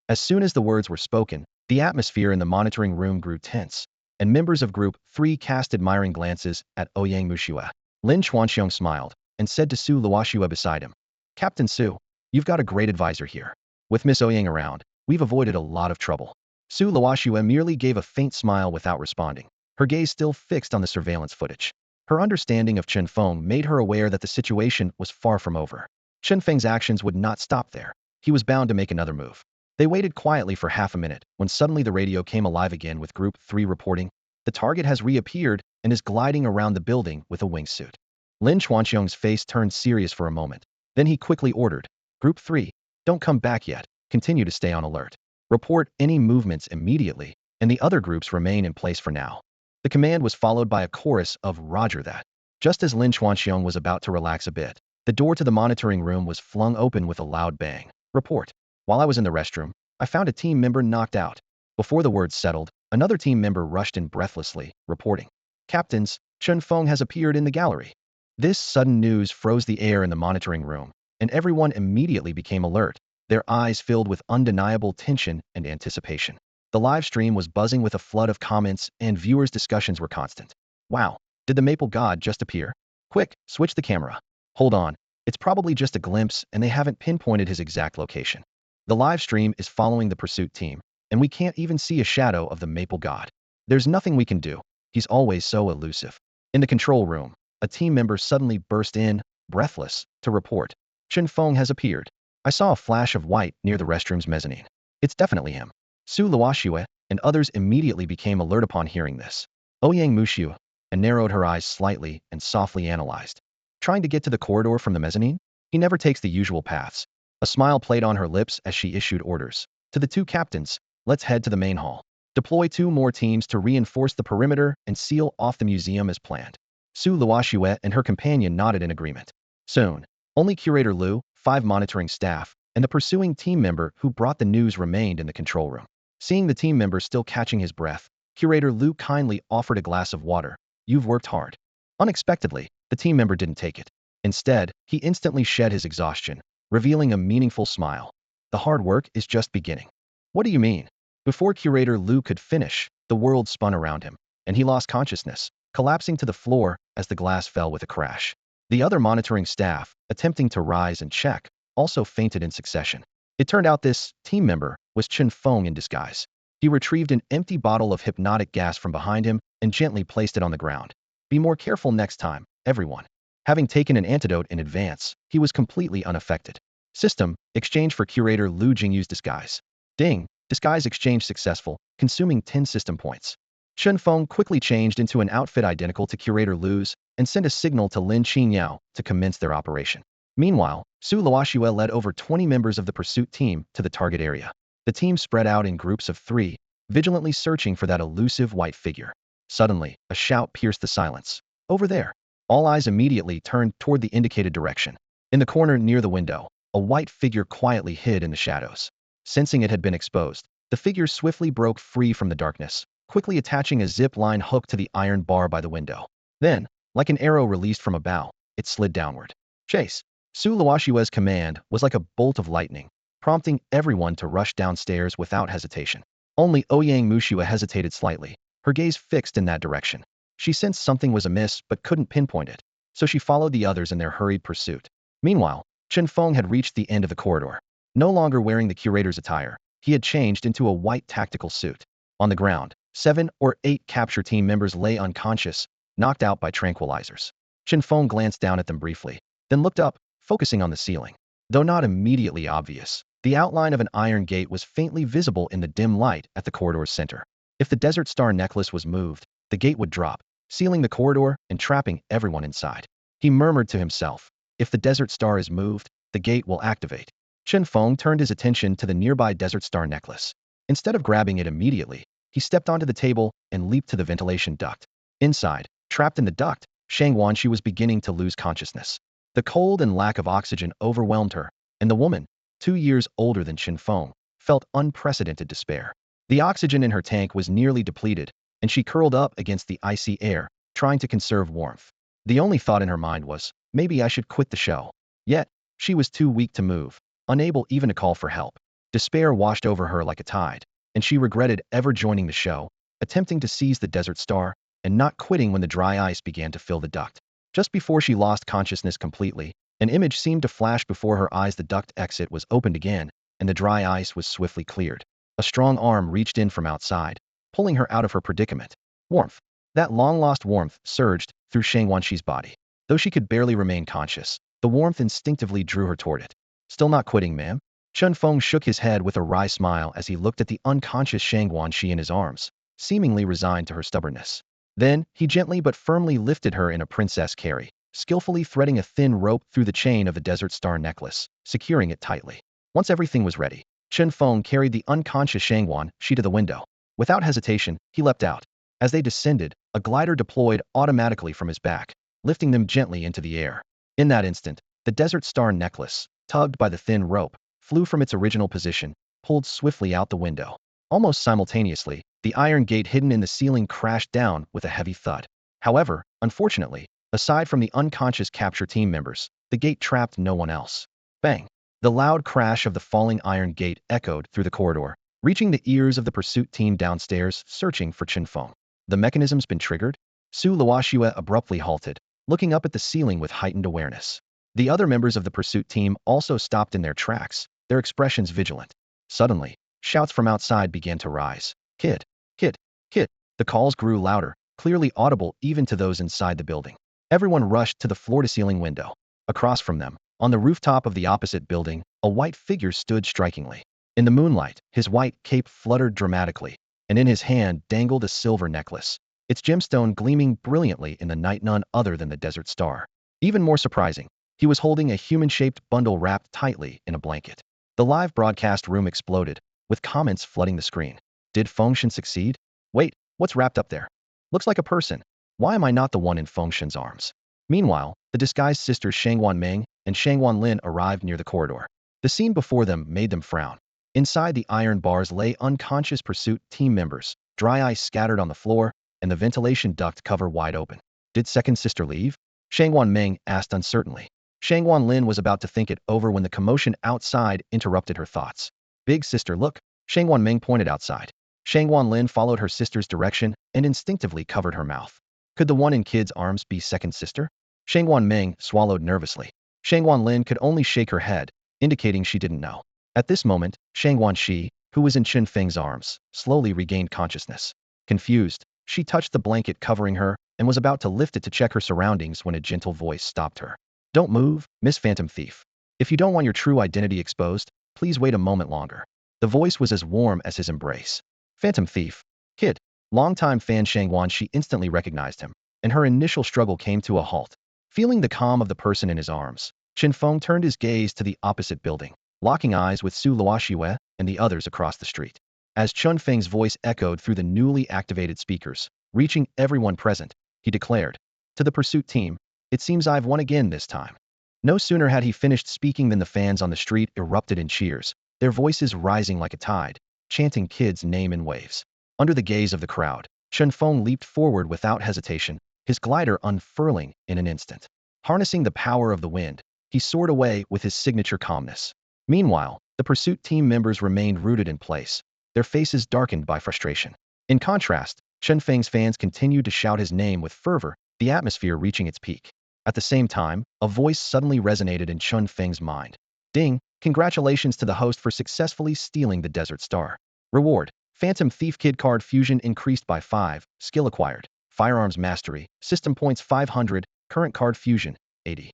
As soon as the words were spoken, the atmosphere in the monitoring room grew tense, and members of Group 3 cast admiring glances at Ouyang Mushua. Lin Xuanxiong smiled, and said to Su Luoxua beside him, "Captain Su, you've got a great advisor here. With Miss Ouyang around, we've avoided a lot of trouble." Su Luoxua merely gave a faint smile without responding, her gaze still fixed on the surveillance footage. Her understanding of Chen Feng made her aware that the situation was far from over. Chen Feng's actions would not stop there. He was bound to make another move. They waited quietly for half a minute, when suddenly the radio came alive again with Group 3 reporting, "The target has reappeared and is gliding around the building with a wingsuit." Lin Xuanxiong's face turned serious for a moment. Then he quickly ordered, "Group 3, don't come back yet. Continue to stay on alert. Report any movements immediately, and the other groups remain in place for now." The command was followed by a chorus of "Roger that." Just as Lin Xuanxiong was about to relax a bit, The door to the monitoring room was flung open with a loud bang. Report. While I was in the restroom, I found a team member knocked out. Before the words settled, another team member rushed in breathlessly, reporting. Captains, Chen Feng has appeared in the gallery. This sudden news froze the air in the monitoring room, and everyone immediately became alert, their eyes filled with undeniable tension and anticipation. The live stream was buzzing with a flood of comments, and viewers' discussions were constant. Wow, did the Maple God just appear? Quick, switch the camera. Hold on, it's probably just a glimpse and they haven't pinpointed his exact location. The live stream is following the pursuit team, and we can't even see a shadow of the Maple God. There's nothing we can do. He's always so elusive. In the control room, a team member suddenly burst in, breathless, to report. Chen Feng has appeared. I saw a flash of white near the restroom's mezzanine. It's definitely him. Su Luoxue and others immediately became alert upon hearing this. Ouyang Mushu and narrowed her eyes slightly and softly analyzed. Trying to get to the corridor from the mezzanine? He never takes the usual paths. A smile played on her lips as she issued orders. To the two captains, let's head to the main hall. Deploy 2 more teams to reinforce the perimeter and seal off the museum as planned. Su Luoxue and her companion nodded in agreement. Soon, only Curator Liu, 5 monitoring staff, and the pursuing team member who brought the news remained in the control room. Seeing the team member still catching his breath, Curator Liu kindly offered a glass of water. You've worked hard. Unexpectedly, the team member didn't take it. Instead, he instantly shed his exhaustion, revealing a meaningful smile. The hard work is just beginning. What do you mean? Before Curator Liu could finish, the world spun around him, and he lost consciousness, collapsing to the floor as the glass fell with a crash. The other monitoring staff, attempting to rise and check, also fainted in succession. It turned out this team member was Chen Feng in disguise. He retrieved an empty bottle of hypnotic gas from behind him and gently placed it on the ground. Be more careful next time, everyone. Having taken an antidote in advance, he was completely unaffected. System, exchange for Curator Liu Jingyu's disguise. Ding, disguise exchange successful, consuming 10 system points. Chen Feng quickly changed into an outfit identical to Curator Liu's and sent a signal to Lin Qingyao to commence their operation. Meanwhile, Su Luoxue led over 20 members of the pursuit team to the target area. The team spread out in groups of 3, vigilantly searching for that elusive white figure. Suddenly, a shout pierced the silence. Over there. All eyes immediately turned toward the indicated direction. In the corner near the window, a white figure quietly hid in the shadows. Sensing it had been exposed, the figure swiftly broke free from the darkness, quickly attaching a zip line hook to the iron bar by the window. Then, like an arrow released from a bow, it slid downward. Chase! Su Luoxue's command was like a bolt of lightning, prompting everyone to rush downstairs without hesitation. Only Ouyang Mushu hesitated slightly, her gaze fixed in that direction. She sensed something was amiss but couldn't pinpoint it, so she followed the others in their hurried pursuit. Meanwhile, Chen Feng had reached the end of the corridor. No longer wearing the curator's attire, he had changed into a white tactical suit. On the ground, 7 or 8 capture team members lay unconscious, knocked out by tranquilizers. Chen Feng glanced down at them briefly, then looked up, focusing on the ceiling. Though not immediately obvious, the outline of an iron gate was faintly visible in the dim light at the corridor's center. If the Desert Star necklace was moved, the gate would drop, sealing the corridor and trapping everyone inside. He murmured to himself, if the Desert Star is moved, the gate will activate. Chen Feng turned his attention to the nearby Desert Star necklace. Instead of grabbing it immediately, he stepped onto the table and leaped to the ventilation duct. Inside, trapped in the duct, Shang Wanshi was beginning to lose consciousness. The cold and lack of oxygen overwhelmed her, and the woman, 2 years older than Chen Feng, felt unprecedented despair. The oxygen in her tank was nearly depleted, and she curled up against the icy air, trying to conserve warmth. The only thought in her mind was, maybe I should quit the show. Yet, she was too weak to move, unable even to call for help. Despair washed over her like a tide, and she regretted ever joining the show, attempting to seize the Desert Star, and not quitting when the dry ice began to fill the duct. Just before she lost consciousness completely, an image seemed to flash before her eyes. The duct exit was opened again, and the dry ice was swiftly cleared. A strong arm reached in from outside, pulling her out of her predicament. Warmth. That long-lost warmth surged through Shang Wanshi's body. Though she could barely remain conscious, the warmth instinctively drew her toward it. Still not quitting, ma'am? Chen Feng shook his head with a wry smile as he looked at the unconscious Shang Wanshi in his arms, seemingly resigned to her stubbornness. Then, he gently but firmly lifted her in a princess carry, skillfully threading a thin rope through the chain of the Desert Star necklace, securing it tightly. Once everything was ready, Chen Feng carried the unconscious Shang Wanshi to the window. Without hesitation, he leapt out. As they descended, a glider deployed automatically from his back, lifting them gently into the air. In that instant, The Desert Star necklace, tugged by the thin rope, flew from its original position, pulled swiftly out the window. Almost simultaneously, the iron gate hidden in the ceiling crashed down with a heavy thud. However, unfortunately, aside from the unconscious capture team members, the gate trapped no one else. Bang! The loud crash of the falling iron gate echoed through the corridor, reaching the ears of the pursuit team downstairs searching for Chen Feng. The mechanism's been triggered? Su Luoxue abruptly halted, looking up at the ceiling with heightened awareness. The other members of the pursuit team also stopped in their tracks, their expressions vigilant. Suddenly, shouts from outside began to rise. Kid! Kid! Kid! The calls grew louder, clearly audible even to those inside the building. Everyone rushed to the floor-to-ceiling window. Across from them, on the rooftop of the opposite building, a white figure stood strikingly. In the moonlight, his white cape fluttered dramatically, and in his hand dangled a silver necklace, its gemstone gleaming brilliantly in the night, none other than the Desert Star. Even more surprising, he was holding a human-shaped bundle wrapped tightly in a blanket. The live broadcast room exploded, with comments flooding the screen. Did Fengshen succeed? Wait, what's wrapped up there? Looks like a person. Why am I not the one in Fengshen's arms? Meanwhile, the disguised sisters Shangwan Meng and Shangwan Lin arrived near the corridor. The scene before them made them frown. Inside the iron bars lay unconscious pursuit team members, dry ice scattered on the floor, and the ventilation duct cover wide open. Did second sister leave? Shangwan Meng asked uncertainly. Shangwan Lin was about to think it over when the commotion outside interrupted her thoughts. Big sister, look! Shangwan Meng pointed outside. Shangwan Lin followed her sister's direction and instinctively covered her mouth. Could the one in Kid's arms be second sister? Shangwan Meng swallowed nervously. Shangwan Lin could only shake her head, indicating she didn't know. At this moment, Shangwan Shi, who was in Chen Feng's arms, slowly regained consciousness. Confused, she touched the blanket covering her and was about to lift it to check her surroundings when a gentle voice stopped her. Don't move, Miss Phantom Thief. If you don't want your true identity exposed, please wait a moment longer. The voice was as warm as his embrace. Phantom Thief. Kid. Longtime fan Shangwan Shi instantly recognized him, and her initial struggle came to a halt. Feeling the calm of the person in his arms, Chen Feng turned his gaze to the opposite building, locking eyes with Su Luoxue and the others across the street. As Chen Feng's voice echoed through the newly activated speakers, reaching everyone present, he declared, to the pursuit team, it seems I've won again this time. No sooner had he finished speaking than the fans on the street erupted in cheers, their voices rising like a tide, chanting Kid's name in waves. Under the gaze of the crowd, Chen Feng leaped forward without hesitation, his glider unfurling in an instant. Harnessing the power of the wind, he soared away with his signature calmness. Meanwhile, the pursuit team members remained rooted in place, their faces darkened by frustration. In contrast, Chen Feng's fans continued to shout his name with fervor, the atmosphere reaching its peak. At the same time, a voice suddenly resonated in Chen Feng's mind. Ding! Congratulations to the host for successfully stealing the Desert Star. Reward: Phantom Thief Kid card fusion increased by 5, skill acquired, firearms mastery, system points 500, current card fusion, 80.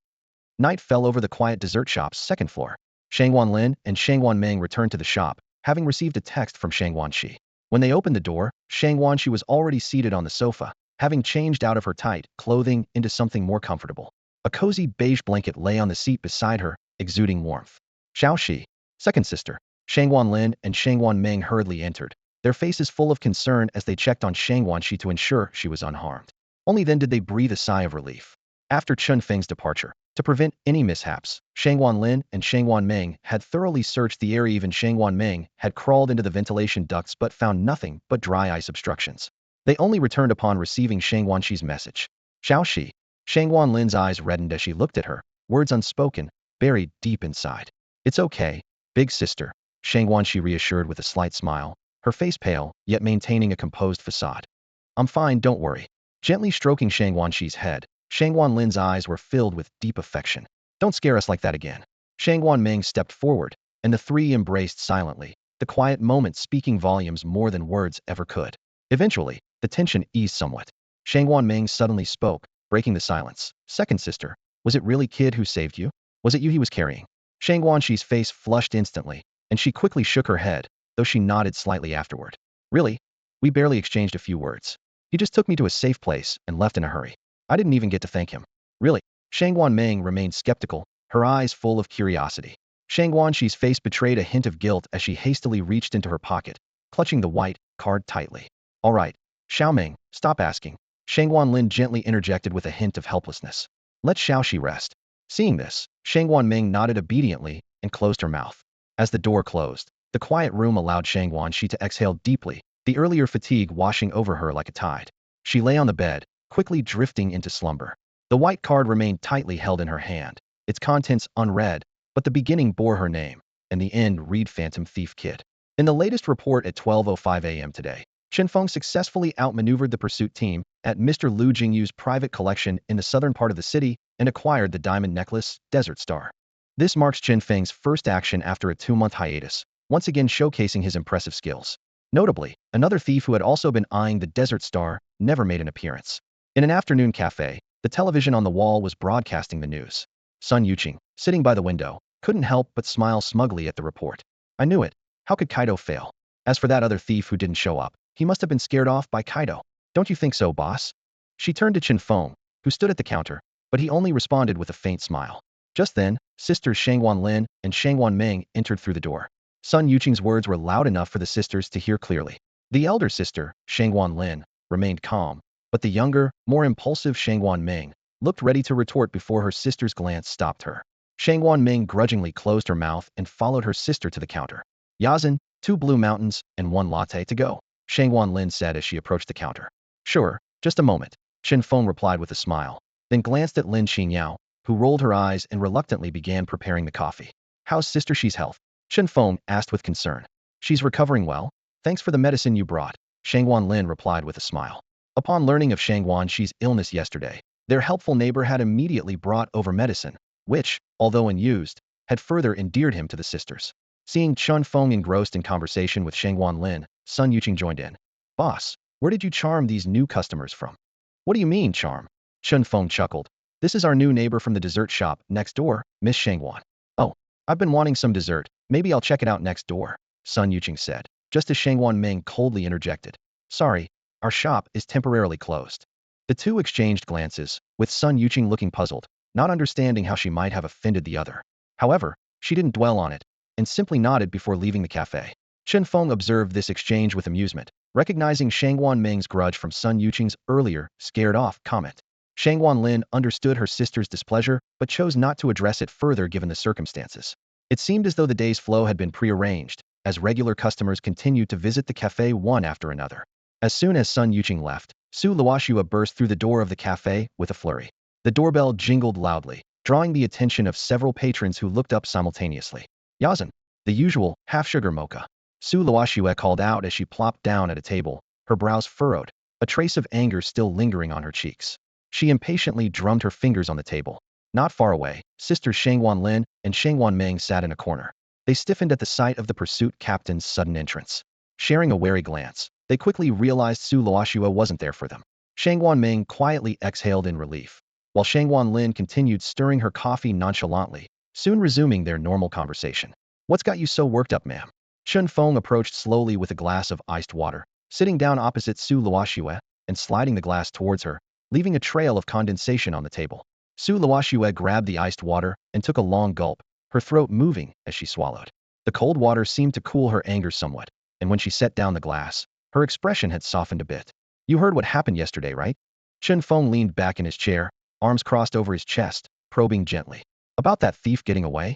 Night fell over the quiet dessert shop's second floor. Shangwan Lin and Shangwan Meng returned to the shop, having received a text from Shangwan Shi. When they opened the door, Shangwan Shi was already seated on the sofa, having changed out of her tight clothing into something more comfortable. A cozy beige blanket lay on the seat beside her, exuding warmth. Xiao Shi, second sister, Shangwan Lin and Shangwan Meng hurriedly entered, their faces full of concern as they checked on Shangwan Shi to ensure she was unharmed. Only then did they breathe a sigh of relief. After Chen Feng's departure, to prevent any mishaps, Shangwan Lin and Shangwan Meng had thoroughly searched the area. Even Shangwan Meng had crawled into the ventilation ducts but found nothing but dry ice obstructions. They only returned upon receiving Shangwan Shi's message. Xiao Shi. Shangwan Lin's eyes reddened as she looked at her, words unspoken, buried deep inside. It's okay, big sister, Shangwan Shi reassured with a slight smile, her face pale, yet maintaining a composed facade. I'm fine, don't worry. Gently stroking Shangwan Shi's head, Shangwan Lin's eyes were filled with deep affection. Don't scare us like that again. Shangwan Meng stepped forward, and the three embraced silently, the quiet moment speaking volumes more than words ever could. Eventually, the tension eased somewhat. Shangwan Meng suddenly spoke, breaking the silence. Second sister, was it really Kid who saved you? Was it you he was carrying? Shangwan Shi's face flushed instantly, and she quickly shook her head, though she nodded slightly afterward. Really? We barely exchanged a few words. He just took me to a safe place and left in a hurry. I didn't even get to thank him. Really? Shangwan Meng remained skeptical, her eyes full of curiosity. Shangwan Shi's face betrayed a hint of guilt as she hastily reached into her pocket, clutching the white card tightly. All right, Xiao Meng, stop asking. Shangwan Lin gently interjected with a hint of helplessness. Let Xiao Shi rest. Seeing this, Shang Wanming nodded obediently and closed her mouth. As the door closed, the quiet room allowed Shang Wanshi to exhale deeply, the earlier fatigue washing over her like a tide. She lay on the bed, quickly drifting into slumber. The white card remained tightly held in her hand, its contents unread, but the beginning bore her name, and the end read Phantom Thief Kid. In the latest report at 12:05 a.m. today, Chen Feng successfully outmaneuvered the pursuit team at Mr. Lu Jingyu's private collection in the southern part of the city and acquired the diamond necklace, Desert Star. This marks Chen Feng's first action after a 2-month hiatus, once again showcasing his impressive skills. Notably, another thief who had also been eyeing the Desert Star never made an appearance. In an afternoon cafe, the television on the wall was broadcasting the news. Sun Yuqing, sitting by the window, couldn't help but smile smugly at the report. I knew it. How could Kaito fail? As for that other thief who didn't show up, he must have been scared off by Kaito. Don't you think so, boss? She turned to Chen Feng, who stood at the counter, but he only responded with a faint smile. Just then, sisters Shang Wanlin and Shang Wanming entered through the door. Sun Yuqing's words were loud enough for the sisters to hear clearly. The elder sister, Shang Wanlin, remained calm, but the younger, more impulsive Shang Wanming looked ready to retort before her sister's glance stopped her. Shang Wanming grudgingly closed her mouth and followed her sister to the counter. Yazan, 2 blue mountains and 1 latte to go, Shang Wanlin said as she approached the counter. Sure, just a moment, Chen Feng replied with a smile, then glanced at Lin Qingyao, who rolled her eyes and reluctantly began preparing the coffee. How's Sister Shi's health? Chen Feng asked with concern. She's recovering well. Thanks for the medicine you brought, Shang Wanlin replied with a smile. Upon learning of Shang Wanshi's illness yesterday, their helpful neighbor had immediately brought over medicine, which, although unused, had further endeared him to the sisters. Seeing Chen Feng engrossed in conversation with Shang Wanlin, Sun Yuqing joined in. Boss, where did you charm these new customers from? What do you mean, charm? Chen Feng chuckled. This is our new neighbor from the dessert shop next door, Miss Shangwan. Oh, I've been wanting some dessert. Maybe I'll check it out next door, Sun Yuqing said, just as Shangwan Ming coldly interjected. Sorry, our shop is temporarily closed. The two exchanged glances, with Sun Yuqing looking puzzled, not understanding how she might have offended the other. However, she didn't dwell on it, and simply nodded before leaving the cafe. Chen Feng observed this exchange with amusement, recognizing Shangwan Ming's grudge from Sun Yuqing's earlier, scared-off comment. Shangwan Lin understood her sister's displeasure, but chose not to address it further given the circumstances. It seemed as though the day's flow had been prearranged, as regular customers continued to visit the cafe one after another. As soon as Sun Yuqing left, Su Luoxua burst through the door of the cafe with a flurry. The doorbell jingled loudly, drawing the attention of several patrons who looked up simultaneously. Yazan, the usual, half-sugar mocha, Su Luoxua called out as she plopped down at a table, her brows furrowed, a trace of anger still lingering on her cheeks. She impatiently drummed her fingers on the table. Not far away, sisters Shang Wanlin and Shang Wanming sat in a corner. They stiffened at the sight of the pursuit captain's sudden entrance. Sharing a wary glance, they quickly realized Su Luoxua wasn't there for them. Shang Wanming quietly exhaled in relief, while Shang Wanlin continued stirring her coffee nonchalantly, soon resuming their normal conversation. What's got you so worked up, ma'am? Chen Feng approached slowly with a glass of iced water, sitting down opposite Su Luoxua and sliding the glass towards her, leaving a trail of condensation on the table. Su Luoxua grabbed the iced water and took a long gulp, her throat moving as she swallowed. The cold water seemed to cool her anger somewhat, and when she set down the glass, her expression had softened a bit. You heard what happened yesterday, right? Chen Feng leaned back in his chair, arms crossed over his chest, probing gently. About that thief getting away?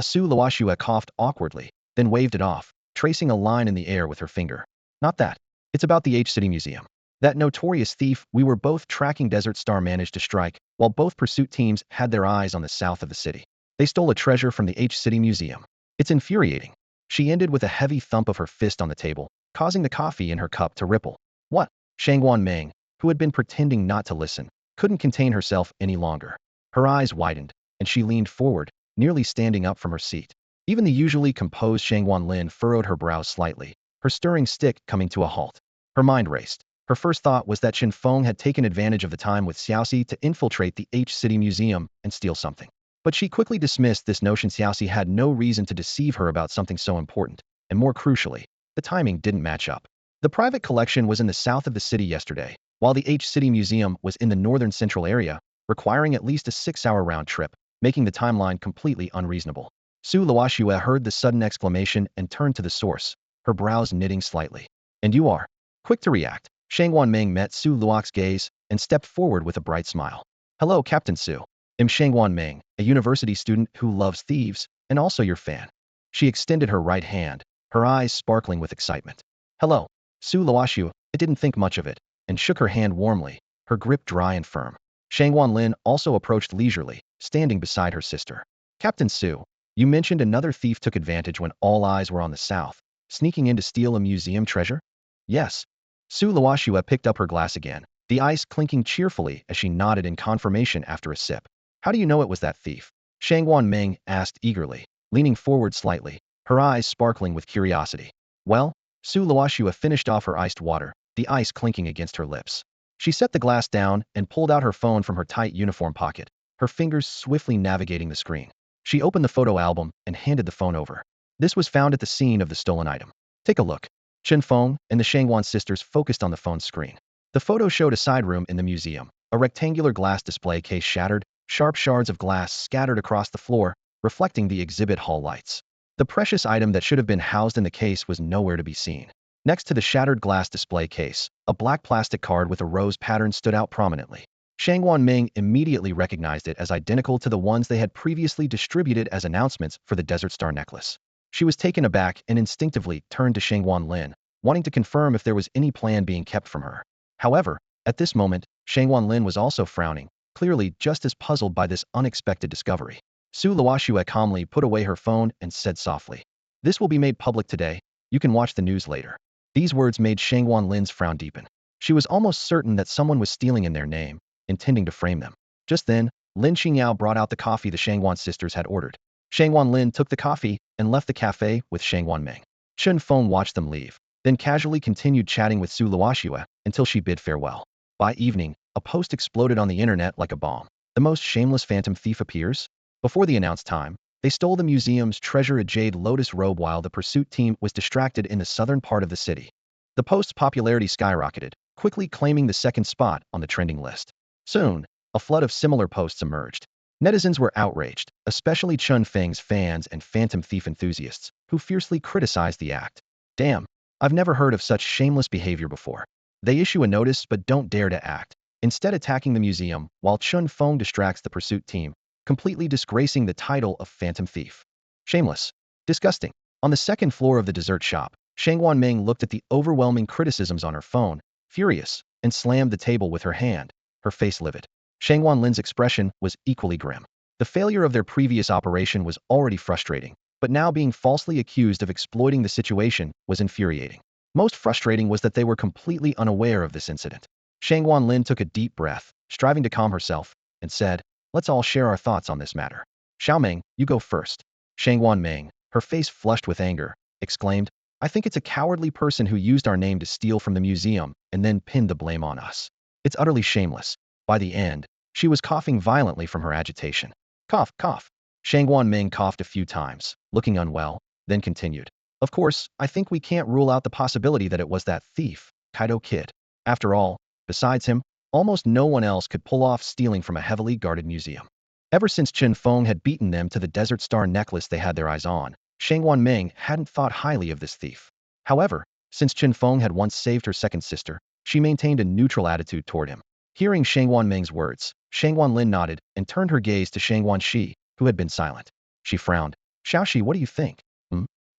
Su Luoxua coughed awkwardly, then waved it off, tracing a line in the air with her finger. Not that. It's about the H-City Museum. That notorious thief we were both tracking Desert Star managed to strike, while both pursuit teams had their eyes on the south of the city. They stole a treasure from the H-City Museum. It's infuriating. She ended with a heavy thump of her fist on the table, causing the coffee in her cup to ripple. What? Shangwan Ming, who had been pretending not to listen, couldn't contain herself any longer. Her eyes widened, and she leaned forward, nearly standing up from her seat. Even the usually composed Shangwan Lin furrowed her brows slightly, her stirring stick coming to a halt. Her mind raced. Her first thought was that Chen Feng had taken advantage of the time with Xiaoxi to infiltrate the H-City Museum and steal something. But she quickly dismissed this notion. Xiaoxi had no reason to deceive her about something so important, and more crucially, the timing didn't match up. The private collection was in the south of the city yesterday, while the H-City Museum was in the northern central area, requiring at least a 6-hour round trip, making the timeline completely unreasonable. Su Luoxua heard the sudden exclamation and turned to the source, her brows knitting slightly. And you are quick to react. Shang Wanming met Su Luox's gaze and stepped forward with a bright smile. Hello, Captain Su. am Shangwan Ming, a university student who loves thieves, and also your fan. She extended her right hand, her eyes sparkling with excitement. Hello, Su Luoxiu. I didn't think much of it, and shook her hand warmly, her grip dry and firm. Shangwan Lin also approached leisurely, standing beside her sister. Captain Su, you mentioned another thief took advantage when all eyes were on the south, sneaking in to steal a museum treasure? Yes. Su Luoxiu picked up her glass again, the ice clinking cheerfully as she nodded in confirmation after a sip. How do you know it was that thief? Shangwan Ming asked eagerly, leaning forward slightly, her eyes sparkling with curiosity. Well, Su Luoxiu finished off her iced water, the ice clinking against her lips. She set the glass down and pulled out her phone from her tight uniform pocket, her fingers swiftly navigating the screen. She opened the photo album and handed the phone over. This was found at the scene of the stolen item. Take a look. Chen Feng and the Shangwan sisters focused on the phone's screen. The photo showed a side room in the museum, a rectangular glass display case shattered, sharp shards of glass scattered across the floor, reflecting the exhibit hall lights. The precious item that should have been housed in the case was nowhere to be seen. Next to the shattered glass display case, a black plastic card with a rose pattern stood out prominently. Shangwan Ming immediately recognized it as identical to the ones they had previously distributed as announcements for the Desert Star necklace. She was taken aback and instinctively turned to Shangwan Lin, wanting to confirm if there was any plan being kept from her. However, at this moment, Shangwan Lin was also frowning, clearly just as puzzled by this unexpected discovery. Su Luoxiu calmly put away her phone and said softly, "This will be made public today. You can watch the news later." These words made Shangwan Lin's frown deepen. She was almost certain that someone was stealing in their name, intending to frame them. Just then, Lin Qingyao brought out the coffee the Shangwan sisters had ordered. Shangwan Lin took the coffee and left the cafe with Shangwan Ming. Chen Feng watched them leave, then casually continued chatting with Su Luoxiu until she bid farewell. By evening, a post exploded on the internet like a bomb. The most shameless phantom thief appears? Before the announced time, they stole the museum's treasure, a jade lotus robe, while the pursuit team was distracted in the southern part of the city. The post's popularity skyrocketed, quickly claiming the second spot on the trending list. Soon, a flood of similar posts emerged. Netizens were outraged, especially Chen Feng's fans and phantom thief enthusiasts, who fiercely criticized the act. Damn, I've never heard of such shameless behavior before. They issue a notice but don't dare to act, instead attacking the museum while Chen Feng distracts the pursuit team, completely disgracing the title of phantom thief. Shameless. Disgusting. On the second floor of the dessert shop, Shangwan Ming looked at the overwhelming criticisms on her phone, furious, and slammed the table with her hand, her face livid. Shangwan Lin's expression was equally grim. The failure of their previous operation was already frustrating, but now being falsely accused of exploiting the situation was infuriating. Most frustrating was that they were completely unaware of this incident. Shangwan Lin took a deep breath, striving to calm herself, and said, "Let's all share our thoughts on this matter. Xiaoming, you go first." Shangwan Ming, her face flushed with anger, exclaimed, "I think it's a cowardly person who used our name to steal from the museum and then pinned the blame on us. It's utterly shameless." By the end, she was coughing violently from her agitation. Cough, cough. Shangwan Ming coughed a few times, looking unwell, then continued. "Of course, I think we can't rule out the possibility that it was that thief, Kaito Kid. After all, besides him, almost no one else could pull off stealing from a heavily guarded museum." Ever since Chen Feng had beaten them to the Desert Star necklace they had their eyes on, Shangwan Ming hadn't thought highly of this thief. However, since Chen Feng had once saved her second sister, she maintained a neutral attitude toward him. Hearing Shangwan Ming's words, Shangwan Lin nodded and turned her gaze to Shangwan Shi, who had been silent. She frowned. "Xiaoxi, what do you think?"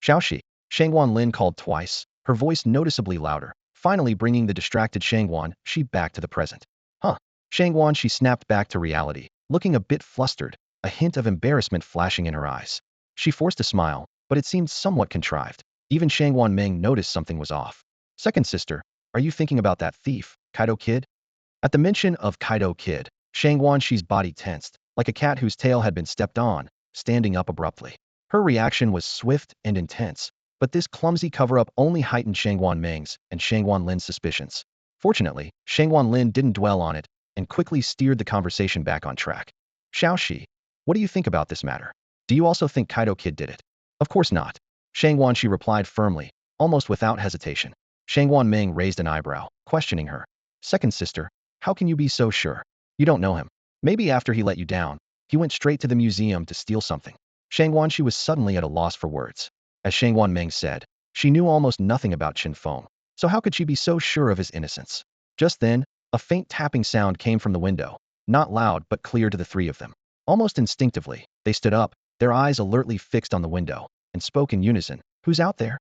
Xiaoxi. Shangwan Lin called twice, her voice noticeably louder, finally bringing the distracted Shangwan Shi back to the present. Huh. Shangwan Shi snapped back to reality, looking a bit flustered, a hint of embarrassment flashing in her eyes. She forced a smile, but it seemed somewhat contrived. Even Shangwan Ming noticed something was off. "Second sister, are you thinking about that thief, Kaito Kid?" At the mention of Kaito Kid, Shangwan Shi's body tensed, like a cat whose tail had been stepped on, standing up abruptly. Her reaction was swift and intense, but this clumsy cover-up only heightened Shangwan Ming's and Shangwan Lin's suspicions. Fortunately, Shangwan Lin didn't dwell on it and quickly steered the conversation back on track. "Xiaoxi, what do you think about this matter? Do you also think Kaito Kid did it?" "Of course not," Shangwan Shi replied firmly, almost without hesitation. Shangwan Ming raised an eyebrow, questioning her. "Second sister, how can you be so sure? You don't know him. Maybe after he let you down, he went straight to the museum to steal something." Shangwan Shi was suddenly at a loss for words. As Shangwan Ming said, she knew almost nothing about Chen Feng, so how could she be so sure of his innocence? Just then, a faint tapping sound came from the window, not loud but clear to the three of them. Almost instinctively, they stood up, their eyes alertly fixed on the window, and spoke in unison. Who's out there?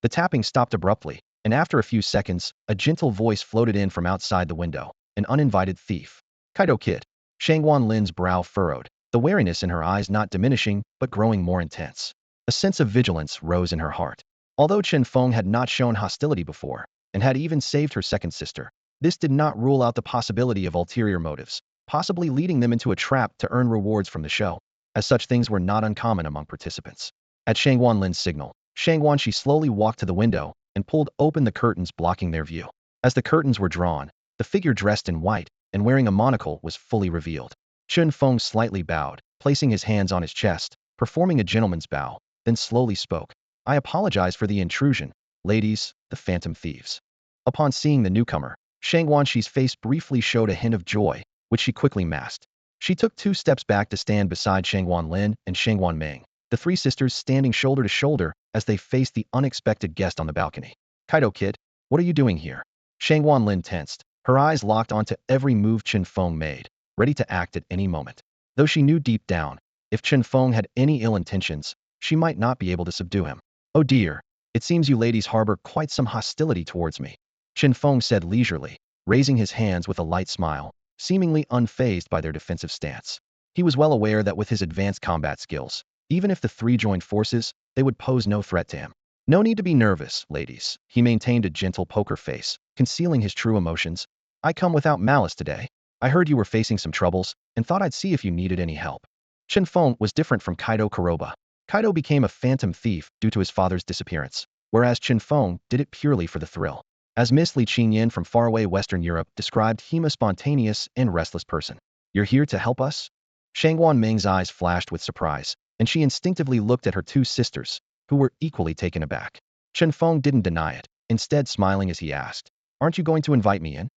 The tapping stopped abruptly, and after a few seconds, a gentle voice floated in from outside the window. An uninvited thief. Kaito Kid. Shangwan Lin's brow furrowed, the wariness in her eyes not diminishing, but growing more intense. A sense of vigilance rose in her heart. Although Chen Feng had not shown hostility before, and had even saved her second sister, this did not rule out the possibility of ulterior motives, possibly leading them into a trap to earn rewards from the show, as such things were not uncommon among participants. At Shangwan Lin's signal, Shangwanshi slowly walked to the window and pulled open the curtains blocking their view. As the curtains were drawn, the figure dressed in white and wearing a monocle was fully revealed. Chen Feng slightly bowed, placing his hands on his chest, performing a gentleman's bow, then slowly spoke. I apologize for the intrusion, ladies, the phantom thieves. Upon seeing the newcomer, Shangwanshi's face briefly showed a hint of joy, which she quickly masked. She took 2 steps back to stand beside Shangwan Lin and Shangwan Meng, the 3 sisters standing shoulder to shoulder as they faced the unexpected guest on the balcony. Kaito Kid, what are you doing here? Shangwan Lin tensed, her eyes locked onto every move Chen Feng made, ready to act at any moment. Though she knew deep down, if Chen Feng had any ill intentions, she might not be able to subdue him. Oh dear, it seems you ladies harbor quite some hostility towards me, Chen Feng said leisurely, raising his hands with a light smile, seemingly unfazed by their defensive stance. He was well aware that with his advanced combat skills, even if the 3 joined forces, they would pose no threat to him. No need to be nervous, ladies. He maintained a gentle poker face, concealing his true emotions. I come without malice today. I heard you were facing some troubles, and thought I'd see if you needed any help. Chen Feng was different from Kaito Kuroba. Kaito became a phantom thief due to his father's disappearance, whereas Chen Feng did it purely for the thrill. As Miss Li Qingyan from faraway Western Europe described him, a spontaneous and restless person. You're here to help us? Shangwan Meng's eyes flashed with surprise, and she instinctively looked at her 2 sisters, who were equally taken aback. Chen Feng didn't deny it, instead smiling as he asked, Aren't you going to invite me in?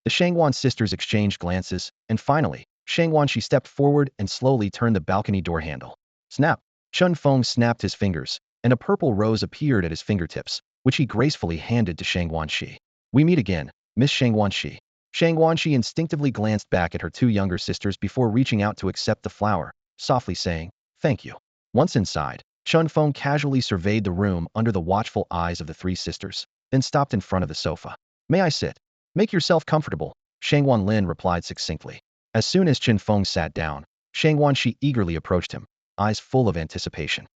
The Shangwan sisters exchanged glances, and finally, Shangwanshi stepped forward and slowly turned the balcony door handle. Snap! Chen Feng snapped his fingers, and a purple rose appeared at his fingertips, which he gracefully handed to Shangwanshi. We meet again, Miss Shangwanshi. Shangwanshi instinctively glanced back at her 2 younger sisters before reaching out to accept the flower, softly saying, Thank you. Once inside, Chen Feng casually surveyed the room under the watchful eyes of the 3 sisters, then stopped in front of the sofa. May I sit? Make yourself comfortable, Shangwan Lin replied succinctly. As soon as Chen Feng sat down, Shangwanshi eagerly approached him, eyes full of anticipation.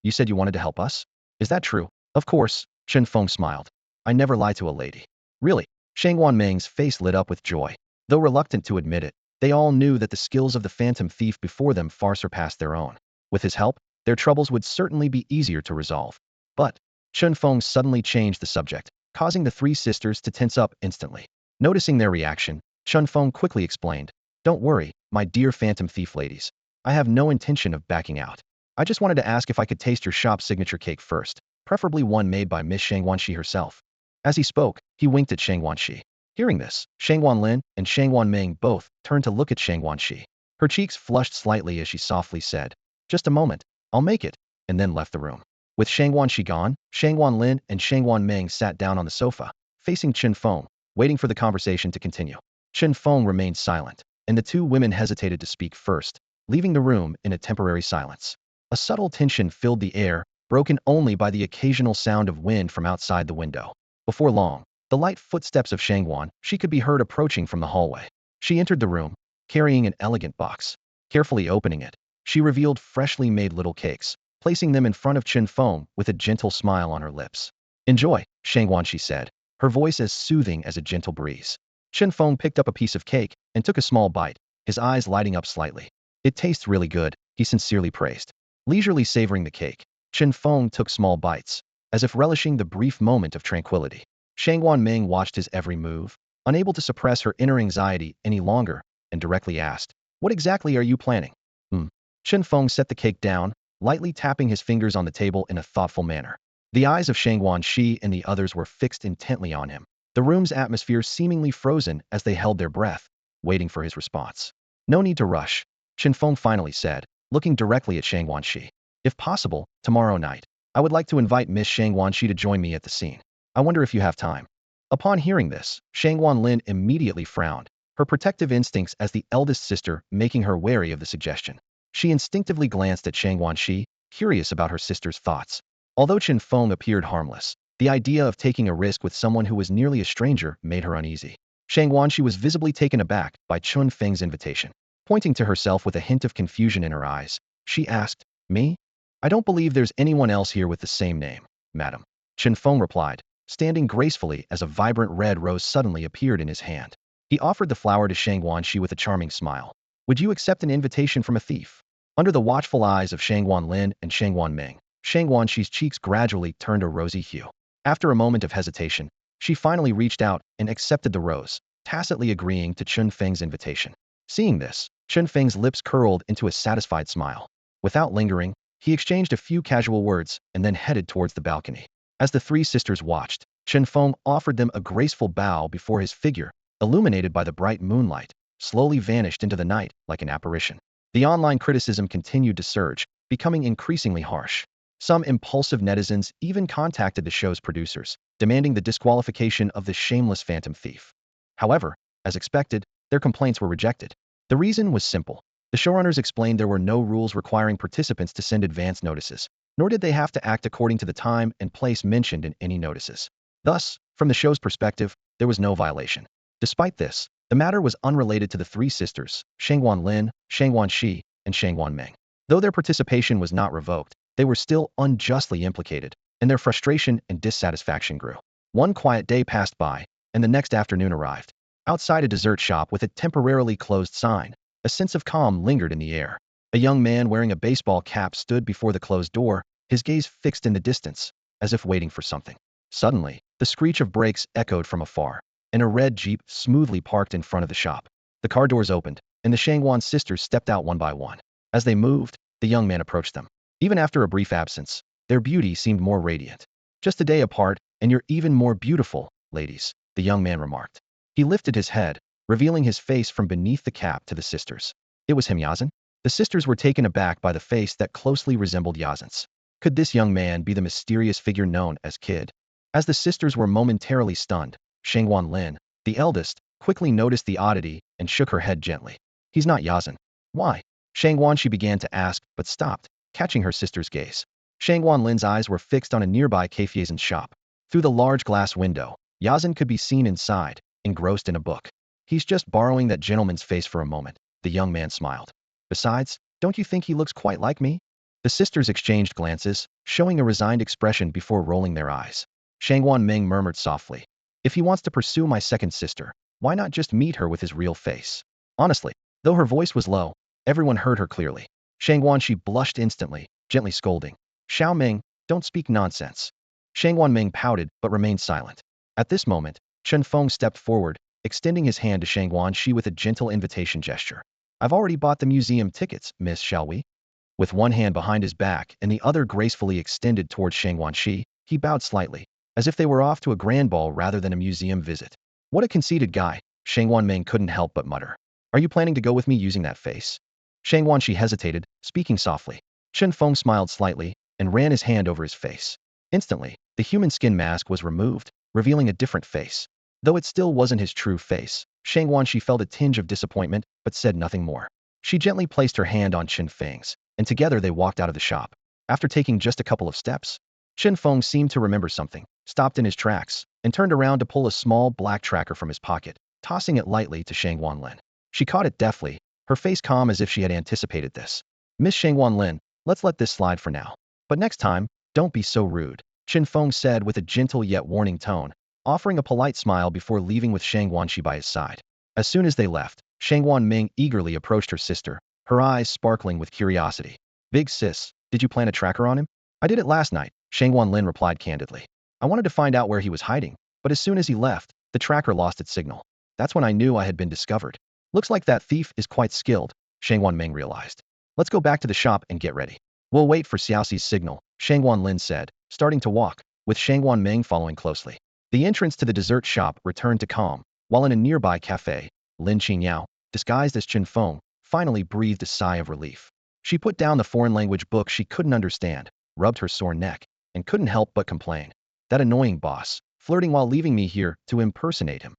You said you wanted to help us? Is that true? Of course, Chen Feng smiled. I never lie to a lady. Really? Shangwan Meng's face lit up with joy. Though reluctant to admit it, they all knew that the skills of the phantom thief before them far surpassed their own. With his help, their troubles would certainly be easier to resolve. But Chen Feng suddenly changed the subject, causing the 3 sisters to tense up instantly. Noticing their reaction, Chen Feng quickly explained, Don't worry, my dear phantom thief ladies. I have no intention of backing out. I just wanted to ask if I could taste your shop's signature cake first, preferably one made by Miss Shangwanshi herself. As he spoke, he winked at Shangwanshi. Hearing this, Shangwan Lin and Shangwan Meng both turned to look at Shangwanshi. Her cheeks flushed slightly as she softly said, Just a moment, I'll make it, and then left the room. With Shangwanshi gone, Shangwan Lin and Shangwan Meng sat down on the sofa, facing Chen Feng, waiting for the conversation to continue. Chen Feng remained silent, and the 2 women hesitated to speak first, leaving the room in a temporary silence. A subtle tension filled the air, broken only by the occasional sound of wind from outside the window. Before long, the light footsteps of Shangwan she could be heard approaching from the hallway. She entered the room, carrying an elegant box. Carefully opening it, she revealed freshly made little cakes, placing them in front of Chen Feng with a gentle smile on her lips. Enjoy, Shangwan she said, her voice as soothing as a gentle breeze. Chen Feng picked up a piece of cake and took a small bite, his eyes lighting up slightly. It tastes really good, he sincerely praised. Leisurely savoring the cake, Chen Feng took small bites, as if relishing the brief moment of tranquility. Shangwan Meng watched his every move, unable to suppress her inner anxiety any longer, and directly asked, What exactly are you planning? Chen Feng set the cake down, lightly tapping his fingers on the table in a thoughtful manner. The eyes of Shangwan Shi and the others were fixed intently on him, the room's atmosphere seemingly frozen as they held their breath, waiting for his response. No need to rush, Chen Feng finally said, looking directly at Shangwan Shi. If possible, tomorrow night, I would like to invite Miss Shangwan Shi to join me at the scene. I wonder if you have time. Upon hearing this, Shangwan Lin immediately frowned, her protective instincts as the eldest sister making her wary of the suggestion. She instinctively glanced at Shang Wanshi, curious about her sister's thoughts. Although Chen Feng appeared harmless, the idea of taking a risk with someone who was nearly a stranger made her uneasy. Shang Wanshi was visibly taken aback by Chen Feng's invitation. Pointing to herself with a hint of confusion in her eyes, she asked, "Me? I don't believe there's anyone else here with the same name, madam." Chen Feng replied, standing gracefully as a vibrant red rose suddenly appeared in his hand. He offered the flower to Shang Wanshi with a charming smile. "Would you accept an invitation from a thief?" Under the watchful eyes of Shang Wanlin and Shang Wanming, Shang Wanshi's cheeks gradually turned a rosy hue. After a moment of hesitation, she finally reached out and accepted the rose, tacitly agreeing to Chen Feng's invitation. Seeing this, Chen Feng's lips curled into a satisfied smile. Without lingering, he exchanged a few casual words and then headed towards the balcony. As the three sisters watched, Chen Feng offered them a graceful bow before his figure, illuminated by the bright moonlight, slowly vanished into the night like an apparition. The online criticism continued to surge, becoming increasingly harsh. Some impulsive netizens even contacted the show's producers, demanding the disqualification of the shameless phantom thief. However, as expected, their complaints were rejected. The reason was simple. The showrunners explained there were no rules requiring participants to send advance notices, nor did they have to act according to the time and place mentioned in any notices. Thus, from the show's perspective, there was no violation. Despite this, the matter was unrelated to the three sisters, Shang Wanlin, Shang Wanshi, and Shang Wanming. Though their participation was not revoked, they were still unjustly implicated, and their frustration and dissatisfaction grew. One quiet day passed by, and the next afternoon arrived. Outside a dessert shop with a temporarily closed sign, a sense of calm lingered in the air. A young man wearing a baseball cap stood before the closed door, his gaze fixed in the distance, as if waiting for something. Suddenly, the screech of brakes echoed from afar, and a red Jeep smoothly parked in front of the shop. The car doors opened, and the Shangwan sisters stepped out one by one. As they moved, the young man approached them. Even after a brief absence, their beauty seemed more radiant. "Just a day apart, and you're even more beautiful, ladies," the young man remarked. He lifted his head, revealing his face from beneath the cap to the sisters. It was him, Yazan. The sisters were taken aback by the face that closely resembled Yazan's. Could this young man be the mysterious figure known as Kid? As the sisters were momentarily stunned, Shangwan Lin, the eldest, quickly noticed the oddity and shook her head gently. "He's not Yazan." "Why?" Shangwan she began to ask, but stopped, catching her sister's gaze. Shangwan Lin's eyes were fixed on a nearby Kaifie's shop. Through the large glass window, Yazan could be seen inside, engrossed in a book. "He's just borrowing that gentleman's face for a moment," the young man smiled. "Besides, don't you think he looks quite like me?" The sisters exchanged glances, showing a resigned expression before rolling their eyes. Shangwan Ming murmured softly, "If he wants to pursue my second sister, why not just meet her with his real face?" Honestly, though her voice was low, everyone heard her clearly. Shangwan she blushed instantly, gently scolding, "Xiao Ming, don't speak nonsense." Shangwan Ming pouted but remained silent. At this moment, Chen Feng stepped forward, extending his hand to Shangwan Shi with a gentle invitation gesture. "I've already bought the museum tickets, miss, shall we?" With one hand behind his back and the other gracefully extended towards Shangwan Shi, he bowed slightly, as if they were off to a grand ball rather than a museum visit. "What a conceited guy," Shangwan Ming couldn't help but mutter. "Are you planning to go with me using that face?" Shangwan Shi hesitated, speaking softly. Chen Feng smiled slightly and ran his hand over his face. Instantly, the human skin mask was removed, revealing a different face. Though it still wasn't his true face, Shangwan Shi felt a tinge of disappointment but said nothing more. She gently placed her hand on Chen Feng's, and together they walked out of the shop. After taking just a couple of steps, Chen Feng seemed to remember something, stopped in his tracks, and turned around to pull a small black tracker from his pocket, tossing it lightly to Shang Wanlin. She caught it deftly, her face calm as if she had anticipated this. "Miss Shang Wanlin, let's let this slide for now. But next time, don't be so rude," Chen Feng said with a gentle yet warning tone, offering a polite smile before leaving with Shang Wanshi by his side. As soon as they left, Shangwan Ming eagerly approached her sister, her eyes sparkling with curiosity. "Big sis, did you plant a tracker on him?" "I did it last night," Shangwan Lin replied candidly. "I wanted to find out where he was hiding, but as soon as he left, the tracker lost its signal. That's when I knew I had been discovered." "Looks like that thief is quite skilled," Shangwan Ming realized. "Let's go back to the shop and get ready." "We'll wait for Xiaoxi's signal," Shangwan Lin said, starting to walk, with Shangwan Ming following closely. The entrance to the dessert shop returned to calm, while in a nearby cafe, Lin Qingyao, disguised as Chen Feng, finally breathed a sigh of relief. She put down the foreign language book she couldn't understand, rubbed her sore neck, and couldn't help but complain. "That annoying boss, flirting while leaving me here to impersonate him."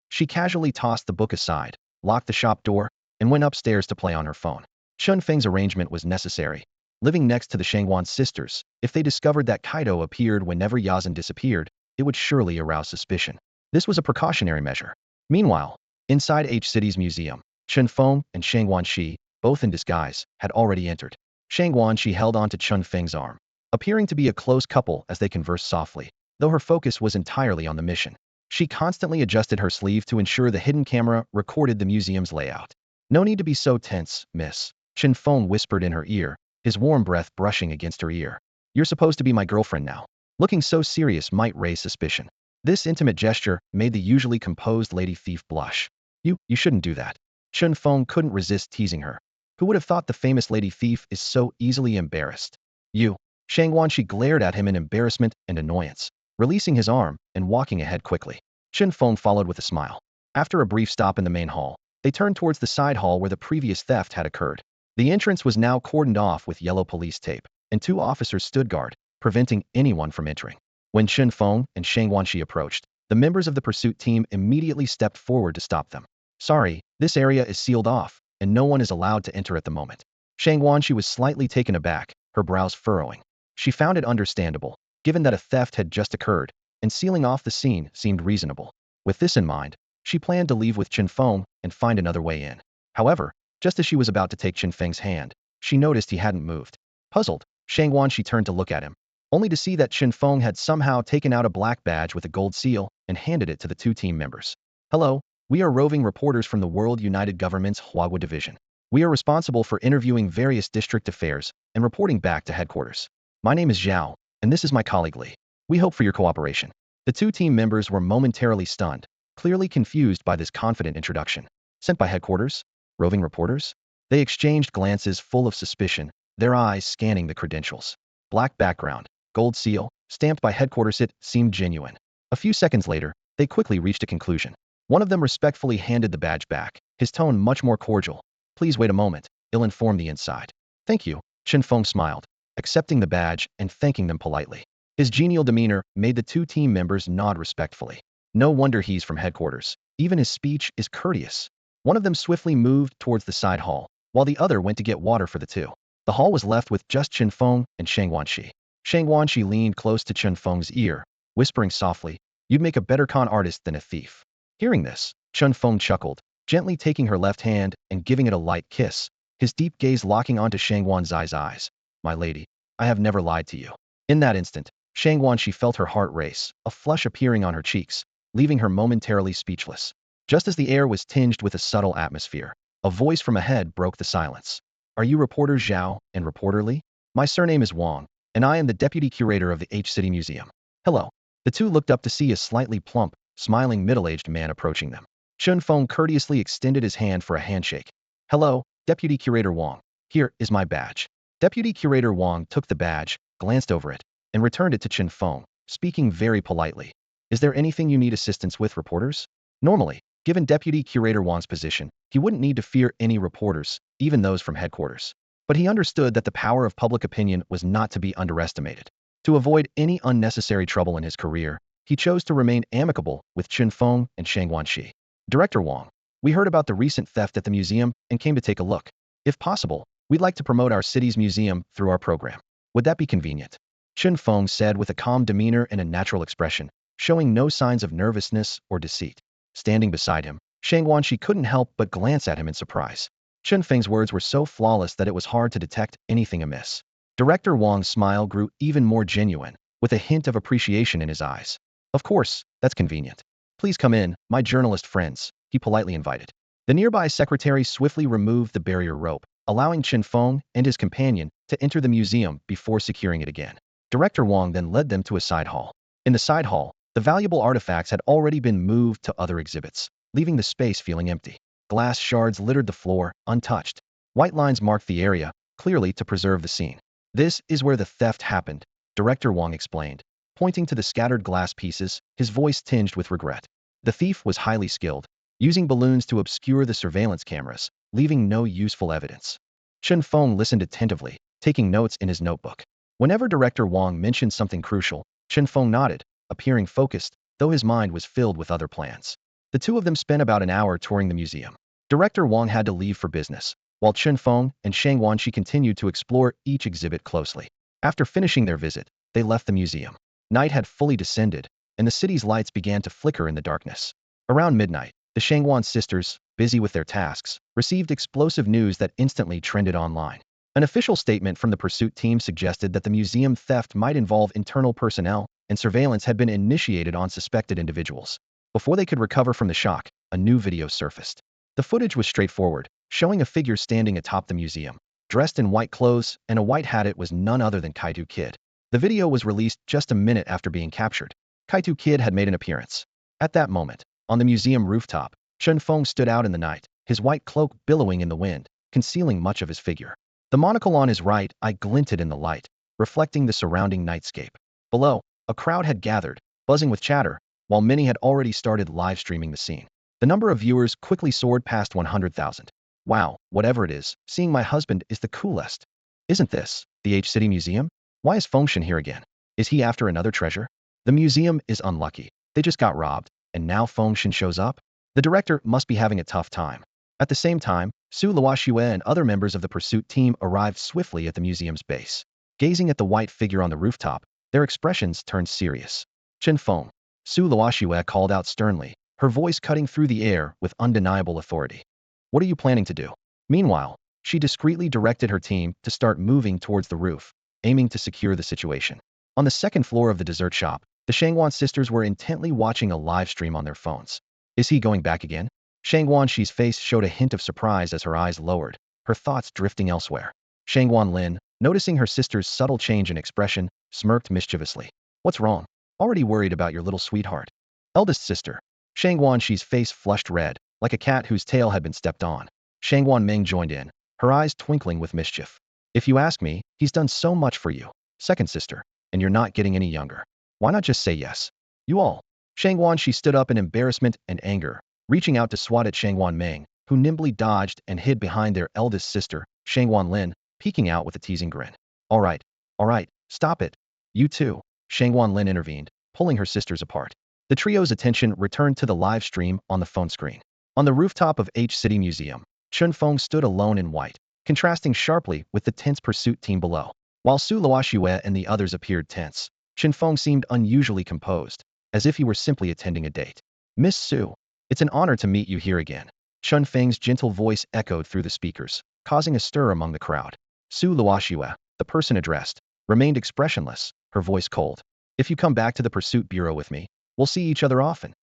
She casually tossed the book aside, locked the shop door, and went upstairs to play on her phone. Chen Feng's arrangement was necessary. Living next to the Shangwan sisters, if they discovered that Kaito appeared whenever Yazan disappeared, it would surely arouse suspicion. This was a precautionary measure. Meanwhile, inside H City's museum, Chen Feng and Shangwan Shi, both in disguise, had already entered. Shangwan Shi held on to Chen Feng's arm, appearing to be a close couple as they conversed softly, though her focus was entirely on the mission. She constantly adjusted her sleeve to ensure the hidden camera recorded the museum's layout. "No need to be so tense, miss," Chen Feng whispered in her ear, his warm breath brushing against her ear. "You're supposed to be my girlfriend now." Looking so serious might raise suspicion. This intimate gesture made the usually composed lady thief blush. You shouldn't do that." Chen Feng couldn't resist teasing her. Who would have thought the famous lady thief is so easily embarrassed? "You." Shangwan Shi glared at him in embarrassment and annoyance, releasing his arm and walking ahead quickly. Chen Feng followed with a smile. After a brief stop in the main hall, they turned towards the side hall where the previous theft had occurred. The entrance was now cordoned off with yellow police tape, and 2 officers stood guard, preventing anyone from entering. When Chen Feng and Shangwan Shi approached, the members of the pursuit team immediately stepped forward to stop them. "Sorry, this area is sealed off, and no one is allowed to enter at the moment." Shangwan Shi was slightly taken aback, her brows furrowing. She found it understandable, given that a theft had just occurred, and sealing off the scene seemed reasonable. With this in mind, she planned to leave with Chen Feng and find another way in. However, just as she was about to take Chen Feng's hand, she noticed he hadn't moved. Puzzled, Shangwan Shi turned to look at him, only to see that Chen Feng had somehow taken out a black badge with a gold seal and handed it to the 2 team members. "Hello, we are roving reporters from the World United Government's Huagua Division. We are responsible for interviewing various district affairs and reporting back to headquarters. My name is Zhao, and this is my colleague Li. We hope for your cooperation." The 2 team members were momentarily stunned, clearly confused by this confident introduction. Sent by headquarters? Roving reporters? They exchanged glances full of suspicion, their eyes scanning the credentials. Black background, gold seal, stamped by headquarters. It seemed genuine. A few seconds later, they quickly reached a conclusion. One of them respectfully handed the badge back, his tone much more cordial. "Please wait a moment, I'll inform the inside." "Thank you," Chen Feng smiled, accepting the badge and thanking them politely. His genial demeanor made the 2 team members nod respectfully. No wonder he's from headquarters. Even his speech is courteous. One of them swiftly moved towards the side hall, while the other went to get water for the 2. The hall was left with just Chen Feng and Shangwan Shi. Shangwan Shi leaned close to Chen Feng's ear, whispering softly, "You'd make a better con artist than a thief." Hearing this, Chen Feng chuckled, gently taking her left hand and giving it a light kiss, his deep gaze locking onto Shangwan Zai's eyes. "My lady, I have never lied to you." In that instant, Shangwan Shi felt her heart race, a flush appearing on her cheeks, leaving her momentarily speechless. Just as the air was tinged with a subtle atmosphere, a voice from ahead broke the silence. "Are you reporter Zhao and reporter Li? My surname is Wang, and I am the deputy curator of the H City Museum." "Hello." The 2 looked up to see a slightly plump, smiling middle-aged man approaching them. Chen Feng courteously extended his hand for a handshake. "Hello, Deputy Curator Wang. Here is my badge." Deputy Curator Wang took the badge, glanced over it, and returned it to Chen Feng, speaking very politely. "Is there anything you need assistance with, reporters?" Normally, given Deputy Curator Wang's position, he wouldn't need to fear any reporters, even those from headquarters. But he understood that the power of public opinion was not to be underestimated. To avoid any unnecessary trouble in his career, he chose to remain amicable with Chen Feng and Shangwan Shi. "Director Wang, we heard about the recent theft at the museum and came to take a look. If possible, we'd like to promote our city's museum through our program. Would that be convenient?" Chen Feng said with a calm demeanor and a natural expression, showing no signs of nervousness or deceit. Standing beside him, Shangwan Shi couldn't help but glance at him in surprise. Chen Feng's words were so flawless that it was hard to detect anything amiss. Director Wang's smile grew even more genuine, with a hint of appreciation in his eyes. "Of course, that's convenient. Please come in, my journalist friends," he politely invited. The nearby secretary swiftly removed the barrier rope, allowing Chen Feng and his companion to enter the museum before securing it again. Director Wang then led them to a side hall. In the side hall, the valuable artifacts had already been moved to other exhibits, leaving the space feeling empty. Glass shards littered the floor, untouched. White lines marked the area, clearly to preserve the scene. "This is where the theft happened," Director Wang explained, pointing to the scattered glass pieces, his voice tinged with regret. The thief was highly skilled, using balloons to obscure the surveillance cameras, leaving no useful evidence. Chen Feng listened attentively, taking notes in his notebook. Whenever Director Wang mentioned something crucial, Chen Feng nodded, appearing focused, though his mind was filled with other plans. The 2 of them spent about an hour touring the museum. Director Wang had to leave for business, while Chen Feng and Shang Wanqi continued to explore each exhibit closely. After finishing their visit, they left the museum. Night had fully descended, and the city's lights began to flicker in the darkness. Around midnight, the Shangwan sisters, busy with their tasks, received explosive news that instantly trended online. An official statement from the pursuit team suggested that the museum theft might involve internal personnel, and surveillance had been initiated on suspected individuals. Before they could recover from the shock, a new video surfaced. The footage was straightforward, showing a figure standing atop the museum. Dressed in white clothes and a white hat, it was none other than Kaito Kid. The video was released just a minute after being captured. Kaito Kid had made an appearance. At that moment, on the museum rooftop, Chen Feng stood out in the night, his white cloak billowing in the wind, concealing much of his figure. The monocle on his right eye glinted in the light, reflecting the surrounding nightscape. Below, a crowd had gathered, buzzing with chatter, while many had already started live streaming the scene. The number of viewers quickly soared past 100,000. Wow, whatever it is, seeing my husband is the coolest. Isn't this the H City Museum? Why is Fengshen here again? Is he after another treasure? The museum is unlucky. They just got robbed, and now Fengshen shows up? The director must be having a tough time. At the same time, Su Luoxue and other members of the pursuit team arrived swiftly at the museum's base. Gazing at the white figure on the rooftop, their expressions turned serious. Chen Feng, Su Luoxue called out sternly, her voice cutting through the air with undeniable authority. What are you planning to do? Meanwhile, she discreetly directed her team to start moving towards the roof, aiming to secure the situation. On the second floor of the dessert shop, the Shangwan sisters were intently watching a live stream on their phones. Is he going back again? Shangwan Shi's face showed a hint of surprise as her eyes lowered, her thoughts drifting elsewhere. Shangwan Lin, noticing her sister's subtle change in expression, smirked mischievously. What's wrong? Already worried about your little sweetheart? Eldest sister. Shangwan Shi's face flushed red, like a cat whose tail had been stepped on. Shangwan Meng joined in, her eyes twinkling with mischief. If you ask me, he's done so much for you, second sister, and you're not getting any younger. Why not just say yes? You all. Shangwan Shi stood up in embarrassment and anger, reaching out to swat at Shangwan Meng, who nimbly dodged and hid behind their eldest sister, Shangwan Lin, peeking out with a teasing grin. All right, stop it. You too. Shangwan Lin intervened, pulling her sisters apart. The trio's attention returned to the live stream on the phone screen. On the rooftop of H City Museum, Chen Feng stood alone in white, contrasting sharply with the tense pursuit team below. While Su Luoxue and the others appeared tense, Chen Feng seemed unusually composed, as if he were simply attending a date. Miss Su, it's an honor to meet you here again. Chen Feng's gentle voice echoed through the speakers, causing a stir among the crowd. Su Luoxue, the person addressed, remained expressionless, her voice cold. If you come back to the pursuit bureau with me, we'll see each other often.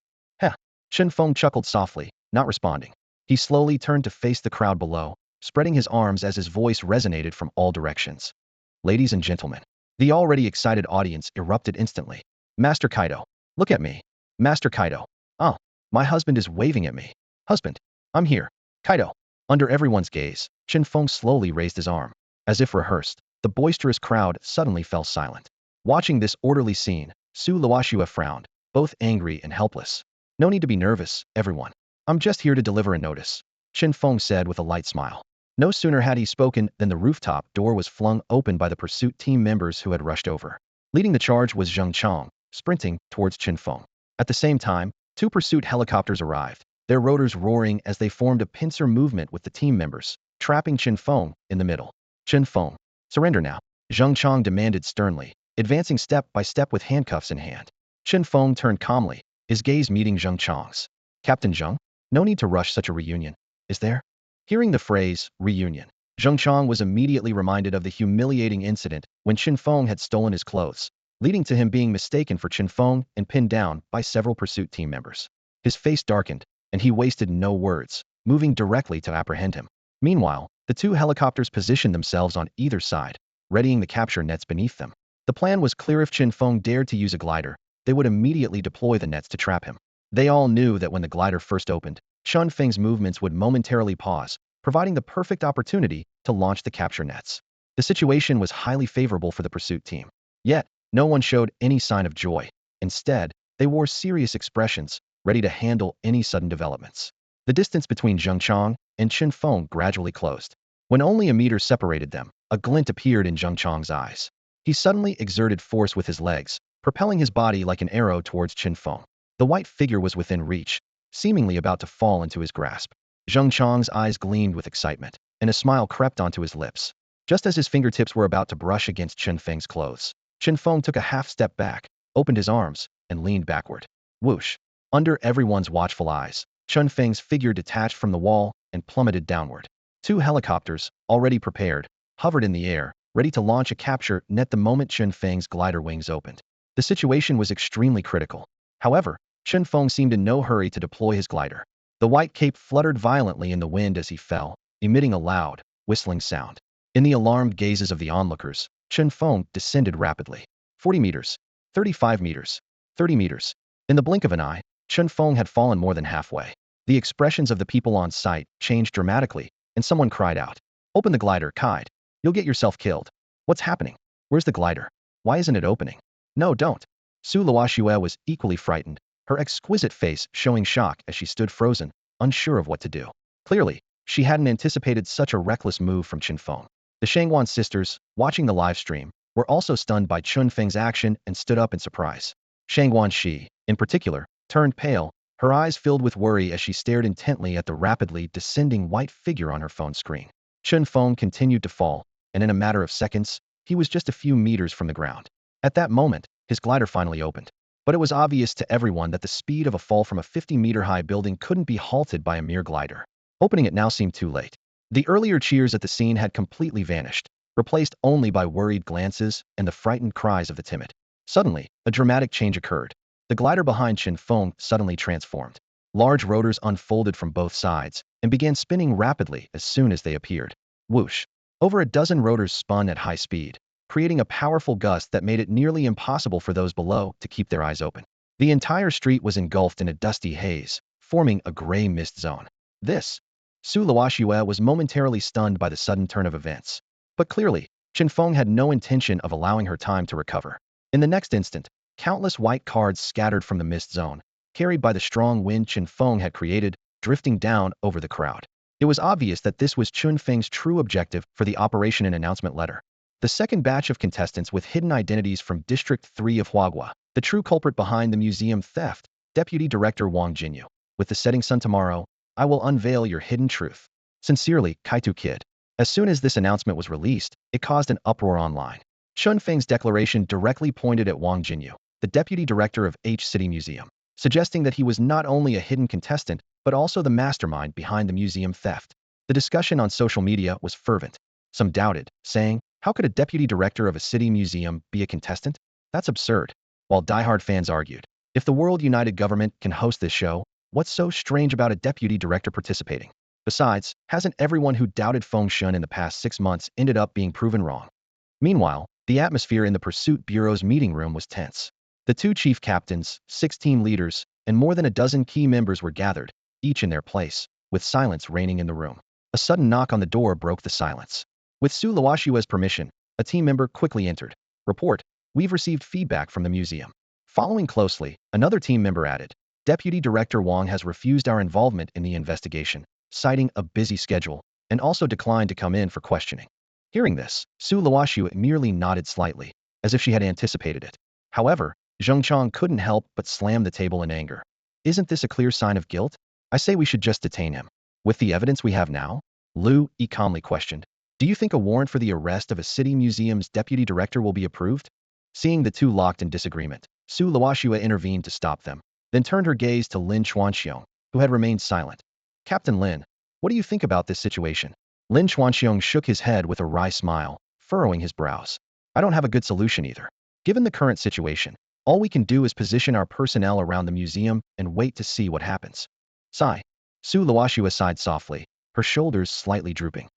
Heh. Chen Feng chuckled softly, not responding. He slowly turned to face the crowd below, spreading his arms as his voice resonated from all directions. Ladies and gentlemen. The already excited audience erupted instantly. Master Kaito, look at me. Master Kaito. Oh, my husband is waving at me. Husband, I'm here. Kaito. Under everyone's gaze, Chen Feng slowly raised his arm. As if rehearsed, the boisterous crowd suddenly fell silent. Watching this orderly scene, Su Luoxue frowned, both angry and helpless. No need to be nervous, everyone. I'm just here to deliver a notice, Chen Feng said with a light smile. No sooner had he spoken than the rooftop door was flung open by the pursuit team members who had rushed over. Leading the charge was Zheng Chong, sprinting towards Chen Feng. At the same time, two pursuit helicopters arrived, their rotors roaring as they formed a pincer movement with the team members, trapping Chen Feng in the middle. Chen Feng, surrender now, Zheng Chong demanded sternly, advancing step by step with handcuffs in hand. Chen Feng turned calmly, his gaze meeting Zheng Chong's. Captain Zheng? No need to rush such a reunion, is there? Hearing the phrase, reunion, Zheng Chong was immediately reminded of the humiliating incident when Chen Feng had stolen his clothes, leading to him being mistaken for Chen Feng and pinned down by several pursuit team members. His face darkened, and he wasted no words, moving directly to apprehend him. Meanwhile, the two helicopters positioned themselves on either side, readying the capture nets beneath them. The plan was clear: if Chen Feng dared to use a glider, they would immediately deploy the nets to trap him. They all knew that when the glider first opened, Chen Feng's movements would momentarily pause, providing the perfect opportunity to launch the capture nets. The situation was highly favorable for the pursuit team. Yet, no one showed any sign of joy. Instead, they wore serious expressions, ready to handle any sudden developments. The distance between Zheng Chong and Chen Feng gradually closed. When only a meter separated them, a glint appeared in Zheng Chong's eyes. He suddenly exerted force with his legs, propelling his body like an arrow towards Chen Feng. The white figure was within reach, seemingly about to fall into his grasp. Zheng Chang's eyes gleamed with excitement, and a smile crept onto his lips. Just as his fingertips were about to brush against Chen Feng's clothes, Chen Feng took a half step back, opened his arms, and leaned backward. Whoosh! Under everyone's watchful eyes, Chen Feng's figure detached from the wall and plummeted downward. Two helicopters, already prepared, hovered in the air, ready to launch a capture net the moment Chen Feng's glider wings opened. The situation was extremely critical. However, Chen Feng seemed in no hurry to deploy his glider. The white cape fluttered violently in the wind as he fell, emitting a loud, whistling sound. In the alarmed gazes of the onlookers, Chen Feng descended rapidly. 40 meters, 35 meters, 30 meters. In the blink of an eye, Chen Feng had fallen more than halfway. The expressions of the people on site changed dramatically, and someone cried out, "Open the glider, Kaito. You'll get yourself killed." "What's happening? Where's the glider? Why isn't it opening?" "No, don't." Su Luoxue was equally frightened, her exquisite face showing shock as she stood frozen, unsure of what to do. Clearly, she hadn't anticipated such a reckless move from Chen Feng. The Shangwan sisters, watching the live stream, were also stunned by Chen Feng's action and stood up in surprise. Shangwan Shi, in particular, turned pale, her eyes filled with worry as she stared intently at the rapidly descending white figure on her phone screen. Chen Feng continued to fall, and in a matter of seconds, he was just a few meters from the ground. At that moment, his glider finally opened. But it was obvious to everyone that the speed of a fall from a 50-meter-high building couldn't be halted by a mere glider. Opening it now seemed too late. The earlier cheers at the scene had completely vanished, replaced only by worried glances and the frightened cries of the timid. Suddenly, a dramatic change occurred. The glider behind Chen Feng suddenly transformed. Large rotors unfolded from both sides and began spinning rapidly as soon as they appeared. Whoosh! Over a dozen rotors spun at high speed, creating a powerful gust that made it nearly impossible for those below to keep their eyes open. The entire street was engulfed in a dusty haze, forming a gray mist zone. Su Luoxue was momentarily stunned by the sudden turn of events. But clearly, Chen Feng had no intention of allowing her time to recover. In the next instant, countless white cards scattered from the mist zone, carried by the strong wind Chen Feng had created, drifting down over the crowd. It was obvious that this was Chen Feng's true objective for the operation and announcement letter. The second batch of contestants with hidden identities from District 3 of Huaghua, the true culprit behind the museum theft, Deputy Director Wang Jinyu. With the setting sun tomorrow, I will unveil your hidden truth. Sincerely, Kaito Kid. As soon as this announcement was released, it caused an uproar online. Chen Feng's declaration directly pointed at Wang Jinyu, the deputy director of H City Museum, suggesting that he was not only a hidden contestant, but also the mastermind behind the museum theft. The discussion on social media was fervent. Some doubted, saying, "How could a deputy director of a city museum be a contestant? That's absurd." While diehard fans argued, "If the World United Government can host this show, what's so strange about a deputy director participating? Besides, hasn't everyone who doubted Feng Shun in the past 6 months ended up being proven wrong?" Meanwhile, the atmosphere in the Pursuit Bureau's meeting room was tense. The two chief captains, 6 team leaders, and more than a dozen key members were gathered, each in their place, with silence reigning in the room. A sudden knock on the door broke the silence. With Su Luoxue's permission, a team member quickly entered. "Report, we've received feedback from the museum." Following closely, another team member added, "Deputy Director Wang has refused our involvement in the investigation, citing a busy schedule, and also declined to come in for questioning." Hearing this, Su Luoxue merely nodded slightly, as if she had anticipated it. However, Zheng Chang couldn't help but slam the table in anger. "Isn't this a clear sign of guilt? I say we should just detain him." "With the evidence we have now?" Lu Yi calmly questioned. "Do you think a warrant for the arrest of a city museum's deputy director will be approved?" Seeing the two locked in disagreement, Su Luoxue intervened to stop them, then turned her gaze to Lin Chuanxiong, who had remained silent. "Captain Lin, what do you think about this situation?" Lin Chuanxiong shook his head with a wry smile, furrowing his brows. "I don't have a good solution either. Given the current situation, all we can do is position our personnel around the museum and wait to see what happens." Sigh. Su Luoxue sighed softly, her shoulders slightly drooping.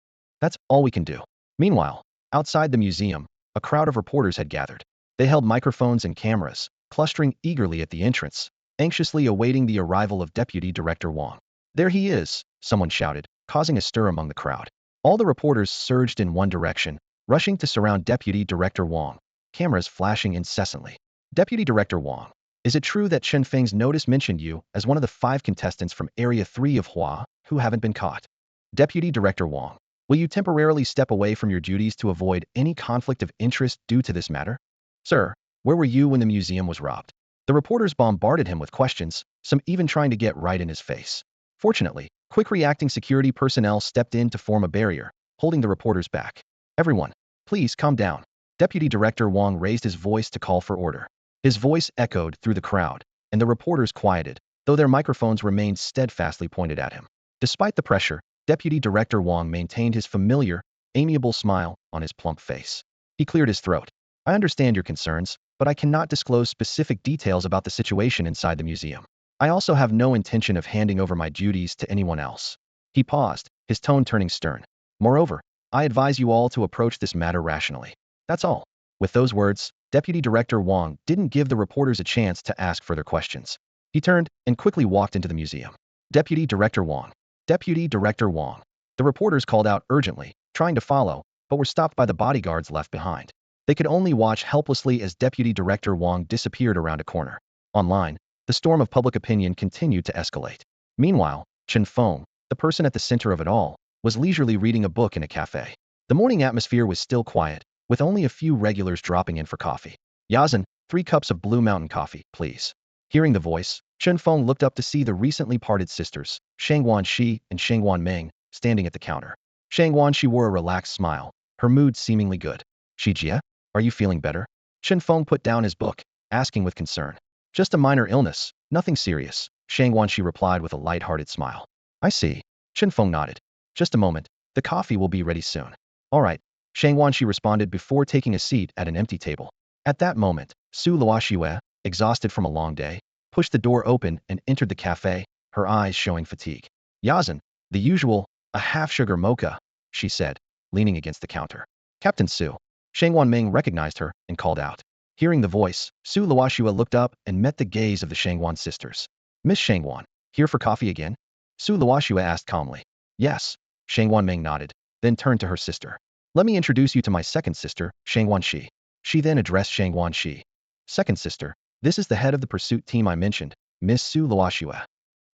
"That's all we can do." Meanwhile, outside the museum, a crowd of reporters had gathered. They held microphones and cameras, clustering eagerly at the entrance, anxiously awaiting the arrival of Deputy Director Wang. "There he is," someone shouted, causing a stir among the crowd. All the reporters surged in one direction, rushing to surround Deputy Director Wang, cameras flashing incessantly. "Deputy Director Wang, is it true that Chen Feng's notice mentioned you as one of the 5 contestants from Area 3 of Hua who haven't been caught?" "Deputy Director Wang, will you temporarily step away from your duties to avoid any conflict of interest due to this matter?" "Sir, where were you when the museum was robbed?" The reporters bombarded him with questions, some even trying to get right in his face. Fortunately, Quick reacting security personnel stepped in to form a barrier, holding the reporters back. Everyone, please calm down. Deputy Director Wang raised his voice to call for order. His voice echoed through the crowd, and the reporters quieted, though their microphones remained steadfastly pointed at him. Despite the pressure, Deputy Director Wang maintained his familiar, amiable smile on his plump face. He cleared his throat. I understand your concerns, but I cannot disclose specific details about the situation inside the museum. I also have no intention of handing over my duties to anyone else. He paused, his tone turning stern. Moreover, I advise you all to approach this matter rationally. That's all. With those words, Deputy Director Wang didn't give the reporters a chance to ask further questions. He turned and quickly walked into the museum. Deputy Director Wang. Deputy Director Wang. The reporters called out urgently, trying to follow, but were stopped by the bodyguards left behind. They could only watch helplessly as Deputy Director Wang disappeared around a corner. Online, the storm of public opinion continued to escalate. Meanwhile, Chen Feng, the person at the center of it all, was leisurely reading a book in a cafe. The morning atmosphere was still quiet, with only a few regulars dropping in for coffee. Yazan, 3 cups of Blue Mountain coffee, please. Hearing the voice, Chen Feng looked up to see the recently parted sisters, Shang Wanxi and Shang Wanmeng, standing at the counter. Shang Wanxi wore a relaxed smile, her mood seemingly good. Shijie, are you feeling better? Chen Feng put down his book, asking with concern. Just a minor illness, nothing serious, Shang Wanxi replied with a light-hearted smile. I see. Chen Feng nodded. Just a moment, the coffee will be ready soon. All right, Shang Wanxi responded before taking a seat at an empty table. At that moment, Su Luoxue, exhausted from a long day, pushed the door open and entered the cafe, her eyes showing fatigue. Yazan, the usual, a half-sugar mocha, she said, leaning against the counter. Captain Su. Shang Wanming recognized her and called out. Hearing the voice, Su Luoxue looked up and met the gaze of the Shangwan sisters. Miss Shangwan, here for coffee again? Su Luoxue asked calmly. Yes, Shang Wanming nodded, then turned to her sister. Let me introduce you to my second sister, Shang Wanxi. She then addressed Shang Wanxi. Second sister, this is the head of the pursuit team I mentioned, Miss Su Luoxue.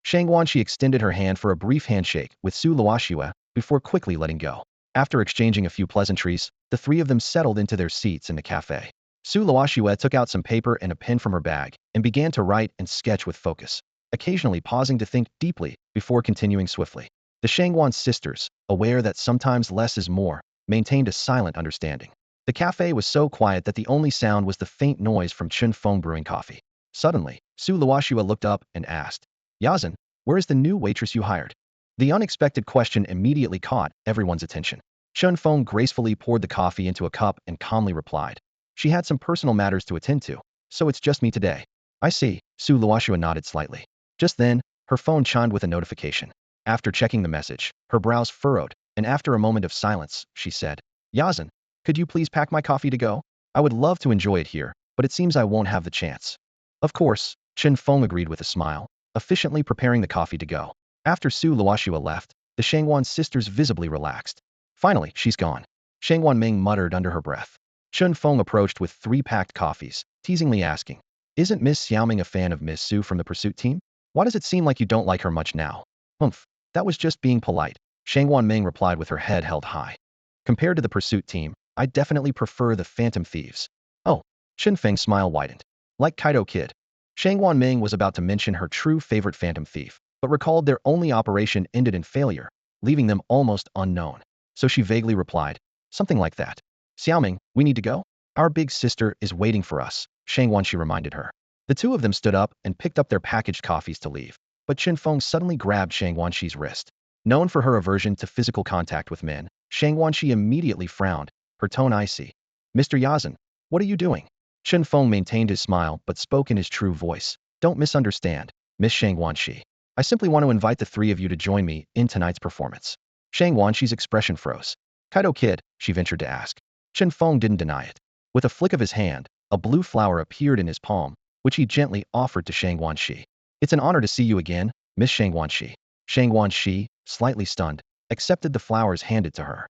Shang Wanxi extended her hand for a brief handshake with Su Luoxue before quickly letting go. After exchanging a few pleasantries, the 3 of them settled into their seats in the cafe. Su Luoxue took out some paper and a pen from her bag and began to write and sketch with focus, occasionally pausing to think deeply before continuing swiftly. The Shangwan sisters, aware that sometimes less is more, maintained a silent understanding. The cafe was so quiet that the only sound was the faint noise from Chen Feng brewing coffee. Suddenly, Su Luoxue looked up and asked, Yazan, where is the new waitress you hired? The unexpected question immediately caught everyone's attention. Chen Feng gracefully poured the coffee into a cup and calmly replied. She had some personal matters to attend to, so it's just me today. I see, Su Luoxue nodded slightly. Just then, her phone chimed with a notification. After checking the message, her brows furrowed, and after a moment of silence, she said, Yazan, could you please pack my coffee to go? I would love to enjoy it here, but it seems I won't have the chance. Of course, Chen Feng agreed with a smile, efficiently preparing the coffee to go. After Su Luoxue left, the Shangwan sisters visibly relaxed. Finally, she's gone. Shang Wanming muttered under her breath. Chen Feng approached with 3 packed coffees, teasingly asking, Isn't Miss Xiaoming a fan of Miss Su from the pursuit team? Why does it seem like you don't like her much now? Humph, that was just being polite, Shang Wanming replied with her head held high. Compared to the pursuit team, I definitely prefer the phantom thieves. Oh, Chen Feng's smile widened. Like Kaito Kid. Shang Wanming was about to mention her true favorite phantom thief, but recalled their only operation ended in failure, leaving them almost unknown. So she vaguely replied, something like that. Xiaoming, we need to go? Our big sister is waiting for us, Shang Wanxi reminded her. The 2 of them stood up and picked up their packaged coffees to leave, but Chen Feng suddenly grabbed Shang Wanxi's wrist. Known for her aversion to physical contact with men, Shang Wanxi immediately frowned, her tone icy. Mr. Yazan, what are you doing? Chen Feng maintained his smile but spoke in his true voice. Don't misunderstand, Miss Shang Wanxi. I simply want to invite the 3 of you to join me in tonight's performance. Shang Wanxi's expression froze. Kaito Kid, she ventured to ask. Chen Feng didn't deny it. With a flick of his hand, a blue flower appeared in his palm, which he gently offered to Shang Wanxi. It's an honor to see you again, Miss Shang Wanxi. Shang Wanxi, slightly stunned, accepted the flowers handed to her.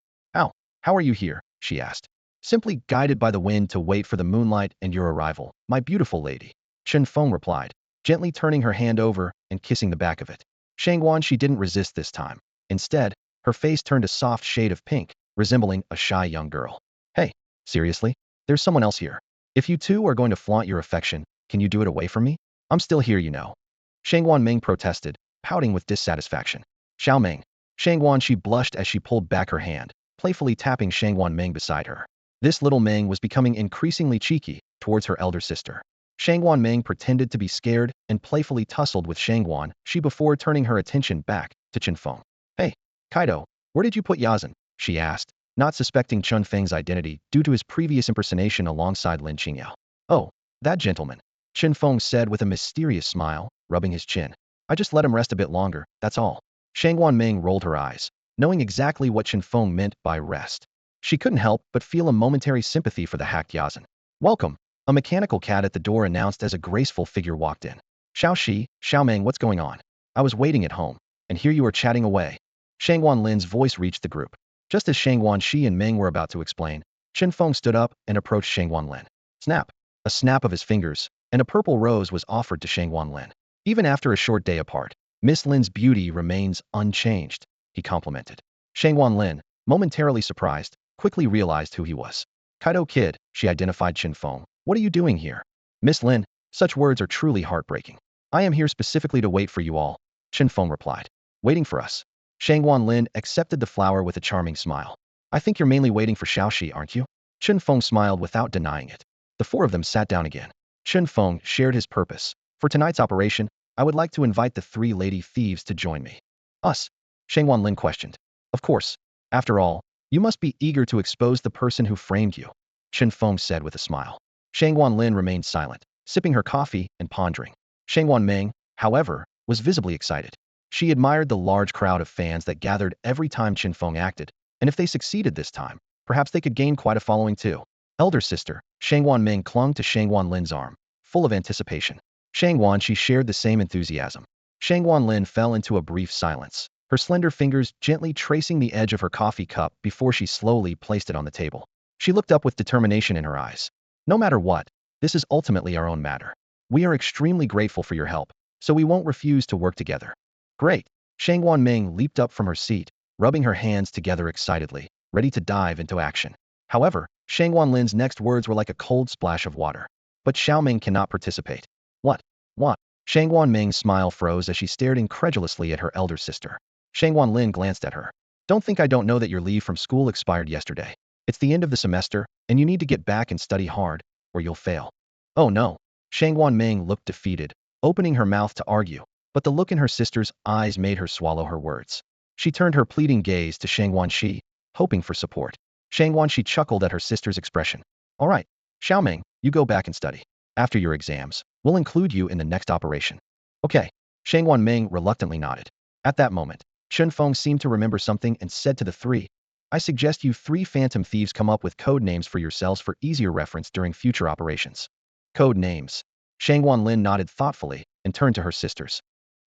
How are you here? She asked. Simply guided by the wind to wait for the moonlight and your arrival, my beautiful lady. Chen Feng replied, gently turning her hand over and kissing the back of it. Shang Wanxi didn't resist this time. Instead, her face turned a soft shade of pink, resembling a shy young girl. Hey, seriously? There's someone else here. If you 2 are going to flaunt your affection, can you do it away from me? I'm still here, you know. Shang Wanming protested, pouting with dissatisfaction. Xiao Meng. Shangwan Shi blushed as she pulled back her hand, playfully tapping Shangwan Meng beside her. This little Meng was becoming increasingly cheeky towards her elder sister. Shangwan Meng pretended to be scared and playfully tussled with Shangwan Shi before turning her attention back to Chen Feng. Hey, Kaito, where did you put Yazan? She asked, not suspecting Chen Feng's identity due to his previous impersonation alongside Lin Qingyao. Oh, that gentleman, Chen Feng said with a mysterious smile, rubbing his chin. I just let him rest a bit longer, that's all. Shangwan Meng rolled her eyes, knowing exactly what Chen Feng meant by rest. She couldn't help but feel a momentary sympathy for the hacked Yazan. Welcome, a mechanical cat at the door announced as a graceful figure walked in. Xiao Meng, what's going on? I was waiting at home, and here you are chatting away. Shangwan Lin's voice reached the group. Just as Shangwan Shi and Meng were about to explain, Chen Feng stood up and approached Shangwan Lin. Snap! A snap of his fingers, and a purple rose was offered to Shangwan Lin. Even after a short day apart, Miss Lin's beauty remains unchanged, he complimented. Shangwan Lin, momentarily surprised, quickly realized who he was. Kaito Kid, she identified Chen Feng. What are you doing here? Miss Lin, such words are truly heartbreaking. I am here specifically to wait for you all, Chen Feng replied. Waiting for us. Shangwan Lin accepted the flower with a charming smile. I think you're mainly waiting for Xiaoxi, aren't you? Chen Feng smiled without denying it. The four of them sat down again. Chen Feng shared his purpose. For tonight's operation, I would like to invite the three lady thieves to join me. Us? Shangwan Lin questioned. Of course. After all, you must be eager to expose the person who framed you, Chen Feng said with a smile. Shangwan Lin remained silent, sipping her coffee and pondering. Shangwan Meng, however, was visibly excited. She admired the large crowd of fans that gathered every time Chen Feng acted, and if they succeeded this time, perhaps they could gain quite a following too. Elder sister, Shangwan Meng clung to Shangwan Lin's arm, full of anticipation. Shangwan Shi shared the same enthusiasm. Shangwan Lin fell into a brief silence, her slender fingers gently tracing the edge of her coffee cup before she slowly placed it on the table. She looked up with determination in her eyes. No matter what, this is ultimately our own matter. We are extremely grateful for your help, so we won't refuse to work together. Great! Shangwan Meng leaped up from her seat, rubbing her hands together excitedly, ready to dive into action. However, Shangwan Lin's next words were like a cold splash of water. But Xiao Meng cannot participate. What? What? Shangwan Meng's smile froze as she stared incredulously at her elder sister. Shangwan Lin glanced at her. Don't think I don't know that your leave from school expired yesterday. It's the end of the semester, and you need to get back and study hard, or you'll fail. Oh no. Shangwan Meng looked defeated, opening her mouth to argue, but the look in her sister's eyes made her swallow her words. She turned her pleading gaze to Shangwan Shi, hoping for support. Shangwan Shi chuckled at her sister's expression. All right, Xiao Meng, you go back and study. After your exams, we'll include you in the next operation. Okay. Shangwan Meng reluctantly nodded. At that moment, Chen Feng seemed to remember something and said to the three, I suggest you three phantom thieves come up with code names for yourselves for easier reference during future operations. Code names. Shangwan Lin nodded thoughtfully and turned to her sisters.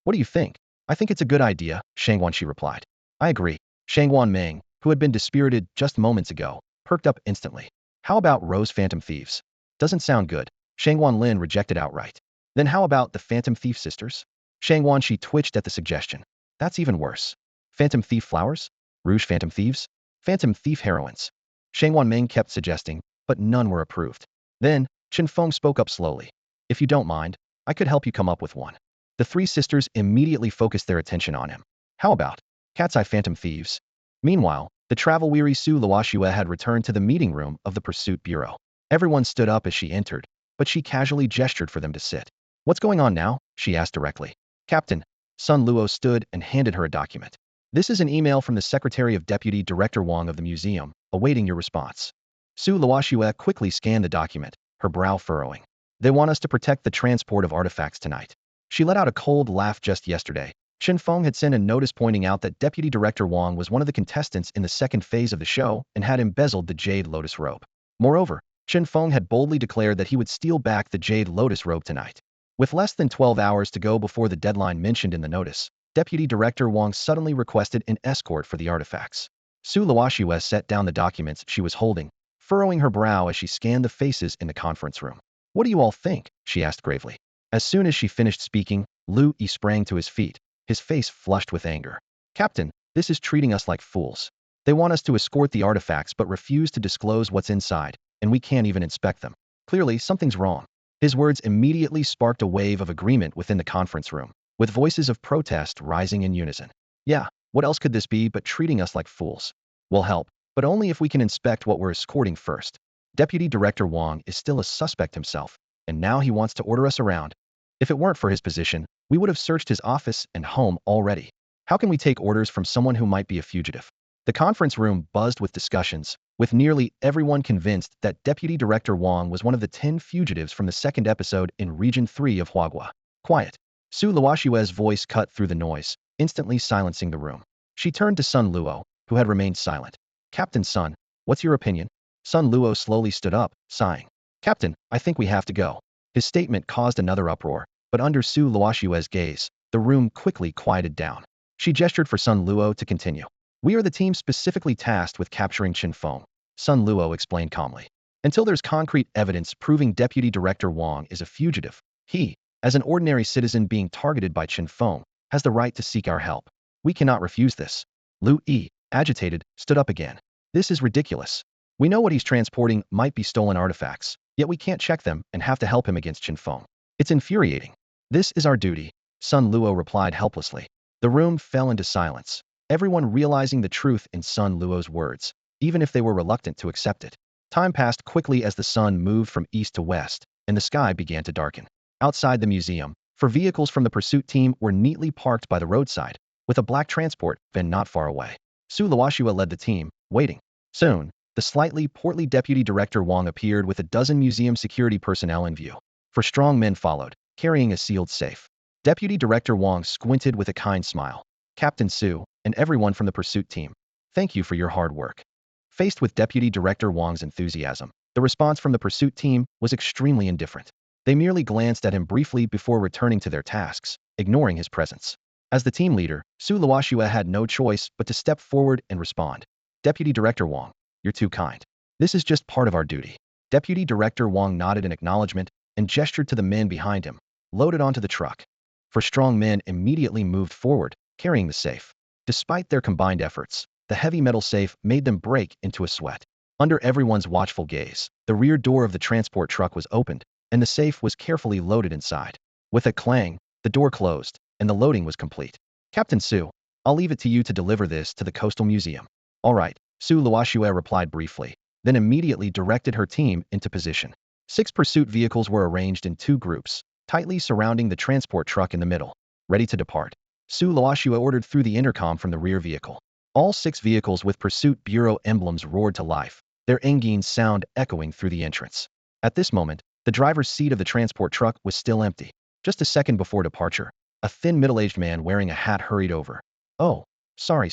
What do you think? I think it's a good idea, Shangwan Shi replied. I agree. Shangwan Meng, who had been dispirited just moments ago, perked up instantly. How about Rose Phantom Thieves? Doesn't sound good. Shangwan Lin rejected outright. Then how about the Phantom Thief Sisters? Shangwan Shi twitched at the suggestion. That's even worse. Phantom Thief Flowers? Rouge Phantom Thieves? Phantom Thief Heroines. Shangwan Meng kept suggesting, but none were approved. Then, Chen Feng spoke up slowly. If you don't mind, I could help you come up with one. The three sisters immediately focused their attention on him. How about Cat's Eye Phantom Thieves? Meanwhile, the travel-weary Su Luoxue had returned to the meeting room of the Pursuit Bureau. Everyone stood up as she entered, but she casually gestured for them to sit. What's going on now? She asked directly. Captain, Sun Luo stood and handed her a document. This is an email from the Secretary of Deputy Director Wang of the museum, awaiting your response. Su Luoxue quickly scanned the document, her brow furrowing. They want us to protect the transport of artifacts tonight. She let out a cold laugh just yesterday. Chen Feng had sent a notice pointing out that Deputy Director Wang was one of the contestants in the second phase of the show and had embezzled the Jade Lotus robe. Moreover, Chen Feng had boldly declared that he would steal back the Jade Lotus robe tonight. With less than 12 hours to go before the deadline mentioned in the notice, Deputy Director Wang suddenly requested an escort for the artifacts. Su Luoxue set down the documents she was holding, furrowing her brow as she scanned the faces in the conference room. What do you all think? She asked gravely. As soon as she finished speaking, Lu Yi sprang to his feet, his face flushed with anger. Captain, this is treating us like fools. They want us to escort the artifacts but refuse to disclose what's inside, and we can't even inspect them. Clearly, something's wrong. His words immediately sparked a wave of agreement within the conference room, with voices of protest rising in unison. Yeah, What else could this be but treating us like fools? We'll help, but only if we can inspect what we're escorting first. Deputy Director Wang is still a suspect himself, and now he wants to order us around. If it weren't for his position, we would have searched his office and home already. How can we take orders from someone who might be a fugitive? The conference room buzzed with discussions, with nearly everyone convinced that Deputy Director Wang was one of the 10 fugitives from the second episode in Region 3 of Huagua. Quiet. Su Luoxue's voice cut through the noise, instantly silencing the room. She turned to Sun Luo, who had remained silent. Captain Sun, what's your opinion? Sun Luo slowly stood up, sighing. Captain, I think we have to go. His statement caused another uproar, but under Su Luoxue's gaze, the room quickly quieted down. She gestured for Sun Luo to continue. We are the team specifically tasked with capturing Chen Feng, Sun Luo explained calmly. Until there's concrete evidence proving Deputy Director Wang is a fugitive, he, as an ordinary citizen being targeted by Chen Feng, has the right to seek our help. We cannot refuse this. Lu Yi, agitated, stood up again. This is ridiculous. We know what he's transporting might be stolen artifacts, yet we can't check them and have to help him against Chen Feng. It's infuriating. This is our duty, Sun Luo replied helplessly. The room fell into silence, everyone realizing the truth in Sun Luo's words, even if they were reluctant to accept it. Time passed quickly as the sun moved from east to west, and the sky began to darken. Outside the museum, four vehicles from the pursuit team were neatly parked by the roadside, with a black transport van not far away. Su Luoxue led the team, waiting. Soon, the slightly portly Deputy Director Wang appeared with a dozen museum security personnel in view. Four strong men followed, carrying a sealed safe. Deputy Director Wang squinted with a kind smile. Captain Su, and everyone from the pursuit team, thank you for your hard work. Faced with Deputy Director Wang's enthusiasm, the response from the pursuit team was extremely indifferent. They merely glanced at him briefly before returning to their tasks, ignoring his presence. As the team leader, Su Luoxue had no choice but to step forward and respond. Deputy Director Wang, you're too kind. This is just part of our duty. Deputy Director Wang nodded in acknowledgement and gestured to the men behind him, loaded onto the truck. Four strong men immediately moved forward, carrying the safe. Despite their combined efforts, the heavy metal safe made them break into a sweat. Under everyone's watchful gaze, the rear door of the transport truck was opened, and the safe was carefully loaded inside. With a clang, the door closed, and the loading was complete. Captain Su, I'll leave it to you to deliver this to the Coastal Museum. All right, Su Luoxue replied briefly, then immediately directed her team into position. 6 pursuit vehicles were arranged in 2 groups, tightly surrounding the transport truck in the middle, ready to depart. Su Luoxue ordered through the intercom from the rear vehicle. All 6 vehicles with Pursuit Bureau emblems roared to life, their engines sound echoing through the entrance. At this moment, the driver's seat of the transport truck was still empty. Just a second before departure, a thin middle-aged man wearing a hat hurried over. Oh, sorry,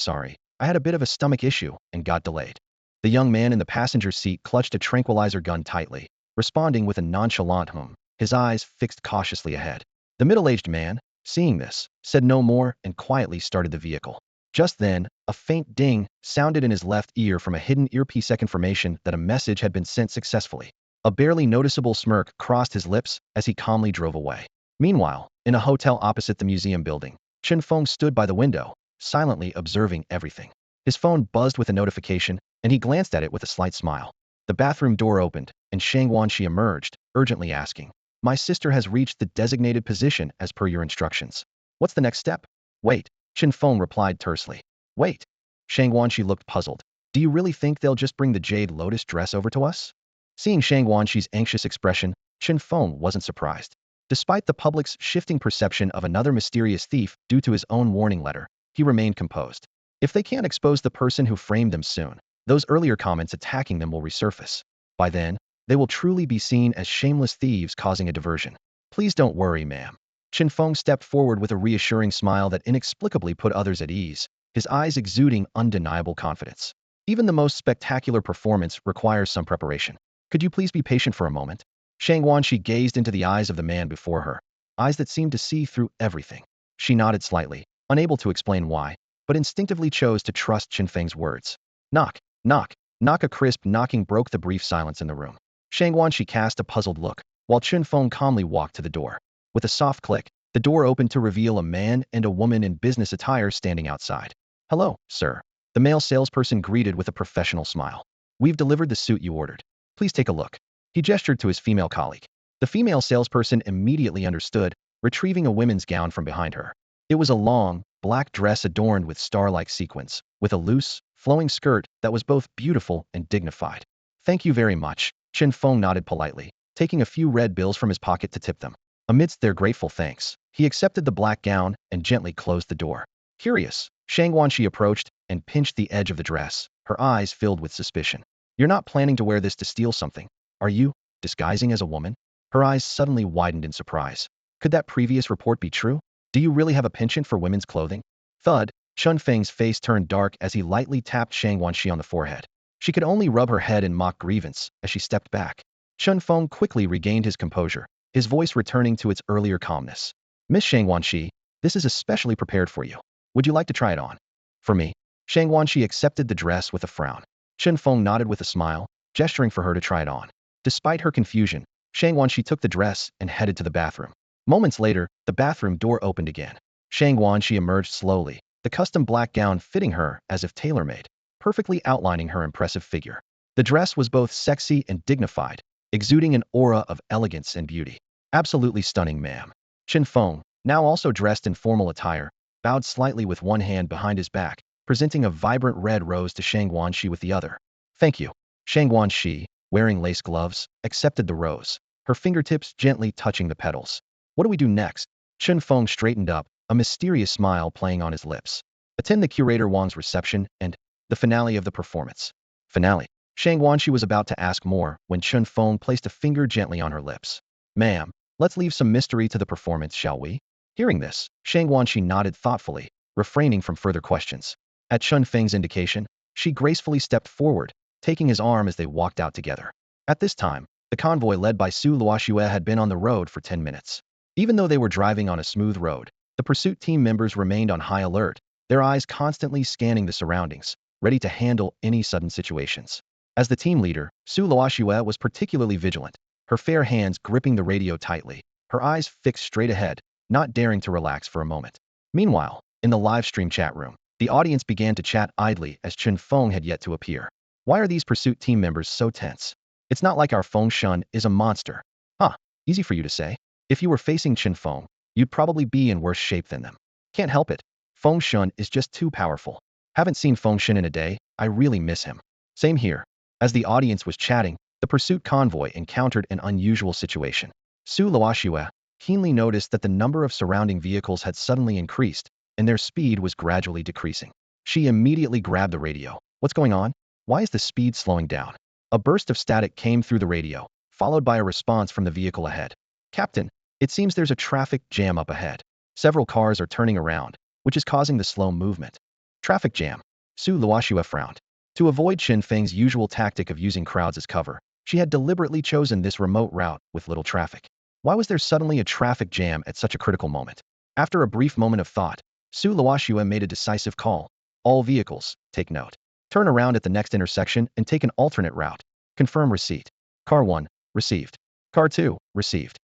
I had a bit of a stomach issue and got delayed. The young man in the passenger seat clutched a tranquilizer gun tightly, responding with a nonchalant hum, his eyes fixed cautiously ahead. The middle-aged man, seeing this, said no more and quietly started the vehicle. Just then, a faint ding sounded in his left ear from a hidden earpiece confirmation that a message had been sent successfully. A barely noticeable smirk crossed his lips as he calmly drove away. Meanwhile, in a hotel opposite the museum building, Chen Feng stood by the window, silently observing everything. His phone buzzed with a notification, and he glanced at it with a slight smile. The bathroom door opened, and Shang Wanxi emerged, urgently asking, "My sister has reached the designated position as per your instructions. What's the next step?" "Wait," Chen Feng replied tersely. "Wait." Shang Wanxi looked puzzled. "Do you really think they'll just bring the jade lotus dress over to us?" Seeing Shang Wanxi's anxious expression, Chen Feng wasn't surprised. Despite the public's shifting perception of another mysterious thief due to his own warning letter, he remained composed. If they can't expose the person who framed them soon, those earlier comments attacking them will resurface. By then, they will truly be seen as shameless thieves causing a diversion. "Please don't worry, ma'am." Chen Feng stepped forward with a reassuring smile that inexplicably put others at ease, his eyes exuding undeniable confidence. Even the most spectacular performance requires some preparation. "Could you please be patient for a moment?" Shang Wanxi gazed into the eyes of the man before her, eyes that seemed to see through everything. She nodded slightly, unable to explain why, but instinctively chose to trust Chen Feng's words. Knock, knock, knock. A crisp knocking broke the brief silence in the room. Shang Wanxi cast a puzzled look, while Chen Feng calmly walked to the door. With a soft click, the door opened to reveal a man and a woman in business attire standing outside. "Hello, sir." The male salesperson greeted with a professional smile. "We've delivered the suit you ordered. Please take a look." He gestured to his female colleague. The female salesperson immediately understood, retrieving a women's gown from behind her. It was a long, black dress adorned with star-like sequins, with a loose, flowing skirt that was both beautiful and dignified. Thank you very much, Chen Feng nodded politely, taking a few red bills from his pocket to tip them. Amidst their grateful thanks, he accepted the black gown and gently closed the door. Curious, Shang Wanshi approached and pinched the edge of the dress, her eyes filled with suspicion. You're not planning to wear this to steal something, are you? Disguising as a woman? Her eyes suddenly widened in surprise. Could that previous report be true? Do you really have a penchant for women's clothing? Thud, Chen Feng's face turned dark as he lightly tapped Shang Wanshi on the forehead. She could only rub her head in mock grievance as she stepped back. Chen Feng quickly regained his composure, his voice returning to its earlier calmness. Miss Shang Wanshi, this is especially prepared for you. Would you like to try it on? For me. Shang Wanshi accepted the dress with a frown. Chen Feng nodded with a smile, gesturing for her to try it on. Despite her confusion, Shang Wanshi took the dress and headed to the bathroom. Moments later, the bathroom door opened again. Shang Wanshi emerged slowly, the custom black gown fitting her as if tailor-made, perfectly outlining her impressive figure. The dress was both sexy and dignified, exuding an aura of elegance and beauty. Absolutely stunning, ma'am. Chen Feng, now also dressed in formal attire, bowed slightly with one hand behind his back, presenting a vibrant red rose to Shang Wanshi with the other. Thank you. Shang Wanshi, wearing lace gloves, accepted the rose, her fingertips gently touching the petals. What do we do next? Chen Feng straightened up, a mysterious smile playing on his lips. Attend the curator Wang's reception and the finale of the performance. Finale. Shang Wanshi was about to ask more when Chen Feng placed a finger gently on her lips. Ma'am, let's leave some mystery to the performance, shall we? Hearing this, Shang Wanshi nodded thoughtfully, refraining from further questions. At Chen Feng's indication, she gracefully stepped forward, taking his arm as they walked out together. At this time, the convoy led by Su Luoxue had been on the road for 10 minutes. Even though they were driving on a smooth road, the pursuit team members remained on high alert, their eyes constantly scanning the surroundings, ready to handle any sudden situations. As the team leader, Su Luoxue was particularly vigilant, her fair hands gripping the radio tightly, her eyes fixed straight ahead, not daring to relax for a moment. Meanwhile, in the live stream chat room, the audience began to chat idly as Chen Feng had yet to appear. Why are these pursuit team members so tense? It's not like our Feng Shun is a monster. Huh, easy for you to say. If you were facing Chen Feng, you'd probably be in worse shape than them. Can't help it. Feng Shun is just too powerful. Haven't seen Feng Shun in a day, I really miss him. Same here. As the audience was chatting, the pursuit convoy encountered an unusual situation. Su Luoxue keenly noticed that the number of surrounding vehicles had suddenly increased, and their speed was gradually decreasing. She immediately grabbed the radio. What's going on? Why is the speed slowing down? A burst of static came through the radio, followed by a response from the vehicle ahead. Captain, it seems there's a traffic jam up ahead. Several cars are turning around, which is causing the slow movement. Traffic jam. Su Luoxue frowned. To avoid Chen Feng's usual tactic of using crowds as cover, she had deliberately chosen this remote route with little traffic. Why was there suddenly a traffic jam at such a critical moment? After a brief moment of thought, Su Luoxue made a decisive call. All vehicles, take note. Turn around at the next intersection and take an alternate route. Confirm receipt. Car 1, received. Car 2, received.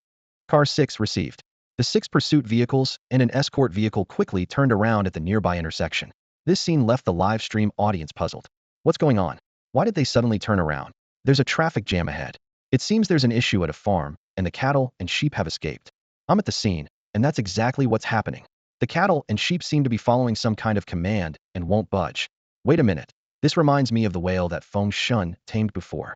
Car 6, received. The 6 pursuit vehicles and an escort vehicle quickly turned around at the nearby intersection. This scene left the live stream audience puzzled. What's going on? Why did they suddenly turn around? There's a traffic jam ahead. It seems there's an issue at a farm, and the cattle and sheep have escaped. I'm at the scene, and that's exactly what's happening. The cattle and sheep seem to be following some kind of command and won't budge. Wait a minute. This reminds me of the whale that Feng Shun tamed before.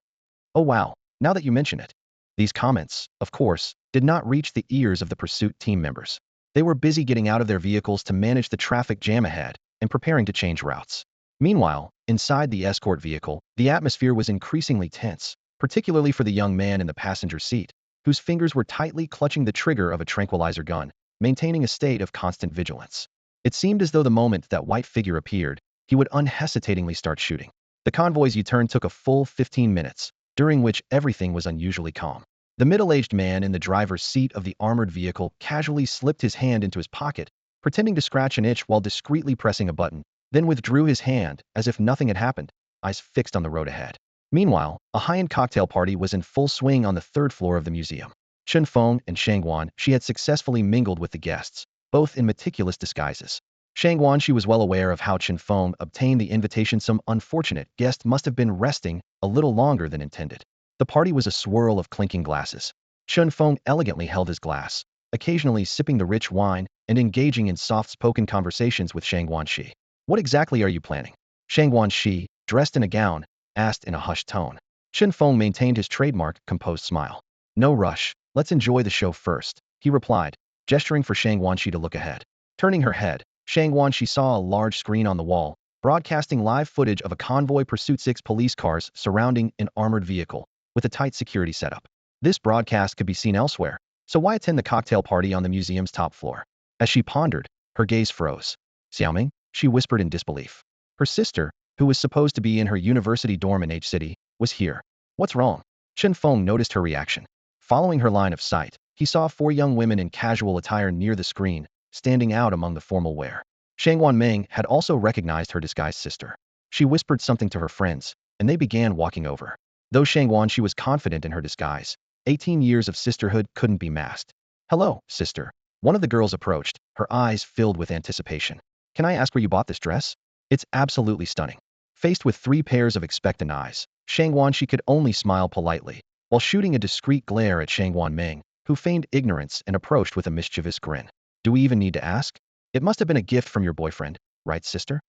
Oh wow, now that you mention it. These comments, of course, did not reach the ears of the pursuit team members. They were busy getting out of their vehicles to manage the traffic jam ahead and preparing to change routes. Meanwhile, inside the escort vehicle, the atmosphere was increasingly tense, particularly for the young man in the passenger seat, whose fingers were tightly clutching the trigger of a tranquilizer gun, maintaining a state of constant vigilance. It seemed as though the moment that white figure appeared, he would unhesitatingly start shooting. The convoy's U-turn took a full 15 minutes, during which everything was unusually calm. The middle-aged man in the driver's seat of the armored vehicle casually slipped his hand into his pocket, pretending to scratch an itch while discreetly pressing a button, then withdrew his hand as if nothing had happened, eyes fixed on the road ahead. Meanwhile, a high-end cocktail party was in full swing on the 3rd floor of the museum. Chen Feng and Shang Wanshi had successfully mingled with the guests, both in meticulous disguises. Shang Wanshi was well aware of how Chen Feng obtained the invitation. Some unfortunate guest must have been resting a little longer than intended. The party was a swirl of clinking glasses. Chen Feng elegantly held his glass, occasionally sipping the rich wine and engaging in soft-spoken conversations with Shang Guanxi. What exactly are you planning? Shang Guanxi, dressed in a gown, asked in a hushed tone. Chen Feng maintained his trademark, composed smile. No rush, let's enjoy the show first, he replied, gesturing for Shang Guanxi to look ahead. Turning her head, Shang Guanxi saw a large screen on the wall, broadcasting live footage of a convoy pursuit 6 police cars surrounding an armored vehicle, with a tight security setup. This broadcast could be seen elsewhere, so why attend the cocktail party on the museum's top floor? As she pondered, her gaze froze. Xiaoming, she whispered in disbelief. Her sister, who was supposed to be in her university dorm in H City, was here. What's wrong? Chen Feng noticed her reaction. Following her line of sight, he saw 4 young women in casual attire near the screen, standing out among the formal wear. Shang Wanming had also recognized her disguised sister. She whispered something to her friends, and they began walking over. Though Shang Guanxi was confident in her disguise, 18 years of sisterhood couldn't be masked. Hello, sister. One of the girls approached, her eyes filled with anticipation. Can I ask where you bought this dress? It's absolutely stunning. Faced with 3 pairs of expectant eyes, Shang Guanxi could only smile politely, while shooting a discreet glare at Shang Wanming, who feigned ignorance and approached with a mischievous grin. Do we even need to ask? It must have been a gift from your boyfriend, right, sister?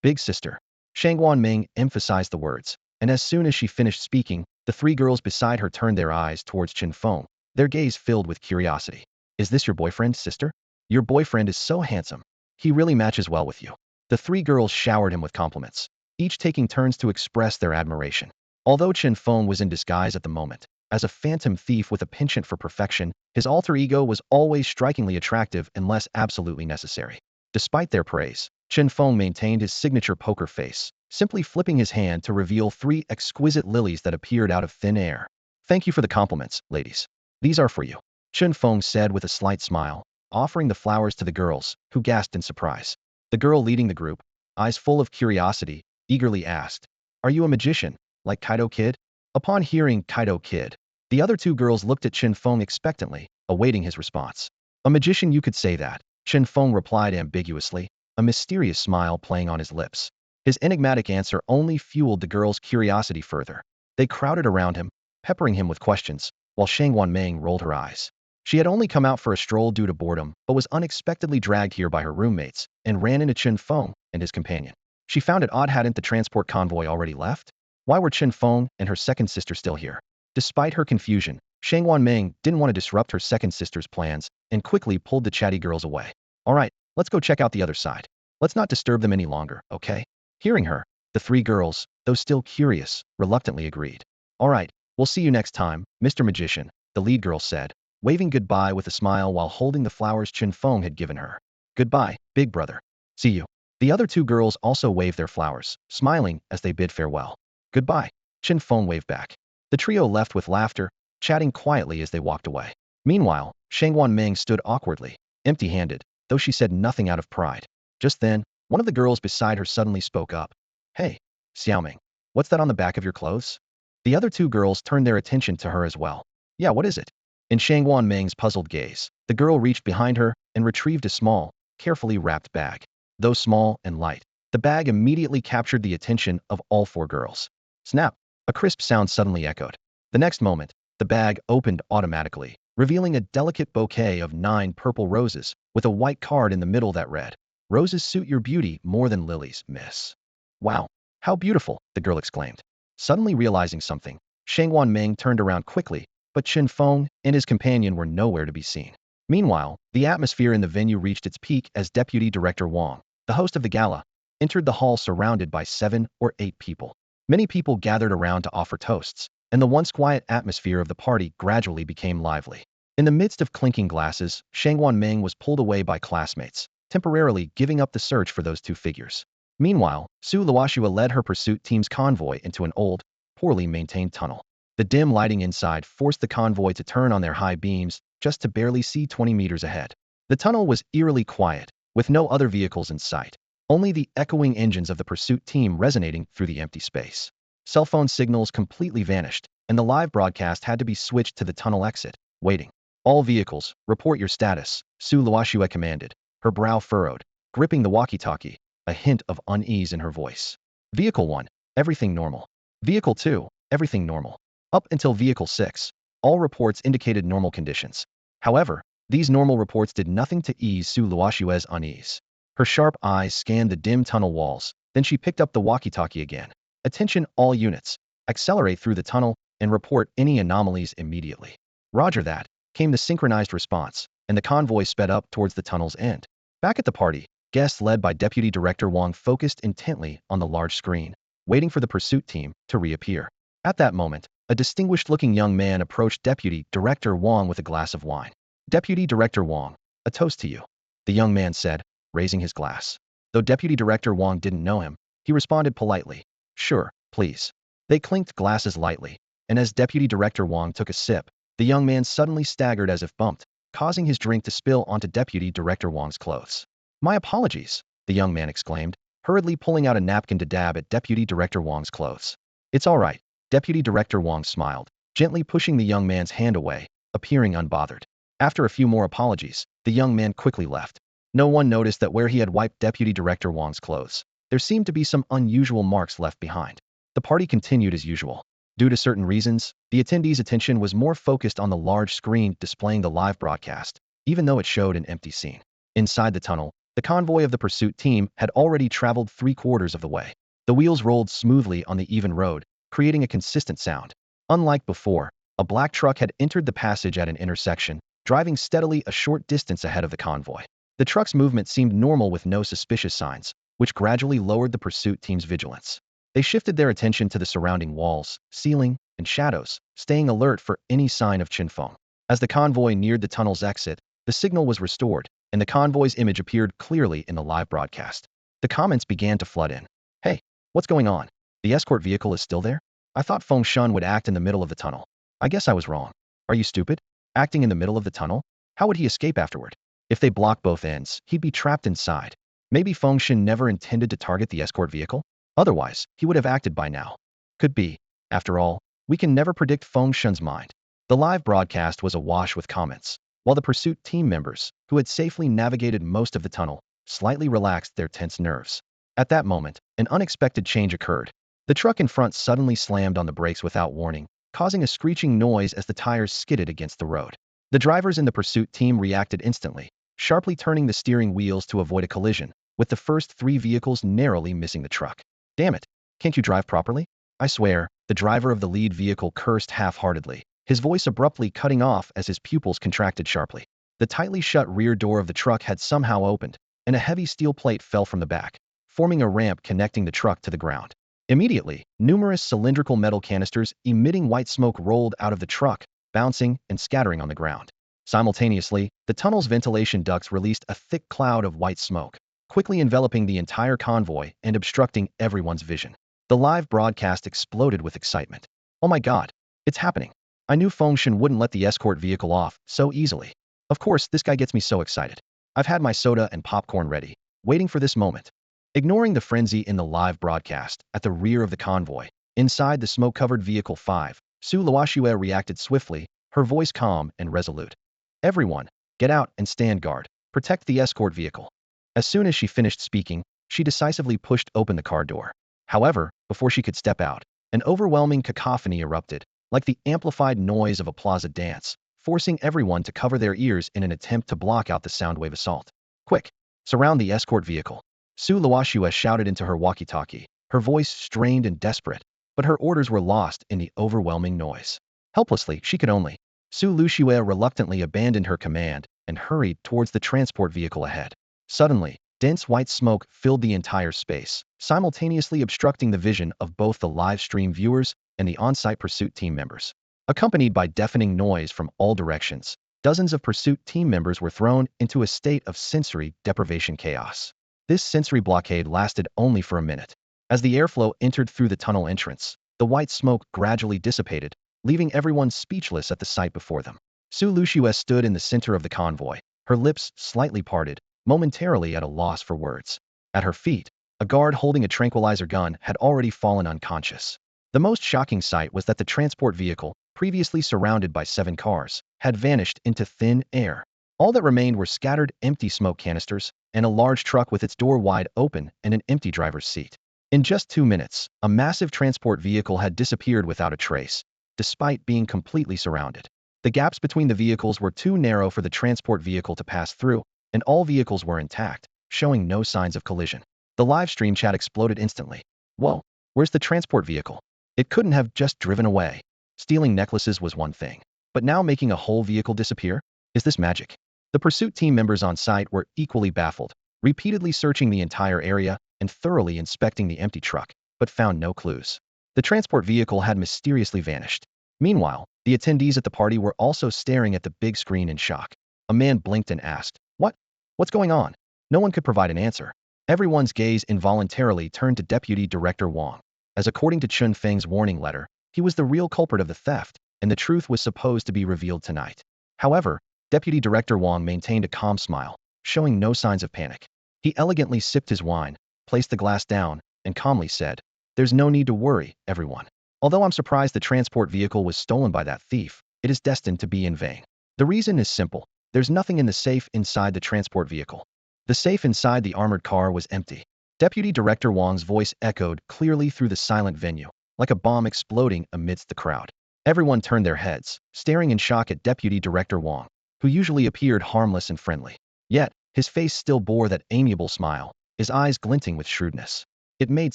Big sister. Shang Wanming emphasized the words, and as soon as she finished speaking, the 3 girls beside her turned their eyes towards Chen Feng, their gaze filled with curiosity. Is this your boyfriend, sister? Your boyfriend is so handsome. He really matches well with you. The 3 girls showered him with compliments, each taking turns to express their admiration. Although Chen Feng was in disguise at the moment, as a phantom thief with a penchant for perfection, his alter ego was always strikingly attractive unless absolutely necessary. Despite their praise, Chen Feng maintained his signature poker face, simply flipping his hand to reveal 3 exquisite lilies that appeared out of thin air. Thank you for the compliments, ladies. These are for you, Chen Feng said with a slight smile, offering the flowers to the girls, who gasped in surprise. The girl leading the group, eyes full of curiosity, eagerly asked, Are you a magician, like Kaito Kid? Upon hearing Kaito Kid, the other 2 girls looked at Chen Feng expectantly, awaiting his response. A magician, you could say that, Chen Feng replied ambiguously, a mysterious smile playing on his lips. His enigmatic answer only fueled the girls' curiosity further. They crowded around him, peppering him with questions, while Shang Wanming rolled her eyes. She had only come out for a stroll due to boredom, but was unexpectedly dragged here by her roommates, and ran into Chen Feng and his companion. She found it odd hadn't the transport convoy already left? Why were Chen Feng and her second sister still here? Despite her confusion, Shang Wanming didn't want to disrupt her second sister's plans and quickly pulled the chatty girls away. All right, let's go check out the other side. Let's not disturb them any longer, okay? Hearing her, the 3 girls, though still curious, reluctantly agreed. All right, we'll see you next time, Mr. Magician, the lead girl said, waving goodbye with a smile while holding the flowers Chen Feng had given her. Goodbye, big brother. See you. The other 2 girls also waved their flowers, smiling as they bid farewell. Goodbye, Chen Feng waved back. The trio left with laughter, chatting quietly as they walked away. Meanwhile, Shang Wanming stood awkwardly, empty-handed, though she said nothing out of pride. Just then, one of the girls beside her suddenly spoke up. Hey, Xiaoming, what's that on the back of your clothes? The other 2 girls turned their attention to her as well. Yeah, what is it? In Shang Wanming's puzzled gaze, the girl reached behind her and retrieved a small, carefully wrapped bag. Though small and light, the bag immediately captured the attention of all 4 girls. Snap! A crisp sound suddenly echoed. The next moment, the bag opened automatically, revealing a delicate bouquet of 9 purple roses, with a white card in the middle that read, Roses suit your beauty more than lilies, miss. Wow, how beautiful, the girl exclaimed. Suddenly realizing something, Shang Wanming turned around quickly, but Chen Feng and his companion were nowhere to be seen. Meanwhile, the atmosphere in the venue reached its peak as Deputy Director Wang, the host of the gala, entered the hall surrounded by 7 or 8 people. Many people gathered around to offer toasts, and the once quiet atmosphere of the party gradually became lively. In the midst of clinking glasses, Shang Wanming was pulled away by classmates, temporarily giving up the search for those 2 figures. Meanwhile, Su Luoxua led her pursuit team's convoy into an old, poorly maintained tunnel. The dim lighting inside forced the convoy to turn on their high beams just to barely see 20 meters ahead. The tunnel was eerily quiet, with no other vehicles in sight, only the echoing engines of the pursuit team resonating through the empty space. Cell phone signals completely vanished, and the live broadcast had to be switched to the tunnel exit. Waiting. All vehicles, report your status, Su Luoxua commanded, her brow furrowed, gripping the walkie-talkie, a hint of unease in her voice. Vehicle 1, everything normal. Vehicle 2, everything normal. Up until Vehicle 6, all reports indicated normal conditions. However, These normal reports did nothing to ease Su Luoxue's unease. Her sharp eyes scanned the dim tunnel walls, then she picked up the walkie-talkie again. Attention all units. Accelerate through the tunnel and report any anomalies immediately. Roger that, came the synchronized response, and the convoy sped up towards the tunnel's end. Back at the party, guests led by Deputy Director Wang focused intently on the large screen, waiting for the pursuit team to reappear. At that moment, a distinguished-looking young man approached Deputy Director Wang with a glass of wine. Deputy Director Wang, a toast to you, the young man said, raising his glass. Though Deputy Director Wang didn't know him, he responded politely, sure, please. They clinked glasses lightly, and as Deputy Director Wang took a sip, the young man suddenly staggered as if bumped, causing his drink to spill onto Deputy Director Wang's clothes. My apologies, the young man exclaimed, hurriedly pulling out a napkin to dab at Deputy Director Wang's clothes. It's all right, Deputy Director Wang smiled, gently pushing the young man's hand away, appearing unbothered. After a few more apologies, the young man quickly left. No one noticed that where he had wiped Deputy Director Wang's clothes, there seemed to be some unusual marks left behind. The party continued as usual. Due to certain reasons, the attendees' attention was more focused on the large screen displaying the live broadcast, even though it showed an empty scene. Inside the tunnel, the convoy of the pursuit team had already traveled 3/4 of the way. The wheels rolled smoothly on the even road, creating a consistent sound. Unlike before, a black truck had entered the passage at an intersection, driving steadily a short distance ahead of the convoy. The truck's movement seemed normal with no suspicious signs, which gradually lowered the pursuit team's vigilance. They shifted their attention to the surrounding walls, ceiling, and shadows, staying alert for any sign of Chen Feng. As the convoy neared the tunnel's exit, the signal was restored, and the convoy's image appeared clearly in the live broadcast. The comments began to flood in. Hey, what's going on? The escort vehicle is still there? I thought Feng Shun would act in the middle of the tunnel. I guess I was wrong. Are you stupid? Acting in the middle of the tunnel? How would he escape afterward? If they block both ends, he'd be trapped inside. Maybe Feng Shun never intended to target the escort vehicle? Otherwise, he would have acted by now. Could be. After all, we can never predict Feng Shun's mind. The live broadcast was awash with comments, while the pursuit team members, who had safely navigated most of the tunnel, slightly relaxed their tense nerves. At that moment, an unexpected change occurred. The truck in front suddenly slammed on the brakes without warning, causing a screeching noise as the tires skidded against the road. The drivers in the pursuit team reacted instantly, sharply turning the steering wheels to avoid a collision, with the first 3 vehicles narrowly missing the truck. Damn it, can't you drive properly? I swear, the driver of the lead vehicle cursed half-heartedly, his voice abruptly cutting off as his pupils contracted sharply. The tightly shut rear door of the truck had somehow opened, and a heavy steel plate fell from the back, forming a ramp connecting the truck to the ground. Immediately, numerous cylindrical metal canisters emitting white smoke rolled out of the truck, bouncing and scattering on the ground. Simultaneously, the tunnel's ventilation ducts released a thick cloud of white smoke, quickly enveloping the entire convoy and obstructing everyone's vision. The live broadcast exploded with excitement. Oh my god, it's happening. I knew Feng Shun wouldn't let the escort vehicle off so easily. Of course, this guy gets me so excited. I've had my soda and popcorn ready, waiting for this moment. Ignoring the frenzy in the live broadcast, at the rear of the convoy, inside the smoke-covered vehicle 5, Su Luoxue reacted swiftly, her voice calm and resolute. Everyone, get out and stand guard. Protect the escort vehicle. As soon as she finished speaking, she decisively pushed open the car door. However, before she could step out, an overwhelming cacophony erupted, like the amplified noise of a plaza dance, forcing everyone to cover their ears in an attempt to block out the soundwave assault. Quick, surround the escort vehicle. Su Luoxue shouted into her walkie-talkie, her voice strained and desperate, but her orders were lost in the overwhelming noise. Helplessly, she could only. Su Luoxue reluctantly abandoned her command and hurried towards the transport vehicle ahead. Suddenly, dense white smoke filled the entire space, simultaneously obstructing the vision of both the live stream viewers and the on-site pursuit team members. Accompanied by deafening noise from all directions, dozens of pursuit team members were thrown into a state of sensory deprivation chaos. This sensory blockade lasted only for a minute. As the airflow entered through the tunnel entrance, the white smoke gradually dissipated, leaving everyone speechless at the sight before them. Su Luoxue stood in the center of the convoy, her lips slightly parted, momentarily at a loss for words. At her feet, a guard holding a tranquilizer gun had already fallen unconscious. The most shocking sight was that the transport vehicle, previously surrounded by 7 cars, had vanished into thin air. All that remained were scattered empty smoke canisters, and a large truck with its door wide open and an empty driver's seat. In just 2 minutes, a massive transport vehicle had disappeared without a trace, despite being completely surrounded. The gaps between the vehicles were too narrow for the transport vehicle to pass through, and all vehicles were intact, showing no signs of collision. The live stream chat exploded instantly. Whoa, where's the transport vehicle? It couldn't have just driven away. Stealing necklaces was one thing, but now making a whole vehicle disappear? Is this magic? The pursuit team members on site were equally baffled, repeatedly searching the entire area and thoroughly inspecting the empty truck, but found no clues. The transport vehicle had mysteriously vanished. Meanwhile, the attendees at the party were also staring at the big screen in shock. A man blinked and asked, "What? What's going on?" No one could provide an answer. Everyone's gaze involuntarily turned to Deputy Director Wang, as according to Chen Feng's warning letter, he was the real culprit of the theft, and the truth was supposed to be revealed tonight. However, Deputy Director Wang maintained a calm smile, showing no signs of panic. He elegantly sipped his wine, placed the glass down, and calmly said, "There's no need to worry, everyone. Although I'm surprised the transport vehicle was stolen by that thief, it is destined to be in vain. The reason is simple. There's nothing in the safe inside the transport vehicle." The safe inside the armored car was empty. Deputy Director Wang's voice echoed clearly through the silent venue, like a bomb exploding amidst the crowd. Everyone turned their heads, staring in shock at Deputy Director Wang, who usually appeared harmless and friendly. Yet, his face still bore that amiable smile, his eyes glinting with shrewdness. It made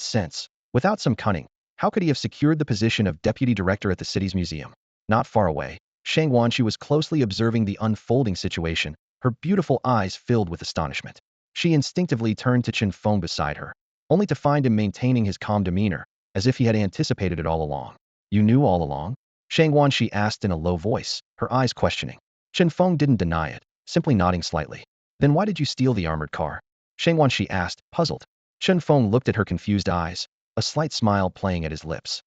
sense. Without some cunning, how could he have secured the position of deputy director at the city's museum? Not far away, Shang Wanshi was closely observing the unfolding situation, her beautiful eyes filled with astonishment. She instinctively turned to Chen Feng beside her, only to find him maintaining his calm demeanor, as if he had anticipated it all along. "You knew all along?" Shang Wanshi asked in a low voice, her eyes questioning. Chen Feng didn't deny it, simply nodding slightly. "Then why did you steal the armored car?" Shang Wanshi asked, puzzled. Chen Feng looked at her confused eyes, a slight smile playing at his lips.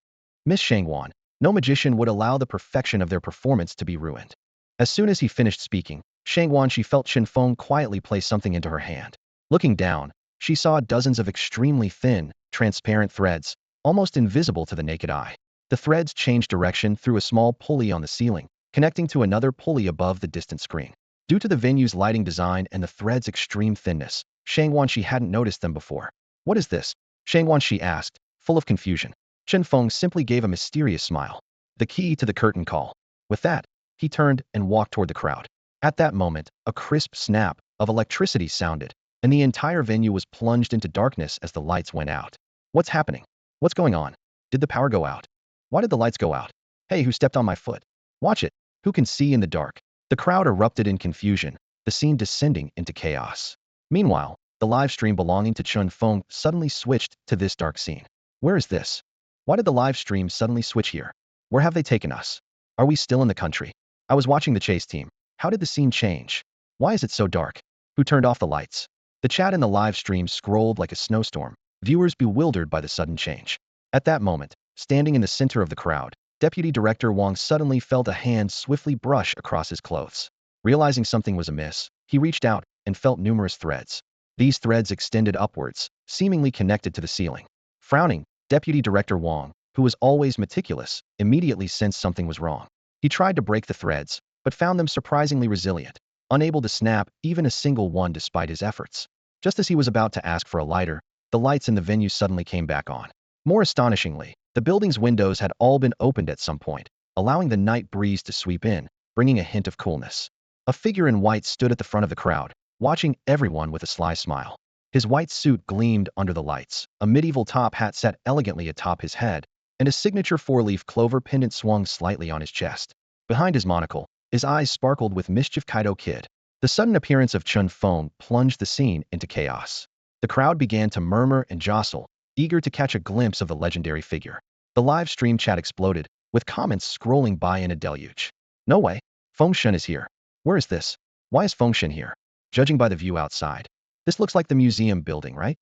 "Miss Shangwan, no magician would allow the perfection of their performance to be ruined." As soon as he finished speaking, Shangwan she felt Chen Feng quietly place something into her hand. Looking down, she saw dozens of extremely thin, transparent threads, almost invisible to the naked eye. The threads changed direction through a small pulley on the ceiling, connecting to another pulley above the distant screen. Due to the venue's lighting design and the thread's extreme thinness, Shangwan she hadn't noticed them before. "What is this?" Shangwan she asked, full of confusion. Chen Feng simply gave a mysterious smile. "The key to the curtain call." With that, he turned and walked toward the crowd. At that moment, a crisp snap of electricity sounded, and the entire venue was plunged into darkness as the lights went out. "What's happening? What's going on? Did the power go out? Why did the lights go out? Hey, who stepped on my foot? Watch it. Who can see in the dark?" The crowd erupted in confusion, the scene descending into chaos. Meanwhile, the live stream belonging to Chen Feng suddenly switched to this dark scene. "Where is this? Why did the live stream suddenly switch here? Where have they taken us? Are we still in the country? I was watching the chase team. How did the scene change? Why is it so dark? Who turned off the lights?" The chat in the live stream scrolled like a snowstorm, viewers bewildered by the sudden change. At that moment, standing in the center of the crowd, Deputy Director Wang suddenly felt a hand swiftly brush across his clothes. Realizing something was amiss, he reached out and felt numerous threads. These threads extended upwards, seemingly connected to the ceiling. Frowning, Deputy Director Wang, who was always meticulous, immediately sensed something was wrong. He tried to break the threads, but found them surprisingly resilient, unable to snap even a single one despite his efforts. Just as he was about to ask for a lighter, the lights in the venue suddenly came back on. More astonishingly, the building's windows had all been opened at some point, allowing the night breeze to sweep in, bringing a hint of coolness. A figure in white stood at the front of the crowd, watching everyone with a sly smile. His white suit gleamed under the lights, a medieval top hat set elegantly atop his head, and a signature four-leaf clover pendant swung slightly on his chest. Behind his monocle, his eyes sparkled with mischief. Kaito Kid. The sudden appearance of Chen Feng plunged the scene into chaos. The crowd began to murmur and jostle, eager to catch a glimpse of the legendary figure. The live stream chat exploded, with comments scrolling by in a deluge. "No way. Feng Shen is here. Where is this? Why is Feng Shen here? Judging by the view outside, this looks like the museum building, right?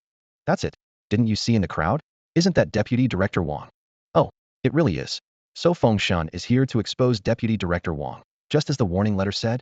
That's it. Didn't you see in the crowd? Isn't that Deputy Director Wang? Oh, it really is. So Feng Shen is here to expose Deputy Director Wang, just as the warning letter said?"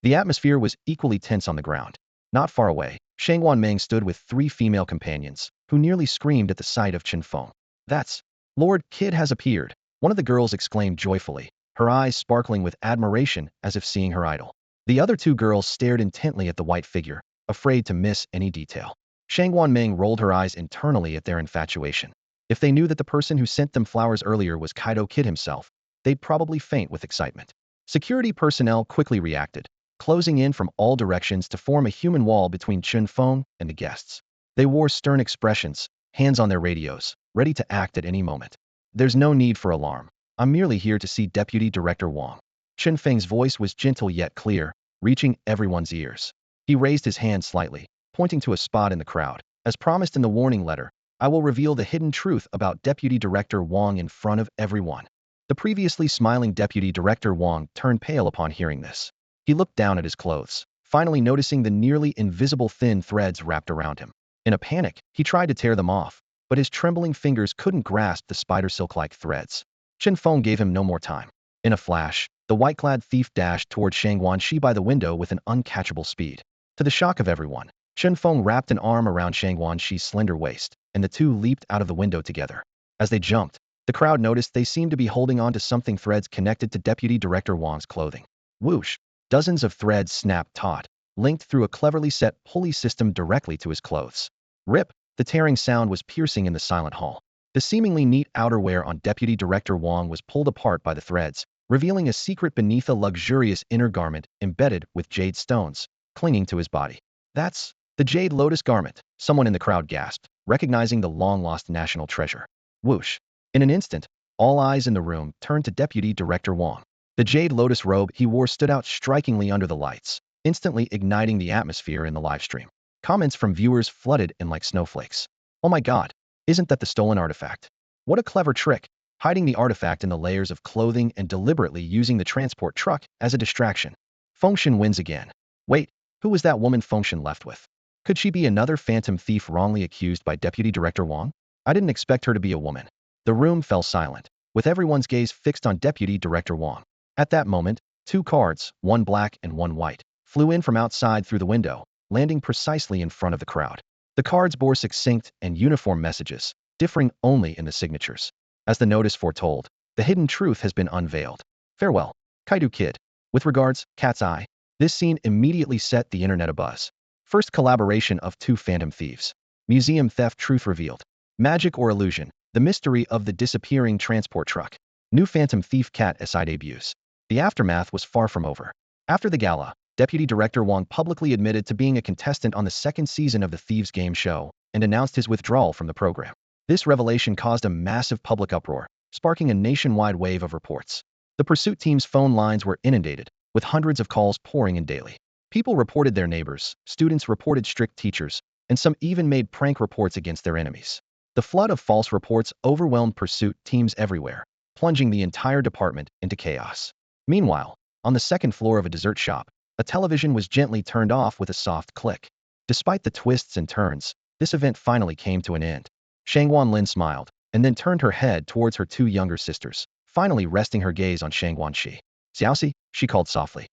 The atmosphere was equally tense on the ground. Not far away, Shangwan Meng stood with 3 female companions, who nearly screamed at the sight of Chen Feng. "That's Lord Kid has appeared," one of the girls exclaimed joyfully, her eyes sparkling with admiration as if seeing her idol. The other 2 girls stared intently at the white figure, afraid to miss any detail. Shangwan Meng rolled her eyes internally at their infatuation. If they knew that the person who sent them flowers earlier was Kaito Kid himself, they'd probably faint with excitement. Security personnel quickly reacted, closing in from all directions to form a human wall between Chen Feng and the guests. They wore stern expressions, hands on their radios, ready to act at any moment. There's no need for alarm. I'm merely here to see Deputy Director Wang. Chen Feng's voice was gentle yet clear, reaching everyone's ears. He raised his hand slightly, pointing to a spot in the crowd. As promised in the warning letter, I will reveal the hidden truth about Deputy Director Wang in front of everyone. The previously smiling Deputy Director Wang turned pale upon hearing this. He looked down at his clothes, finally noticing the nearly invisible thin threads wrapped around him. In a panic, he tried to tear them off, but his trembling fingers couldn't grasp the spider silk-like threads. Chen Feng gave him no more time. In a flash, the white-clad thief dashed toward Shang Wanshi by the window with an uncatchable speed. To the shock of everyone, Chen Feng wrapped an arm around Shang Wanshi's slender waist, and the two leaped out of the window together. As they jumped, the crowd noticed they seemed to be holding on to something, threads connected to Deputy Director Wang's clothing. Whoosh! Dozens of threads snapped taut, linked through a cleverly set pulley system directly to his clothes. Rip! The tearing sound was piercing in the silent hall. The seemingly neat outerwear on Deputy Director Wang was pulled apart by the threads, revealing a secret beneath a luxurious inner garment embedded with jade stones, clinging to his body. That's the Jade Lotus garment, someone in the crowd gasped, recognizing the long-lost national treasure. Whoosh! In an instant, all eyes in the room turned to Deputy Director Wang. The Jade Lotus robe he wore stood out strikingly under the lights, instantly igniting the atmosphere in the livestream. Comments from viewers flooded in like snowflakes. Oh my god, isn't that the stolen artifact? What a clever trick, hiding the artifact in the layers of clothing and deliberately using the transport truck as a distraction. Fengshen wins again. Wait, who was that woman Fengshen left with? Could she be another phantom thief wrongly accused by Deputy Director Wang? I didn't expect her to be a woman. The room fell silent, with everyone's gaze fixed on Deputy Director Wang. At that moment, two cards, one black and one white, flew in from outside through the window, landing precisely in front of the crowd. The cards bore succinct and uniform messages, differing only in the signatures. As the notice foretold, the hidden truth has been unveiled. Farewell, Kaito Kid. With regards, Cat's Eye. This scene immediately set the internet abuzz. First collaboration of two phantom thieves. Museum theft truth revealed. Magic or illusion, the mystery of the disappearing transport truck. New phantom thief Cat SI debuts. The aftermath was far from over. After the gala, Deputy Director Wang publicly admitted to being a contestant on the second season of the Thieves game show and announced his withdrawal from the program. This revelation caused a massive public uproar, sparking a nationwide wave of reports. The pursuit team's phone lines were inundated, with hundreds of calls pouring in daily. People reported their neighbors, students reported strict teachers, and some even made prank reports against their enemies. The flood of false reports overwhelmed pursuit teams everywhere, plunging the entire department into chaos. Meanwhile, on the second floor of a dessert shop, a television was gently turned off with a soft click. Despite the twists and turns, this event finally came to an end. Shang Wanlin smiled, and then turned her head towards her two younger sisters, finally resting her gaze on Shang Wanxi. Xiaoxi, she called softly.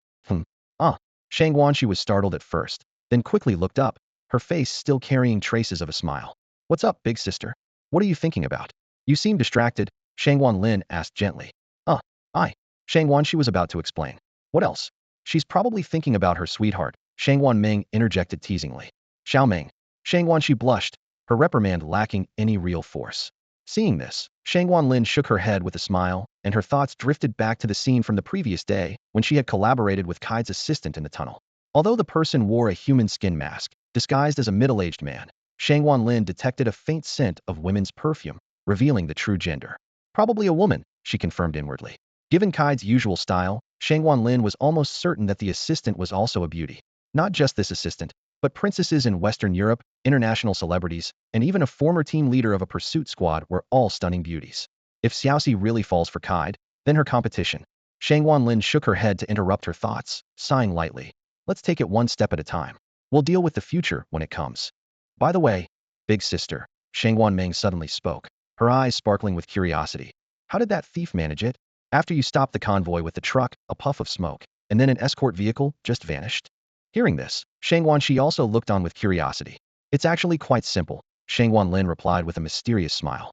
Shang Wanxi was startled at first, then quickly looked up, her face still carrying traces of a smile. What's up, big sister? What are you thinking about? You seem distracted, Shang Wanlin asked gently. Shang Wanxi was about to explain. What else? She's probably thinking about her sweetheart, Shang Wanming interjected teasingly. Xiaoming. Shang Wanxi blushed, her reprimand lacking any real force. Seeing this, Shang Wanlin shook her head with a smile, and her thoughts drifted back to the scene from the previous day when she had collaborated with Kai's assistant in the tunnel. Although the person wore a human skin mask, disguised as a middle-aged man, Shang Wanlin detected a faint scent of women's perfume, revealing the true gender. Probably a woman, she confirmed inwardly. Given Kai's usual style, Shang Wanlin was almost certain that the assistant was also a beauty. Not just this assistant, but princesses in Western Europe, international celebrities, and even a former team leader of a pursuit squad were all stunning beauties. If Xiaoxi really falls for Kai, then her competition. Shang Wanlin shook her head to interrupt her thoughts, sighing lightly. Let's take it one step at a time. We'll deal with the future when it comes. By the way, big sister, Shang Wanming suddenly spoke, her eyes sparkling with curiosity. How did that thief manage it? After you stopped the convoy with the truck, a puff of smoke, and then an escort vehicle just vanished? Hearing this, Shang Wanxi also looked on with curiosity. It's actually quite simple, Shang Wanlin replied with a mysterious smile.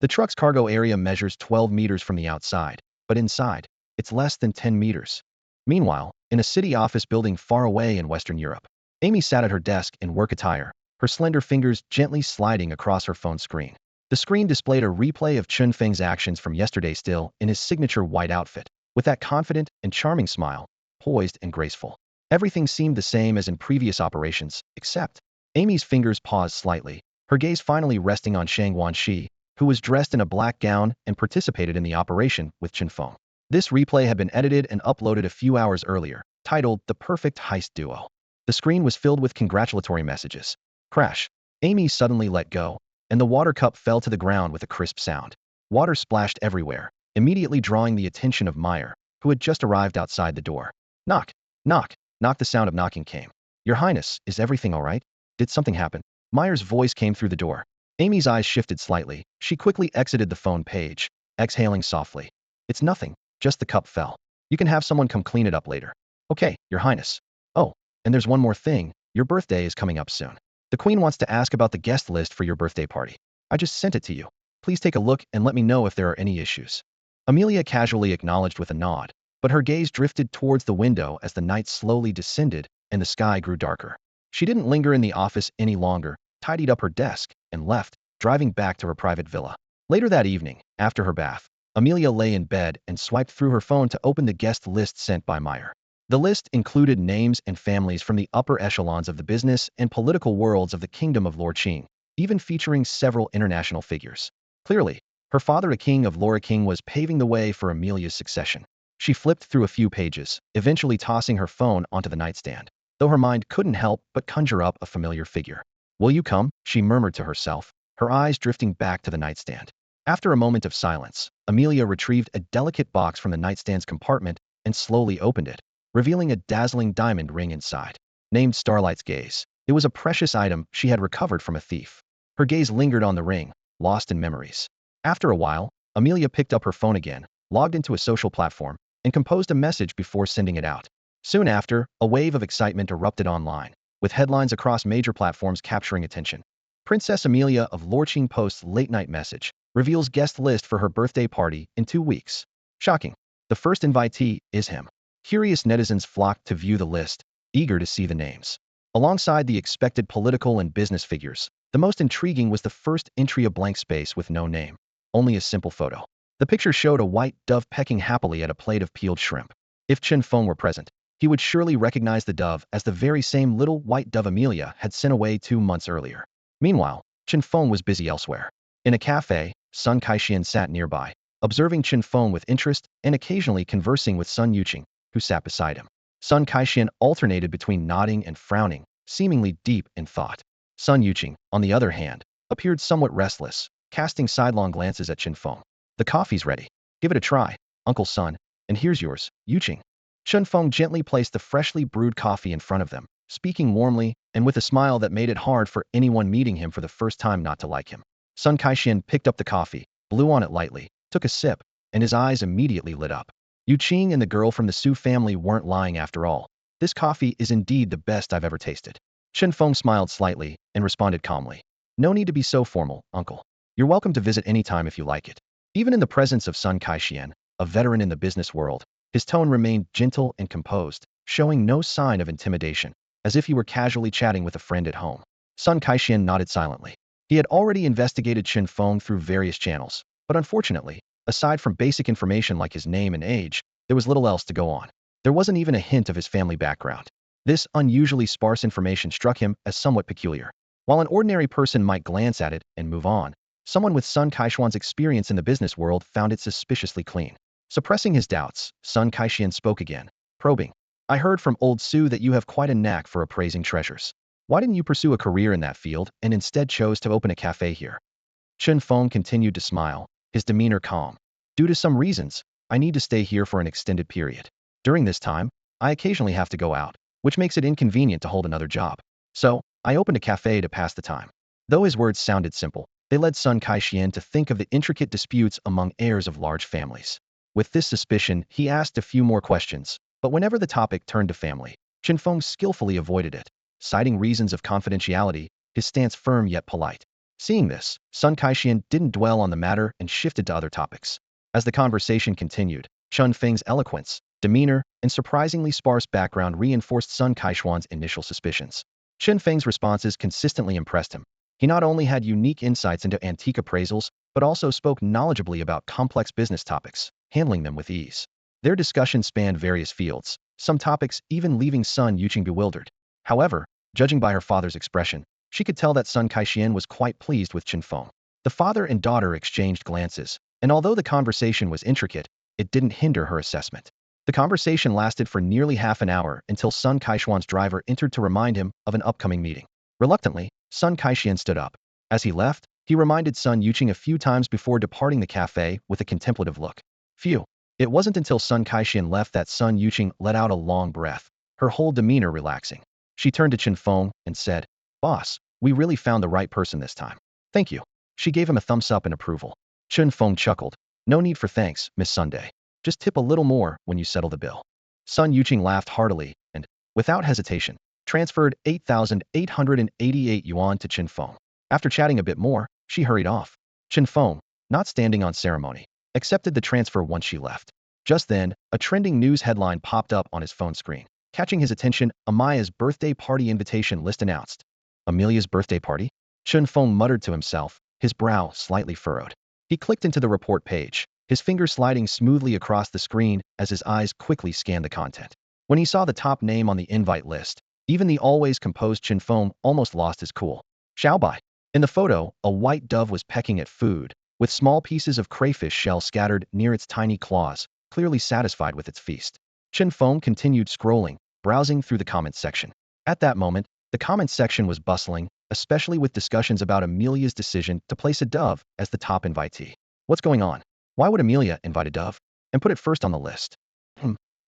The truck's cargo area measures 12 meters from the outside, but inside, it's less than 10 meters. Meanwhile, in a city office building far away in Western Europe, Amy sat at her desk in work attire, her slender fingers gently sliding across her phone screen. The screen displayed a replay of Chen Feng's actions from yesterday still in his signature white outfit, with that confident and charming smile, poised and graceful. Everything seemed the same as in previous operations, except Amy's fingers paused slightly, her gaze finally resting on Shang Wanxi, who was dressed in a black gown and participated in the operation with Chen Feng. This replay had been edited and uploaded a few hours earlier, titled The Perfect Heist Duo. The screen was filled with congratulatory messages. Crash. Amy suddenly let go, and the water cup fell to the ground with a crisp sound. Water splashed everywhere, immediately drawing the attention of Meyer, who had just arrived outside the door. Knock, knock, knock. The sound of knocking came. Your Highness, is everything all right? Did something happen? Meyer's voice came through the door. Amy's eyes shifted slightly. She quickly exited the phone page, exhaling softly. It's nothing, just the cup fell. You can have someone come clean it up later. Okay, Your Highness. Oh, and there's one more thing. Your birthday is coming up soon. The Queen wants to ask about the guest list for your birthday party. I just sent it to you. Please take a look and let me know if there are any issues. Amelia casually acknowledged with a nod, but her gaze drifted towards the window as the night slowly descended and the sky grew darker. She didn't linger in the office any longer, tidied up her desk, and left, driving back to her private villa. Later that evening, after her bath, Amelia lay in bed and swiped through her phone to open the guest list sent by Meyer. The list included names and families from the upper echelons of the business and political worlds of the Kingdom of Lord Qing, even featuring several international figures. Clearly, her father, a king of Laura King, was paving the way for Amelia's succession. She flipped through a few pages, eventually tossing her phone onto the nightstand, though her mind couldn't help but conjure up a familiar figure. Will you come? She murmured to herself, her eyes drifting back to the nightstand. After a moment of silence, Amelia retrieved a delicate box from the nightstand's compartment and slowly opened it, revealing a dazzling diamond ring inside. Named Starlight's Gaze, it was a precious item she had recovered from a thief. Her gaze lingered on the ring, lost in memories. After a while, Amelia picked up her phone again, logged into a social platform, and composed a message before sending it out. Soon after, a wave of excitement erupted online, with headlines across major platforms capturing attention. Princess Amelia of Lorqing posts late-night message, reveals guest list for her birthday party in 2 weeks. Shocking. The first invitee is him. Curious netizens flocked to view the list, eager to see the names. Alongside the expected political and business figures, the most intriguing was the first entry, a blank space with no name, only a simple photo. The picture showed a white dove pecking happily at a plate of peeled shrimp. If Chen Feng were present, he would surely recognize the dove as the very same little white dove Amelia had sent away 2 months earlier. Meanwhile, Chen Feng was busy elsewhere. In a cafe, Sun Kaixian sat nearby, observing Chen Feng with interest and occasionally conversing with Sun Yuqing, who sat beside him. Sun Kaixian alternated between nodding and frowning, seemingly deep in thought. Sun Yuqing, on the other hand, appeared somewhat restless, casting sidelong glances at Chen Feng. The coffee's ready. Give it a try, Uncle Sun, and here's yours, Yuqing. Chen Feng gently placed the freshly brewed coffee in front of them, speaking warmly and with a smile that made it hard for anyone meeting him for the first time not to like him. Sun Kaixian picked up the coffee, blew on it lightly, took a sip, and his eyes immediately lit up. Yuqing and the girl from the Su family weren't lying after all. This coffee is indeed the best I've ever tasted. Chen Feng smiled slightly and responded calmly. No need to be so formal, uncle. You're welcome to visit anytime if you like it. Even in the presence of Sun Kaixian, a veteran in the business world, his tone remained gentle and composed, showing no sign of intimidation, as if he were casually chatting with a friend at home. Sun Kaixian nodded silently. He had already investigated Chen Feng through various channels, but unfortunately, aside from basic information like his name and age, there was little else to go on. There wasn't even a hint of his family background. This unusually sparse information struck him as somewhat peculiar. While an ordinary person might glance at it and move on, someone with Sun Kaixian's experience in the business world found it suspiciously clean. Suppressing his doubts, Sun Kaixian spoke again, probing. I heard from old Su that you have quite a knack for appraising treasures. Why didn't you pursue a career in that field and instead chose to open a cafe here? Chen Feng continued to smile, his demeanor calm. Due to some reasons, I need to stay here for an extended period. During this time, I occasionally have to go out, which makes it inconvenient to hold another job. So, I opened a cafe to pass the time. Though his words sounded simple, they led Sun Kaixian to think of the intricate disputes among heirs of large families. With this suspicion, he asked a few more questions, but whenever the topic turned to family, Chen Feng skillfully avoided it, citing reasons of confidentiality, his stance firm yet polite. Seeing this, Sun Kaixian didn't dwell on the matter and shifted to other topics. As the conversation continued, Chen Feng's eloquence, demeanor, and surprisingly sparse background reinforced Sun Kaixian's initial suspicions. Chen Feng's responses consistently impressed him. He not only had unique insights into antique appraisals, but also spoke knowledgeably about complex business topics, handling them with ease. Their discussion spanned various fields, some topics even leaving Sun Yuqing bewildered. However, judging by her father's expression, she could tell that Sun Kaixian was quite pleased with Chen Feng. The father and daughter exchanged glances, and although the conversation was intricate, it didn't hinder her assessment. The conversation lasted for nearly half an hour until Sun Kaishuan's driver entered to remind him of an upcoming meeting. Reluctantly, Sun Kaixian stood up. As he left, he reminded Sun Yuqing a few times before departing the cafe with a contemplative look. Phew. It wasn't until Sun Kaixian left that Sun Yuqing let out a long breath, her whole demeanor relaxing. She turned to Chen Feng and said, "Boss, we really found the right person this time. Thank you." She gave him a thumbs up in approval. Chen Feng chuckled. "No need for thanks, Miss Sunday. Just tip a little more when you settle the bill." Sun Yuqing laughed heartily and, without hesitation, transferred 8,888 yuan to Chen Feng. After chatting a bit more, she hurried off. Chen Feng, not standing on ceremony, accepted the transfer once she left. Just then, a trending news headline popped up on his phone screen. Catching his attention, Amaya's birthday party invitation list announced. Amelia's birthday party? Chen Feng muttered to himself, his brow slightly furrowed. He clicked into the report page, his finger sliding smoothly across the screen as his eyes quickly scanned the content. When he saw the top name on the invite list, even the always composed Chen Feng almost lost his cool. Xiaobai. In the photo, a white dove was pecking at food, with small pieces of crayfish shell scattered near its tiny claws, clearly satisfied with its feast. Chen Feng continued scrolling, browsing through the comments section. At that moment, the comments section was bustling, especially with discussions about Amelia's decision to place a dove as the top invitee. What's going on? Why would Amelia invite a dove? And put it first on the list?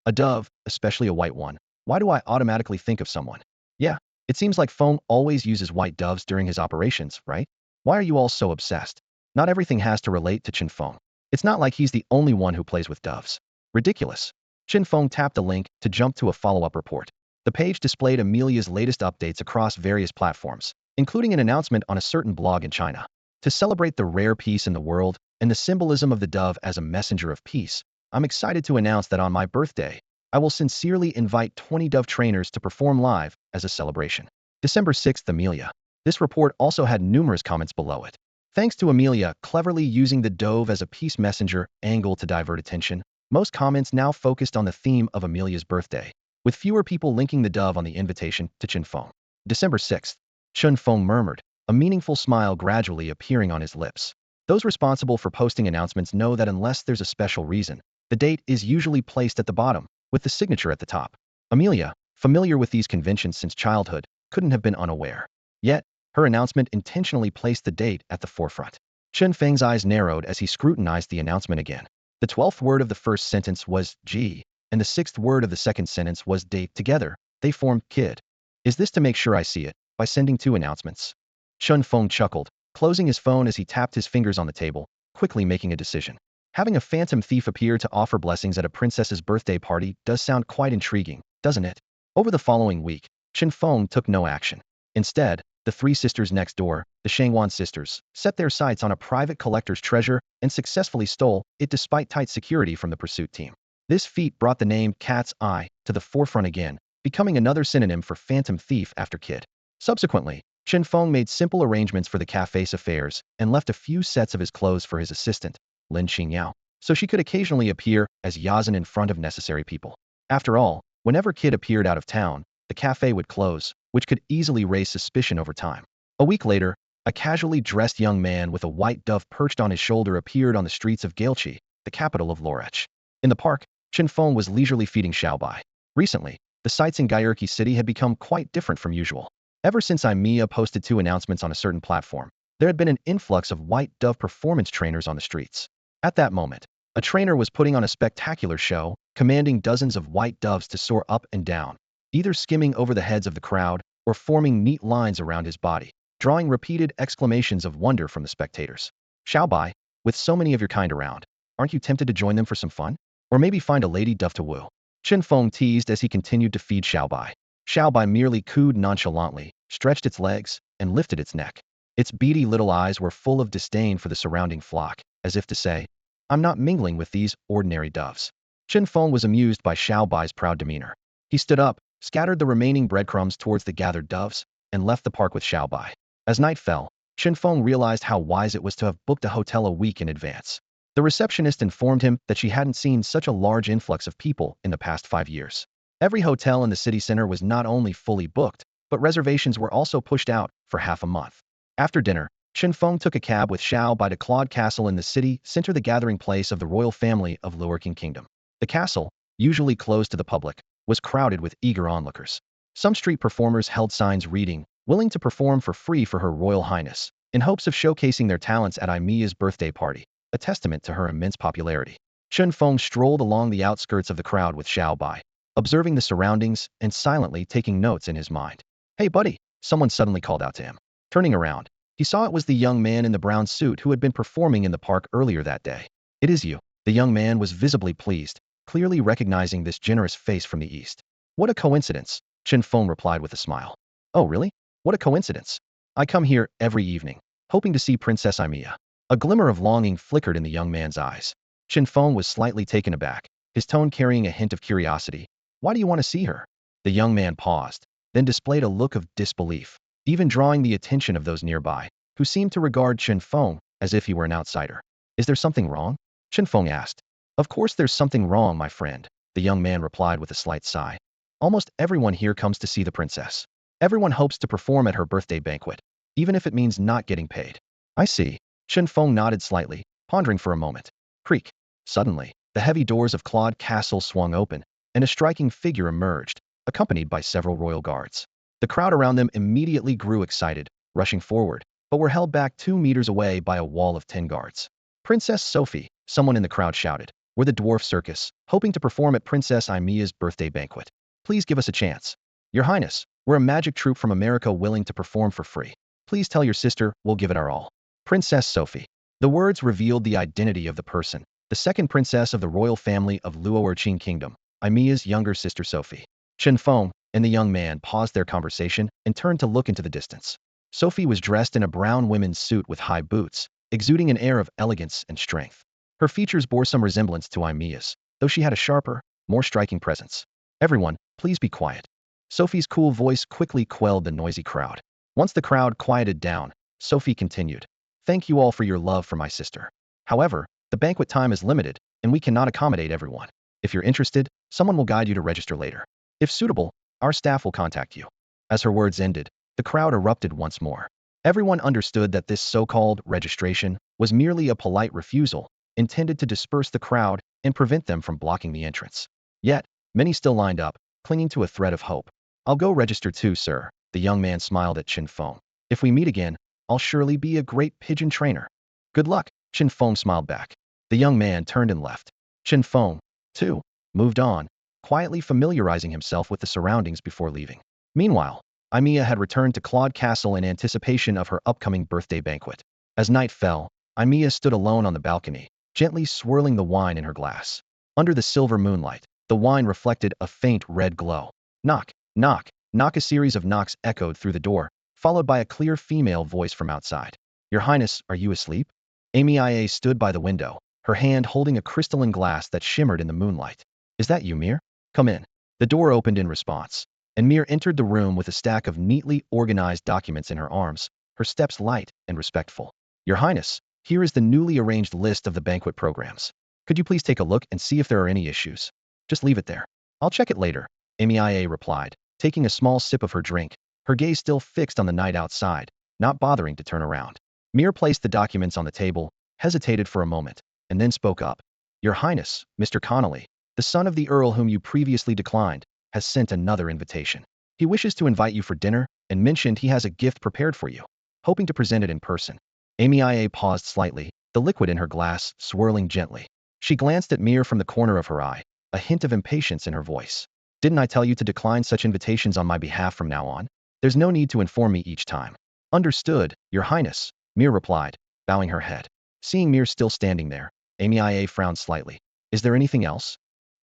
A dove, especially a white one. Why do I automatically think of someone? Yeah, it seems like Feng always uses white doves during his operations, right? Why are you all so obsessed? Not everything has to relate to Chen Feng. It's not like he's the only one who plays with doves. Ridiculous. Chen Feng tapped a link to jump to a follow-up report. The page displayed Amelia's latest updates across various platforms, including an announcement on a certain blog in China. To celebrate the rare peace in the world and the symbolism of the dove as a messenger of peace, I'm excited to announce that on my birthday, I will sincerely invite 20 dove trainers to perform live as a celebration. December 6th, Amelia. This report also had numerous comments below it. Thanks to Amelia cleverly using the dove as a peace messenger angle to divert attention, most comments now focused on the theme of Amelia's birthday, with fewer people linking the dove on the invitation to Chen Feng. December 6th. Chen Feng murmured, a meaningful smile gradually appearing on his lips. Those responsible for posting announcements know that unless there's a special reason, the date is usually placed at the bottom, with the signature at the top. Amelia, familiar with these conventions since childhood, couldn't have been unaware. Yet, her announcement intentionally placed the date at the forefront. Chen Feng's eyes narrowed as he scrutinized the announcement again. The 12th word of the first sentence was G, and the 6th word of the second sentence was date. Together, they formed kid. Is this to make sure I see it, by sending two announcements? Chen Feng chuckled, closing his phone as he tapped his fingers on the table, quickly making a decision. Having a phantom thief appear to offer blessings at a princess's birthday party does sound quite intriguing, doesn't it? Over the following week, Chen Feng took no action. Instead, the three sisters next door, the Shangwan sisters, set their sights on a private collector's treasure and successfully stole it despite tight security from the pursuit team. This feat brought the name Cat's Eye to the forefront again, becoming another synonym for phantom thief after kid. Subsequently, Chen Feng made simple arrangements for the cafe's affairs and left a few sets of his clothes for his assistant, Lin Qingyao, so she could occasionally appear as Yazan in front of necessary people. After all, whenever Kid appeared out of town, the cafe would close, which could easily raise suspicion over time. A week later, a casually dressed young man with a white dove perched on his shoulder appeared on the streets of Gailchi, the capital of Lorech. In the park, Chen Feng was leisurely feeding Xiaobai. Recently, the sights in Gyurki City had become quite different from usual. Ever since Mia posted two announcements on a certain platform, there had been an influx of white dove performance trainers on the streets. At that moment, a trainer was putting on a spectacular show, commanding dozens of white doves to soar up and down, either skimming over the heads of the crowd or forming neat lines around his body, drawing repeated exclamations of wonder from the spectators. Xiaobai, with so many of your kind around, aren't you tempted to join them for some fun? Or maybe find a lady dove to woo? Chen Feng teased as he continued to feed Xiaobai. Xiaobai merely cooed nonchalantly, stretched its legs, and lifted its neck. Its beady little eyes were full of disdain for the surrounding flock, as if to say, I'm not mingling with these ordinary doves. Chen Feng was amused by Xiaobai's proud demeanor. He stood up, scattered the remaining breadcrumbs towards the gathered doves, and left the park with Xiaobai. As night fell, Chen Feng realized how wise it was to have booked a hotel a week in advance. The receptionist informed him that she hadn't seen such a large influx of people in the past 5 years. Every hotel in the city center was not only fully booked, but reservations were also pushed out for half a month. After dinner, Chen Feng took a cab with Xiao Bai to Claude Castle in the city center, the gathering place of the royal family of Lurking Kingdom. The castle, usually closed to the public, was crowded with eager onlookers. Some street performers held signs reading, willing to perform for free for Her Royal Highness, in hopes of showcasing their talents at Imia's birthday party, a testament to her immense popularity. Chen Feng strolled along the outskirts of the crowd with Xiao Bai, observing the surroundings and silently taking notes in his mind. "Hey buddy," someone suddenly called out to him. Turning around, he saw it was the young man in the brown suit who had been performing in the park earlier that day. "It is you." The young man was visibly pleased, clearly recognizing this generous face from the east. "What a coincidence," Chen Feng replied with a smile. "Oh really? What a coincidence. I come here every evening, hoping to see Princess Imia." A glimmer of longing flickered in the young man's eyes. Chen Feng was slightly taken aback, his tone carrying a hint of curiosity. "Why do you want to see her?" The young man paused, then displayed a look of disbelief, even drawing the attention of those nearby, who seemed to regard Chen Feng as if he were an outsider. "Is there something wrong?" Chen Feng asked. "Of course there's something wrong, my friend," the young man replied with a slight sigh. "Almost everyone here comes to see the princess. Everyone hopes to perform at her birthday banquet, even if it means not getting paid." "I see." Chen Feng nodded slightly, pondering for a moment. Creak. Suddenly, the heavy doors of Claude Castle swung open, and a striking figure emerged, accompanied by several royal guards. The crowd around them immediately grew excited, rushing forward, but were held back 2 meters away by a wall of 10 guards. "Princess Sophie," someone in the crowd shouted. "We're the Dwarf Circus, hoping to perform at Princess Imia's birthday banquet. Please give us a chance." "Your Highness, we're a magic troupe from America willing to perform for free. Please tell your sister we'll give it our all." Princess Sophie. The words revealed the identity of the person, the second princess of the royal family of Luoerqing Kingdom, Imia's younger sister Sophie. Chen Feng and the young man paused their conversation and turned to look into the distance. Sophie was dressed in a brown women's suit with high boots, exuding an air of elegance and strength. Her features bore some resemblance to Imia's, though she had a sharper, more striking presence. "Everyone, please be quiet." Sophie's cool voice quickly quelled the noisy crowd. Once the crowd quieted down, Sophie continued. "Thank you all for your love for my sister. However, the banquet time is limited, and we cannot accommodate everyone. If you're interested, someone will guide you to register later. If suitable, our staff will contact you." As her words ended, the crowd erupted once more. Everyone understood that this so-called registration was merely a polite refusal, intended to disperse the crowd and prevent them from blocking the entrance. Yet, many still lined up, clinging to a thread of hope. "I'll go register too, sir," the young man smiled at Chen Feng. "If we meet again, I'll surely be a great pigeon trainer." "Good luck," Chen Feng smiled back. The young man turned and left. Chen Feng, too, moved on, quietly familiarizing himself with the surroundings before leaving. Meanwhile, Imia had returned to Claude Castle in anticipation of her upcoming birthday banquet. As night fell, Imia stood alone on the balcony, gently swirling the wine in her glass. Under the silver moonlight, the wine reflected a faint red glow. Knock, knock, knock. A series of knocks echoed through the door, followed by a clear female voice from outside. "Your Highness, are you asleep?" Amia stood by the window, her hand holding a crystalline glass that shimmered in the moonlight. "Is that you, Mir? Come in." The door opened in response, and Mir entered the room with a stack of neatly organized documents in her arms, her steps light and respectful. "Your Highness, here is the newly arranged list of the banquet programs. Could you please take a look and see if there are any issues?" "Just leave it there. I'll check it later," Amia replied, taking a small sip of her drink, her gaze still fixed on the night outside, not bothering to turn around. Mir placed the documents on the table, hesitated for a moment, and then spoke up. "Your Highness, Mr. Connolly, the son of the Earl whom you previously declined, has sent another invitation. He wishes to invite you for dinner and mentioned he has a gift prepared for you, hoping to present it in person." Amia paused slightly, the liquid in her glass swirling gently. She glanced at Mir from the corner of her eye, a hint of impatience in her voice. "Didn't I tell you to decline such invitations on my behalf from now on? There's no need to inform me each time." "Understood, Your Highness," Mir replied, bowing her head. Seeing Mir still standing there, Amia frowned slightly. "Is there anything else?"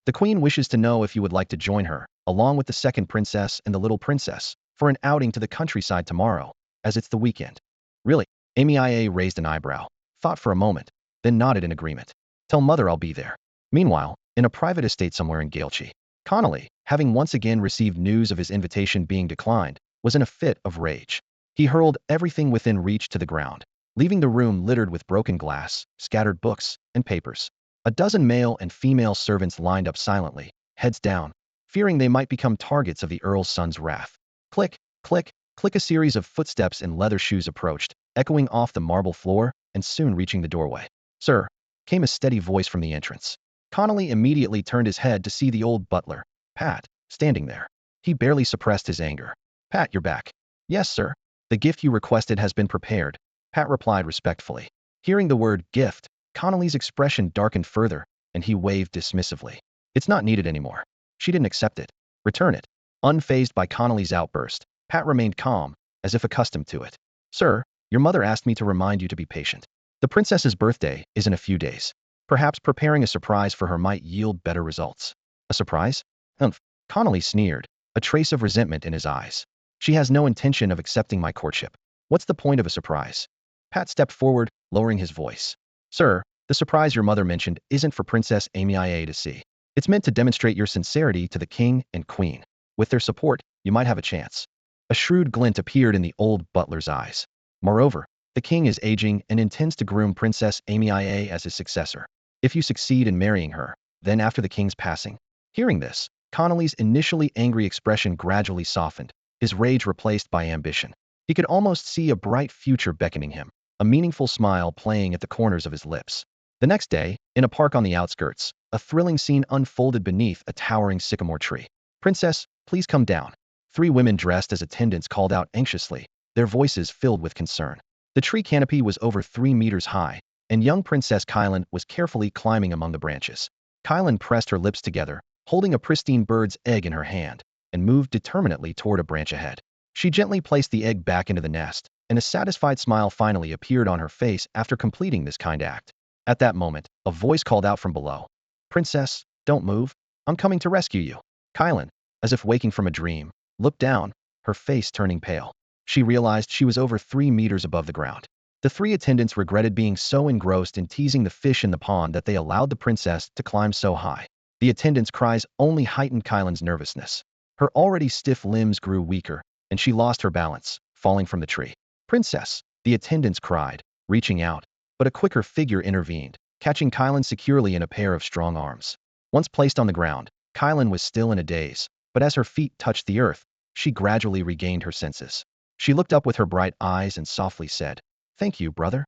"The Queen wishes to know if you would like to join her, along with the second princess and the little princess, for an outing to the countryside tomorrow, as it's the weekend." "Really?" Amia raised an eyebrow, thought for a moment, then nodded in agreement. "Tell mother I'll be there." Meanwhile, in a private estate somewhere in Gailchi, Connolly, having once again received news of his invitation being declined, was in a fit of rage. He hurled everything within reach to the ground, leaving the room littered with broken glass, scattered books, and papers. A dozen male and female servants lined up silently, heads down, fearing they might become targets of the Earl's son's wrath. Click, click, click. A series of footsteps in leather shoes approached, echoing off the marble floor and soon reaching the doorway. "Sir," came a steady voice from the entrance. Connolly immediately turned his head to see the old butler, Pat, standing there. He barely suppressed his anger. "Pat, you're back." "Yes, sir. The gift you requested has been prepared," Pat replied respectfully. Hearing the word gift, Connolly's expression darkened further, and he waved dismissively. "It's not needed anymore. She didn't accept it. Return it." Unfazed by Connolly's outburst, Pat remained calm, as if accustomed to it. "Sir, your mother asked me to remind you to be patient. The princess's birthday is in a few days. Perhaps preparing a surprise for her might yield better results." "A surprise?" "Humph." Connolly sneered, a trace of resentment in his eyes. "She has no intention of accepting my courtship. What's the point of a surprise?" Pat stepped forward, lowering his voice. "Sir, the surprise your mother mentioned isn't for Princess Amia to see. It's meant to demonstrate your sincerity to the king and queen. With their support, you might have a chance." A shrewd glint appeared in the old butler's eyes. "Moreover, the king is aging and intends to groom Princess Amia as his successor. If you succeed in marrying her, then after the king's passing." Hearing this, Connolly's initially angry expression gradually softened, his rage replaced by ambition. He could almost see a bright future beckoning him, a meaningful smile playing at the corners of his lips. The next day, in a park on the outskirts, a thrilling scene unfolded beneath a towering sycamore tree. "Princess, please come down." Three women dressed as attendants called out anxiously, their voices filled with concern. The tree canopy was over 3 meters high, and young Princess Kylan was carefully climbing among the branches. Kylan pressed her lips together, holding a pristine bird's egg in her hand, and moved determinedly toward a branch ahead. She gently placed the egg back into the nest, and a satisfied smile finally appeared on her face after completing this kind act. At that moment, a voice called out from below. "Princess, don't move. I'm coming to rescue you." Kylan, as if waking from a dream, looked down, her face turning pale. She realized she was over 3 meters above the ground. The three attendants regretted being so engrossed in teasing the fish in the pond that they allowed the princess to climb so high. The attendants' cries only heightened Kylan's nervousness. Her already stiff limbs grew weaker, and she lost her balance, falling from the tree. "Princess!" the attendants cried, reaching out, but a quicker figure intervened, catching Kylan securely in a pair of strong arms. Once placed on the ground, Kylan was still in a daze, but as her feet touched the earth, she gradually regained her senses. She looked up with her bright eyes and softly said, "Thank you, brother."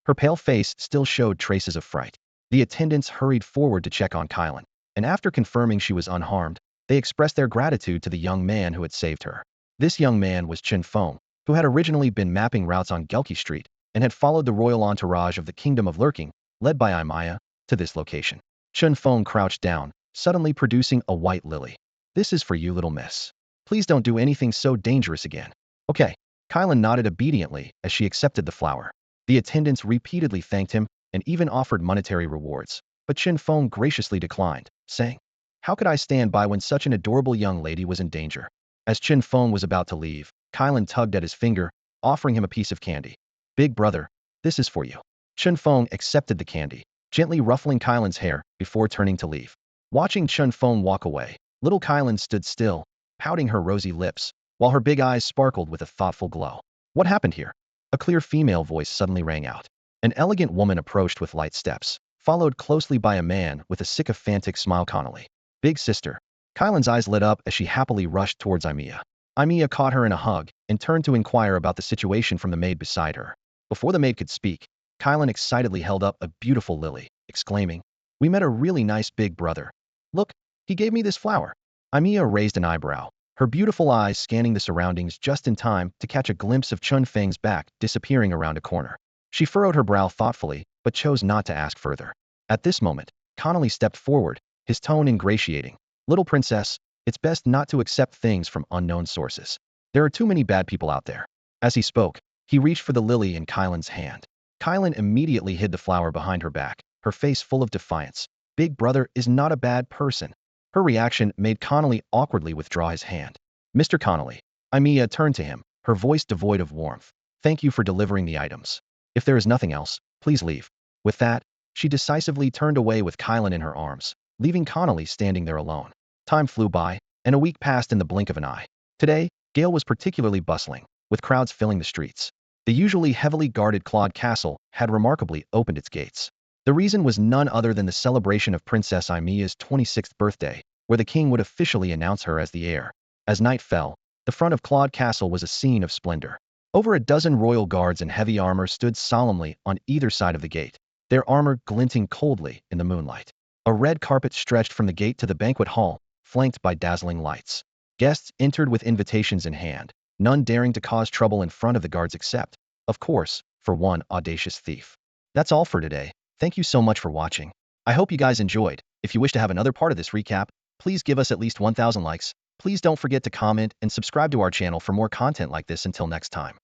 Her pale face still showed traces of fright. The attendants hurried forward to check on Kylan, and after confirming she was unharmed, they expressed their gratitude to the young man who had saved her. This young man was Chen Feng, who had originally been mapping routes on Gelki Street and had followed the royal entourage of the Kingdom of Lurking, led by Imaya, to this location. Chen Feng crouched down, suddenly producing a white lily. "This is for you, little miss. Please don't do anything so dangerous again." "Okay." Kylan nodded obediently as she accepted the flower. The attendants repeatedly thanked him and even offered monetary rewards, but Chen Feng graciously declined, saying, "How could I stand by when such an adorable young lady was in danger?" As Chen Feng was about to leave, Kylan tugged at his finger, offering him a piece of candy. "Big brother, this is for you." Chen Feng accepted the candy, gently ruffling Kylan's hair before turning to leave. Watching Chen Feng walk away, little Kylan stood still, pouting her rosy lips, while her big eyes sparkled with a thoughtful glow. "What happened here?" A clear female voice suddenly rang out. An elegant woman approached with light steps, followed closely by a man with a sycophantic smile. "Connolly. Big sister." Kylan's eyes lit up as she happily rushed towards Imea. Imea caught her in a hug and turned to inquire about the situation from the maid beside her. Before the maid could speak, Kylan excitedly held up a beautiful lily, exclaiming, "We met a really nice big brother. Look, he gave me this flower." Imea raised an eyebrow, her beautiful eyes scanning the surroundings just in time to catch a glimpse of Chen Feng's back disappearing around a corner. She furrowed her brow thoughtfully, but chose not to ask further. At this moment, Connolly stepped forward, his tone ingratiating. "Little princess, it's best not to accept things from unknown sources. There are too many bad people out there." As he spoke, he reached for the lily in Kylan's hand. Kylan immediately hid the flower behind her back, her face full of defiance. "Big brother is not a bad person." Her reaction made Connolly awkwardly withdraw his hand. "Mr. Connolly." Imea turned to him, her voice devoid of warmth. "Thank you for delivering the items. If there is nothing else, please leave." With that, she decisively turned away with Kylan in her arms, leaving Connolly standing there alone. Time flew by, and a week passed in the blink of an eye. Today, Gale was particularly bustling, with crowds filling the streets. The usually heavily guarded Claude Castle had remarkably opened its gates. The reason was none other than the celebration of Princess Aimea's 26th birthday, where the king would officially announce her as the heir. As night fell, the front of Claude Castle was a scene of splendor. Over a dozen royal guards in heavy armor stood solemnly on either side of the gate, their armor glinting coldly in the moonlight. A red carpet stretched from the gate to the banquet hall, flanked by dazzling lights. Guests entered with invitations in hand, none daring to cause trouble in front of the guards except, of course, for one audacious thief. That's all for today. Thank you so much for watching. I hope you guys enjoyed. If you wish to have another part of this recap, please give us at least 1,000 likes. Please don't forget to comment and subscribe to our channel for more content like this. Until next time.